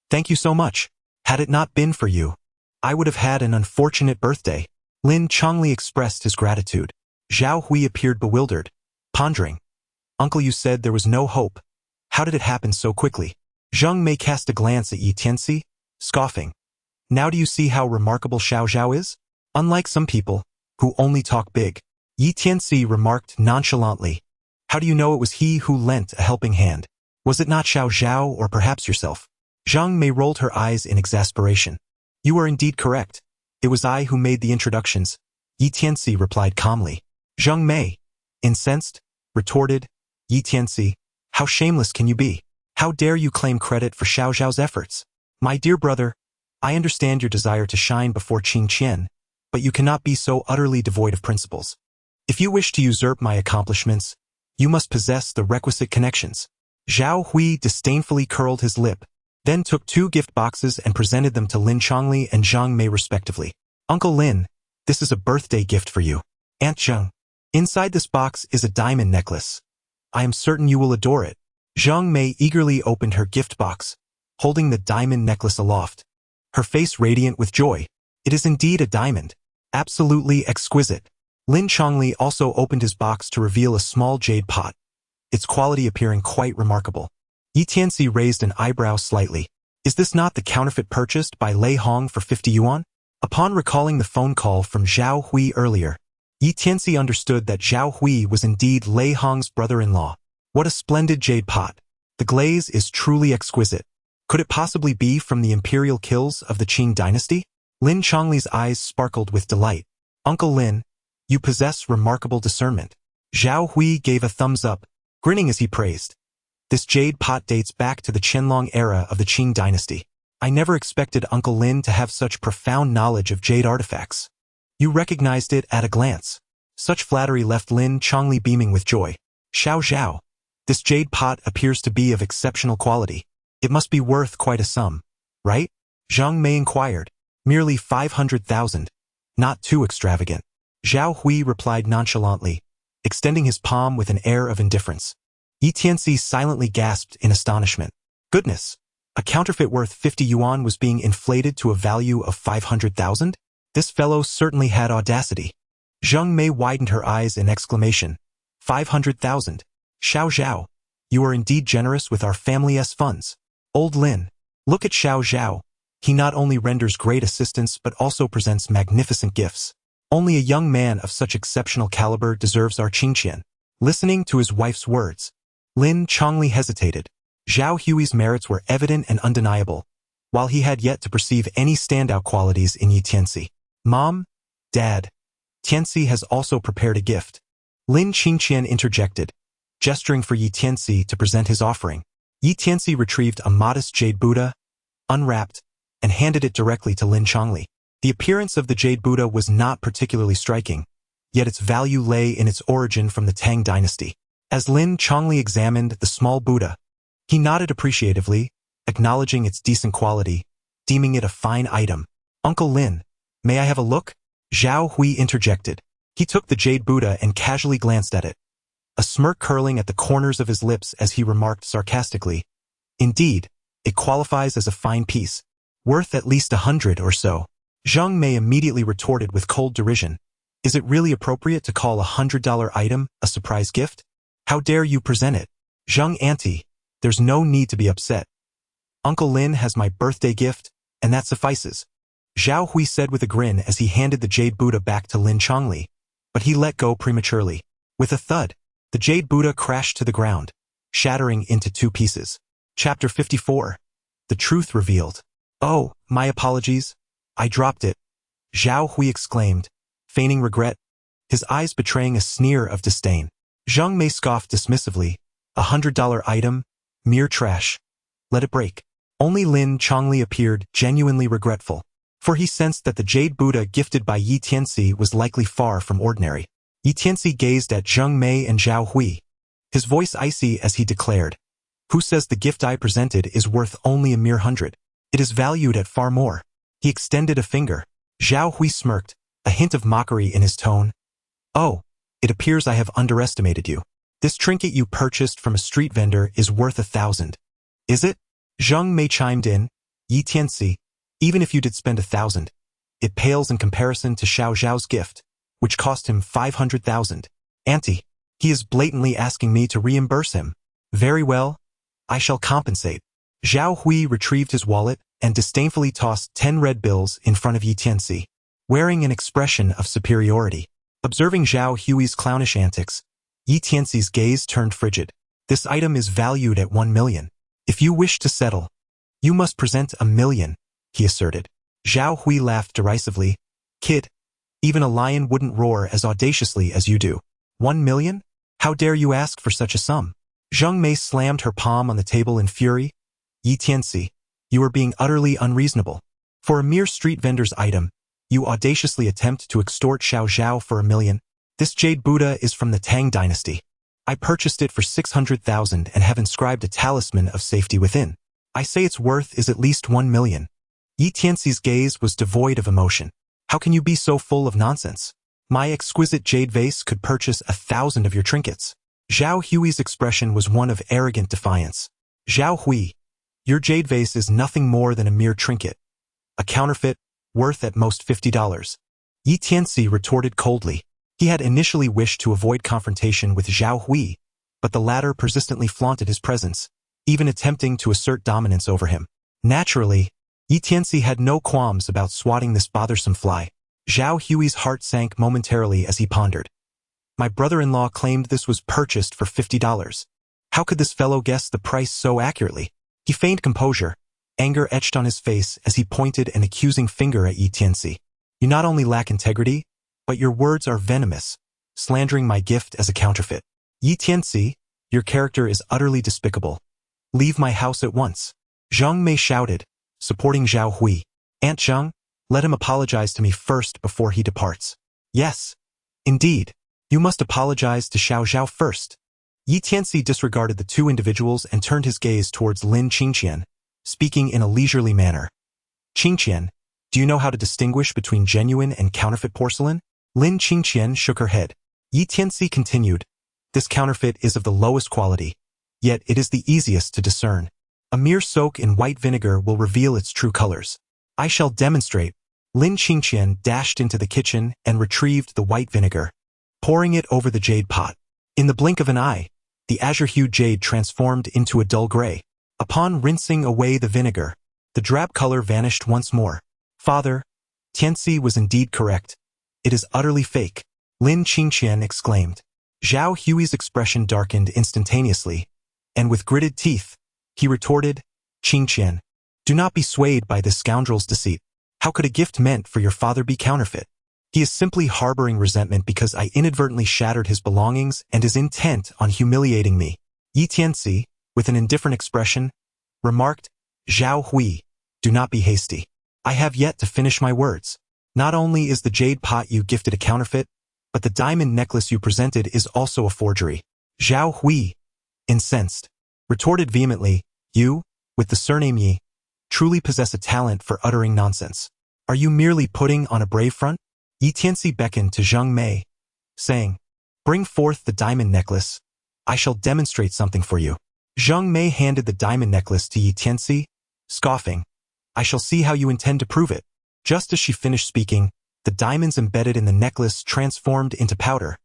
Thank you so much. Had it not been for you, I would have had an unfortunate birthday. Lin Chongli expressed his gratitude. Zhao Hui appeared bewildered, pondering. Uncle, you said there was no hope. How did it happen so quickly? Zheng Mei cast a glance at Yi Tianci, scoffing. Now do you see how remarkable Xiao Zhao is? Unlike some people, who only talk big. Yi Tianci remarked nonchalantly. How do you know it was he who lent a helping hand? Was it not Xiao Zhao or perhaps yourself? Zheng Mei rolled her eyes in exasperation. You are indeed correct. It was I who made the introductions. Yi Tianci replied calmly. Zheng Mei, incensed, retorted. Yi Tianci, how shameless can you be? How dare you claim credit for Xiao Zhao's efforts? My dear brother, I understand your desire to shine before Qing Qian, but you cannot be so utterly devoid of principles. If you wish to usurp my accomplishments, you must possess the requisite connections. Zhao Hui disdainfully curled his lip, then took 2 gift boxes and presented them to Lin Chongli and Zhang Mei respectively. Uncle Lin, this is a birthday gift for you. Aunt Zheng. Inside this box is a diamond necklace. I am certain you will adore it. Zhang Mei eagerly opened her gift box, holding the diamond necklace aloft, her face radiant with joy. It is indeed a diamond. Absolutely exquisite. Lin Chongli also opened his box to reveal a small jade pot, its quality appearing quite remarkable. Yi Tianci raised an eyebrow slightly. Is this not the counterfeit purchased by Lei Hong for 50 yuan? Upon recalling the phone call from Zhao Hui earlier, Yi Tianci understood that Zhao Hui was indeed Lei Hong's brother-in-law. What a splendid jade pot. The glaze is truly exquisite. Could it possibly be from the imperial kills of the Qing dynasty? Lin Chongli's eyes sparkled with delight. Uncle Lin, you possess remarkable discernment. Zhao Hui gave a thumbs up, grinning as he praised. This jade pot dates back to the Qianlong era of the Qing dynasty. I never expected Uncle Lin to have such profound knowledge of jade artifacts. You recognized it at a glance. Such flattery left Lin Chongli beaming with joy. Xiao Zhao, this jade pot appears to be of exceptional quality. It must be worth quite a sum, right? Zhang Mei inquired. Merely 500,000. Not too extravagant. Zhao Hui replied nonchalantly, extending his palm with an air of indifference. Yi Tianci silently gasped in astonishment. Goodness! A counterfeit worth 50 yuan was being inflated to a value of 500,000? This fellow certainly had audacity. Zheng Mei widened her eyes in exclamation. 500,000. Xiao Zhao, you are indeed generous with our family's funds. Old Lin, look at Xiao Zhao. He not only renders great assistance but also presents magnificent gifts. Only a young man of such exceptional caliber deserves our Qingqian. Listening to his wife's words, Lin Chongli hesitated. Zhao Hui's merits were evident and undeniable, while he had yet to perceive any standout qualities in Yi Tianci. Mom, Dad, Tianci has also prepared a gift. Lin Qingqian interjected, gesturing for Yi Tianci to present his offering. Yi Tianci retrieved a modest jade Buddha, unwrapped, and handed it directly to Lin Chongli. The appearance of the jade Buddha was not particularly striking, yet its value lay in its origin from the Tang dynasty. As Lin Chongli examined the small Buddha, he nodded appreciatively, acknowledging its decent quality, deeming it a fine item. Uncle Lin, may I have a look? Zhao Hui interjected. He took the jade Buddha and casually glanced at it, a smirk curling at the corners of his lips as he remarked sarcastically, Indeed, it qualifies as a fine piece, worth at least 100 or so. Zheng Mei immediately retorted with cold derision. Is it really appropriate to call a $100 item a surprise gift? How dare you present it? Zheng Auntie, there's no need to be upset. Uncle Lin has my birthday gift, and that suffices. Zhao Hui said with a grin as he handed the jade Buddha back to Lin Chongli, but he let go prematurely. With a thud, the jade Buddha crashed to the ground, shattering into 2 pieces. Chapter 54. The Truth Revealed. Oh, my apologies. I dropped it. Zhao Hui exclaimed, feigning regret, his eyes betraying a sneer of disdain. Zhang Mei scoffed dismissively. $100 item, mere trash. Let it break. Only Lin Chongli appeared genuinely regretful, for he sensed that the jade Buddha gifted by Yi Tianci was likely far from ordinary. Yi Tianci gazed at Zhang Mei and Zhao Hui, his voice icy as he declared, "Who says the gift I presented is worth only a mere 100? It is valued at far more." He extended a finger. Zhao Hui smirked, a hint of mockery in his tone. "Oh, it appears I have underestimated you. This trinket you purchased from a street vendor is worth 1,000. Is it?" Zhang Mei chimed in. "Yi Tianci, even if you did spend 1,000, it pales in comparison to Xiao Zhao's gift, which cost him 500,000. Auntie, he is blatantly asking me to reimburse him. Very well, I shall compensate." Zhao Hui retrieved his wallet and disdainfully tossed 10 red bills in front of Yi Tianci, wearing an expression of superiority. Observing Zhao Hui's clownish antics, Yi Tianci's gaze turned frigid. "This item is valued at 1 million. If you wish to settle, you must present 1 million, he asserted. Zhao Hui laughed derisively. "Kid, even a lion wouldn't roar as audaciously as you do. 1 million? How dare you ask for such a sum?" Zhang Mei slammed her palm on the table in fury. "Yi Tianci, you are being utterly unreasonable. For a mere street vendor's item, you audaciously attempt to extort Xiao Zhao for 1 million. This jade Buddha is from the Tang dynasty. I purchased it for 600,000 and have inscribed a talisman of safety within. I say its worth is at least 1 million. Yi Tianci's gaze was devoid of emotion. "How can you be so full of nonsense? My exquisite jade vase could purchase 1,000 of your trinkets." Zhao Hui's expression was one of arrogant defiance. "Zhao Hui, your jade vase is nothing more than a mere trinket. A counterfeit, worth at most $50. Yi Tianci retorted coldly. He had initially wished to avoid confrontation with Zhao Hui, but the latter persistently flaunted his presence, even attempting to assert dominance over him. Naturally, Yi Tianci had no qualms about swatting this bothersome fly. Zhao Hui's heart sank momentarily as he pondered. My brother-in-law claimed this was purchased for $50. How could this fellow guess the price so accurately? He feigned composure, anger etched on his face as he pointed an accusing finger at Yi Tianci. You not only lack integrity, but your words are venomous, slandering my gift as a counterfeit. Yi Tianci, your character is utterly despicable. Leave my house at once. Zhang Mei shouted, supporting Zhao Hui. Aunt Zhang, let him apologize to me first before he departs. Yes, indeed. You must apologize to Xiao Zhao first. Yi Tianci disregarded the two individuals and turned his gaze towards Lin Qingqian, speaking in a leisurely manner. Qingqian, do you know how to distinguish between genuine and counterfeit porcelain? Lin Qingqian shook her head. Yi Tianci continued, this counterfeit is of the lowest quality, yet it is the easiest to discern. A mere soak in white vinegar will reveal its true colors. I shall demonstrate. Lin Qingqian dashed into the kitchen and retrieved the white vinegar, pouring it over the jade pot. In the blink of an eye, the azure-hued jade transformed into a dull gray. Upon rinsing away the vinegar, the drab color vanished once more. Father, Tianci was indeed correct. It is utterly fake, Lin Qingqian exclaimed. Zhao Hui's expression darkened instantaneously, and with gritted teeth, he retorted, Qingqian, do not be swayed by this scoundrel's deceit. How could a gift meant for your father be counterfeit? He is simply harboring resentment because I inadvertently shattered his belongings and is intent on humiliating me. Yi Tianci, with an indifferent expression, remarked, Zhao Hui, do not be hasty. I have yet to finish my words. Not only is the jade pot you gifted a counterfeit, but the diamond necklace you presented is also a forgery. Zhao Hui, incensed, retorted vehemently, you, with the surname Yi, truly possess a talent for uttering nonsense. Are you merely putting on a brave front? Yi Tianci beckoned to Zhang Mei, saying, bring forth the diamond necklace. I shall demonstrate something for you. Zhang Mei handed the diamond necklace to Yi Tianci, scoffing, I shall see how you intend to prove it. Just as she finished speaking, the diamonds embedded in the necklace transformed into powder,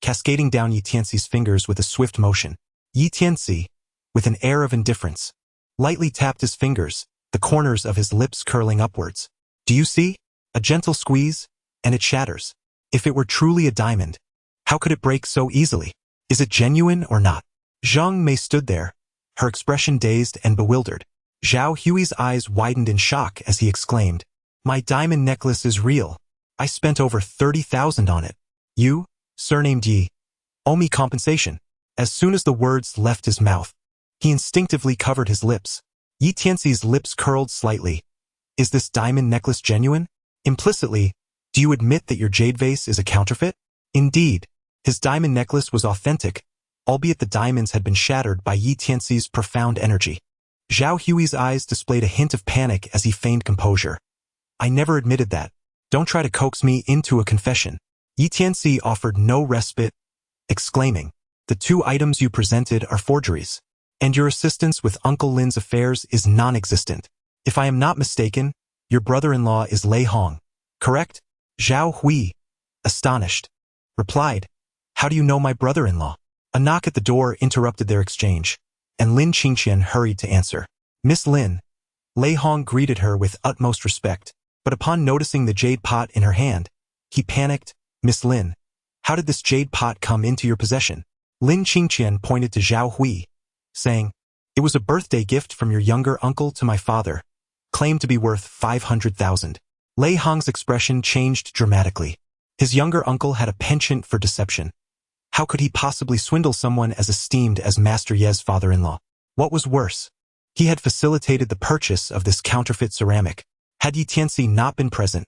cascading down Yi Tianci's fingers with a swift motion. Yi Tianci, with an air of indifference, lightly tapped his fingers, the corners of his lips curling upwards. Do you see? A gentle squeeze, and it shatters. If it were truly a diamond, how could it break so easily? Is it genuine or not? Zhang Mei stood there, her expression dazed and bewildered. Zhao Hui's eyes widened in shock as he exclaimed, My diamond necklace is real. I spent over 30,000 on it. You, surnamed Yi, owe me compensation. As soon as the words left his mouth, he instinctively covered his lips. Yi Tianci's lips curled slightly. Is this diamond necklace genuine? Implicitly, do you admit that your jade vase is a counterfeit? Indeed, his diamond necklace was authentic, albeit the diamonds had been shattered by Yi Tianci's profound energy. Zhao Hui's eyes displayed a hint of panic as he feigned composure. I never admitted that. Don't try to coax me into a confession. Yi Tianci offered no respite, exclaiming, the 2 items you presented are forgeries, and your assistance with Uncle Lin's affairs is non-existent. If I am not mistaken, your brother-in-law is Lei Hong, correct? Zhao Hui, astonished, replied, how do you know my brother-in-law? A knock at the door interrupted their exchange, and Lin Qingqian hurried to answer. Miss Lin. Lei Hong greeted her with utmost respect, but upon noticing the jade pot in her hand, he panicked. Miss Lin, how did this jade pot come into your possession? Lin Qingqian pointed to Zhao Hui, saying, it was a birthday gift from your younger uncle to my father, claimed to be worth 500,000. Lei Hong's expression changed dramatically. His younger uncle had a penchant for deception. How could he possibly swindle someone as esteemed as Master Ye's father-in-law? What was worse? He had facilitated the purchase of this counterfeit ceramic. Had Yi Tianci not been present,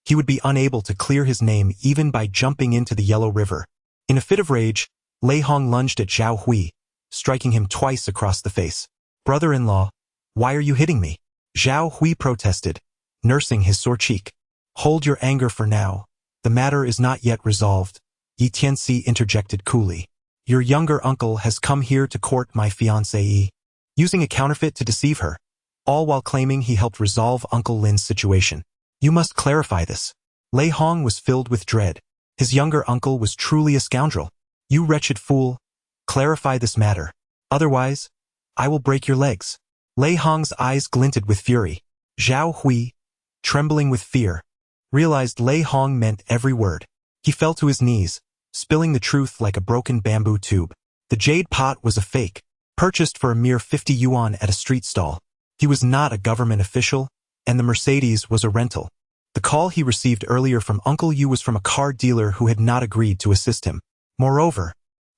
he would be unable to clear his name even by jumping into the Yellow River. In a fit of rage, Lei Hong lunged at Zhao Hui, striking him twice across the face. Brother-in-law, why are you hitting me? Zhao Hui protested, nursing his sore cheek. Hold your anger for now. The matter is not yet resolved. Yi Tianci interjected coolly. Your younger uncle has come here to court my fiancée, using a counterfeit to deceive her, all while claiming he helped resolve Uncle Lin's situation. You must clarify this. Lei Hong was filled with dread. His younger uncle was truly a scoundrel. You wretched fool, clarify this matter. Otherwise, I will break your legs. Lei Hong's eyes glinted with fury. Zhao Hui, trembling with fear, realized Lei Hong meant every word. He fell to his knees, spilling the truth like a broken bamboo tube. The jade pot was a fake, purchased for a mere 50 yuan at a street stall. He was not a government official, and the Mercedes was a rental. The call he received earlier from Uncle Yu was from a car dealer who had not agreed to assist him. Moreover,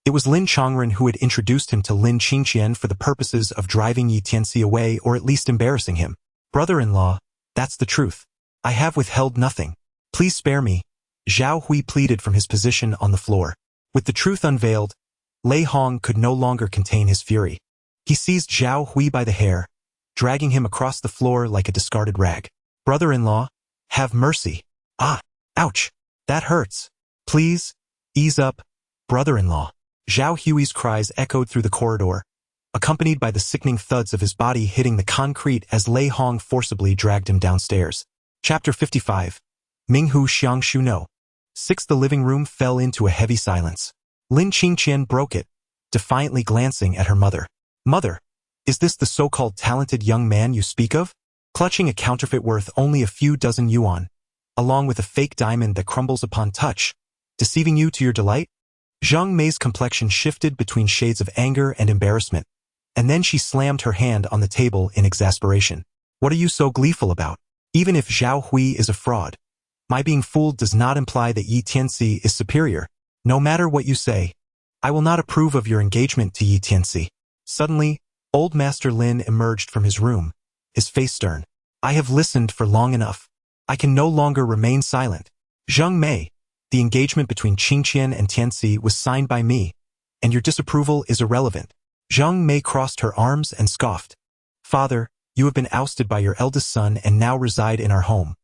it was Lin Chongren who had introduced him to Lin Qingqian for the purposes of driving Yi Tianci away or at least embarrassing him. Brother-in-law, that's the truth. I have withheld nothing. Please spare me. Zhao Hui pleaded from his position on the floor. With the truth unveiled, Lei Hong could no longer contain his fury. He seized Zhao Hui by the hair, dragging him across the floor like a discarded rag. Brother-in-law, have mercy. Ah, ouch, that hurts. Please, ease up, brother-in-law. Zhao Hui's cries echoed through the corridor, accompanied by the sickening thuds of his body hitting the concrete as Lei Hong forcibly dragged him downstairs. Chapter 55. Minghu Xiangshu No. 6. The living room fell into a heavy silence. Lin Qingqian broke it, defiantly glancing at her mother. Mother, is this the so-called talented young man you speak of? Clutching a counterfeit worth only a few dozen yuan, along with a fake diamond that crumbles upon touch, deceiving you to your delight? Zhang Mei's complexion shifted between shades of anger and embarrassment, and then she slammed her hand on the table in exasperation. What are you so gleeful about? Even if Zhao Hui is a fraud, my being fooled does not imply that Yi Tianci is superior. No matter what you say, I will not approve of your engagement to Yi Tianci. Suddenly, old Master Lin emerged from his room, his face stern. I have listened for long enough. I can no longer remain silent. Zhang Mei, the engagement between Qingqian and Tianci was signed by me, and your disapproval is irrelevant. Zhang Mei crossed her arms and scoffed. Father, you have been ousted by your eldest son and now reside in our home.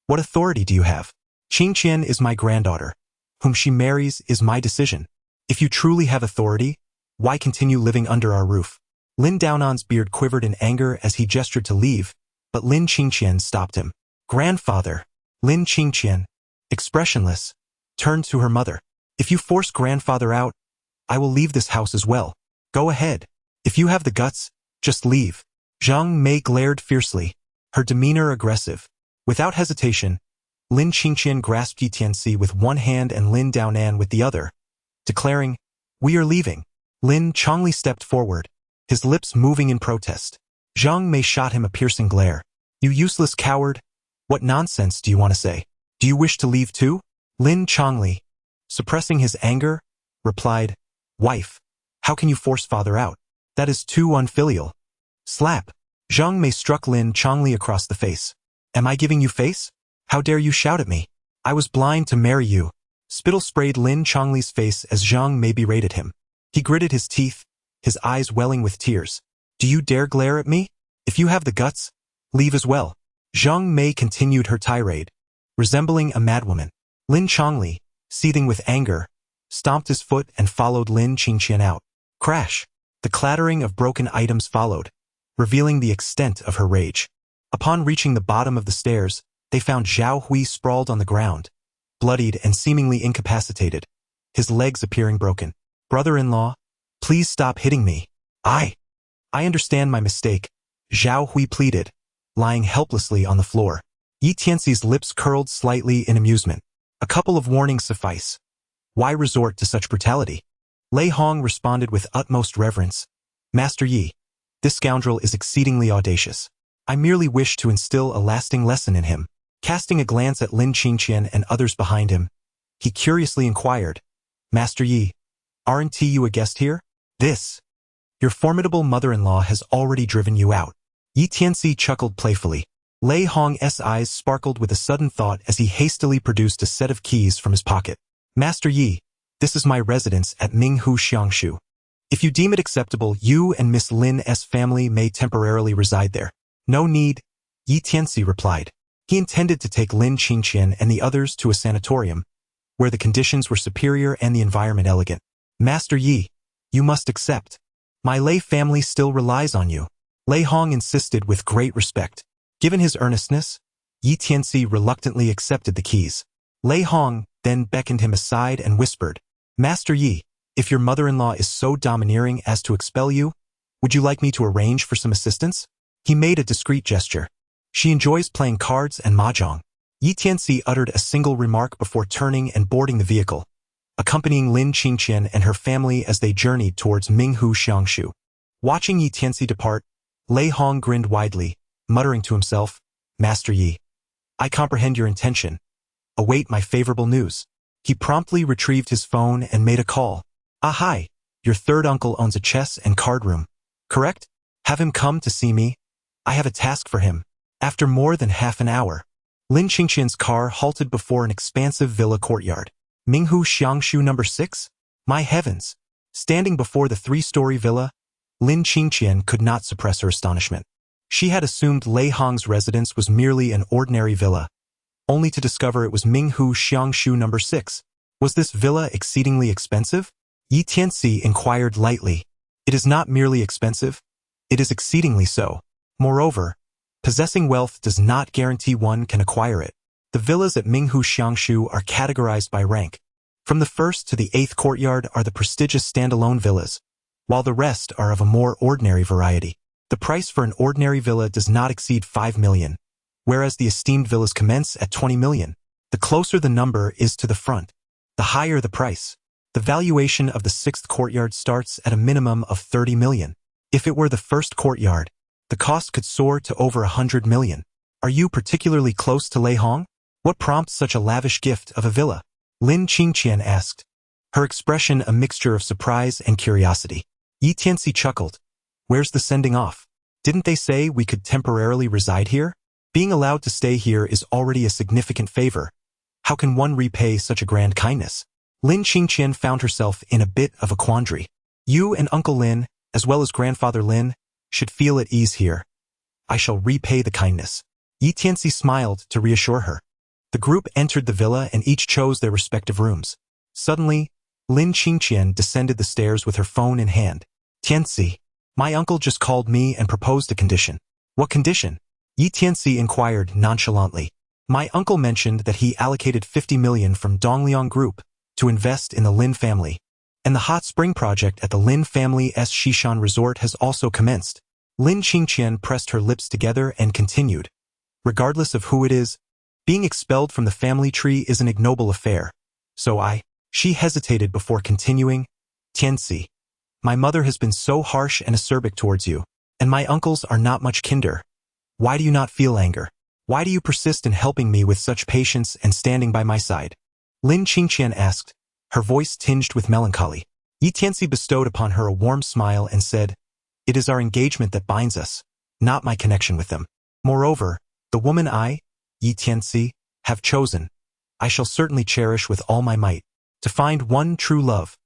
What authority do you have? Qingqian is my granddaughter. Whom she marries is my decision. If you truly have authority, why continue living under our roof? Lin Daonan's beard quivered in anger as he gestured to leave, but Lin Qingqian stopped him. Grandfather. Lin Qingqian, expressionless, turned to her mother. If you force grandfather out, I will leave this house as well. Go ahead. If you have the guts, just leave. Zhang Mei glared fiercely, her demeanor aggressive. Without hesitation, Lin Qingqian grasped Yi Tianci with one hand and Lin Daonan with the other, declaring, we are leaving. Lin Chongli stepped forward, his lips moving in protest. Zhang Mei shot him a piercing glare. You useless coward, What nonsense do you want to say? Do you wish to leave too? Lin Chongli, suppressing his anger, replied, Wife, how can you force father out? That is too unfilial. Slap. Zhang Mei struck Lin Chongli across the face. Am I giving you face? How dare you shout at me? I was blind to marry you. Spittle sprayed Lin Chongli's face as Zhang Mei berated him. He gritted his teeth, his eyes welling with tears. Do you dare glare at me? If you have the guts, leave as well. Zhang Mei continued her tirade, resembling a madwoman. Lin Chongli, seething with anger, stomped his foot and followed Lin Qingqian out. Crash! The clattering of broken items followed, revealing the extent of her rage. Upon reaching the bottom of the stairs, they found Zhao Hui sprawled on the ground, bloodied and seemingly incapacitated, his legs appearing broken. Brother-in-law, please stop hitting me. I understand my mistake, Zhao Hui pleaded, lying helplessly on the floor. Yi Tianxi's lips curled slightly in amusement. A couple of warnings suffice. Why resort to such brutality? Lei Hong responded with utmost reverence. Master Yi, this scoundrel is exceedingly audacious. I merely wish to instill a lasting lesson in him. Casting a glance at Lin Qingqian and others behind him, he curiously inquired, Master Yi, aren't you a guest here? Your formidable mother-in-law has already driven you out. Yi Tianci chuckled playfully. Lei Hong's eyes sparkled with a sudden thought as he hastily produced a set of keys from his pocket. Master Yi, this is my residence at Minghu Xiangshu. If you deem it acceptable, you and Miss Lin's family may temporarily reside there. No need, Yi Tianci replied. He intended to take Lin Qingqian and the others to a sanatorium, where the conditions were superior and the environment elegant. Master Yi, you must accept. My Lei family still relies on you. Lei Hong insisted with great respect. Given his earnestness, Yi Tianci reluctantly accepted the keys. Lei Hong then beckoned him aside and whispered, Master Yi, if your mother-in-law is so domineering as to expel you, would you like me to arrange for some assistance? He made a discreet gesture. She enjoys playing cards and mahjong. Yi Tianci uttered a single remark before turning and boarding the vehicle, accompanying Lin Qingqian and her family as they journeyed towards Minghu Xiangshu. Watching Yi Tianci depart, Lei Hong grinned widely, muttering to himself, Master Yi, I comprehend your intention. Await my favorable news. He promptly retrieved his phone and made a call. Hi, your third uncle owns a chess and card room, correct? Have him come to see me. I have a task for him. After more than half an hour, Lin Qingqian's car halted before an expansive villa courtyard. Minghu Xiangshu No. 6? My heavens! Standing before the three-story villa, Lin Qingqian could not suppress her astonishment. She had assumed Lei Hong's residence was merely an ordinary villa, only to discover it was Minghu Xiangshu No. 6. Was this villa exceedingly expensive? Yi Tianci inquired lightly. It is not merely expensive, it is exceedingly so. Moreover, possessing wealth does not guarantee one can acquire it. The villas at Minghu Xiangshu are categorized by rank. From the 1st to the 8th courtyard are the prestigious standalone villas, while the rest are of a more ordinary variety. The price for an ordinary villa does not exceed 5 million, whereas the esteemed villas commence at 20 million. The closer the number is to the front, the higher the price. The valuation of the 6th courtyard starts at a minimum of 30 million. If it were the 1st courtyard, the cost could soar to over 100 million. Are you particularly close to Lei Hong? What prompts such a lavish gift of a villa? Lin Qingqian asked, her expression a mixture of surprise and curiosity. Yi Tianci chuckled. Where's the sending off? Didn't they say we could temporarily reside here? Being allowed to stay here is already a significant favor. How can one repay such a grand kindness? Lin Qingqian found herself in a bit of a quandary. You and Uncle Lin, as well as Grandfather Lin, should feel at ease here. I shall repay the kindness. Yi Tianci smiled to reassure her. The group entered the villa and each chose their respective rooms. Suddenly, Lin Qingqian descended the stairs with her phone in hand. Tianci, my uncle just called me and proposed a condition. What condition? Yi Tianci inquired nonchalantly. My uncle mentioned that he allocated 50 million from Dongliang Group to invest in the Lin family, and the hot spring project at the Lin family's Shishan resort has also commenced. Lin Qingqian pressed her lips together and continued. Regardless of who it is, being expelled from the family tree is an ignoble affair. So she hesitated before continuing. Tianci, my mother has been so harsh and acerbic towards you, and my uncles are not much kinder. Why do you not feel anger? Why do you persist in helping me with such patience and standing by my side? Lin Qingqian asked, her voice tinged with melancholy. Yi Tianci bestowed upon her a warm smile and said, "It is our engagement that binds us, not my connection with them. Moreover, the woman I, Yi Tianci, have chosen, I shall certainly cherish with all my might. To find one true love,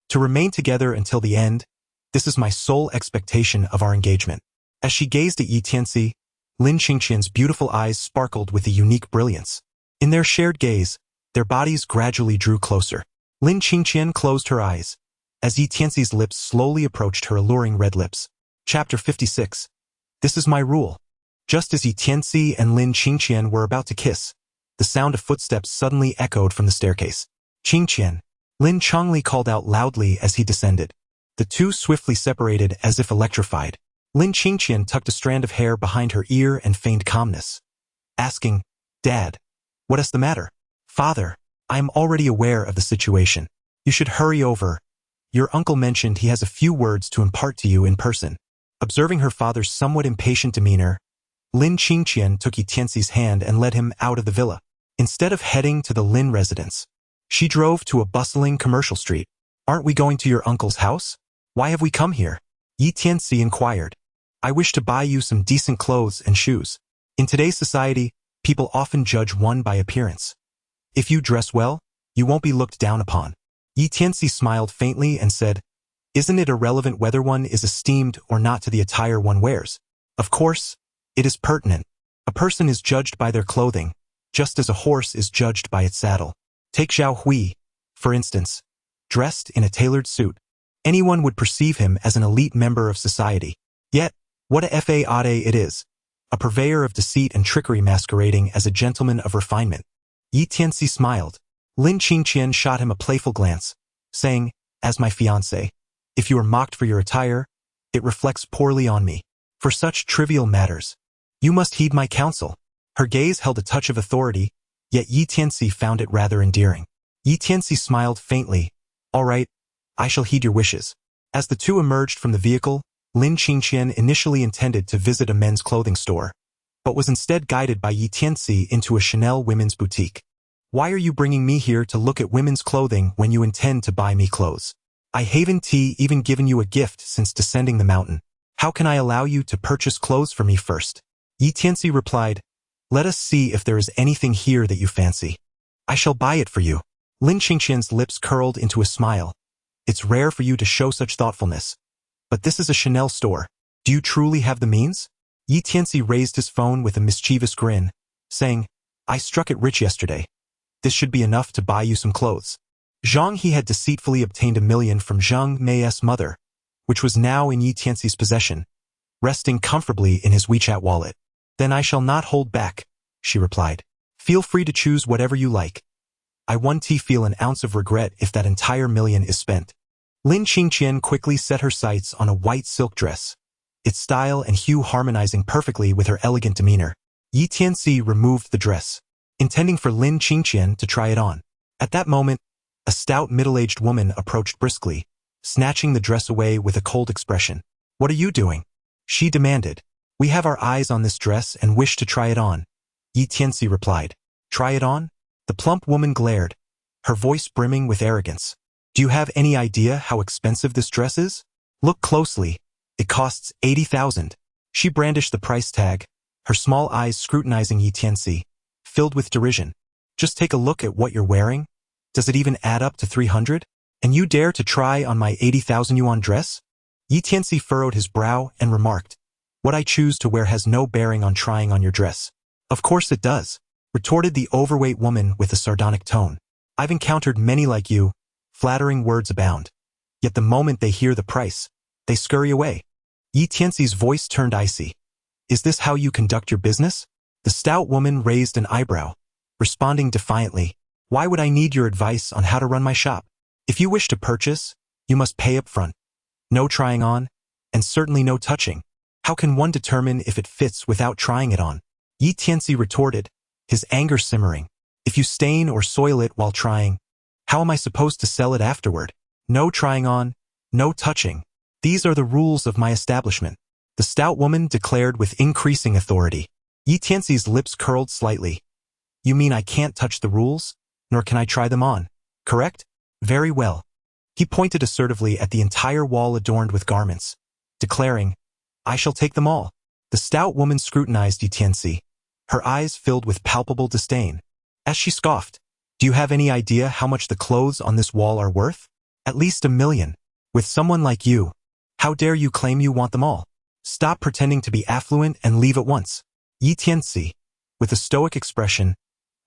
to remain together until the end, this is my sole expectation of our engagement." As she gazed at Yi Tianci, Lin Qingqian's beautiful eyes sparkled with a unique brilliance. In their shared gaze, their bodies gradually drew closer. Lin Qingqian closed her eyes, as Yi Tianci's lips slowly approached her alluring red lips. Chapter 56. This is my rule. Just as Yi Tianci and Lin Qingqian were about to kiss, the sound of footsteps suddenly echoed from the staircase. "Qingqian," Lin Chongli called out loudly as he descended. The two swiftly separated as if electrified. Lin Qingqian tucked a strand of hair behind her ear and feigned calmness, asking, "Dad, what is the matter?" "Father, I am already aware of the situation. You should hurry over. Your uncle mentioned he has a few words to impart to you in person." Observing her father's somewhat impatient demeanor, Lin Qingqian took Yi Tianci's hand and led him out of the villa. Instead of heading to the Lin residence, she drove to a bustling commercial street. "Aren't we going to your uncle's house? Why have we come here?" Yi Tianci inquired. "I wish to buy you some decent clothes and shoes. In today's society, people often judge one by appearance. If you dress well, you won't be looked down upon." Yi Tianci smiled faintly and said, "Isn't it irrelevant whether one is esteemed or not to the attire one wears? Of course, it is pertinent. A person is judged by their clothing, just as a horse is judged by its saddle. Take Zhao Hui, for instance, dressed in a tailored suit. Anyone would perceive him as an elite member of society. Yet, what a fade it is, a purveyor of deceit and trickery masquerading as a gentleman of refinement." Yi Tianci smiled. Lin Qingqian shot him a playful glance, saying, "As my fiancé, if you are mocked for your attire, it reflects poorly on me. For such trivial matters, you must heed my counsel." Her gaze held a touch of authority, yet Yi Tianci found it rather endearing. Yi Tianci smiled faintly. "All right, I shall heed your wishes." As the two emerged from the vehicle, Lin Qingqian initially intended to visit a men's clothing store, but was instead guided by Yi Tianci into a Chanel women's boutique. "Why are you bringing me here to look at women's clothing when you intend to buy me clothes? I haven't even given you a gift since descending the mountain. How can I allow you to purchase clothes for me first?" Yi Tianci replied, "Let us see if there is anything here that you fancy. I shall buy it for you." Lin Qingqian's lips curled into a smile. "It's rare for you to show such thoughtfulness. But this is a Chanel store. Do you truly have the means?" Yi Tianci raised his phone with a mischievous grin, saying, "I struck it rich yesterday. This should be enough to buy you some clothes." Zhang He had deceitfully obtained $1 million from Zhang Mei's mother, which was now in Yi Tianci's possession, resting comfortably in his WeChat wallet. "Then I shall not hold back," she replied. "Feel free to choose whatever you like. I won't feel an ounce of regret if that entire $1 million is spent." Lin Qingqian quickly set her sights on a white silk dress, its style and hue harmonizing perfectly with her elegant demeanor. Yi Tianci removed the dress, intending for Lin Qingqian to try it on. At that moment, a stout middle-aged woman approached briskly, snatching the dress away with a cold expression. "What are you doing?" she demanded. "We have our eyes on this dress and wish to try it on," Yi Tianci replied. "Try it on?" The plump woman glared, her voice brimming with arrogance. "Do you have any idea how expensive this dress is? Look closely. It costs 80,000. She brandished the price tag, her small eyes scrutinizing Yi Tianci, filled with derision. "Just take a look at what you're wearing. Does it even add up to 300? And you dare to try on my 80,000 yuan dress?" Yi Tianci furrowed his brow and remarked, "What I choose to wear has no bearing on trying on your dress." "Of course it does," retorted the overweight woman with a sardonic tone. "I've encountered many like you. Flattering words abound. Yet the moment they hear the price, they scurry away." Yi Tianci's voice turned icy. "Is this how you conduct your business?" The stout woman raised an eyebrow, responding defiantly, "Why would I need your advice on how to run my shop? If you wish to purchase, you must pay up front. No trying on, and certainly no touching. How can one determine if it fits without trying it on?" Yi Tianci retorted, his anger simmering. "If you stain or soil it while trying, how am I supposed to sell it afterward? No trying on, no touching. These are the rules of my establishment," the stout woman declared with increasing authority. Yi Tianxi's lips curled slightly. You mean I can't touch the rules, nor can I try them on, correct? Very well. He pointed assertively at the entire wall adorned with garments, declaring, I shall take them all. The stout woman scrutinized Yi Tianci, her eyes filled with palpable disdain. As she scoffed, do you have any idea how much the clothes on this wall are worth? At least 1 million. With someone like you, how dare you claim you want them all? Stop pretending to be affluent and leave at once. Yi Tianci, with a stoic expression,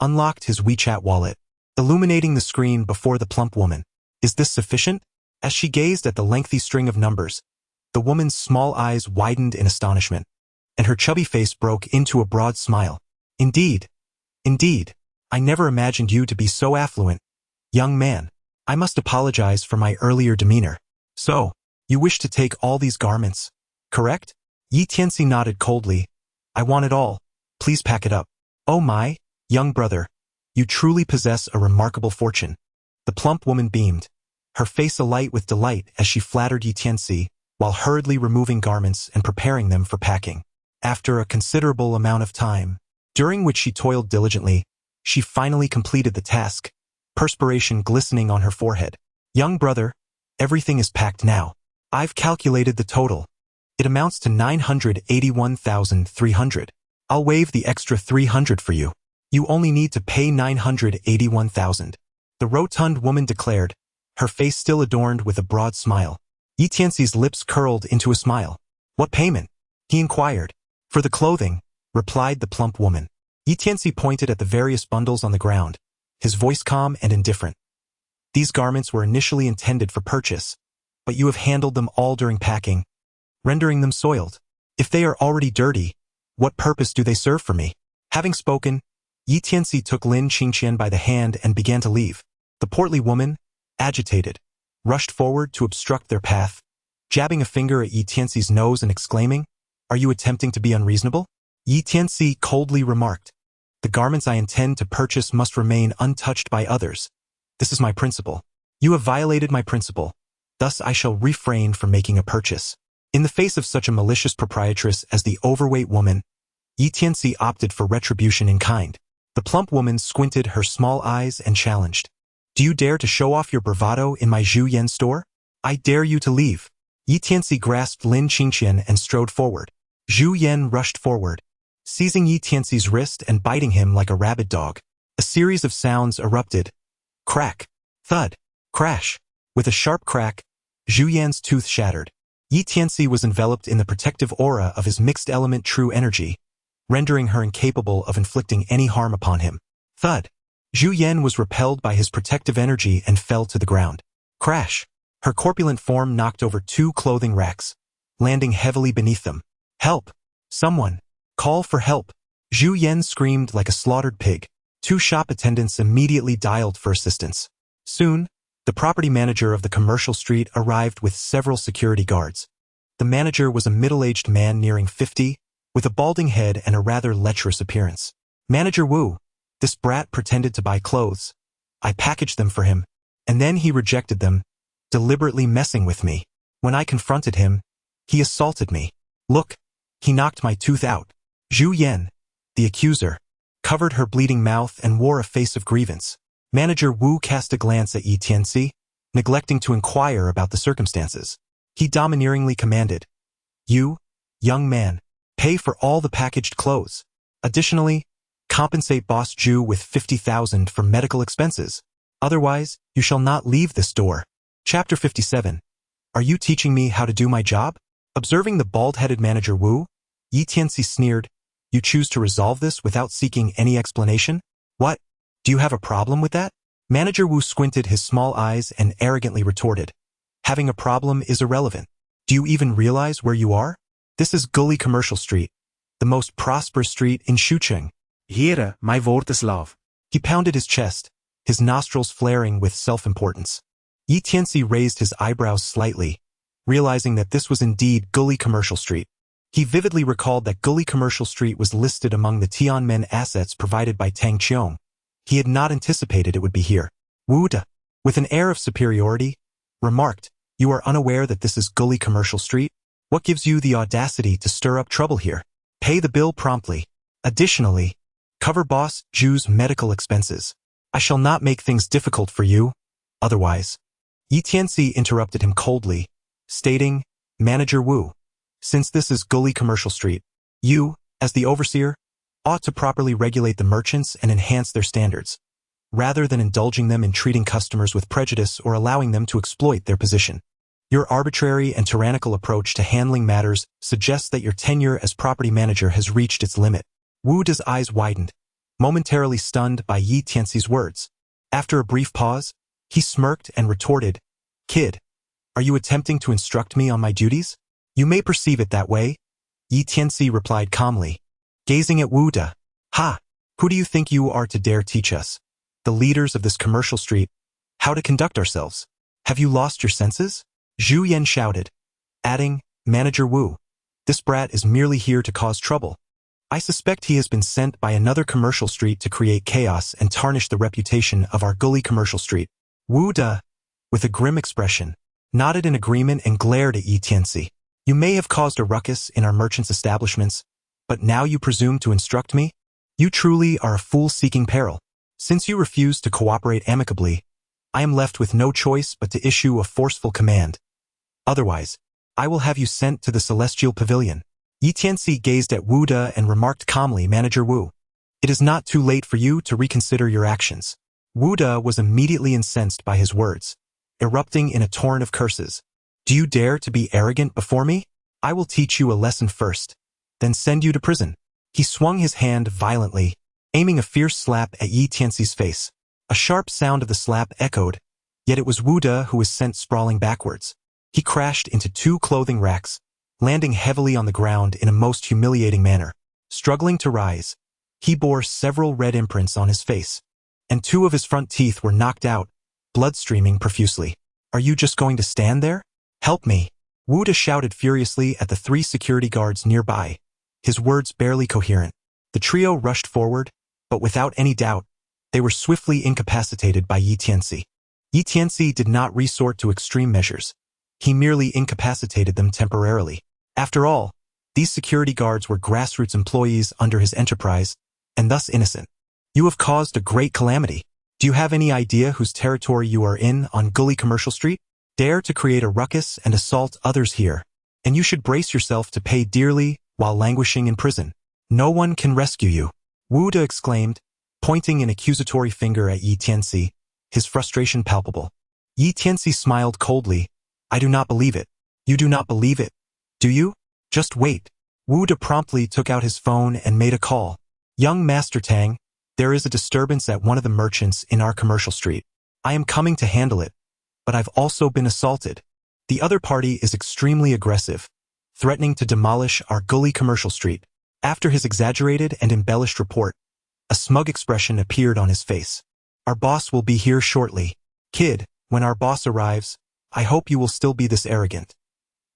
unlocked his WeChat wallet, illuminating the screen before the plump woman. Is this sufficient? As she gazed at the lengthy string of numbers, the woman's small eyes widened in astonishment, and her chubby face broke into a broad smile. Indeed, I never imagined you to be so affluent. Young man, I must apologize for my earlier demeanor. So, you wish to take all these garments, correct? Yi Tianci nodded coldly. I want it all. Please pack it up. Oh my, young brother, you truly possess a remarkable fortune. The plump woman beamed, her face alight with delight as she flattered Yi Tianci while hurriedly removing garments and preparing them for packing. After a considerable amount of time, during which she toiled diligently, she finally completed the task, perspiration glistening on her forehead. Young brother, everything is packed now. I've calculated the total. It amounts to 981,300. I'll waive the extra 300 for you. You only need to pay 981,000. The rotund woman declared, her face still adorned with a broad smile. Yi Tianci's lips curled into a smile. What payment? He inquired. For the clothing, replied the plump woman. Yi Tianci pointed at the various bundles on the ground, his voice calm and indifferent. These garments were initially intended for purchase, but you have handled them all during packing, rendering them soiled. If they are already dirty, what purpose do they serve for me? Having spoken, Yi Tianci took Lin Qingqian by the hand and began to leave. The portly woman, agitated, rushed forward to obstruct their path, jabbing a finger at Yi Tianci's nose and exclaiming, Are you attempting to be unreasonable? Yi Tianci coldly remarked, The garments I intend to purchase must remain untouched by others. This is my principle. You have violated my principle. Thus I shall refrain from making a purchase. In the face of such a malicious proprietress as the overweight woman, Yi Tianci opted for retribution in kind. The plump woman squinted her small eyes and challenged. Do you dare to show off your bravado in my Zhu Yan store? I dare you to leave. Yi Tianci grasped Lin Qingqian and strode forward. Zhu Yan rushed forward, seizing Yi Tianci's wrist and biting him like a rabid dog. A series of sounds erupted. Crack, thud, crash. With a sharp crack, Zhu Yan's tooth shattered. Yi Tianci was enveloped in the protective aura of his mixed-element true energy, rendering her incapable of inflicting any harm upon him. Thud. Zhu Yan was repelled by his protective energy and fell to the ground. Crash. Her corpulent form knocked over 2 clothing racks, landing heavily beneath them. Help! Someone! Call for help! Zhu Yan screamed like a slaughtered pig. 2 shop attendants immediately dialed for assistance. Soon, the property manager of the commercial street arrived with several security guards. The manager was a middle-aged man nearing 50, with a balding head and a rather lecherous appearance. Manager Wu, this brat pretended to buy clothes. I packaged them for him, and then he rejected them, deliberately messing with me. When I confronted him, he assaulted me. Look, he knocked my tooth out. Zhu Yan, the accuser, covered her bleeding mouth and wore a face of grievance. Manager Wu cast a glance at Yi Tianci, neglecting to inquire about the circumstances. He domineeringly commanded, You, young man, pay for all the packaged clothes. Additionally, compensate Boss Zhu with 50,000 for medical expenses. Otherwise, you shall not leave this door. Chapter 57. Are you teaching me how to do my job? Observing the bald-headed manager Wu, Yi Tianci sneered, You choose to resolve this without seeking any explanation? What? Do you have a problem with that? Manager Wu squinted his small eyes and arrogantly retorted. Having a problem is irrelevant. Do you even realize where you are? This is Gully Commercial Street, the most prosperous street in Shucheng. Here, my word is love. He pounded his chest, his nostrils flaring with self-importance. Yi Tianci raised his eyebrows slightly, realizing that this was indeed Gully Commercial Street. He vividly recalled that Gully Commercial Street was listed among the Tianmen assets provided by Tang Qiong. He had not anticipated it would be here. Wu De, with an air of superiority, remarked, You are unaware that this is Gully Commercial Street? What gives you the audacity to stir up trouble here? Pay the bill promptly. Additionally, cover boss Zhu's medical expenses. I shall not make things difficult for you, otherwise. Tianci interrupted him coldly, stating, Manager Wu, since this is Gully Commercial Street, you, as the overseer, ought to properly regulate the merchants and enhance their standards, rather than indulging them in treating customers with prejudice or allowing them to exploit their position. Your arbitrary and tyrannical approach to handling matters suggests that your tenure as property manager has reached its limit. Wu Da's eyes widened, momentarily stunned by Yi Tianxi's words. After a brief pause, he smirked and retorted, Kid, are you attempting to instruct me on my duties? You may perceive it that way, Yi Tianci replied calmly, gazing at Wu Da. Ha! Who do you think you are to dare teach us, the leaders of this commercial street, how to conduct ourselves? Have you lost your senses? Zhu Yan shouted, adding, Manager Wu, this brat is merely here to cause trouble. I suspect he has been sent by another commercial street to create chaos and tarnish the reputation of our Gully Commercial Street. Wu Da, with a grim expression, nodded in agreement and glared at Yi Tianci. You may have caused a ruckus in our merchants' establishments, but now you presume to instruct me? You truly are a fool seeking peril. Since you refuse to cooperate amicably, I am left with no choice but to issue a forceful command. Otherwise, I will have you sent to the Celestial Pavilion. Yi Tianci gazed at Wu Da and remarked calmly, Manager Wu, it is not too late for you to reconsider your actions. Wu Da was immediately incensed by his words, erupting in a torrent of curses. Do you dare to be arrogant before me? I will teach you a lesson first, then send you to prison. He swung his hand violently, aiming a fierce slap at Yi Tianci's face. A sharp sound of the slap echoed, yet it was Wu Da who was sent sprawling backwards. He crashed into 2 clothing racks, landing heavily on the ground in a most humiliating manner. Struggling to rise, he bore several red imprints on his face, and 2 of his front teeth were knocked out, blood streaming profusely. Are you just going to stand there? Help me! Wu Da shouted furiously at the 3 security guards nearby, his words barely coherent. The trio rushed forward, but without any doubt, they were swiftly incapacitated by Yi Tianci. Yi Tianci did not resort to extreme measures. He merely incapacitated them temporarily. After all, these security guards were grassroots employees under his enterprise, and thus innocent. You have caused a great calamity. Do you have any idea whose territory you are in on Gully Commercial Street? Dare to create a ruckus and assault others here, and you should brace yourself to pay dearly while languishing in prison. No one can rescue you. Wu Da exclaimed, pointing an accusatory finger at Yi Tianci, his frustration palpable. Yi Tianci smiled coldly. I do not believe it. You do not believe it, do you? Just wait. Wu Da promptly took out his phone and made a call. Young Master Tang, there is a disturbance at one of the merchants in our commercial street. I am coming to handle it, but I've also been assaulted. The other party is extremely aggressive, threatening to demolish our Gully Commercial Street. After his exaggerated and embellished report, a smug expression appeared on his face. Our boss will be here shortly. Kid, when our boss arrives, I hope you will still be this arrogant.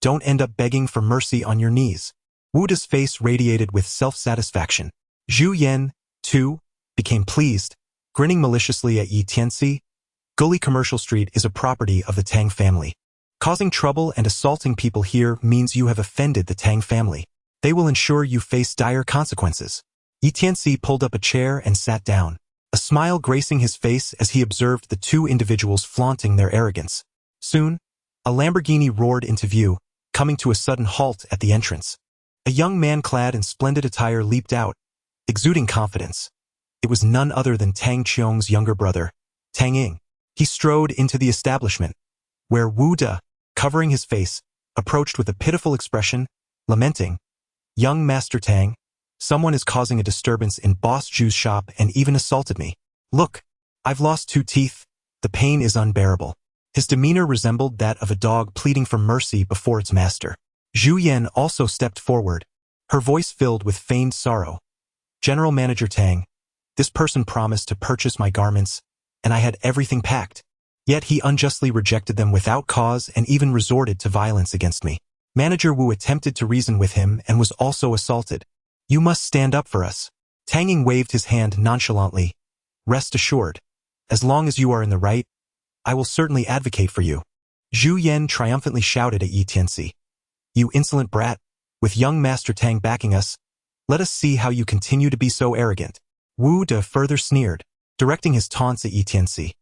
Don't end up begging for mercy on your knees. Wu Da's face radiated with self-satisfaction. Zhu Yan, too, became pleased, grinning maliciously at Yi Tianci. Gully Commercial Street is a property of the Tang family. Causing trouble and assaulting people here means you have offended the Tang family. They will ensure you face dire consequences. Yi Tianci pulled up a chair and sat down, a smile gracing his face as he observed the 2 individuals flaunting their arrogance. Soon, a Lamborghini roared into view, coming to a sudden halt at the entrance. A young man clad in splendid attire leaped out, exuding confidence. It was none other than Tang Qiong's younger brother, Tang Ying. He strode into the establishment, where Wu Da, covering his face, approached with a pitiful expression, lamenting, Young Master Tang, someone is causing a disturbance in Boss Zhu's shop and even assaulted me. Look, I've lost 2 teeth, the pain is unbearable. His demeanor resembled that of a dog pleading for mercy before its master. Zhu Yan also stepped forward, her voice filled with feigned sorrow. General Manager Tang, this person promised to purchase my garments, and I had everything packed. Yet he unjustly rejected them without cause and even resorted to violence against me. Manager Wu attempted to reason with him and was also assaulted. You must stand up for us. Tang Ying waved his hand nonchalantly. Rest assured, as long as you are in the right, I will certainly advocate for you. Zhu Yan triumphantly shouted at Yi Tianci. You insolent brat, with young Master Tang backing us, Let us see how you continue to be so arrogant. Wu De further sneered, directing his taunts at Yi Tianci.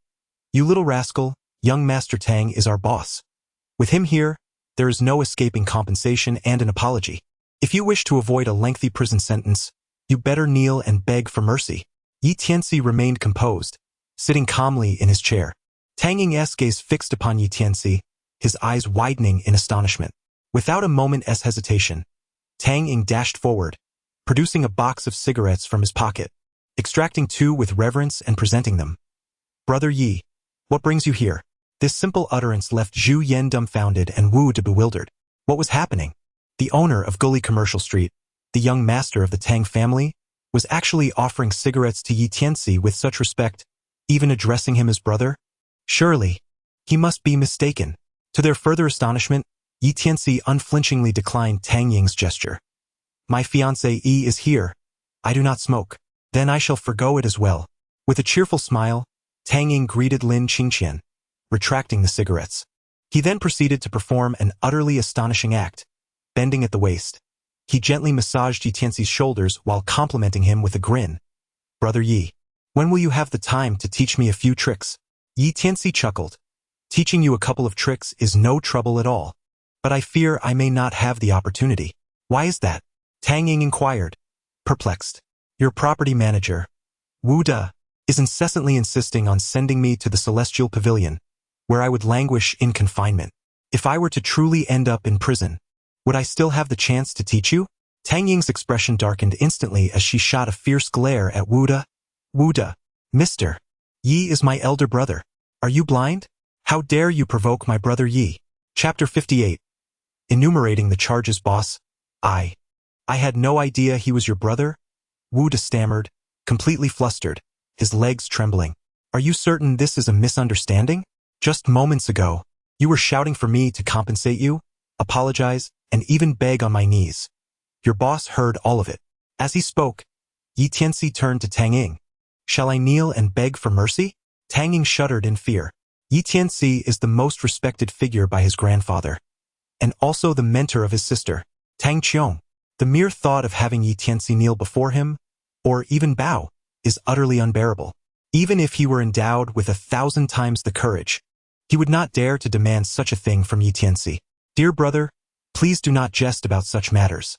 You little rascal, young Master Tang is our boss. With him here, there is no escaping compensation and an apology. If you wish to avoid a lengthy prison sentence, you better kneel and beg for mercy. Yi Tianci remained composed, sitting calmly in his chair. Tang Ying's gaze fixed upon Yi Tianci, his eyes widening in astonishment. Without a moment's hesitation, Tang Ying dashed forward, producing a box of cigarettes from his pocket, extracting 2 with reverence and presenting them. Brother Yi, what brings you here? This simple utterance left Zhu Yan dumbfounded and Wu De bewildered. What was happening? The owner of Gully Commercial Street, the young master of the Tang family, was actually offering cigarettes to Yi Tianci with such respect, even addressing him as brother? Surely, he must be mistaken. To their further astonishment, Yi Tianci unflinchingly declined Tang Ying's gesture. My fiancé Yi is here. I do not smoke. Then I shall forgo it as well. With a cheerful smile, Tang Ying greeted Lin Qingqian, retracting the cigarettes. He then proceeded to perform an utterly astonishing act, bending at the waist. He gently massaged Yi Tianci's shoulders while complimenting him with a grin. Brother Yi, when will you have the time to teach me a few tricks? Yi Tianci chuckled. Teaching you a couple of tricks is no trouble at all. But I fear I may not have the opportunity. Why is that? Tang Ying inquired, perplexed. Your property manager, Wu De, is incessantly insisting on sending me to the Celestial Pavilion, where I would languish in confinement. If I were to truly end up in prison, would I still have the chance to teach you? Tang Ying's expression darkened instantly as she shot a fierce glare at Wu De. Wu De, Mr. Yi is my elder brother. Are you blind? How dare you provoke my brother Yi? Chapter 58. Enumerating the charges, boss. I had no idea he was your brother? Wu De stammered, completely flustered, his legs trembling. Are you certain this is a misunderstanding? Just moments ago, you were shouting for me to compensate you, apologize, and even beg on my knees. Your boss heard all of it. As he spoke, Yi Tianci turned to Tang Ying. Shall I kneel and beg for mercy? Tang Ying shuddered in fear. Yi Tianci is the most respected figure by his grandfather, and also the mentor of his sister, Tang Qiong. The mere thought of having Yi Tianci kneel before him, or even bow, is utterly unbearable. Even if he were endowed with 1,000 times the courage, he would not dare to demand such a thing from Yi Tianci. Dear brother, please do not jest about such matters.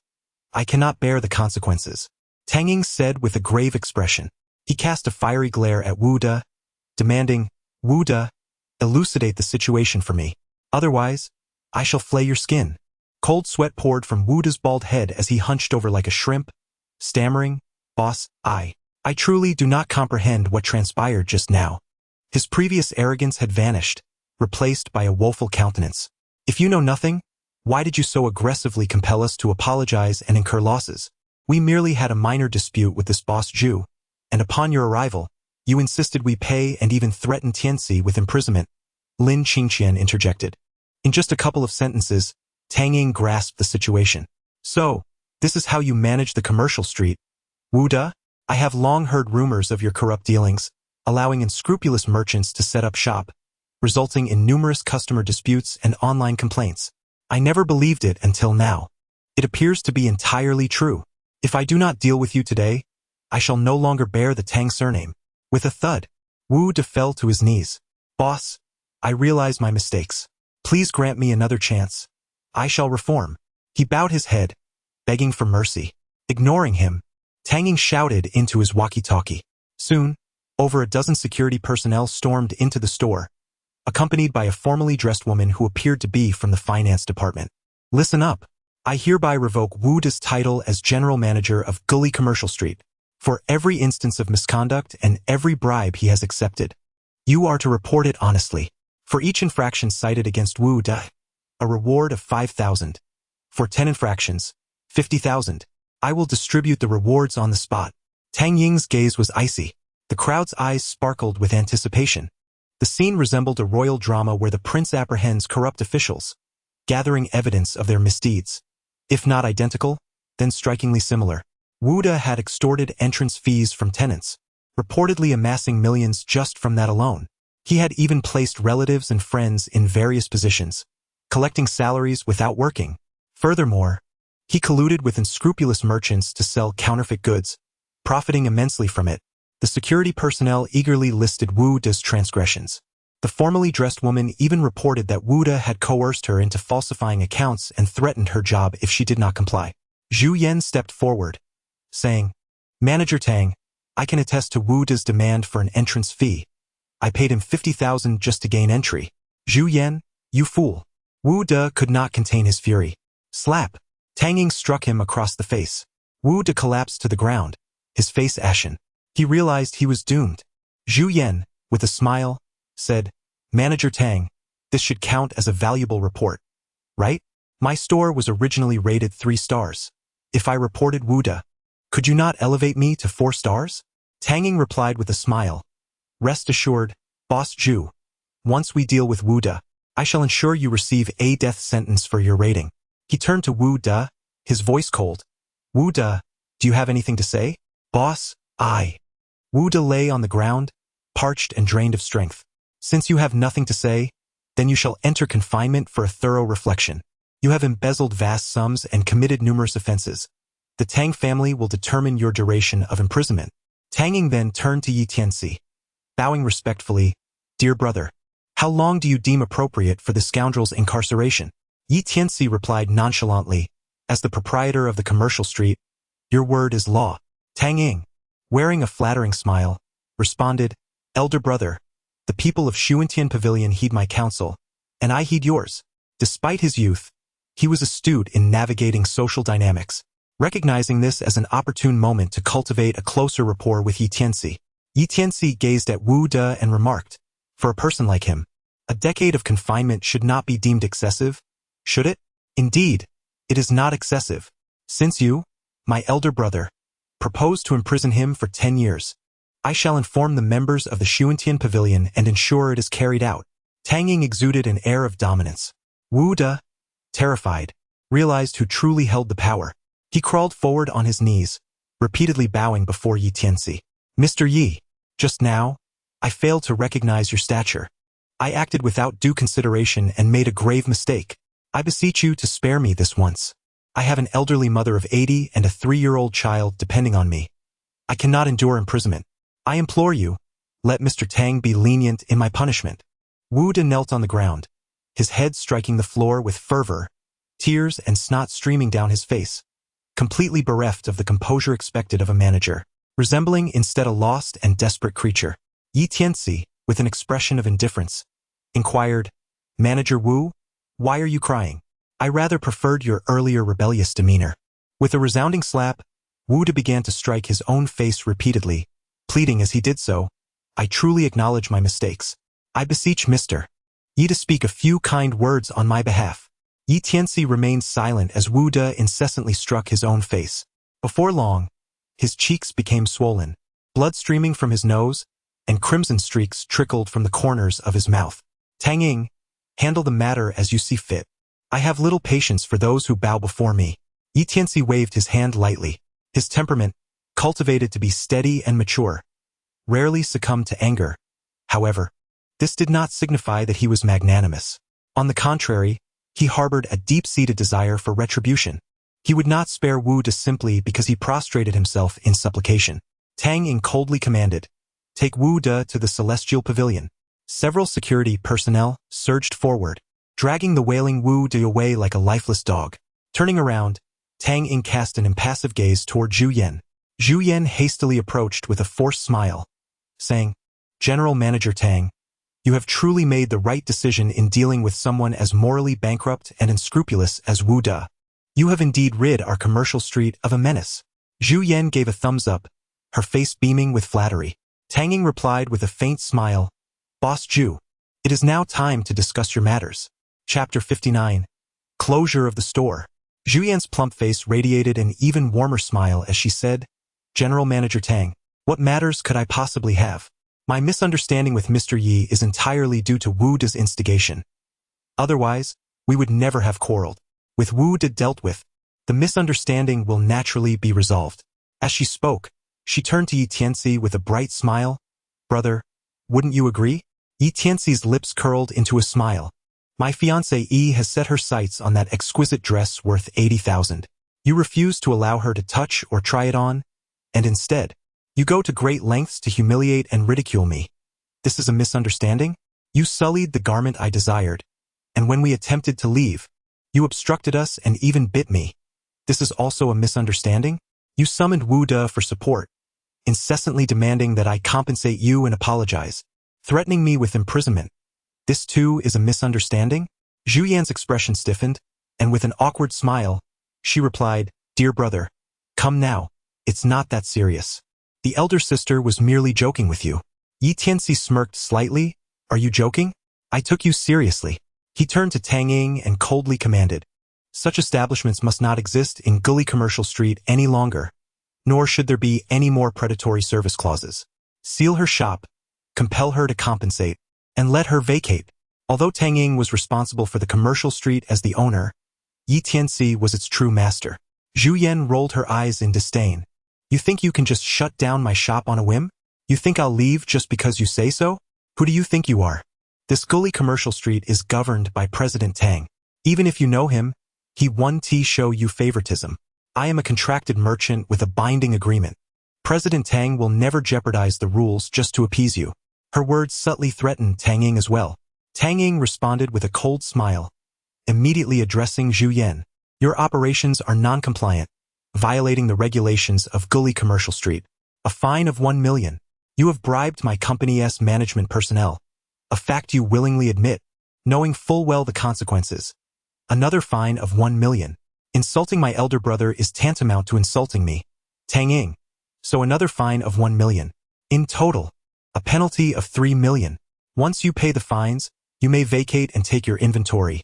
I cannot bear the consequences. Tang Ying said with a grave expression. He cast a fiery glare at Wu De, demanding, Wu De, elucidate the situation for me. Otherwise, I shall flay your skin. Cold sweat poured from Wu De's bald head as he hunched over like a shrimp, stammering, Boss, I truly do not comprehend what transpired just now. His previous arrogance had vanished, replaced by a woeful countenance. If you know nothing, why did you so aggressively compel us to apologize and incur losses? We merely had a minor dispute with this boss Jew, and upon your arrival, you insisted we pay and even threatened Tianci with imprisonment. Lin Qingqian interjected. In just a couple of sentences, Tang Ying grasped the situation. So, this is how you manage the commercial street. Wu De, I have long heard rumors of your corrupt dealings, allowing unscrupulous merchants to set up shop, resulting in numerous customer disputes and online complaints. I never believed it until now. It appears to be entirely true. If I do not deal with you today, I shall no longer bear the Tang surname. With a thud, Wu De fell to his knees. Boss, I realize my mistakes. Please grant me another chance. I shall reform. He bowed his head, begging for mercy. Ignoring him, Tang Ying shouted into his walkie-talkie. Soon, over a dozen security personnel stormed into the store, accompanied by a formally dressed woman who appeared to be from the finance department. Listen up. I hereby revoke Wu De's title as general manager of Gully Commercial Street for every instance of misconduct and every bribe he has accepted. You are to report it honestly. For each infraction cited against Wu De, a reward of 5,000. For 10 infractions, 50,000. I will distribute the rewards on the spot. Tang Ying's gaze was icy. The crowd's eyes sparkled with anticipation. The scene resembled a royal drama where the prince apprehends corrupt officials, gathering evidence of their misdeeds. If not identical, then strikingly similar. Wu De had extorted entrance fees from tenants, reportedly amassing millions just from that alone. He had even placed relatives and friends in various positions, collecting salaries without working. Furthermore, He colluded with unscrupulous merchants to sell counterfeit goods, profiting immensely from it. The security personnel eagerly listed Wu De's transgressions. The formally dressed woman even reported that Wu De had coerced her into falsifying accounts and threatened her job if she did not comply. Zhu Yan stepped forward, saying, "Manager Tang, I can attest to Wu De's demand for an entrance fee. I paid him 50,000 just to gain entry." "Zhu Yan, you fool." Wu De could not contain his fury. Slap! Tang Ying struck him across the face. Wu De collapsed to the ground, his face ashen. He realized he was doomed. Zhu Yan, with a smile, said, "Manager Tang, this should count as a valuable report, right? My store was originally rated 3 stars. If I reported Wu De, could you not elevate me to 4 stars? Tang Ying replied with a smile, "Rest assured, Boss Zhu, once we deal with Wu De, I shall ensure you receive a death sentence for your rating." He turned to Wu De, his voice cold. "Wu De, do you have anything to say?" "Boss, I." Wu De lay on the ground, parched and drained of strength. "Since you have nothing to say, then you shall enter confinement for a thorough reflection. You have embezzled vast sums and committed numerous offenses. The Tang family will determine your duration of imprisonment." Tang Ying then turned to Tianci, bowing respectfully, "Dear brother, how long do you deem appropriate for the scoundrel's incarceration?" Tianci replied nonchalantly, "As the proprietor of the commercial street, your word is law." Tang Ying, wearing a flattering smile, responded, "Elder brother, the people of Xuantian Pavilion heed my counsel, and I heed yours." Despite his youth, he was astute in navigating social dynamics, recognizing this as an opportune moment to cultivate a closer rapport with Tianci. Tianci gazed at Wu De and remarked, "For a person like him, a decade of confinement should not be deemed excessive, should it?" "Indeed, it is not excessive. Since you, my elder brother, propose to imprison him for 10 years, I shall inform the members of the Xuantian Pavilion and ensure it is carried out." Tang Ying exuded an air of dominance. Wu De, terrified, realized who truly held the power. He crawled forward on his knees, repeatedly bowing before Tianci. "Mr. Yi, just now, I failed to recognize your stature. I acted without due consideration and made a grave mistake. I beseech you to spare me this once. I have an elderly mother of 80 and a 3-year-old child depending on me. I cannot endure imprisonment. I implore you, let Mr. Tang be lenient in my punishment." Wu De knelt on the ground, his head striking the floor with fervor, tears and snot streaming down his face, completely bereft of the composure expected of a manager, resembling instead a lost and desperate creature. Tianci, with an expression of indifference, inquired, "Manager Wu, why are you crying? I rather preferred your earlier rebellious demeanor." With a resounding slap, Wu De began to strike his own face repeatedly, pleading as he did so, "I truly acknowledge my mistakes. I beseech Mr. Yi to speak a few kind words on my behalf." Tianci remained silent as Wu De incessantly struck his own face. Before long, his cheeks became swollen, blood streaming from his nose, and crimson streaks trickled from the corners of his mouth. "Tang Ying, handle the matter as you see fit. I have little patience for those who bow before me." Tianci waved his hand lightly. His temperament, cultivated to be steady and mature, rarely succumbed to anger. However, this did not signify that he was magnanimous. On the contrary, he harbored a deep-seated desire for retribution. He would not spare Wu De simply because he prostrated himself in supplication. Tang Ying coldly commanded, "Take Wu De to the Celestial Pavilion." Several security personnel surged forward, dragging the wailing Wu De away like a lifeless dog. Turning around, Tang Ying cast an impassive gaze toward Zhu Yan. Zhu Yan hastily approached with a forced smile, saying, "General Manager Tang, you have truly made the right decision in dealing with someone as morally bankrupt and unscrupulous as Wu De. You have indeed rid our commercial street of a menace." Zhu Yan gave a thumbs up, her face beaming with flattery. Tang Ying replied with a faint smile, "Boss Zhu, it is now time to discuss your matters." Chapter 59. Closure of the store. Zhu Yan's plump face radiated an even warmer smile as she said, "General Manager Tang, what matters could I possibly have? My misunderstanding with Mr. Yi is entirely due to Wu De's instigation. Otherwise, we would never have quarreled. With Wu De dealt with, the misunderstanding will naturally be resolved." As she spoke, she turned to Tianci with a bright smile. "Brother, wouldn't you agree?" Tianci's lips curled into a smile. "My fiancée has set her sights on that exquisite dress worth 80,000. You refuse to allow her to touch or try it on, and instead, you go to great lengths to humiliate and ridicule me. This is a misunderstanding? You sullied the garment I desired, and when we attempted to leave, you obstructed us and even bit me. This is also a misunderstanding? You summoned Wu De for support, incessantly demanding that I compensate you and apologize, threatening me with imprisonment. This too is a misunderstanding? Zhu Yan's expression stiffened, and with an awkward smile, she replied, "Dear brother, come now, it's not that serious. The elder sister was merely joking with you." Tianci smirked slightly. "Are you joking? I took you seriously." He turned to Tang Ying and coldly commanded, "Such establishments must not exist in Gully Commercial Street any longer, nor should there be any more predatory service clauses. Seal her shop, compel her to compensate, and let her vacate." Although Tang Ying was responsible for the commercial street as the owner, Tianci was its true master. Zhu Yan rolled her eyes in disdain. "You think you can just shut down my shop on a whim? You think I'll leave just because you say so? Who do you think you are? This Gully Commercial Street is governed by President Tang. Even if you know him, he won't show you favoritism. I am a contracted merchant with a binding agreement. President Tang will never jeopardize the rules just to appease you." Her words subtly threatened Tang Ying as well. Tang Ying responded with a cold smile, immediately addressing Zhu Yan. "Your operations are non-compliant, violating the regulations of Gully Commercial Street. A fine of 1 million. You have bribed my company's management personnel, a fact you willingly admit, knowing full well the consequences. Another fine of 1 million. Insulting my elder brother is tantamount to insulting me, Tang Ying. So another fine of 1 million. In total, a penalty of 3 million. Once you pay the fines, you may vacate and take your inventory.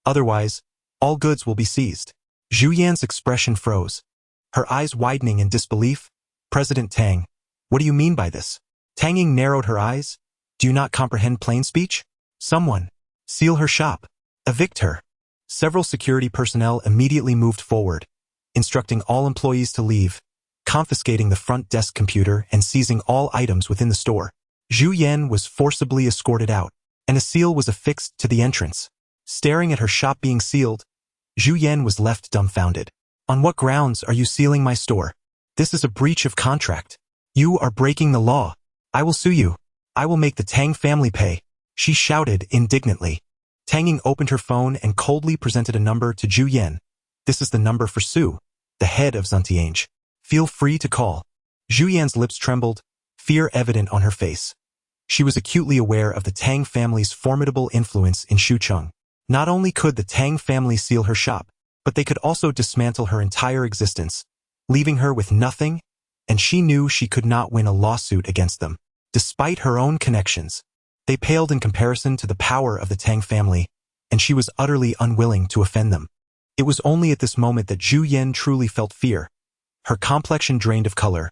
Otherwise, all goods will be seized." Zhu Yan's expression froze, her eyes widening in disbelief. "President Tang, what do you mean by this?" Tang Ying narrowed her eyes. "Do you not comprehend plain speech? Someone, seal her shop, evict her." Several security personnel immediately moved forward, instructing all employees to leave, confiscating the front desk computer and seizing all items within the store. Zhu Yan was forcibly escorted out, and a seal was affixed to the entrance. Staring at her shop being sealed, Zhu Yan was left dumbfounded. "On what grounds are you sealing my store? This is a breach of contract. You are breaking the law. I will sue you. I will make the Tang family pay," she shouted indignantly. Tang Ying opened her phone and coldly presented a number to Zhu Yan. "This is the number for Sue, the head of Tianci. Feel free to call." Zhu Yan's lips trembled, fear evident on her face. She was acutely aware of the Tang family's formidable influence in Shucheng. Not only could the Tang family seal her shop, but they could also dismantle her entire existence, leaving her with nothing, and she knew she could not win a lawsuit against them. Despite her own connections, they paled in comparison to the power of the Tang family, and she was utterly unwilling to offend them. It was only at this moment that Zhu Yan truly felt fear. Her complexion drained of color.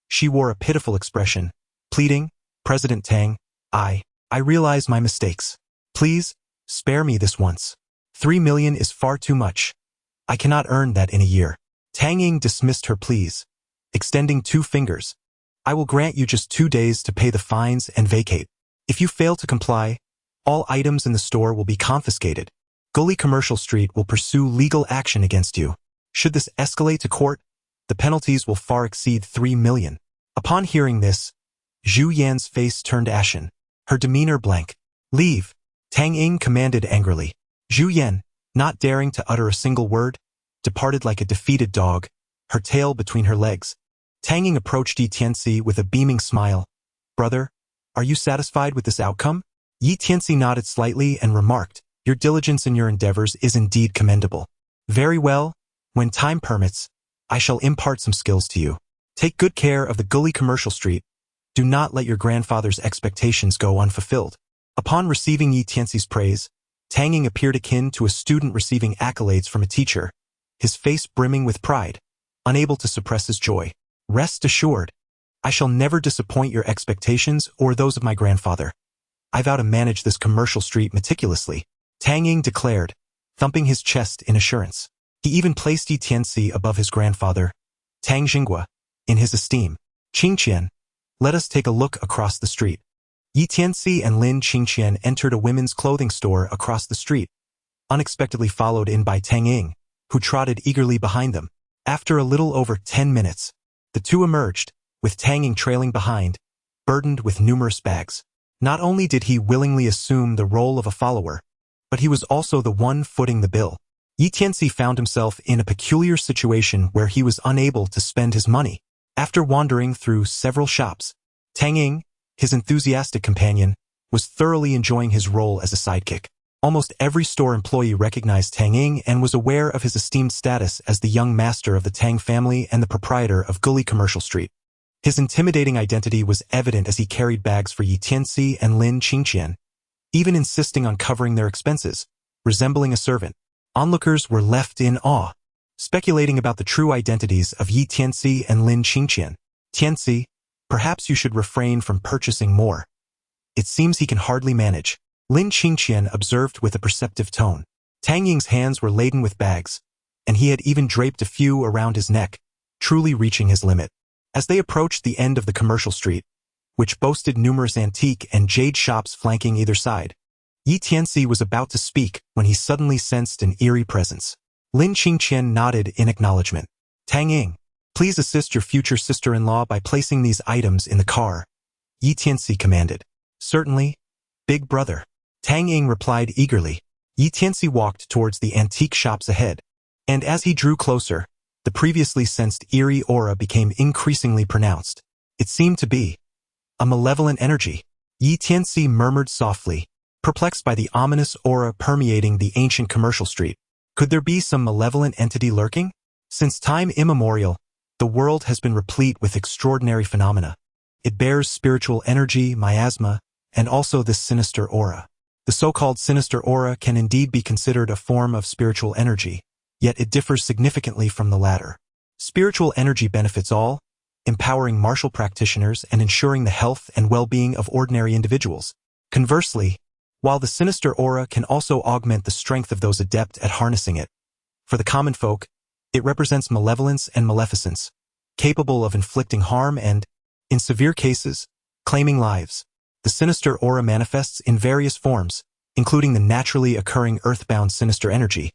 She wore a pitiful expression, pleading, "President Tang, I realize my mistakes. Please, spare me this once. 3 million is far too much. I cannot earn that in a year." Tang Ying dismissed her pleas, extending 2 fingers. "I will grant you just 2 days to pay the fines and vacate. If you fail to comply, all items in the store will be confiscated. Gully Commercial Street will pursue legal action against you. Should this escalate to court, the penalties will far exceed 3 million. Upon hearing this, Zhu Yan's face turned ashen, her demeanor blank. "Leave," Tang Ying commanded angrily. Zhu Yan, not daring to utter a single word, departed like a defeated dog, her tail between her legs. Tang Ying approached Tianci with a beaming smile. "Brother, are you satisfied with this outcome?" Tianci nodded slightly and remarked, "Your diligence in your endeavors is indeed commendable. Very well, when time permits, I shall impart some skills to you. Take good care of the Gully Commercial Street. Do not let your grandfather's expectations go unfulfilled." Upon receiving Tianci's praise, Tang Ying appeared akin to a student receiving accolades from a teacher, his face brimming with pride, unable to suppress his joy. "Rest assured, I shall never disappoint your expectations or those of my grandfather. I vow to manage this commercial street meticulously," Tang Ying declared, thumping his chest in assurance. He even placed Tianci above his grandfather, Tang Xinghua, in his esteem. "Qingqian, let us take a look across the street." Tianci and Lin Qingqian entered a women's clothing store across the street, unexpectedly followed in by Tang Ying, who trotted eagerly behind them. After a little over 10 minutes, the two emerged, with Tang Ying trailing behind, burdened with numerous bags. Not only did he willingly assume the role of a follower, but he was also the one footing the bill. Tianci found himself in a peculiar situation where he was unable to spend his money. After wandering through several shops, Tang Ying, his enthusiastic companion, was thoroughly enjoying his role as a sidekick. Almost every store employee recognized Tang Ying and was aware of his esteemed status as the young master of the Tang family and the proprietor of Gully Commercial Street. His intimidating identity was evident as he carried bags for Tianci and Lin Qingqian, even insisting on covering their expenses, resembling a servant. Onlookers were left in awe, speculating about the true identities of Tianci and Lin Qingqian. Tianci, perhaps you should refrain from purchasing more. It seems he can hardly manage, Lin Qingqian observed with a perceptive tone. Tang Ying's hands were laden with bags, and he had even draped a few around his neck, truly reaching his limit. As they approached the end of the commercial street, which boasted numerous antique and jade shops flanking either side, Tianci was about to speak when he suddenly sensed an eerie presence. Lin Qingqian nodded in acknowledgement. Tang Ying, please assist your future sister-in-law by placing these items in the car, Tianci commanded. Certainly, big brother, Tang Ying replied eagerly. Tianci walked towards the antique shops ahead, and as he drew closer, the previously sensed eerie aura became increasingly pronounced. It seemed to be a malevolent energy, Tianci murmured softly, perplexed by the ominous aura permeating the ancient commercial street. Could there be some malevolent entity lurking? Since time immemorial, the world has been replete with extraordinary phenomena. It bears spiritual energy, miasma, and also this sinister aura. The so-called sinister aura can indeed be considered a form of spiritual energy, yet it differs significantly from the latter. Spiritual energy benefits all, empowering martial practitioners and ensuring the health and well-being of ordinary individuals. Conversely, while the sinister aura can also augment the strength of those adept at harnessing it, for the common folk, it represents malevolence and maleficence, capable of inflicting harm and, in severe cases, claiming lives. The sinister aura manifests in various forms, including the naturally occurring earthbound sinister energy,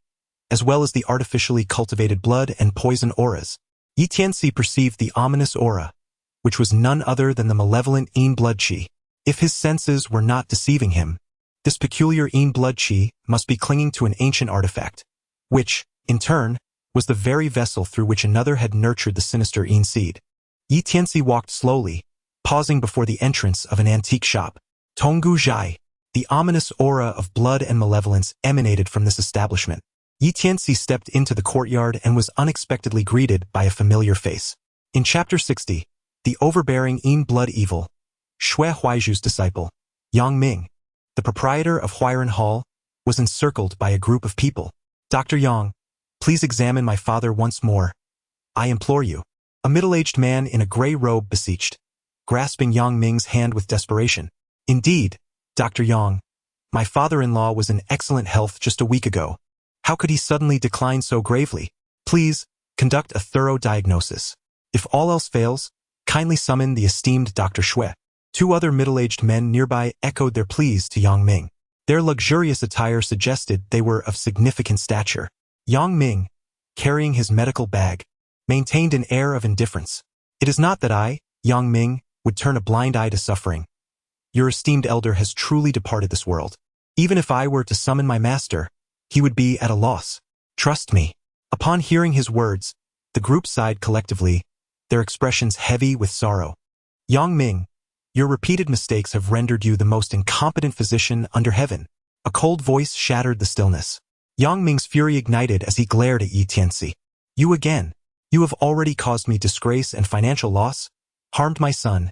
as well as the artificially cultivated blood and poison auras. Tianci perceived the ominous aura, which was none other than the malevolent Yin blood qi. If his senses were not deceiving him, this peculiar Yin blood qi must be clinging to an ancient artifact, which, in turn, was the very vessel through which another had nurtured the sinister Yin seed. Tianci walked slowly, pausing before the entrance of an antique shop. Tonggu Zhai, the ominous aura of blood and malevolence emanated from this establishment. Tianci stepped into the courtyard and was unexpectedly greeted by a familiar face. In Chapter 60, the overbearing Yin blood evil, Shui Huaiju's disciple, Yang Ming, the proprietor of Huairen Hall, was encircled by a group of people. Dr. Yang, please examine my father once more. I implore you. A middle-aged man in a gray robe beseeched, grasping Yang Ming's hand with desperation. Indeed, Dr. Yang, my father-in-law was in excellent health just a week ago. How could he suddenly decline so gravely? Please, conduct a thorough diagnosis. If all else fails, kindly summon the esteemed Dr. Shui. Two other middle-aged men nearby echoed their pleas to Yang Ming. Their luxurious attire suggested they were of significant stature. Yang Ming, carrying his medical bag, maintained an air of indifference. It is not that I, Yang Ming, would turn a blind eye to suffering. Your esteemed elder has truly departed this world. Even if I were to summon my master, he would be at a loss. Trust me. Upon hearing his words, the group sighed collectively, their expressions heavy with sorrow. Yang Ming, your repeated mistakes have rendered you the most incompetent physician under heaven. A cold voice shattered the stillness. Yang Ming's fury ignited as he glared at Tianci. You again. You have already caused me disgrace and financial loss, harmed my son,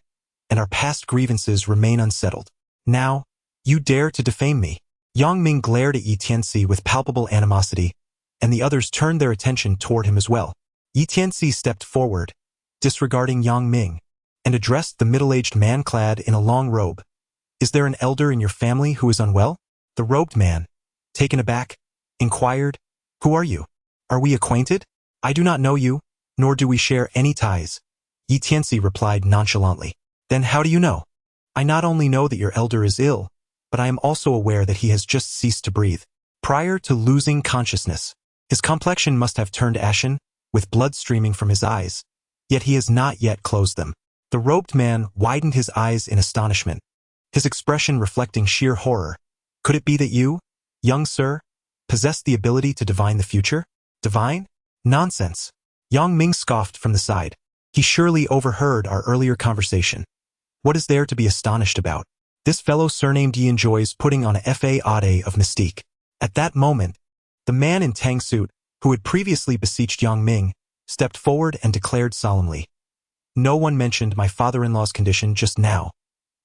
and our past grievances remain unsettled. Now, you dare to defame me. Yang Ming glared at Tianci with palpable animosity, and the others turned their attention toward him as well. Tianci stepped forward, disregarding Yang Ming, and addressed the middle-aged man clad in a long robe. Is there an elder in your family who is unwell? The robed man, taken aback, inquired, Who are you? Are we acquainted? I do not know you, nor do we share any ties. Tianci replied nonchalantly. Then how do you know? I not only know that your elder is ill, but I am also aware that he has just ceased to breathe. Prior to losing consciousness, His complexion must have turned ashen, with blood streaming from his eyes. Yet he has not yet closed them. The robed man widened his eyes in astonishment, his expression reflecting sheer horror. Could it be that you, young sir, possessed the ability to divine the future? Divine? Nonsense. Yang Ming scoffed from the side. He surely overheard our earlier conversation. What is there to be astonished about? This fellow surnamed Yi enjoys putting on a facade of mystique. At that moment, the man in tang suit, who had previously beseeched Yang Ming, stepped forward and declared solemnly, "No one mentioned my father-in-law's condition just now.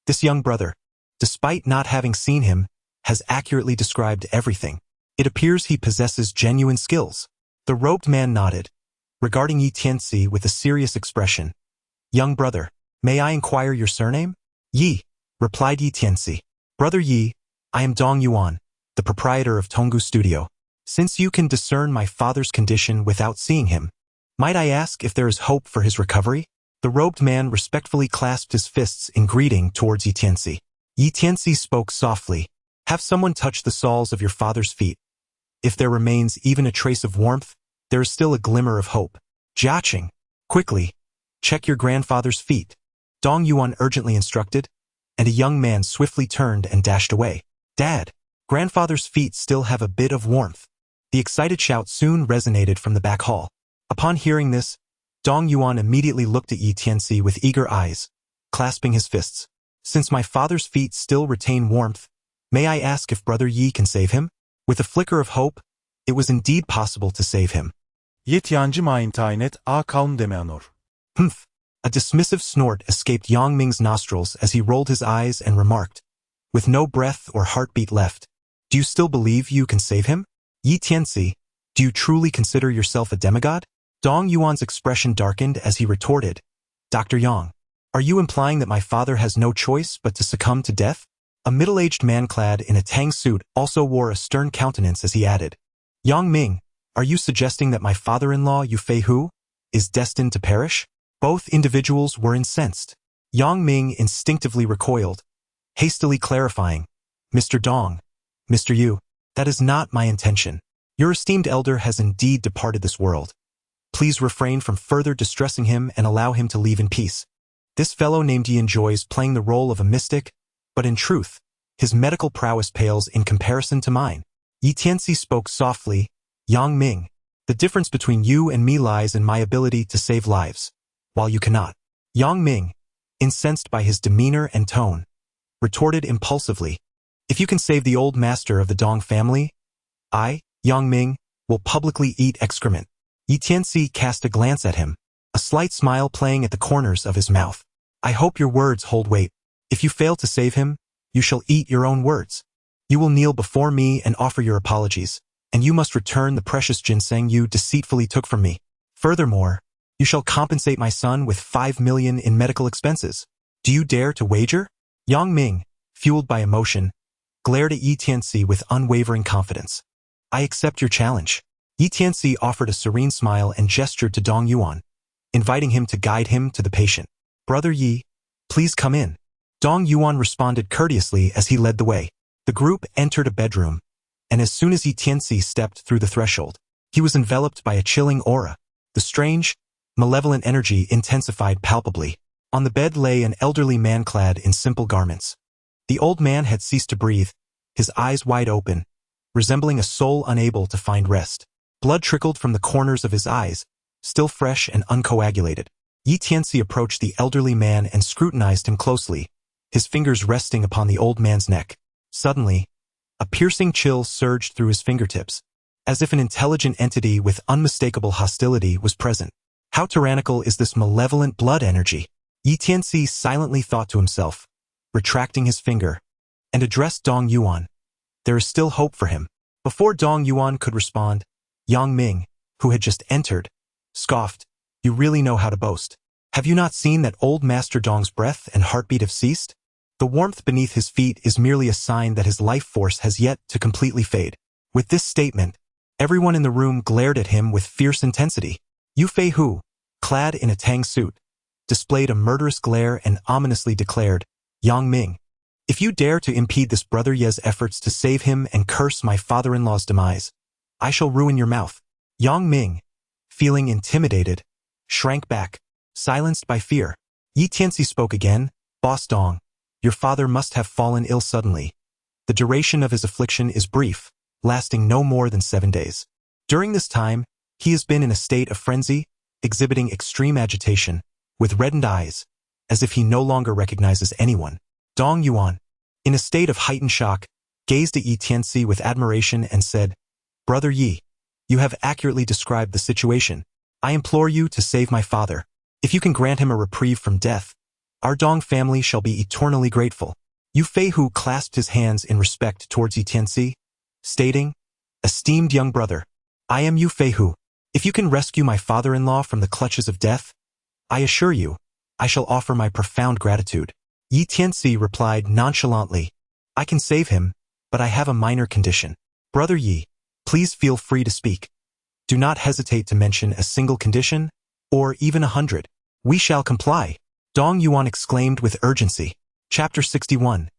This young brother, despite not having seen him, has accurately described everything. It appears he possesses genuine skills." The robed man nodded, regarding Yi Tianci with a serious expression. "Young brother, may I inquire your surname?" "Yi," replied Yi Tianci. "Brother Yi, I am Dong Yuan, the proprietor of Tonggu Studio. Since you can discern my father's condition without seeing him, might I ask if there is hope for his recovery?" The robed man respectfully clasped his fists in greeting towards Yi Tianci. Yi Tianci spoke softly, "Have someone touch the soles of your father's feet. If there remains even a trace of warmth, there is still a glimmer of hope. Jiaqing, quickly, check your grandfather's feet," Dong Yuan urgently instructed, and a young man swiftly turned and dashed away. "Dad, grandfather's feet still have a bit of warmth." The excited shout soon resonated from the back hall. Upon hearing this, Dong Yuan immediately looked at Yi Tianci with eager eyes, clasping his fists. "Since my father's feet still retain warmth, may I ask if Brother Yi can save him?" With a flicker of hope, it was indeed possible to save him. Ye Tianci main tainet a kaun demeanor. Humph! A dismissive snort escaped Yang Ming's nostrils as he rolled his eyes and remarked, with no breath or heartbeat left, "Do you still believe you can save him? Yi Tianci, do you truly consider yourself a demigod?" Dong Yuan's expression darkened as he retorted, "Dr. Yang, are you implying that my father has no choice but to succumb to death?" A middle-aged man clad in a tang suit also wore a stern countenance as he added, "Yang Ming, are you suggesting that my father-in-law, Yu Fei Hu, is destined to perish?" Both individuals were incensed. Yang Ming instinctively recoiled, hastily clarifying, "Mr. Dong, Mr. Yu, that is not my intention. Your esteemed elder has indeed departed this world. Please refrain from further distressing him and allow him to leave in peace. This fellow named Yi enjoys playing the role of a mystic, but in truth, his medical prowess pales in comparison to mine." Yi Tianci spoke softly, "Yang Ming, the difference between you and me lies in my ability to save lives, while you cannot." Yang Ming, incensed by his demeanor and tone, retorted impulsively, "If you can save the old master of the Dong family, I, Yang Ming, will publicly eat excrement." Yi Tianci cast a glance at him, a slight smile playing at the corners of his mouth. "I hope your words hold weight. If you fail to save him, you shall eat your own words. You will kneel before me and offer your apologies, and you must return the precious ginseng you deceitfully took from me. Furthermore, you shall compensate my son with 5 million in medical expenses. Do you dare to wager?" Yang Ming, fueled by emotion, glared at Yi Tianci with unwavering confidence. "I accept your challenge." Yi Tianci offered a serene smile and gestured to Dong Yuan, inviting him to guide him to the patient. "Brother Yi, please come in." Dong Yuan responded courteously as he led the way. The group entered a bedroom, and as soon as Yi Tianci stepped through the threshold, he was enveloped by a chilling aura. The strange, malevolent energy intensified palpably. On the bed lay an elderly man clad in simple garments. The old man had ceased to breathe, his eyes wide open, resembling a soul unable to find rest. Blood trickled from the corners of his eyes, still fresh and uncoagulated. Yi Tianci approached the elderly man and scrutinized him closely, his fingers resting upon the old man's neck. Suddenly, a piercing chill surged through his fingertips, as if an intelligent entity with unmistakable hostility was present. How tyrannical is this malevolent blood energy? Yi Tianci silently thought to himself, retracting his finger, and addressed Dong Yuan. There is still hope for him. Before Dong Yuan could respond, Yang Ming, who had just entered, scoffed, "You really know how to boast. Have you not seen that old Master Dong's breath and heartbeat have ceased? The warmth beneath his feet is merely a sign that his life force has yet to completely fade." With this statement, everyone in the room glared at him with fierce intensity. Yu Fei Hu, clad in a tang suit, displayed a murderous glare and ominously declared, "Yang Ming, if you dare to impede this brother Ye's efforts to save him and curse my father-in-law's demise, I shall ruin your mouth." Yang Ming, feeling intimidated, shrank back, silenced by fear. Yi Tianci spoke again. Boss Dong, your father must have fallen ill suddenly. The duration of his affliction is brief, lasting no more than 7 days. During this time, he has been in a state of frenzy, exhibiting extreme agitation, with reddened eyes, as if he no longer recognizes anyone. Dong Yuan, in a state of heightened shock, gazed at Yi Tianci with admiration and said, Brother Yi, you have accurately described the situation. I implore you to save my father. If you can grant him a reprieve from death, our Dong family shall be eternally grateful. Yu Feihu clasped his hands in respect towards Yi Tianci, stating, Esteemed young brother, I am Yu Feihu. If you can rescue my father-in-law from the clutches of death, I assure you, I shall offer my profound gratitude. Yi Tianci replied nonchalantly, I can save him, but I have a minor condition. Brother Yi, please feel free to speak. Do not hesitate to mention a single condition, or even 100. We shall comply. Dong Yuan exclaimed with urgency. Chapter 61.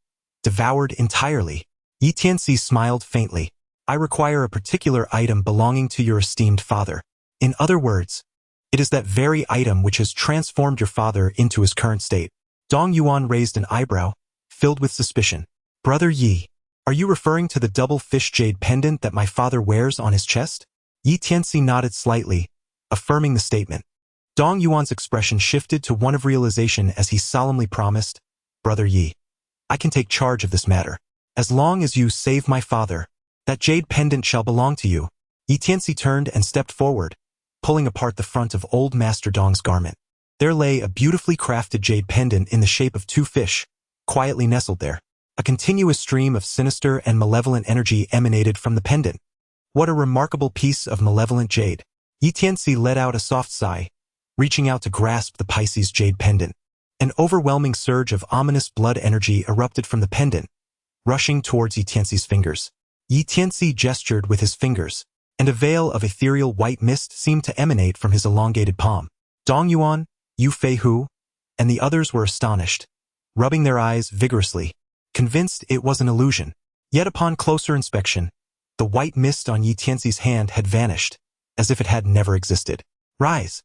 Devoured entirely. Yi Tianci smiled faintly. I require a particular item belonging to your esteemed father. In other words, it is that very item which has transformed your father into his current state. Dong Yuan raised an eyebrow, filled with suspicion. Brother Yi, are you referring to the double fish jade pendant that my father wears on his chest? Yi Tianci nodded slightly, affirming the statement. Dong Yuan's expression shifted to one of realization as he solemnly promised, Brother Yi, I can take charge of this matter. As long as you save my father, that jade pendant shall belong to you. Yi Tianci turned and stepped forward, pulling apart the front of old Master Dong's garment. There lay a beautifully crafted jade pendant in the shape of 2 fish, quietly nestled there. A continuous stream of sinister and malevolent energy emanated from the pendant. What a remarkable piece of malevolent jade. Yi Tianci let out a soft sigh, reaching out to grasp the Pisces jade pendant. An overwhelming surge of ominous blood energy erupted from the pendant, rushing towards Yi Tianci's fingers. Yi Tianci gestured with his fingers, and a veil of ethereal white mist seemed to emanate from his elongated palm. Dong Yuan, Yu Feihu, and the others were astonished, rubbing their eyes vigorously, convinced it was an illusion. Yet upon closer inspection, the white mist on Yi Tianci's hand had vanished, as if it had never existed. Rise!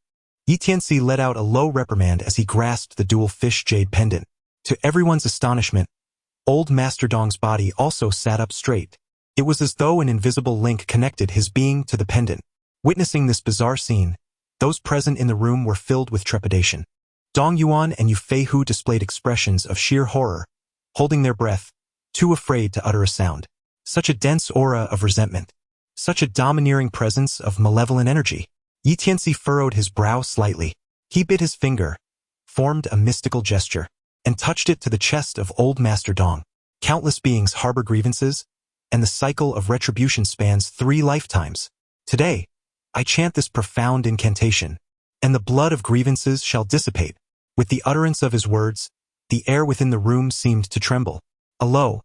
Yi Tianci let out a low reprimand as he grasped the dual fish jade pendant. To everyone's astonishment, old Master Dong's body also sat up straight. It was as though an invisible link connected his being to the pendant. Witnessing this bizarre scene, those present in the room were filled with trepidation. Dong Yuan and Yu Feihu displayed expressions of sheer horror, holding their breath, too afraid to utter a sound. Such a dense aura of resentment. Such a domineering presence of malevolent energy. Yi Tianci furrowed his brow slightly. He bit his finger, formed a mystical gesture, and touched it to the chest of old Master Dong. Countless beings harbor grievances, and the cycle of retribution spans 3 lifetimes. Today, I chant this profound incantation, and the blood of grievances shall dissipate. With the utterance of his words, the air within the room seemed to tremble. A low,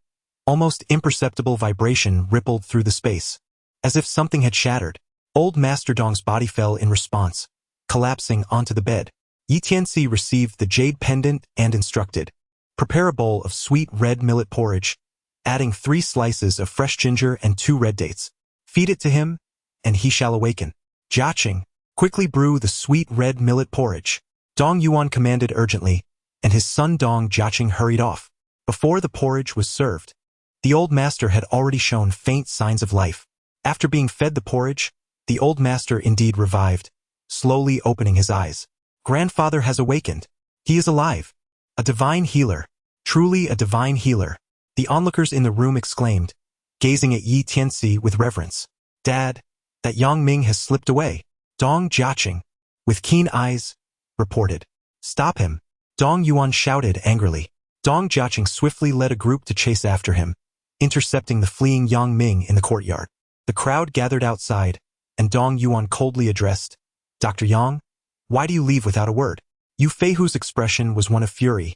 almost imperceptible vibration rippled through the space. As if something had shattered, old Master Dong's body fell in response, collapsing onto the bed. Yi Tianci received the jade pendant and instructed, prepare a bowl of sweet red millet porridge, adding 3 slices of fresh ginger and 2 red dates. Feed it to him, and he shall awaken. Jiaqing, quickly brew the sweet red millet porridge. Dong Yuan commanded urgently, and his son Dong Jiaqing hurried off. Before the porridge was served, the old master had already shown faint signs of life. After being fed the porridge, the old master indeed revived, slowly opening his eyes. Grandfather has awakened. He is alive. A divine healer. Truly a divine healer. The onlookers in the room exclaimed, gazing at Yi Tianci with reverence. Dad, that Yang Ming has slipped away. Dong Jiaqing, with keen eyes, reported. Stop him. Dong Yuan shouted angrily. Dong Jiaqing swiftly led a group to chase after him, intercepting the fleeing Yang Ming in the courtyard. The crowd gathered outside, and Dong Yuan coldly addressed, Dr. Yang, why do you leave without a word? Yu Feihu's expression was one of fury,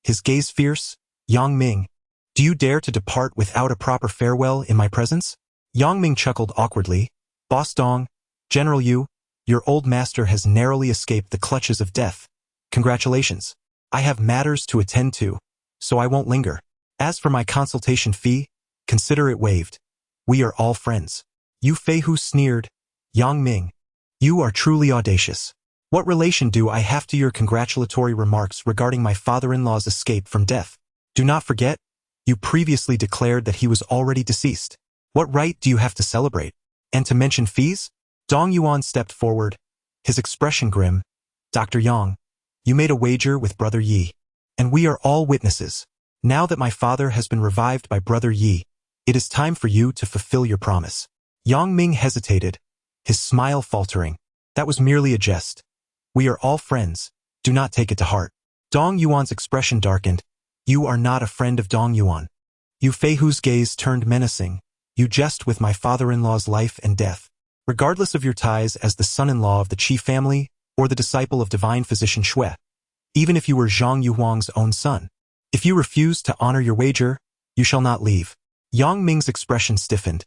his gaze fierce. Yang Ming, do you dare to depart without a proper farewell in my presence? Yang Ming chuckled awkwardly. Boss Dong, General Yu, your old master has narrowly escaped the clutches of death. Congratulations. I have matters to attend to, so I won't linger. As for my consultation fee, consider it waived. We are all friends. Yu Feihu sneered, Yang Ming, you are truly audacious. What relation do I have to your congratulatory remarks regarding my father-in-law's escape from death? Do not forget, you previously declared that he was already deceased. What right do you have to celebrate? And to mention fees? Dong Yuan stepped forward, his expression grim. Dr. Yang, you made a wager with Brother Yi, and we are all witnesses. Now that my father has been revived by Brother Yi, it is time for you to fulfill your promise. Yang Ming hesitated, his smile faltering. That was merely a jest. We are all friends. Do not take it to heart. Dong Yuan's expression darkened. You are not a friend of Dong Yuan. Yu Feihu's gaze turned menacing. You jest with my father-in-law's life and death. Regardless of your ties as the son-in-law of the Qi family or the disciple of divine physician Xue, even if you were Zhang Yuhuang's own son, if you refuse to honor your wager, you shall not leave. Yang Ming's expression stiffened,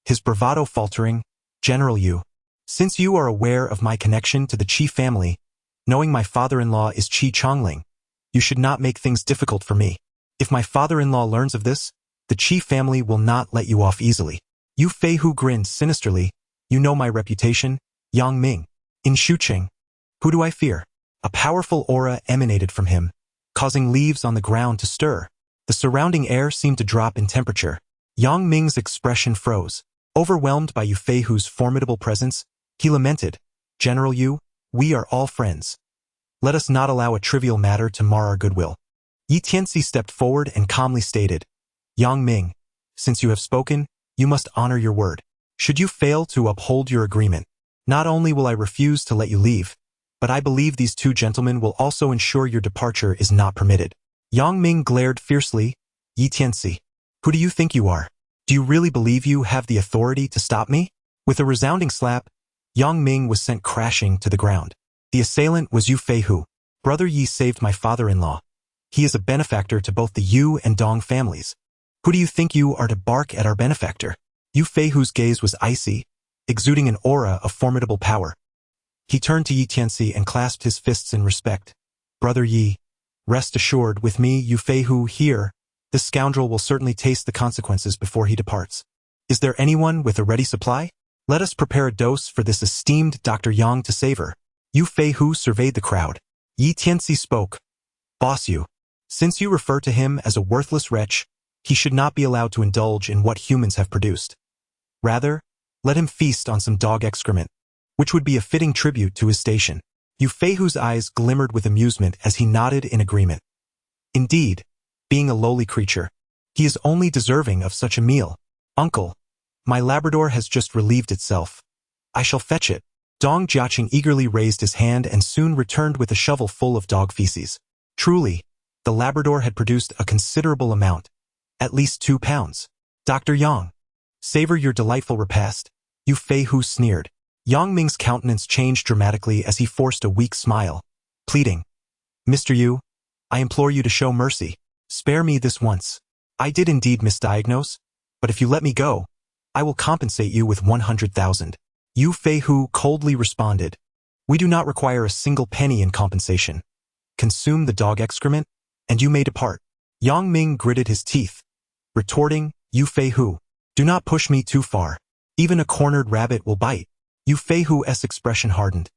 his bravado faltering. General Yu, since you are aware of my connection to the Qi family, knowing my father-in-law is Qi Chongling, you should not make things difficult for me. If my father-in-law learns of this, the Qi family will not let you off easily. Yu Feihu grinned sinisterly. You know my reputation, Yang Ming. In Shuqing, who do I fear? A powerful aura emanated from him, causing leaves on the ground to stir. The surrounding air seemed to drop in temperature. Yang Ming's expression froze. Overwhelmed by Yu Feihu's formidable presence, he lamented, General Yu, we are all friends. Let us not allow a trivial matter to mar our goodwill. Yi Tianci stepped forward and calmly stated, Yang Ming, since you have spoken, you must honor your word. Should you fail to uphold your agreement, not only will I refuse to let you leave, but I believe these two gentlemen will also ensure your departure is not permitted. Yang Ming glared fiercely. Yi Tianci, who do you think you are? Do you really believe you have the authority to stop me? With a resounding slap, Yang Ming was sent crashing to the ground. The assailant was Yu Feihu. Brother Yi saved my father-in-law. He is a benefactor to both the Yu and Dong families. Who do you think you are to bark at our benefactor? Yu Feihu's gaze was icy, exuding an aura of formidable power. He turned to Yi Tianci and clasped his fists in respect. Brother Yi, rest assured, with me, Yu Feihu, here, this scoundrel will certainly taste the consequences before he departs. Is there anyone with a ready supply? Let us prepare a dose for this esteemed Dr. Yang to savor. Yu Feihu surveyed the crowd. Yi Tianci spoke. Boss Yu, since you refer to him as a worthless wretch, he should not be allowed to indulge in what humans have produced. Rather, let him feast on some dog excrement, which would be a fitting tribute to his station. Yu Feihu's eyes glimmered with amusement as he nodded in agreement. Indeed, being a lowly creature, he is only deserving of such a meal. Uncle, my Labrador has just relieved itself. I shall fetch it. Dong Jiaqing eagerly raised his hand and soon returned with a shovel full of dog feces. Truly, the Labrador had produced a considerable amount, at least 2 pounds. Dr. Yang, savor your delightful repast. Yu Feihu sneered. Yang Ming's countenance changed dramatically as he forced a weak smile, pleading, Mr. Yu, I implore you to show mercy. Spare me this once. I did indeed misdiagnose, but if you let me go, I will compensate you with 100,000. Yu Feihu coldly responded, we do not require a single penny in compensation. Consume the dog excrement, and you may depart. Yang Ming gritted his teeth, retorting, Yu Feihu, do not push me too far. Even a cornered rabbit will bite. Yu Feihu's expression hardened,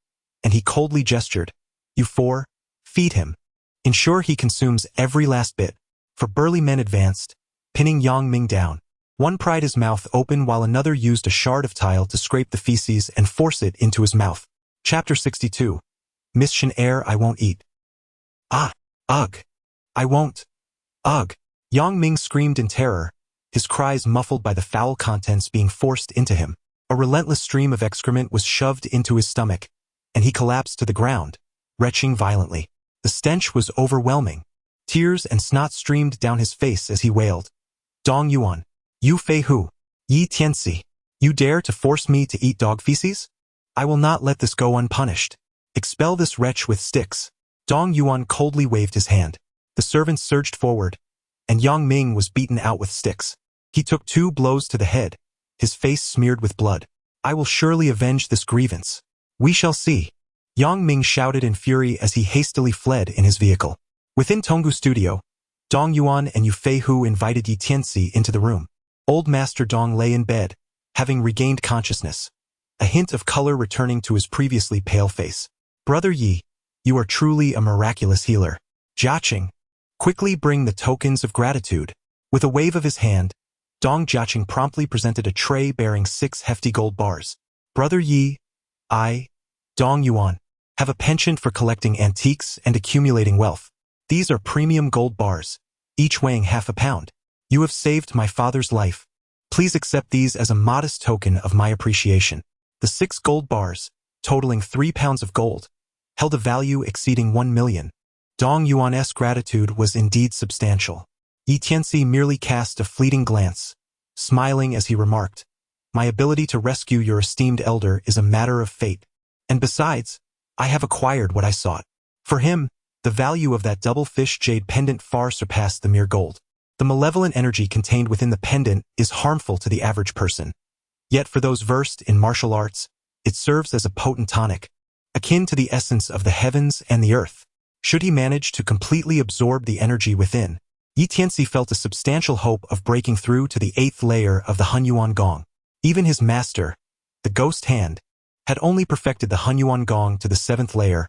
and he coldly gestured, You four, feed him. Ensure he consumes every last bit. For burly men advanced, pinning Yang Ming down. One pried his mouth open while another used a shard of tile to scrape the feces and force it into his mouth. Chapter 62. Mission Air I won't eat. Ah, ugh. I won't. Ugh. Yang Ming screamed in terror, his cries muffled by the foul contents being forced into him. A relentless stream of excrement was shoved into his stomach, and he collapsed to the ground, retching violently. The stench was overwhelming. Tears and snot streamed down his face as he wailed. Dong Yuan, Yu Feihu, Yi Tianci, you dare to force me to eat dog feces? I will not let this go unpunished. Expel this wretch with sticks. Dong Yuan coldly waved his hand. The servants surged forward, and Yang Ming was beaten out with sticks. He took 2 blows to the head, his face smeared with blood. I will surely avenge this grievance. We shall see. Yang Ming shouted in fury as he hastily fled in his vehicle. Within Tonggu Studio, Dong Yuan and Yu Feihu invited Yi Tianci into the room. Old Master Dong lay in bed, having regained consciousness. a hint of color returning to his previously pale face. Brother Yi, you are truly a miraculous healer. Jiaqing, quickly bring the tokens of gratitude. With a wave of his hand, Dong Jiaqing promptly presented a tray bearing 6 hefty gold bars. Brother Yi, I, Dong Yuan, have a penchant for collecting antiques and accumulating wealth. These are premium gold bars, each weighing half a pound. You have saved my father's life. Please accept these as a modest token of my appreciation. The 6 gold bars, totaling 3 pounds of gold, held a value exceeding 1 million. Dong Yuan's gratitude was indeed substantial. Tianci merely cast a fleeting glance, smiling as he remarked, my ability to rescue your esteemed elder is a matter of fate. And besides, I have acquired what I sought. For him, the value of that double-fish jade pendant far surpassed the mere gold. The malevolent energy contained within the pendant is harmful to the average person. Yet for those versed in martial arts, it serves as a potent tonic, akin to the essence of the heavens and the earth. Should he manage to completely absorb the energy within, Tianci felt a substantial hope of breaking through to the 8th layer of the Hunyuan Gong. Even his master, the Ghost Hand, had only perfected the Hunyuan Gong to the 7th layer,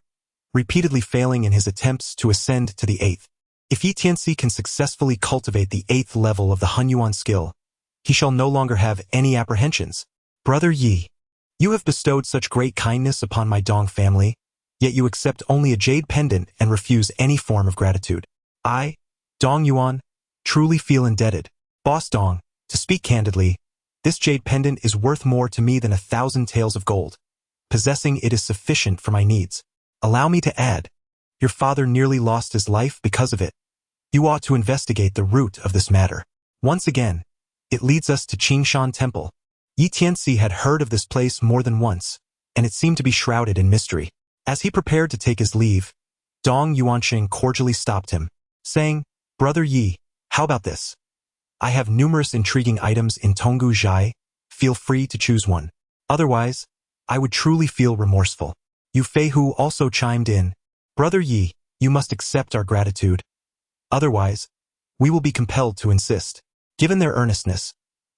repeatedly failing in his attempts to ascend to the 8th. If Tianci can successfully cultivate the 8th level of the Hunyuan skill, he shall no longer have any apprehensions. Brother Yi, you have bestowed such great kindness upon my Dong family, yet you accept only a jade pendant and refuse any form of gratitude. I, Dong Yuan, truly feel indebted. Boss Dong, to speak candidly, this jade pendant is worth more to me than 1,000 taels of gold. Possessing it is sufficient for my needs. Allow me to add, your father nearly lost his life because of it. You ought to investigate the root of this matter. Once again, it leads us to Qingshan Temple. Tianci had heard of this place more than once, and it seemed to be shrouded in mystery. As he prepared to take his leave, Dong Yuanqing cordially stopped him, saying, Brother Yi, how about this? I have numerous intriguing items in Tonggu Zhai. Feel free to choose one. Otherwise, I would truly feel remorseful. Yu Feihu also chimed in, Brother Yi, you must accept our gratitude. Otherwise, we will be compelled to insist. Given their earnestness,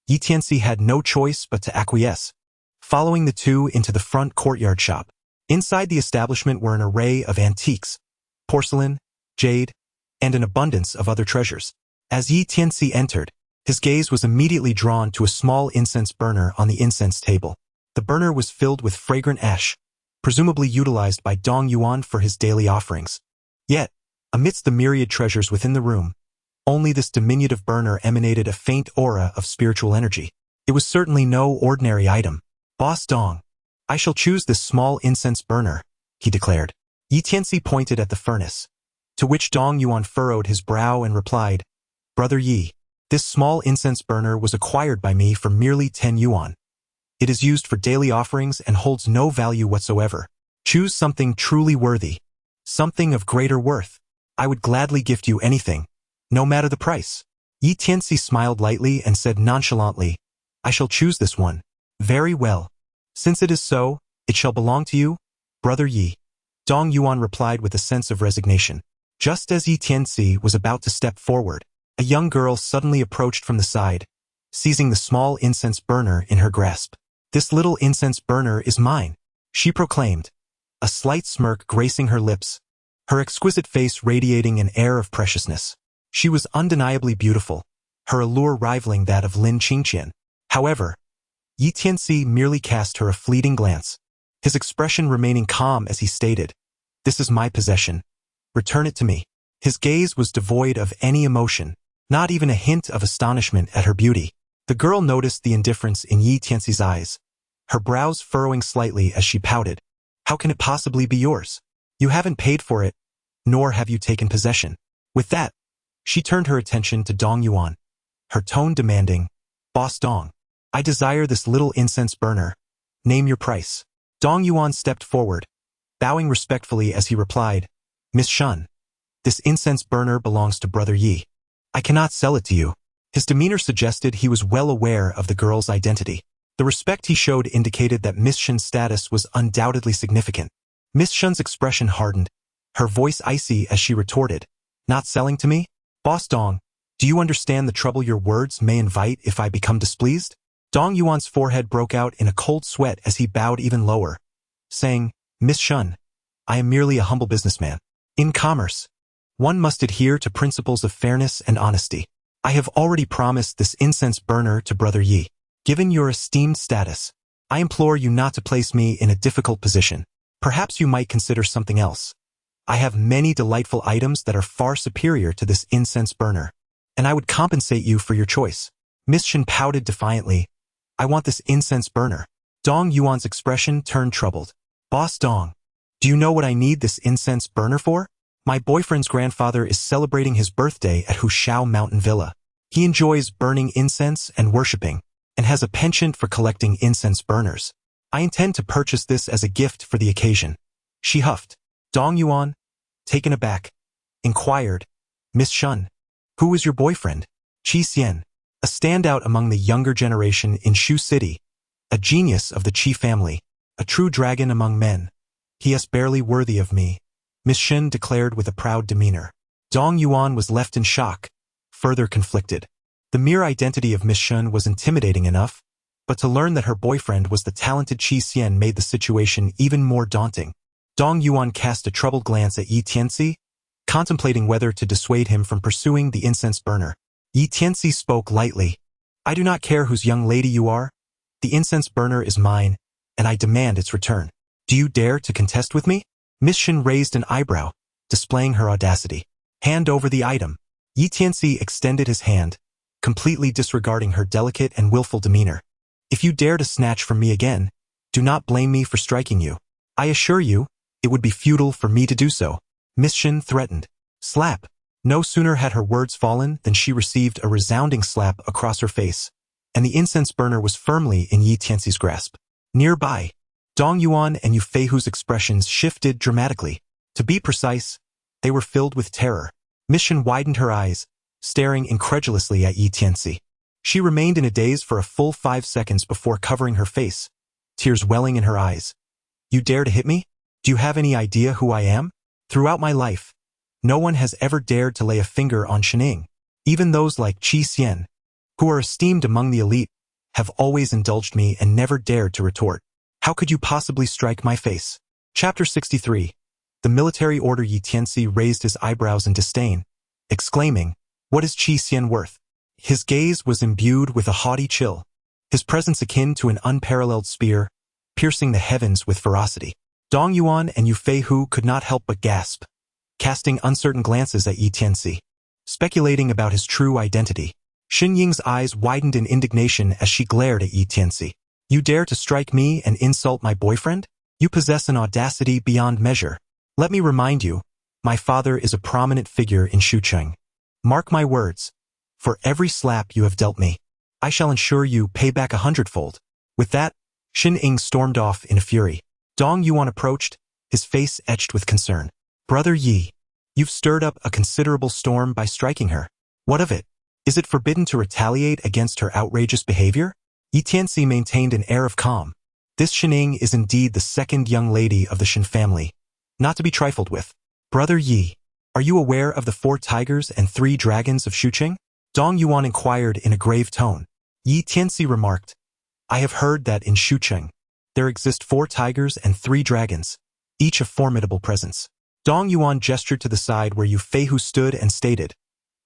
Tianci had no choice but to acquiesce, following the two into the front courtyard shop. Inside the establishment were an array of antiques, porcelain, jade, and an abundance of other treasures. As Tianci entered, his gaze was immediately drawn to a small incense burner on the incense table. The burner was filled with fragrant ash, presumably utilized by Dong Yuan for his daily offerings. Yet, amidst the myriad treasures within the room, only this diminutive burner emanated a faint aura of spiritual energy. It was certainly no ordinary item. Boss Dong, I shall choose this small incense burner, he declared. Tianci pointed at the furnace, to which Dong Yuan furrowed his brow and replied, Brother Yi, this small incense burner was acquired by me for merely 10 yuan. It is used for daily offerings and holds no value whatsoever. Choose something truly worthy, something of greater worth. I would gladly gift you anything, no matter the price. Tianci smiled lightly and said nonchalantly, I shall choose this one. Very well. Since it is so, it shall belong to you, Brother Yi. Dong Yuan replied with a sense of resignation. Just as Tianci was about to step forward, a young girl suddenly approached from the side, seizing the small incense burner in her grasp. This little incense burner is mine, she proclaimed, a slight smirk gracing her lips, her exquisite face radiating an air of preciousness. She was undeniably beautiful, her allure rivaling that of Lin Qingqian. However, Tianci merely cast her a fleeting glance, his expression remaining calm as he stated, This is my possession. Return it to me. His gaze was devoid of any emotion, not even a hint of astonishment at her beauty. The girl noticed the indifference in Tianci's eyes, her brows furrowing slightly as she pouted. How can it possibly be yours? You haven't paid for it, nor have you taken possession. With that, she turned her attention to Dong Yuan, her tone demanding, Boss Dong, I desire this little incense burner. Name your price. Dong Yuan stepped forward, bowing respectfully as he replied, Miss Shun, this incense burner belongs to Brother Yi. I cannot sell it to you. His demeanor suggested he was well aware of the girl's identity. The respect he showed indicated that Miss Shun's status was undoubtedly significant. Miss Shun's expression hardened, her voice icy as she retorted, Not selling to me? Boss Dong, do you understand the trouble your words may invite if I become displeased? Dong Yuan's forehead broke out in a cold sweat as he bowed even lower, saying, Miss Shun, I am merely a humble businessman. In commerce, one must adhere to principles of fairness and honesty. I have already promised this incense burner to Brother Yi. Given your esteemed status, I implore you not to place me in a difficult position. Perhaps you might consider something else. I have many delightful items that are far superior to this incense burner, and I would compensate you for your choice. Miss Shin pouted defiantly. I want this incense burner. Dong Yuan's expression turned troubled. Boss Dong, do you know what I need this incense burner for? My boyfriend's grandfather is celebrating his birthday at Hushao Mountain Villa. He enjoys burning incense and worshipping, and has a penchant for collecting incense burners. I intend to purchase this as a gift for the occasion. She huffed. Dong Yuan, taken aback, inquired, Miss Shun, who is your boyfriend? Qi Xian, a standout among the younger generation in Shu City, a genius of the Qi family, a true dragon among men. He is barely worthy of me, Miss Shin declared with a proud demeanor. Dong Yuan was left in shock, further conflicted. The mere identity of Miss Shun was intimidating enough, but to learn that her boyfriend was the talented Qi Xian made the situation even more daunting. Dong Yuan cast a troubled glance at Yi Tianci, contemplating whether to dissuade him from pursuing the incense burner. Yi Tianci spoke lightly. I do not care whose young lady you are. The incense burner is mine, and I demand its return. Do you dare to contest with me? Miss Shin raised an eyebrow, displaying her audacity. Hand over the item. Yi Tianci extended his hand, completely disregarding her delicate and willful demeanor. If you dare to snatch from me again, do not blame me for striking you. I assure you, it would be futile for me to do so. Miss Shin threatened. Slap. No sooner had her words fallen than she received a resounding slap across her face, and the incense burner was firmly in Yi Tianci's grasp. Nearby, Dong Yuan and Yu Feihu's expressions shifted dramatically. To be precise, they were filled with terror. Miss Shin widened her eyes, staring incredulously at Yi Tianci. She remained in a daze for a full 5 seconds before covering her face, tears welling in her eyes. You dare to hit me? Do you have any idea who I am? Throughout my life, no one has ever dared to lay a finger on Shening. Even those like Qi Xian, who are esteemed among the elite, have always indulged me and never dared to retort. How could you possibly strike my face? Chapter 63. The military order. Yi Tianci raised his eyebrows in disdain, exclaiming, What is Qi Xian worth? His gaze was imbued with a haughty chill, his presence akin to an unparalleled spear, piercing the heavens with ferocity. Dong Yuan and Yu Feihu could not help but gasp, casting uncertain glances at Yi Tianci, speculating about his true identity. Xin Ying's eyes widened in indignation as she glared at Yi Tianci. You dare to strike me and insult my boyfriend? You possess an audacity beyond measure. Let me remind you, my father is a prominent figure in Shucheng. Mark my words, for every slap you have dealt me, I shall ensure you pay back 100-fold. With that, Xin Ying stormed off in a fury. Dong Yuan approached, his face etched with concern. Brother Yi, you've stirred up a considerable storm by striking her. What of it? Is it forbidden to retaliate against her outrageous behavior? Yi Tianci maintained an air of calm. This Shening is indeed the second young lady of the Shin family, not to be trifled with. Brother Yi, are you aware of the 4 tigers and 3 dragons of Shucheng? Dong Yuan inquired in a grave tone. Yi Tianci remarked, I have heard that in Shucheng, there exist 4 tigers and 3 dragons, each a formidable presence. Dong Yuan gestured to the side where Yu Feihu stood and stated,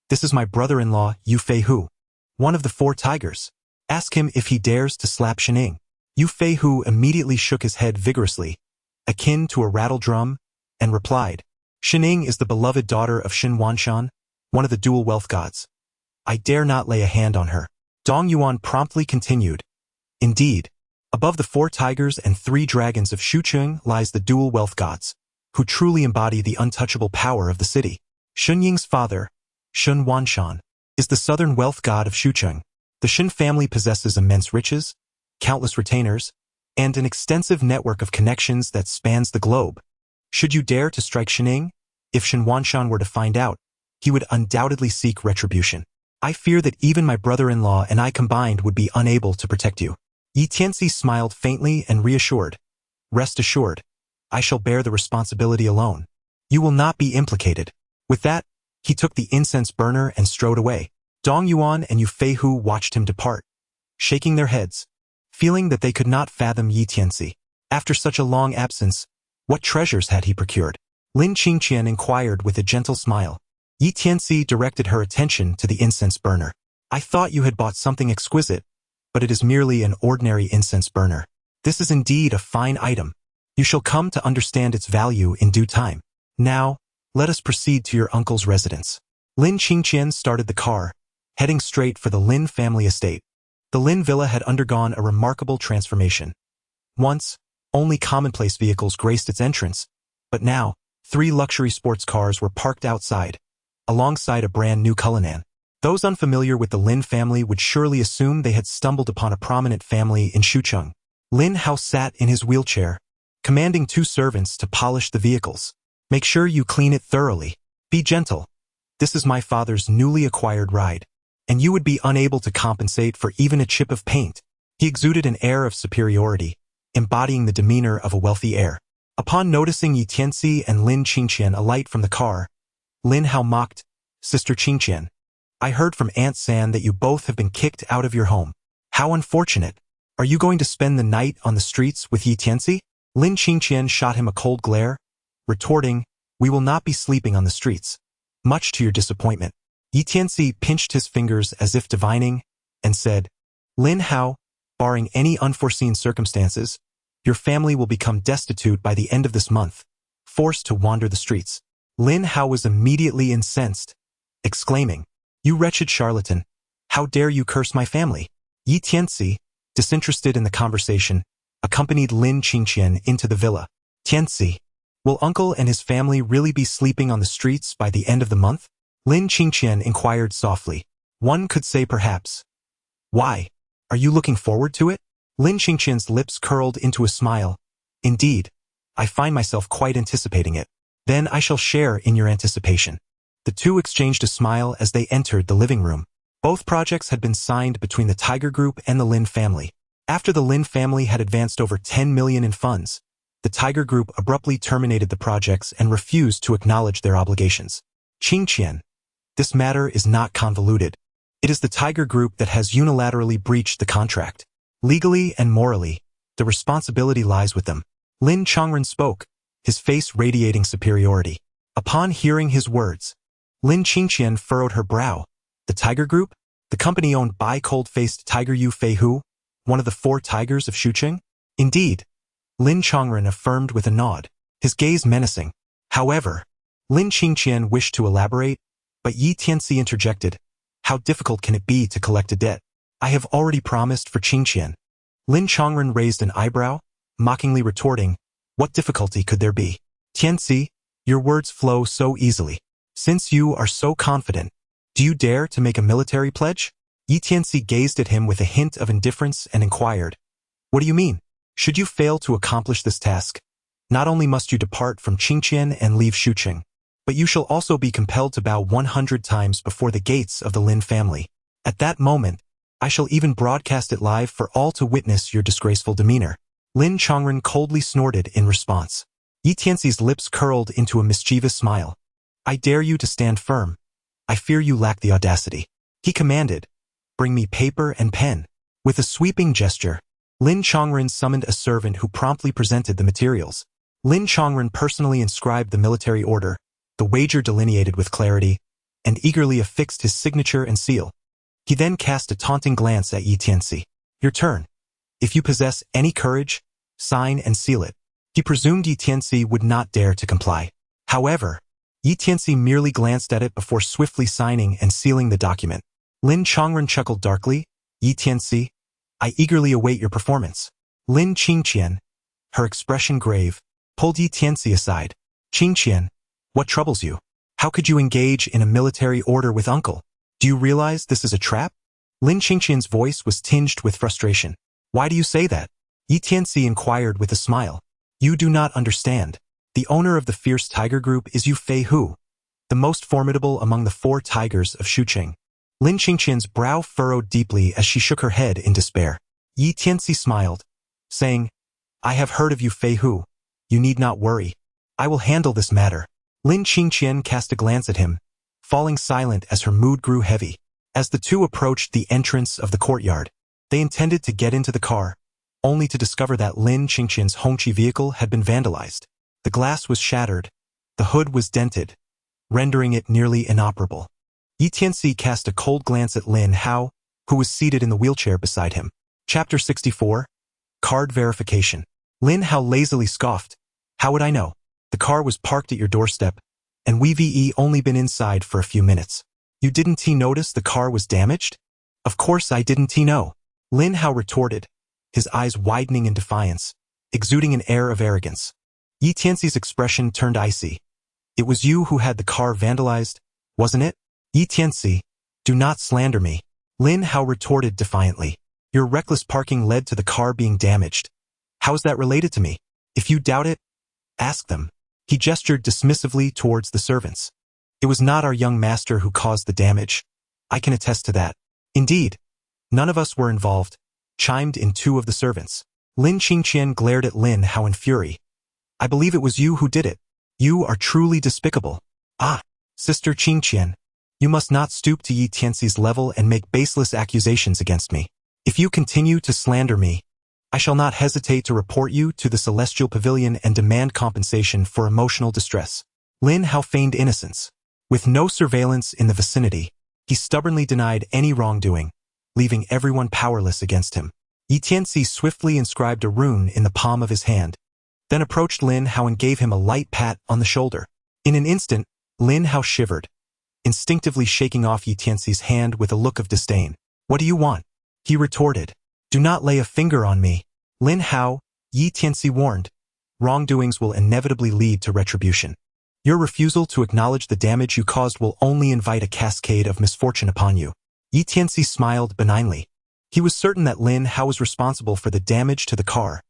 This is my brother-in-law, Yu Feihu, one of the 4 tigers. Ask him if he dares to slap Shening. Yu Feihu immediately shook his head vigorously, akin to a rattle drum, and replied, Shening is the beloved daughter of Shin Wanshan, one of the dual wealth gods. I dare not lay a hand on her. Dong Yuan promptly continued, Indeed, above the 4 tigers and 3 dragons of Shucheng lies the dual wealth gods, who truly embody the untouchable power of the city. Shun Ying's father, Shun Wanshan, is the southern wealth god of Shucheng. The Shin family possesses immense riches, countless retainers, and an extensive network of connections that spans the globe. Should you dare to strike Shening, if Shin Wanshan were to find out, he would undoubtedly seek retribution. I fear that even my brother-in-law and I combined would be unable to protect you. Yi Tianci smiled faintly and reassured. Rest assured, I shall bear the responsibility alone. You will not be implicated. With that, he took the incense burner and strode away. Dong Yuan and Yu Feihu watched him depart, shaking their heads, feeling that they could not fathom Yi Tianci. After such a long absence, what treasures had he procured? Lin Qingqian inquired with a gentle smile. Yi Tianci directed her attention to the incense burner. I thought you had bought something exquisite, but it is merely an ordinary incense burner. This is indeed a fine item. You shall come to understand its value in due time. Now, let us proceed to your uncle's residence. Lin Qingqian started the car, heading straight for the Lin family estate. The Lin villa had undergone a remarkable transformation. Once, only commonplace vehicles graced its entrance, but now, 3 luxury sports cars were parked outside, alongside a brand new Cullinan. Those unfamiliar with the Lin family would surely assume they had stumbled upon a prominent family in Shucheng. Lin Hao sat in his wheelchair, commanding 2 servants to polish the vehicles. Make sure you clean it thoroughly. Be gentle. This is my father's newly acquired ride, and you would be unable to compensate for even a chip of paint. He exuded an air of superiority, embodying the demeanor of a wealthy heir. Upon noticing Yi Tianci and Lin Qingqian alight from the car, Lin Hao mocked, Sister Qingqian, I heard from Aunt San that you both have been kicked out of your home. How unfortunate. Are you going to spend the night on the streets with Yi Tianci? Lin Qingqian shot him a cold glare, retorting, We will not be sleeping on the streets. Much to your disappointment. Yi Tianci pinched his fingers as if divining, and said, Lin Hao, barring any unforeseen circumstances, your family will become destitute by the end of this month, forced to wander the streets. Lin Hao was immediately incensed, exclaiming, You wretched charlatan, how dare you curse my family? Yi Tianci, disinterested in the conversation, accompanied Lin Qingqian into the villa. Tianci, will uncle and his family really be sleeping on the streets by the end of the month? Lin Qingqian inquired softly. One could say perhaps. Why? Are you looking forward to it? Lin Qingqian's lips curled into a smile. Indeed, I find myself quite anticipating it. Then I shall share in your anticipation. The two exchanged a smile as they entered the living room. Both projects had been signed between the Tiger Group and the Lin family. After the Lin family had advanced over 10 million in funds, the Tiger Group abruptly terminated the projects and refused to acknowledge their obligations. Qingqian, this matter is not convoluted. It is the Tiger Group that has unilaterally breached the contract. Legally and morally, the responsibility lies with them. Lin Chongren spoke, his face radiating superiority. Upon hearing his words, Lin Qingqian furrowed her brow. The Tiger Group? The company owned by cold-faced Tiger Yu Feihu, one of the 4 tigers of Shucheng? Indeed, Lin Chongren affirmed with a nod, his gaze menacing. However, Lin Qingqian wished to elaborate, but Yi Tianci interjected, How difficult can it be to collect a debt? I have already promised for Qingqian. Lin Chongren raised an eyebrow, mockingly retorting, What difficulty could there be? Tianci, your words flow so easily. Since you are so confident, do you dare to make a military pledge? Yi Tianci gazed at him with a hint of indifference and inquired, What do you mean? Should you fail to accomplish this task, not only must you depart from Qingqian and leave Shucheng, but you shall also be compelled to bow 100 times before the gates of the Lin family. At that moment, I shall even broadcast it live for all to witness your disgraceful demeanor. Lin Chongren coldly snorted in response. Yi Tianci's lips curled into a mischievous smile. I dare you to stand firm. I fear you lack the audacity. He commanded, Bring me paper and pen. With a sweeping gesture, Lin Chongren summoned a servant who promptly presented the materials. Lin Chongren personally inscribed the military order, the wager delineated with clarity, and eagerly affixed his signature and seal. He then cast a taunting glance at Yi Tianci. Your turn. If you possess any courage, sign and seal it. He presumed Yi Tianci would not dare to comply. However, Yi Tianci merely glanced at it before swiftly signing and sealing the document. Lin Chongren chuckled darkly. Yi Tianci, I eagerly await your performance. Lin Qingqian, her expression grave, pulled Yi Tianci aside. Qingqian, what troubles you? How could you engage in a military order with uncle? Do you realize this is a trap? Lin Qingqian's voice was tinged with frustration. Why do you say that? Yi Tianci inquired with a smile. You do not understand. The owner of the fierce tiger group is Yu Feihu, the most formidable among the 4 tigers of Shucheng. Lin Qingqian's brow furrowed deeply as she shook her head in despair. Yi Tianci smiled, saying, I have heard of Yu Feihu. You need not worry. I will handle this matter. Lin Qingqian cast a glance at him, falling silent as her mood grew heavy. As the two approached the entrance of the courtyard, They intended to get into the car, only to discover that Lin Qingqian's Hongqi vehicle had been vandalized. The glass was shattered, the hood was dented, rendering it nearly inoperable. Tianci cast a cold glance at Lin Hao, who was seated in the wheelchair beside him. Chapter 64. Card Verification. Lin Hao lazily scoffed. How would I know? The car was parked at your doorstep, and we've only been inside for a few minutes. You didn't notice the car was damaged? Of course I didn't know. Lin Hao retorted, his eyes widening in defiance, exuding an air of arrogance. Tianci's expression turned icy. It was you who had the car vandalized, wasn't it? Tianci, do not slander me. Lin Hao retorted defiantly. Your reckless parking led to the car being damaged. How is that related to me? If you doubt it, ask them. He gestured dismissively towards the servants. It was not our young master who caused the damage. I can attest to that. Indeed, none of us were involved, chimed in two of the servants. Lin Qingqian glared at Lin Hao in fury. I believe it was you who did it. You are truly despicable. Ah, Sister Qingqian, you must not stoop to Tianci's level and make baseless accusations against me. If you continue to slander me, I shall not hesitate to report you to the Celestial Pavilion and demand compensation for emotional distress. Lin Hao feigned innocence. With no surveillance in the vicinity, he stubbornly denied any wrongdoing, leaving everyone powerless against him. Tianci swiftly inscribed a rune in the palm of his hand, then approached Lin Hao and gave him a light pat on the shoulder. In an instant, Lin Hao shivered, instinctively shaking off Tianci's hand with a look of disdain. What do you want? He retorted. Do not lay a finger on me. Lin Hao, Tianci warned. Wrongdoings will inevitably lead to retribution. Your refusal to acknowledge the damage you caused will only invite a cascade of misfortune upon you. Tianci smiled benignly. He was certain that Lin Hao was responsible for the damage to the car.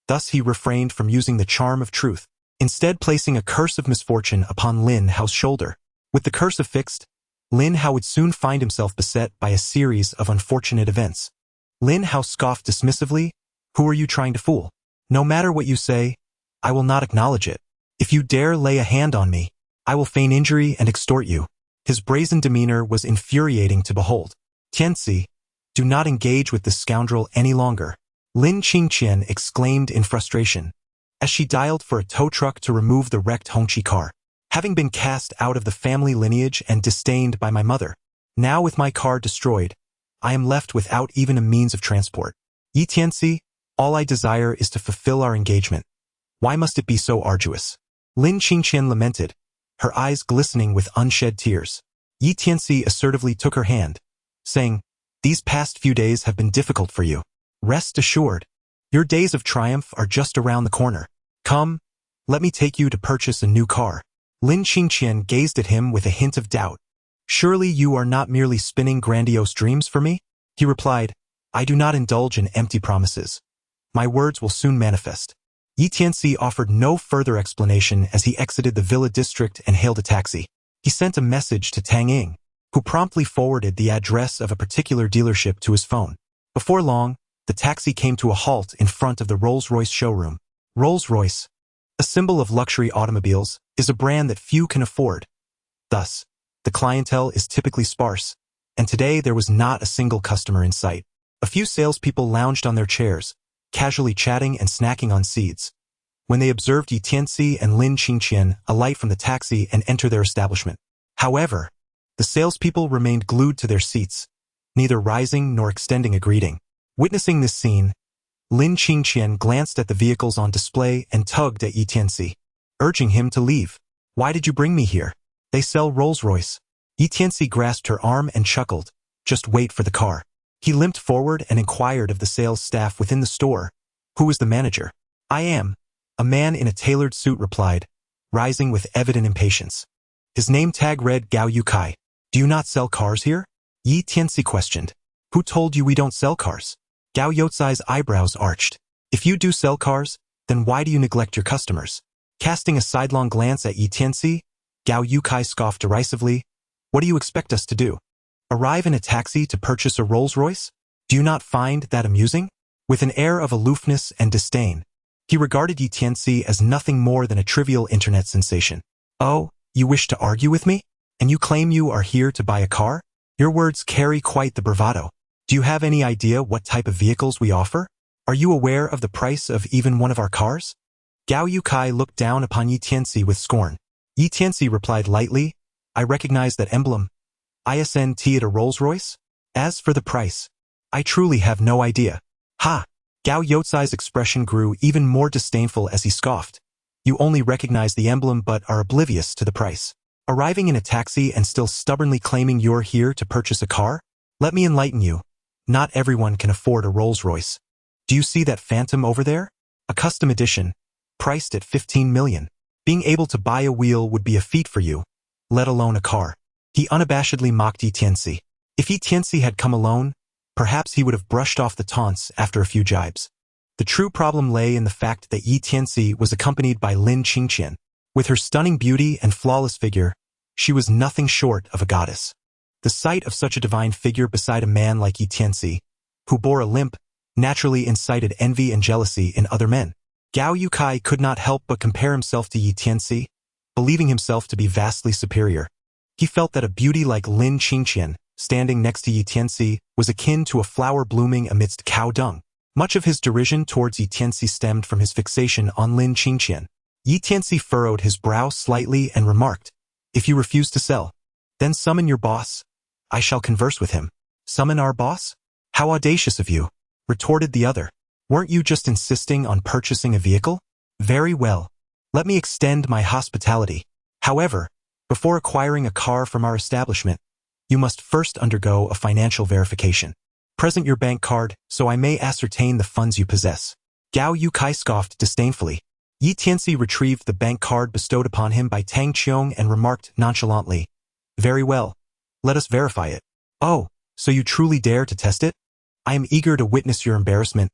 Thus he refrained from using the charm of truth, instead placing a curse of misfortune upon Lin Hao's shoulder. With the curse affixed, Lin Hao would soon find himself beset by a series of unfortunate events. Lin Hao scoffed dismissively. Who are you trying to fool? No matter what you say, I will not acknowledge it. If you dare lay a hand on me, I will feign injury and extort you. His brazen demeanor was infuriating to behold. Tianci, do not engage with this scoundrel any longer. Lin Qingqian exclaimed in frustration, as she dialed for a tow truck to remove the wrecked Hongqi car. Having been cast out of the family lineage and disdained by my mother, now with my car destroyed, I am left without even a means of transport. Tianci, all I desire is to fulfill our engagement. Why must it be so arduous? Lin Qingqian lamented, her eyes glistening with unshed tears. Tianci assertively took her hand, saying, these past few days have been difficult for you. Rest assured, your days of triumph are just around the corner. Come, let me take you to purchase a new car. Lin Qingqian gazed at him with a hint of doubt. Surely you are not merely spinning grandiose dreams for me? He replied, I do not indulge in empty promises. My words will soon manifest. Tianci offered no further explanation as he exited the villa district and hailed a taxi. He sent a message to Tang Ying, who promptly forwarded the address of a particular dealership to his phone. Before long, the taxi came to a halt in front of the Rolls-Royce showroom. Rolls-Royce, a symbol of luxury automobiles, is a brand that few can afford. Thus, the clientele is typically sparse, and today there was not a single customer in sight. A few salespeople lounged on their chairs, casually chatting and snacking on seeds, when they observed Tianci and Lin Qingqian alight from the taxi and enter their establishment. However, the salespeople remained glued to their seats, neither rising nor extending a greeting. Witnessing this scene, Lin Qingqian glanced at the vehicles on display and tugged at Tianci, urging him to leave. Why did you bring me here? They sell Rolls-Royce. Tianci grasped her arm and chuckled. Just wait for the car. He limped forward and inquired of the sales staff within the store. Who is the manager? I am. A man in a tailored suit replied, rising with evident impatience. His name tag read Gao Yukai. Do you not sell cars here? Tianci questioned. Who told you we don't sell cars? Gao Yotsai's eyebrows arched. If you do sell cars, then why do you neglect your customers? Casting a sidelong glance at Tianci, Gao Yukai scoffed derisively. What do you expect us to do? Arrive in a taxi to purchase a Rolls-Royce? Do you not find that amusing? With an air of aloofness and disdain, he regarded Tianci as nothing more than a trivial internet sensation. Oh, you wish to argue with me? And you claim you are here to buy a car? Your words carry quite the bravado. Do you have any idea what type of vehicles we offer? Are you aware of the price of even one of our cars? Gao Yukai looked down upon Yi Tianci with scorn. Yi Tianci replied lightly, I recognize that emblem. Isn't it a Rolls-Royce? As for the price, I truly have no idea. Ha! Gao Youcai's expression grew even more disdainful as he scoffed. You only recognize the emblem but are oblivious to the price. Arriving in a taxi and still stubbornly claiming you're here to purchase a car? Let me enlighten you. Not everyone can afford a Rolls-Royce. Do you see that Phantom over there? A custom edition, priced at 15 million. Being able to buy a wheel would be a feat for you, let alone a car. He unabashedly mocked Yi Tianci. If Yi Tianci had come alone, perhaps he would have brushed off the taunts after a few jibes. The true problem lay in the fact that Yi Tianci was accompanied by Lin Qingqian. With her stunning beauty and flawless figure, she was nothing short of a goddess. The sight of such a divine figure beside a man like Yi Tianci, who bore a limp, naturally incited envy and jealousy in other men. Gao Yukai could not help but compare himself to Yi Tianci, believing himself to be vastly superior. He felt that a beauty like Lin Qingqian, standing next to Yi Tianci, was akin to a flower blooming amidst cow dung. Much of his derision towards Yi Tianci stemmed from his fixation on Lin Qingqian. Yi Tianci furrowed his brow slightly and remarked, If you refuse to sell, then summon your boss. I shall converse with him. Summon our boss? How audacious of you, retorted the other. Weren't you just insisting on purchasing a vehicle? Very well. Let me extend my hospitality. However, before acquiring a car from our establishment, you must first undergo a financial verification. Present your bank card so I may ascertain the funds you possess. Gao Yukai scoffed disdainfully. Yi Tianci retrieved the bank card bestowed upon him by Tang Qiong and remarked nonchalantly, Very well. Let us verify it. Oh, so you truly dare to test it? I am eager to witness your embarrassment.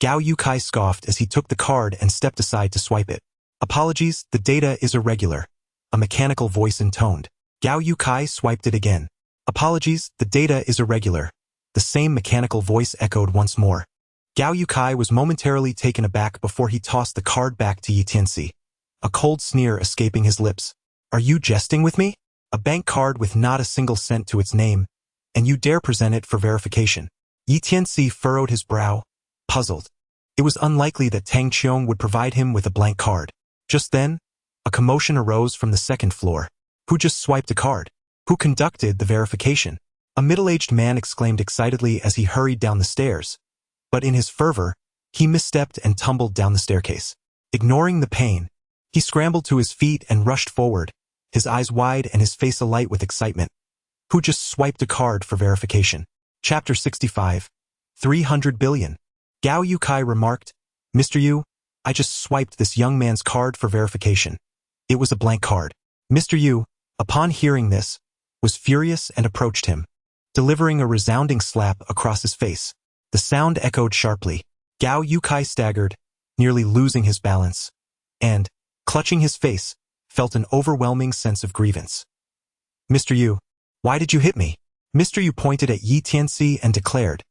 Gao Yukai scoffed as he took the card and stepped aside to swipe it. Apologies, the data is irregular. A mechanical voice intoned. Gao Yukai swiped it again. Apologies, the data is irregular. The same mechanical voice echoed once more. Gao Yukai was momentarily taken aback before he tossed the card back to Yi Tianci, a cold sneer escaping his lips. Are you jesting with me? A bank card with not a single cent to its name, and you dare present it for verification. Yi Tianci furrowed his brow, puzzled. It was unlikely that Tang Qiong would provide him with a blank card. Just then, a commotion arose from the second floor. Who just swiped a card? Who conducted the verification? A middle-aged man exclaimed excitedly as he hurried down the stairs. But in his fervor, he misstepped and tumbled down the staircase. Ignoring the pain, he scrambled to his feet and rushed forward, his eyes wide and his face alight with excitement. Who just swiped a card for verification? Chapter 65. 300 billion. Gao Yukai remarked, Mr. Yu, I just swiped this young man's card for verification. It was a blank card. Mr. Yu, upon hearing this, was furious and approached him, delivering a resounding slap across his face. The sound echoed sharply. Gao Yukai staggered, nearly losing his balance, and, clutching his face, felt an overwhelming sense of grievance. Mr. Yu, why did you hit me? Mr. Yu pointed at Yi Tianci and declared,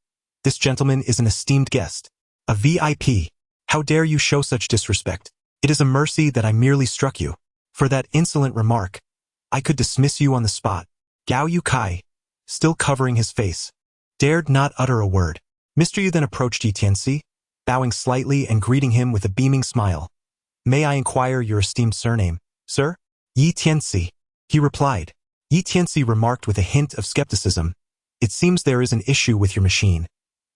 This gentleman is an esteemed guest, a VIP. How dare you show such disrespect? It is a mercy that I merely struck you. For that insolent remark, I could dismiss you on the spot. Gao Yukai, still covering his face, dared not utter a word. Mr. Yu then approached Yi Tianci, bowing slightly and greeting him with a beaming smile. May I inquire your esteemed surname, sir? Yi Tianci, he replied. Yi Tianci remarked with a hint of skepticism, It seems there is an issue with your machine,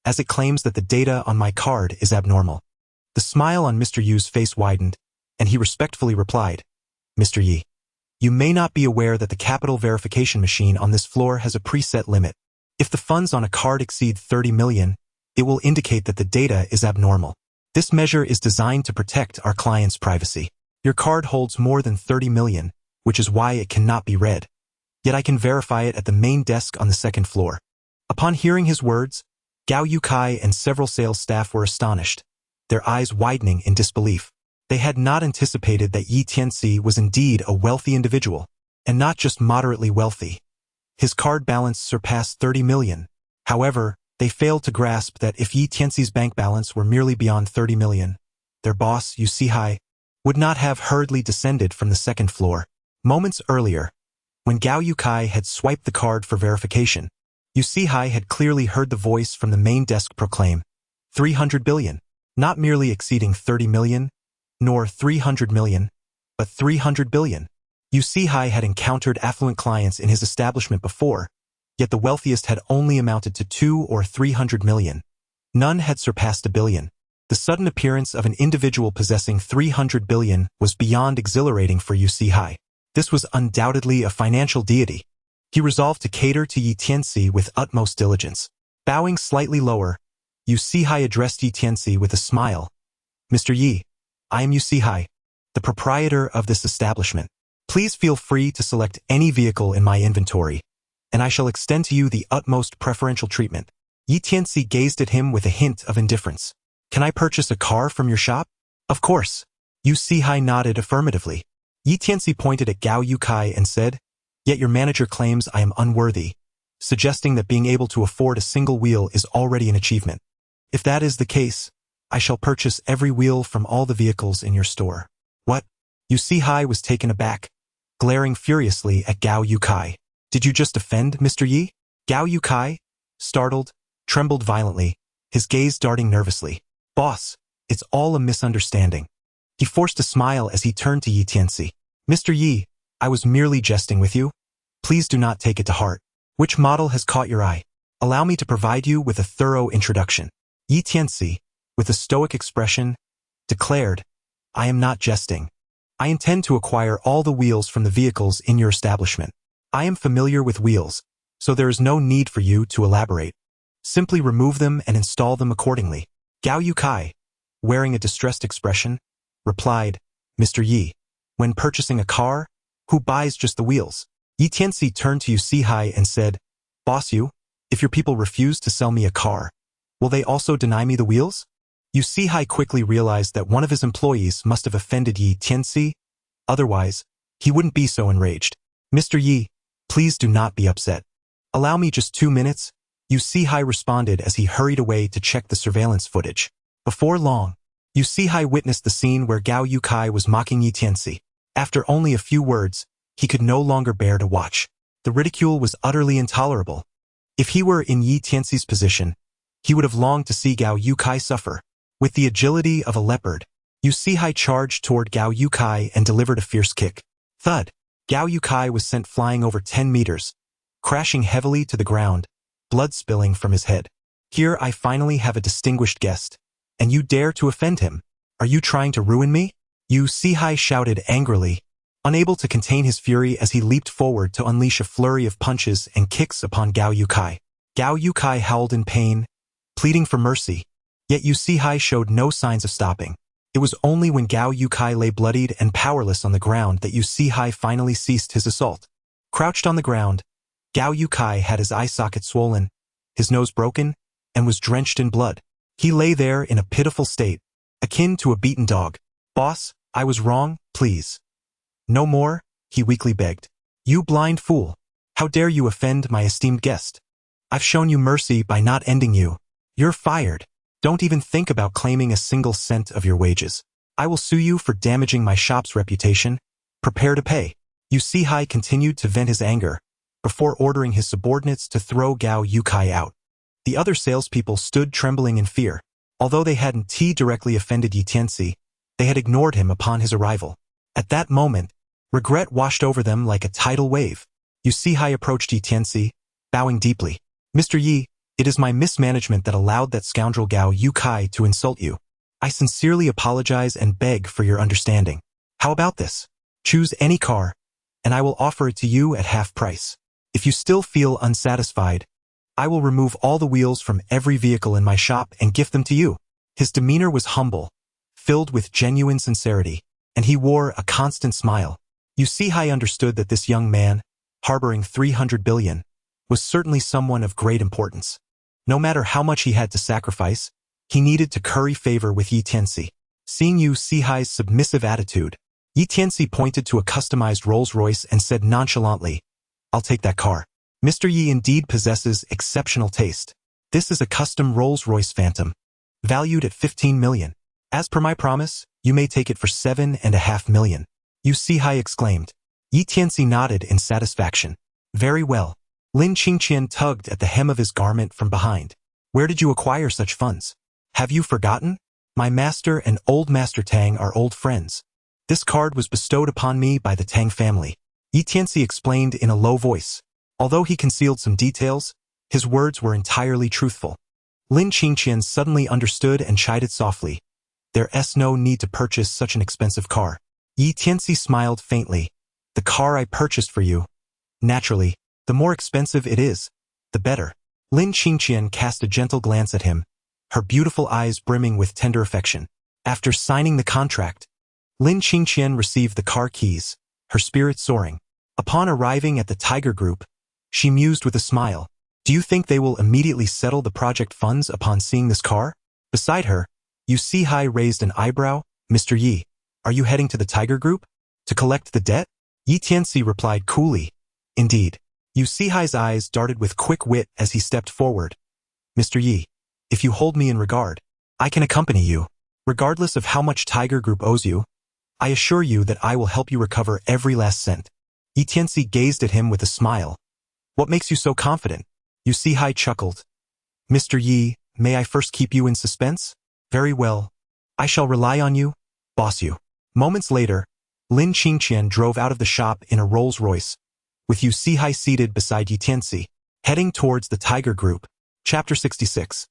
as it claims that the data on my card is abnormal. The smile on Mr. Yu's face widened, and he respectfully replied, Mr. Yi, you may not be aware that the capital verification machine on this floor has a preset limit. If the funds on a card exceed 30 million, it will indicate that the data is abnormal. This measure is designed to protect our client's privacy. Your card holds more than 30 million, which is why it cannot be read. Yet I can verify it at the main desk on the second floor. Upon hearing his words, Gao Yukai and several sales staff were astonished, their eyes widening in disbelief. They had not anticipated that Yi Tianci was indeed a wealthy individual, and not just moderately wealthy. His card balance surpassed 30 million. However, they failed to grasp that if Yi Tianci's bank balance were merely beyond 30 million, their boss, Yu Sihai, would not have hurriedly descended from the second floor. Moments earlier, when Gao Yukai had swiped the card for verification, Yu Sihai had clearly heard the voice from the main desk proclaim, 300 billion, not merely exceeding 30 million, nor 300 million, but 300 billion. Yu Sihai had encountered affluent clients in his establishment before, yet the wealthiest had only amounted to 2 or 300 million. None had surpassed a billion. The sudden appearance of an individual possessing 300 billion was beyond exhilarating for Yu Sihai. This was undoubtedly a financial deity. He resolved to cater to Yi Tianci with utmost diligence. Bowing slightly lower, Yu Sihai addressed Yi Tianci with a smile. Mr. Yi, I am Yu Sihai, the proprietor of this establishment. Please feel free to select any vehicle in my inventory, and I shall extend to you the utmost preferential treatment. Yi Tianci gazed at him with a hint of indifference. Can I purchase a car from your shop? Of course. Yu Sihai nodded affirmatively. Yi Tianci pointed at Gao Yukai and said, Yet your manager claims I am unworthy, suggesting that being able to afford a single wheel is already an achievement. If that is the case, I shall purchase every wheel from all the vehicles in your store. What? Yu Sihai was taken aback, glaring furiously at Gao Yukai. Did you just offend Mr. Yi? Gao Yukai, startled, trembled violently, his gaze darting nervously. Boss, it's all a misunderstanding. He forced a smile as he turned to Yi Tianci. Mr. Yi, I was merely jesting with you. Please do not take it to heart. Which model has caught your eye? Allow me to provide you with a thorough introduction. Yi Tianci, with a stoic expression, declared, I am not jesting. I intend to acquire all the wheels from the vehicles in your establishment. I am familiar with wheels, so there is no need for you to elaborate. Simply remove them and install them accordingly. Gao Yukai, wearing a distressed expression, replied, Mr. Yi, when purchasing a car, who buys just the wheels? Yi Tianci turned to Yu Sihai and said, Boss Yu, if your people refuse to sell me a car, will they also deny me the wheels? Yu Sihai quickly realized that one of his employees must have offended Yi Tianci, otherwise, he wouldn't be so enraged. Mr. Yi, please do not be upset. Allow me just 2 minutes, Yu Sihai responded as he hurried away to check the surveillance footage. Before long, Yu Sihai witnessed the scene where Gao Yukai was mocking Yi Tianci. After only a few words, he could no longer bear to watch. The ridicule was utterly intolerable. If he were in Yi Tianci's position, he would have longed to see Gao Yukai suffer. With the agility of a leopard, Yu Sihai charged toward Gao Yukai and delivered a fierce kick. Thud! Gao Yukai was sent flying over 10 meters, crashing heavily to the ground, blood spilling from his head. Here I finally have a distinguished guest, and you dare to offend him. Are you trying to ruin me? Yu Sihai shouted angrily, unable to contain his fury as he leaped forward to unleash a flurry of punches and kicks upon Gao Yukai. Gao Yukai howled in pain, pleading for mercy, yet Yu Sihai showed no signs of stopping. It was only when Gao Yukai lay bloodied and powerless on the ground that Yu Sihai finally ceased his assault. Crouched on the ground, Gao Yukai had his eye socket swollen, his nose broken, and was drenched in blood. He lay there in a pitiful state, akin to a beaten dog. Boss, I was wrong, please. No more, he weakly begged. You blind fool. How dare you offend my esteemed guest? I've shown you mercy by not ending you. You're fired. Don't even think about claiming a single cent of your wages. I will sue you for damaging my shop's reputation. Prepare to pay. Yu Sihai continued to vent his anger, before ordering his subordinates to throw Gao Yukai out. The other salespeople stood trembling in fear. Although they hadn't directly offended Yi Tianci, they had ignored him upon his arrival. At that moment, regret washed over them like a tidal wave. Yu Sihai approached Yi Tianci, bowing deeply. Mr. Yi, it is my mismanagement that allowed that scoundrel Gao Yukai to insult you. I sincerely apologize and beg for your understanding. How about this? Choose any car, and I will offer it to you at half price. If you still feel unsatisfied, I will remove all the wheels from every vehicle in my shop and gift them to you. His demeanor was humble, filled with genuine sincerity, and he wore a constant smile. Yu Sihai understood that this young man, harboring 300 billion, was certainly someone of great importance. No matter how much he had to sacrifice, he needed to curry favor with Yi Tianci. Seeing Yu Sihai's submissive attitude, Yi Tianci pointed to a customized Rolls-Royce and said nonchalantly, I'll take that car. Mr. Yi indeed possesses exceptional taste. This is a custom Rolls-Royce Phantom, valued at 15 million. As per my promise, you may take it for 7.5 million. Yu Sihai exclaimed. Yi Tianci nodded in satisfaction. Very well. Lin Qingqian tugged at the hem of his garment from behind. Where did you acquire such funds? Have you forgotten? My master and old Master Tang are old friends. This card was bestowed upon me by the Tang family. Tianci explained in a low voice. Although he concealed some details, his words were entirely truthful. Lin Qingqian suddenly understood and chided softly. There's no need to purchase such an expensive car. Tianci smiled faintly. The car I purchased for you. Naturally, the more expensive it is, the better. Lin Qingqian cast a gentle glance at him, her beautiful eyes brimming with tender affection. After signing the contract, Lin Qingqian received the car keys, her spirit soaring. Upon arriving at the Tiger Group, she mused with a smile. Do you think they will immediately settle the project funds upon seeing this car? Beside her, Yu Sihai raised an eyebrow. Mr. Yi, are you heading to the Tiger Group? To collect the debt? Yi Tianci replied coolly. Indeed. Yu Sihai's eyes darted with quick wit as he stepped forward. Mr. Yi, if you hold me in regard, I can accompany you. Regardless of how much Tiger Group owes you, I assure you that I will help you recover every last cent. Yi Tianci gazed at him with a smile. What makes you so confident? Yu Sihai chuckled. Mr. Yi, may I first keep you in suspense? Very well. I shall rely on you, boss you. Moments later, Lin Qingqian drove out of the shop in a Rolls-Royce, with Yu Sihai seated beside Yi Tianci, heading towards the Tiger Group. Chapter 66.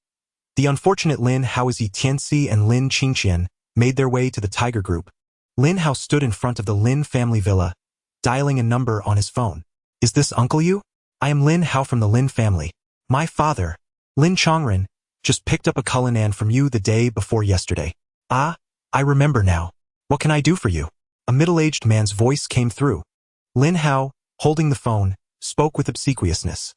The unfortunate Lin Hao as Yi Tianci and Lin Qingqian made their way to the Tiger Group. Lin Hao stood in front of the Lin family villa, dialing a number on his phone. Is this Uncle Yu? I am Lin Hao from the Lin family. My father, Lin Chongren, just picked up a Cullinan from you the day before yesterday. Ah, I remember now. What can I do for you? A middle-aged man's voice came through. Lin Hao, holding the phone, spoke with obsequiousness.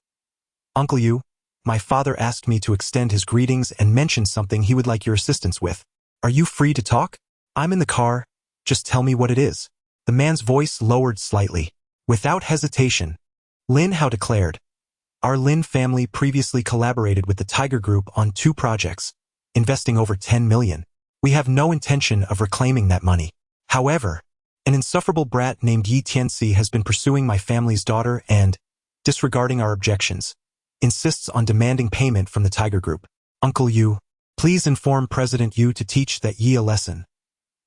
Uncle Yu, my father asked me to extend his greetings and mention something he would like your assistance with. Are you free to talk? I'm in the car. Just tell me what it is. The man's voice lowered slightly. Without hesitation, Lin Hao declared, our Lin family previously collaborated with the Tiger Group on 2 projects, investing over 10 million. We have no intention of reclaiming that money. However, an insufferable brat named Yi Tianci has been pursuing my family's daughter and, disregarding our objections, insists on demanding payment from the Tiger Group. Uncle Yu, please inform President Yu to teach that Yi a lesson.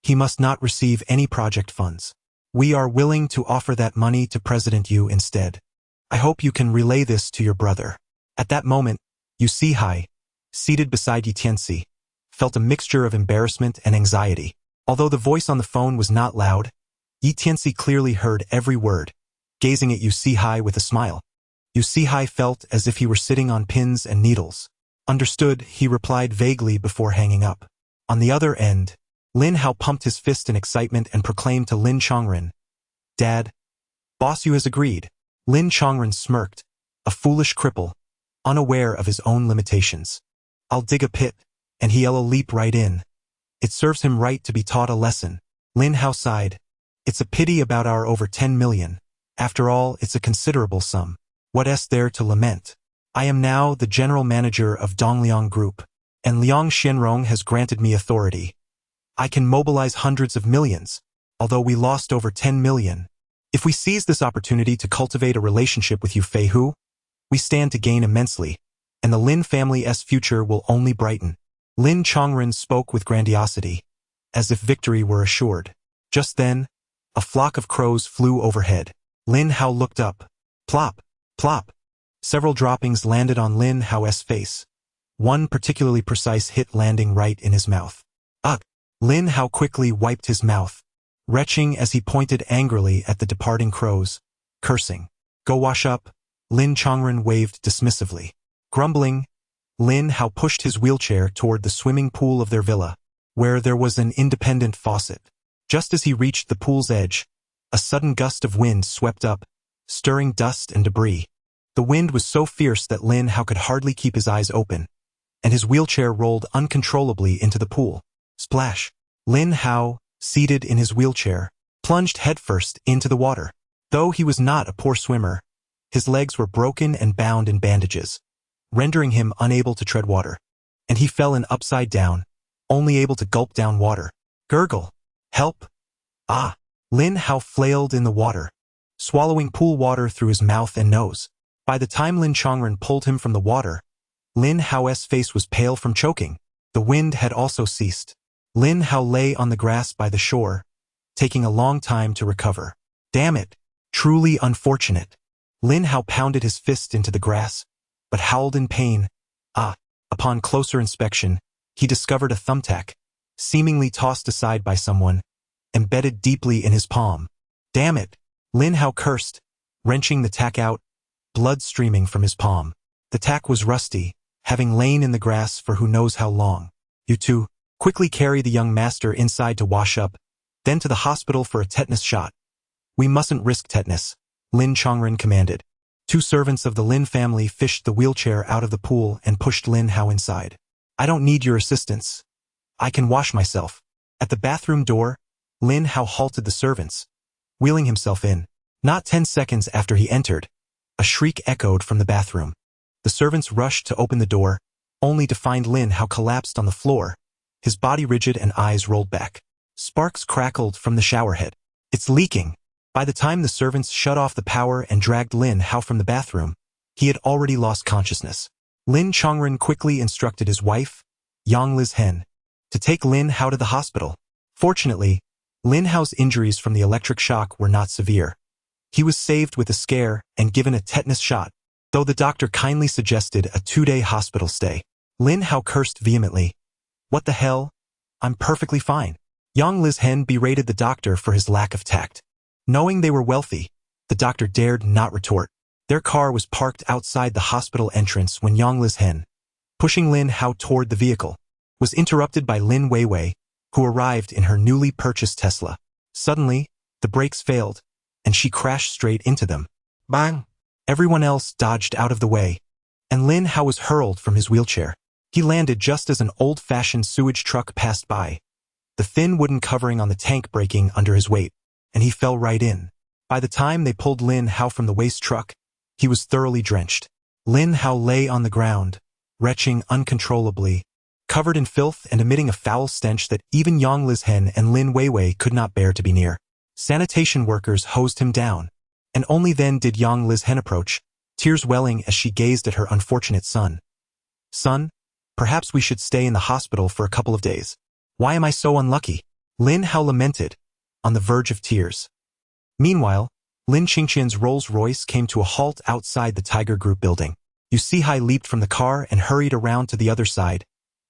He must not receive any project funds. We are willing to offer that money to President Yu instead. I hope you can relay this to your brother. At that moment, Yu Sihai, seated beside Yi Tianci, felt a mixture of embarrassment and anxiety. Although the voice on the phone was not loud, Yi Tianci clearly heard every word, gazing at Yu Sihai with a smile. Yu Sihai felt as if he were sitting on pins and needles. Understood, he replied vaguely before hanging up. On the other end, Lin Hao pumped his fist in excitement and proclaimed to Lin Chongren, Dad, Boss Yu has agreed. Lin Chongren smirked, a foolish cripple, unaware of his own limitations. I'll dig a pit, and he'll leap right in. It serves him right to be taught a lesson. Lin Hao sighed. It's a pity about our over 10 million. After all, it's a considerable sum. What's there to lament? I am now the general manager of Dongliang Group, and Liang Xianrong has granted me authority. I can mobilize hundreds of millions, although we lost over 10 million. If we seize this opportunity to cultivate a relationship with Yu Feihu, we stand to gain immensely, and the Lin family's future will only brighten. Lin Chongren spoke with grandiosity, as if victory were assured. Just then, a flock of crows flew overhead. Lin Hao looked up. Plop, plop. Several droppings landed on Lin Hao's face. One particularly precise hit landing right in his mouth. Ugh! Lin Hao quickly wiped his mouth, retching as he pointed angrily at the departing crows, cursing. Go wash up, Lin Chongren waved dismissively. Grumbling, Lin Hao pushed his wheelchair toward the swimming pool of their villa, where there was an independent faucet. Just as he reached the pool's edge, a sudden gust of wind swept up, stirring dust and debris. The wind was so fierce that Lin Hao could hardly keep his eyes open, and his wheelchair rolled uncontrollably into the pool. Splash! Lin Hao, seated in his wheelchair, plunged headfirst into the water. Though he was not a poor swimmer, his legs were broken and bound in bandages, rendering him unable to tread water. And he fell in upside down, only able to gulp down water. Gurgle! Help! Ah! Lin Hao flailed in the water, swallowing pool water through his mouth and nose. By the time Lin Chongren pulled him from the water, Lin Hao's face was pale from choking. The wind had also ceased. Lin Hao lay on the grass by the shore, taking a long time to recover. Damn it! Truly unfortunate. Lin Hao pounded his fist into the grass, but howled in pain. Upon closer inspection, he discovered a thumbtack, seemingly tossed aside by someone, embedded deeply in his palm. Damn it! Lin Hao cursed, wrenching the tack out, blood streaming from his palm. The tack was rusty, having lain in the grass for who knows how long. You two, quickly carry the young master inside to wash up, then to the hospital for a tetanus shot. We mustn't risk tetanus, Lin Chongren commanded. Two servants of the Lin family fished the wheelchair out of the pool and pushed Lin Hao inside. I don't need your assistance. I can wash myself. At the bathroom door, Lin Hao halted the servants, wheeling himself in. Not 10 seconds after he entered, a shriek echoed from the bathroom. The servants rushed to open the door, only to find Lin Hao collapsed on the floor, his body rigid and eyes rolled back. Sparks crackled from the showerhead. It's leaking. By the time the servants shut off the power and dragged Lin Hao from the bathroom, he had already lost consciousness. Lin Chongren quickly instructed his wife, Yang Liz-hen, to take Lin Hao to the hospital. Fortunately, Lin Hao's injuries from the electric shock were not severe. He was saved with a scare and given a tetanus shot, though the doctor kindly suggested a 2-day hospital stay. Lin Hao cursed vehemently. What the hell? I'm perfectly fine. Yang Liz-hen berated the doctor for his lack of tact. Knowing they were wealthy, the doctor dared not retort. Their car was parked outside the hospital entrance when Yang Liz-hen, pushing Lin Hao toward the vehicle, was interrupted by Lin Weiwei, who arrived in her newly purchased Tesla. Suddenly, the brakes failed, and she crashed straight into them. Bang! Everyone else dodged out of the way, and Lin Hao was hurled from his wheelchair. He landed just as an old-fashioned sewage truck passed by, the thin wooden covering on the tank breaking under his weight, and he fell right in. By the time they pulled Lin Hao from the waste truck, he was thoroughly drenched. Lin Hao lay on the ground, retching uncontrollably, covered in filth and emitting a foul stench that even Yang Liz-hen and Lin Weiwei could not bear to be near. Sanitation workers hosed him down, and only then did Yang Liz-hen approach, tears welling as she gazed at her unfortunate son. Son, perhaps we should stay in the hospital for a couple of days. Why am I so unlucky? Lin Hao lamented, on the verge of tears. Meanwhile, Lin Qingqian's Rolls-Royce came to a halt outside the Tiger Group building. Yu Sihai leaped from the car and hurried around to the other side,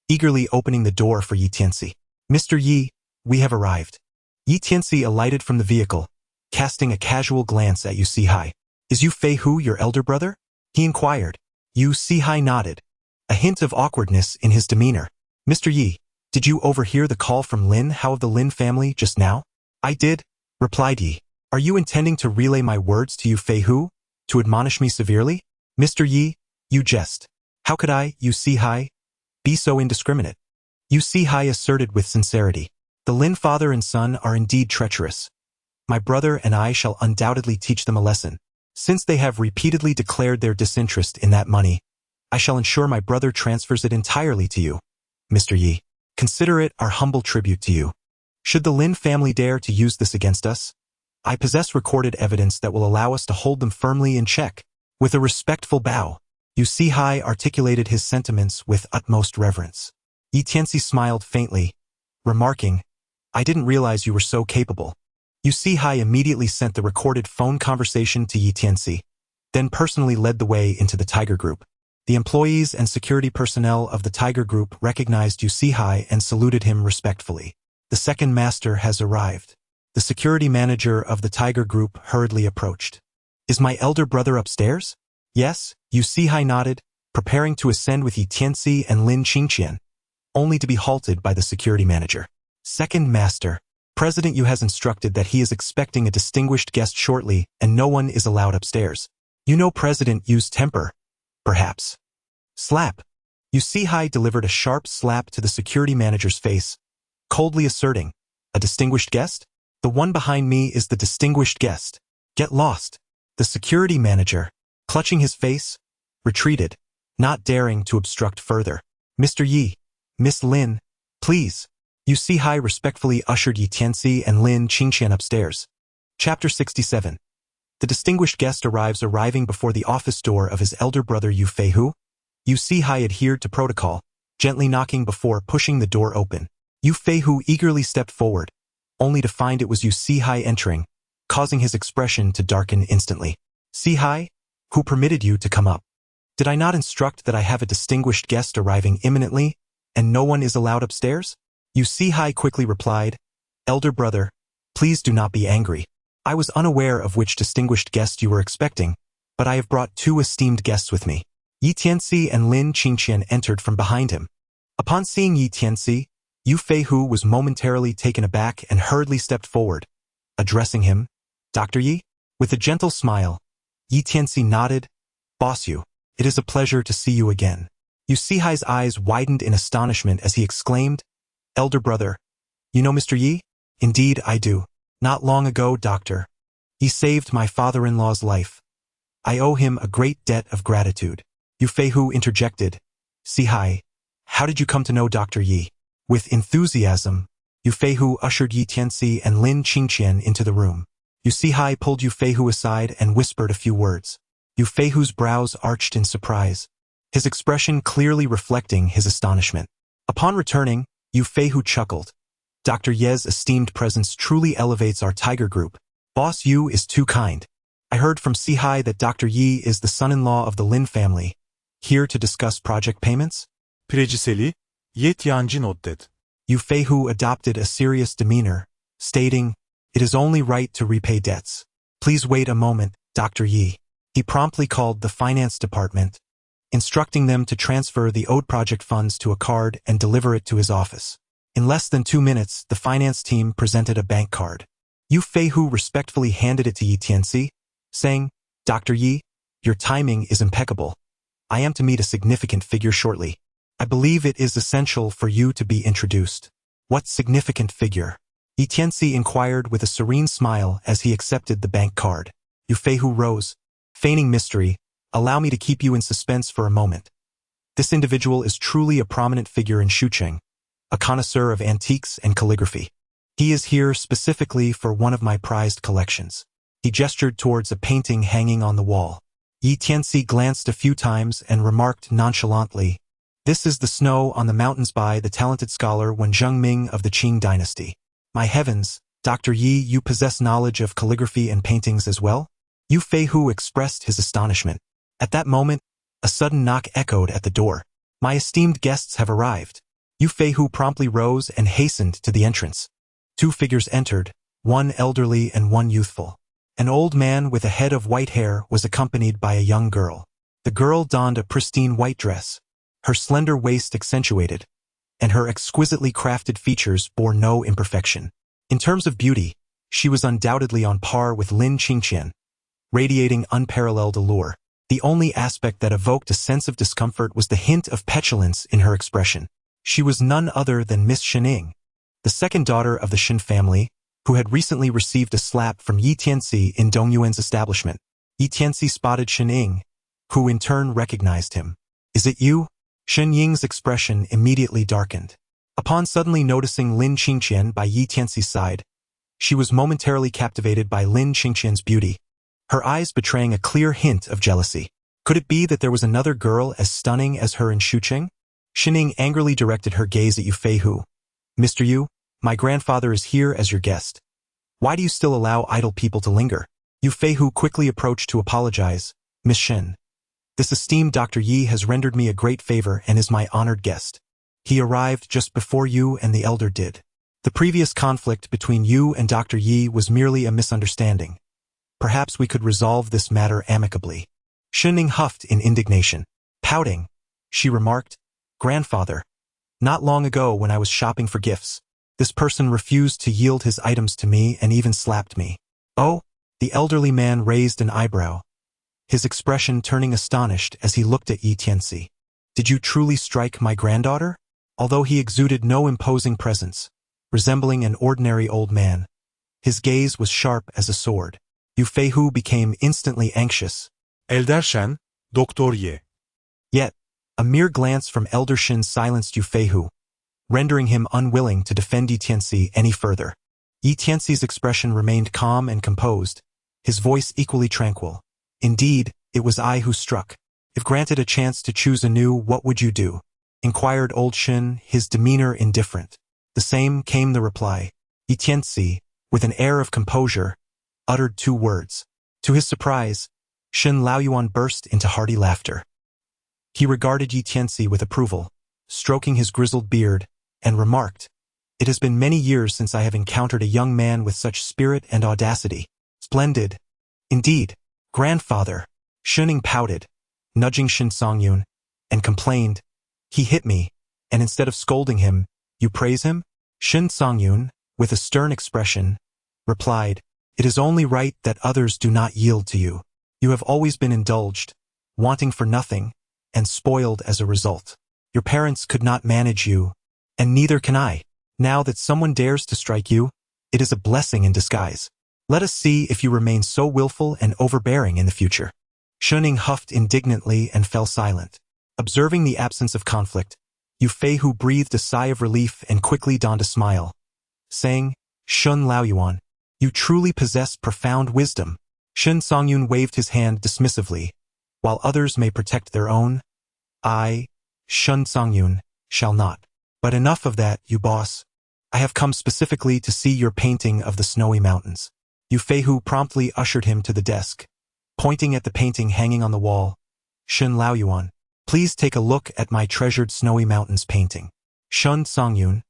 eagerly opening the door for Yi Tianci. Mr. Yi, we have arrived. Yi Tianci alighted from the vehicle, casting a casual glance at Yu Sihai. Is Yu Feihu your elder brother? He inquired. Yu Sihai nodded, a hint of awkwardness in his demeanor. Mr. Yi, did you overhear the call from Lin Hao of the Lin family just now? I did, replied Yi. Are you intending to relay my words to Yu Feihu, to admonish me severely? Mr. Yi, you jest. How could I, Yu Sihai, be so indiscriminate? Yu Sihai asserted with sincerity. The Lin father and son are indeed treacherous. My brother and I shall undoubtedly teach them a lesson. Since they have repeatedly declared their disinterest in that money, I shall ensure my brother transfers it entirely to you, Mr. Yi. Consider it our humble tribute to you. Should the Lin family dare to use this against us, I possess recorded evidence that will allow us to hold them firmly in check. With a respectful bow, Yu Sihai articulated his sentiments with utmost reverence. Yi Tianci smiled faintly, remarking, I didn't realize you were so capable. Yu Sihai immediately sent the recorded phone conversation to Yi Tianci, then personally led the way into the Tiger Group. The employees and security personnel of the Tiger Group recognized Yu Sihai and saluted him respectfully. The second master has arrived. The security manager of the Tiger Group hurriedly approached. Is my elder brother upstairs? Yes, Yu Sihai nodded, preparing to ascend with Yi Tianci and Lin Qingqian, only to be halted by the security manager. Second master, President Yu has instructed that he is expecting a distinguished guest shortly and no one is allowed upstairs. You know President Yu's temper, perhaps. Slap. Yu Sihai delivered a sharp slap to the security manager's face, coldly asserting, a distinguished guest? The one behind me is the distinguished guest. Get lost. The security manager, clutching his face, retreated, not daring to obstruct further. Mr. Yi, Miss Lin, please. Yu Sihai respectfully ushered Yi Tianci and Lin Qingqian upstairs. Chapter 67. The distinguished guest arriving before the office door of his elder brother Yu Feihu. Yu Sihai adhered to protocol, gently knocking before pushing the door open. Yu Feihu eagerly stepped forward, only to find it was Yu Sihai entering, causing his expression to darken instantly. Sihai, who permitted you to come up? Did I not instruct that I have a distinguished guest arriving imminently, and no one is allowed upstairs? Yu Sihai quickly replied, Elder brother, please do not be angry. I was unaware of which distinguished guest you were expecting, but I have brought 2 esteemed guests with me. Yi Tianci and Lin Qingqian entered from behind him. Upon seeing Yi Tianci, Yu Feihu was momentarily taken aback and hurriedly stepped forward, addressing him, Dr. Yi? With a gentle smile, Yi Tianci nodded, Boss Yu, it is a pleasure to see you again. Yu Sihai's eyes widened in astonishment as he exclaimed, Elder brother, you know Mr. Yi? Indeed, I do. Not long ago, doctor. He saved my father-in-law's life. I owe him a great debt of gratitude. Yu Feihu interjected, Sihai, how did you come to know Dr. Yi? With enthusiasm, Yu Feihu ushered Yi Tianci and Lin Qingqian into the room. Yu Sihai pulled Yu Feihu aside and whispered a few words. Yu Feihu's brows arched in surprise, his expression clearly reflecting his astonishment. Upon returning, Yu Feihu chuckled. Dr. Ye's esteemed presence truly elevates our tiger group. Boss Yu is too kind. I heard from Sihai that Dr. Yi is the son-in-law of the Lin family, here to discuss project payments? Precisely, Tianci nodded. Yu Feihu adopted a serious demeanor, stating, It is only right to repay debts. Please wait a moment, Dr. Yi. He promptly called the finance department, instructing them to transfer the owed project funds to a card and deliver it to his office. In less than 2 minutes, the finance team presented a bank card. Yu Feihu respectfully handed it to Yi Tianci, saying, Dr. Yi, your timing is impeccable. I am to meet a significant figure shortly. I believe it is essential for you to be introduced. What significant figure? Yi Tianci inquired with a serene smile as he accepted the bank card. Yu Feihu rose, feigning mystery, allow me to keep you in suspense for a moment. This individual is truly a prominent figure in Shucheng, a connoisseur of antiques and calligraphy. He is here specifically for one of my prized collections. He gestured towards a painting hanging on the wall. Yi Tianci glanced a few times and remarked nonchalantly, This is the snow on the mountains by the talented scholar Wen Zhengming of the Qing dynasty. My heavens, Dr. Yi, you possess knowledge of calligraphy and paintings as well? Yu Feihu expressed his astonishment. At that moment, a sudden knock echoed at the door. My esteemed guests have arrived. Yu Feihu promptly rose and hastened to the entrance. 2 figures entered, one elderly and one youthful. An old man with a head of white hair was accompanied by a young girl. The girl donned a pristine white dress, her slender waist accentuated, and her exquisitely crafted features bore no imperfection. In terms of beauty, she was undoubtedly on par with Lin Qingqian, radiating unparalleled allure. The only aspect that evoked a sense of discomfort was the hint of petulance in her expression. She was none other than Miss Shening, the second daughter of the Shen family, who had recently received a slap from Yi Tianci in Dong Yuan's establishment. Yi Tianci spotted Shen Ying, who in turn recognized him. Is it you? Shen Ying's expression immediately darkened. Upon suddenly noticing Lin Qingqian by Yi Tianci's side, she was momentarily captivated by Lin Qingqian's beauty, her eyes betraying a clear hint of jealousy. Could it be that there was another girl as stunning as her in Shucheng? Shen Ying angrily directed her gaze at Yu Feihu. Mr. Yu, my grandfather is here as your guest. Why do you still allow idle people to linger? Yu Feihu quickly approached to apologize. Miss Shen, this esteemed Dr. Yi has rendered me a great favor and is my honored guest. He arrived just before you and the elder did. The previous conflict between you and Dr. Yi was merely a misunderstanding. Perhaps we could resolve this matter amicably. Shen Ying huffed in indignation. Pouting, she remarked, Grandfather, not long ago when I was shopping for gifts, this person refused to yield his items to me and even slapped me. Oh, the elderly man raised an eyebrow, his expression turning astonished as he looked at Yi Tianci. Did you truly strike my granddaughter? Although he exuded no imposing presence, resembling an ordinary old man, his gaze was sharp as a sword. Yu Feihu became instantly anxious. Elder Shen, Dr. Ye. Yet, a mere glance from Elder Shen silenced Yu Feihu, rendering him unwilling to defend Yi Tianci any further. Yi Tianci's expression remained calm and composed, his voice equally tranquil. Indeed, it was I who struck. If granted a chance to choose anew, what would you do? Inquired old Shen, his demeanor indifferent. The same came the reply. Tianci, with an air of composure, uttered 2 words. To his surprise, Shen Laoyuan burst into hearty laughter. He regarded Tianci with approval, stroking his grizzled beard, and remarked, "It has been many years since I have encountered a young man with such spirit and audacity. Splendid." "Indeed, grandfather," Shen pouted, nudging Shen Songyun, and complained, "He hit me, and instead of scolding him, you praise him?" Shen Songyun, with a stern expression, replied, "It is only right that others do not yield to you. You have always been indulged, wanting for nothing, and spoiled as a result. Your parents could not manage you, and neither can I. Now that someone dares to strike you, it is a blessing in disguise. Let us see if you remain so willful and overbearing in the future." Shen huffed indignantly and fell silent. Observing the absence of conflict, Yu Feihu breathed a sigh of relief and quickly donned a smile, saying, "Shen Laoyuan, you truly possess profound wisdom." Shen Songyun waved his hand dismissively. "While others may protect their own, I, Shen Songyun, shall not. But enough of that, you boss. I have come specifically to see your painting of the snowy mountains." Yu Feihu promptly ushered him to the desk. Pointing at the painting hanging on the wall, "Shen Laoyuan, please take a look at my treasured snowy mountains painting." Shen Songyun,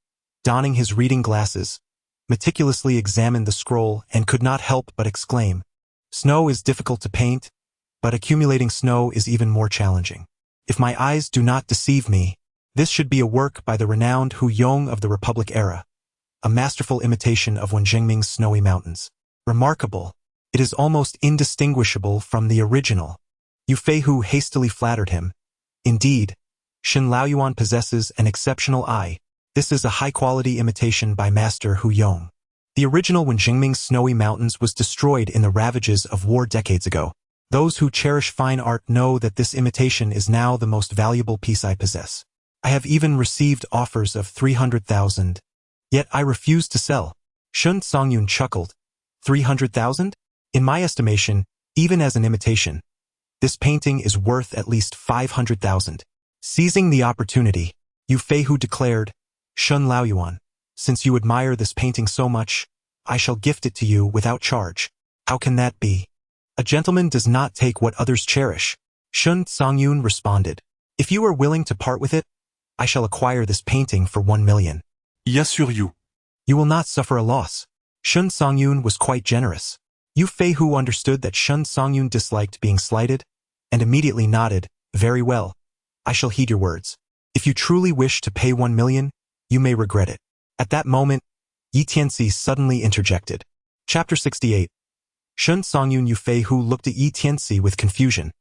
donning his reading glasses, meticulously examined the scroll and could not help but exclaim, "Snow is difficult to paint, but accumulating snow is even more challenging. If my eyes do not deceive me, this should be a work by the renowned Hu Yong of the Republic era, a masterful imitation of Wenzhengming's snowy mountains. Remarkable. It is almost indistinguishable from the original." Yu Feihu hastily flattered him. "Indeed, Shen Laoyuan possesses an exceptional eye. This is a high-quality imitation by Master Hu Yong. The original Wenzhengming's snowy mountains was destroyed in the ravages of war decades ago. Those who cherish fine art know that this imitation is now the most valuable piece I possess. I have even received offers of 300,000. Yet I refuse to sell." Shen Songyun chuckled. 300,000? In my estimation, even as an imitation, this painting is worth at least 500,000. Seizing the opportunity, Yu Feihu declared, "Shen Laoyuan, since you admire this painting so much, I shall gift it to you without charge." "How can that be? A gentleman does not take what others cherish." Shen Songyun responded, "If you are willing to part with it, I shall acquire this painting for 1 million. Y'assure-you. You will not suffer a loss." Shen Songyun was quite generous. Yu Feihu understood that Shen Songyun disliked being slighted, and immediately nodded, "Very well. I shall heed your words. If you truly wish to pay 1 million, you may regret it." At that moment, Tianci suddenly interjected. Chapter 68. Shen Songyun Yu Feihu looked at Tianci with confusion.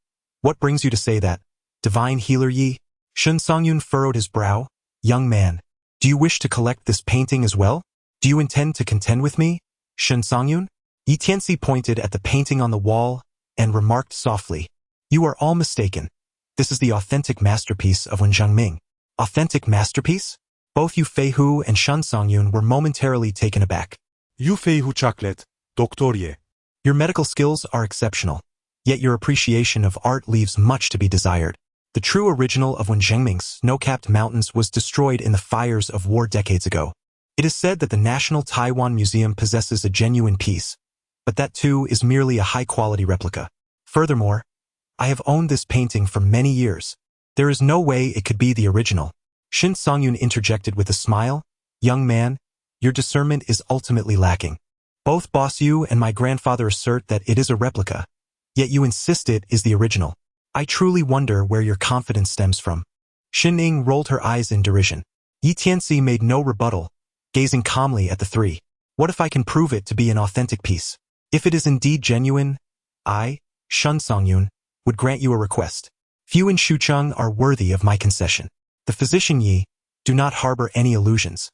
"What brings you to say that, divine healer Yi?" Shen Songyun furrowed his brow. "Young man, do you wish to collect this painting as well? Do you intend to contend with me, Shen Songyun?" Tianci pointed at the painting on the wall and remarked softly, "You are all mistaken. This is the authentic masterpiece of Wenzhengming." "Authentic masterpiece?" Both Yu Feihu and Shen Songyun were momentarily taken aback. Yu Feihu chuckled, "Doktor Ye. Your medical skills are exceptional, yet your appreciation of art leaves much to be desired. The true original of Wenzhengming's snow-capped mountains was destroyed in the fires of war decades ago. It is said that the National Taiwan Museum possesses a genuine piece, but that too is merely a high-quality replica. Furthermore, I have owned this painting for many years. There is no way it could be the original." Shen Songyun interjected with a smile, "Young man, your discernment is ultimately lacking. Both Boss Yu and my grandfather assert that it is a replica, yet you insist it is the original. I truly wonder where your confidence stems from." Shen Ning rolled her eyes in derision. Tianci made no rebuttal, gazing calmly at the three. "What if I can prove it to be an authentic piece? If it is indeed genuine, I, Shen Songyun, would grant you a request. Few in Shucheng are worthy of my concession. The physician Yi, do not harbor any illusions.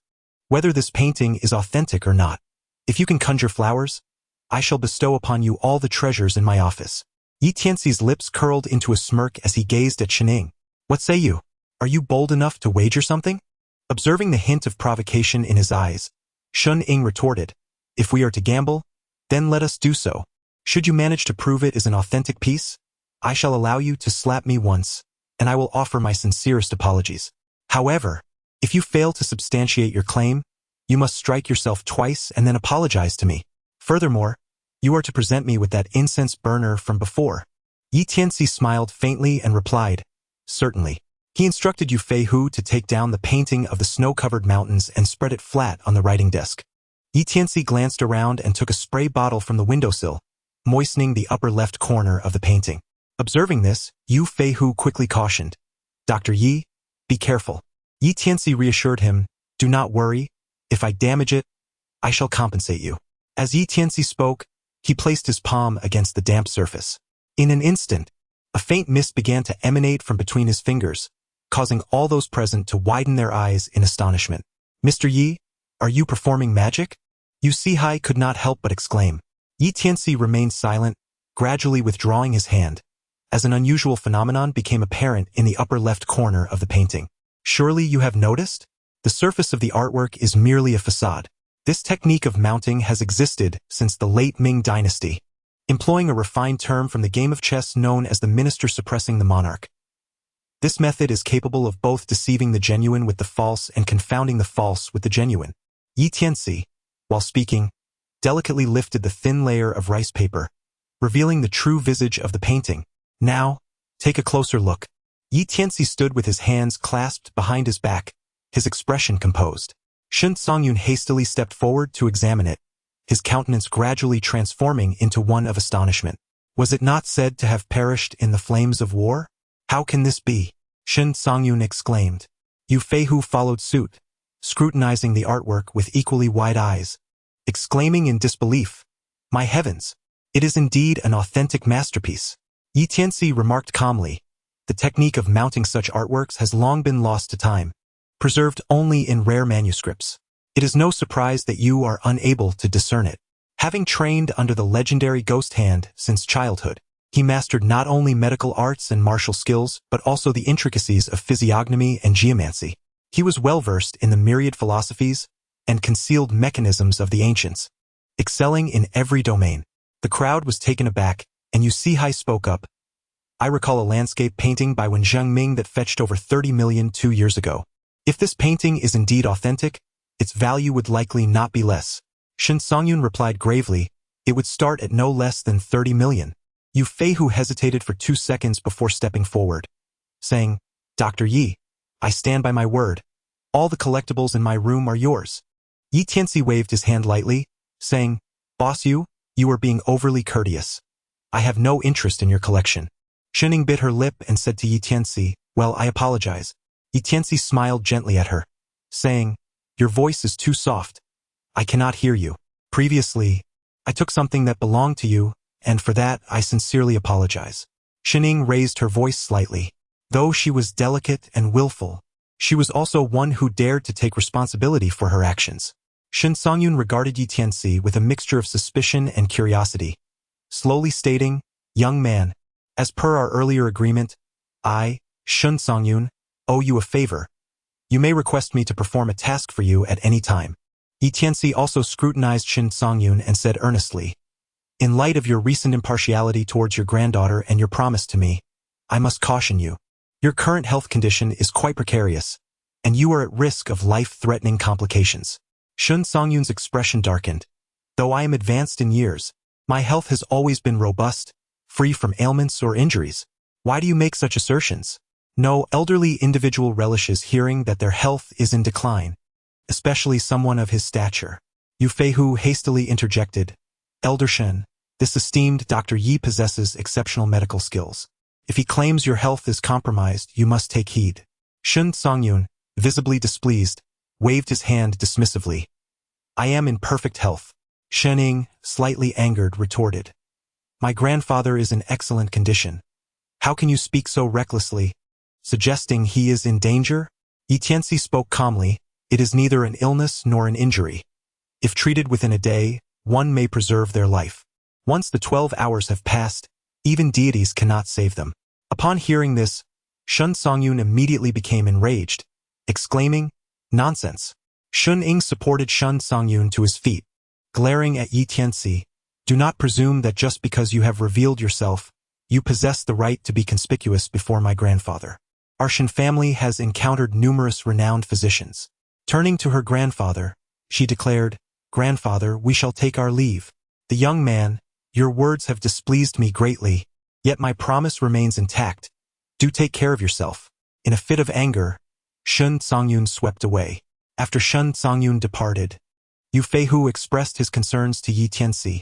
Whether this painting is authentic or not, if you can conjure flowers, I shall bestow upon you all the treasures in my office." Tianci's lips curled into a smirk as he gazed at Shen Ning. "What say you? Are you bold enough to wager something?" Observing the hint of provocation in his eyes, Shen Ning retorted, "If we are to gamble, then let us do so. Should you manage to prove it is an authentic piece, I shall allow you to slap me once, and I will offer my sincerest apologies. However, if you fail to substantiate your claim, you must strike yourself twice and then apologize to me. Furthermore, you are to present me with that incense burner from before. Tianci smiled faintly and replied, certainly. He instructed Yu Feihu to take down the painting of the snow-covered mountains and spread it flat on the writing desk. Tianci glanced around and took a spray bottle from the windowsill, moistening the upper left corner of the painting. Observing this, Yu Feihu quickly cautioned, Dr. Yi, be careful. Tianci reassured him, do not worry, if I damage it, I shall compensate you. As Tianci spoke, he placed his palm against the damp surface. In an instant, a faint mist began to emanate from between his fingers, causing all those present to widen their eyes in astonishment. Mr. Yi, are you performing magic? Yu Sihai could not help but exclaim. Tianci remained silent, gradually withdrawing his hand, as an unusual phenomenon became apparent in the upper left corner of the painting. Surely you have noticed? The surface of the artwork is merely a facade. This technique of mounting has existed since the late Ming dynasty, employing a refined term from the game of chess known as the minister suppressing the monarch. This method is capable of both deceiving the genuine with the false and confounding the false with the genuine. Tianci, while speaking, delicately lifted the thin layer of rice paper, revealing the true visage of the painting. Now, take a closer look. Tianci stood with his hands clasped behind his back, his expression composed. Shen Songyun hastily stepped forward to examine it, his countenance gradually transforming into one of astonishment. Was it not said to have perished in the flames of war? How can this be? Shen Songyun exclaimed. Yu Feihu followed suit, scrutinizing the artwork with equally wide eyes, exclaiming in disbelief, my heavens, it is indeed an authentic masterpiece. Tianci remarked calmly, the technique of mounting such artworks has long been lost to time, preserved only in rare manuscripts. It is no surprise that you are unable to discern it. Having trained under the legendary ghost hand since childhood, he mastered not only medical arts and martial skills, but also the intricacies of physiognomy and geomancy. He was well-versed in the myriad philosophies and concealed mechanisms of the ancients, excelling in every domain. The crowd was taken aback, and Yu Sihai spoke up. I recall a landscape painting by Wen Zhengming that fetched over 30 million 2 years ago. If this painting is indeed authentic, its value would likely not be less. Shen Songyun replied gravely, it would start at no less than 30 million. Yu Feihu hesitated for 2 seconds before stepping forward, saying, Dr. Yi, I stand by my word. All the collectibles in my room are yours. Tianci waved his hand lightly, saying, Boss Yu, you are being overly courteous. I have no interest in your collection. Shening bit her lip and said to Tianci, well, I apologize. Tianci smiled gently at her, saying, your voice is too soft. I cannot hear you. Previously, I took something that belonged to you, and for that I sincerely apologize. Shening raised her voice slightly. Though she was delicate and willful, she was also one who dared to take responsibility for her actions. Shen Songyun regarded Tianci with a mixture of suspicion and curiosity, slowly stating, young man, as per our earlier agreement, I, Shen Songyun, owe you a favor. You may request me to perform a task for you at any time. Tianci also scrutinized Shen Songyun and said earnestly, in light of your recent impartiality towards your granddaughter and your promise to me, I must caution you. Your current health condition is quite precarious, and you are at risk of life-threatening complications. Shen Songyun's expression darkened. Though I am advanced in years, my health has always been robust, free from ailments or injuries. Why do you make such assertions? No elderly individual relishes hearing that their health is in decline, especially someone of his stature. Yu Feihu hastily interjected, Elder Shen, this esteemed Dr. Yi possesses exceptional medical skills. If he claims your health is compromised, you must take heed. Shen Songyun, visibly displeased, waved his hand dismissively. I am in perfect health. Shening, slightly angered, retorted. My grandfather is in excellent condition. How can you speak so recklessly? Suggesting he is in danger? Tianci spoke calmly, it is neither an illness nor an injury. If treated within a day, one may preserve their life. Once the 12 hours have passed, even deities cannot save them. Upon hearing this, Shen Songyun immediately became enraged, exclaiming, nonsense. Shun Ying supported Shen Songyun to his feet, glaring at Tianci, Do not presume that just because you have revealed yourself, you possess the right to be conspicuous before my grandfather. Our Shen family has encountered numerous renowned physicians. Turning to her grandfather, she declared, Grandfather, we shall take our leave. The young man, your words have displeased me greatly, yet my promise remains intact. Do take care of yourself. In a fit of anger, Shun Tsangyun swept away. After Shun Tsangyun departed, Yu Feihu expressed his concerns to Yi Tianci.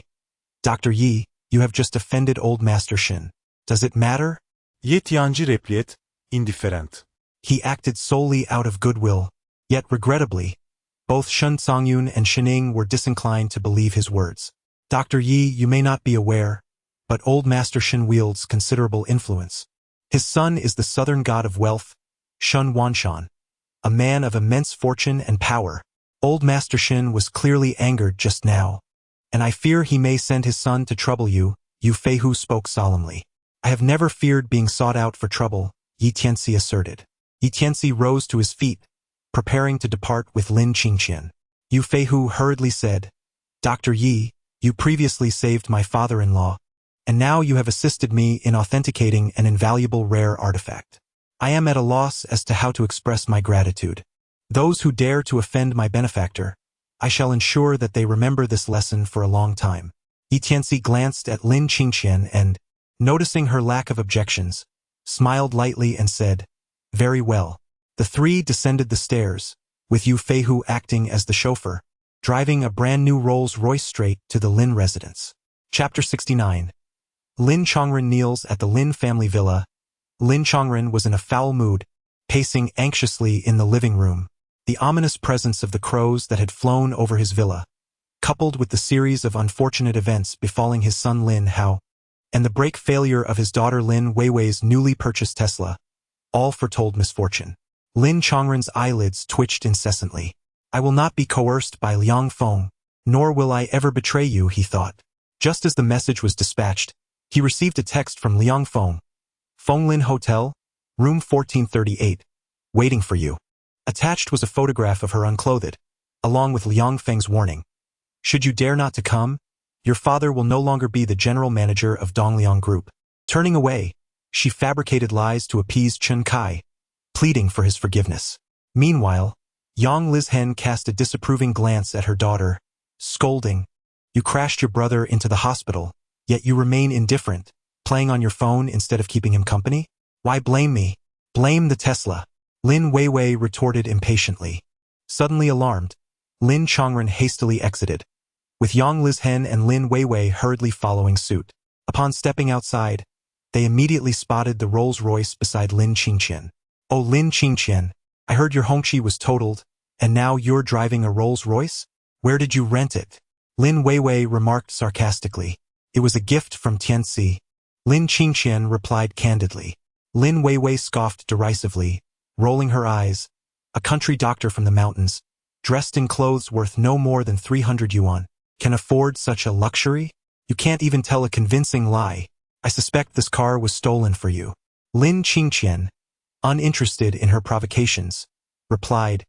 Dr. Yi, you have just offended old Master Shen. Does it matter? Ye Tianci replied, indifferent. He acted solely out of goodwill, yet regrettably, both Shun Tsangyun and Shening were disinclined to believe his words. Dr. Yi, you may not be aware, but old Master Shen wields considerable influence. His son is the southern god of wealth, Shun Wanshan, a man of immense fortune and power. Old Master Shen was clearly angered just now, and I fear he may send his son to trouble you, Yu Feihu spoke solemnly. I have never feared being sought out for trouble, Yi Tianci asserted. Yi Tianci rose to his feet, preparing to depart with Lin Qingqian. Yu Feihu hurriedly said, Dr. Yi, you previously saved my father-in-law, and now you have assisted me in authenticating an invaluable rare artifact. I am at a loss as to how to express my gratitude. Those who dare to offend my benefactor, I shall ensure that they remember this lesson for a long time. Yi Tianci glanced at Lin Qingqian and, noticing her lack of objections, smiled lightly and said, Very well. The three descended the stairs, with Yu Feihu acting as the chauffeur, driving a brand-new Rolls-Royce straight to the Lin residence. Chapter 69. Lin Chongren kneels at the Lin family villa. Lin Chongren was in a foul mood, pacing anxiously in the living room. The ominous presence of the crows that had flown over his villa, coupled with the series of unfortunate events befalling his son Lin Hao, and the brake failure of his daughter Lin Weiwei's newly purchased Tesla, all foretold misfortune. Lin Chongren's eyelids twitched incessantly. I will not be coerced by Liang Feng, nor will I ever betray you, he thought. Just as the message was dispatched, he received a text from Liang Feng. Fenglin Hotel, room 1438, waiting for you. Attached was a photograph of her unclothed, along with Liang Feng's warning. Should you dare not to come, your father will no longer be the general manager of Dongliang Group. Turning away, she fabricated lies to appease Chen Kai, pleading for his forgiveness. Meanwhile, Yang Lizhen cast a disapproving glance at her daughter, scolding, You crashed your brother into the hospital, yet you remain indifferent, playing on your phone instead of keeping him company? Why blame me? Blame the Tesla. Lin Weiwei retorted impatiently. Suddenly alarmed, Lin Chongren hastily exited, with Yang Lizhen and Lin Weiwei hurriedly following suit. Upon stepping outside, they immediately spotted the Rolls-Royce beside Lin Qingqian. Oh, Lin Qingqian, I heard your Hongqi was totaled, and now you're driving a Rolls-Royce? Where did you rent it? Lin Weiwei remarked sarcastically. It was a gift from Tianci. Lin Qingqian replied candidly. Lin Weiwei scoffed derisively, rolling her eyes. A country doctor from the mountains, dressed in clothes worth no more than 300 yuan, can afford such a luxury? You can't even tell a convincing lie. I suspect this car was stolen for you. Lin Qingqian, uninterested in her provocations, replied,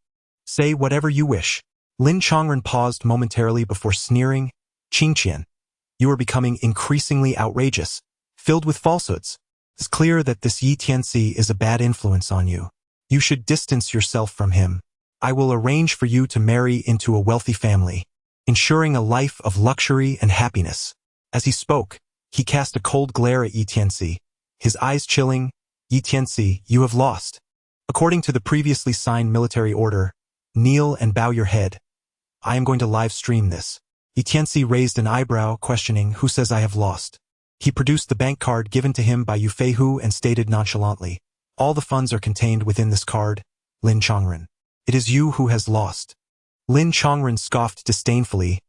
Say whatever you wish. Lin Chongren paused momentarily before sneering, Qingqian, you are becoming increasingly outrageous, filled with falsehoods. It's clear that this Yi Tianci is a bad influence on you. You should distance yourself from him. I will arrange for you to marry into a wealthy family, ensuring a life of luxury and happiness. As he spoke, he cast a cold glare at Yi Tianci, his eyes chilling. Yi Tianci, you have lost. According to the previously signed military order, kneel and bow your head. I am going to live stream this. Yi Tianci raised an eyebrow, questioning, Who says I have lost? He produced the bank card given to him by Yu Feihu and stated nonchalantly, All the funds are contained within this card, Lin Chongren. It is you who has lost. Lin Chongren scoffed disdainfully.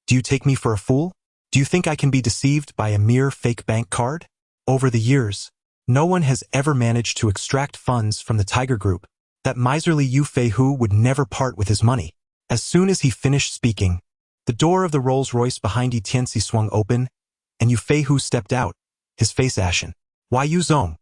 Do you take me for a fool? Do you think I can be deceived by a mere fake bank card? Over the years, no one has ever managed to extract funds from the Tiger Group. That miserly Yu Feihu would never part with his money. As soon as he finished speaking, the door of the Rolls-Royce behind Yi Tianci swung open, and Yu Feihu stepped out, his face ashen. Why Yu Zong?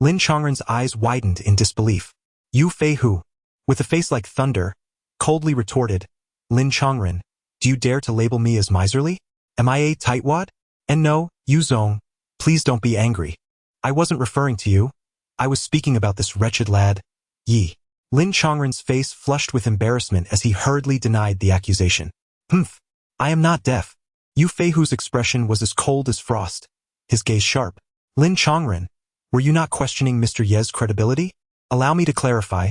Lin Chongren's eyes widened in disbelief. Yu Feihu, with a face like thunder, coldly retorted, Lin Chongren, do you dare to label me as miserly? Am I a tightwad? And no, Yuzong, please don't be angry. I wasn't referring to you. I was speaking about this wretched lad, Yi. Lin Chongren's face flushed with embarrassment as he hurriedly denied the accusation. Humph. I am not deaf. Yu Feihu's expression was as cold as frost, his gaze sharp. Lin Chongren, were you not questioning Mr. Ye's credibility? Allow me to clarify.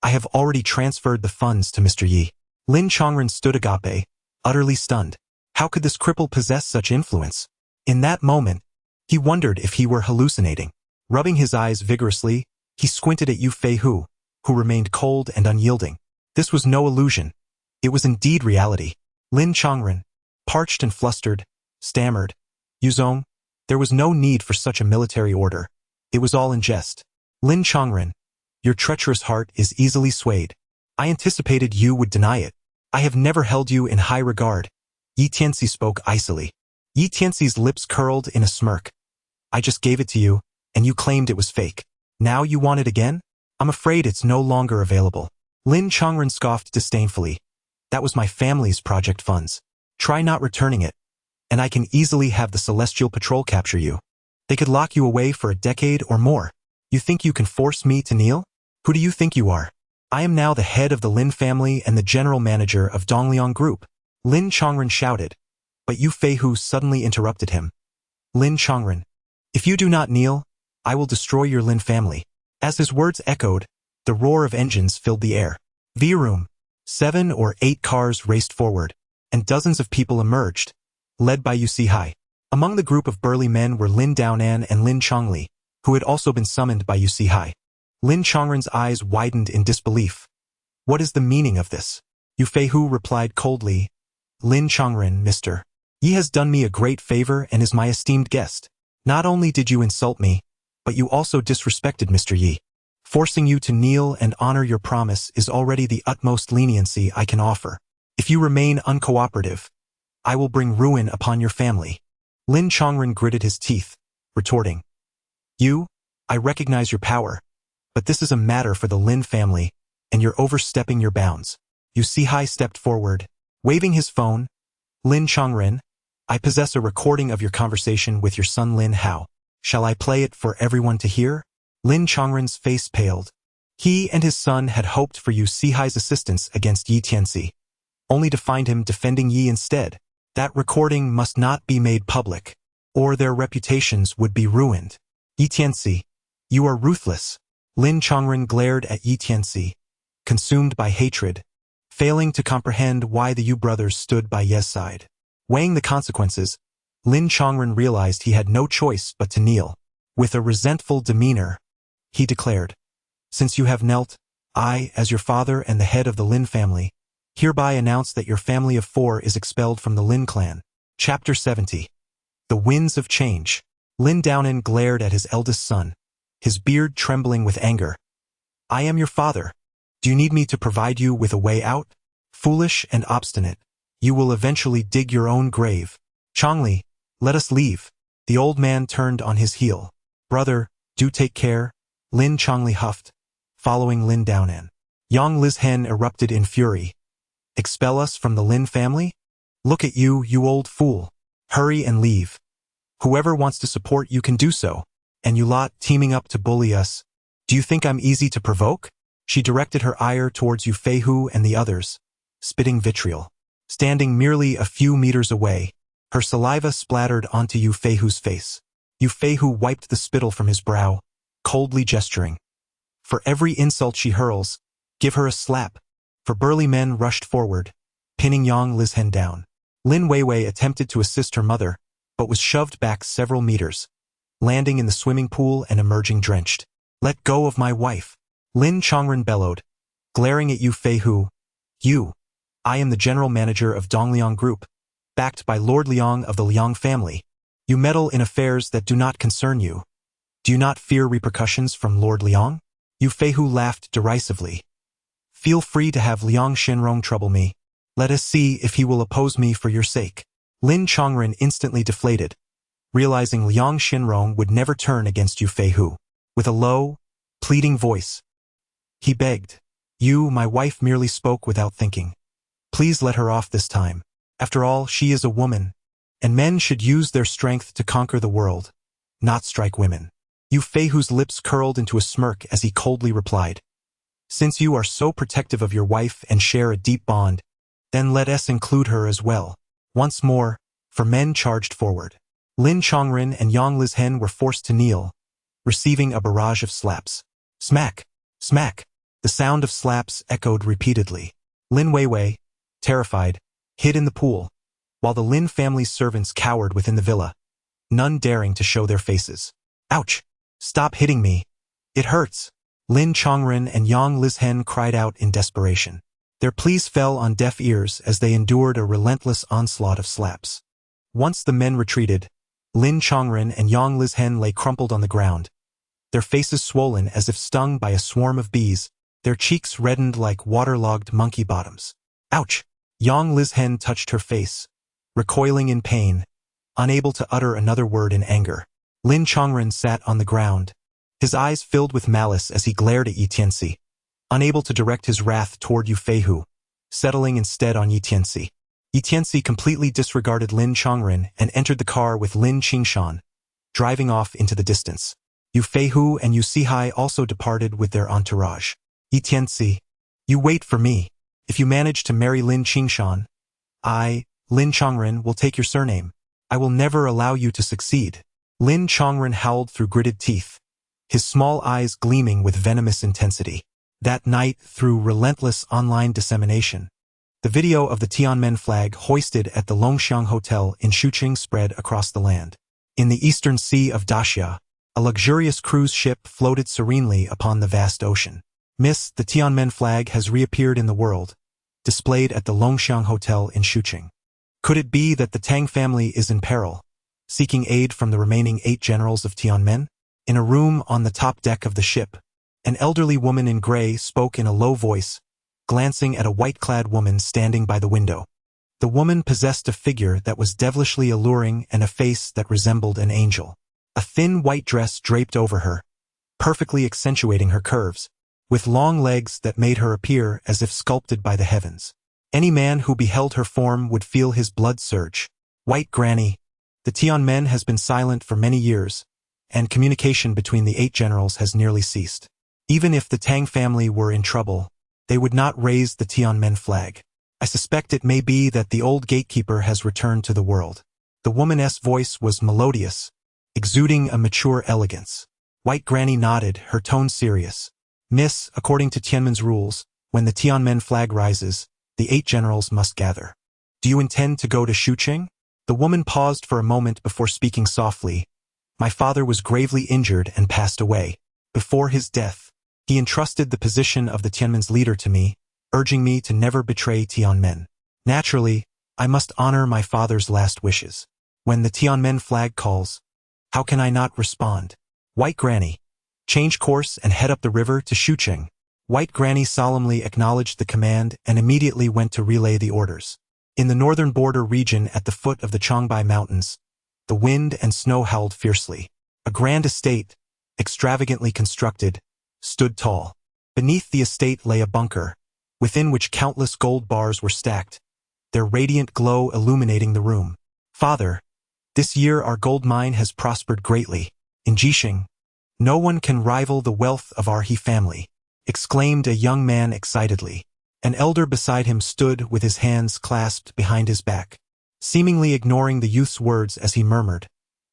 I have already transferred the funds to Mr. Yi. Lin Chongren stood agape, utterly stunned. How could this cripple possess such influence? In that moment, he wondered if he were hallucinating. Rubbing his eyes vigorously, he squinted at Yu Feihu, who remained cold and unyielding. This was no illusion. It was indeed reality. Lin Chongren, parched and flustered, stammered. Yuzong, there was no need for such a military order. It was all in jest. Lin Chongren, your treacherous heart is easily swayed. I anticipated you would deny it. I have never held you in high regard. Yi Tianci spoke icily. Yi Tianci's lips curled in a smirk. I just gave it to you, and you claimed it was fake. Now you want it again? I'm afraid it's no longer available. Lin Chongren scoffed disdainfully. That was my family's project funds. Try not returning it, and I can easily have the Celestial Patrol capture you. They could lock you away for a decade or more. You think you can force me to kneel? Who do you think you are? I am now the head of the Lin family and the general manager of Dongliang Group. Lin Chongren shouted, but Yu Feihu suddenly interrupted him. Lin Chongren, if you do not kneel, I will destroy your Lin family. As his words echoed, the roar of engines filled the air. V-room, 7 or 8 cars raced forward, and dozens of people emerged, led by Yu Sihai. Among the group of burly men were Lin Daonan and Lin Chongli, who had also been summoned by Yu Sihai. Lin Chongren's eyes widened in disbelief. What is the meaning of this? Yu Feihu replied coldly, Lin Chongren, Mr. Yi has done me a great favor and is my esteemed guest. Not only did you insult me, but you also disrespected Mr. Yi. Forcing you to kneel and honor your promise is already the utmost leniency I can offer. If you remain uncooperative, I will bring ruin upon your family. Lin Chongren gritted his teeth, retorting, You, I recognize your power, but this is a matter for the Lin family, and you're overstepping your bounds. Yu Sihai stepped forward, waving his phone. Lin Chongren, I possess a recording of your conversation with your son Lin Hao. Shall I play it for everyone to hear? Lin Chongren's face paled. He and his son had hoped for Yu Sihai's assistance against Yi Tianci, only to find him defending Yi instead. That recording must not be made public, or their reputations would be ruined. Yi Tianci, you are ruthless. Lin Chongren glared at Yi Tianci, consumed by hatred, failing to comprehend why the Yu brothers stood by Ye's side. Weighing the consequences, Lin Chongren realized he had no choice but to kneel. With a resentful demeanor, he declared, Since you have knelt, I, as your father and the head of the Lin family, hereby announce that your family of 4 is expelled from the Lin clan. Chapter 70. The Winds of Change. Lin Daonan glared at his eldest son, his beard trembling with anger. I am your father. Do you need me to provide you with a way out? Foolish and obstinate, you will eventually dig your own grave. Chongli, let us leave. The old man turned on his heel. Brother, do take care, Lin Chongli huffed, following Lin Daonan. Yang Lizhen erupted in fury. Expel us from the Lin family? Look at you, you old fool. Hurry and leave. Whoever wants to support you can do so. And you lot teaming up to bully us. Do you think I'm easy to provoke? She directed her ire towards Yu Feihu and the others, spitting vitriol. Standing merely a few meters away, her saliva splattered onto Yu Feihu's face. Yu Feihu wiped the spittle from his brow, coldly gesturing. For every insult she hurls, give her a slap. For burly men rushed forward, pinning Yang Lizhen down. Lin Weiwei attempted to assist her mother, but was shoved back several meters, landing in the swimming pool and emerging drenched. Let go of my wife. Lin Chongren bellowed, glaring at Yu Feihu. You. I am the general manager of Dongliang Group, backed by Lord Liang of the Liang family. You meddle in affairs that do not concern you. Do you not fear repercussions from Lord Liang? Yu Feihu laughed derisively. Feel free to have Liang Shenrong trouble me. Let us see if he will oppose me for your sake. Lin Chongren instantly deflated, realizing Liang Shenrong would never turn against Yu Feihu. With a low, pleading voice, he begged, You, my wife, merely spoke without thinking. Please let her off this time. After all, she is a woman. and men should use their strength to conquer the world, not strike women. Yu Feihu's lips curled into a smirk as he coldly replied, "Since you are so protective of your wife and share a deep bond, then let us include her as well." Once more, four men charged forward. Lin Chongren and Yang Lizhen were forced to kneel, receiving a barrage of slaps. Smack! Smack! The sound of slaps echoed repeatedly. Lin Weiwei, terrified, hid in the pool, while the Lin family's servants cowered within the villa, none daring to show their faces. "Ouch! Stop hitting me! It hurts!" Lin Chongren and Yang Lizhen cried out in desperation. Their pleas fell on deaf ears as they endured a relentless onslaught of slaps. Once the men retreated, Lin Chongren and Yang Lizhen lay crumpled on the ground, their faces swollen as if stung by a swarm of bees, their cheeks reddened like waterlogged monkey bottoms. "Ouch!" Yang Lizhen touched her face, recoiling in pain, unable to utter another word in anger. Lin Chongren sat on the ground, his eyes filled with malice as he glared at Tianci, unable to direct his wrath toward Yu Feihu, settling instead on Tianci. Tianci completely disregarded Lin Chongren and entered the car with Lin Qingshan, driving off into the distance. Yu Feihu and Yu Sihai also departed with their entourage. "Tianci, you wait for me. If you manage to marry Lin Qingshan, I, Lin Chongren, will take your surname. I will never allow you to succeed." Lin Chongren howled through gritted teeth, his small eyes gleaming with venomous intensity. That night, through relentless online dissemination, the video of the Tianmen flag hoisted at the Longxiang Hotel in Shuqing spread across the land. In the eastern sea of Daxia, a luxurious cruise ship floated serenely upon the vast ocean. "Miss, the Tianmen flag has reappeared in the world," displayed at the Longxiang Hotel in Shuqing. Could it be that the Tang family is in peril, seeking aid from the remaining 8 generals of Tianmen? In a room on the top deck of the ship, an elderly woman in gray spoke in a low voice, glancing at a white-clad woman standing by the window. The woman possessed a figure that was devilishly alluring and a face that resembled an angel. A thin white dress draped over her, perfectly accentuating her curves, with long legs that made her appear as if sculpted by the heavens. Any man who beheld her form would feel his blood surge. "White Granny, the Tianmen has been silent for many years, and communication between the 8 generals has nearly ceased. Even if the Tang family were in trouble, they would not raise the Tianmen flag. I suspect it may be that the old gatekeeper has returned to the world." The woman's voice was melodious, exuding a mature elegance. White Granny nodded, her tone serious. "Miss, according to Tianmen's rules, when the Tianmen flag rises, the 8 generals must gather. Do you intend to go to Shuqing?" The woman paused for a moment before speaking softly. "My father was gravely injured and passed away. Before his death, he entrusted the position of the Tianmen's leader to me, urging me to never betray Tianmen. Naturally, I must honor my father's last wishes. When the Tianmen flag calls, how can I not respond? White Granny, change course and head up the river to Shuqing." White Granny solemnly acknowledged the command and immediately went to relay the orders. In the northern border region at the foot of the Changbai Mountains, the wind and snow howled fiercely. A grand estate, extravagantly constructed, stood tall. Beneath the estate lay a bunker, within which countless gold bars were stacked, their radiant glow illuminating the room. "Father, this year our gold mine has prospered greatly. In Jixing, no one can rival the wealth of our He family," exclaimed a young man excitedly. An elder beside him stood with his hands clasped behind his back, seemingly ignoring the youth's words as he murmured,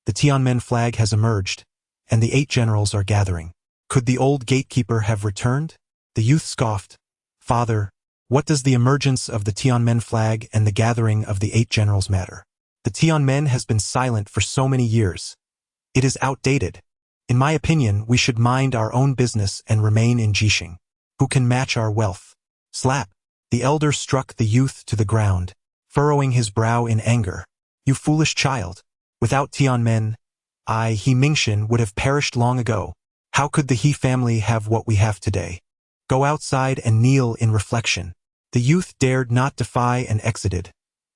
"The Tianmen flag has emerged, and the 8 generals are gathering. Could the old gatekeeper have returned?" The youth scoffed. "Father, what does the emergence of the Tianmen flag and the gathering of the 8 generals matter? The Tianmen has been silent for so many years. It is outdated. In my opinion, we should mind our own business and remain in Jixing. Who can match our wealth?" Slap! The elder struck the youth to the ground, furrowing his brow in anger. "You foolish child! Without Tianmen, I, He Mingxin, would have perished long ago. How could the He family have what we have today? Go outside and kneel in reflection." The youth dared not defy and exited,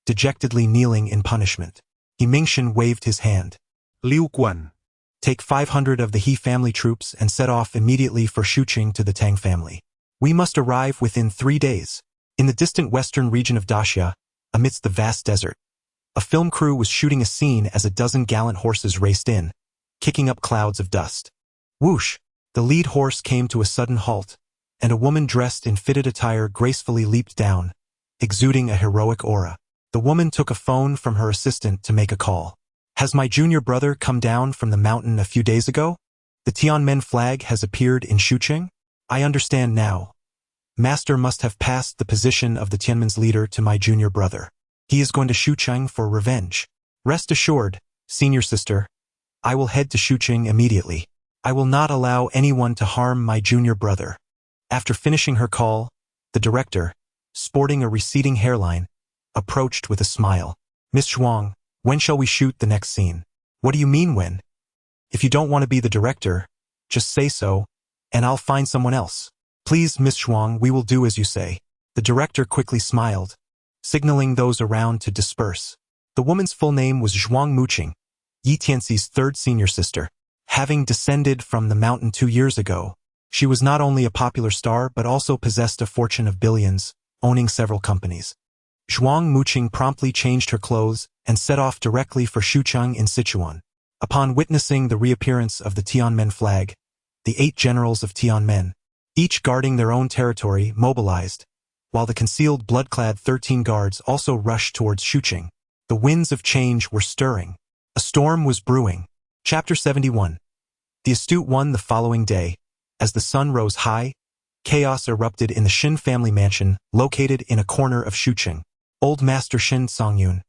dejectedly kneeling in punishment. He Mingxin waved his hand. Liu Guan. "Take 500 of the He family troops and set off immediately for Shuqing to the Tang family. We must arrive within 3 days." In the distant western region of Daxia, amidst the vast desert, A film crew was shooting a scene as a dozen gallant horses raced in, kicking up clouds of dust. Whoosh! The lead horse came to a sudden halt, and a woman dressed in fitted attire gracefully leaped down, exuding a heroic aura. The woman took a phone from her assistant to make a call. Has my junior brother come down from the mountain a few days ago? The Tianmen flag has appeared in Shucheng? I understand now. Master must have passed the position of the Tianmen's leader to my junior brother. He is going to Shucheng for revenge. Rest assured, senior sister, I will head to Shucheng immediately. I will not allow anyone to harm my junior brother. After finishing her call, the director, sporting a receding hairline, approached with a smile. Miss Zhuang, when shall we shoot the next scene? What do you mean when? If you don't want to be the director, just say so, and I'll find someone else. Please, Miss Zhuang, we will do as you say. The director quickly smiled, signaling those around to disperse. The woman's full name was Zhuang Muqing, Yi Tianxi's third senior sister. Having descended from the mountain 2 years ago, she was not only a popular star but also possessed a fortune of billions, owning several companies. Zhuang Muqing promptly changed her clothes and set off directly for Shucheng in Sichuan. Upon witnessing the reappearance of the Tianmen flag, the 8 generals of Tianmen, each guarding their own territory, mobilized, while the concealed blood-clad 13 guards also rushed towards Shucheng. The winds of change were stirring. A storm was brewing. Chapter 71. The astute won the following day. As the sun rose high, chaos erupted in the Shin family mansion located in a corner of Shucheng. Old Master Shin Songyun,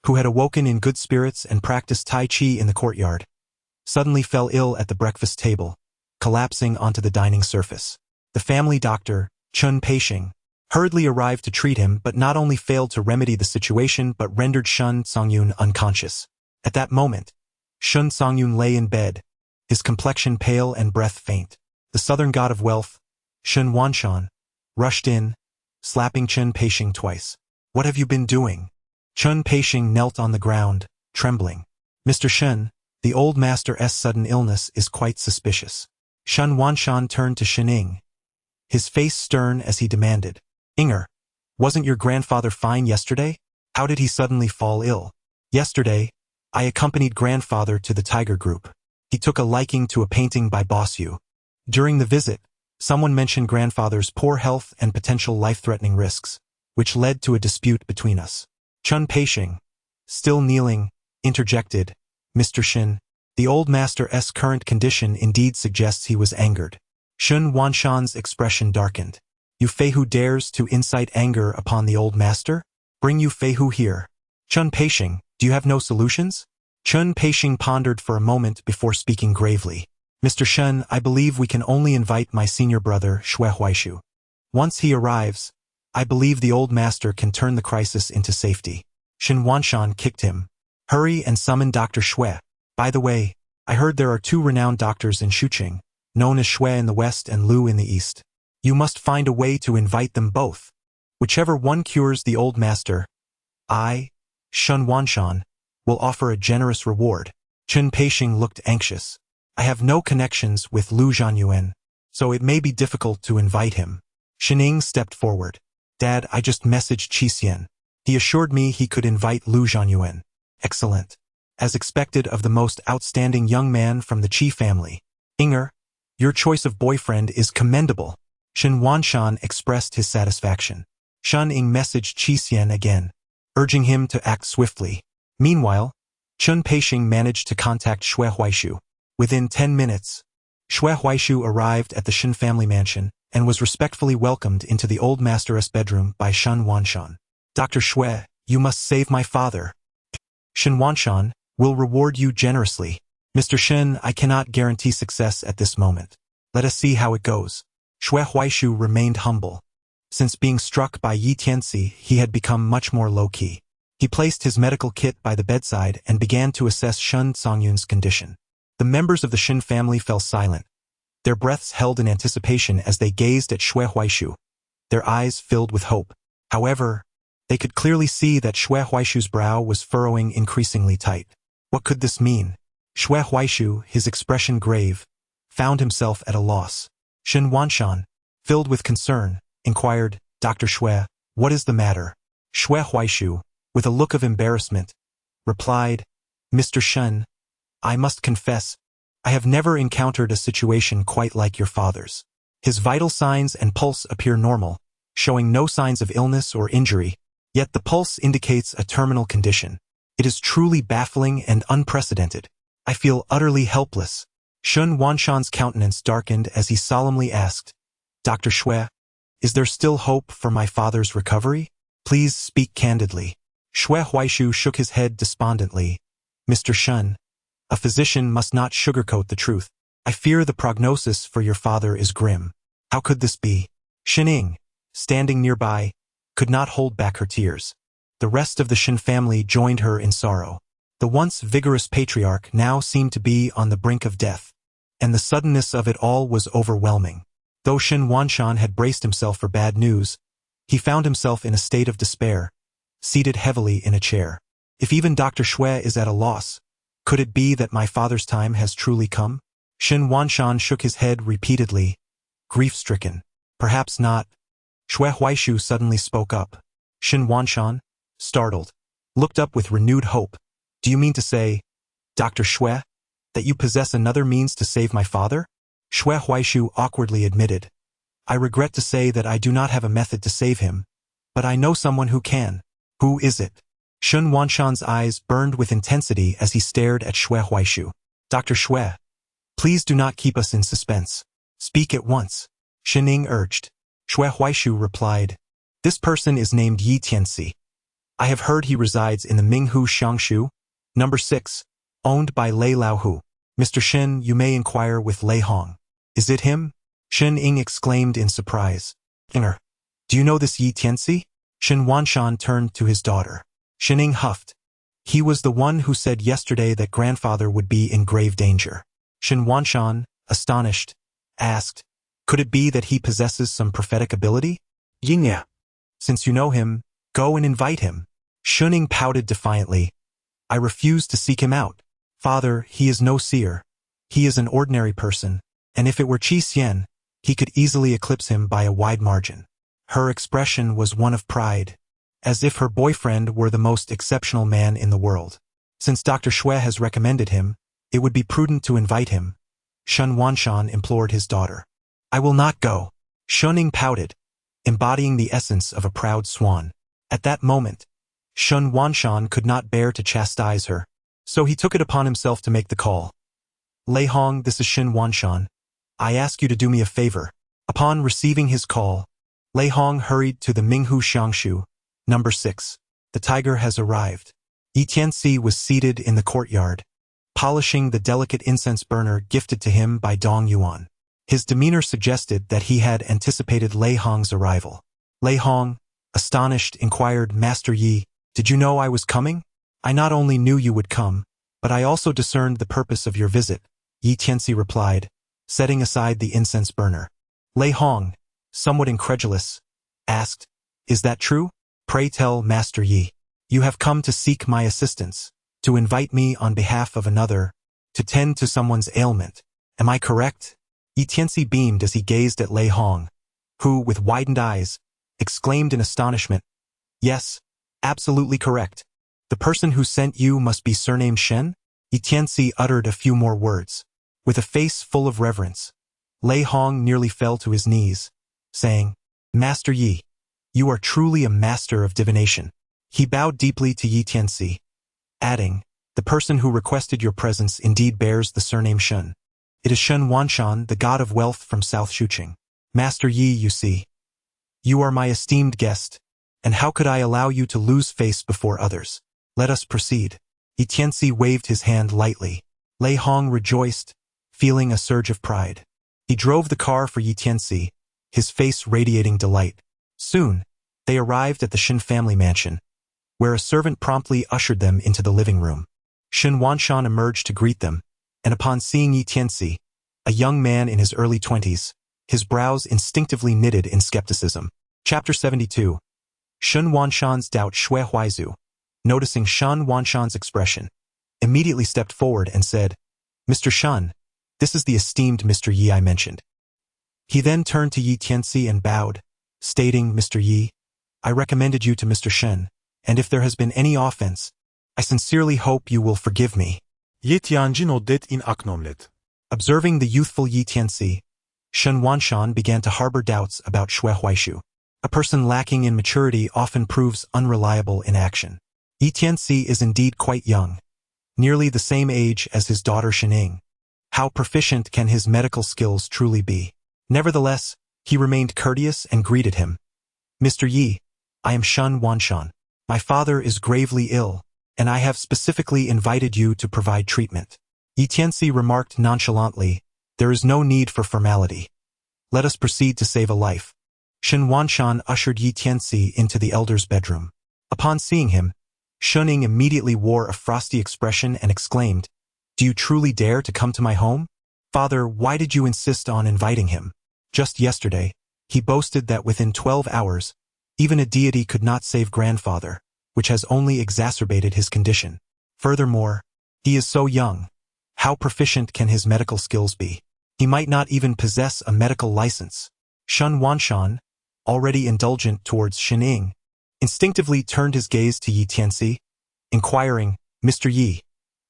who had awoken in good spirits and practiced Tai Chi in the courtyard, suddenly fell ill at the breakfast table, collapsing onto the dining surface. The family doctor, Chun Peishing, hurriedly arrived to treat him but not only failed to remedy the situation but rendered Shun Songyun unconscious. At that moment, Shun Songyun lay in bed, his complexion pale and breath faint. The southern god of wealth, Shun Wanshan, rushed in, slapping Chun Peishing twice. What have you been doing? Chun Peishing knelt on the ground, trembling. Mr. Shun, the old master's sudden illness is quite suspicious. Shun Wanshan turned to Shining, his face stern as he demanded, Inger, wasn't your grandfather fine yesterday? How did he suddenly fall ill? Yesterday, I accompanied grandfather to the Tiger Group. He took a liking to a painting by Boss Yu. During the visit, someone mentioned grandfather's poor health and potential life-threatening risks, which led to a dispute between us. Chun Peishing, still kneeling, interjected, Mr. Shin, the old master's current condition indeed suggests he was angered. Shun Wanshan's expression darkened. Yu Feihu dares to incite anger upon the old master? Bring Yu Feihu here. Chun Peishing, do you have no solutions? Chun Peishing pondered for a moment before speaking gravely. Mr. Shun, I believe we can only invite my senior brother, Xue Huaishu. Once he arrives, I believe the old master can turn the crisis into safety. Shin Wanshan kicked him. Hurry and summon Dr. Xue. By the way, I heard there are 2 renowned doctors in Shucheng, known as Xue in the west and Lu in the east. You must find a way to invite them both. Whichever one cures the old master, I, Shun Wanshan, will offer a generous reward. Chun Peishing looked anxious. I have no connections with Lu Zhanyuan, so it may be difficult to invite him. Shining stepped forward. Dad, I just messaged Qi. He assured me he could invite Lu Zhanyuan. Excellent. As expected of the most outstanding young man from the Qi family. Inger, your choice of boyfriend is commendable. Shin Wanshan expressed his satisfaction. Shun Ying messaged Qi again, urging him to act swiftly. Meanwhile, Chun Peishing managed to contact Xue Huaishu. Within 10 minutes, Xue Huaishu arrived at the Shin family mansion and was respectfully welcomed into the old master's bedroom by Shun Wanshan. Dr. Xue, you must save my father. Shin Wanshan will reward you generously. Mr. Shin, I cannot guarantee success at this moment. Let us see how it goes. Xue Huaishu remained humble. Since being struck by Yi Tianci, he had become much more low-key. He placed his medical kit by the bedside and began to assess Shun Songyun's condition. The members of the Shin family fell silent, their breaths held in anticipation as they gazed at Xue Huaishu, their eyes filled with hope. However, they could clearly see that Xue Huaishu's brow was furrowing increasingly tight. What could this mean? Xue Huaishu, his expression grave, found himself at a loss. Shin Wanshan, filled with concern, inquired, Dr. Xue, what is the matter? Xue Huaishu, with a look of embarrassment, replied, Mr. Shen, I must confess, I have never encountered a situation quite like your father's. His vital signs and pulse appear normal, showing no signs of illness or injury, yet the pulse indicates a terminal condition. It is truly baffling and unprecedented. I feel utterly helpless. Shun Wanshan's countenance darkened as he solemnly asked, Dr. Shui, is there still hope for my father's recovery? Please speak candidly. Shui Huaishu shook his head despondently. Mr. Shun, a physician must not sugarcoat the truth. I fear the prognosis for your father is grim. How could this be? Shining, standing nearby, could not hold back her tears. The rest of the Shin family joined her in sorrow. The once vigorous patriarch now seemed to be on the brink of death, and the suddenness of it all was overwhelming. Though Shin Wanshan had braced himself for bad news, he found himself in a state of despair, seated heavily in a chair. If even Dr. Shui is at a loss, could it be that my father's time has truly come? Shin Wanshan shook his head repeatedly, grief-stricken. Perhaps not. Shui Huaishu suddenly spoke up. Shin Wanshan, startled, looked up with renewed hope. Do you mean to say, Dr. Shui, that you possess another means to save my father? Shui Huaishu awkwardly admitted. I regret to say that I do not have a method to save him, but I know someone who can. Who is it? Shun Wanshan's eyes burned with intensity as he stared at Shui Huaishu. Dr. Shui, please do not keep us in suspense. Speak at once. Shining urged. Shui Huaishu replied, This person is named Yi Tianci. I have heard he resides in the Minghu Xiangshu, number 6, owned by Lei Laohu. Mr. Shin, you may inquire with Lei Hong. Is it him? Shin Ying exclaimed in surprise. Inger, do you know this Yi Tianci? Shin Wanshan turned to his daughter. Shin Ying huffed. He was the one who said yesterday that grandfather would be in grave danger. Shin Wanshan, astonished, asked, could it be that he possesses some prophetic ability? Yingya. Since you know him, go and invite him. Shun Ying pouted defiantly. I refuse to seek him out. Father, he is no seer. He is an ordinary person, and if it were Qi Xian, he could easily eclipse him by a wide margin. Her expression was one of pride, as if her boyfriend were the most exceptional man in the world. Since Dr. Shui has recommended him, it would be prudent to invite him. Shun Wanshan implored his daughter. I will not go. Shun Ying pouted, embodying the essence of a proud swan. At that moment, Shun Wanshan could not bear to chastise her, so he took it upon himself to make the call. Lei Hong, this is Shin Wanshan. I ask you to do me a favor. Upon receiving his call, Lei Hong hurried to the Minghu Xiangshu, number 6. The tiger has arrived. Yi Tianci was seated in the courtyard, polishing the delicate incense burner gifted to him by Dong Yuan. His demeanor suggested that he had anticipated Lei Hong's arrival. Lei Hong, astonished, inquired, Master Yi, did you know I was coming? I not only knew you would come, but I also discerned the purpose of your visit, Yi Tianci replied, setting aside the incense burner. Lei Hong, somewhat incredulous, asked, Is that true? Pray tell, Master Yi. You have come to seek my assistance, to invite me on behalf of another, to tend to someone's ailment. Am I correct? Yi Tianci beamed as he gazed at Lei Hong, who, with widened eyes, exclaimed in astonishment, Yes, absolutely correct. The person who sent you must be surnamed Shen? Yi Tianci uttered a few more words. With a face full of reverence, Lei Hong nearly fell to his knees, saying, Master Yi, you are truly a master of divination. He bowed deeply to Yi Tianci, adding, The person who requested your presence indeed bears the surname Shun. It is Shun Wanshan, the god of wealth from South Shuqing. Master Yi, you see, you are my esteemed guest, and how could I allow you to lose face before others? Let us proceed. Yi Tianci waved his hand lightly. Lei Hong rejoiced, feeling a surge of pride. He drove the car for Yi Tianci, his face radiating delight. Soon, they arrived at the Shin family mansion, where a servant promptly ushered them into the living room. Shin Wanshan emerged to greet them, and upon seeing Yi Tianci, a young man in his early 20s, his brows instinctively knitted in skepticism. Chapter 72. Shun Wanshan's doubt. Shui Huaizu, noticing Shun Wanshan's expression, immediately stepped forward and said, Mr. Shun, this is the esteemed Mr. Yi I mentioned. He then turned to Yi Tianci and bowed, stating, Mr. Yi, I recommended you to Mr. Shen, and if there has been any offense, I sincerely hope you will forgive me. Ye Tianci noddet in aknomlet. Observing the youthful Yi Tianci, Shen Wanshan began to harbor doubts about Xue Huaishu. A person lacking in maturity often proves unreliable in action. Yi Tianci is indeed quite young, nearly the same age as his daughter Shening. How proficient can his medical skills truly be? Nevertheless, he remained courteous and greeted him. Mr. Yi, I am Shen Wanshan. My father is gravely ill, and I have specifically invited you to provide treatment. Yi Tianci remarked nonchalantly, there is no need for formality. Let us proceed to save a life. Shen Wanshan ushered Yi Tianci into the elder's bedroom. Upon seeing him, Shening immediately wore a frosty expression and exclaimed, Do you truly dare to come to my home? Father, why did you insist on inviting him? Just yesterday, he boasted that within 12 hours, even a deity could not save grandfather, which has only exacerbated his condition. Furthermore, he is so young. How proficient can his medical skills be? He might not even possess a medical license. Shen Wanshan, already indulgent towards Shening, instinctively turned his gaze to Yi Tianci, inquiring, Mr. Yi,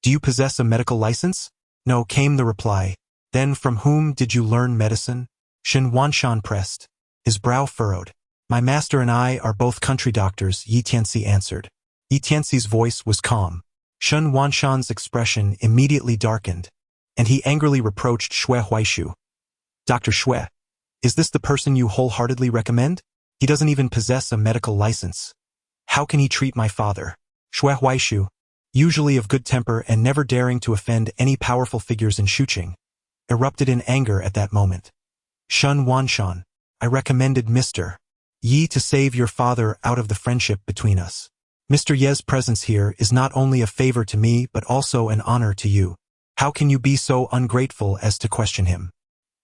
do you possess a medical license? No, came the reply. Then from whom did you learn medicine? Shen Wanshan pressed, his brow furrowed. My master and I are both country doctors, Yi Tianci answered. Yi Tianci's voice was calm. Shen Wanshan's expression immediately darkened, and he angrily reproached Xue Huaishu. Dr. Xue, is this the person you wholeheartedly recommend? He doesn't even possess a medical license. How can he treat my father? Xue Huaishu, usually of good temper and never daring to offend any powerful figures in Shuqing, erupted in anger at that moment. Shen Wanshan, I recommended Mr. Yi to save your father out of the friendship between us. Mr. Ye's presence here is not only a favor to me but also an honor to you. How can you be so ungrateful as to question him?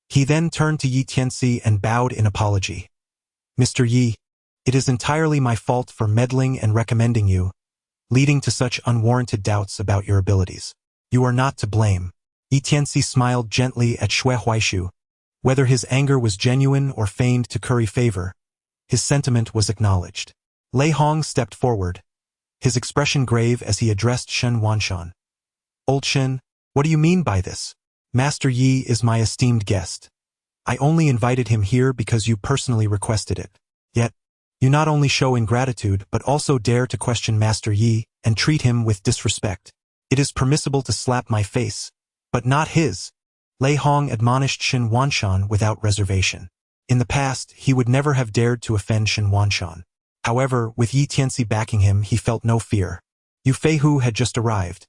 He then turned to Yi Tianci and bowed in apology. Mr. Yi, it is entirely my fault for meddling and recommending you, leading to such unwarranted doubts about your abilities. You are not to blame. Yi Tianci smiled gently at Xue Huaishu. Whether his anger was genuine or feigned to curry favor, his sentiment was acknowledged. Lei Hong stepped forward, his expression grave as he addressed Shen Wanshan. Old Shen, what do you mean by this? Master Yi is my esteemed guest. I only invited him here because you personally requested it. Yet, you not only show ingratitude but also dare to question Master Yi and treat him with disrespect. It is permissible to slap my face, but not his. Lei Hong admonished Shen Wanshan without reservation. In the past, he would never have dared to offend Shen Wanshan. However, with Yi Tianci backing him, he felt no fear. Yu Feihu had just arrived,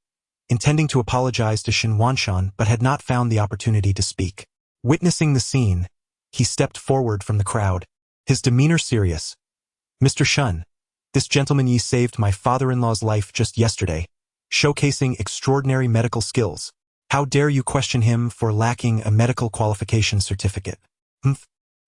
intending to apologize to Shen Wanshan but had not found the opportunity to speak. Witnessing the scene, he stepped forward from the crowd, his demeanor serious. Mr. Shen, this gentleman Yi saved my father-in-law's life just yesterday, showcasing extraordinary medical skills. How dare you question him for lacking a medical qualification certificate?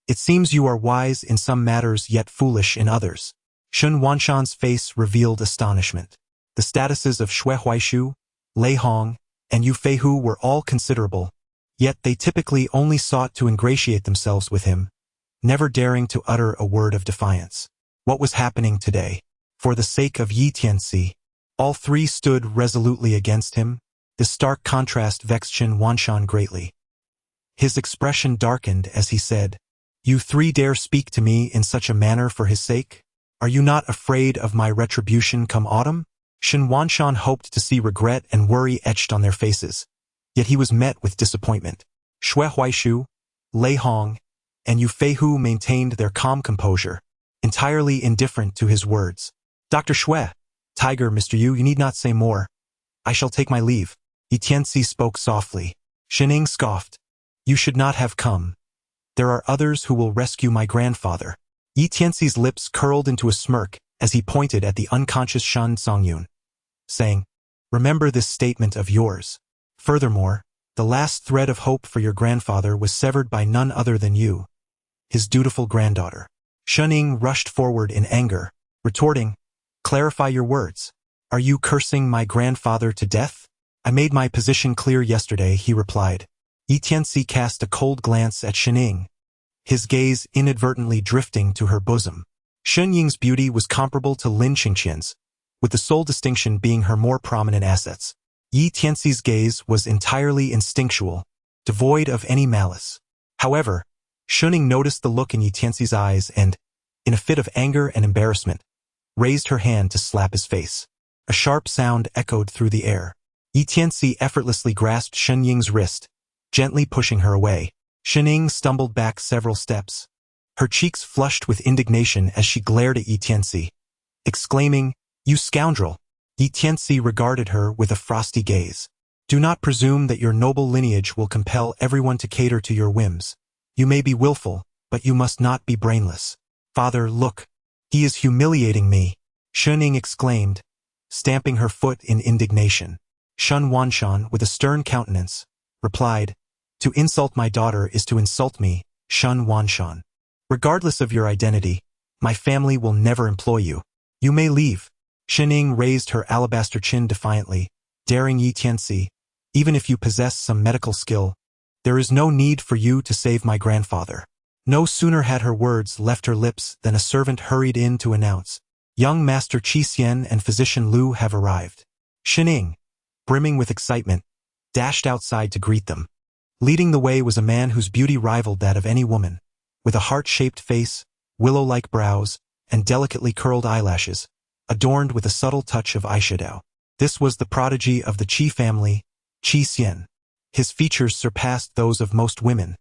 It seems you are wise in some matters yet foolish in others. Shen Wanshan's face revealed astonishment. The statuses of Xue Huaishu, Lei Hong, and Yu Feihu were all considerable, yet they typically only sought to ingratiate themselves with him, never daring to utter a word of defiance. What was happening today? For the sake of Yi Tianci, all three stood resolutely against him. The stark contrast vexed Shen Wanshan greatly. His expression darkened as he said, You three dare speak to me in such a manner for his sake? Are you not afraid of my retribution come autumn? Shen Wanshan hoped to see regret and worry etched on their faces, yet he was met with disappointment. Xue Huaishu, Lei Hong, and Yu Feihu maintained their calm composure, entirely indifferent to his words. Dr. Xue, Tiger, Mr. Yu need not say more. I shall take my leave. Yi Tianci spoke softly. Shening scoffed. You should not have come. There are others who will rescue my grandfather. Yi Tianci's lips curled into a smirk as he pointed at the unconscious Shan Songyun, saying, Remember this statement of yours. Furthermore, the last thread of hope for your grandfather was severed by none other than you, his dutiful granddaughter. Shening rushed forward in anger, retorting, Clarify your words. Are you cursing my grandfather to death? I made my position clear yesterday, he replied. Yi Tianci cast a cold glance at Shening, his gaze inadvertently drifting to her bosom. Shen Ying's beauty was comparable to Lin Qingqian's, with the sole distinction being her more prominent assets. Yi Tianxi's gaze was entirely instinctual, devoid of any malice. However, Shuning noticed the look in Yi Tianxi's eyes and, in a fit of anger and embarrassment, raised her hand to slap his face. A sharp sound echoed through the air. Yi Tianci effortlessly grasped Shen Ying's wrist, gently pushing her away. Shen Ying stumbled back several steps. Her cheeks flushed with indignation as she glared at Yi Tianci, exclaiming, "You scoundrel!" Yi Tianci regarded her with a frosty gaze. "Do not presume that your noble lineage will compel everyone to cater to your whims. You may be willful, but you must not be brainless." "Father, look! He is humiliating me!" Shen Ying exclaimed, stamping her foot in indignation. Shen Wanshan, with a stern countenance, replied, "To insult my daughter is to insult me, Shen Wanshan. Regardless of your identity, my family will never employ you. You may leave." Shen Ying raised her alabaster chin defiantly, daring Yi Tianci, "Even if you possess some medical skill, there is no need for you to save my grandfather." No sooner had her words left her lips than a servant hurried in to announce, "Young Master Qi Xian and Physician Lu have arrived." Shen Ying, brimming with excitement, dashed outside to greet them. Leading the way was a man whose beauty rivaled that of any woman, with a heart-shaped face, willow-like brows, and delicately curled eyelashes, adorned with a subtle touch of eyeshadow. This was the prodigy of the Qi family, Qi Xian. His features surpassed those of most women,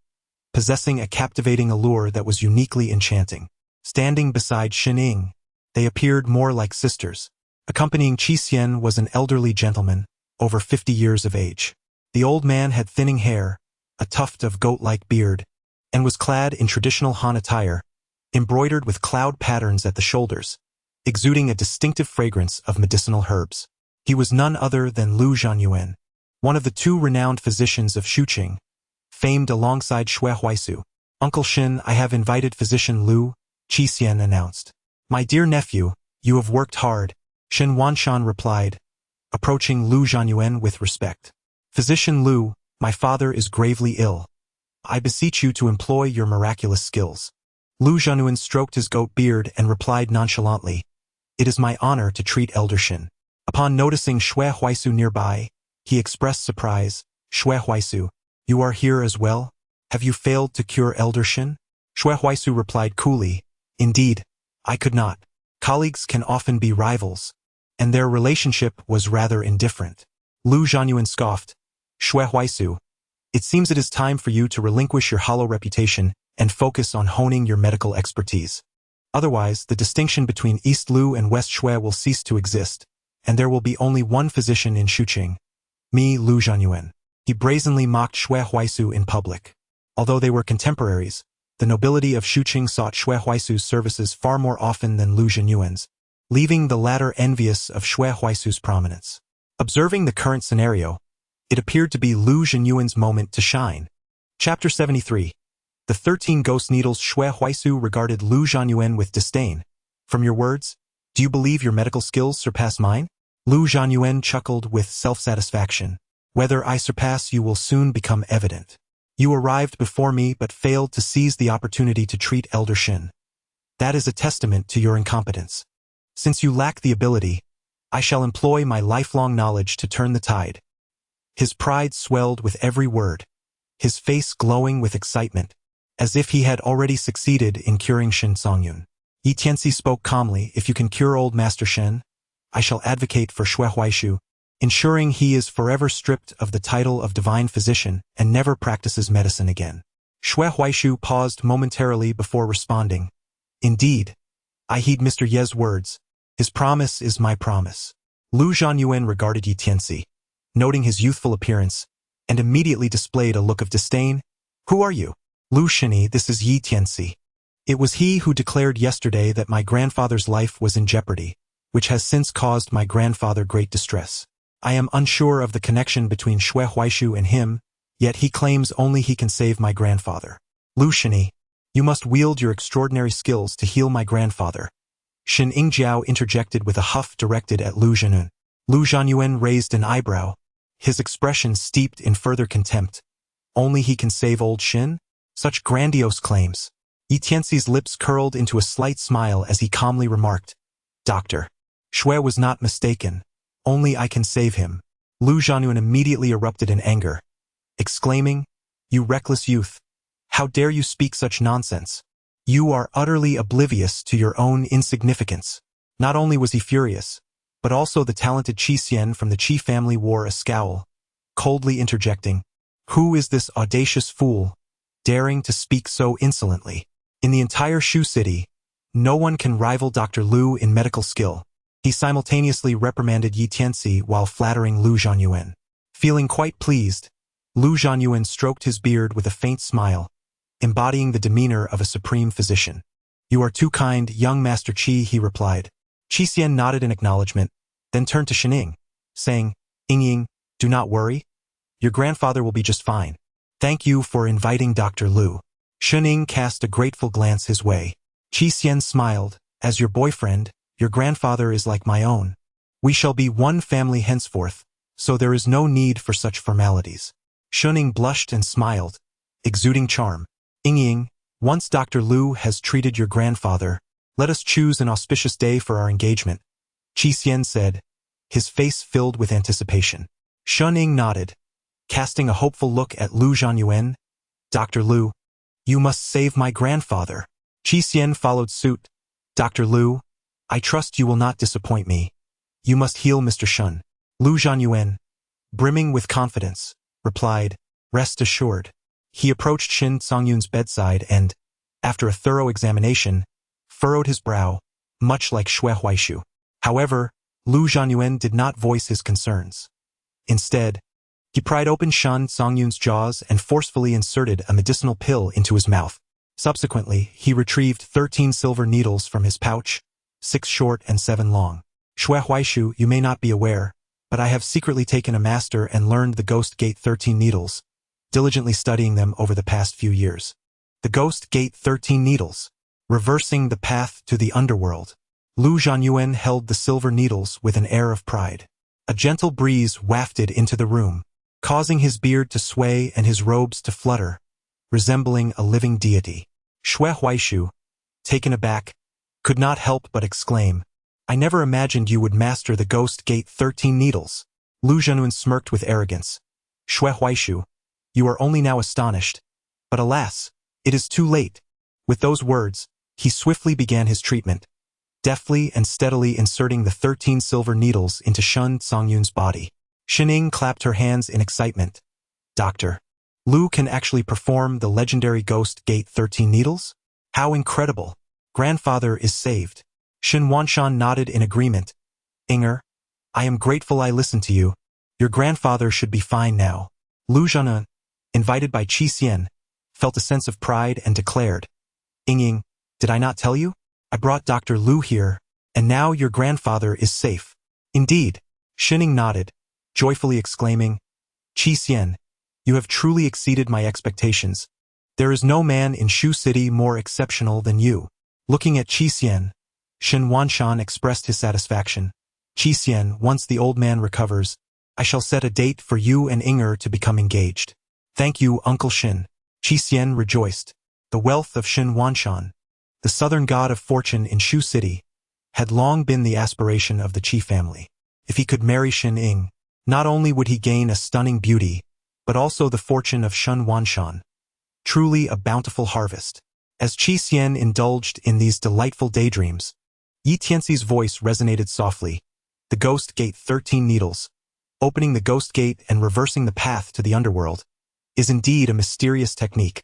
possessing a captivating allure that was uniquely enchanting. Standing beside Shen Ying, they appeared more like sisters. Accompanying Qi Xian was an elderly gentleman, over 50 years of age. The old man had thinning hair, a tuft of goat-like beard, and was clad in traditional Han attire, embroidered with cloud patterns at the shoulders, exuding a distinctive fragrance of medicinal herbs. He was none other than Lu Zhanyuan, one of the two renowned physicians of Shuqing, famed alongside Xue Huaisu. "Uncle Shen, I have invited Physician Lu," Qi Xian announced. "My dear nephew, you have worked hard," Shen Wanshan replied, approaching Lu Zhanyuan with respect. "Physician Lu, my father is gravely ill. I beseech you to employ your miraculous skills." Lu Zhanyuan stroked his goat beard and replied nonchalantly, "It is my honor to treat Elder Shen." Upon noticing Xue Huaisu nearby, he expressed surprise. "Xue Huaisu, you are here as well? Have you failed to cure Elder Shen?" Xue Huaisu replied coolly, "Indeed, I could not. Colleagues can often be rivals, and their relationship was rather indifferent." Lu Zhanyuan scoffed, "Xue Huaisu, it seems it is time for you to relinquish your hollow reputation and focus on honing your medical expertise. Otherwise, the distinction between East Lu and West Xue will cease to exist, and there will be only one physician in Shuqing, me, Lu Zhanyuan." He brazenly mocked Xue Huaisu in public. Although they were contemporaries, the nobility of Shuqing sought Xue Huaisu's services far more often than Lu Zhanyuan's, leaving the latter envious of Xue Huaisu's prominence. Observing the current scenario, it appeared to be Lu Zhanyuan's moment to shine. Chapter 73. The 13 Ghost Needles. Xue Huaisu regarded Lu Zhanyuan with disdain. "From your words, do you believe your medical skills surpass mine?" Lu Zhanyuan chuckled with self-satisfaction. "Whether I surpass you will soon become evident. You arrived before me but failed to seize the opportunity to treat Elder Shen. That is a testament to your incompetence. Since you lack the ability, I shall employ my lifelong knowledge to turn the tide." His pride swelled with every word, his face glowing with excitement, as if he had already succeeded in curing Shen Songyun. Yi Tianci spoke calmly, "If you can cure old Master Shen, I shall advocate for Xue Huaishu, ensuring he is forever stripped of the title of divine physician and never practices medicine again." Xue Huaishu paused momentarily before responding, "Indeed, I heed Mr. Ye's words. His promise is my promise." Lu Zhanyuan regarded Yi Tianci, noting his youthful appearance, and immediately displayed a look of disdain. "Who are you?" "Lu Shini, this is Yi Tianci. It was he who declared yesterday that my grandfather's life was in jeopardy, which has since caused my grandfather great distress. I am unsure of the connection between Xue Huaishu and him, yet he claims only he can save my grandfather. Lu Shini, you must wield your extraordinary skills to heal my grandfather." Shen Yingjiao interjected with a huff directed at Lu Zhanyuan. Lu Zhanyuan raised an eyebrow, his expression steeped in further contempt. "Only he can save old Shen? Such grandiose claims." Yi Tianci's lips curled into a slight smile as he calmly remarked, "Doctor, Shui was not mistaken. Only I can save him. Lu Zhanyuan immediately erupted in anger, exclaiming, "You reckless youth! How dare you speak such nonsense? You are utterly oblivious to your own insignificance." Not only was he furious, but also the talented Qi Xian from the Qi family wore a scowl, coldly interjecting, "Who is this audacious fool, daring to speak so insolently? In the entire Shu city, no one can rival Dr. Lu in medical skill." He simultaneously reprimanded Yi Tianci while flattering Lu Zhanyuan. Feeling quite pleased, Lu Zhanyuan stroked his beard with a faint smile, embodying the demeanor of a supreme physician. "You are too kind, young Master Qi," he replied. Qi Xian nodded in acknowledgement, then turned to Shening, saying, "Ying, do not worry. Your grandfather will be just fine. Thank you for inviting Dr. Lu." Shening cast a grateful glance his way. Qi Xian smiled, "As your boyfriend, your grandfather is like my own. We shall be one family henceforth, so there is no need for such formalities." Shening blushed and smiled, exuding charm. "Ying, once Dr. Lu has treated your grandfather, let us choose an auspicious day for our engagement," Qi Xian said, his face filled with anticipation. Shening nodded, casting a hopeful look at Lu Zhanyuan. "Dr. Lu, you must save my grandfather." Qi Xian followed suit. "Dr. Lu, I trust you will not disappoint me. You must heal Mr. Shun." Lu Zhanyuan, brimming with confidence, replied, "Rest assured." He approached Shin Songyun's bedside and, after a thorough examination, furrowed his brow, much like Shui Huaishu. However, Lu Zhanyuan did not voice his concerns. Instead, he pried open Shin Songyun's jaws and forcefully inserted a medicinal pill into his mouth. Subsequently, he retrieved 13 silver needles from his pouch, 6 short and 7 long. "Shui Huaishu, you may not be aware, but I have secretly taken a master and learned the Ghost Gate 13 needles, diligently studying them over the past few years." The Ghost Gate 13 needles, reversing the path to the underworld. Lu Zhanyuan held the silver needles with an air of pride. A gentle breeze wafted into the room, causing his beard to sway and his robes to flutter, resembling a living deity. Shui Huaishu, taken aback, could not help but exclaim, "I never imagined you would master the Ghost Gate 13 needles." Lu Zhanyuan smirked with arrogance. "Shui Huaishu, you are only now astonished, but alas, it is too late." With those words, he swiftly began his treatment, deftly and steadily inserting the 13 silver needles into Shun Songyun's body. Shening clapped her hands in excitement. "Dr. Lu can actually perform the legendary Ghost Gate 13 needles? How incredible! Grandfather is saved." Shin Wanshan nodded in agreement. "Inger, I am grateful I listened to you. Your grandfather should be fine now." Lu Zhanyuan, invited by Qi Xian, felt a sense of pride and declared, "Ying, did I not tell you? I brought Dr. Lu here, and now your grandfather is safe." "Indeed." Shening nodded, joyfully exclaiming, "Qi Xian, you have truly exceeded my expectations. There is no man in Shu City more exceptional than you." Looking at Qi Xian, Shin Wanshan expressed his satisfaction. "Qi Xian, once the old man recovers, I shall set a date for you and Inger to become engaged." "Thank you, Uncle Shin." Qi Xian rejoiced. The wealth of Shin Wanshan, the southern god of fortune in Shu City, had long been the aspiration of the Qi family. If he could marry Shin Ying, not only would he gain a stunning beauty, but also the fortune of Shin Wanshan. Truly a bountiful harvest. As Qi Xian indulged in these delightful daydreams, Yi Tianxi's voice resonated softly. "The Ghost Gate 13 needles, opening the Ghost Gate and reversing the path to the underworld, is indeed a mysterious technique.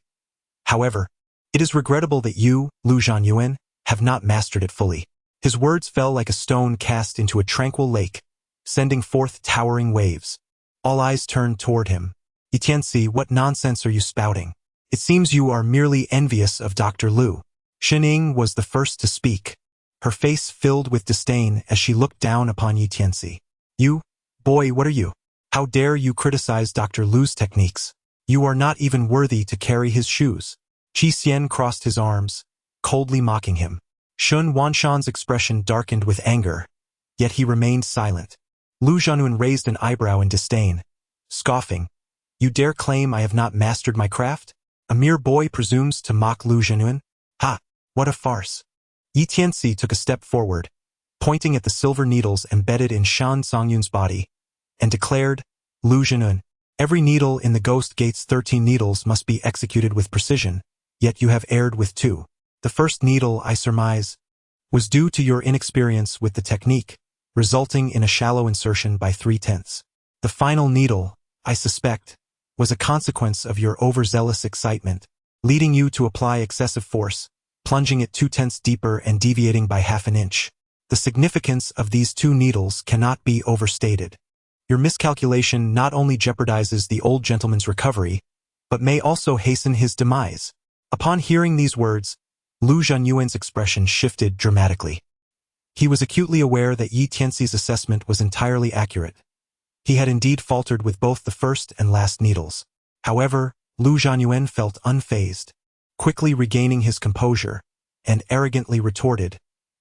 However, it is regrettable that you, Lu Zhanyuan, have not mastered it fully." His words fell like a stone cast into a tranquil lake, sending forth towering waves. All eyes turned toward him. "Yi Tianci, what nonsense are you spouting? It seems you are merely envious of Dr. Lu." Shening was the first to speak, her face filled with disdain as she looked down upon Yi Tianci. "You, boy, what are you? How dare you criticize Dr. Lu's techniques? You are not even worthy to carry his shoes." Qi Xian crossed his arms, coldly mocking him. Shun Wanshan's expression darkened with anger, yet he remained silent. Lu Zhanyuan raised an eyebrow in disdain, scoffing, "You dare claim I have not mastered my craft? A mere boy presumes to mock Lu Zhanyuan? Ha! What a farce!" Yi Tianci took a step forward, pointing at the silver needles embedded in Shan Songyun's body, and declared, Lu Zhenun, every needle in the Ghost Gate's 13 needles must be executed with precision, yet you have erred with 2. The first needle, I surmise, was due to your inexperience with the technique, resulting in a shallow insertion by 3/10. The final needle, I suspect, was a consequence of your overzealous excitement, leading you to apply excessive force, plunging it 2/10 deeper and deviating by half an inch. The significance of these 2 needles cannot be overstated. Your miscalculation not only jeopardizes the old gentleman's recovery, but may also hasten his demise. Upon hearing these words, Lu Zhenyuan's expression shifted dramatically. He was acutely aware that Yi Tianxi's assessment was entirely accurate. He had indeed faltered with both the first and last needles. However, Lu Zhenyuan felt unfazed, quickly regaining his composure, and arrogantly retorted,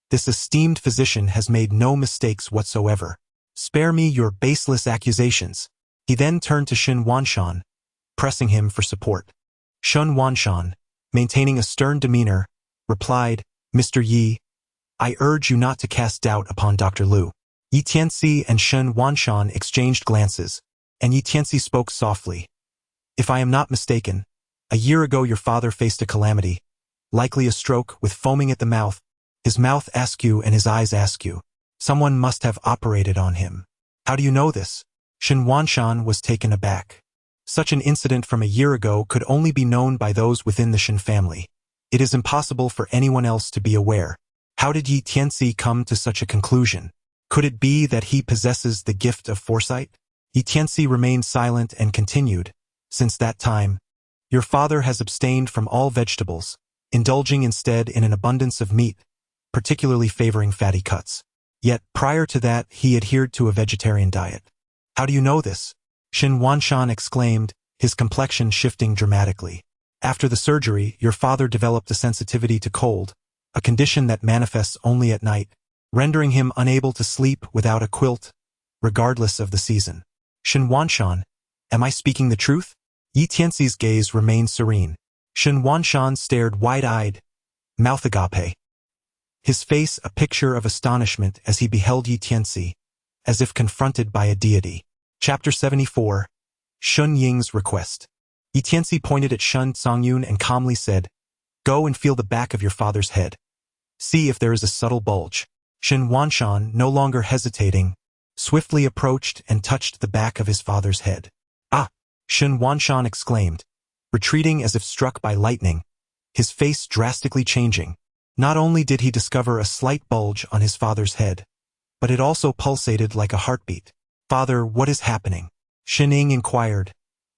This esteemed physician has made no mistakes whatsoever. Spare me your baseless accusations. He then turned to Shen Wanshan, pressing him for support. Shen Wanshan, maintaining a stern demeanor, replied, Mr. Yi, I urge you not to cast doubt upon Dr. Lu. Yi Tianci and Shen Wanshan exchanged glances, and Yi Tianci spoke softly. If I am not mistaken, a year ago your father faced a calamity, likely a stroke with foaming at the mouth, his mouth askew and his eyes askew. Someone must have operated on him. How do you know this? Shen Wanshan was taken aback. Such an incident from a year ago could only be known by those within the Shen family. It is impossible for anyone else to be aware. How did Yi Tianci come to such a conclusion? Could it be that he possesses the gift of foresight? Yi Tianci remained silent and continued, Since that time, your father has abstained from all vegetables, indulging instead in an abundance of meat, particularly favoring fatty cuts. Yet, prior to that, he adhered to a vegetarian diet. How do you know this? Shen Wanshan exclaimed, his complexion shifting dramatically. After the surgery, your father developed a sensitivity to cold, a condition that manifests only at night, rendering him unable to sleep without a quilt, regardless of the season. Shen Wanshan, am I speaking the truth? Yi Tianxi's gaze remained serene. Shen Wanshan stared wide-eyed, mouth agape, his face a picture of astonishment as he beheld Yi Tianci, as if confronted by a deity. Chapter 74, Shun Ying's Request. Yi Tianci pointed at Shen Songyun and calmly said, Go and feel the back of your father's head. See if there is a subtle bulge. Shen Wanshan, no longer hesitating, swiftly approached and touched the back of his father's head. Ah! Shen Wanshan exclaimed, retreating as if struck by lightning, his face drastically changing. Not only did he discover a slight bulge on his father's head, but it also pulsated like a heartbeat. Father, what is happening? Shen Ying inquired,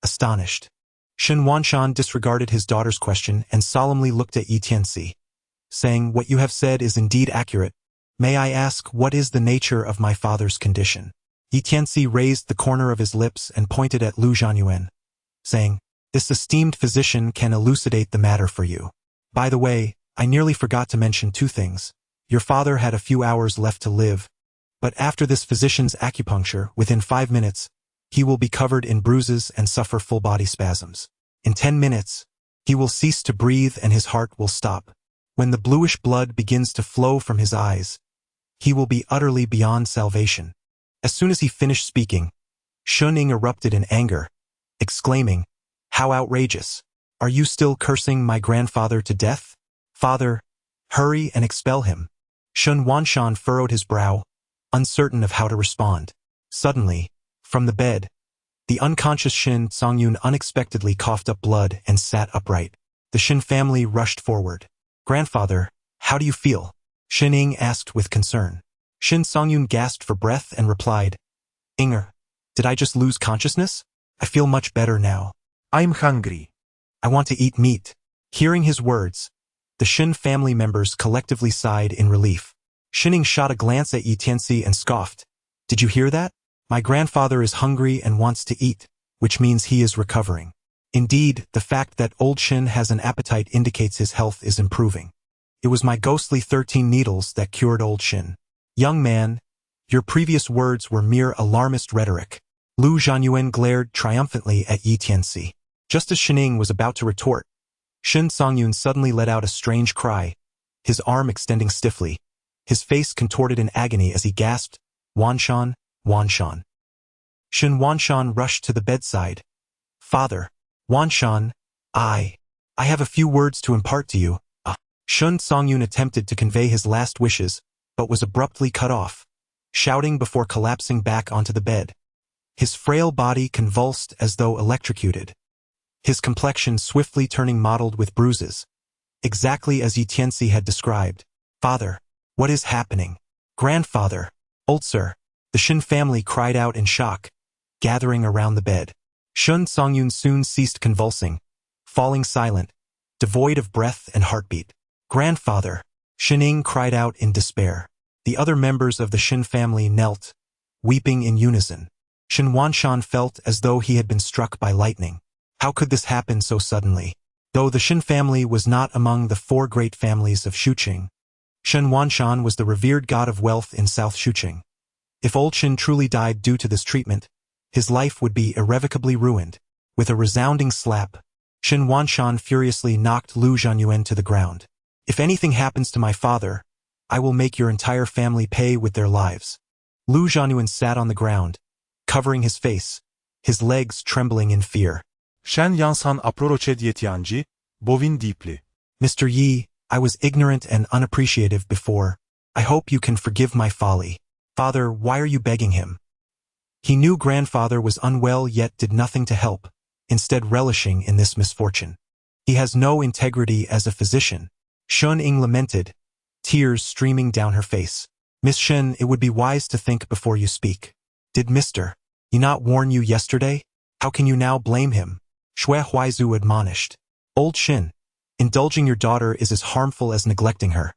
astonished. Shen Wanshan disregarded his daughter's question and solemnly looked at Yi Tianci, saying, What you have said is indeed accurate. May I ask what is the nature of my father's condition? Yi Tianci raised the corner of his lips and pointed at Lu Zhenyuan, saying, This esteemed physician can elucidate the matter for you. By the way, I nearly forgot to mention 2 things. Your father had a few hours left to live, but after this physician's acupuncture, within 5 minutes, he will be covered in bruises and suffer full-body spasms. In 10 minutes, he will cease to breathe and his heart will stop. When the bluish blood begins to flow from his eyes, he will be utterly beyond salvation. As soon as he finished speaking, Shun Ying erupted in anger, exclaiming, How outrageous! Are you still cursing my grandfather to death? Father, hurry and expel him. Shen Wanshan furrowed his brow, uncertain of how to respond. Suddenly, from the bed, the unconscious Shen Songyun unexpectedly coughed up blood and sat upright. The Shen family rushed forward. Grandfather, how do you feel? Shen Ying asked with concern. Shen Songyun gasped for breath and replied, Inger, did I just lose consciousness? I feel much better now. I'm hungry. I want to eat meat. Hearing his words, the Shen family members collectively sighed in relief. Shen Ying shot a glance at Yi Tianci and scoffed. Did you hear that? My grandfather is hungry and wants to eat, which means he is recovering. Indeed, the fact that old Shen has an appetite indicates his health is improving. It was my ghostly 13 needles that cured old Shen. Young man, your previous words were mere alarmist rhetoric. Lu Zhenyuan glared triumphantly at Yi Tianci. Just as Shen Ying was about to retort, Shen Songyun suddenly let out a strange cry, his arm extending stiffly, his face contorted in agony as he gasped, Wanshan, Wanshan. Shen Wanshan rushed to the bedside. Father, Wanshan, I have a few words to impart to you. Shun Songyun attempted to convey his last wishes, but was abruptly cut off, shouting before collapsing back onto the bed. His frail body convulsed as though electrocuted, his complexion swiftly turning mottled with bruises, exactly as Tianci had described. Father, what is happening? Grandfather, old sir, the Shin family cried out in shock, gathering around the bed. Shun Songyun soon ceased convulsing, falling silent, devoid of breath and heartbeat. Grandfather, Shining cried out in despair. The other members of the Shin family knelt, weeping in unison. Shen Wanshan felt as though he had been struck by lightning. How could this happen so suddenly? Though the Shin family was not among the 4 great families of Shuqing, Shen Wanshan was the revered god of wealth in South Shuqing. If old Shin truly died due to this treatment, his life would be irrevocably ruined. With a resounding slap, Shen Wanshan furiously knocked Lu Zhanyuan to the ground. If anything happens to my father, I will make your entire family pay with their lives. Lu Zhanyuan sat on the ground, covering his face, his legs trembling in fear. Shen Yansan approached Tianci, bowing deeply. Mr. Yi, I was ignorant and unappreciative before. I hope you can forgive my folly. Father, why are you begging him? He knew grandfather was unwell yet did nothing to help, instead relishing in this misfortune. He has no integrity as a physician. Shun Ying lamented, tears streaming down her face. Miss Shen, it would be wise to think before you speak. Did Mr. Yi not warn you yesterday? How can you now blame him? Shui Huaizu admonished. Old Shin, indulging your daughter is as harmful as neglecting her.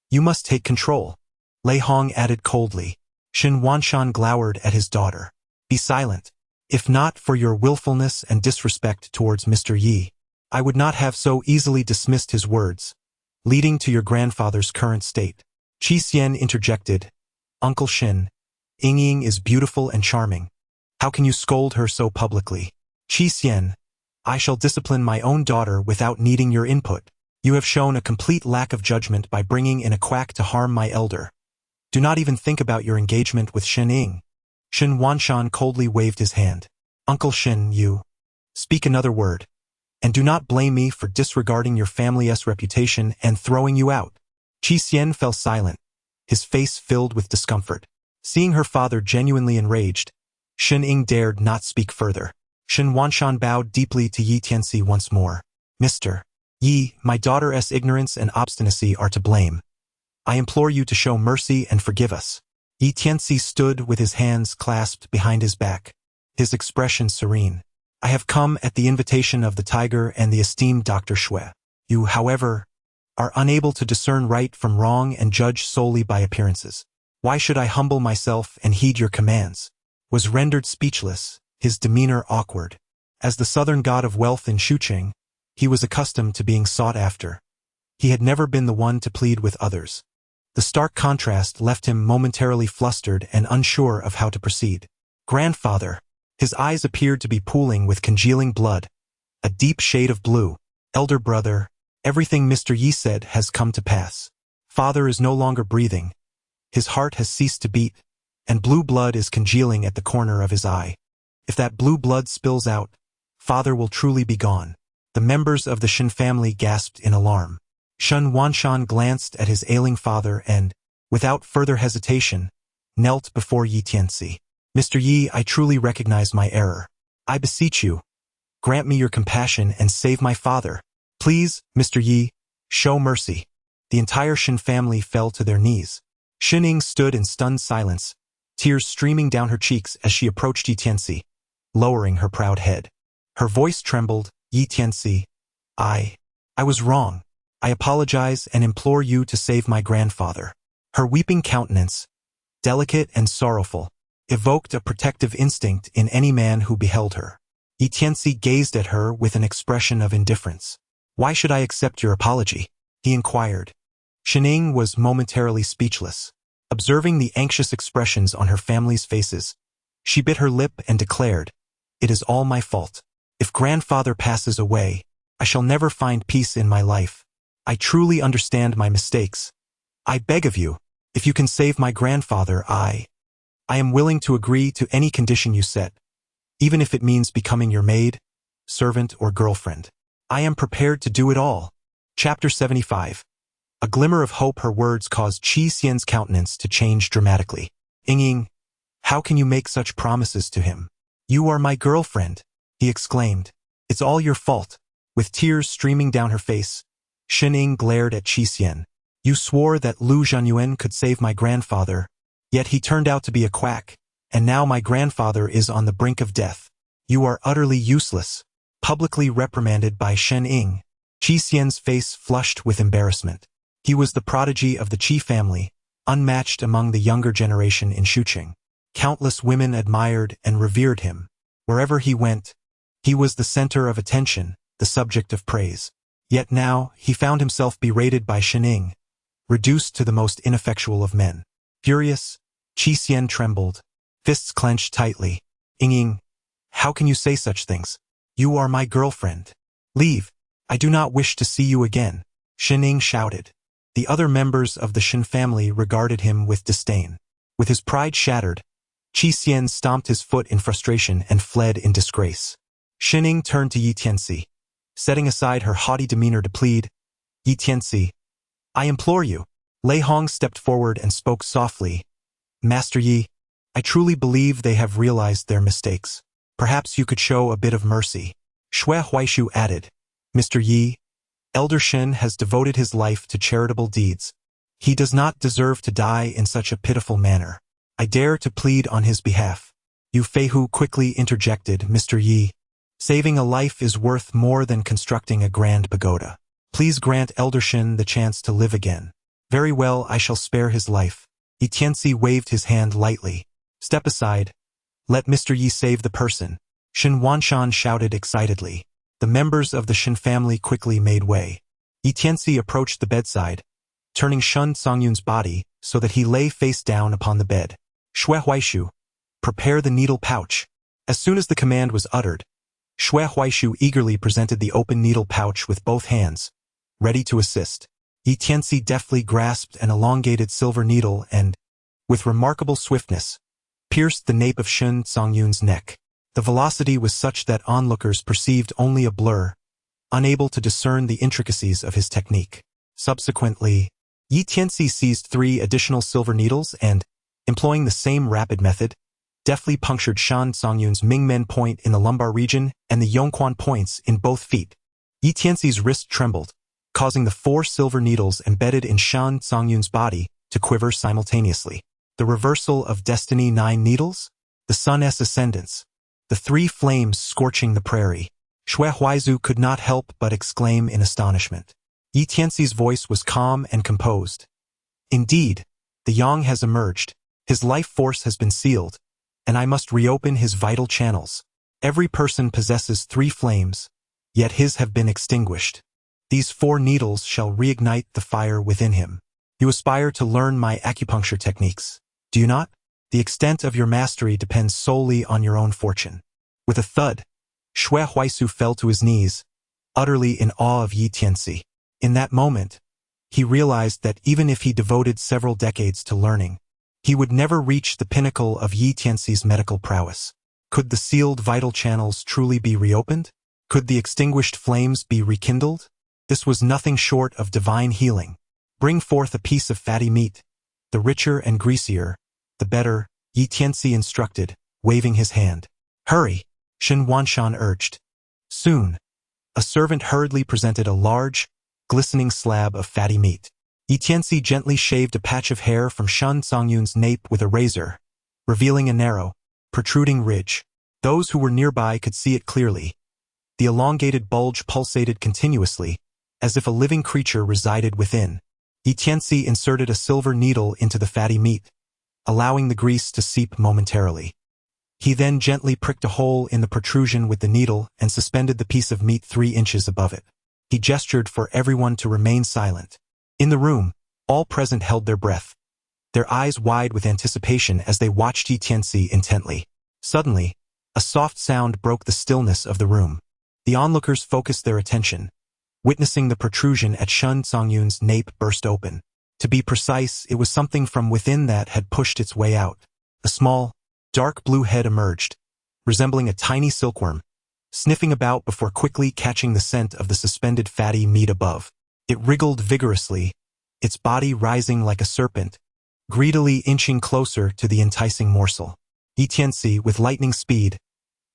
You must take control. Lei Hong added coldly. Shen Wanshan glowered at his daughter. Be silent. If not for your willfulness and disrespect towards Mr. Yi, I would not have so easily dismissed his words, leading to your grandfather's current state. Qi Xian interjected. Uncle Shin, Ying is beautiful and charming. How can you scold her so publicly? Qi Xian, I shall discipline my own daughter without needing your input. You have shown a complete lack of judgment by bringing in a quack to harm my elder. Do not even think about your engagement with Shen Ying. Shen Wanshan coldly waved his hand. Uncle Shin, you speak another word, and do not blame me for disregarding your family's reputation and throwing you out. Qi Xian fell silent, his face filled with discomfort. Seeing her father genuinely enraged, Shen Ying dared not speak further. Shen Wanshan bowed deeply to Tianci once more. Mr. Yi, my daughter's ignorance and obstinacy are to blame. I implore you to show mercy and forgive us. Tianci stood with his hands clasped behind his back, his expression serene. I have come at the invitation of the tiger and the esteemed Dr. Shui. You, however, are unable to discern right from wrong and judge solely by appearances. Why should I humble myself and heed your commands? Was rendered speechless, his demeanor awkward. As the southern god of wealth in Shuqing, he was accustomed to being sought after. He had never been the one to plead with others. The stark contrast left him momentarily flustered and unsure of how to proceed. Grandfather, his eyes appeared to be pooling with congealing blood, a deep shade of blue. Elder brother, everything Mr. Yi said has come to pass. Father is no longer breathing. His heart has ceased to beat, and blue blood is congealing at the corner of his eye. If that blue blood spills out, father will truly be gone. The members of the Shin family gasped in alarm. Shen Wanshan glanced at his ailing father and, without further hesitation, knelt before Tianci. Mr. Yi, I truly recognize my error. I beseech you, grant me your compassion and save my father. Please, Mr. Yi, show mercy. The entire Shin family fell to their knees. Shin Ying stood in stunned silence, tears streaming down her cheeks as she approached Tianci, lowering her proud head. Her voice trembled. Tianci, I was wrong. I apologize and implore you to save my grandfather. Her weeping countenance, delicate and sorrowful, evoked a protective instinct in any man who beheld her. Tianci gazed at her with an expression of indifference. Why should I accept your apology? He inquired. Shen Ying was momentarily speechless. Observing the anxious expressions on her family's faces, she bit her lip and declared, It is all my fault. If grandfather passes away, I shall never find peace in my life. I truly understand my mistakes. I beg of you, If you can save my grandfather, I am willing to agree to any condition you set, even if it means becoming your maid, servant, or girlfriend. I am prepared to do it all. Chapter 75. A glimmer of hope. Her words caused Qi Xian's countenance to change dramatically. Ying, how can you make such promises to him? You are my girlfriend, he exclaimed. It's all your fault. With tears streaming down her face, Shen Ying glared at Qi Xian. You swore that Lu Zhanyuan could save my grandfather, yet he turned out to be a quack, and now my grandfather is on the brink of death. You are utterly useless. Publicly reprimanded by Shen Ying, Qi Xian's face flushed with embarrassment. He was the prodigy of the Qi family, unmatched among the younger generation in Shuqing. Countless women admired and revered him. Wherever he went, he was the center of attention, the subject of praise. Yet now, he found himself berated by Shen Ying, reduced to the most ineffectual of men. Furious, Qi Xian trembled, fists clenched tightly. Ying, how can you say such things? You are my girlfriend. Leave. I do not wish to see you again, Shen Ying shouted. The other members of the Shen family regarded him with disdain. With his pride shattered, Qi Xian stomped his foot in frustration and fled in disgrace. Shen Ying turned to Tianci, setting aside her haughty demeanor to plead. Tianci, I implore you. Lei Hong stepped forward and spoke softly. Master Yi, I truly believe they have realized their mistakes. Perhaps you could show a bit of mercy. Xue Huaishu added. Mr. Yi, Elder Shen has devoted his life to charitable deeds. He does not deserve to die in such a pitiful manner. I dare to plead on his behalf. Yu Feihu quickly interjected. Mr. Yi, saving a life is worth more than constructing a grand pagoda. Please grant Elder Shen the chance to live again. Very well, I shall spare his life. Tianci waved his hand lightly. Step aside. Let Mr. Yi save the person. Shen Wanshan shouted excitedly. The members of the Shen family quickly made way. Tianci approached the bedside, turning Shen Songyun's body so that he lay face down upon the bed. Xue Huaishu, prepare the needle pouch. As soon as the command was uttered, Xue Huaishu eagerly presented the open needle pouch with both hands, ready to assist. Tianci deftly grasped an elongated silver needle and, with remarkable swiftness, pierced the nape of Shen Songyun's neck. The velocity was such that onlookers perceived only a blur, unable to discern the intricacies of his technique. Subsequently, Tianci seized 3 additional silver needles and, employing the same rapid method, deftly punctured Shan Songyun's Mingmen point in the lumbar region and the Yongquan points in both feet. Tianci's wrist trembled, causing the 4 silver needles embedded in Shan Songyun's body to quiver simultaneously. The reversal of destiny. 9 needles? The sun's ascendance. The 3 flames scorching the prairie. Xue Huaizu could not help but exclaim in astonishment. Tianci's voice was calm and composed. Indeed, the Yang has emerged. His life force has been sealed, and I must reopen his vital channels. Every person possesses 3 flames, yet his have been extinguished. These 4 needles shall reignite the fire within him. You aspire to learn my acupuncture techniques, do you not? The extent of your mastery depends solely on your own fortune. With a thud, Xue Huaizu fell to his knees, utterly in awe of Tianci. In that moment, he realized that even if he devoted several decades to learning, he would never reach the pinnacle of Tianci's medical prowess. Could the sealed vital channels truly be reopened? Could the extinguished flames be rekindled? This was nothing short of divine healing. Bring forth a piece of fatty meat. The richer and greasier, the better, Tianci instructed, waving his hand. Hurry, Shen Wanshan urged. Soon, a servant hurriedly presented a large, glistening slab of fatty meat. Tianci gently shaved a patch of hair from Shen Songyun's nape with a razor, revealing a narrow, protruding ridge. Those who were nearby could see it clearly. The elongated bulge pulsated continuously, as if a living creature resided within. Tianci inserted a silver needle into the fatty meat, allowing the grease to seep momentarily. He then gently pricked a hole in the protrusion with the needle and suspended the piece of meat 3 inches above it. He gestured for everyone to remain silent. In the room, all present held their breath, their eyes wide with anticipation as they watched Tianci intently. Suddenly, a soft sound broke the stillness of the room. The onlookers focused their attention, witnessing the protrusion at Shen Songyun's nape burst open. To be precise, it was something from within that had pushed its way out. A small, dark blue head emerged, resembling a tiny silkworm, sniffing about before quickly catching the scent of the suspended fatty meat above. It wriggled vigorously, its body rising like a serpent, greedily inching closer to the enticing morsel. Tianci, with lightning speed,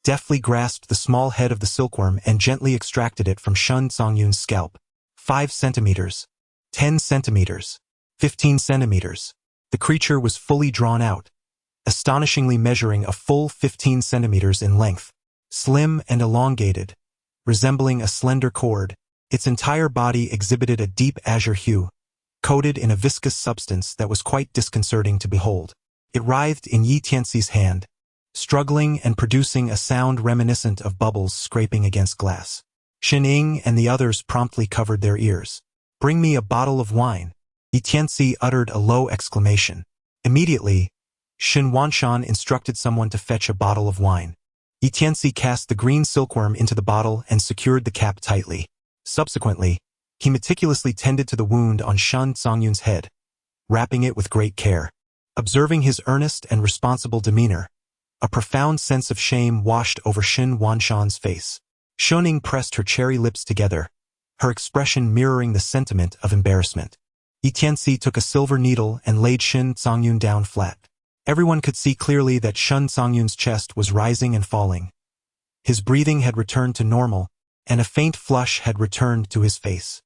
deftly grasped the small head of the silkworm and gently extracted it from Shun Songyun's scalp. 5 centimeters, 10 centimeters, 15 centimeters. The creature was fully drawn out, astonishingly measuring a full 15 centimeters in length. Slim and elongated, resembling a slender cord, its entire body exhibited a deep azure hue, coated in a viscous substance that was quite disconcerting to behold. It writhed in Yi Tianxi's hand, struggling and producing a sound reminiscent of bubbles scraping against glass. Shen Ying and the others promptly covered their ears. "Bring me a bottle of wine." Yi Tianci uttered a low exclamation. Immediately, Shen Wanshan instructed someone to fetch a bottle of wine. Yi Tianci cast the green silkworm into the bottle and secured the cap tightly. Subsequently, he meticulously tended to the wound on Shun Songyun's head, wrapping it with great care. Observing his earnest and responsible demeanor, a profound sense of shame washed over Shen Wanshan's face. Shuning pressed her cherry lips together, her expression mirroring the sentiment of embarrassment. Yi Tianci took a silver needle and laid Shen Songyun down flat. Everyone could see clearly that Shun Songyun's chest was rising and falling. His breathing had returned to normal, and a faint flush had returned to his face.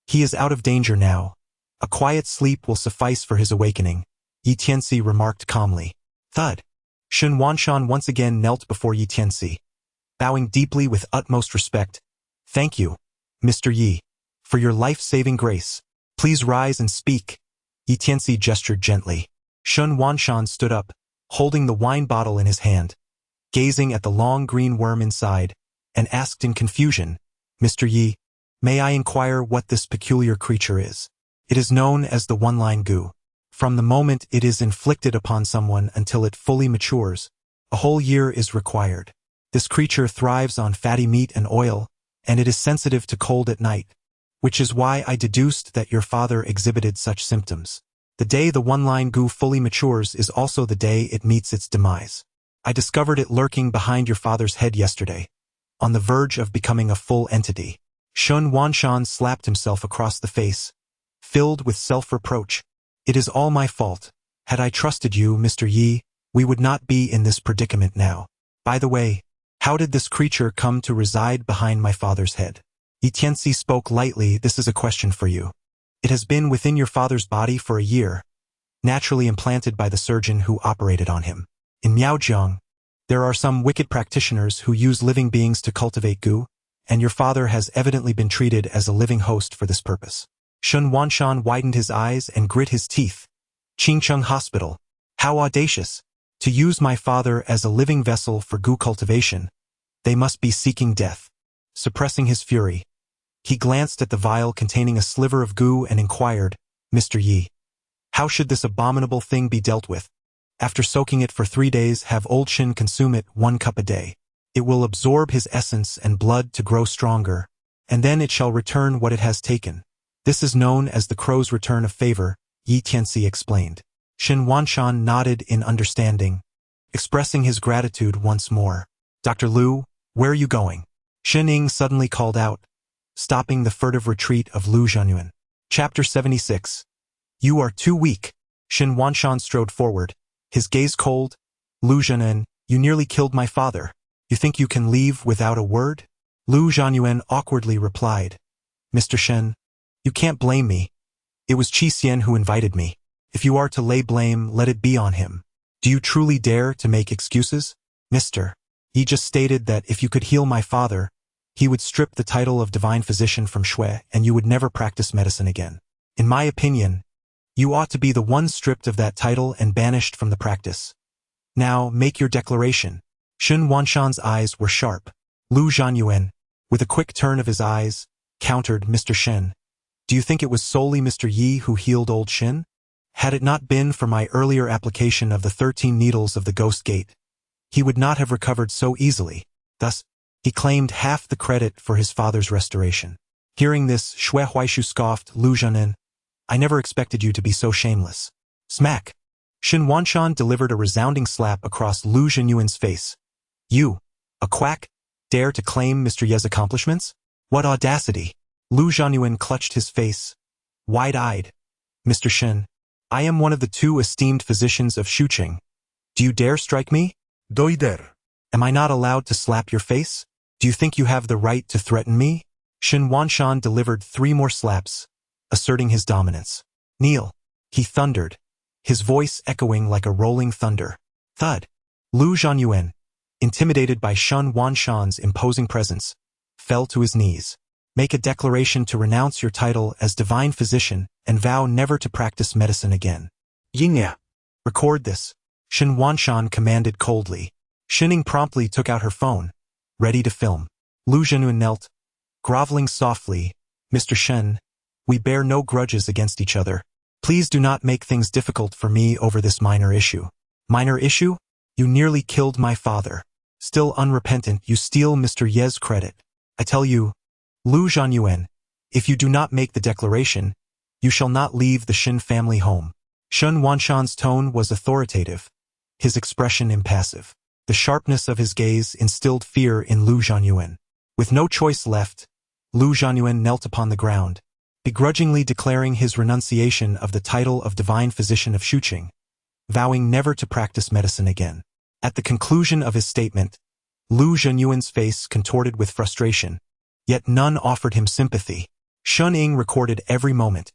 "He is out of danger now. A quiet sleep will suffice for his awakening," Yi Tianci remarked calmly. Thud. Shen Wanshan once again knelt before Yi Tianci, bowing deeply with utmost respect. "Thank you, Mr. Yi, for your life-saving grace. Please rise and speak." Yi Tianci gestured gently. Shen Wanshan stood up, holding the wine bottle in his hand, gazing at the long green worm inside, and asked in confusion, "Mr. Yi, may I inquire what this peculiar creature is?" "It is known as the one-line gu. From the moment it is inflicted upon someone until it fully matures, a whole year is required. This creature thrives on fatty meat and oil, and it is sensitive to cold at night, which is why I deduced that your father exhibited such symptoms. The day the one-line gu fully matures is also the day it meets its demise. I discovered it lurking behind your father's head yesterday, on the verge of becoming a full entity." Shun Wanshan slapped himself across the face, filled with self-reproach. "It is all my fault. Had I trusted you, Mr. Yi, we would not be in this predicament now. By the way, how did this creature come to reside behind my father's head?" Yi Tianci spoke lightly. "This is a question for you. It has been within your father's body for a year, naturally implanted by the surgeon who operated on him. In Miaojiang, there are some wicked practitioners who use living beings to cultivate gu, and your father has evidently been treated as a living host for this purpose." Shun Wanshan widened his eyes and grit his teeth. "Qingcheng Hospital. How audacious! To use my father as a living vessel for gu cultivation. They must be seeking death." Suppressing his fury, he glanced at the vial containing a sliver of gu and inquired, "Mr. Yi, how should this abominable thing be dealt with?" "After soaking it for 3 days, have old Shin consume it 1 cup a day. It will absorb his essence and blood to grow stronger, and then it shall return what it has taken. This is known as the crow's return of favor," Yi Tianci explained. Shen Wanshan nodded in understanding, expressing his gratitude once more. "Dr. Liu, where are you going?" Shen Ying suddenly called out, stopping the furtive retreat of Lu Zhanyuan. Chapter 76. "You are too weak." Shen Wanshan strode forward, his gaze cold. "Lu Zhanyuan, you nearly killed my father. You think you can leave without a word?" Lu Zhanyuan awkwardly replied, "Mr. Shen, you can't blame me. It was Qi Xian who invited me. If you are to lay blame, let it be on him. Do you truly dare to make excuses? Mr. He just stated that if you could heal my father, he would strip the title of divine physician from Shui and you would never practice medicine again. In my opinion, you ought to be the one stripped of that title and banished from the practice. Now, make your declaration." Shen Wanshan's eyes were sharp. Lu Zhanyuan, with a quick turn of his eyes, countered, "Mr. Shen, do you think it was solely Mr. Yi who healed old Shin? Had it not been for my earlier application of the 13 needles of the Ghost Gate, he would not have recovered so easily. Thus, he claimed half the credit for his father's restoration." Hearing this, Xue Huaishu scoffed. "Lu Zhanen, I never expected you to be so shameless. Smack! Shin Wanshan delivered a resounding slap across Lu Zhenyuan's face. You, a quack, dare to claim Mr. Ye's accomplishments? What audacity! Lu Zhenyuan clutched his face, wide-eyed. Mr. Shin, I am one of the 2 esteemed physicians of Shuqing. Do you dare strike me? Doider. Am I not allowed to slap your face? Do you think you have the right to threaten me? Shin Wanshan delivered 3 more slaps, asserting his dominance. Kneel, he thundered, his voice echoing like a rolling thunder. Thud. Lu Zhenyuan, intimidated by Shin Wanshan's imposing presence, fell to his knees. Make a declaration to renounce your title as divine physician and vow never to practice medicine again. Yingya. Record this, Shin Wanshan commanded coldly. Shining promptly took out her phone, ready to film. Lu Zhenyuan knelt, groveling softly. Mr. Shen, we bear no grudges against each other. Please do not make things difficult for me over this minor issue. Minor issue? You nearly killed my father. Still unrepentant, you steal Mr. Ye's credit. I tell you, Lu Zhenyuan, if you do not make the declaration, you shall not leave the Shin family home. Shin Wanshan's tone was authoritative, his expression impassive. The sharpness of his gaze instilled fear in Lu Zhenyuan. With no choice left, Lu Zhenyuan knelt upon the ground, begrudgingly declaring his renunciation of the title of divine physician of Shuqing, vowing never to practice medicine again. At the conclusion of his statement, Lu Zhenyuan's face contorted with frustration, yet none offered him sympathy. Shun Ying recorded every moment,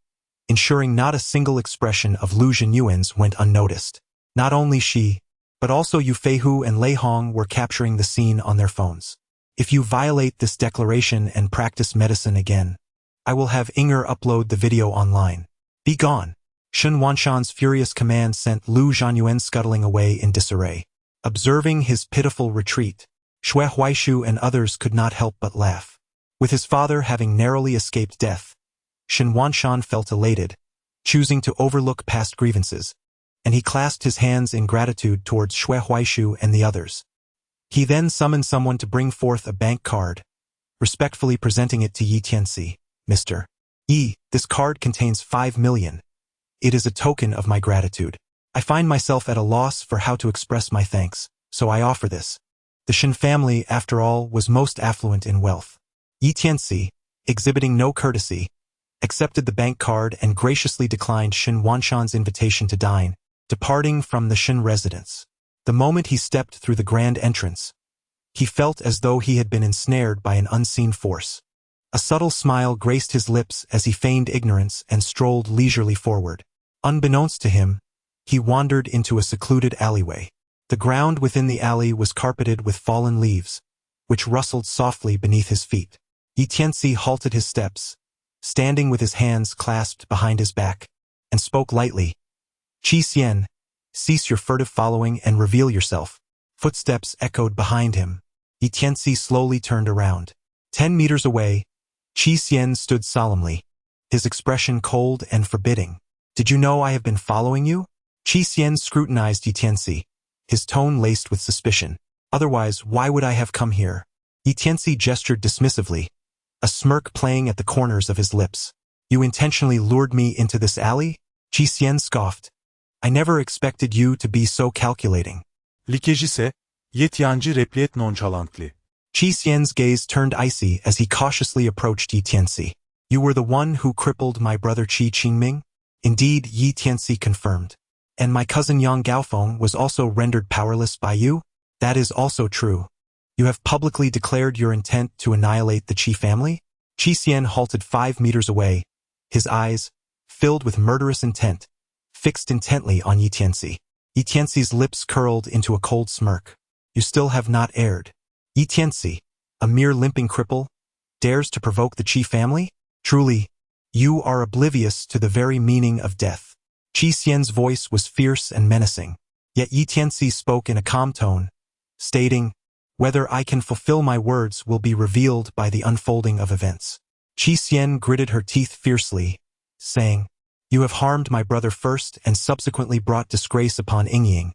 ensuring not a single expression of Lu Zhenyuan's went unnoticed. Not only she, but also Yu Feihu and Lei Hong were capturing the scene on their phones. If you violate this declaration and practice medicine again, I will have Inger upload the video online. Be gone! Shin Wanshan's furious command sent Lu Zhenyuan scuttling away in disarray. Observing his pitiful retreat, Xue Huaishu and others could not help but laugh. With his father having narrowly escaped death, Shin Wanshan felt elated, choosing to overlook past grievances, and he clasped his hands in gratitude towards Xue Huaishu and the others. He then summoned someone to bring forth a bank card, respectfully presenting it to Yi Tianci. Mr. Yi, this card contains 5 million. It is a token of my gratitude. I find myself at a loss for how to express my thanks, so I offer this. The Shin family, after all, was most affluent in wealth. Yi Tianci, exhibiting no courtesy, accepted the bank card and graciously declined Shin Wanshan's invitation to dine, departing from the Shin residence. The moment he stepped through the grand entrance, he felt as though he had been ensnared by an unseen force. A subtle smile graced his lips as he feigned ignorance and strolled leisurely forward. Unbeknownst to him, he wandered into a secluded alleyway. The ground within the alley was carpeted with fallen leaves, which rustled softly beneath his feet. Yi Tianci halted his steps, standing with his hands clasped behind his back, and spoke lightly. Qi Xian, cease your furtive following and reveal yourself. Footsteps echoed behind him. Yi Tianci slowly turned around. 10 meters away, Qi Xian stood solemnly, his expression cold and forbidding. Did you know I have been following you? Qi Xian scrutinized Yi Tianci, his tone laced with suspicion. Otherwise, why would I have come here? Yi Tianci gestured dismissively, a smirk playing at the corners of his lips. You intentionally lured me into this alley? Qi Xian scoffed. I never expected you to be so calculating. Likejise, Ye Tianci replied nonchalantly. Qi Xian's gaze turned icy as he cautiously approached Yi Tianci. You were the one who crippled my brother Qi Qingming? Indeed, Yi Tianci confirmed. And my cousin Yang Gaofeng was also rendered powerless by you? That is also true. You have publicly declared your intent to annihilate the Qi family? Qi Xian halted 5 meters away, his eyes, filled with murderous intent, fixed intently on Yi Tianci. Yi Tianci's lips curled into a cold smirk. You still have not erred. Yi Tianci, a mere limping cripple, dares to provoke the Qi family? Truly, you are oblivious to the very meaning of death. Qi Xian's voice was fierce and menacing, yet Yi Tianci spoke in a calm tone, stating, whether I can fulfill my words will be revealed by the unfolding of events. Qi Xian gritted her teeth fiercely, saying, You have harmed my brother first and subsequently brought disgrace upon Yingying,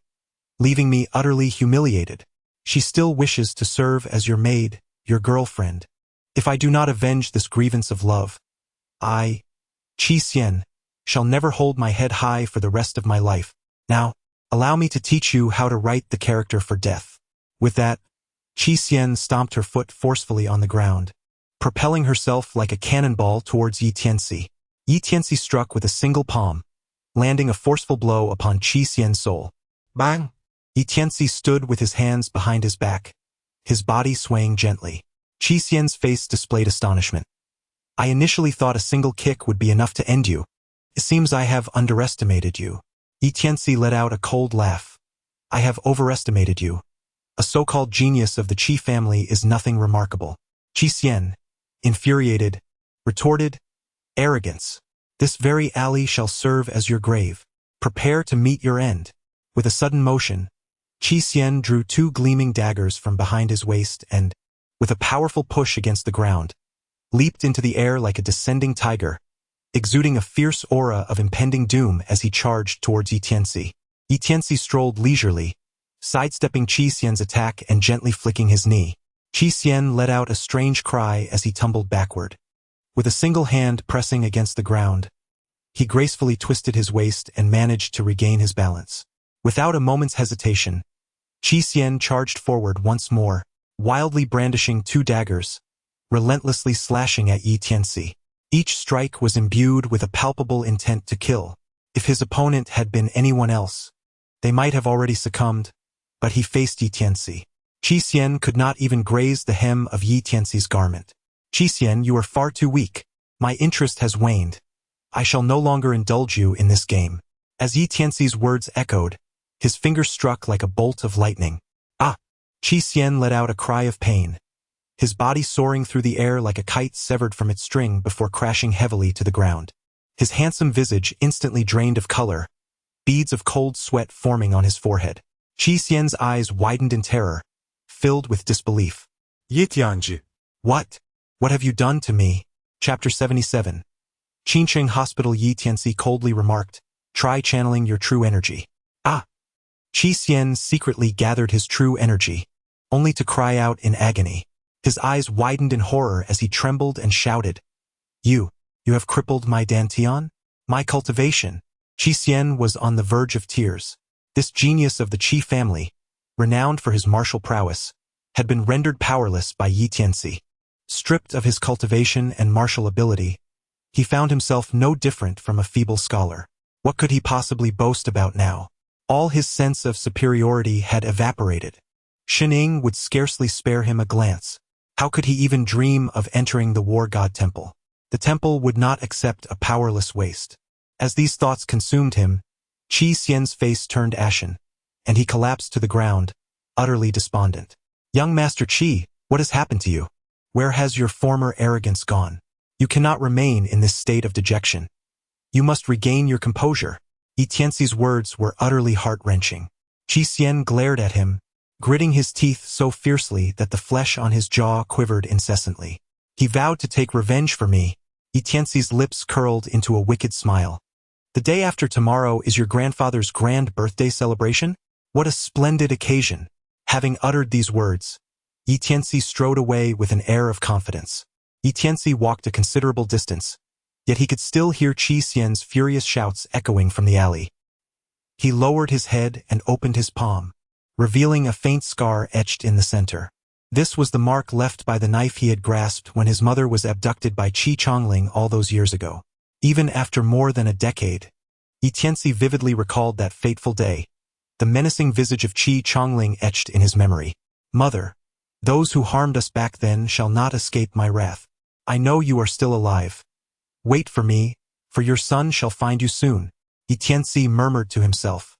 leaving me utterly humiliated. She still wishes to serve as your maid, your girlfriend. If I do not avenge this grievance of love, I, Qi Xian, shall never hold my head high for the rest of my life. Now, allow me to teach you how to write the character for death." With that, Qi Xian stomped her foot forcefully on the ground, propelling herself like a cannonball towards Yi Tianci. Yi Tianci struck with a single palm, landing a forceful blow upon Qi Xian's soul. Bang! Yi Tianci stood with his hands behind his back, his body swaying gently. Qi Xian's face displayed astonishment. "I initially thought a single kick would be enough to end you. It seems I have underestimated you." Yi Tianci let out a cold laugh. "I have overestimated you. A so-called genius of the Qi family is nothing remarkable." Qi Xian, infuriated, retorted, "Arrogance. This very alley shall serve as your grave. Prepare to meet your end." With a sudden motion, Qi Xian drew 2 gleaming daggers from behind his waist and, with a powerful push against the ground, leaped into the air like a descending tiger, exuding a fierce aura of impending doom as he charged towards Yi Tianci. Yi Tianci strolled leisurely, sidestepping Qi Xian's attack and gently flicking his knee. Qi Xian let out a strange cry as he tumbled backward. With a single hand pressing against the ground, he gracefully twisted his waist and managed to regain his balance. Without a moment's hesitation, Qi Xian charged forward once more, wildly brandishing 2 daggers, relentlessly slashing at Yi Tianci. Each strike was imbued with a palpable intent to kill. If his opponent had been anyone else, they might have already succumbed, but he faced Yi Tianci. Qi Xian could not even graze the hem of Yi Tianci's garment. "Qi Xian, you are far too weak. My interest has waned. I shall no longer indulge you in this game." As Yi Tianci's words echoed, his fingers struck like a bolt of lightning. "Ah!" Qi Xian let out a cry of pain, his body soaring through the air like a kite severed from its string before crashing heavily to the ground. His handsome visage instantly drained of color, beads of cold sweat forming on his forehead. Qi Xian's eyes widened in terror, filled with disbelief. Yi Tianci. "What? What have you done to me?" Chapter 77. Qincheng Hospital. Yi Tianci coldly remarked, "Try channeling your true energy." "Ah!" Qi Xian secretly gathered his true energy, only to cry out in agony. His eyes widened in horror as he trembled and shouted, You have crippled my dantian? My cultivation." Qi Xian was on the verge of tears. This genius of the Qi family, renowned for his martial prowess, had been rendered powerless by Yi Tianci. Stripped of his cultivation and martial ability, he found himself no different from a feeble scholar. What could he possibly boast about now? All his sense of superiority had evaporated. Shining would scarcely spare him a glance. How could he even dream of entering the war god temple? The temple would not accept a powerless waste. As these thoughts consumed him, Qi Xian's face turned ashen, and he collapsed to the ground, utterly despondent. "Young Master Qi, what has happened to you? Where has your former arrogance gone? You cannot remain in this state of dejection. You must regain your composure." Yi Tianci's words were utterly heart-wrenching. Qi Xian glared at him, gritting his teeth so fiercely that the flesh on his jaw quivered incessantly. "He vowed to take revenge for me." Yi Tianci's lips curled into a wicked smile. "The day after tomorrow is your grandfather's grand birthday celebration? What a splendid occasion." Having uttered these words, Yi Tianci strode away with an air of confidence. Yi Tianci walked a considerable distance, yet he could still hear Qi Xian's furious shouts echoing from the alley. He lowered his head and opened his palm, revealing a faint scar etched in the center. This was the mark left by the knife he had grasped when his mother was abducted by Qi Chongling all those years ago. Even after more than a decade, Yi Tianci vividly recalled that fateful day, the menacing visage of Qi Chongling etched in his memory. "Mother, those who harmed us back then shall not escape my wrath. I know you are still alive. Wait for me, for your son shall find you soon," Yi Tianci murmured to himself.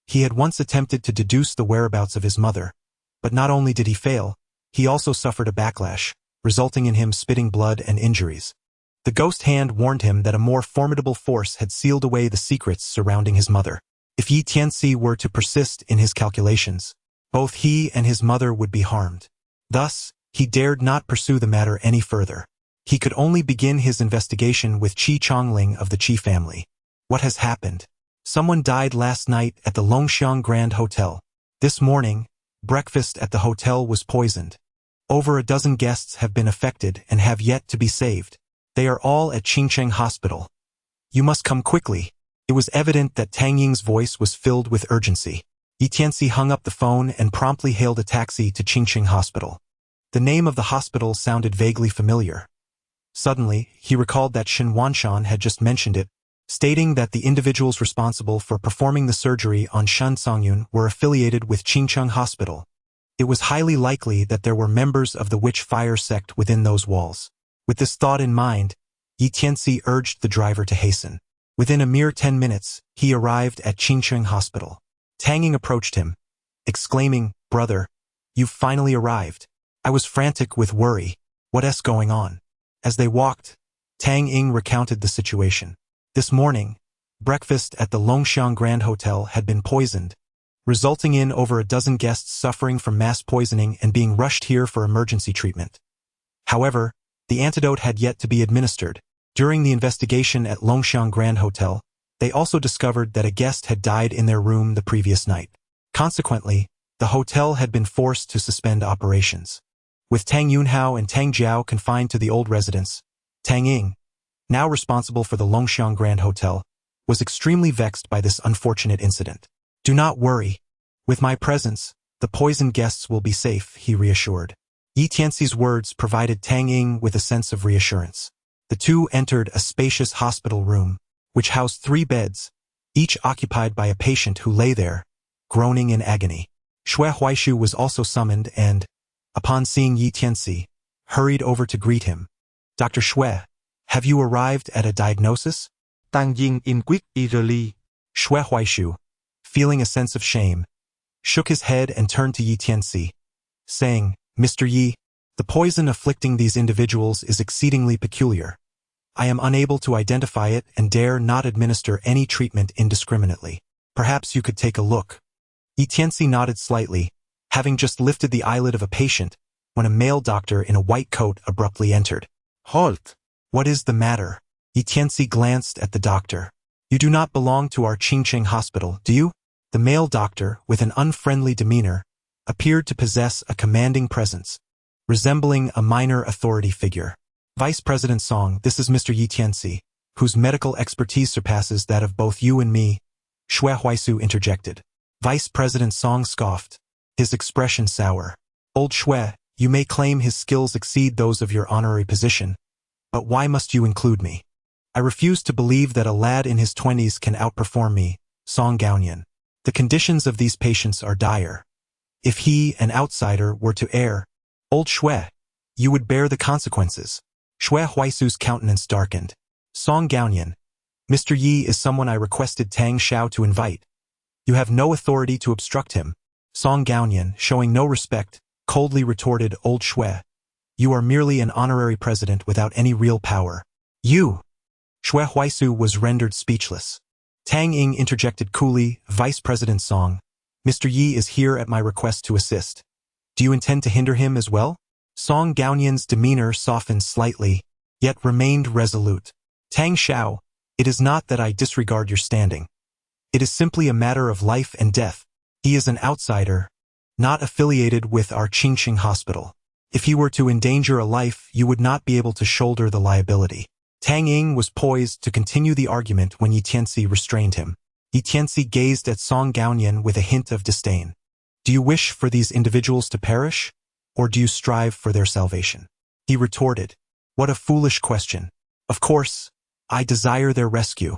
He had once attempted to deduce the whereabouts of his mother, but not only did he fail, he also suffered a backlash, resulting in him spitting blood and injuries. The ghost hand warned him that a more formidable force had sealed away the secrets surrounding his mother. If Yi Tianci were to persist in his calculations, both he and his mother would be harmed. Thus, he dared not pursue the matter any further. He could only begin his investigation with Qi Chongling of the Qi family. What has happened? Someone died last night at the Longxiang Grand Hotel. This morning, breakfast at the hotel was poisoned. Over a dozen guests have been affected and have yet to be saved. They are all at Qincheng Hospital. You must come quickly. It was evident that Tang Ying's voice was filled with urgency. Tianci hung up the phone and promptly hailed a taxi to Qingqing Hospital. The name of the hospital sounded vaguely familiar. Suddenly, he recalled that Shen Wanshan had just mentioned it, stating that the individuals responsible for performing the surgery on Shen Songyun were affiliated with Qingqing Hospital. It was highly likely that there were members of the witch fire sect within those walls. With this thought in mind, Tianci urged the driver to hasten. Within a mere 10 minutes, he arrived at Qingqing Hospital. Tang Ying approached him, exclaiming, "Brother, you've finally arrived." I was frantic with worry. What's going on? As they walked, Tang Ying recounted the situation. This morning, breakfast at the Longxiang Grand Hotel had been poisoned, resulting in over a dozen guests suffering from mass poisoning and being rushed here for emergency treatment. However, the antidote had yet to be administered. During the investigation at Longxiang Grand Hotel, they also discovered that a guest had died in their room the previous night. Consequently, the hotel had been forced to suspend operations. With Tang Yunhao and Tang Jiao confined to the old residence, Tang Ying, now responsible for the Longxiang Grand Hotel, was extremely vexed by this unfortunate incident. "Do not worry. With my presence, the poisoned guests will be safe," he reassured. Tianci's words provided Tang Ying with a sense of reassurance. The two entered a spacious hospital room, which housed 3 beds, each occupied by a patient who lay there, groaning in agony. Xue Huaishu was also summoned and, upon seeing Tianci, hurried over to greet him. "Dr. Xue, have you arrived at a diagnosis?" Tang Ying inquired eagerly. Xue Huaishu, feeling a sense of shame, shook his head and turned to Tianci, saying, "Mr. Yi, the poison afflicting these individuals is exceedingly peculiar. I am unable to identify it and dare not administer any treatment indiscriminately. Perhaps you could take a look." Tianci nodded slightly, having just lifted the eyelid of a patient, when a male doctor in a white coat abruptly entered. Halt! "What is the matter?" Tianci glanced at the doctor. "You do not belong to our Qingqing Hospital, do you?" The male doctor, with an unfriendly demeanor, appeared to possess a commanding presence, resembling a minor authority figure. "Vice President Song, this is Mr. Tianci, whose medical expertise surpasses that of both you and me," Xue Huaisu interjected. Vice President Song scoffed, his expression sour. "Old Xue, you may claim his skills exceed those of your honorary position, but why must you include me? I refuse to believe that a lad in his 20s can outperform me, Song Gaonian. The conditions of these patients are dire. If he, an outsider, were to err, Old Xue, you would bear the consequences." Xue Huaisu's countenance darkened. "Song Gaonian, Mr. Yi is someone I requested Tang Xiao to invite. You have no authority to obstruct him." Song Gaonian, showing no respect, coldly retorted Old Xue. "You are merely an honorary president without any real power." "You!" Xue Huaisu was rendered speechless. Tang Ying interjected coolly, "Vice President Song, Mr. Yi is here at my request to assist. Do you intend to hinder him as well?" Song Gaonian's demeanor softened slightly, yet remained resolute. "Tang Xiao, it is not that I disregard your standing. It is simply a matter of life and death. He is an outsider, not affiliated with our Qingqing Hospital. If he were to endanger a life, you would not be able to shoulder the liability." Tang Ying was poised to continue the argument when Tianci restrained him. Tianci gazed at Song Gaonian with a hint of disdain. "Do you wish for these individuals to perish, or do you strive for their salvation?" He retorted, "What a foolish question. Of course, I desire their rescue.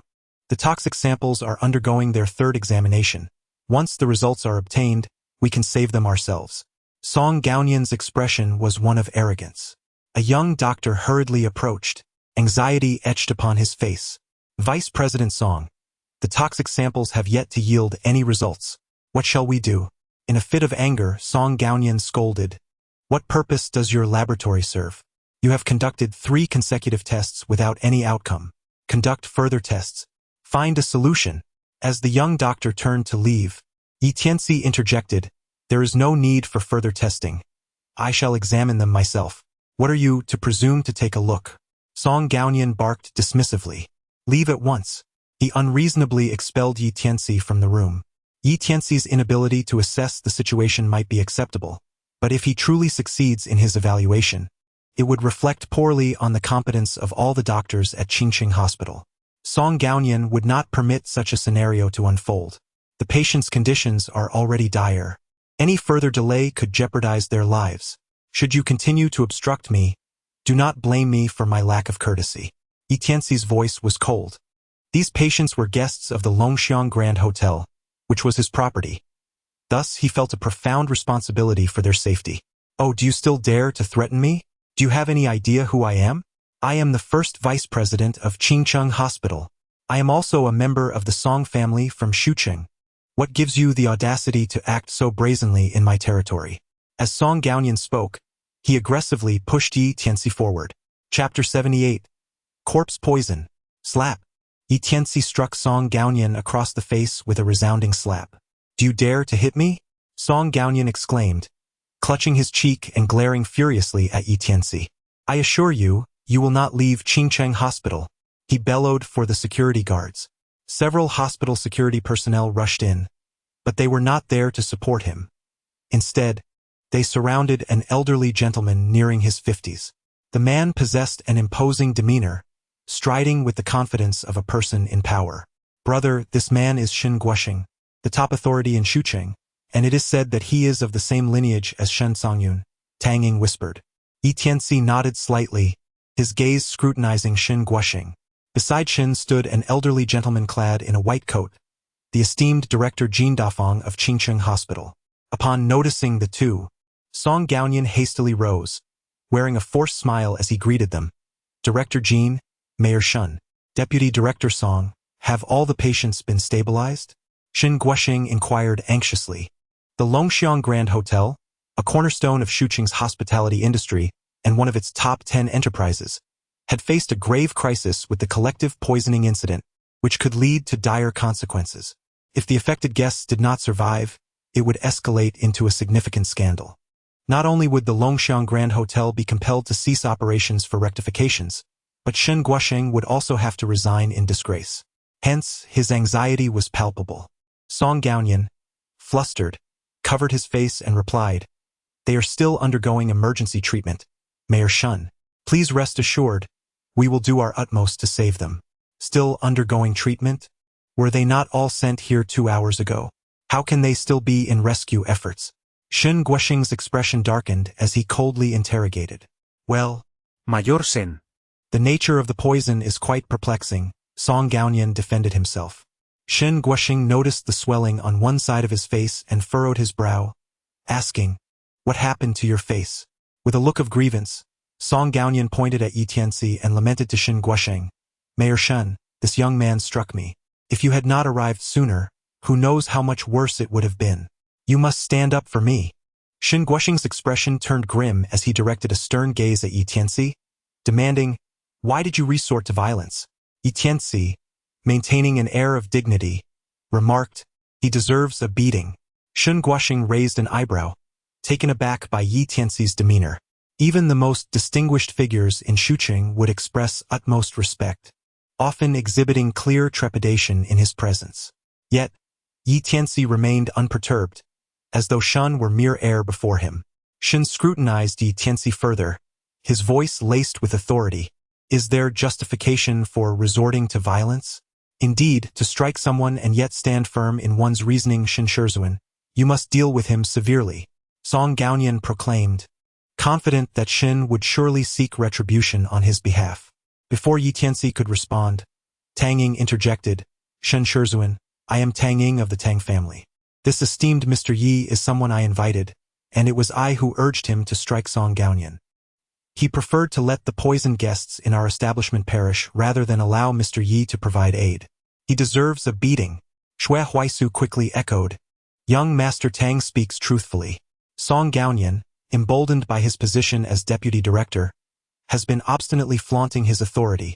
The toxic samples are undergoing their 3rd examination. Once the results are obtained, we can save them ourselves." Song Gaonian's expression was one of arrogance. A young doctor hurriedly approached, anxiety etched upon his face. "Vice President Song, the toxic samples have yet to yield any results. What shall we do?" In a fit of anger, Song Gaonian scolded, "What purpose does your laboratory serve? You have conducted 3 consecutive tests without any outcome. Conduct further tests. Find a solution." As the young doctor turned to leave, Tianci interjected, "There is no need for further testing. I shall examine them myself. What are you to presume to take a look?" Song Gaonian barked dismissively. "Leave at once." He unreasonably expelled Tianci from the room. Tianci's inability to assess the situation might be acceptable, but if he truly succeeds in his evaluation, it would reflect poorly on the competence of all the doctors at Qingqing Hospital. Song Gaonian would not permit such a scenario to unfold. The patient's conditions are already dire. Any further delay could jeopardize their lives. Should you continue to obstruct me, do not blame me for my lack of courtesy. Tianci's voice was cold. These patients were guests of the Longxiang Grand Hotel, which was his property. Thus, he felt a profound responsibility for their safety. Oh, do you still dare to threaten me? Do you have any idea who I am? I am the first vice president of Qingcheng Hospital. I am also a member of the Song family from Shuqing. What gives you the audacity to act so brazenly in my territory? As Song Gaonian spoke, he aggressively pushed Tianci forward. Chapter 78. Corpse Poison. Slap. Tianci struck Song Gaonian across the face with a resounding slap. Do you dare to hit me? Song Gaonian exclaimed, clutching his cheek and glaring furiously at Tianci. I assure you, you will not leave Qingcheng Hospital. He bellowed for the security guards. Several hospital security personnel rushed in, but they were not there to support him. Instead, they surrounded an elderly gentleman nearing his 50s. The man possessed an imposing demeanor, striding with the confidence of a person in power. Brother, this man is Shen Guoxing, the top authority in Shuqing, and it is said that he is of the same lineage as Shen Songyun, Tang Ying whispered. Tianci nodded slightly, his gaze scrutinizing Shen Guoxing. Beside Shen stood an elderly gentleman clad in a white coat, the esteemed director Jin Dafeng of Qingcheng Hospital. Upon noticing the two, Song Gaonian hastily rose, wearing a forced smile as he greeted them. Director Jin, Mayor Shen, Deputy Director Song, have all the patients been stabilized? Shen Guoxing inquired anxiously. The Longxiang Grand Hotel, a cornerstone of Shuqing's hospitality industry and one of its top 10 enterprises, had faced a grave crisis with the collective poisoning incident, which could lead to dire consequences. If the affected guests did not survive, it would escalate into a significant scandal. Not only would the Longxiang Grand Hotel be compelled to cease operations for rectifications, but Shen Guoxing would also have to resign in disgrace. Hence, his anxiety was palpable. Song Gaonian, flustered, covered his face and replied, They are still undergoing emergency treatment, Mayor Shen. Please rest assured, we will do our utmost to save them. Still undergoing treatment? Were they not all sent here 2 hours ago? How can they still be in rescue efforts? Shen Guoxing's expression darkened as he coldly interrogated. Well, Mayor Shen. The nature of the poison is quite perplexing, Song Gaonian defended himself. Shen Guoxing noticed the swelling on one side of his face and furrowed his brow, asking, What happened to your face? With a look of grievance, Song Gaonian pointed at Tianci and lamented to Shen Guoxing. Mayor Shen, this young man struck me. If you had not arrived sooner, who knows how much worse it would have been. You must stand up for me. Shen Guoxing's expression turned grim as he directed a stern gaze at Tianci, demanding, Why did you resort to violence? Tianci, maintaining an air of dignity, remarked, He deserves a beating. Shen Guoxing raised an eyebrow, taken aback by Tianci's demeanor. Even the most distinguished figures in Shuqing would express utmost respect, often exhibiting clear trepidation in his presence. Yet, Tianci remained unperturbed, as though Shen were mere air before him. Shen scrutinized Tianci further, his voice laced with authority. Is there justification for resorting to violence? Indeed, to strike someone and yet stand firm in one's reasoning, Shen Shizhuan, you must deal with him severely. Song Gaonian proclaimed, confident that Shen would surely seek retribution on his behalf. Before Tianci could respond, Tang Ying interjected, Shen Shizhuan, I am Tang Ying of the Tang family. This esteemed Mr. Yi is someone I invited, and it was I who urged him to strike Song Gaonian. He preferred to let the poisoned guests in our establishment perish rather than allow Mr. Yi to provide aid. He deserves a beating, Xue Huaisu quickly echoed. Young Master Tang speaks truthfully. Song Gaonian, emboldened by his position as deputy director, has been obstinately flaunting his authority,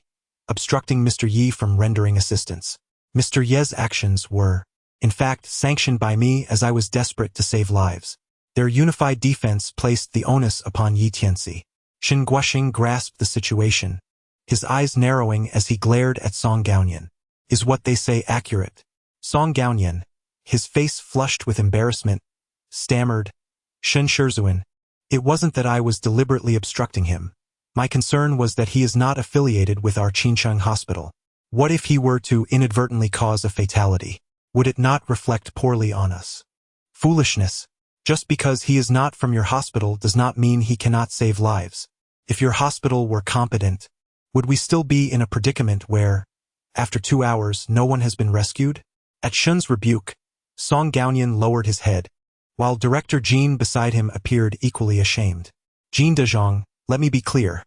obstructing Mr. Yi from rendering assistance. Mr. Ye's actions were, in fact, sanctioned by me as I was desperate to save lives. Their unified defense placed the onus upon Tianci. Shen Guoxing grasped the situation, his eyes narrowing as he glared at Song Gaonian. Is what they say accurate? Song Gaonian, his face flushed with embarrassment, stammered, Shen Shizhuan, it wasn't that I was deliberately obstructing him. My concern was that he is not affiliated with our Qingcheng hospital. What if he were to inadvertently cause a fatality? Would it not reflect poorly on us? Foolishness. Just because he is not from your hospital does not mean he cannot save lives. If your hospital were competent, would we still be in a predicament where, after 2 hours, no one has been rescued? At Shun's rebuke, Song Gaonian lowered his head, while Director Jin beside him appeared equally ashamed. Jin Dezhong, let me be clear.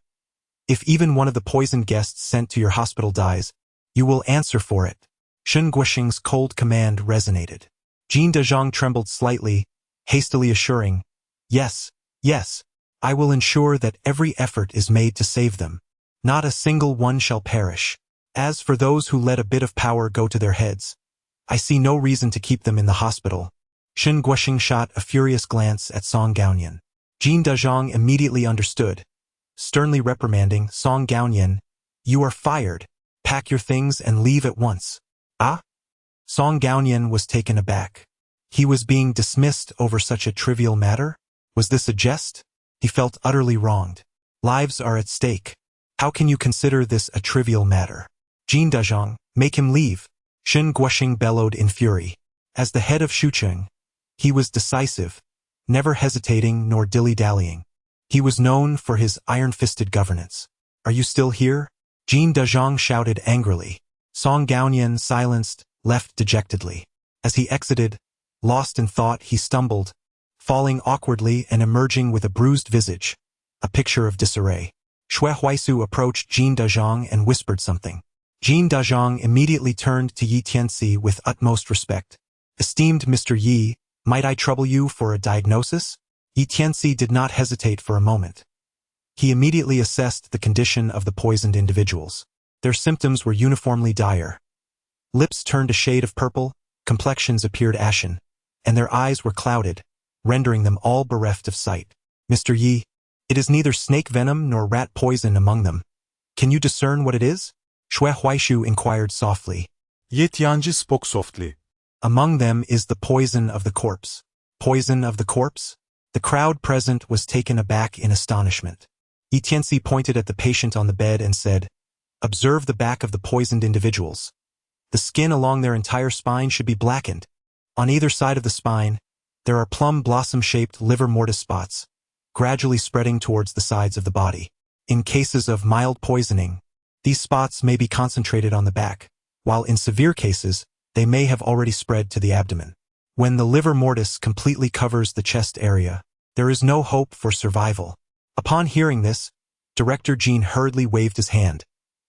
If even one of the poisoned guests sent to your hospital dies, you will answer for it. Shun Guoxing's cold command resonated. Jin Dezhong trembled slightly, hastily assuring, yes, I will ensure that every effort is made to save them. Not a single one shall perish. As for those who let a bit of power go to their heads, I see no reason to keep them in the hospital. Shun Guoxing shot a furious glance at Song Gaonian. Jin Dezhong immediately understood, sternly reprimanding Song Gaonian, you are fired. Pack your things and leave at once. Ah? Song Gaonian was taken aback. He was being dismissed over such a trivial matter? Was this a jest? He felt utterly wronged. Lives are at stake. How can you consider this a trivial matter? Jin Dezhong, make him leave. Shun Guoxing bellowed in fury. As the head of Shucheng, he was decisive, never hesitating nor dilly-dallying. He was known for his iron-fisted governance. Are you still here? Jin Dezhong shouted angrily. Song Gaonian, silenced, left dejectedly. As he exited, lost in thought, he stumbled, falling awkwardly and emerging with a bruised visage, a picture of disarray. Xue Huaisu approached Jin Dezhong and whispered something. Jin Dezhong immediately turned to Yi Tianci with utmost respect. Esteemed Mr. Yi, might I trouble you for a diagnosis? Yi Tianci did not hesitate for a moment. He immediately assessed the condition of the poisoned individuals. Their symptoms were uniformly dire. Lips turned a shade of purple, complexions appeared ashen, and their eyes were clouded, rendering them all bereft of sight. Mr. Yi, it is neither snake venom nor rat poison among them. Can you discern what it is? Xue Huaishu inquired softly. Ye Tianci spoke softly. Among them is the poison of the corpse. Poison of the corpse? The crowd present was taken aback in astonishment. Yi Tianci pointed at the patient on the bed and said, observe the back of the poisoned individuals. The skin along their entire spine should be blackened. On either side of the spine, there are plum blossom-shaped livor mortis spots, gradually spreading towards the sides of the body. In cases of mild poisoning, these spots may be concentrated on the back, while in severe cases, they may have already spread to the abdomen. When the livor mortis completely covers the chest area, there is no hope for survival. Upon hearing this, Director Jin hurriedly waved his hand,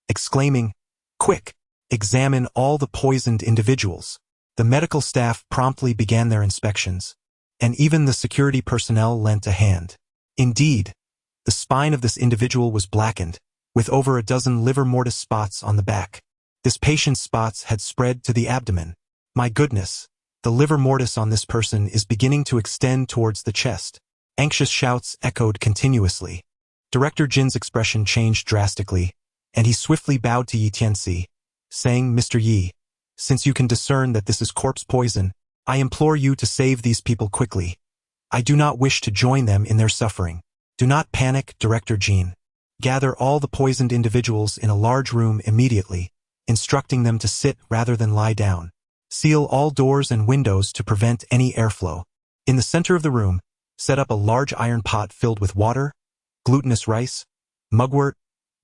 exclaiming, quick, examine all the poisoned individuals. The medical staff promptly began their inspections, and even the security personnel lent a hand. Indeed, the spine of this individual was blackened, with over a dozen livor mortis spots on the back. This patient's spots had spread to the abdomen. My goodness, the livor mortis on this person is beginning to extend towards the chest. Anxious shouts echoed continuously. Director Jin's expression changed drastically, and he swiftly bowed to Yi Tianci, saying, Mr. Yi, since you can discern that this is corpse poison, I implore you to save these people quickly. I do not wish to join them in their suffering. Do not panic, Director Jin. Gather all the poisoned individuals in a large room immediately, instructing them to sit rather than lie down. Seal all doors and windows to prevent any airflow. In the center of the room, set up a large iron pot filled with water, glutinous rice, mugwort,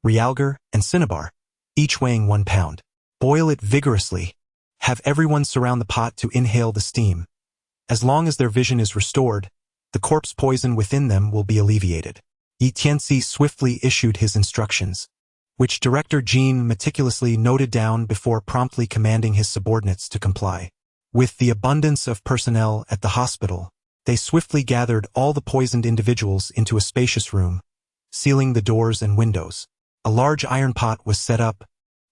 realgar, and cinnabar, each weighing 1 pound. Boil it vigorously. Have everyone surround the pot to inhale the steam. As long as their vision is restored, the corpse poison within them will be alleviated. Yi Tianci swiftly issued his instructions, which Director Jin meticulously noted down before promptly commanding his subordinates to comply. With the abundance of personnel at the hospital, they swiftly gathered all the poisoned individuals into a spacious room, sealing the doors and windows. A large iron pot was set up,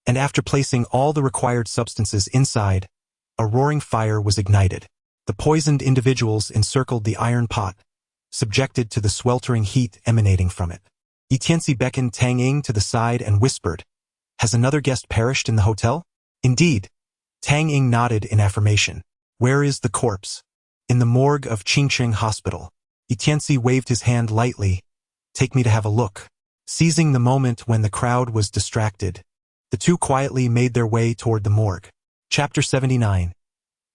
and after placing all the required substances inside, a roaring fire was ignited. The poisoned individuals encircled the iron pot, subjected to the sweltering heat emanating from it. Yi Tianci beckoned Tang Ying to the side and whispered, has another guest perished in the hotel? Indeed. Tang Ying nodded in affirmation. Where is the corpse? In the morgue of Qingcheng Hospital. Yi Tianci waved his hand lightly. Take me to have a look. Seizing the moment when the crowd was distracted, the The two quietly made their way toward the morgue. Chapter 79.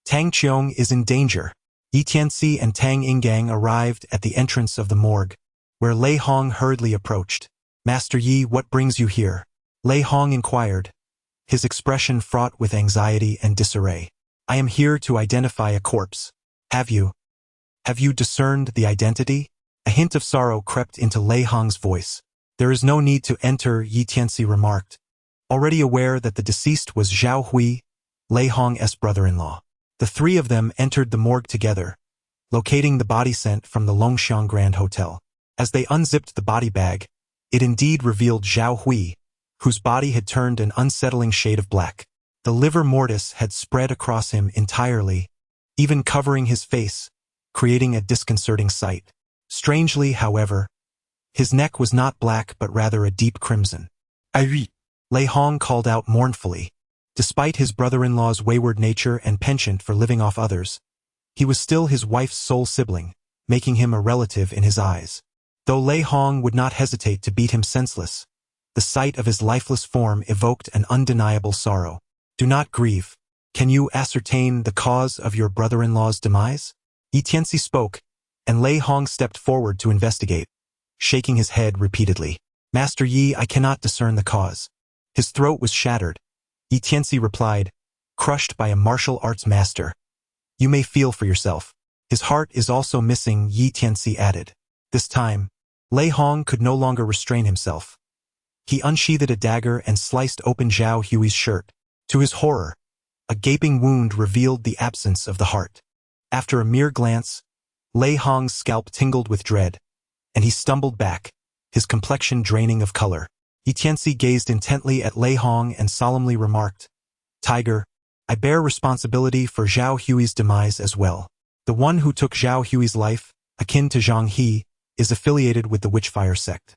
Tang Qiong is in danger. Yi Tianci and Tang Yinggang arrived at the entrance of the morgue, where Lei Hong hurriedly approached. Master Yi, what brings you here? Lei Hong inquired, his expression fraught with anxiety and disarray. I am here to identify a corpse. Have you discerned the identity? A hint of sorrow crept into Lei Hong's voice. There is no need to enter, Yi Tianci remarked, already aware that the deceased was Zhao Hui, Lei Hong's brother-in-law. The three of them entered the morgue together, locating the body sent from the Longxiang Grand Hotel. As they unzipped the body bag, it indeed revealed Zhao Hui, whose body had turned an unsettling shade of black. The livor mortis had spread across him entirely, even covering his face, creating a disconcerting sight. Strangely, however, his neck was not black but rather a deep crimson. Oui. Lei Hong called out mournfully. Despite his brother-in-law's wayward nature and penchant for living off others, he was still his wife's sole sibling, making him a relative in his eyes. Though Lei Hong would not hesitate to beat him senseless, the sight of his lifeless form evoked an undeniable sorrow. Do not grieve. Can you ascertain the cause of your brother-in-law's demise? Yi Tianci spoke, and Lei Hong stepped forward to investigate, shaking his head repeatedly. Master Yi, I cannot discern the cause. His throat was shattered. Yi Tianci replied, crushed by a martial arts master. You may feel for yourself. His heart is also missing, Yi Tianci added. This time, Lei Hong could no longer restrain himself. He unsheathed a dagger and sliced open Zhao Hui's shirt. To his horror, a gaping wound revealed the absence of the heart. After a mere glance, Lei Hong's scalp tingled with dread, and he stumbled back, his complexion draining of color. Yi Tianci gazed intently at Lei Hong and solemnly remarked, Tiger, I bear responsibility for Zhao Hui's demise as well. The one who took Zhao Hui's life, akin to Zhang He, is affiliated with the Witchfire sect.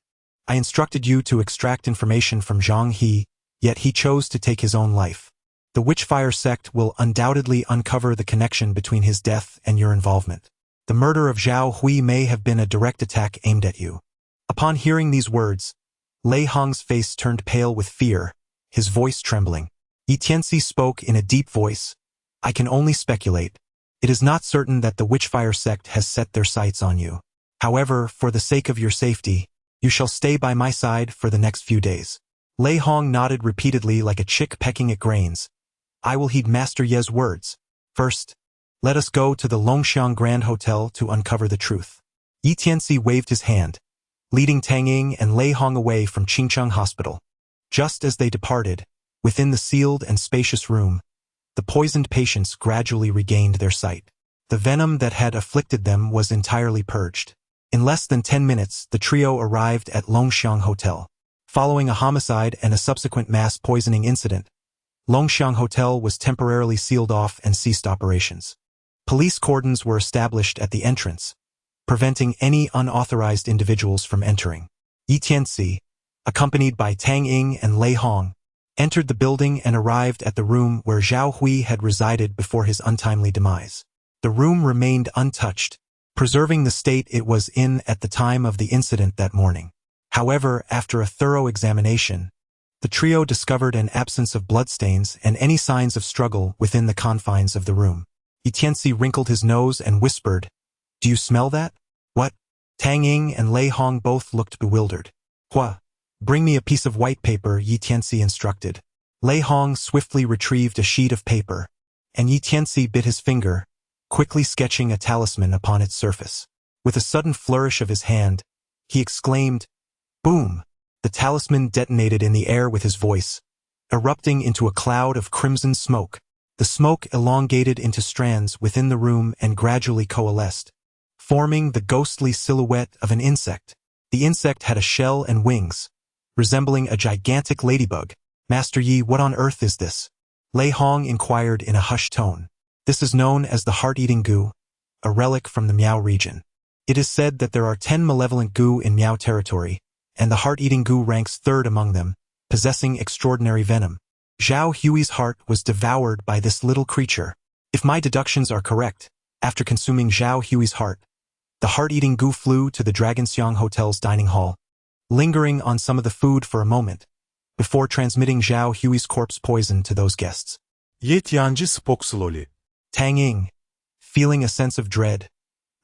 I instructed you to extract information from Zhang He, yet he chose to take his own life. The Witchfire sect will undoubtedly uncover the connection between his death and your involvement. The murder of Zhao Hui may have been a direct attack aimed at you. Upon hearing these words, Lei Hong's face turned pale with fear, his voice trembling. Yi Tianci spoke in a deep voice. I can only speculate. It is not certain that the Witchfire sect has set their sights on you. However, for the sake of your safety, you shall stay by my side for the next few days. Lei Hong nodded repeatedly like a chick pecking at grains. I will heed Master Ye's words. First, let us go to the Longxiang Grand Hotel to uncover the truth. Yi Tianci waved his hand, leading Tang Ying and Lei Hong away from Qingcheng Hospital. Just as they departed, within the sealed and spacious room, the poisoned patients gradually regained their sight. The venom that had afflicted them was entirely purged. In less than 10 minutes, the trio arrived at Longxiang Hotel. Following a homicide and a subsequent mass poisoning incident, Longxiang Hotel was temporarily sealed off and ceased operations. Police cordons were established at the entrance, preventing any unauthorized individuals from entering. Yi Tianci, accompanied by Tang Ying and Lei Hong, entered the building and arrived at the room where Zhao Hui had resided before his untimely demise. The room remained untouched, preserving the state it was in at the time of the incident that morning. However, after a thorough examination, the trio discovered an absence of bloodstains and any signs of struggle within the confines of the room. Yi Tianci wrinkled his nose and whispered, Do you smell that? What? Tang Ying and Lei Hong both looked bewildered. Hua, bring me a piece of white paper, Yi Tianci instructed. Lei Hong swiftly retrieved a sheet of paper, and Yi Tianci bit his finger, quickly sketching a talisman upon its surface. With a sudden flourish of his hand, he exclaimed, Boom! The talisman detonated in the air with his voice, erupting into a cloud of crimson smoke. The smoke elongated into strands within the room and gradually coalesced, forming the ghostly silhouette of an insect. The insect had a shell and wings, resembling a gigantic ladybug. Master Yi, what on earth is this? Lei Hong inquired in a hushed tone. This is known as the heart-eating goo, a relic from the Miao region. It is said that there are 10 malevolent goo in Miao territory, and the heart-eating goo ranks third among them, possessing extraordinary venom. Zhao Hui's heart was devoured by this little creature. If my deductions are correct, after consuming Zhao Hui's heart, the heart-eating goo flew to the Dragonxiang Hotel's dining hall. Lingering on some of the food for a moment, before transmitting Zhao Hui's corpse poison to those guests. Ye Tianci spoke slowly. Tang Ying, feeling a sense of dread,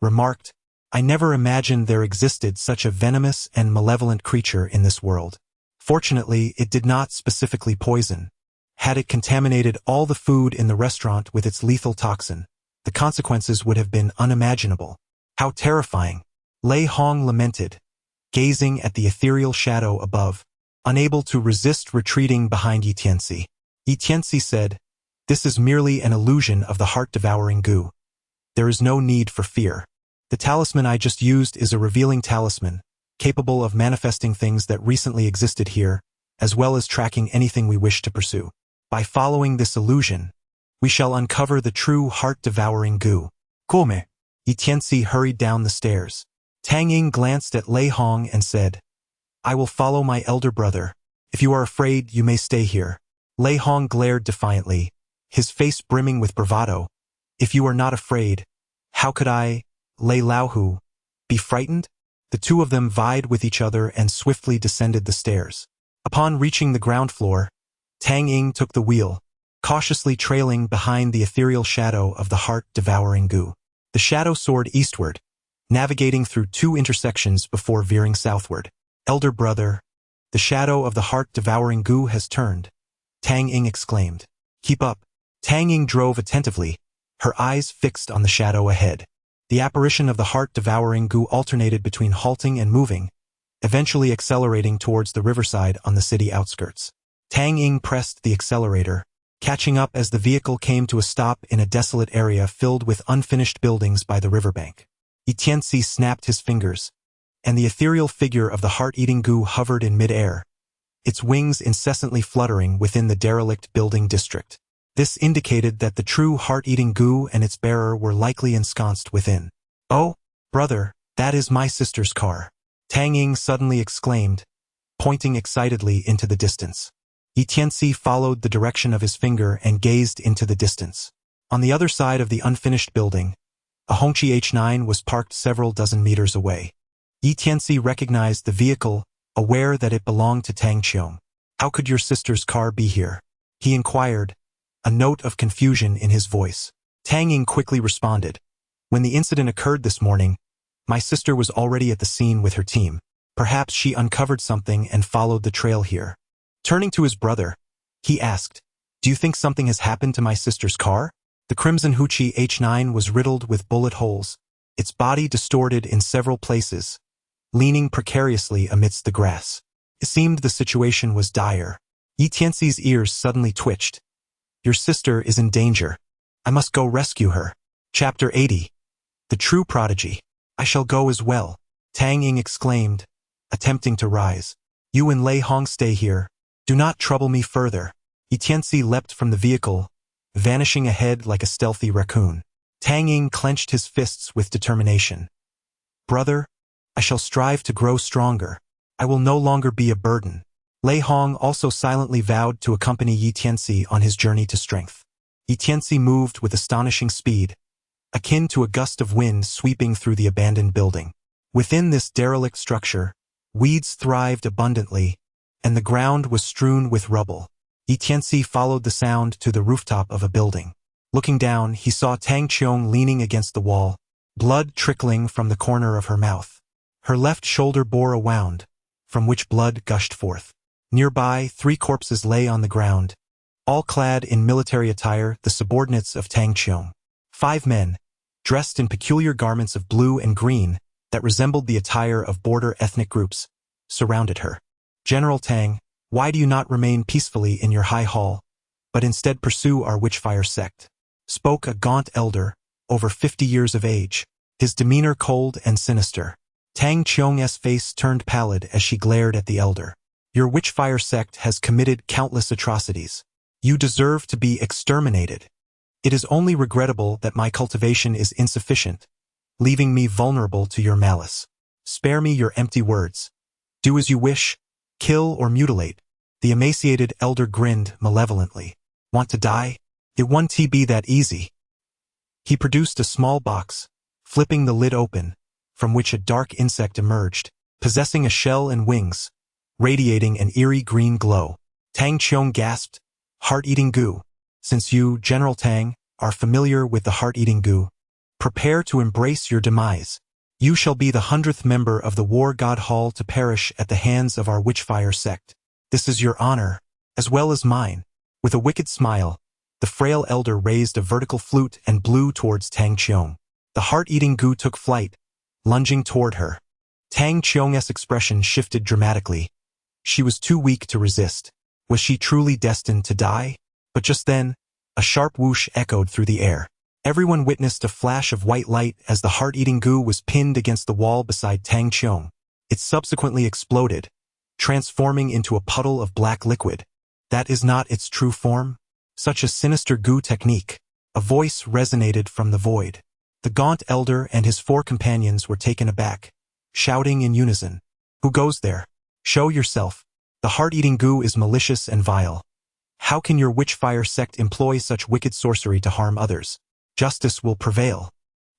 remarked, I never imagined there existed such a venomous and malevolent creature in this world. Fortunately, it did not specifically poison. Had it contaminated all the food in the restaurant with its lethal toxin, the consequences would have been unimaginable. How terrifying! Lei Hong lamented, gazing at the ethereal shadow above, unable to resist retreating behind Yi Tianci. Yi Tianci said, This is merely an illusion of the heart-devouring goo. There is no need for fear. The talisman I just used is a revealing talisman, capable of manifesting things that recently existed here, as well as tracking anything we wish to pursue. By following this illusion, we shall uncover the true heart-devouring goo. Come. Yi Tianci hurried down the stairs. Tang Ying glanced at Lei Hong and said, I will follow my elder brother. If you are afraid, you may stay here. Lei Hong glared defiantly, his face brimming with bravado. If you are not afraid, how could I, Lei Laohu, be frightened? The two of them vied with each other and swiftly descended the stairs. Upon reaching the ground floor, Tang Ying took the wheel, cautiously trailing behind the ethereal shadow of the heart-devouring goo. The shadow soared eastward, navigating through two intersections before veering southward. Elder brother, the shadow of the heart-devouring goo has turned, Tang Ying exclaimed. Keep up. Tang Ying drove attentively, her eyes fixed on the shadow ahead. The apparition of the heart-devouring goo alternated between halting and moving, eventually accelerating towards the riverside on the city outskirts. Tang Ying pressed the accelerator, catching up as the vehicle came to a stop in a desolate area filled with unfinished buildings by the riverbank. Yi Tianci snapped his fingers, and the ethereal figure of the heart-eating goo hovered in mid-air, its wings incessantly fluttering within the derelict building district. This indicated that the true heart-eating goo and its bearer were likely ensconced within. Oh, brother, that is my sister's car, Tang Ying suddenly exclaimed, pointing excitedly into the distance. Yi Tianci followed the direction of his finger and gazed into the distance. On the other side of the unfinished building, a Hongqi H9 was parked several dozen meters away. Yi Tianci recognized the vehicle, aware that it belonged to Tang Qiong. How could your sister's car be here? He inquired, a note of confusion in his voice. Tang Ying quickly responded. When the incident occurred this morning, my sister was already at the scene with her team. Perhaps she uncovered something and followed the trail here. Turning to his brother, he asked, Do you think something has happened to my sister's car? The crimson Hongqi H9 was riddled with bullet holes, its body distorted in several places, leaning precariously amidst the grass. It seemed the situation was dire. Yi Tianci's ears suddenly twitched. Your sister is in danger. I must go rescue her. Chapter 80. The True Prodigy. I shall go as well, Tang Ying exclaimed, attempting to rise. You and Lei Hong stay here. Do not trouble me further. Yi Tianci leapt from the vehicle, vanishing ahead like a stealthy raccoon. Tang Ying clenched his fists with determination. Brother, I shall strive to grow stronger. I will no longer be a burden. Lei Hong also silently vowed to accompany Yi Tianci on his journey to strength. Yi Tianci moved with astonishing speed, akin to a gust of wind sweeping through the abandoned building. Within this derelict structure, weeds thrived abundantly, and the ground was strewn with rubble. Yi Tianci followed the sound to the rooftop of a building. Looking down, he saw Tang Qiong leaning against the wall, blood trickling from the corner of her mouth. Her left shoulder bore a wound, from which blood gushed forth. Nearby, 3 corpses lay on the ground, all clad in military attire, the subordinates of Tang Qiong. 5 men, dressed in peculiar garments of blue and green that resembled the attire of border ethnic groups, surrounded her. General Tang, why do you not remain peacefully in your high hall, but instead pursue our witchfire sect? Spoke a gaunt elder, over 50 years of age, his demeanor cold and sinister. Tang Qiong's face turned pallid as she glared at the elder. Your witchfire sect has committed countless atrocities. You deserve to be exterminated. It is only regrettable that my cultivation is insufficient, leaving me vulnerable to your malice. Spare me your empty words. Do as you wish, kill or mutilate. The emaciated elder grinned malevolently. Want to die? It won't be that easy. He produced a small box, flipping the lid open, from which a dark insect emerged, possessing a shell and wings, radiating an eerie green glow. Tang Qiong gasped. Heart-eating goo. Since you, General Tang, are familiar with the heart-eating goo, prepare to embrace your demise. You shall be the 100th member of the War God Hall to perish at the hands of our Witchfire sect. This is your honor, as well as mine. With a wicked smile, the frail elder raised a vertical flute and blew towards Tang Qiong. The heart-eating goo took flight, lunging toward her. Tang Qiong's expression shifted dramatically. She was too weak to resist. Was she truly destined to die? But just then, a sharp whoosh echoed through the air. Everyone witnessed a flash of white light as the heart-eating goo was pinned against the wall beside Tang Qiong. It subsequently exploded, transforming into a puddle of black liquid. That is not its true form? Such a sinister goo technique. A voice resonated from the void. The gaunt elder and his 4 companions were taken aback, shouting in unison. Who goes there? Show yourself. The heart-eating goo is malicious and vile. How can your Witchfire sect employ such wicked sorcery to harm others? Justice will prevail.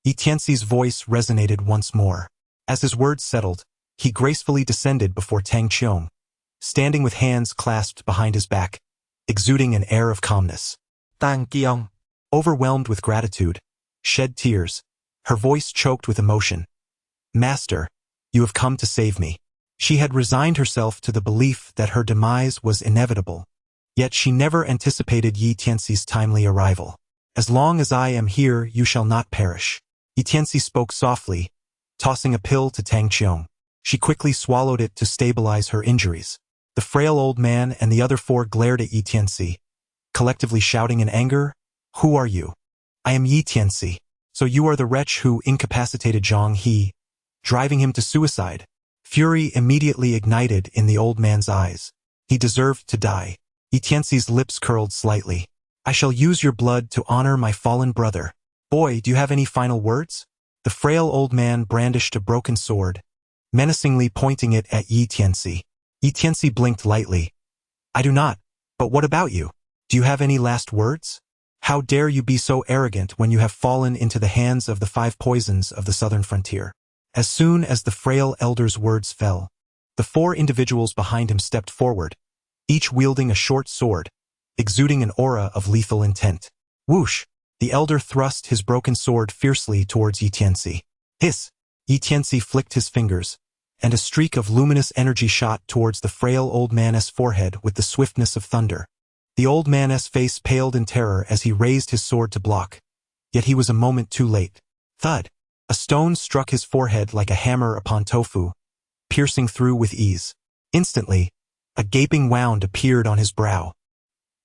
Tianci's voice resonated once more. As his words settled, he gracefully descended before Tang Qiong, standing with hands clasped behind his back, exuding an air of calmness. Tang Qiong, Overwhelmed with gratitude, shed tears, her voice choked with emotion. Master, you have come to save me. She had resigned herself to the belief that her demise was inevitable. Yet she never anticipated Tianci's timely arrival. As long as I am here, you shall not perish. Tianci spoke softly, tossing a pill to Tang Qiong. She quickly swallowed it to stabilize her injuries. The frail old man and the other 4 glared at Tianci, collectively shouting in anger, Who are you? I am Tianci. So you are the wretch who incapacitated Zhang He, driving him to suicide. Fury immediately ignited in the old man's eyes. He deserved to die. Tianci's lips curled slightly. I shall use your blood to honor my fallen brother. Boy, do you have any final words? The frail old man brandished a broken sword, menacingly pointing it at Tianci. Tianci blinked lightly. I do not, but what about you? Do you have any last words? How dare you be so arrogant when you have fallen into the hands of the 5 poisons of the southern frontier? As soon as the frail elder's words fell, the 4 individuals behind him stepped forward, each wielding a short sword, exuding an aura of lethal intent. Whoosh! The elder thrust his broken sword fiercely towards Tianci. Hiss! Tianci flicked his fingers, and a streak of luminous energy shot towards the frail old man's forehead with the swiftness of thunder. The old man's face paled in terror as he raised his sword to block, yet he was a moment too late. Thud! A stone struck his forehead like a hammer upon tofu, piercing through with ease. Instantly, a gaping wound appeared on his brow.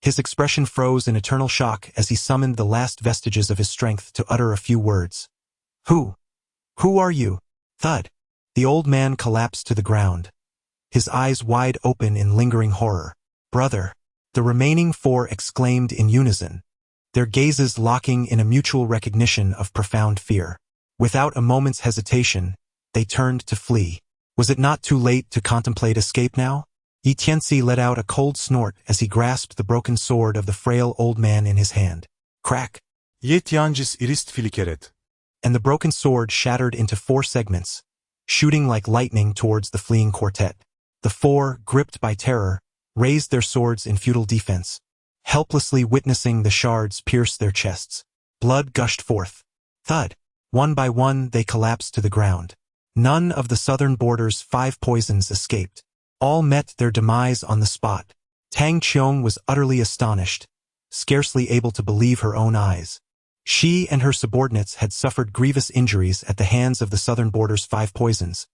His expression froze in eternal shock as he summoned the last vestiges of his strength to utter a few words. Who are you? Thud! The old man collapsed to the ground, his eyes wide open in lingering horror. Brother! The remaining 4 exclaimed in unison, their gazes locking in a mutual recognition of profound fear. Without a moment's hesitation, they turned to flee. Was it not too late to contemplate escape now? Tianci let out a cold snort as he grasped the broken sword of the frail old man in his hand. Crack! Tiancis irist filikeret. And the broken sword shattered into 4 segments, shooting like lightning towards the fleeing quartet. The 4, gripped by terror, raised their swords in futile defense, helplessly witnessing the shards pierce their chests. Blood gushed forth. Thud! One by one they collapsed to the ground. None of the southern border's 5 poisons escaped. All met their demise on the spot. Tang Qiong was utterly astonished, scarcely able to believe her own eyes. She and her subordinates had suffered grievous injuries at the hands of the southern border's 5 poisons,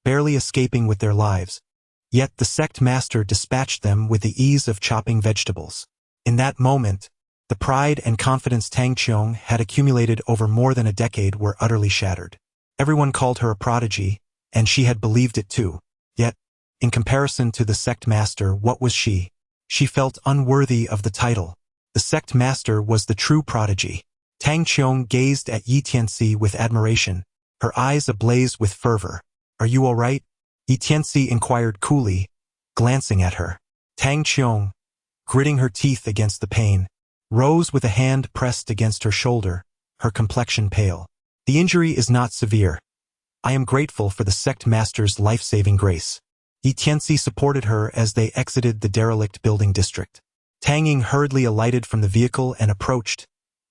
barely escaping with their lives. Yet the sect master dispatched them with the ease of chopping vegetables. In that moment, the pride and confidence Tang Qiong had accumulated over more than a decade were utterly shattered. Everyone called her a prodigy, and she had believed it too. Yet, in comparison to the sect master, what was she? She felt unworthy of the title. The sect master was the true prodigy. Tang Qiong gazed at Tianci with admiration, her eyes ablaze with fervor. Are you all right? Tianci inquired coolly, glancing at her. Tang Qiong, gritting her teeth against the pain, rose with a hand pressed against her shoulder, her complexion pale. The injury is not severe. I am grateful for the sect master's life-saving grace. Yi Tianci supported her as they exited the derelict building district. Tang Ying hurriedly alighted from the vehicle and approached.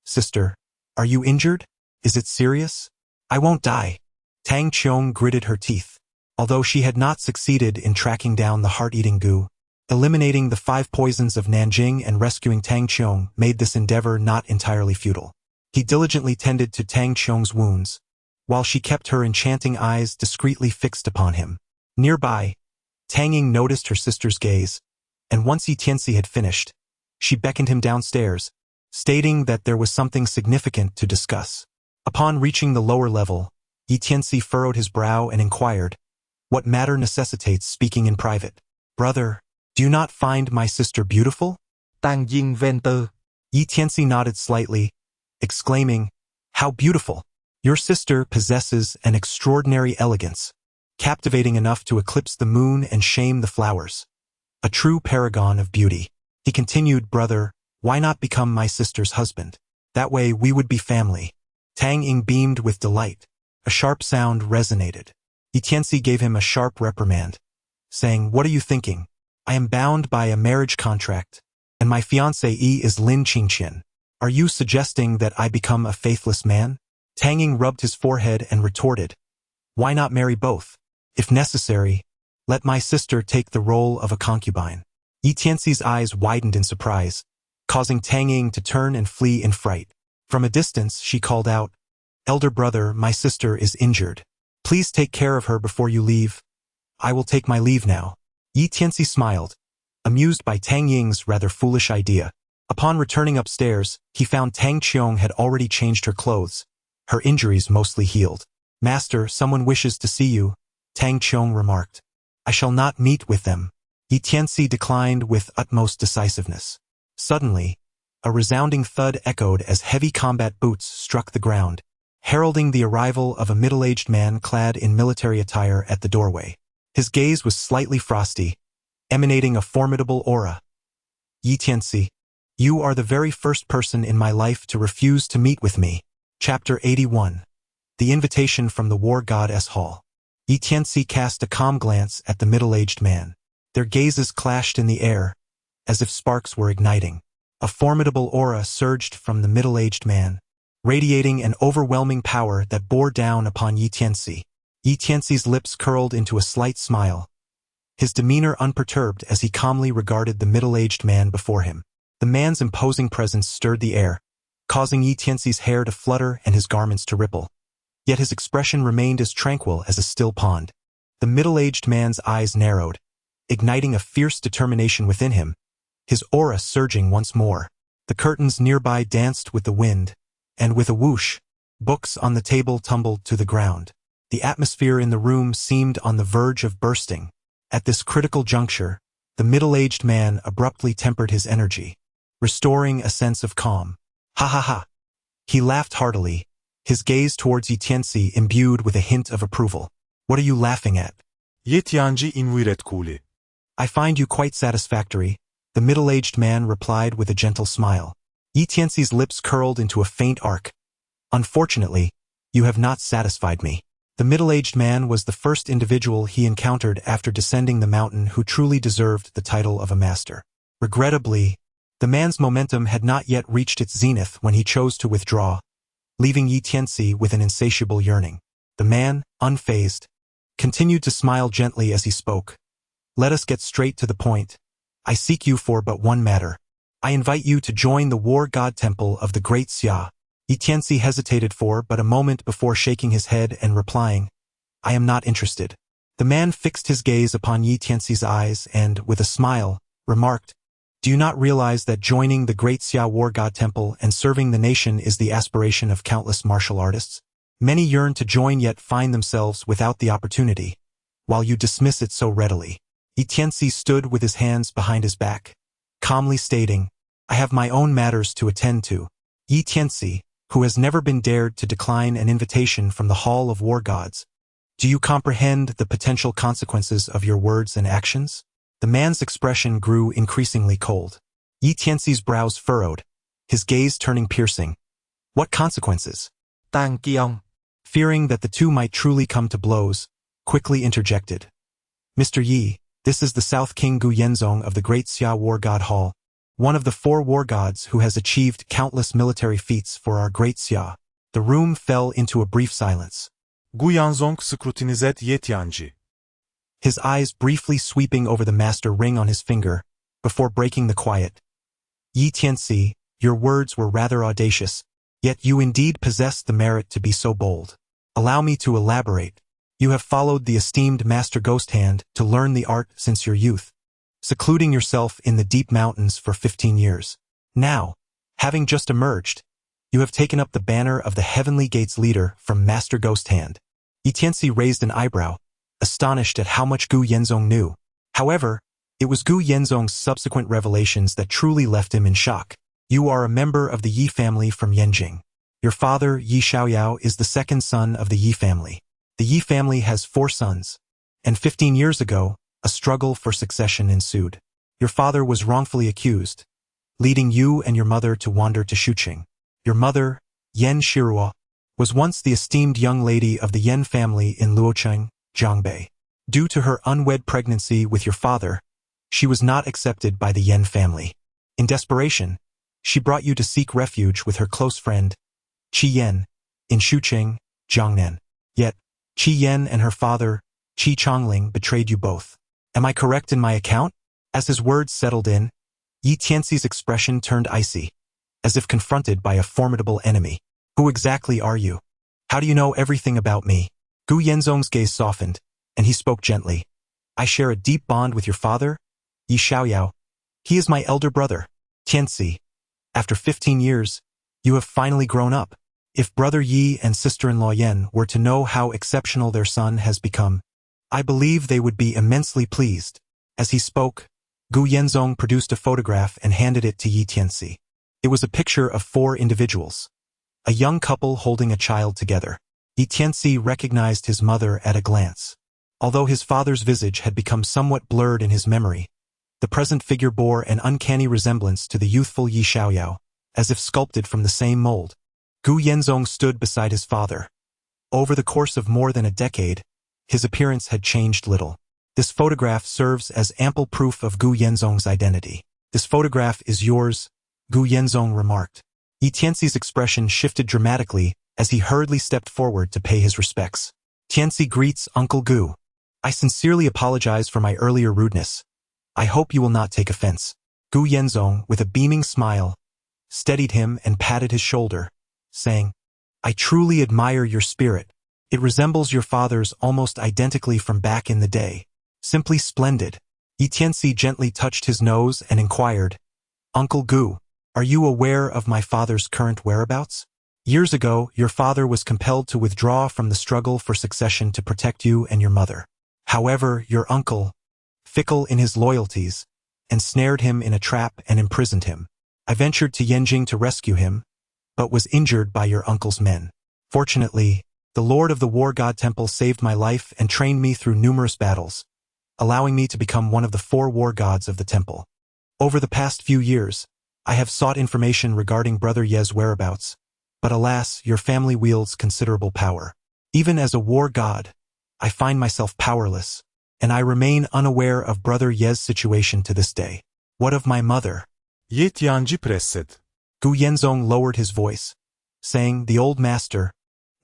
Sister, are you injured? Is it serious? I won't die. Tang Qiong gritted her teeth. Although she had not succeeded in tracking down the heart-eating goo, eliminating the 5 poisons of Nanjing and rescuing Tang Qiong made this endeavor not entirely futile. He diligently tended to Tang Qiong's wounds, while she kept her enchanting eyes discreetly fixed upon him. Nearby, Tang Ying noticed her sister's gaze, and once Yi Tianci had finished, she beckoned him downstairs, stating that there was something significant to discuss. Upon reaching the lower level, Yi Tianci furrowed his brow and inquired, "What matter necessitates speaking in private? Brother, do you not find my sister beautiful?" Tang Ying Venter. Yi Tianci nodded slightly, exclaiming, "How beautiful! Your sister possesses an extraordinary elegance, captivating enough to eclipse the moon and shame the flowers. A true paragon of beauty." He continued, "Brother, why not become my sister's husband? That way we would be family." Tang Ying beamed with delight. A sharp sound resonated. Yi Tianci gave him a sharp reprimand, saying, "What are you thinking? I am bound by a marriage contract, and my fiancée is Lin Qingqian. Are you suggesting that I become a faithless man?" Tang Ying rubbed his forehead and retorted, "Why not marry both? If necessary, let my sister take the role of a concubine." Yi Tianci's eyes widened in surprise, causing Tang Ying to turn and flee in fright. From a distance, she called out, "Elder brother, my sister is injured. Please take care of her before you leave. I will take my leave now." Yi Tianci smiled, amused by Tang Ying's rather foolish idea. Upon returning upstairs, he found Tang Qiong had already changed her clothes, her injuries mostly healed. "Master, someone wishes to see you," Tang Qiong remarked. "I shall not meet with them." Yi Tianci declined with utmost decisiveness. Suddenly, a resounding thud echoed as heavy combat boots struck the ground, heralding the arrival of a middle-aged man clad in military attire at the doorway. His gaze was slightly frosty, emanating a formidable aura. "Yi Tianci, you are the very first person in my life to refuse to meet with me." Chapter 81. The Invitation from the War Goddess Hall. Yi Tianci cast a calm glance at the middle-aged man. Their gazes clashed in the air, as if sparks were igniting. A formidable aura surged from the middle-aged man, radiating an overwhelming power that bore down upon Yi Tianci. Yi Tianci's lips curled into a slight smile, his demeanor unperturbed as he calmly regarded the middle-aged man before him. The man's imposing presence stirred the air, causing Yi Tianci's hair to flutter and his garments to ripple. Yet his expression remained as tranquil as a still pond. The middle-aged man's eyes narrowed, igniting a fierce determination within him, his aura surging once more. The curtains nearby danced with the wind, and with a whoosh, books on the table tumbled to the ground. The atmosphere in the room seemed on the verge of bursting. At this critical juncture, the middle-aged man abruptly tempered his energy, restoring a sense of calm. "Ha ha ha!" He laughed heartily, his gaze towards Yi Tianci imbued with a hint of approval. "What are you laughing at?" Yi Tianci invincible. "I find you quite satisfactory," the middle-aged man replied with a gentle smile. Yi Tianci's lips curled into a faint arc. "Unfortunately, you have not satisfied me." The middle-aged man was the first individual he encountered after descending the mountain who truly deserved the title of a master. Regrettably, the man's momentum had not yet reached its zenith when he chose to withdraw, leaving Yi Tianci with an insatiable yearning. The man, unfazed, continued to smile gently as he spoke. "Let us get straight to the point. I seek you for but one matter. I invite you to join the War God Temple of the Great Xia." Yi Tianci hesitated for but a moment before shaking his head and replying, "I am not interested." The man fixed his gaze upon Yi Tianci's eyes and, with a smile, remarked, "Do you not realize that joining the Great Xia War God Temple and serving the nation is the aspiration of countless martial artists? Many yearn to join yet find themselves without the opportunity, while you dismiss it so readily." Yi Tianci stood with his hands behind his back, calmly stating, "I have my own matters to attend to." Yi Tianci, who has never been dared to decline an invitation from the Hall of War Gods, "Do you comprehend the potential consequences of your words and actions?" The man's expression grew increasingly cold. Yi Tianci's brows furrowed, his gaze turning piercing. "What consequences?" Tang Qiong. Fearing that the two might truly come to blows, quickly interjected. Mr. Yi, this is the South King Gu Yenzong of the Great Xia War God Hall, one of the 4 war gods who has achieved countless military feats for our Great Xia. The room fell into a brief silence. Gu Yanzong scrutinizet ye Tianci. His eyes briefly sweeping over the master ring on his finger, before breaking the quiet. Yi Tianci, your words were rather audacious, yet you indeed possess the merit to be so bold. Allow me to elaborate. You have followed the esteemed Master Ghost Hand to learn the art since your youth, secluding yourself in the deep mountains for 15 years. Now, having just emerged, you have taken up the banner of the Heavenly Gates leader from Master Ghost Hand. Yi Tianci raised an eyebrow, astonished at how much Gu Yenzong knew. However, it was Gu Yenzong's subsequent revelations that truly left him in shock. You are a member of the Yi family from Yanjing. Your father, Yi Xiaoyao, is the second son of the Yi family. The Yi family has 4 sons, and 15 years ago, a struggle for succession ensued. Your father was wrongfully accused, leading you and your mother to wander to Shuqing. Your mother, Yan Shiruo, was once the esteemed young lady of the Yan family in Luocheng, Jiangbei. Due to her unwed pregnancy with your father, she was not accepted by the Yan family. In desperation, she brought you to seek refuge with her close friend, Qi Yan, in Shuqing, Jiangnan. Yet, Qi Yan and her father, Qi Chongling, betrayed you both. Am I correct in my account? As his words settled in, Yi Tianxi's expression turned icy, as if confronted by a formidable enemy. Who exactly are you? How do you know everything about me? Gu Yenzong's gaze softened, and he spoke gently. I share a deep bond with your father, Yi Xiaoyao. He is my elder brother, Tianci. After 15 years, you have finally grown up. If brother Yi and sister-in-law Yan were to know how exceptional their son has become, I believe they would be immensely pleased. As he spoke, Gu Yenzong produced a photograph and handed it to Yi Tianci. It was a picture of 4 individuals, a young couple holding a child together. Yi Tianci recognized his mother at a glance. Although his father's visage had become somewhat blurred in his memory, the present figure bore an uncanny resemblance to the youthful Yi Xiaoyao, as if sculpted from the same mold. Gu Yenzong stood beside his father. Over the course of more than a decade, his appearance had changed little. This photograph serves as ample proof of Gu Yenzong's identity. This photograph is yours, Gu Yenzong remarked. Yi Tianxi's expression shifted dramatically as he hurriedly stepped forward to pay his respects. Tianci greets Uncle Gu. I sincerely apologize for my earlier rudeness. I hope you will not take offense. Gu Yenzong, with a beaming smile, steadied him and patted his shoulder, saying, I truly admire your spirit. It resembles your father's almost identically from back in the day. Simply splendid. Yi Tianci gently touched his nose and inquired, Uncle Gu, are you aware of my father's current whereabouts? Years ago, your father was compelled to withdraw from the struggle for succession to protect you and your mother. However, your uncle, fickle in his loyalties, ensnared him in a trap and imprisoned him. I ventured to Yanjing to rescue him, but was injured by your uncle's men. Fortunately, the Lord of the War God Temple saved my life and trained me through numerous battles, allowing me to become one of the 4 war gods of the temple. Over the past few years, I have sought information regarding Brother Ye's whereabouts, but alas, your family wields considerable power. Even as a war god, I find myself powerless, and I remain unaware of Brother Ye's situation to this day. What of my mother? Ye Tianci presset. Gu Yenzong lowered his voice, saying, the old master,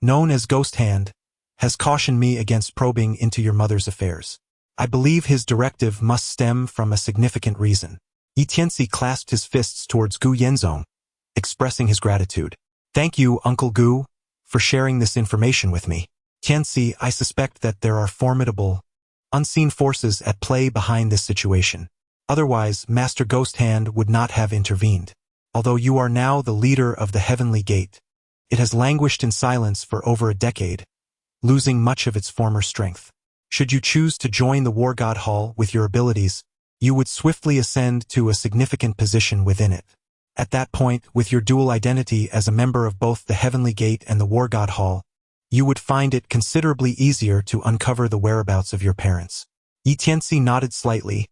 known as Ghost Hand, has cautioned me against probing into your mother's affairs. I believe his directive must stem from a significant reason. Yi Tianci clasped his fists towards Gu Yenzong, expressing his gratitude. Thank you, Uncle Gu, for sharing this information with me. Tianci, I suspect that there are formidable, unseen forces at play behind this situation. Otherwise, Master Ghost Hand would not have intervened. Although you are now the leader of the Heavenly Gate, it has languished in silence for over a decade, losing much of its former strength. Should you choose to join the War God Hall with your abilities, you would swiftly ascend to a significant position within it. At that point, with your dual identity as a member of both the Heavenly Gate and the War God Hall, you would find it considerably easier to uncover the whereabouts of your parents. Yi Tianci nodded slightly,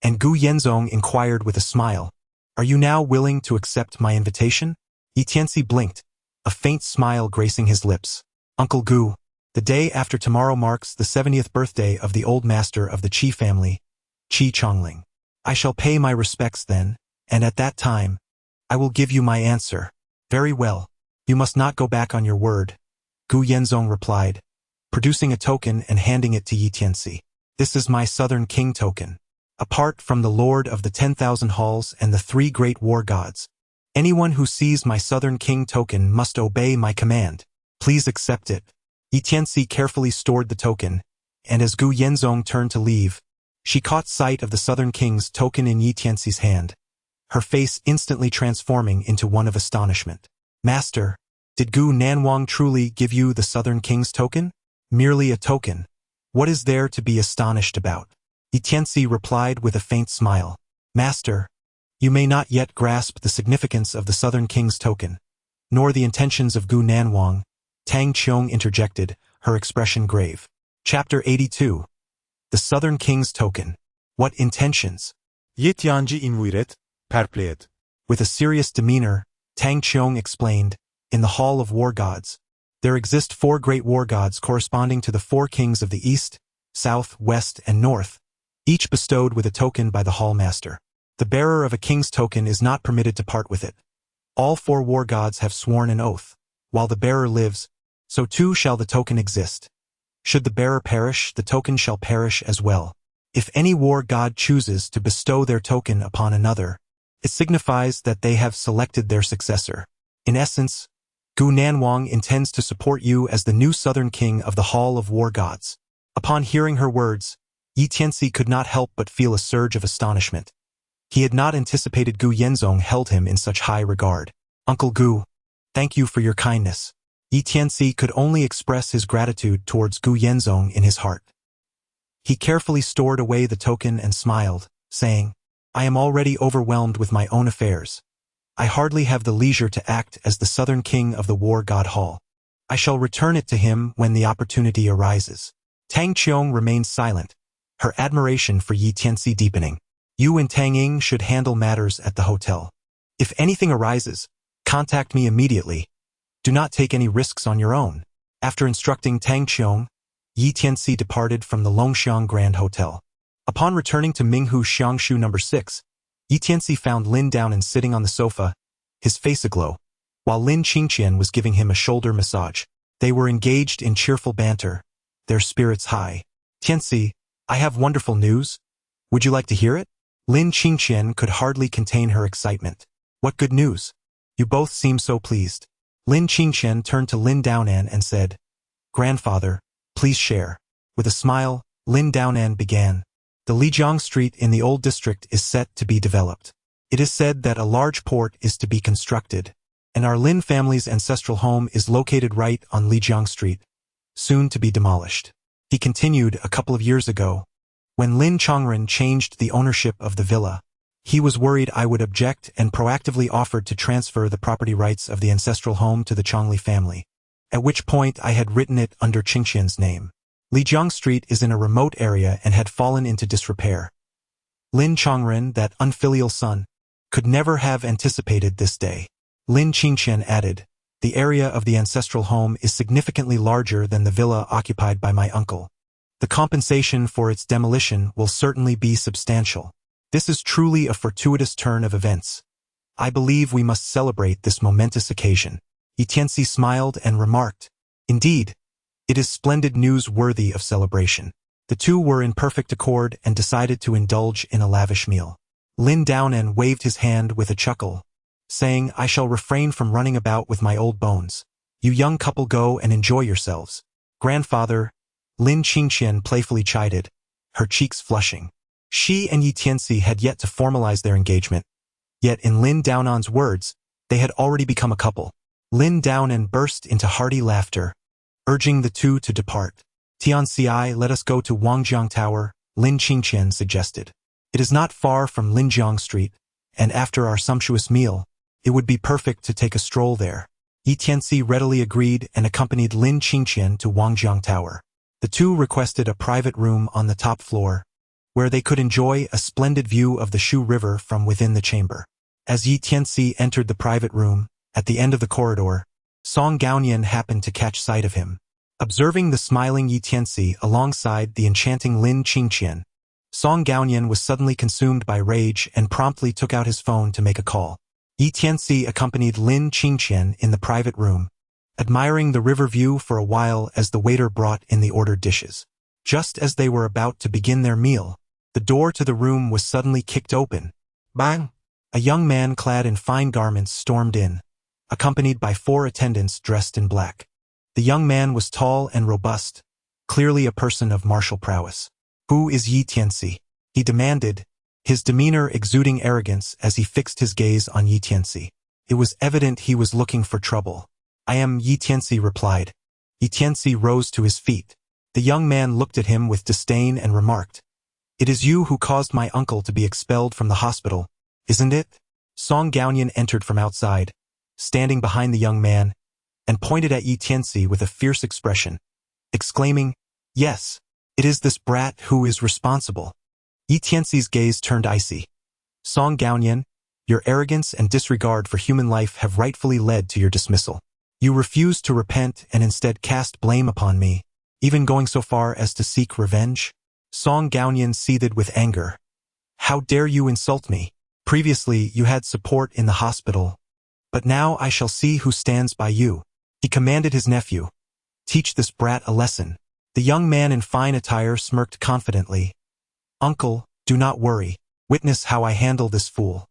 and Gu Yenzong inquired with a smile, Are you now willing to accept my invitation? Yi Tianci blinked, a faint smile gracing his lips. Uncle Gu, The day after tomorrow marks the 70th birthday of the old master of the Qi family, Qi Chongling. I shall pay my respects then, and at that time, I will give you my answer. Very well. You must not go back on your word, Gu Yenzong replied, producing a token and handing it to Yi Tianci. This is my Southern King token. Apart from the Lord of the 10,000 halls and the 3 great war gods, anyone who sees my Southern King token must obey my command. Please accept it. Yi Tianci carefully stored the token, and as Gu Yenzong turned to leave, she caught sight of the Southern King's token in Yi Tianci's hand, her face instantly transforming into one of astonishment. Master, did Gu Nanwang truly give you the Southern King's token? Merely a token. What is there to be astonished about? Yi Tianci replied with a faint smile. Master, you may not yet grasp the significance of the Southern King's token, nor the intentions of Gu Nanwang, Tang Qiong interjected, her expression grave. Chapter 82. The Southern King's Token. What intentions? Ye Tianci inviret, perpleet. With a serious demeanor, Tang Qiong explained, in the Hall of War Gods, there exist 4 great war gods corresponding to the 4 kings of the East, South, West, and North, each bestowed with a token by the Hall Master. The bearer of a king's token is not permitted to part with it. All 4 war gods have sworn an oath. While the bearer lives, so too shall the token exist. Should the bearer perish, the token shall perish as well. If any war god chooses to bestow their token upon another, it signifies that they have selected their successor. In essence, Gu Nanwang intends to support you as the new Southern King of the Hall of War Gods. Upon hearing her words, Yi Tianci could not help but feel a surge of astonishment. He had not anticipated Gu Yenzong held him in such high regard. Uncle Gu, thank you for your kindness. Yi Tianci could only express his gratitude towards Gu Yenzong in his heart. He carefully stored away the token and smiled, saying, I am already overwhelmed with my own affairs. I hardly have the leisure to act as the Southern King of the War God Hall. I shall return it to him when the opportunity arises. Tang Qiong remained silent, her admiration for Yi Tianci deepening. You and Tang Ying should handle matters at the hotel. If anything arises, contact me immediately. Do not take any risks on your own. After instructing Tang Qiong, Yi Tianci departed from the Longxiang Grand Hotel. Upon returning to Minghu Xiangshu No. 6, Yi Tianci found Lin Daonan sitting on the sofa, his face aglow, while Lin Qingqian was giving him a shoulder massage. They were engaged in cheerful banter, their spirits high. Tianci, I have wonderful news. Would you like to hear it? Lin Qingqian could hardly contain her excitement. What good news? You both seem so pleased. Lin Qingqian turned to Lin Daonan and said, Grandfather, please share. With a smile, Lin Daonan began. The Lijiang Street in the old district is set to be developed. It is said that a large port is to be constructed, and our Lin family's ancestral home is located right on Lijiang Street, soon to be demolished. He continued a couple of years ago, when Lin Chongren changed the ownership of the villa. He was worried I would object and proactively offered to transfer the property rights of the ancestral home to the Chongli family, at which point I had written it under Qingqian's name. Lijiang Street is in a remote area and had fallen into disrepair. Lin Chongren, that unfilial son, could never have anticipated this day. Lin Qingqian added, the area of the ancestral home is significantly larger than the villa occupied by my uncle. The compensation for its demolition will certainly be substantial. This is truly a fortuitous turn of events. I believe we must celebrate this momentous occasion. Yi Tianci smiled and remarked, Indeed, it is splendid news worthy of celebration. The two were in perfect accord and decided to indulge in a lavish meal. Lin Daonan waved his hand with a chuckle, saying, I shall refrain from running about with my old bones. You young couple go and enjoy yourselves. Grandfather, Lin Qingqian playfully chided, her cheeks flushing. She and Yi Tianci had yet to formalize their engagement, yet in Lin Daonan's words, they had already become a couple. Lin Daonan burst into hearty laughter, urging the two to depart. Tianci, let us go to Wangjiang Tower, Lin Qingqian suggested. It is not far from Linjiang Street, and after our sumptuous meal, it would be perfect to take a stroll there. Yi Tianci readily agreed and accompanied Lin Qingqian to Wangjiang Tower. The two requested a private room on the top floor, where they could enjoy a splendid view of the Shu River from within the chamber. As Yi Tianci entered the private room, at the end of the corridor, Song Gaonian happened to catch sight of him. Observing the smiling Yi Tianci alongside the enchanting Lin Qingqian, Song Gaoyan was suddenly consumed by rage and promptly took out his phone to make a call. Yi Tianci accompanied Lin Qingqian in the private room, admiring the river view for a while as the waiter brought in the ordered dishes. Just as they were about to begin their meal, the door to the room was suddenly kicked open. Bang! A young man clad in fine garments stormed in, accompanied by 4 attendants dressed in black. The young man was tall and robust, clearly a person of martial prowess. "Who is Yi Tianci?" he demanded, his demeanor exuding arrogance as he fixed his gaze on Yi Tianci. It was evident he was looking for trouble. "I am," Yi Tianci replied. Yi Tianci rose to his feet. The young man looked at him with disdain and remarked, "It is you who caused my uncle to be expelled from the hospital, isn't it?" Song Gaoyan entered from outside, standing behind the young man, and pointed at Yi Tianci with a fierce expression, exclaiming, "Yes, it is this brat who is responsible." Yi Tianci's gaze turned icy. "Song Gaoyan, your arrogance and disregard for human life have rightfully led to your dismissal. You refused to repent and instead cast blame upon me, even going so far as to seek revenge." Song Gaoyan seethed with anger. "How dare you insult me? Previously you had support in the hospital, but now I shall see who stands by you." He commanded his nephew, "Teach this brat a lesson." The young man in fine attire smirked confidently. "Uncle, do not worry. Witness how I handle this fool."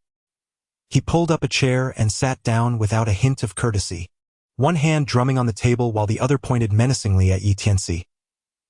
He pulled up a chair and sat down without a hint of courtesy, one hand drumming on the table while the other pointed menacingly at Yi Tianci.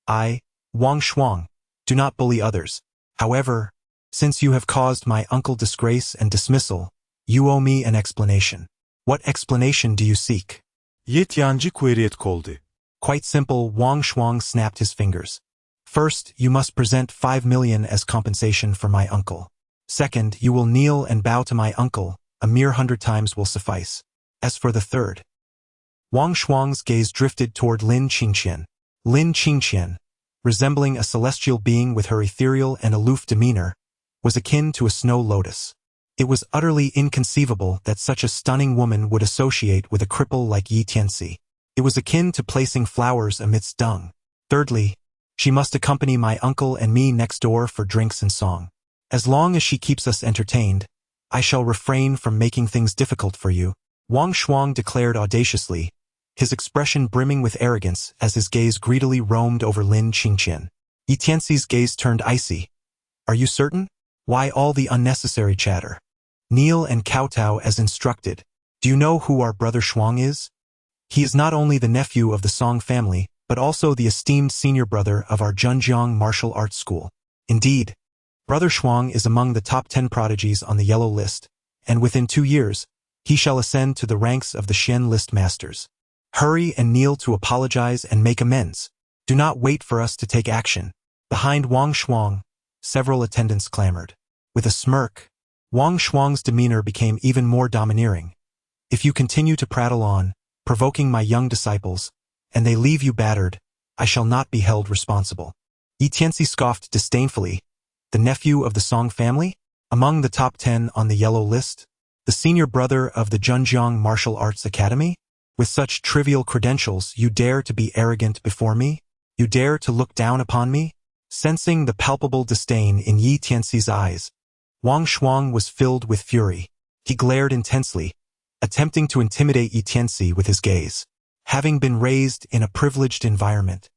"I, Wang Shuang, do not bully others. However, since you have caused my uncle disgrace and dismissal, you owe me an explanation." "What explanation do you seek?" Yi Tianci queried coldly. "Quite simple," Wang Shuang snapped his fingers. "First, you must present 5 million as compensation for my uncle. Second, you will kneel and bow to my uncle, a mere 100 times will suffice. As for the third..." Wang Shuang's gaze drifted toward Lin Qingqian. Lin Qingqian, resembling a celestial being with her ethereal and aloof demeanor, was akin to a snow lotus. It was utterly inconceivable that such a stunning woman would associate with a cripple like Yi Tianci. It was akin to placing flowers amidst dung. Thirdly, she must accompany my uncle and me next door for drinks and song. As long as she keeps us entertained, I shall refrain from making things difficult for you," Wang Shuang declared audaciously, his expression brimming with arrogance as his gaze greedily roamed over Lin Qingqian. Yi Tianci's gaze turned icy. "Are you certain? Why all the unnecessary chatter? Kneel and kowtow as instructed. Do you know who our brother Shuang is? He is not only the nephew of the Song family, but also the esteemed senior brother of our Zhenjiang martial arts school. Indeed, Brother Shuang is among the top 10 prodigies on the yellow list, and within 2 years, he shall ascend to the ranks of the Shen list masters. Hurry and kneel to apologize and make amends. Do not wait for us to take action." Behind Wang Shuang, several attendants clamored. With a smirk, Wang Shuang's demeanor became even more domineering. "If you continue to prattle on, provoking my young disciples, and they leave you battered, I shall not be held responsible." Yi Tianci scoffed disdainfully. "The nephew of the Song family? Among the top 10 on the yellow list? The senior brother of the Zhenjiang Martial Arts Academy? With such trivial credentials, you dare to be arrogant before me? You dare to look down upon me?" Sensing the palpable disdain in Yi Tianci's eyes, Wang Shuang was filled with fury. He glared intensely, attempting to intimidate Yi Tianci with his gaze. Having been raised in a privileged environment,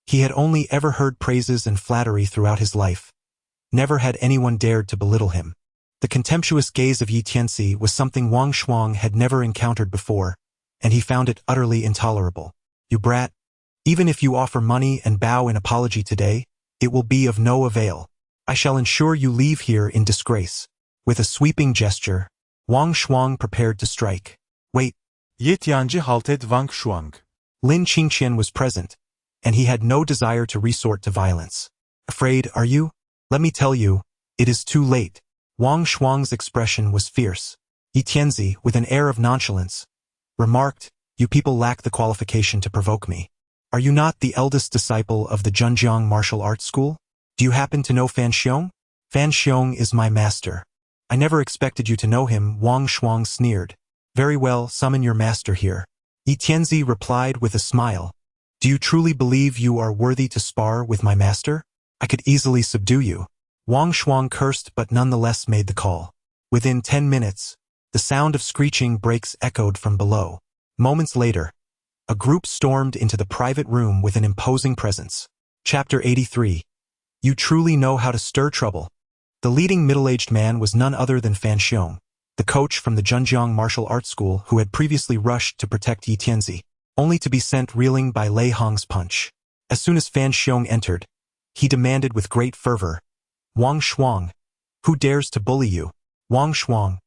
he had only ever heard praises and flattery throughout his life. Never had anyone dared to belittle him. The contemptuous gaze of Yi Tianci was something Wang Shuang had never encountered before, and he found it utterly intolerable. "You brat, even if you offer money and bow in apology today, it will be of no avail. I shall ensure you leave here in disgrace." With a sweeping gesture, Wang Shuang prepared to strike. "Wait." Yi Tianci halted Wang Shuang. Lin Qingqian was present, and he had no desire to resort to violence. "Afraid, are you? Let me tell you, it is too late." Wang Shuang's expression was fierce. Yi Tianci, with an air of nonchalance, remarked, "You people lack the qualification to provoke me. Are you not the eldest disciple of the Zhenjiang Martial Arts School? Do you happen to know Fan Xiong? Fan Xiong is my master." "I never expected you to know him," Wang Shuang sneered. "Very well, summon your master here." Yi Tianci replied with a smile, Do you truly believe you are worthy to spar with my master? I could easily subdue you. Wang Shuang cursed but nonetheless made the call. Within 10 minutes, the sound of screeching brakes echoed from below. Moments later, a group stormed into the private room with an imposing presence. Chapter 83. You truly know how to stir trouble. The leading middle-aged man was none other than Fan Xiong, the coach from the Zhenjiang martial arts school who had previously rushed to protect Yi Tianzi, only to be sent reeling by Lei Hong's punch. As soon as Fan Xiong entered, he demanded with great fervor, Wang Shuang, who dares to bully you? Wang Shuang,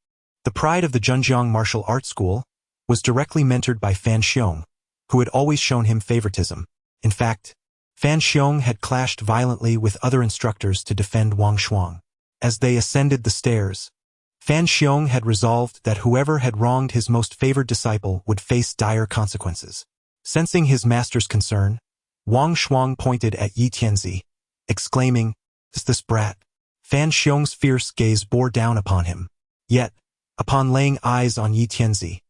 the pride of the Zhenjiang martial arts school, was directly mentored by Fan Xiong, who had always shown him favoritism. In fact, Fan Xiong had clashed violently with other instructors to defend Wang Shuang. As they ascended the stairs, Fan Xiong had resolved that whoever had wronged his most favored disciple would face dire consequences. Sensing his master's concern, Wang Shuang pointed at Yi Tianzi, exclaiming, "Is this brat?" Fan Xiong's fierce gaze bore down upon him. Yet, upon laying eyes on Yi Tianzi,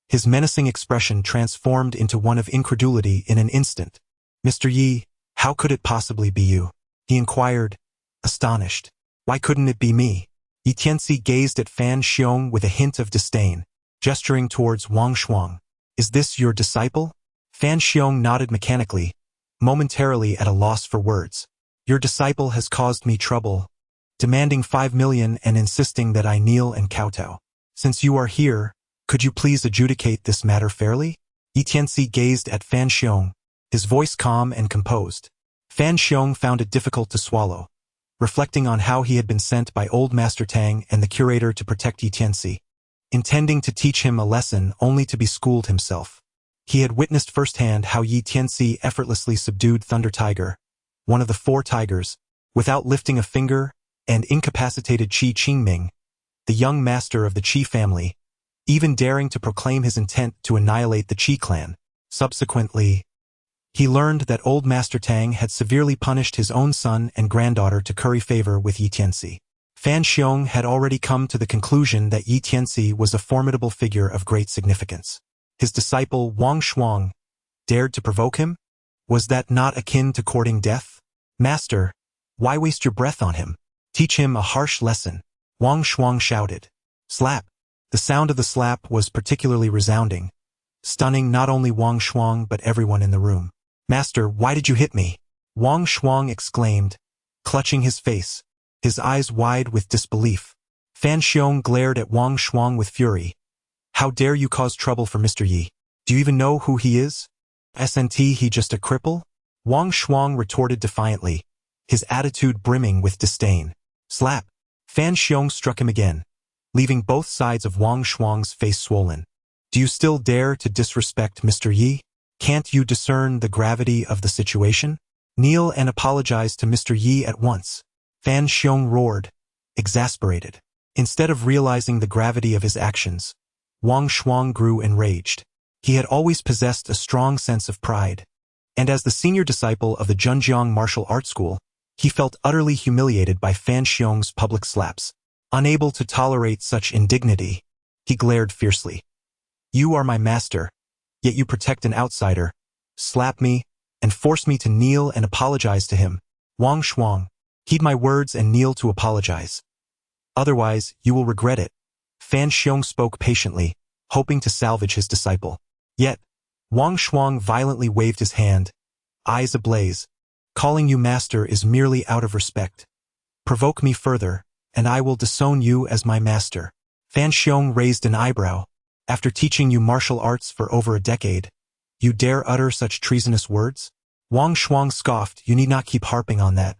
his menacing expression transformed into one of incredulity in an instant. "Mr. Yi, how could it possibly be you?" he inquired, astonished. "Why couldn't it be me?" Yi Tianzi gazed at Fan Xiong with a hint of disdain, gesturing towards Wang Shuang. "Is this your disciple?" Fan Xiong nodded mechanically, momentarily at a loss for words. "Your disciple has caused me trouble, demanding 5 million and insisting that I kneel and kowtow. Since you are here, could you please adjudicate this matter fairly?" Yi Tianzi gazed at Fan Xiong, his voice calm and composed. Fan Xiong found it difficult to swallow, reflecting on how he had been sent by old Master Tang and the curator to protect Yi Tianzi, intending to teach him a lesson only to be schooled himself. He had witnessed firsthand how Yi Tianzi effortlessly subdued Thunder Tiger, one of the 4 tigers, without lifting a finger, and incapacitated Qi Qingming, the young master of the Qi family, even daring to proclaim his intent to annihilate the Qi clan. Subsequently, he learned that old Master Tang had severely punished his own son and granddaughter to curry favor with Yi Tianzi. Fan Xiong had already come to the conclusion that Yi Tianzi was a formidable figure of great significance. His disciple Wang Shuang dared to provoke him? Was that not akin to courting death? "Master, why waste your breath on him? Teach him a harsh lesson," Wang Shuang shouted. Slap! The sound of the slap was particularly resounding, stunning not only Wang Shuang but everyone in the room. "Master, why did you hit me?" Wang Shuang exclaimed, clutching his face, his eyes wide with disbelief. Fan Xiong glared at Wang Shuang with fury. "How dare you cause trouble for Mr. Yi? Do you even know who he is? Isn't he just a cripple?" Wang Shuang retorted defiantly, his attitude brimming with disdain. Slap! Fan Xiong struck him again, leaving both sides of Wang Shuang's face swollen. "Do you still dare to disrespect Mr. Yi? Can't you discern the gravity of the situation? Kneel and apologize to Mr. Yi at once." Fan Xiong roared, exasperated. Instead of realizing the gravity of his actions, Wang Shuang grew enraged. He had always possessed a strong sense of pride, and as the senior disciple of the Zhenjiang martial arts school, he felt utterly humiliated by Fan Xiong's public slaps. Unable to tolerate such indignity, he glared fiercely. "You are my master, yet you protect an outsider, slap me, and force me to kneel and apologize to him. Wang Shuang, heed my words and kneel to apologize. Otherwise, you will regret it." Fan Xiong spoke patiently, hoping to salvage his disciple. Yet, Wang Shuang violently waved his hand, eyes ablaze. "Calling you master is merely out of respect. Provoke me further, and I will disown you as my master." Fan Xiong raised an eyebrow. "After teaching you martial arts for over a decade, you dare utter such treasonous words?" Wang Shuang scoffed. "You need not keep harping on that.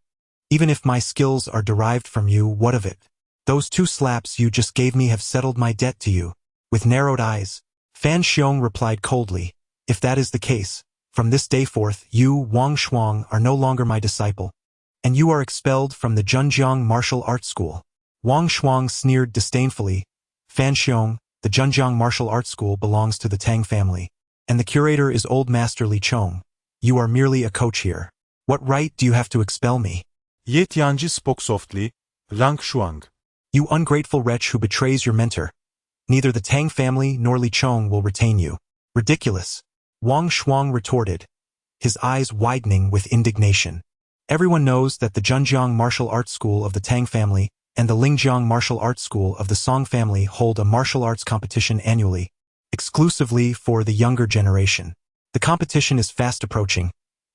Even if my skills are derived from you, what of it? Those 2 slaps you just gave me have settled my debt to you." With narrowed eyes, Fan Xiong replied coldly, "If that is the case, from this day forth, you, Wang Shuang, are no longer my disciple, and you are expelled from the Zhenjiang martial arts school." Wang Shuang sneered disdainfully. "Fan Xiong, the Zhenjiang martial arts school belongs to the Tang family, and the curator is old Master Li Chong. You are merely a coach here. What right do you have to expel me?" Ye Tianci spoke softly, Wang Shuang. "You ungrateful wretch who betrays your mentor. Neither the Tang family nor Li Chong will retain you." "Ridiculous," Wang Shuang retorted, his eyes widening with indignation. Everyone knows that the Zhenjiang Martial Arts School of the Tang family and the Lingjiang Martial Arts School of the Song family hold a martial arts competition annually, exclusively for the younger generation. The competition is fast approaching,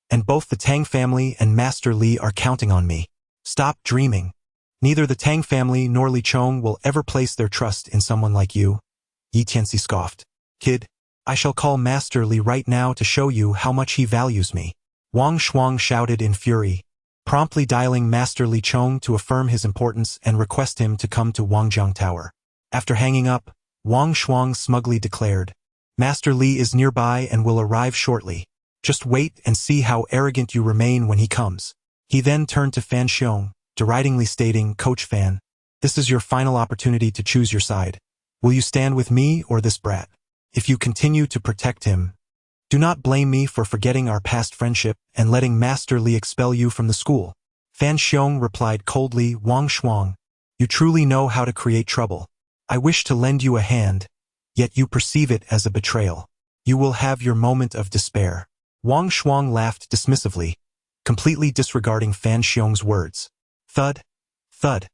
and both the Tang family and Master Li are counting on me. Stop dreaming. Neither the Tang family nor Li Chong will ever place their trust in someone like you. Yi Tianci scoffed. Kid, I shall call Master Li right now to show you how much he values me. Wang Shuang shouted in fury, promptly dialing Master Li Chong to affirm his importance and request him to come to Wangjiang Tower. After hanging up, Wang Shuang smugly declared, Master Li is nearby and will arrive shortly. Just wait and see how arrogant you remain when he comes. He then turned to Fan Xiong, deridingly stating, Coach Fan, this is your final opportunity to choose your side. Will you stand with me or this brat? If you continue to protect him, do not blame me for forgetting our past friendship and letting Master Li expel you from the school. Fan Xiong replied coldly, Wang Shuang, you truly know how to create trouble. I wish to lend you a hand, yet you perceive it as a betrayal. You will have your moment of despair. Wang Shuang laughed dismissively, completely disregarding Fan Xiong's words. Thud, thud,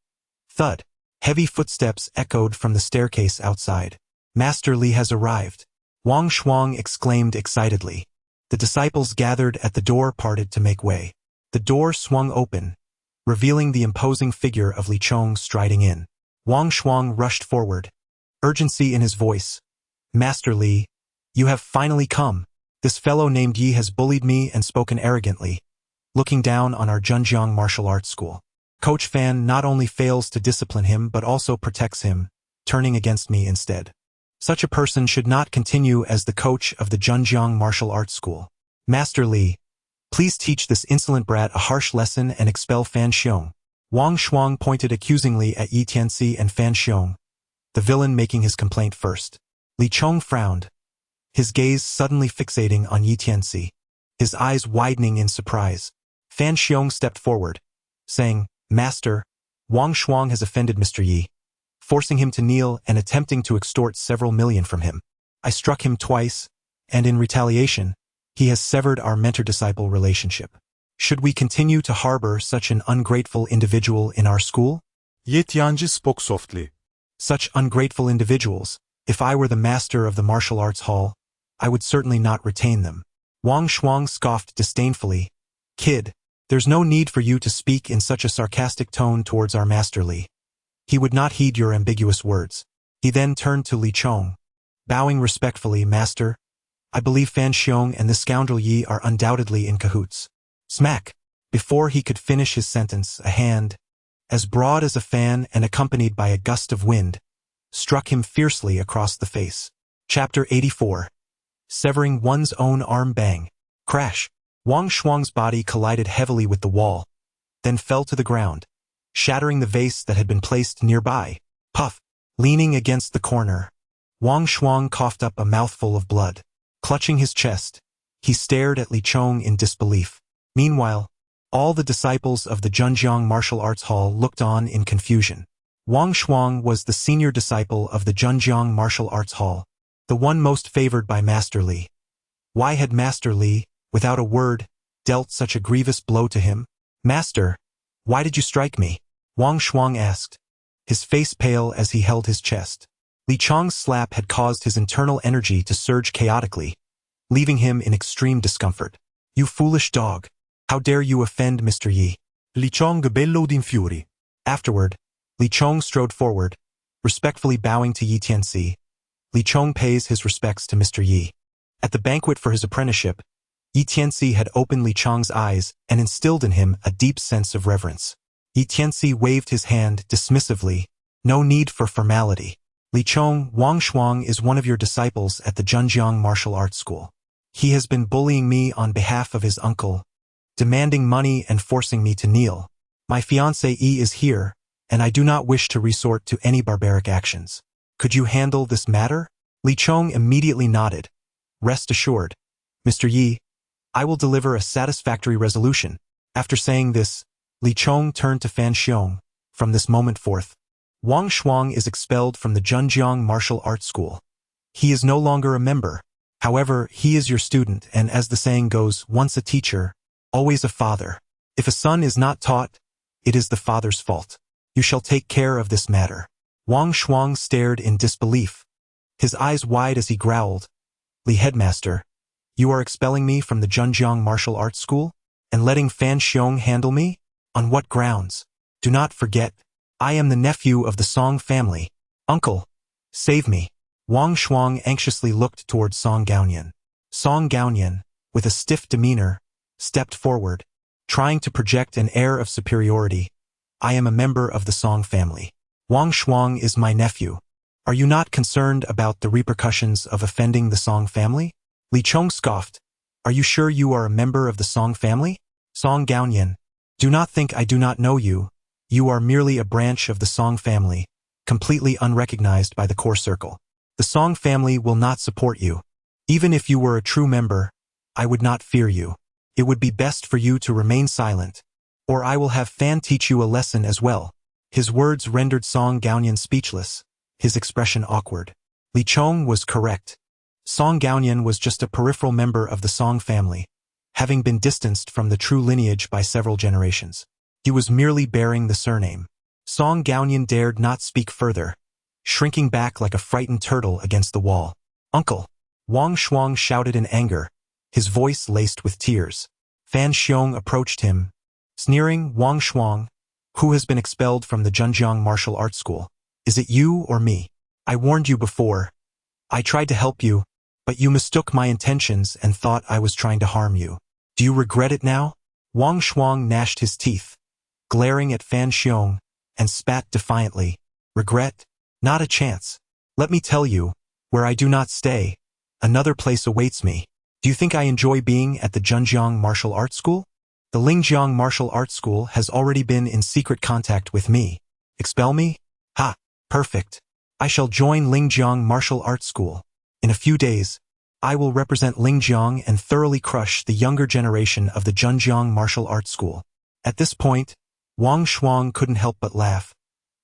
thud. Heavy footsteps echoed from the staircase outside. Master Li has arrived. Wang Shuang exclaimed excitedly. The disciples gathered at the door parted to make way. The door swung open, revealing the imposing figure of Li Chong striding in. Wang Shuang rushed forward, urgency in his voice. Master Li, you have finally come. This fellow named Yi has bullied me and spoken arrogantly, looking down on our Zhenjiang martial arts school. Coach Fan not only fails to discipline him but also protects him, turning against me instead. Such a person should not continue as the coach of the Zhenjiang martial arts school. Master Li, please teach this insolent brat a harsh lesson and expel Fan Xiong. Wang Shuang pointed accusingly at Yi Tianci and Fan Xiong, the villain making his complaint first. Li Chong frowned, his gaze suddenly fixating on Yi Tianci, his eyes widening in surprise. Fan Xiong stepped forward, saying, Master, Wang Shuang has offended Mr. Yi, forcing him to kneel and attempting to extort several million from him. I struck him twice, and in retaliation, he has severed our mentor-disciple relationship. Should we continue to harbor such an ungrateful individual in our school? Ye Tianci spoke softly. Such ungrateful individuals, if I were the master of the martial arts hall, I would certainly not retain them. Wang Shuang scoffed disdainfully. Kid, there's no need for you to speak in such a sarcastic tone towards our Master Li. He would not heed your ambiguous words. He then turned to Li Chong, bowing respectfully, Master, I believe Fan Xiong and this scoundrel Yi are undoubtedly in cahoots. Smack! Before he could finish his sentence, a hand, as broad as a fan and accompanied by a gust of wind, struck him fiercely across the face. Chapter 84. Severing one's own arm. Bang! Crash! Wang Shuang's body collided heavily with the wall, then fell to the ground, shattering the vase that had been placed nearby. Puff! Leaning against the corner, Wang Shuang coughed up a mouthful of blood. Clutching his chest, he stared at Li Chong in disbelief. Meanwhile, all the disciples of the Zhenjiang Martial Arts Hall looked on in confusion. Wang Shuang was the senior disciple of the Zhenjiang Martial Arts Hall, the one most favored by Master Li. Why had Master Li, without a word, dealt such a grievous blow to him? Master, why did you strike me? Wang Shuang asked, his face pale as he held his chest. Li Chong's slap had caused his internal energy to surge chaotically, leaving him in extreme discomfort. You foolish dog! How dare you offend Mr. Yi? Li Chong bellowed in fury. Afterward, Li Chong strode forward, respectfully bowing to Yi Tianci. Li Chong pays his respects to Mr. Yi. At the banquet for his apprenticeship, Yi Tianci had opened Li Chong's eyes and instilled in him a deep sense of reverence. Yi Tianci waved his hand dismissively. No need for formality. Li Chong, Wang Shuang is one of your disciples at the Zhenjiang Martial Arts School. He has been bullying me on behalf of his uncle, demanding money and forcing me to kneel. My fiancé Yi is here, and I do not wish to resort to any barbaric actions. Could you handle this matter? Li Chong immediately nodded. Rest assured, Mr. Yi, I will deliver a satisfactory resolution. After saying this, Li Chong turned to Fan Xiong. From this moment forth, Wang Shuang is expelled from the Zhenjiang Martial Arts School. He is no longer a member. However, he is your student, and as the saying goes, once a teacher, always a father. If a son is not taught, it is the father's fault. You shall take care of this matter. Wang Shuang stared in disbelief, his eyes wide as he growled, Li headmaster, you are expelling me from the Zhenjiang martial arts school? And letting Fan Xiong handle me? On what grounds? Do not forget, I am the nephew of the Song family. Uncle, save me. Wang Shuang anxiously looked toward Song Gaonian. Song Gaonian, with a stiff demeanor, stepped forward, trying to project an air of superiority. I am a member of the Song family. Wang Shuang is my nephew. Are you not concerned about the repercussions of offending the Song family? Li Chong scoffed. Are you sure you are a member of the Song family? Song Gaonian, do not think I do not know you. You are merely a branch of the Song family, completely unrecognized by the core circle. The Song family will not support you. Even if you were a true member, I would not fear you. It would be best for you to remain silent, or I will have Fan teach you a lesson as well. His words rendered Song Gaonian speechless, his expression awkward. Li Chong was correct. Song Gaonian was just a peripheral member of the Song family, having been distanced from the true lineage by several generations. He was merely bearing the surname. Song Gaonian dared not speak further, shrinking back like a frightened turtle against the wall. Uncle! Wang Shuang shouted in anger, his voice laced with tears. Fan Xiong approached him, sneering, Wang Shuang, who has been expelled from the Zhenjiang martial arts school? Is it you or me? I warned you before. I tried to help you, but you mistook my intentions and thought I was trying to harm you. Do you regret it now? Wang Shuang gnashed his teeth, glaring at Fan Xiong, and spat defiantly. Regret? Not a chance. Let me tell you, where I do not stay, another place awaits me. Do you think I enjoy being at the Zhenjiang martial arts school? The Lingjiang martial arts school has already been in secret contact with me. Expel me? Ha! Perfect. I shall join Lingjiang martial arts school. In a few days, I will represent Lingjiang and thoroughly crush the younger generation of the Zhenjiang martial arts school. At this point, Wang Shuang couldn't help but laugh,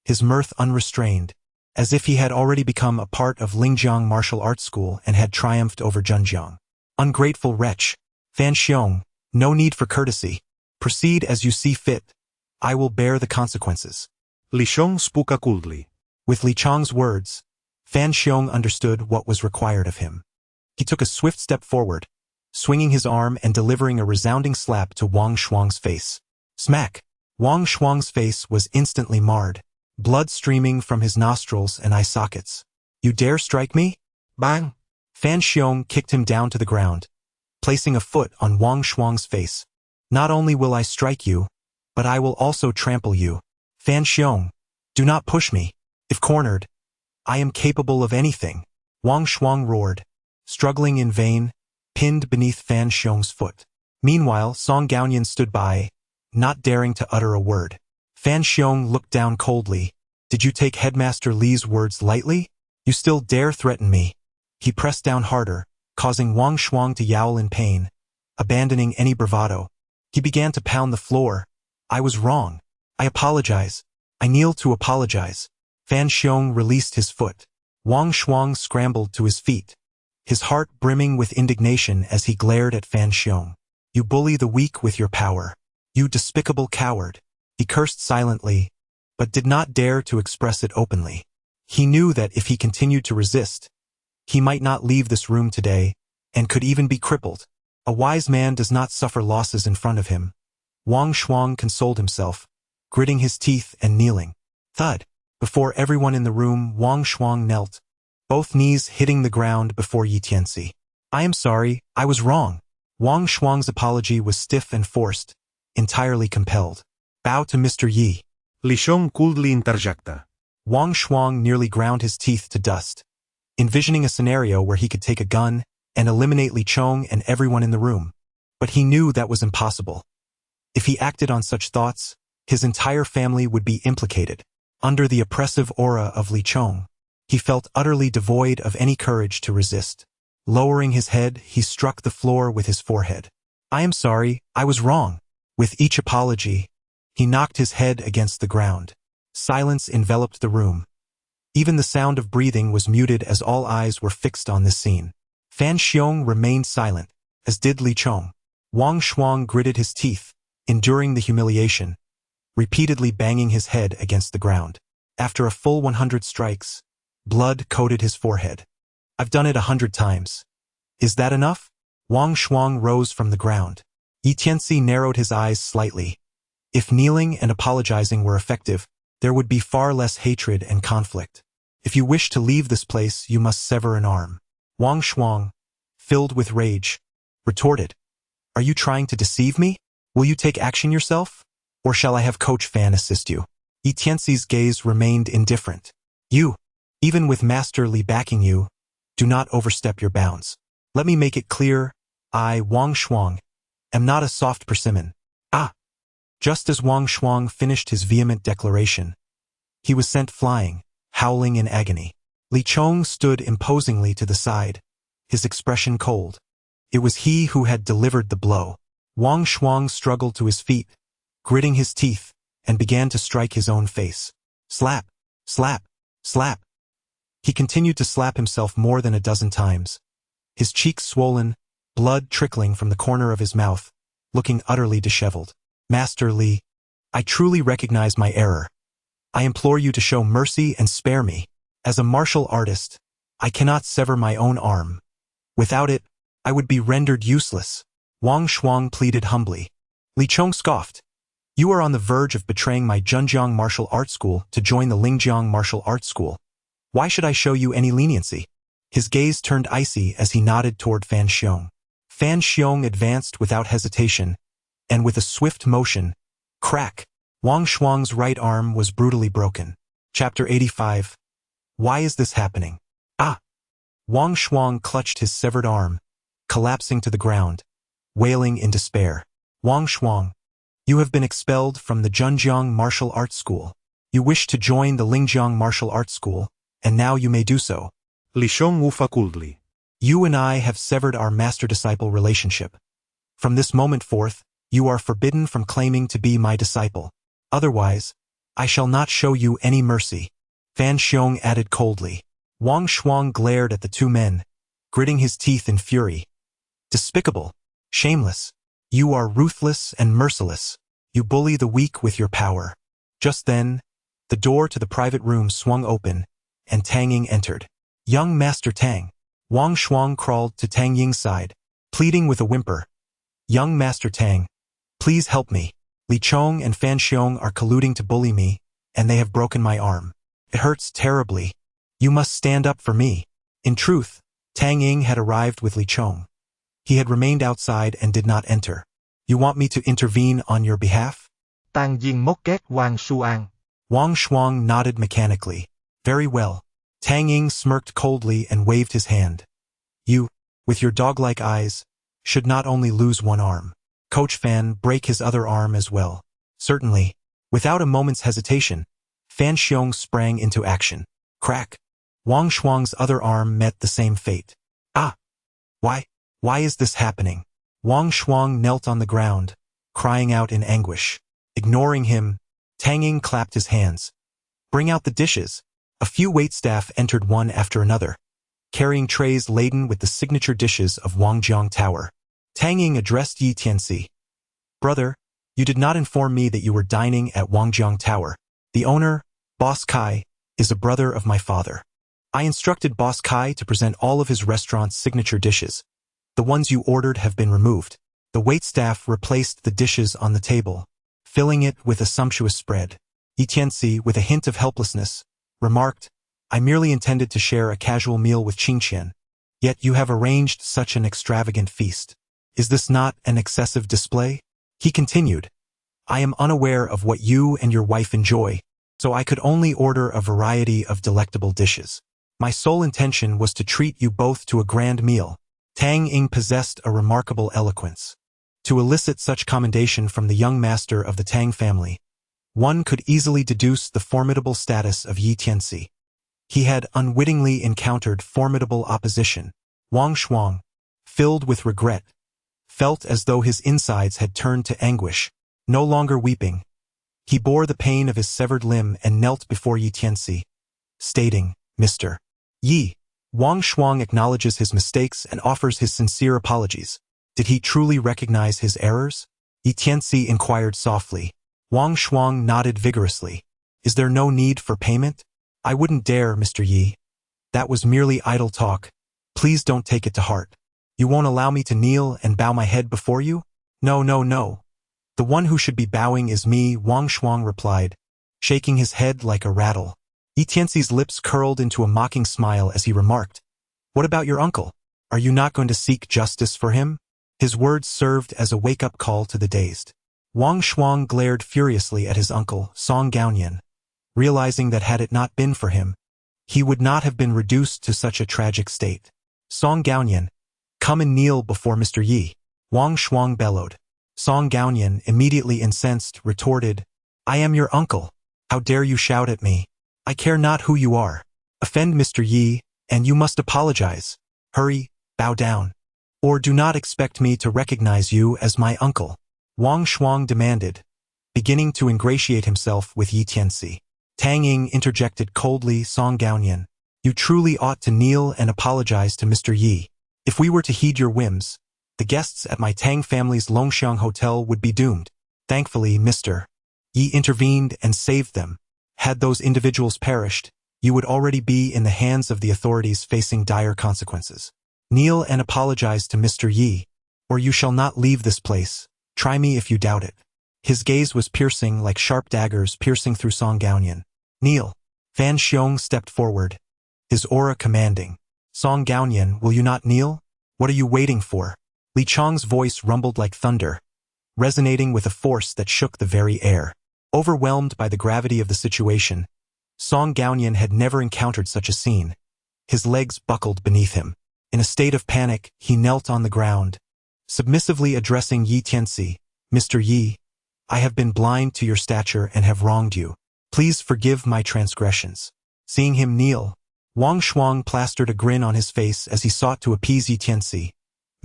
his mirth unrestrained, as if he had already become a part of Lingjiang martial arts school and had triumphed over Zhenjiang. Ungrateful wretch. Fan Xiong, no need for courtesy. Proceed as you see fit. I will bear the consequences. Li Chong spoke coldly. With Li Chong's words, Fan Xiong understood what was required of him. He took a swift step forward, swinging his arm and delivering a resounding slap to Wang Shuang's face. Smack! Wang Shuang's face was instantly marred, blood streaming from his nostrils and eye sockets. You dare strike me? Bang! Fan Xiong kicked him down to the ground, placing a foot on Wang Shuang's face. Not only will I strike you, but I will also trample you. Fan Xiong, do not push me. If cornered, I am capable of anything. Wang Shuang roared, struggling in vain, pinned beneath Fan Xiong's foot. Meanwhile, Song Gaonian stood by, not daring to utter a word. Fan Xiong looked down coldly. Did you take Headmaster Li's words lightly? You still dare threaten me? He pressed down harder, causing Wang Shuang to yowl in pain, abandoning any bravado. He began to pound the floor. I was wrong. I apologize. I kneel to apologize. Fan Xiong released his foot. Wang Shuang scrambled to his feet, his heart brimming with indignation as he glared at Fan Xiong. You bully the weak with your power. You despicable coward. He cursed silently, but did not dare to express it openly. He knew that if he continued to resist, he might not leave this room today, and could even be crippled. A wise man does not suffer losses in front of him. Wang Shuang consoled himself, gritting his teeth and kneeling. Thud! Before everyone in the room, Wang Shuang knelt, both knees hitting the ground before Tianci. I am sorry, I was wrong. Wang Shuang's apology was stiff and forced, entirely compelled. Bow to Mr. Yi. Li Chong coldly interjected. Wang Shuang nearly ground his teeth to dust, envisioning a scenario where he could take a gun and eliminate Li Chong and everyone in the room. But he knew that was impossible. If he acted on such thoughts, his entire family would be implicated. Under the oppressive aura of Li Chong, he felt utterly devoid of any courage to resist. Lowering his head, he struck the floor with his forehead. I am sorry, I was wrong. With each apology, he knocked his head against the ground. Silence enveloped the room. Even the sound of breathing was muted as all eyes were fixed on this scene. Fan Xiong remained silent, as did Li Chong. Wang Shuang gritted his teeth, enduring the humiliation, repeatedly banging his head against the ground. After a full 100 strikes, blood coated his forehead. I've done it 100 times. Is that enough? Wang Shuang rose from the ground. Tianci narrowed his eyes slightly. If kneeling and apologizing were effective, there would be far less hatred and conflict. If you wish to leave this place, you must sever an arm. Wang Shuang, filled with rage, retorted. Are you trying to deceive me? Will you take action yourself? Or shall I have Coach Fan assist you? Tianci's gaze remained indifferent. You, even with Master Li backing you, do not overstep your bounds. Let me make it clear, I, Wang Shuang, am not a soft persimmon. Ah! Just as Wang Shuang finished his vehement declaration, he was sent flying, howling in agony. Li Chong stood imposingly to the side, his expression cold. It was he who had delivered the blow. Wang Shuang struggled to his feet, gritting his teeth, and began to strike his own face. Slap, slap, slap. He continued to slap himself more than a dozen times, his cheeks swollen, blood trickling from the corner of his mouth, looking utterly disheveled. Master Li, I truly recognize my error. I implore you to show mercy and spare me. As a martial artist, I cannot sever my own arm. Without it, I would be rendered useless. Wang Shuang pleaded humbly. Li Chong scoffed. You are on the verge of betraying my Zhenjiang Martial Arts School to join the Lingjiang Martial Arts School. Why should I show you any leniency? His gaze turned icy as he nodded toward Fan Xiong. Fan Xiong advanced without hesitation, and with a swift motion, crack, Wang Shuang's right arm was brutally broken. Chapter 85. Why is this happening? Ah! Wang Shuang clutched his severed arm, collapsing to the ground, wailing in despair. Wang Shuang, you have been expelled from the Zhenjiang Martial Arts School. You wish to join the Lingjiang Martial Arts School, and now you may do so. Li Chong ufa coldly. You and I have severed our master-disciple relationship. From this moment forth, you are forbidden from claiming to be my disciple. Otherwise, I shall not show you any mercy. Fan Xiong added coldly. Wang Shuang glared at the two men, gritting his teeth in fury. Despicable, shameless. You are ruthless and merciless. You bully the weak with your power. Just then, the door to the private room swung open, and Tang Ying entered. Young Master Tang. Wang Shuang crawled to Tang Ying's side, pleading with a whimper. Young Master Tang, please help me. Li Chong and Fan Xiong are colluding to bully me, and they have broken my arm. It hurts terribly. You must stand up for me. In truth, Tang Ying had arrived with Li Chong. He had remained outside and did not enter. You want me to intervene on your behalf? Tang Yin móc két Wang Shuang. Wang Shuang nodded mechanically. Very well. Tang Ying smirked coldly and waved his hand. You, with your dog-like eyes, should not only lose one arm. Coach Fan, break his other arm as well. Certainly. Without a moment's hesitation, Fan Xiong sprang into action. Crack. Wang Shuang's other arm met the same fate. Ah! Why is this happening? Wang Shuang knelt on the ground, crying out in anguish. Ignoring him, Tang Ying clapped his hands. Bring out the dishes. A few waitstaff entered one after another, carrying trays laden with the signature dishes of Wangjiang Tower. Tang Ying addressed Yi Tianci. Brother, you did not inform me that you were dining at Wangjiang Tower. The owner, Boss Kai, is a brother of my father. I instructed Boss Kai to present all of his restaurant's signature dishes. The ones you ordered have been removed. The waitstaff replaced the dishes on the table, filling it with a sumptuous spread. Yi Tianci, with a hint of helplessness, remarked, I merely intended to share a casual meal with Qingqian, yet you have arranged such an extravagant feast. Is this not an excessive display? He continued, I am unaware of what you and your wife enjoy, so I could only order a variety of delectable dishes. My sole intention was to treat you both to a grand meal. Tang Ying possessed a remarkable eloquence. To elicit such commendation from the young master of the Tang family, one could easily deduce the formidable status of Yi Tianci. He had unwittingly encountered formidable opposition. Wang Shuang, filled with regret, felt as though his insides had turned to anguish. No longer weeping, he bore the pain of his severed limb and knelt before Yi Tianci, stating, Mr. Yi, Wang Shuang acknowledges his mistakes and offers his sincere apologies. Did he truly recognize his errors? Tianci inquired softly. Wang Shuang nodded vigorously. Is there no need for payment? I wouldn't dare, Mr. Yi. That was merely idle talk. Please don't take it to heart. You won't allow me to kneel and bow my head before you? No, no, no. The one who should be bowing is me, Wang Shuang replied, shaking his head like a rattle. Tianci's lips curled into a mocking smile as he remarked, What about your uncle? Are you not going to seek justice for him? His words served as a wake-up call to the dazed. Wang Shuang glared furiously at his uncle, Song Gaonian, realizing that had it not been for him, he would not have been reduced to such a tragic state. Song Gaonian, come and kneel before Mr. Yi. Wang Shuang bellowed. Song Gaonian, immediately incensed, retorted, I am your uncle. How dare you shout at me? I care not who you are. Offend Mr. Yi, and you must apologize. Hurry, bow down. Or do not expect me to recognize you as my uncle. Wang Shuang demanded, beginning to ingratiate himself with Tianci. Tang Ying interjected coldly, Song Gaonian, you truly ought to kneel and apologize to Mr. Yi. If we were to heed your whims, the guests at my Tang family's Longxiang hotel would be doomed. Thankfully, Mr. Yi intervened and saved them. Had those individuals perished, you would already be in the hands of the authorities facing dire consequences. Kneel and apologize to Mr. Yi, or you shall not leave this place. Try me if you doubt it. His gaze was piercing like sharp daggers piercing through Song Gaonian. Kneel. Fan Xiong stepped forward, his aura commanding. Song Gaonian, will you not kneel? What are you waiting for? Li Chong's voice rumbled like thunder, resonating with a force that shook the very air. Overwhelmed by the gravity of the situation, Song Gaonian had never encountered such a scene. His legs buckled beneath him. In a state of panic, he knelt on the ground, submissively addressing Tianci, Mr. Yi, I have been blind to your stature and have wronged you. Please forgive my transgressions. Seeing him kneel, Wang Shuang plastered a grin on his face as he sought to appease Tianci.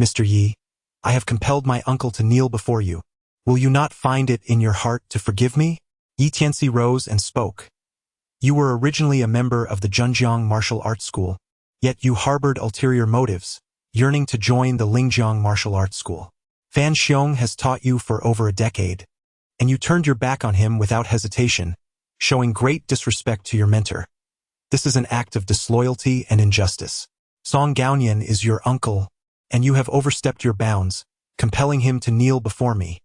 Mr. Yi, I have compelled my uncle to kneel before you. Will you not find it in your heart to forgive me? Tianci rose and spoke. You were originally a member of the Zhenjiang Martial Arts School, yet you harbored ulterior motives, yearning to join the Lingjiang Martial Arts School. Fan Xiong has taught you for over a decade, and you turned your back on him without hesitation, showing great disrespect to your mentor. This is an act of disloyalty and injustice. Song Gaonian is your uncle, and you have overstepped your bounds, compelling him to kneel before me.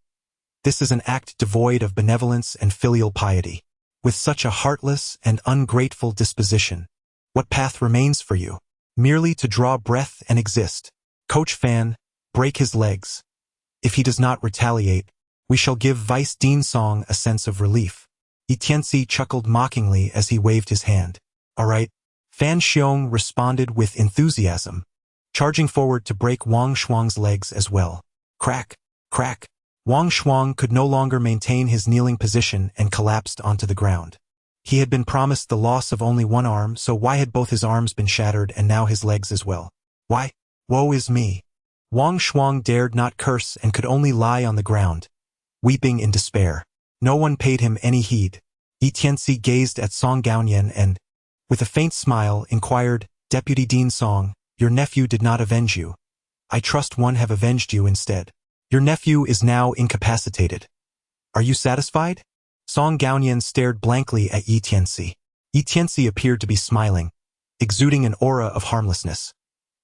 This is an act devoid of benevolence and filial piety. With such a heartless and ungrateful disposition, what path remains for you? Merely to draw breath and exist. Coach Fan, break his legs. If he does not retaliate, we shall give Vice Dean Song a sense of relief. Tianci chuckled mockingly as he waved his hand. All right. Fan Xiong responded with enthusiasm, charging forward to break Wang Shuang's legs as well. Crack, crack. Wang Shuang could no longer maintain his kneeling position and collapsed onto the ground. He had been promised the loss of only one arm, so why had both his arms been shattered and now his legs as well? Why? Woe is me. Wang Shuang dared not curse and could only lie on the ground, weeping in despair. No one paid him any heed. Tianci gazed at Song Gaonian and, with a faint smile, inquired, Deputy Dean Song, your nephew did not avenge you. I trust one have avenged you instead. Your nephew is now incapacitated. Are you satisfied? Song Gaonian stared blankly at Tianci. Tianci appeared to be smiling, exuding an aura of harmlessness.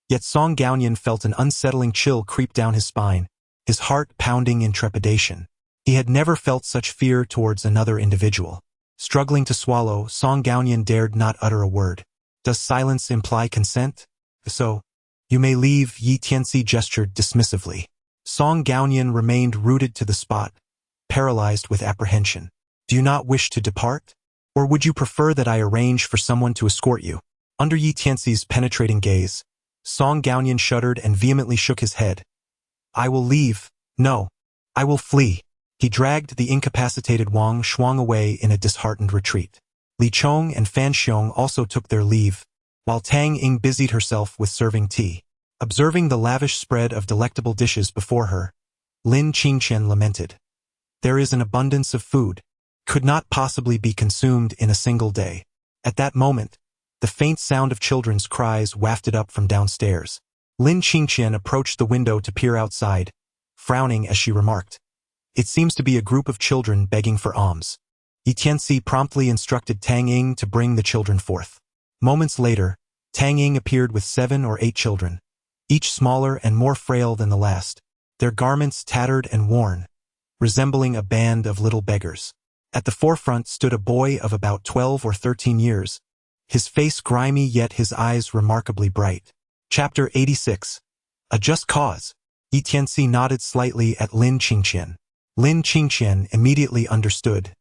Yet Song Gaonian felt an unsettling chill creep down his spine, his heart pounding in trepidation. He had never felt such fear towards another individual. Struggling to swallow, Song Gaonian dared not utter a word. Does silence imply consent? So, you may leave, Tianci gestured dismissively. Song Gaonian remained rooted to the spot, paralyzed with apprehension. Do you not wish to depart? Or would you prefer that I arrange for someone to escort you? Under Tianci's penetrating gaze, Song Gaonian shuddered and vehemently shook his head. I will leave. No. I will flee. He dragged the incapacitated Wang Shuang away in a disheartened retreat. Li Chong and Fan Xiong also took their leave, while Tang Ying busied herself with serving tea. Observing the lavish spread of delectable dishes before her, Lin Qingqian lamented. There is an abundance of food, could not possibly be consumed in a single day. At that moment, The faint sound of children's cries wafted up from downstairs. Lin Qingqian approached the window to peer outside, frowning as she remarked, "It seems to be a group of children begging for alms." Tianci promptly instructed Tang Ying to bring the children forth. Moments later, Tang Ying appeared with 7 or 8 children, each smaller and more frail than the last, their garments tattered and worn, resembling a band of little beggars. At the forefront stood a boy of about 12 or 13 years, his face grimy yet his eyes remarkably bright. Chapter 86. A Just Cause. Tianci nodded slightly at Lin Qingqian. Lin Qingqian immediately understood.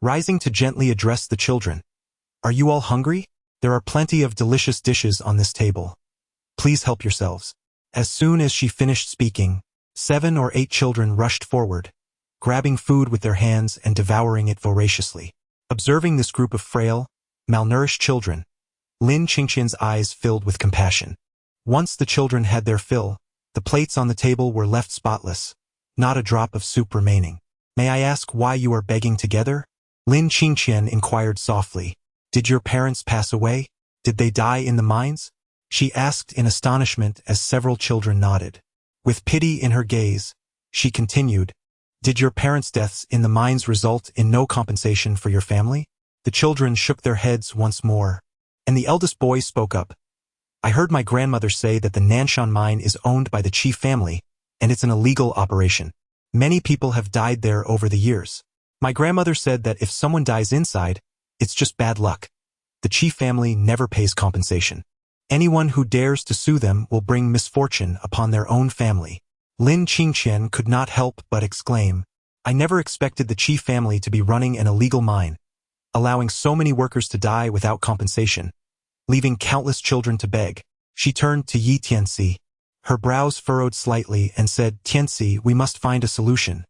Rising to gently address the children, "Are you all hungry? There are plenty of delicious dishes on this table. Please help yourselves." As soon as she finished speaking, 7 or 8 children rushed forward, grabbing food with their hands and devouring it voraciously. Observing this group of frail, malnourished children, Lin Qingqian's eyes filled with compassion. Once the children had their fill, the plates on the table were left spotless, not a drop of soup remaining. "May I ask why you are begging together?" Lin Qingqian inquired softly. "Did your parents pass away? Did they die in the mines?" she asked in astonishment as several children nodded. With pity in her gaze, she continued, "Did your parents' deaths in the mines result in no compensation for your family?" The children shook their heads once more, and the eldest boy spoke up. "I heard my grandmother say that the Nanshan mine is owned by the chief family, and it's an illegal operation. Many people have died there over the years. My grandmother said that if someone dies inside, it's just bad luck. The chief family never pays compensation. Anyone who dares to sue them will bring misfortune upon their own family." Lin Qingqian could not help but exclaim, "I never expected the chief family to be running an illegal mine, allowing so many workers to die without compensation, leaving countless children to beg." She turned to Tianci. Her brows furrowed slightly and said, "Tianci, we must find a solution.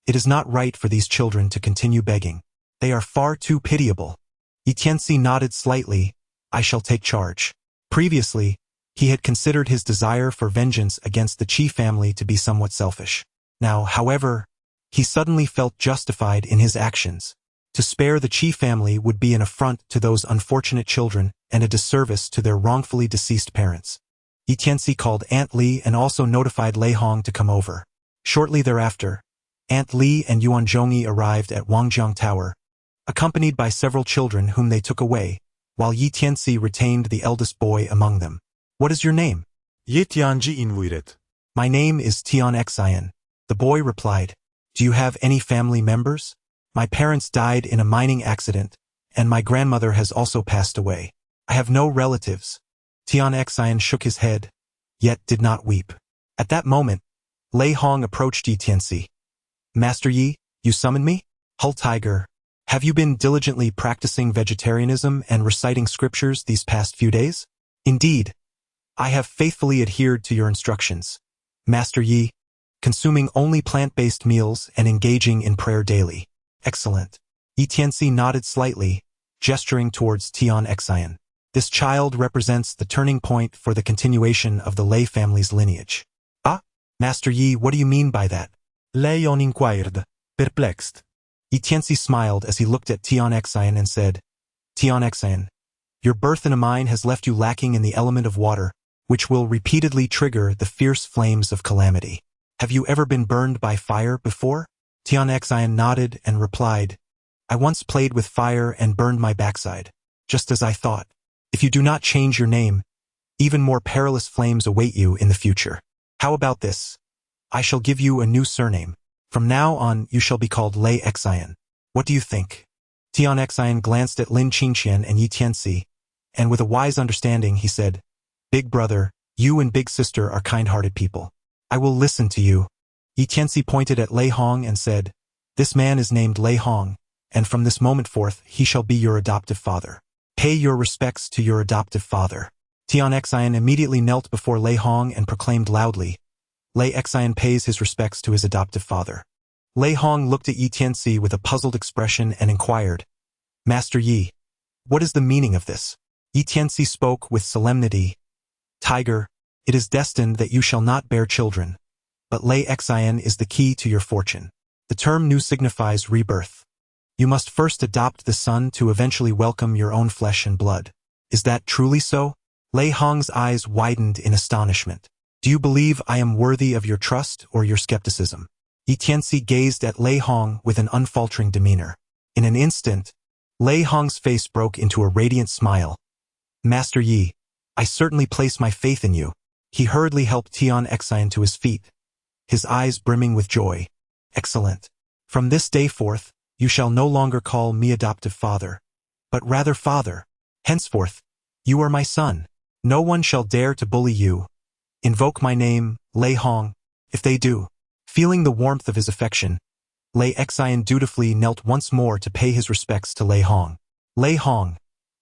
It is not right for these children to continue begging. They are far too pitiable." Tianci nodded slightly. "I shall take charge." Previously, he had considered his desire for vengeance against the chief family to be somewhat selfish. Now, however, he suddenly felt justified in his actions. To spare the chief family would be an affront to those unfortunate children and a disservice to their wrongfully deceased parents. Tianci called Aunt Li and also notified Lei Hong to come over. Shortly thereafter, Aunt Li and Yuan Zhongyi arrived at Wangjiang Tower, accompanied by several children whom they took away, while Tianci retained the eldest boy among them. "What is your name?" Tianci invincible. "My name is Tianci." The boy replied. "Do you have any family members?" "My parents died in a mining accident, and my grandmother has also passed away. I have no relatives." Tianci shook his head, yet did not weep. At that moment, Lei Hong approached Tianci. "Master Yi, you summoned me?" "Hull Tiger, have you been diligently practicing vegetarianism and reciting scriptures these past few days?" "Indeed, I have faithfully adhered to your instructions, Master Yi, consuming only plant-based meals and engaging in prayer daily." "Excellent." Tianci nodded slightly, gesturing towards Tianci. "This child represents the turning point for the continuation of the Lei family's lineage." "Ah, Master Yi, what do you mean by that?" Lei Hong inquired, perplexed. Tianci smiled as he looked at Tianci and said, "Tianci, your birth in a mine has left you lacking in the element of water, which will repeatedly trigger the fierce flames of calamity. Have you ever been burned by fire before?" Tianci nodded and replied, "I once played with fire and burned my backside, just as I thought. If you do not change your name, even more perilous flames await you in the future. How about this? I shall give you a new surname. From now on, you shall be called Lei Xian. What do you think?" Tianci glanced at Lin Qingqian and Tianci, and with a wise understanding, he said, "Big brother, you and big sister are kind-hearted people. I will listen to you." Tianci pointed at Lei Hong and said, "This man is named Lei Hong, and from this moment forth he shall be your adoptive father. Pay your respects to your adoptive father." Tianci immediately knelt before Lei Hong and proclaimed loudly, "Lei Xian pays his respects to his adoptive father." Lei Hong looked at Tianci with a puzzled expression and inquired, "Master Yi, what is the meaning of this?" Tianci spoke with solemnity, "Tiger, it is destined that you shall not bear children, but Lei Xian is the key to your fortune. The term new signifies rebirth. You must first adopt the son to eventually welcome your own flesh and blood. Is that truly so? Lei Hong's eyes widened in astonishment. Do you believe I am worthy of your trust or your skepticism? Yi Tianci gazed at Lei Hong with an unfaltering demeanor. In an instant, Lei Hong's face broke into a radiant smile. Master Yi, I certainly place my faith in you. He hurriedly helped Tianci to his feet, his eyes brimming with joy. Excellent. From this day forth, you shall no longer call me adoptive father, but rather father. Henceforth, you are my son. No one shall dare to bully you. Invoke my name, Lei Hong. If they do, feeling the warmth of his affection, Lei Xian dutifully knelt once more to pay his respects to Lei Hong. Lei Hong,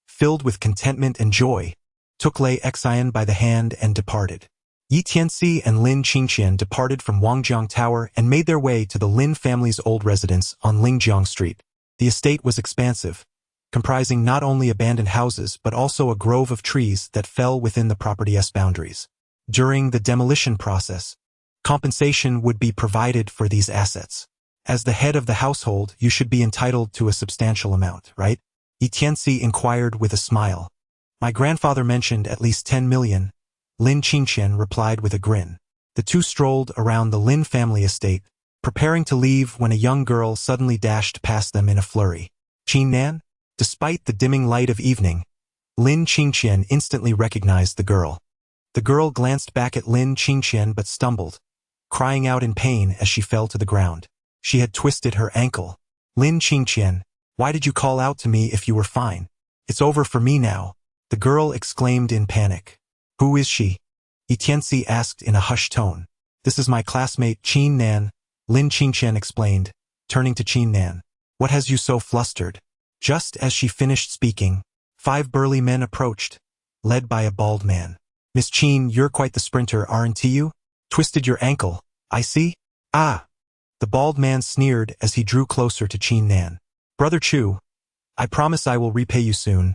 filled with contentment and joy, took Lei Xian by the hand and departed. Yi Tianci and Lin Qingqian departed from Wangjiang Tower and made their way to the Lin family's old residence on Lingjiang Street. The estate was expansive, comprising not only abandoned houses but also a grove of trees that fell within the property's boundaries. During the demolition process, compensation would be provided for these assets. As the head of the household, you should be entitled to a substantial amount, right? Yi Tianci inquired with a smile. My grandfather mentioned at least 10 million. Lin Qingqian replied with a grin. The two strolled around the Lin family estate, preparing to leave when a young girl suddenly dashed past them in a flurry. Qin Nan? Despite the dimming light of evening, Lin Qingqian instantly recognized the girl. The girl glanced back at Lin Qingqian but stumbled, crying out in pain as she fell to the ground. She had twisted her ankle. Lin Qingqian, why did you call out to me if you were fine? It's over for me now, the girl exclaimed in panic. Who is she? Yi Tianci asked in a hushed tone. This is my classmate Qin Nan, Lin Qingqian explained, turning to Qin Nan. What has you so flustered? Just as she finished speaking, 5 burly men approached, led by a bald man. Miss Qin, you're quite the sprinter, aren't you? Twisted your ankle, I see. Ah! The bald man sneered as he drew closer to Qin Nan. Brother Chu, I promise I will repay you soon.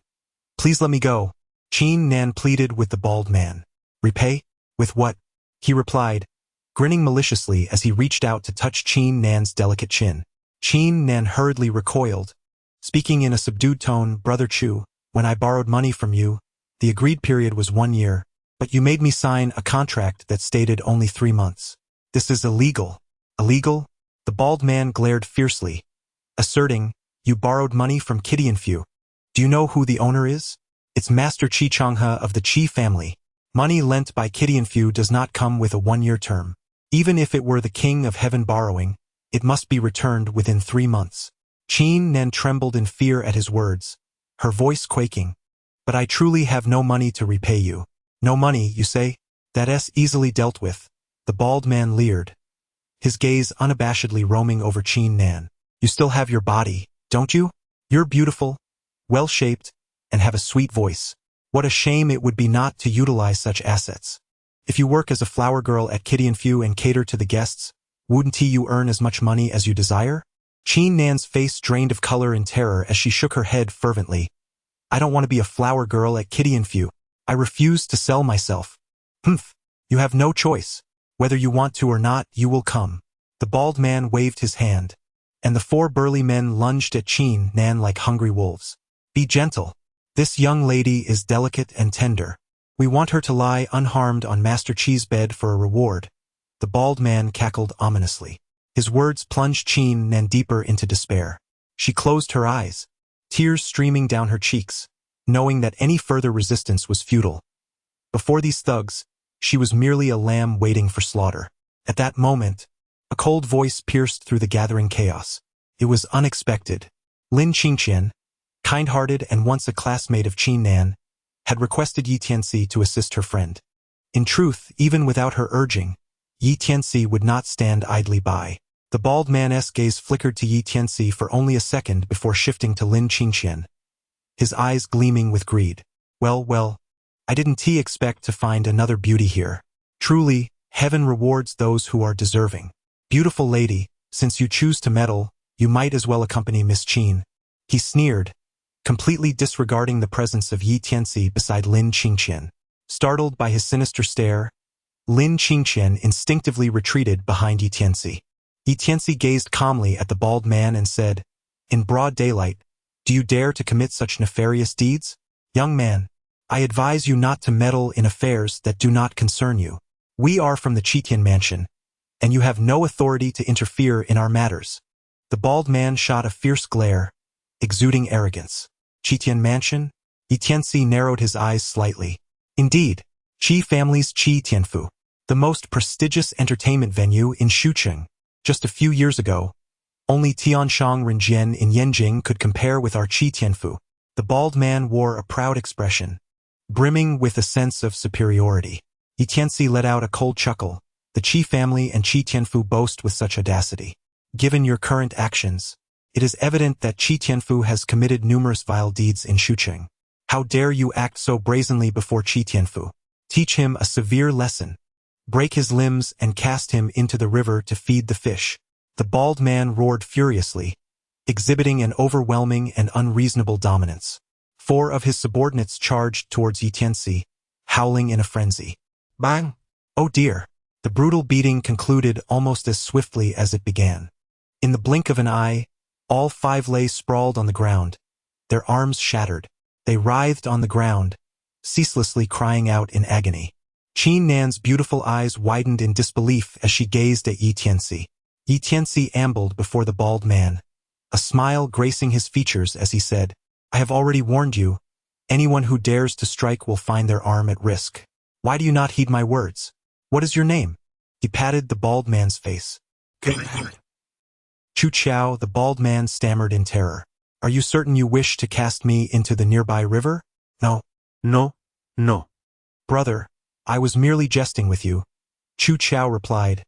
Please let me go. Qin Nan pleaded with the bald man. Repay? With what? He replied, grinning maliciously as he reached out to touch Qin Nan's delicate chin. Qin Nan hurriedly recoiled, speaking in a subdued tone. Brother Chu, when I borrowed money from you, the agreed period was 1 year, but you made me sign a contract that stated only 3 months. This is illegal. Illegal? The bald man glared fiercely, asserting, you borrowed money from Tianci. Do you know who the owner is? It's Master Qi Changhe of the Qi family. Money lent by Tianci does not come with a 1-year term. Even if it were the king of heaven borrowing, it must be returned within 3 months. Qin Nan trembled in fear at his words, her voice quaking. But I truly have no money to repay you. No money, you say? That's easily dealt with, the bald man leered, his gaze unabashedly roaming over Qin Nan. You still have your body, don't you? You're beautiful, well-shaped, and have a sweet voice. What a shame it would be not to utilize such assets. If you work as a flower girl at Tianci and cater to the guests, wouldn't you earn as much money as you desire? Qin Nan's face drained of color in terror as she shook her head fervently. I don't want to be a flower girl at Tianci. I refuse to sell myself. Humph, you have no choice. Whether you want to or not, you will come. The bald man waved his hand, and the 4 burly men lunged at Qin Nan like hungry wolves. Be gentle. This young lady is delicate and tender. We want her to lie unharmed on Master Qi's bed for a reward. The bald man cackled ominously. His words plunged Qin Nan deeper into despair. She closed her eyes, tears streaming down her cheeks, knowing that any further resistance was futile. Before these thugs, she was merely a lamb waiting for slaughter. At that moment, a cold voice pierced through the gathering chaos. It was unexpected. Lin Qingqian, kind-hearted and once a classmate of Qin Nan, had requested Yi Tianci to assist her friend. In truth, even without her urging, Yi Tianci would not stand idly by. The bald man's gaze flickered to Yi Tianci for only a second before shifting to Lin Qingqian, his eyes gleaming with greed. Well, I didn't expect to find another beauty here. Truly, heaven rewards those who are deserving. Beautiful lady, since you choose to meddle, you might as well accompany Miss Qin. He sneered, completely disregarding the presence of Yi Tianci beside Lin Qingqian. Startled by his sinister stare, Lin Qingqian instinctively retreated behind Yi Tianci. Yi Tianci gazed calmly at the bald man and said, in broad daylight, do you dare to commit such nefarious deeds? Young man, I advise you not to meddle in affairs that do not concern you. We are from the Qitian mansion, and you have no authority to interfere in our matters." The bald man shot a fierce glare, exuding arrogance. Qitian mansion? Tianci narrowed his eyes slightly. Indeed, Qi family's Qi Tianfu, the most prestigious entertainment venue in Shucheng. Just a few years ago, only Tianshang Renjian in Yanjing could compare with our Qi Tianfu. The bald man wore a proud expression, brimming with a sense of superiority. Tianci let out a cold chuckle. The Qi family and Qi Tianfu boast with such audacity. Given your current actions, it is evident that Qi Tianfu has committed numerous vile deeds in Shucheng. How dare you act so brazenly before Qi Tianfu? Teach him a severe lesson. Break his limbs and cast him into the river to feed the fish. The bald man roared furiously, exhibiting an overwhelming and unreasonable dominance. 4 of his subordinates charged towards Tianci, howling in a frenzy. Bang! Oh dear! The brutal beating concluded almost as swiftly as it began. In the blink of an eye, all 5 lay sprawled on the ground, their arms shattered. They writhed on the ground, ceaselessly crying out in agony. Qin Nan's beautiful eyes widened in disbelief as she gazed at Tianci. Tianci ambled before the bald man, a smile gracing his features as he said, "I have already warned you. Anyone who dares to strike will find their arm at risk. Why do you not heed my words? What is your name?" He patted the bald man's face. "Chu Chao," the bald man stammered in terror. "Are you certain you wish to cast me into the nearby river?" "No. No. Brother, I was merely jesting with you," Chu Chao replied,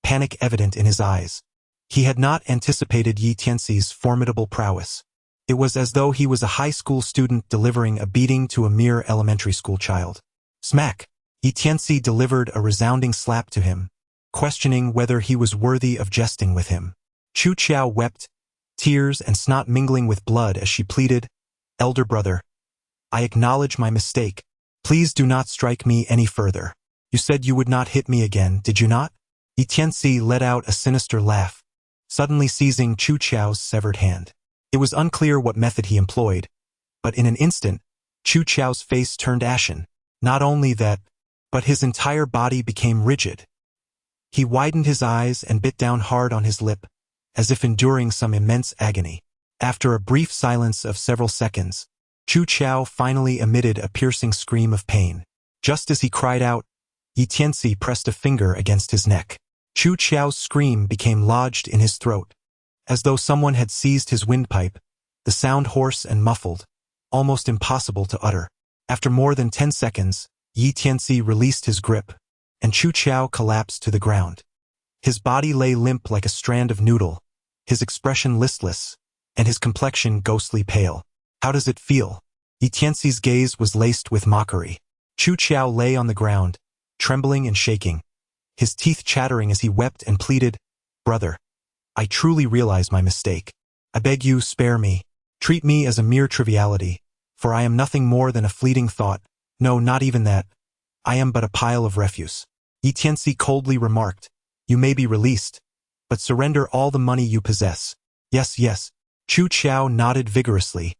panic evident in his eyes. He had not anticipated Tianci's formidable prowess. It was as though he was a high school student delivering a beating to a mere elementary school child. Smack! Tianci delivered a resounding slap to him, questioning whether he was worthy of jesting with him. Chu Chao wept, tears and snot mingling with blood as she pleaded, "Elder brother, I acknowledge my mistake. Please do not strike me any further. You said you would not hit me again, did you not?" Tianci let out a sinister laugh, suddenly seizing Chu Chao's severed hand. It was unclear what method he employed, but in an instant, Chu Chao's face turned ashen. Not only that, but his entire body became rigid. He widened his eyes and bit down hard on his lip, as if enduring some immense agony. After a brief silence of several seconds, Chu Chao finally emitted a piercing scream of pain. Just as he cried out, Tianci pressed a finger against his neck. Chu Chao's scream became lodged in his throat. As though someone had seized his windpipe, the sound hoarse and muffled, almost impossible to utter. After more than 10 seconds, Tianci released his grip, and Chu Chao collapsed to the ground. His body lay limp like a strand of noodle, his expression listless, and his complexion ghostly pale. "How does it feel?" Tianci's gaze was laced with mockery. Chu Chao lay on the ground, trembling and shaking, his teeth chattering as he wept and pleaded, "Brother, I truly realize my mistake. I beg you, spare me. Treat me as a mere triviality, for I am nothing more than a fleeting thought. No, not even that. I am but a pile of refuse." Tianci coldly remarked, "You may be released, but surrender all the money you possess." Yes. Chu Chao nodded vigorously,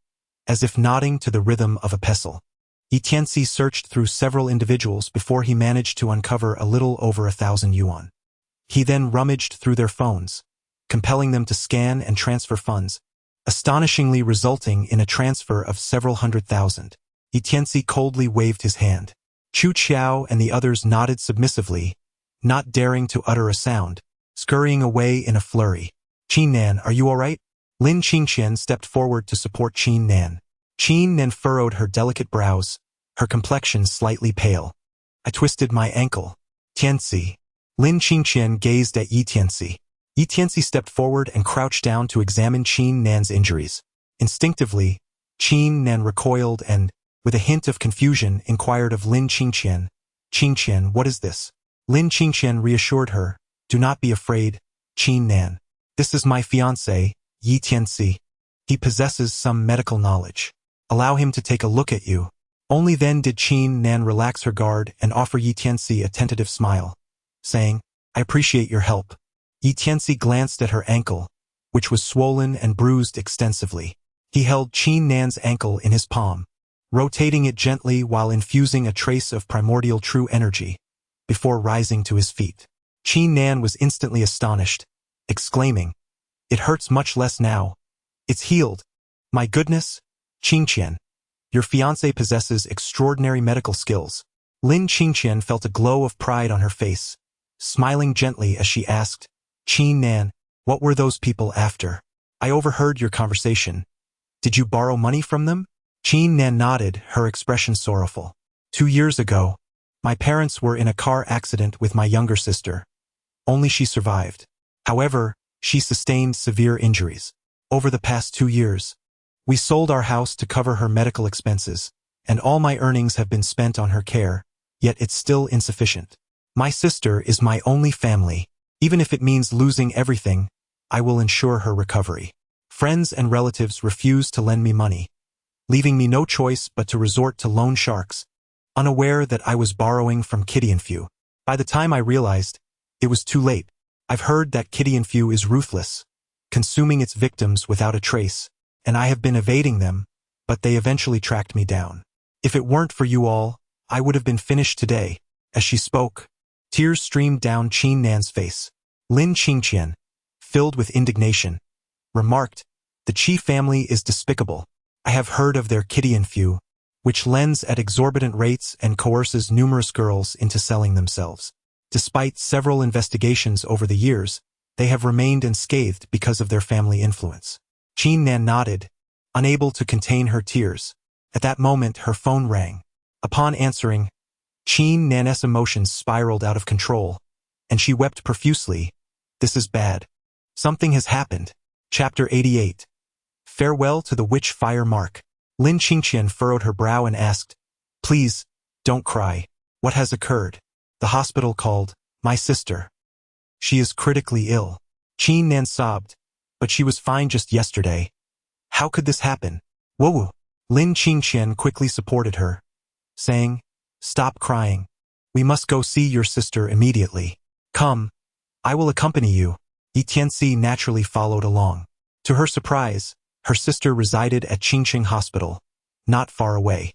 as if nodding to the rhythm of a pestle. Tianci searched through several individuals before he managed to uncover a little over 1,000 yuan. He then rummaged through their phones, compelling them to scan and transfer funds, astonishingly resulting in a transfer of several 100,000. Tianci coldly waved his hand. Chu Chao and the others nodded submissively, not daring to utter a sound, scurrying away in a flurry. "Qin Nan, are you all right?" Lin Qingqian stepped forward to support Qin Nan. Qin Nan furrowed her delicate brows, her complexion slightly pale. "I twisted my ankle." "Tianci." Lin Qingqian gazed at Tianci. Tianci stepped forward and crouched down to examine Qin Nan's injuries. Instinctively, Qin Nan recoiled and, with a hint of confusion, inquired of Lin Qingqian, "Qingqian, what is this?" Lin Qingqian reassured her, "Do not be afraid, Qin Nan. This is my fiancé, Tianci. He possesses some medical knowledge. Allow him to take a look at you." Only then did Qin Nan relax her guard and offer Tianci a tentative smile, saying, "I appreciate your help." Tianci glanced at her ankle, which was swollen and bruised extensively. He held Qin Nan's ankle in his palm, rotating it gently while infusing a trace of primordial true energy, before rising to his feet. Qin Nan was instantly astonished, exclaiming, "It hurts much less now. It's healed. My goodness, Qingqian, your fiancé possesses extraordinary medical skills." Lin Qingqian felt a glow of pride on her face, smiling gently as she asked, "Qin Nan, what were those people after? I overheard your conversation. Did you borrow money from them?" Qin Nan nodded, her expression sorrowful. 2 years ago, my parents were in a car accident with my younger sister. Only she survived. However, she sustained severe injuries. Over the past 2 years, we sold our house to cover her medical expenses, and all my earnings have been spent on her care, yet it's still insufficient. My sister is my only family. Even if it means losing everything, I will ensure her recovery. Friends and relatives refuse to lend me money, leaving me no choice but to resort to loan sharks, unaware that I was borrowing from Tianci. By the time I realized, it was too late. I've heard that Tianci is ruthless, consuming its victims without a trace, and I have been evading them, but they eventually tracked me down. If it weren't for you all, I would have been finished today. As she spoke, tears streamed down Qin Nan's face. Lin Qingqian, filled with indignation, remarked, "The Qi family is despicable. I have heard of their Tianci, which lends at exorbitant rates and coerces numerous girls into selling themselves. Despite several investigations over the years, they have remained unscathed because of their family influence." Qin Nan nodded, unable to contain her tears. At that moment, her phone rang. Upon answering, Qin Nan's emotions spiraled out of control, and she wept profusely. "This is bad. Something has happened." Chapter 88. Farewell to the Witch Fire Mark. Lin Qingqian furrowed her brow and asked, "Please, don't cry. What has occurred?" "The hospital called my sister. She is critically ill." Qin Nan sobbed, "But she was fine just yesterday. How could this happen?" "Whoa." Lin Qingqian quickly supported her, saying, "Stop crying. We must go see your sister immediately. Come, I will accompany you." Tianci naturally followed along. To her surprise, her sister resided at Qingqing Hospital, not far away.